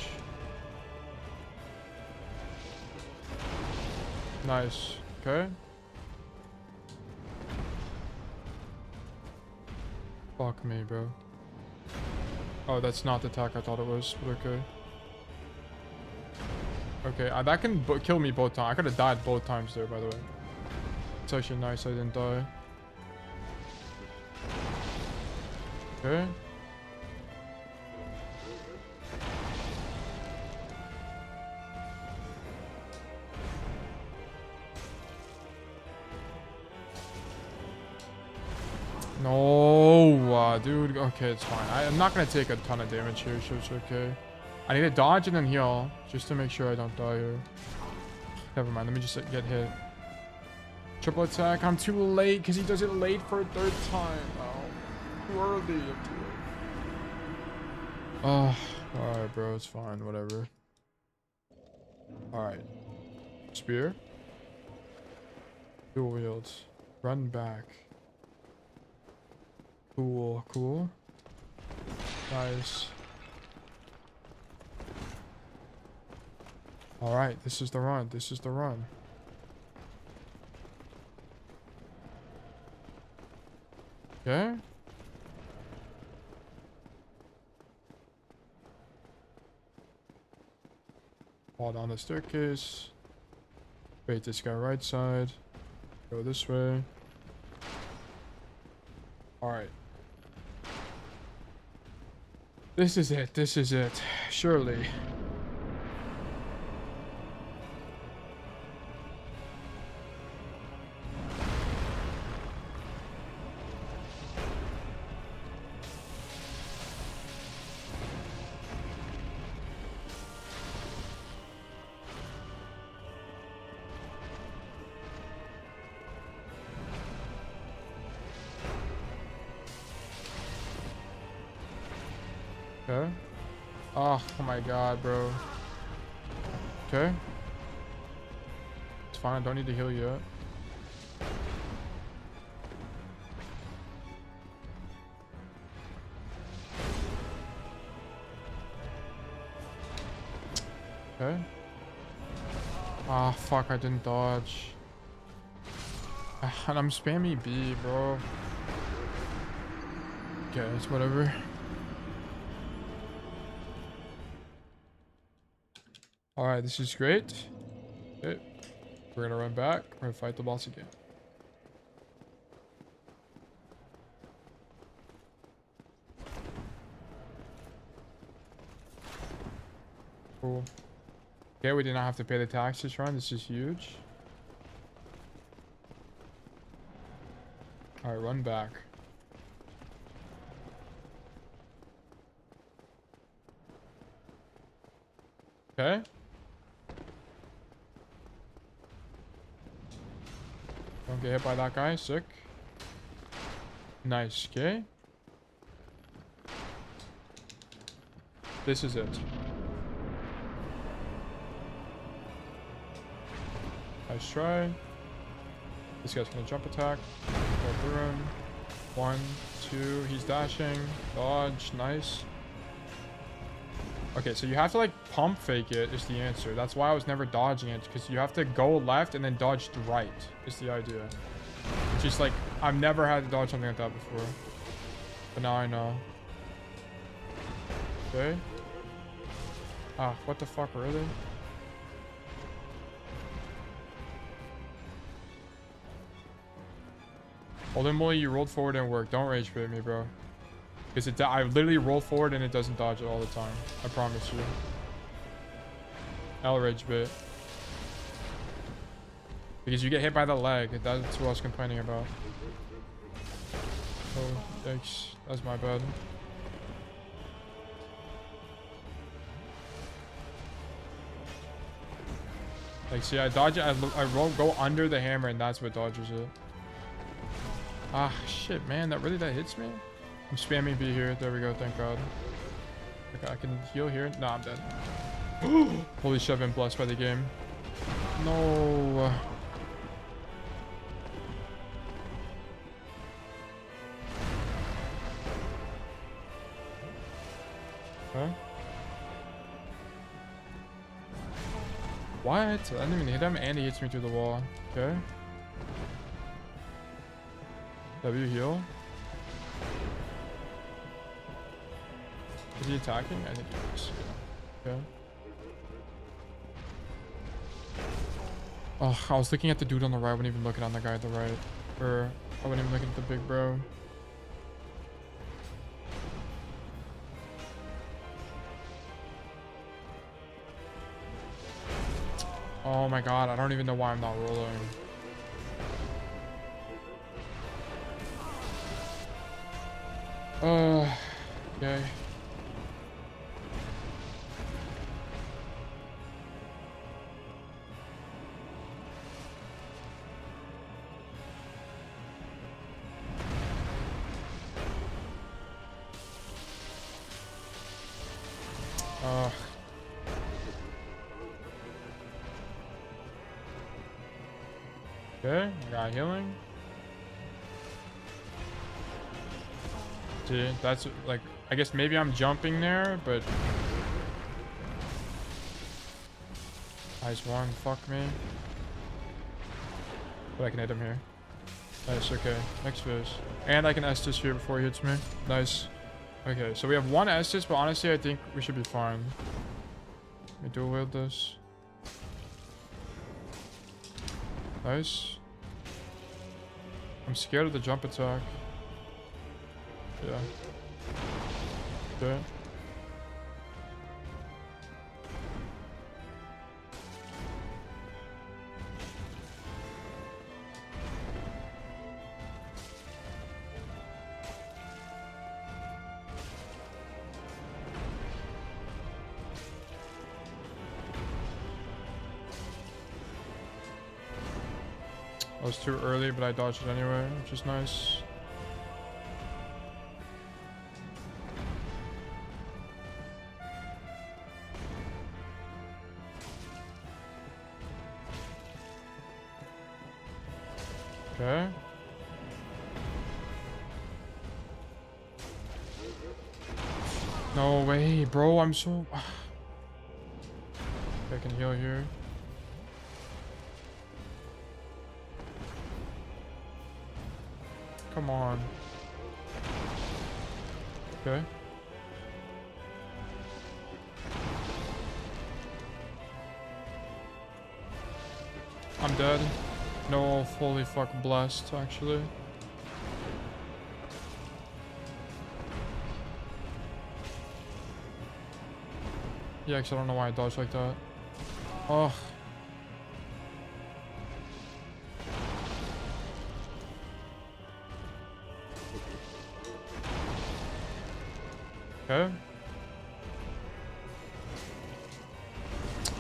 Nice. Okay. Fuck me, bro. Oh, that's not the attack I thought it was, but okay. Okay, that can kill me both times. I could have died both times there, by the way. It's actually nice I didn't die. Okay. No, dude. Okay, it's fine. I'm not going to take a ton of damage here, so it's okay. I need to dodge and then heal, just to make sure I don't die here. Never mind, let me just get hit. Triple attack. I'm too late, because he does it late for a third time. Oh, too early. Oh, alright, bro. It's fine. Whatever. Alright. Spear. Dual wields. Run back. Cool, cool. Nice. Alright, this is the run. This is the run. Okay. Fall down the staircase. Bait this guy right side. Go this way. Alright. This is it. This is it. Surely. Okay. Oh my god, bro. Okay. It's fine. I don't need to heal yet. Okay. Ah, fuck. I didn't dodge. And I'm spammy B, bro. Okay, it's whatever. Alright, this is great. Okay. We're gonna run back. We're gonna fight the boss again. Cool. Okay, we did not have to pay the tax this run. This is huge. Alright, run back. Okay. Don't get hit by that guy. Sick. Nice. Okay. This is it. Nice try. This guy's gonna jump attack. Go through him. 1, 2. He's dashing. Dodge. Nice. Okay, so you have to like pump fake it is the answer. That's why I was never dodging it, because you have to go left and then dodge to right is the idea. It's just like, I've never had to dodge something like that before. But now I know. Okay. Ah, what the fuck, really? Ultimately, you rolled forward and worked. Don't rage bait me, bro. Because I literally roll forward and it doesn't dodge it all the time. I promise you. L rage bait. Because you get hit by the leg. That's what I was complaining about. Oh, yikes. That's my bad. Like, see, I dodge it. I go under the hammer and that's what dodges it. Ah, shit, man. That hits me? I'm spamming B here. There we go. Thank God. Okay, I can heal here. Nah, I'm dead. Holy shit, I've been blessed by the game. No. Okay. What? I didn't even hit him and he hits me through the wall. Okay. W heal. Is he attacking? I think he is. Okay. Oh, I was looking at the dude on the right. I wasn't even looking on the guy at the right. Or I wasn't even looking at the big bro. Oh my god, I don't even know why I'm not rolling. Okay. Okay, I got healing. See, that's like, I guess maybe I'm jumping there, but nice one, fuck me. But I can hit him here. Nice, okay. Next phase. And I can Estus here before he hits me. Nice. Okay, so we have one Estus, but honestly I think we should be fine. Let me dual wield this. Nice. I'm scared of the jump attack. Yeah. Okay. I was too early, but I dodged it anyway, which is nice. Okay. No way, bro. I'm so... I can heal here. Come on. Okay. I'm dead. No, fully fuck blessed, actually. Yeah, because I don't know why I dodged like that. Oh. Okay.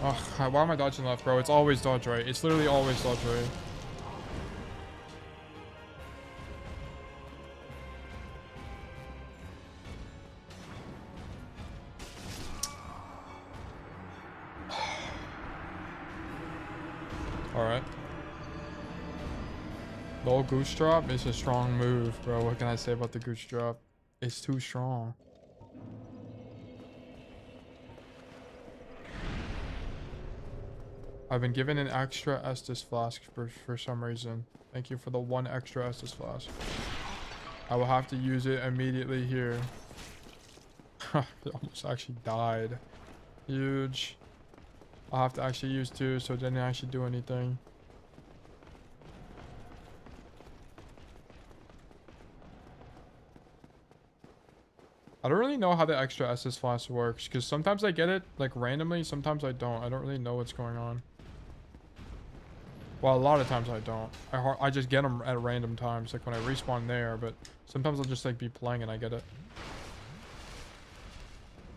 Oh, why am I dodging left, bro? It's always dodge right. It's literally always dodge right. Alright. Low goose drop is a strong move, bro. What can I say about the goose drop? It's too strong. I've been given an extra Estus flask for some reason. Thank you for the 1 extra Estus flask. I will have to use it immediately here. It almost actually died. Huge. I'll have to actually use 2, so it didn't actually do anything. I don't really know how the extra Estus flask works, because sometimes I get it like randomly, sometimes I don't. I don't really know what's going on. Well, a lot of times I don't. I just get them at random times, like when I respawn there, but sometimes I'll just like be playing and I get it.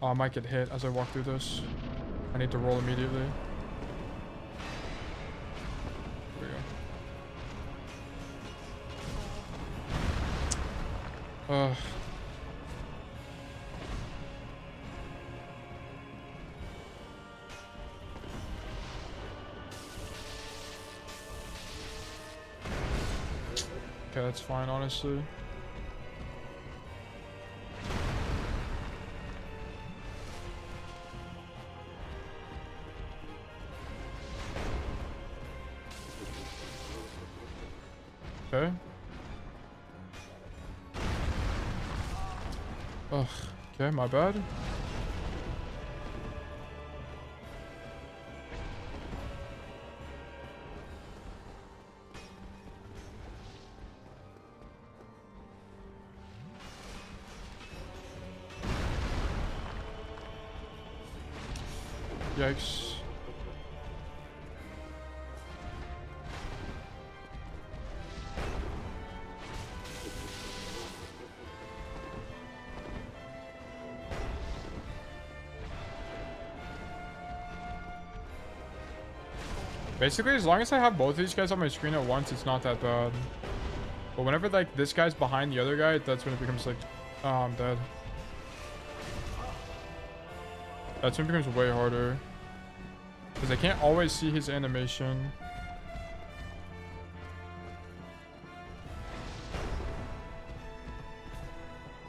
Oh, I might get hit as I walk through this. I need to roll immediately. There we go. Okay, that's fine, honestly. Okay. Ugh. Okay, my bad. Yikes. Basically, as long as I have both of these guys on my screen at once, it's not that bad. But whenever like this guy's behind the other guy, that's when it becomes like, oh, I'm dead. That's when it becomes way harder. Because I can't always see his animation.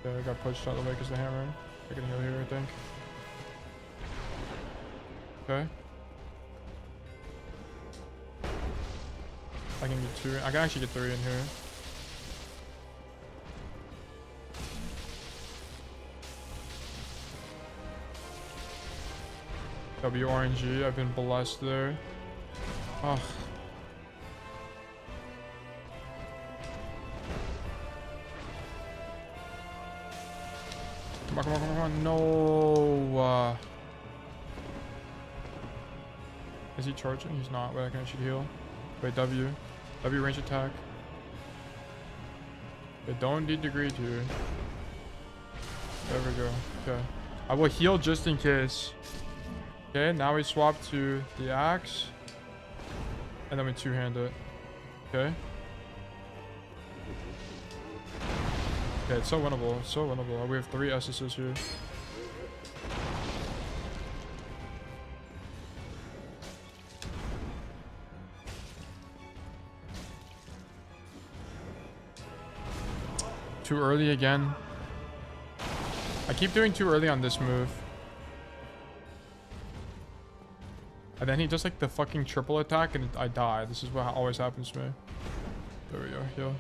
Okay, I got pushed out of the way because the hammer. I can heal here, I think. Okay. I can get 2. I can actually get 3 in here. WRNG, I've been blessed there. Ugh. Come on, come on, come on, no. Is he charging? He's not. Wait, I can actually heal. Wait, W range attack. They don't need degree to. There we go. Okay. I will heal just in case. Okay, now we swap to the axe. And then we 2-hand it. Okay. Okay, it's so winnable. It's so winnable. We have 3 SSs here. Too early again. I keep doing too early on this move. And then he does like the fucking triple attack and I die. This is what always happens to me. There we go. Heal.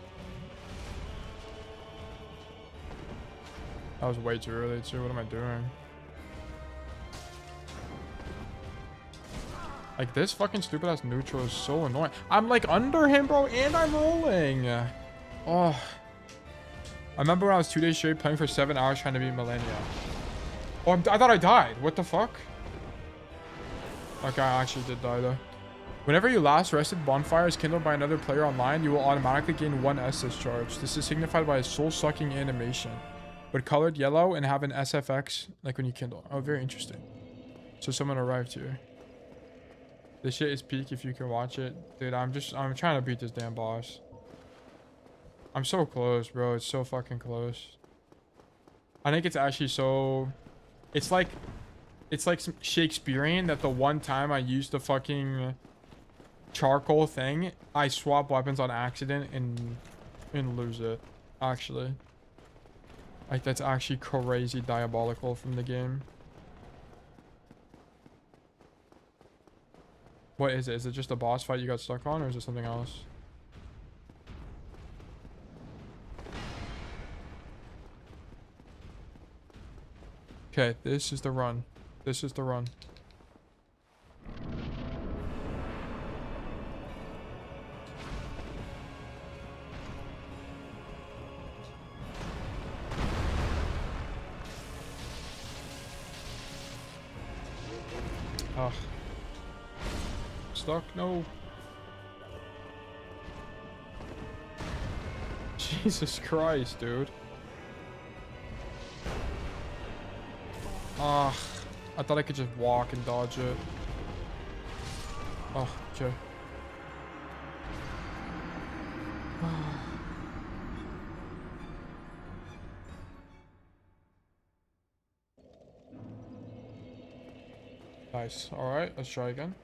That was way too early too. What am I doing? Like this fucking stupid ass neutral is so annoying. I'm like under him, bro, and I'm rolling. Oh. I remember when I was 2 days straight playing for 7 hours trying to beat Millennia. Oh, I thought I died. What the fuck? Okay, I actually did die though. Whenever you last rested, bonfire is kindled by another player online, you will automatically gain 1 SS charge. This is signified by a soul-sucking animation, but colored yellow and have an SFX like when you kindle. Oh, very interesting. So someone arrived here. This shit is peak if you can watch it. Dude, I'm trying to beat this damn boss. I'm so close, bro. It's so fucking close. I think it's actually so... It's like Shakespearean that the one time I used the fucking charcoal thing, I swap weapons on accident and lose it. Actually. Like, that's actually crazy diabolical from the game. What is it? Is it just a boss fight you got stuck on, or is it something else? Okay, this is the run. This is the run. Ugh. Stuck? No. Jesus Christ, dude. Ah, I thought I could just walk and dodge it. Oh, okay. Nice. All right, let's try again.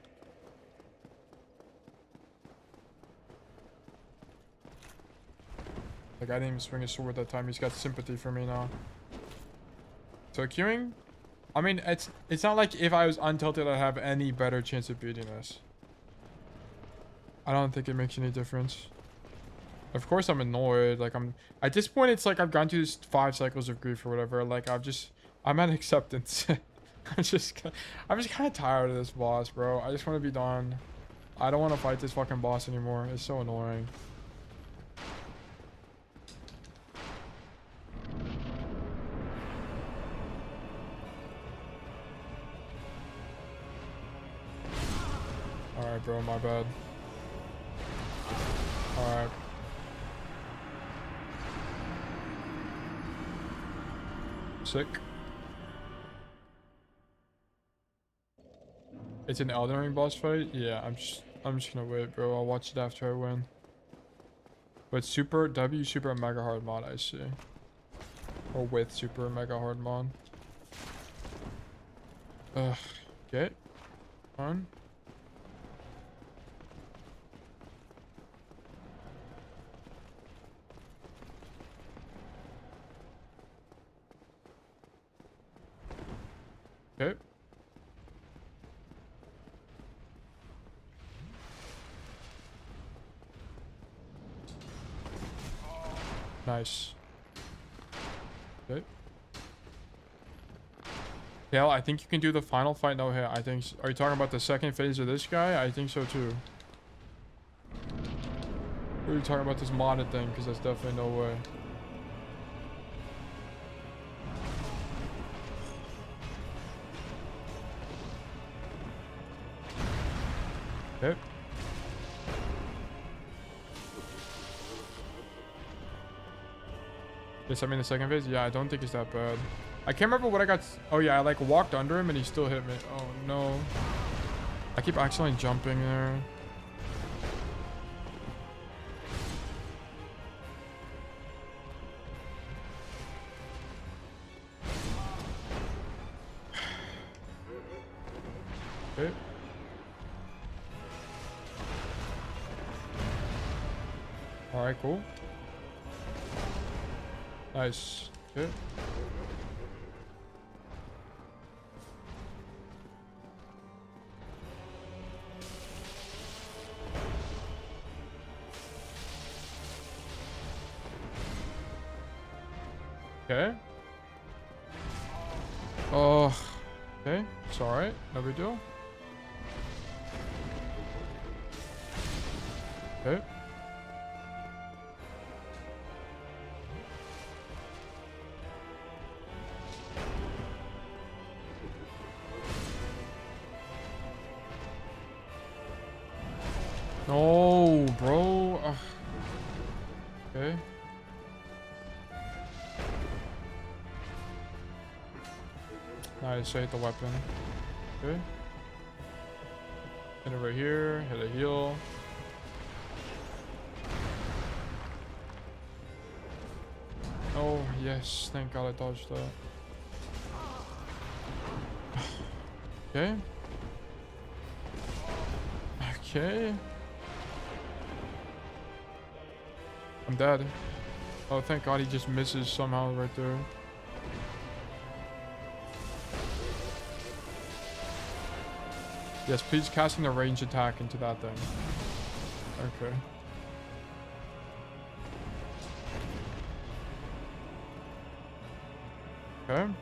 Like, I didn't even swing his sword that time. He's got sympathy for me now. So queuing, I mean, it's not like if I was untilted I'd have any better chance of beating this. I don't think it makes any difference. Of course I'm annoyed. Like, at this point it's like I've gone through this 5 cycles of grief or whatever. Like, I'm at acceptance. I'm just kind of tired of this boss, bro. I just want to be done. I don't want to fight this fucking boss anymore. It's so annoying. Alright, bro, my bad. Alright. Sick. It's an Elden Ring boss fight? Yeah, I'm just gonna wait, bro. I'll watch it after I win. But super and mega hard mod, I see. Or with super and mega hard mod. Ugh. Get on. Okay. Nice. Okay. Hell, I think you can do the final fight no hit. I think. Are you talking about the second phase of this guy? I think so too. Or are you talking about this modded thing? Because that's definitely no way. Okay. Yes, I mean the second phase? Yeah, I don't think it's that bad. I can't remember what I got. Oh yeah, I like walked under him and he still hit me. Oh no. I keep accidentally jumping there. Okay. Alright, cool. Nice. Okay. Okay. Oh. Okay. It's alright. No big deal. Okay. No, bro. Ugh. Okay. Nice, I hit the weapon. Okay. Hit it right here, hit a heal. Oh, yes, thank God I dodged that. Okay. Okay. I'm dead. Oh, thank God he just misses somehow right there. Yes, please casting a range attack into that thing. Okay. Okay.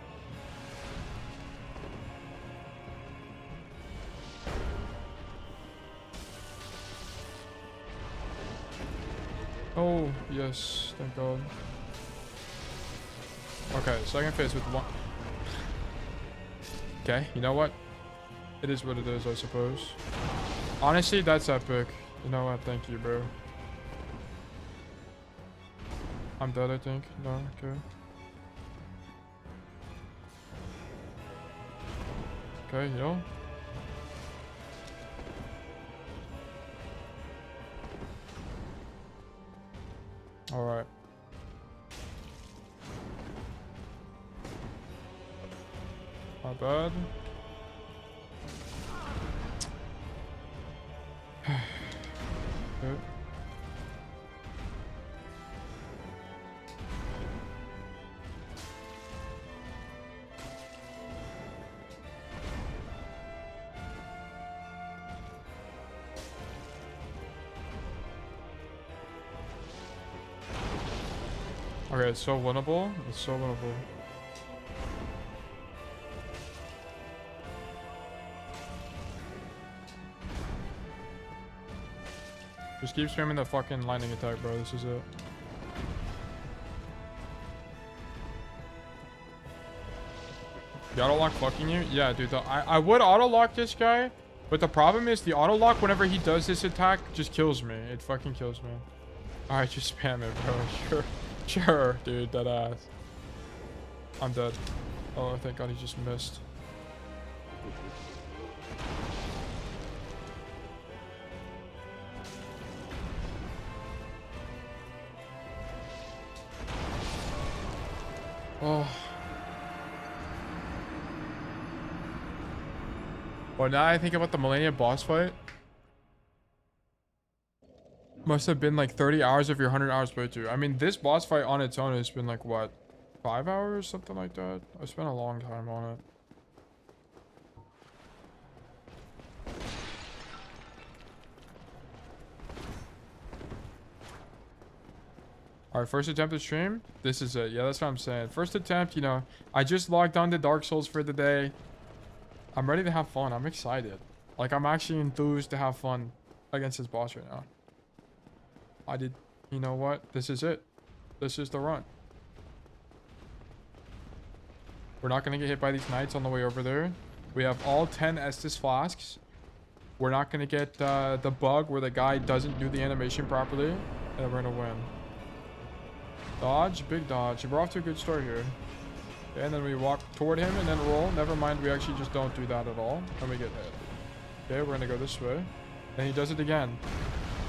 Oh, yes, thank God. Okay, second phase with one. Okay, you know what? It is what it is, I suppose. Honestly, that's epic. You know what? Thank you, bro. I'm dead, I think. No, okay. Okay, heal. Alright. Not bad. Okay. Okay, it's so winnable. It's so winnable. Just keep spamming the fucking lightning attack, bro. This is it. The auto lock fucking you? Yeah, dude. I would auto lock this guy, but the problem is the auto lock whenever he does this attack just kills me. It fucking kills me. Alright, just spam it, bro. Sure. Sure, dude. That ass. I'm dead. Oh, thank God he just missed. Oh. Well, now I think about the Millennium boss fight. Must have been like 30 hours of your 100 hours playthrough. I mean, this boss fight on its own has been like, what? 5 hours? Something like that? I spent a long time on it. Alright, first attempt to stream. This is it. Yeah, that's what I'm saying. First attempt, you know, I just logged on to Dark Souls for the day. I'm ready to have fun. I'm excited. Like, I'm actually enthused to have fun against this boss right now. You know what? This is it. This is the run. We're not going to get hit by these knights on the way over there. We have all 10 Estus flasks. We're not going to get the bug where the guy doesn't do the animation properly. And we're going to win. Dodge, big dodge. We're off to a good start here. Okay, and then we walk toward him and then roll. Never mind, we actually just don't do that at all. And we get hit. Okay, we're going to go this way. And he does it again.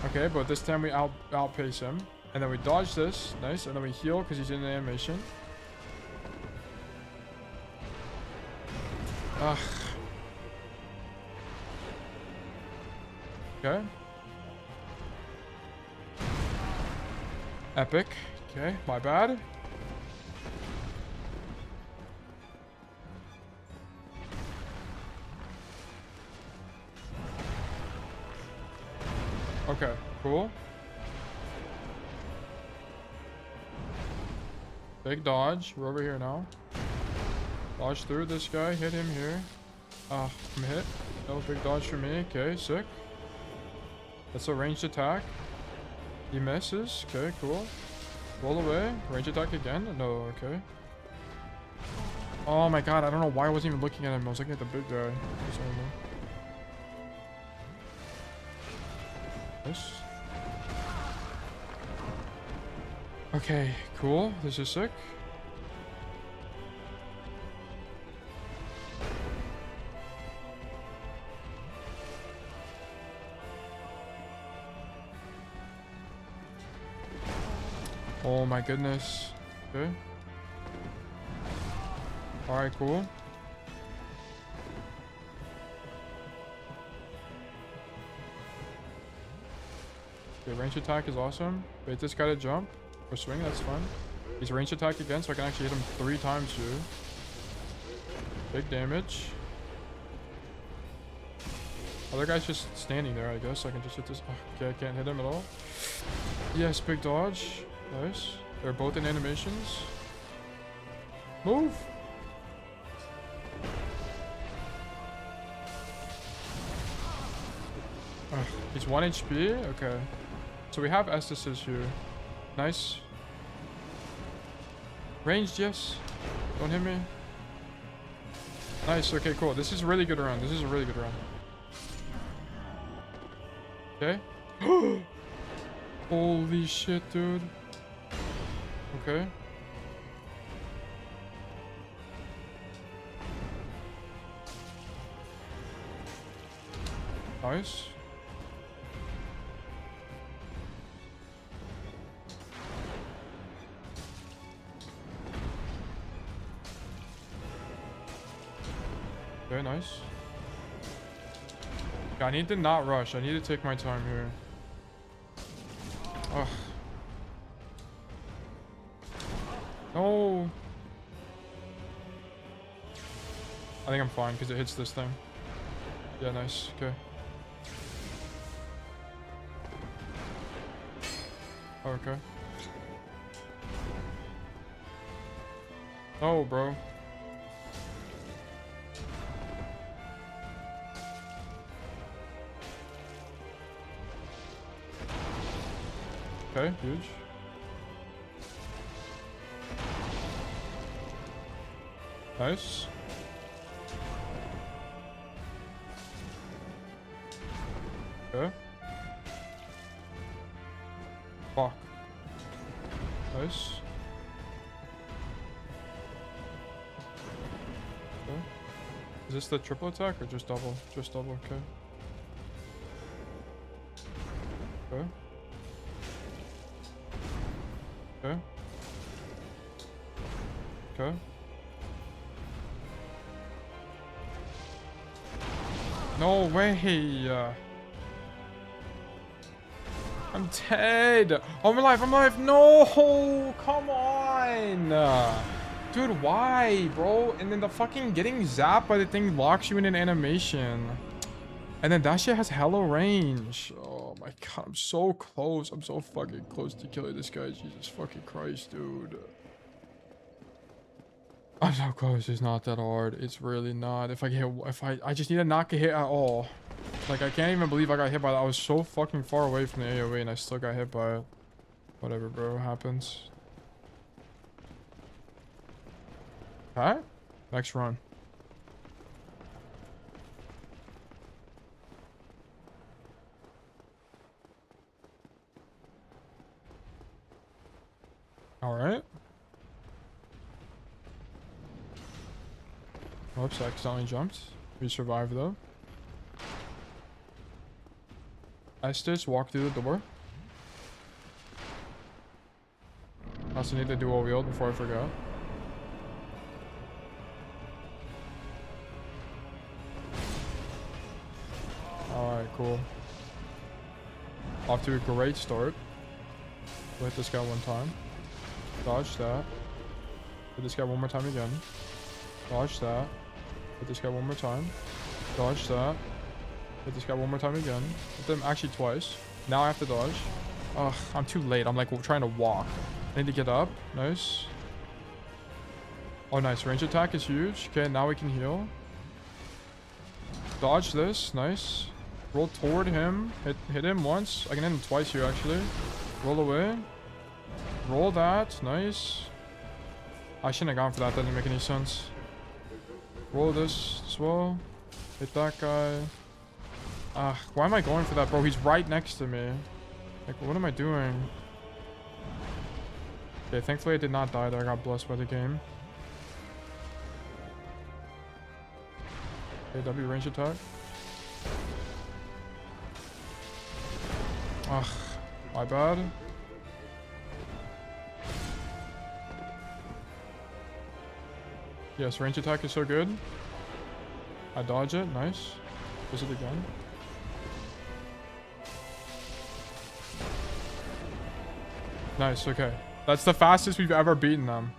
Okay, but this time we outpace him. And then we dodge this. Nice. And then we heal because he's in the animation. Ugh. Okay. Epic. Okay, my bad. Okay, cool. Big dodge. We're over here now. Dodge through this guy. Hit him here. I'm hit. No big dodge for me. Okay, sick. That's a ranged attack. He misses. Okay, cool. Roll away. Range attack again. No, okay. Oh my god, I don't know why I wasn't even looking at him. I was looking at the big guy. This. Okay, cool. This is sick. Oh my goodness. Okay. Alright, cool. Okay, range attack is awesome. Wait, this guy to jump or swing, that's fun. He's range attack again, so I can actually hit him 3 times here. Big damage. Other guy's just standing there, I guess. I can just hit this. Oh, okay, I can't hit him at all. Yes, big dodge. Nice. They're both in animations. Move. He's 1 HP. Okay. So we have Estises here. Nice. Ranged, yes. Don't hit me. Nice. Okay, cool. This is a really good run. This is a really good run. Okay. Holy shit, dude. Okay. Nice. Very nice. I need to not rush. I need to take my time here. Ugh. No. I think I'm fine because it hits this thing. Yeah, nice. Okay. Okay. Oh, bro. Okay, huge. Nice. Okay. Fuck. Nice. Okay. Is this the triple attack or just double? Just double, okay. Okay. Okay. Okay. No way! I'm dead! Oh, I'm alive! I'm alive! No! Come on! Dude, why, bro? And then the fucking getting zapped by the thing locks you in an animation. And then that shit has hella range. Oh my god, I'm so close. I'm so fucking close to killing this guy. Jesus fucking Christ, dude. I'm so close. It's not that hard. It's really not. If I get hit, I just need to not get hit at all. Like, I can't even believe I got hit by that. I was so fucking far away from the AoE and I still got hit by it. Whatever, bro. Happens. Alright. Next run. Alright. Oops, I accidentally jumped. We survived though. Estes, walk through the door. I also need to do a wheel before I forget. Alright, cool. Off to a great start. Hit this guy one time. Dodge that. Hit this guy one more time again. Dodge that. Hit this guy one more time. Dodge that. Hit this guy one more time again. Hit them actually twice. Now I have to dodge. Ugh, I'm too late. I'm like trying to walk. I need to get up. Nice. Oh, nice. Range attack is huge. Okay, now we can heal. Dodge this. Nice. Roll toward him. Hit him once. I can hit him twice here, actually. Roll away. Roll that. Nice. I shouldn't have gone for that. That didn't make any sense. Roll this as well. Hit that guy. Why am I going for that, bro? He's right next to me. Like, what am I doing? Okay, thankfully I did not die there. I got blessed by the game. Okay, W range attack. Ugh, my bad. Yes, range attack is so good. I dodge it, nice. Use it again. Nice, okay. That's the fastest we've ever beaten them.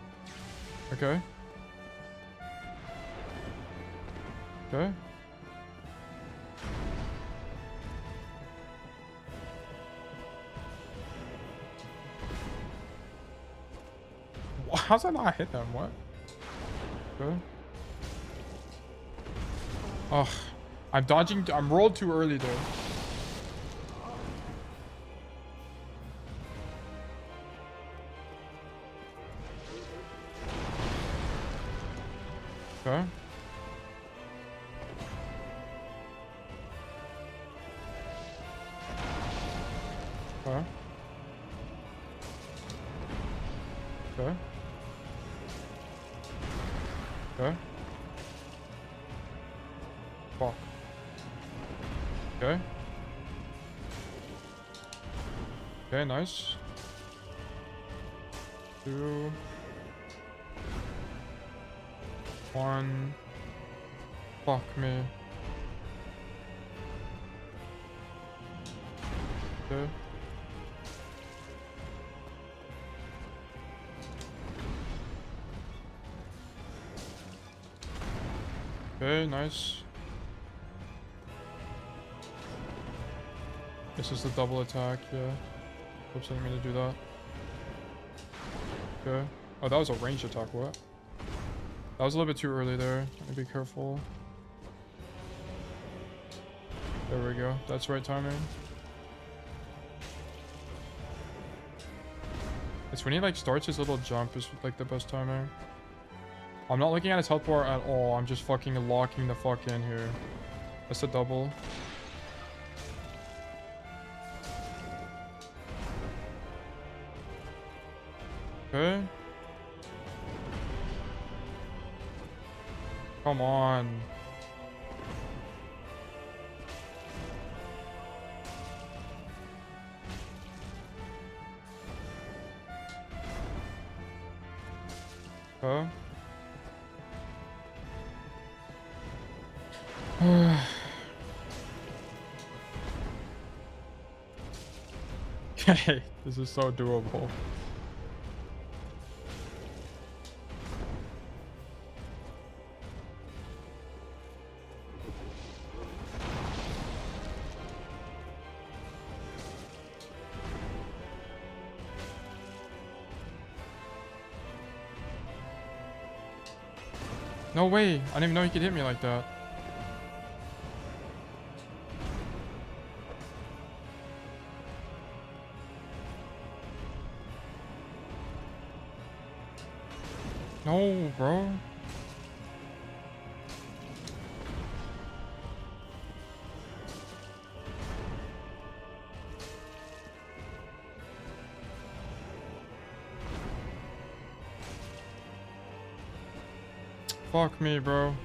Okay. Okay. How's that not hit them? What? Okay. Ugh. I'm dodging. I'm rolled too early though. Okay. Okay. Okay. Okay. Fuck. Okay. Okay, nice. 2. 1. Fuck me. Okay. Okay, nice. This is the double attack, yeah. Oops, I didn't mean to do that. Okay. Oh, that was a range attack, what? That was a little bit too early there. Let me be careful. There we go. That's right timing. It's when he like starts his little jump is like the best timing. I'm not looking at his health bar at all. I'm just fucking locking the fuck in here. That's a double. Okay. Come on. Okay. Okay, this is so doable. No way! I didn't even know he could hit me like that. No, bro. Fuck me, bro.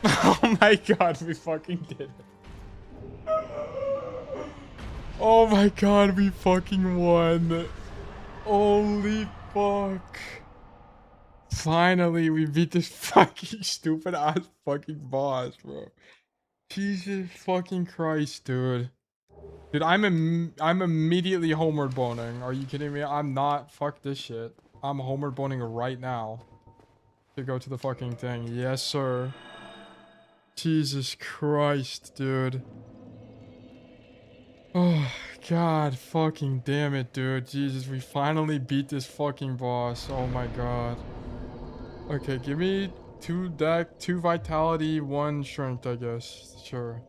Oh my god, we fucking did it. Oh my god, we fucking won. Holy fuck. Finally, we beat this fucking stupid ass fucking boss, bro. Jesus fucking Christ, dude. Dude, I'm immediately homeward boning. Are you kidding me? I'm not. Fuck this shit. I'm homeward boning right now. To go to the fucking thing. Yes, sir. Jesus Christ, dude. Oh, god fucking damn it, dude. Jesus, we finally beat this fucking boss. Oh my god. Okay, give me 2 deck, 2 vitality, 1 strength, I guess. Sure.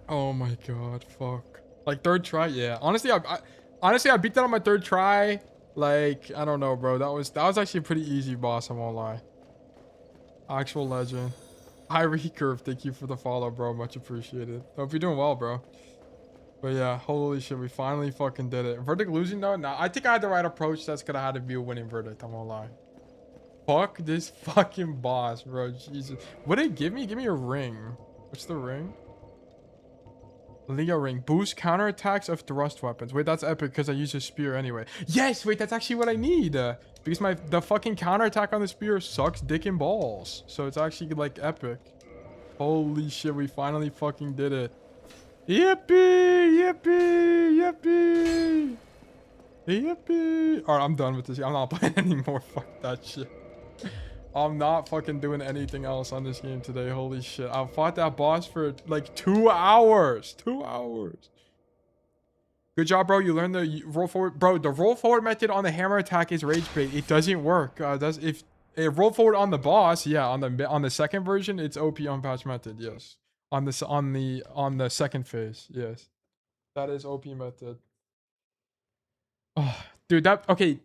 Oh my god, fuck. Like, 3rd try? Yeah. Honestly, I beat that on my 3rd try. Like, I don't know, bro. That was actually a pretty easy boss, I won't lie. Actual legend. Hi, Recurve. Thank you for the follow, bro. Much appreciated. Hope you're doing well, bro. But yeah, holy shit, we finally fucking did it. Verdict losing though? Nah, I think I had the right approach. That's gonna have to be a winning verdict, I won't lie. Fuck this fucking boss, bro. Jesus. What did it give me? Give me a ring. What's the ring? Leo ring. Boost counterattacks of thrust weapons. Wait, that's epic because I use a spear anyway. Yes, wait, that's actually what I need. Because the fucking counterattack on the spear sucks dick and balls. So it's actually like epic. Holy shit, we finally fucking did it. Yippee! Yippee! Yippee! Yippee! Alright, I'm done with this. I'm not playing anymore. Fuck that shit. I'm not fucking doing anything else on this game today. Holy shit. I fought that boss for like 2 hours. 2 hours. Good job, bro. You learned the roll forward. Bro, the roll forward method on the hammer attack is rage bait. It doesn't work. If it roll forward on the boss, yeah, on the 2nd version, it's OP on patch method, yes. On the 2nd phase, yes. That is OP method. Oh, dude, okay.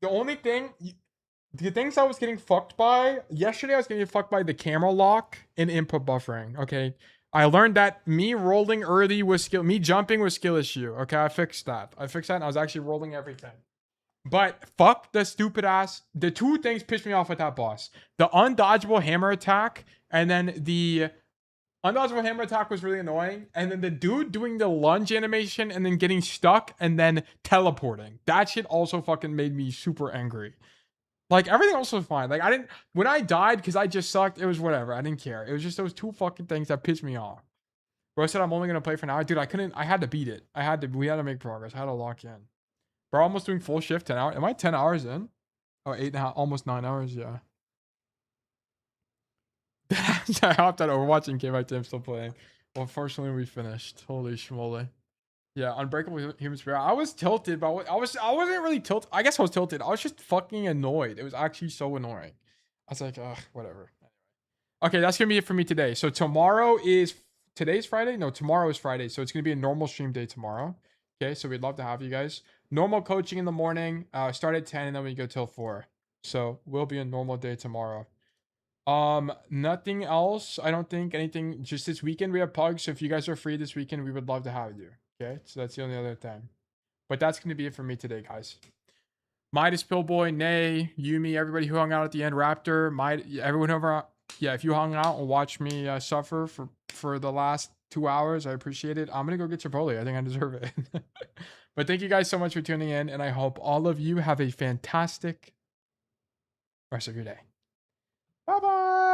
The only thing, the things I was getting fucked by yesterday, I was getting fucked by the camera lock and input buffering. Okay, I learned that me rolling early was skill, me jumping was skill issue. Okay, I fixed that. And I was actually rolling everything. But fuck the stupid ass. The 2 things pissed me off with that boss: the undodgeable hammer attack, and then the undodgeable hammer attack was really annoying. And then the dude doing the lunge animation and then getting stuck and then teleporting. That shit also fucking made me super angry. Like, everything else was fine. Like, when I died because I just sucked, it was whatever. I didn't care. It was just those 2 fucking things that pissed me off. Bro said I'm only going to play for an hour. Dude, I had to beat it. We had to make progress. I had to lock in. Bro, almost doing full shift, 10 hours. Am I 10 hours in? Oh, 8.5, almost 9 hours, yeah. I hopped out Overwatch and came back to him still playing. Well, unfortunately, we finished. Holy schmoly. Yeah, Unbreakable Human Spirit. I was tilted, but I wasn't really tilted. I guess I was tilted. I was just fucking annoyed. It was actually so annoying. I was like, ugh, whatever. Okay, that's gonna be it for me today. So today's Friday? No, tomorrow is Friday. So it's gonna be a normal stream day tomorrow. Okay, so we'd love to have you guys. Normal coaching in the morning. Start at 10 and then we go till 4. So we'll be a normal day tomorrow. Nothing else. I don't think anything. Just this weekend we have Pugs. So if you guys are free this weekend, we would love to have you. Okay, so that's the only other thing. But that's gonna be it for me today, guys. Midas, Pillboy, Nay, Yumi, everybody who hung out at the end, Raptor, everyone over. Yeah, if you hung out and watched me suffer for the last 2 hours, I appreciate it. I'm gonna go get Chipotle. I think I deserve it. But thank you guys so much for tuning in, and I hope all of you have a fantastic rest of your day. Bye bye.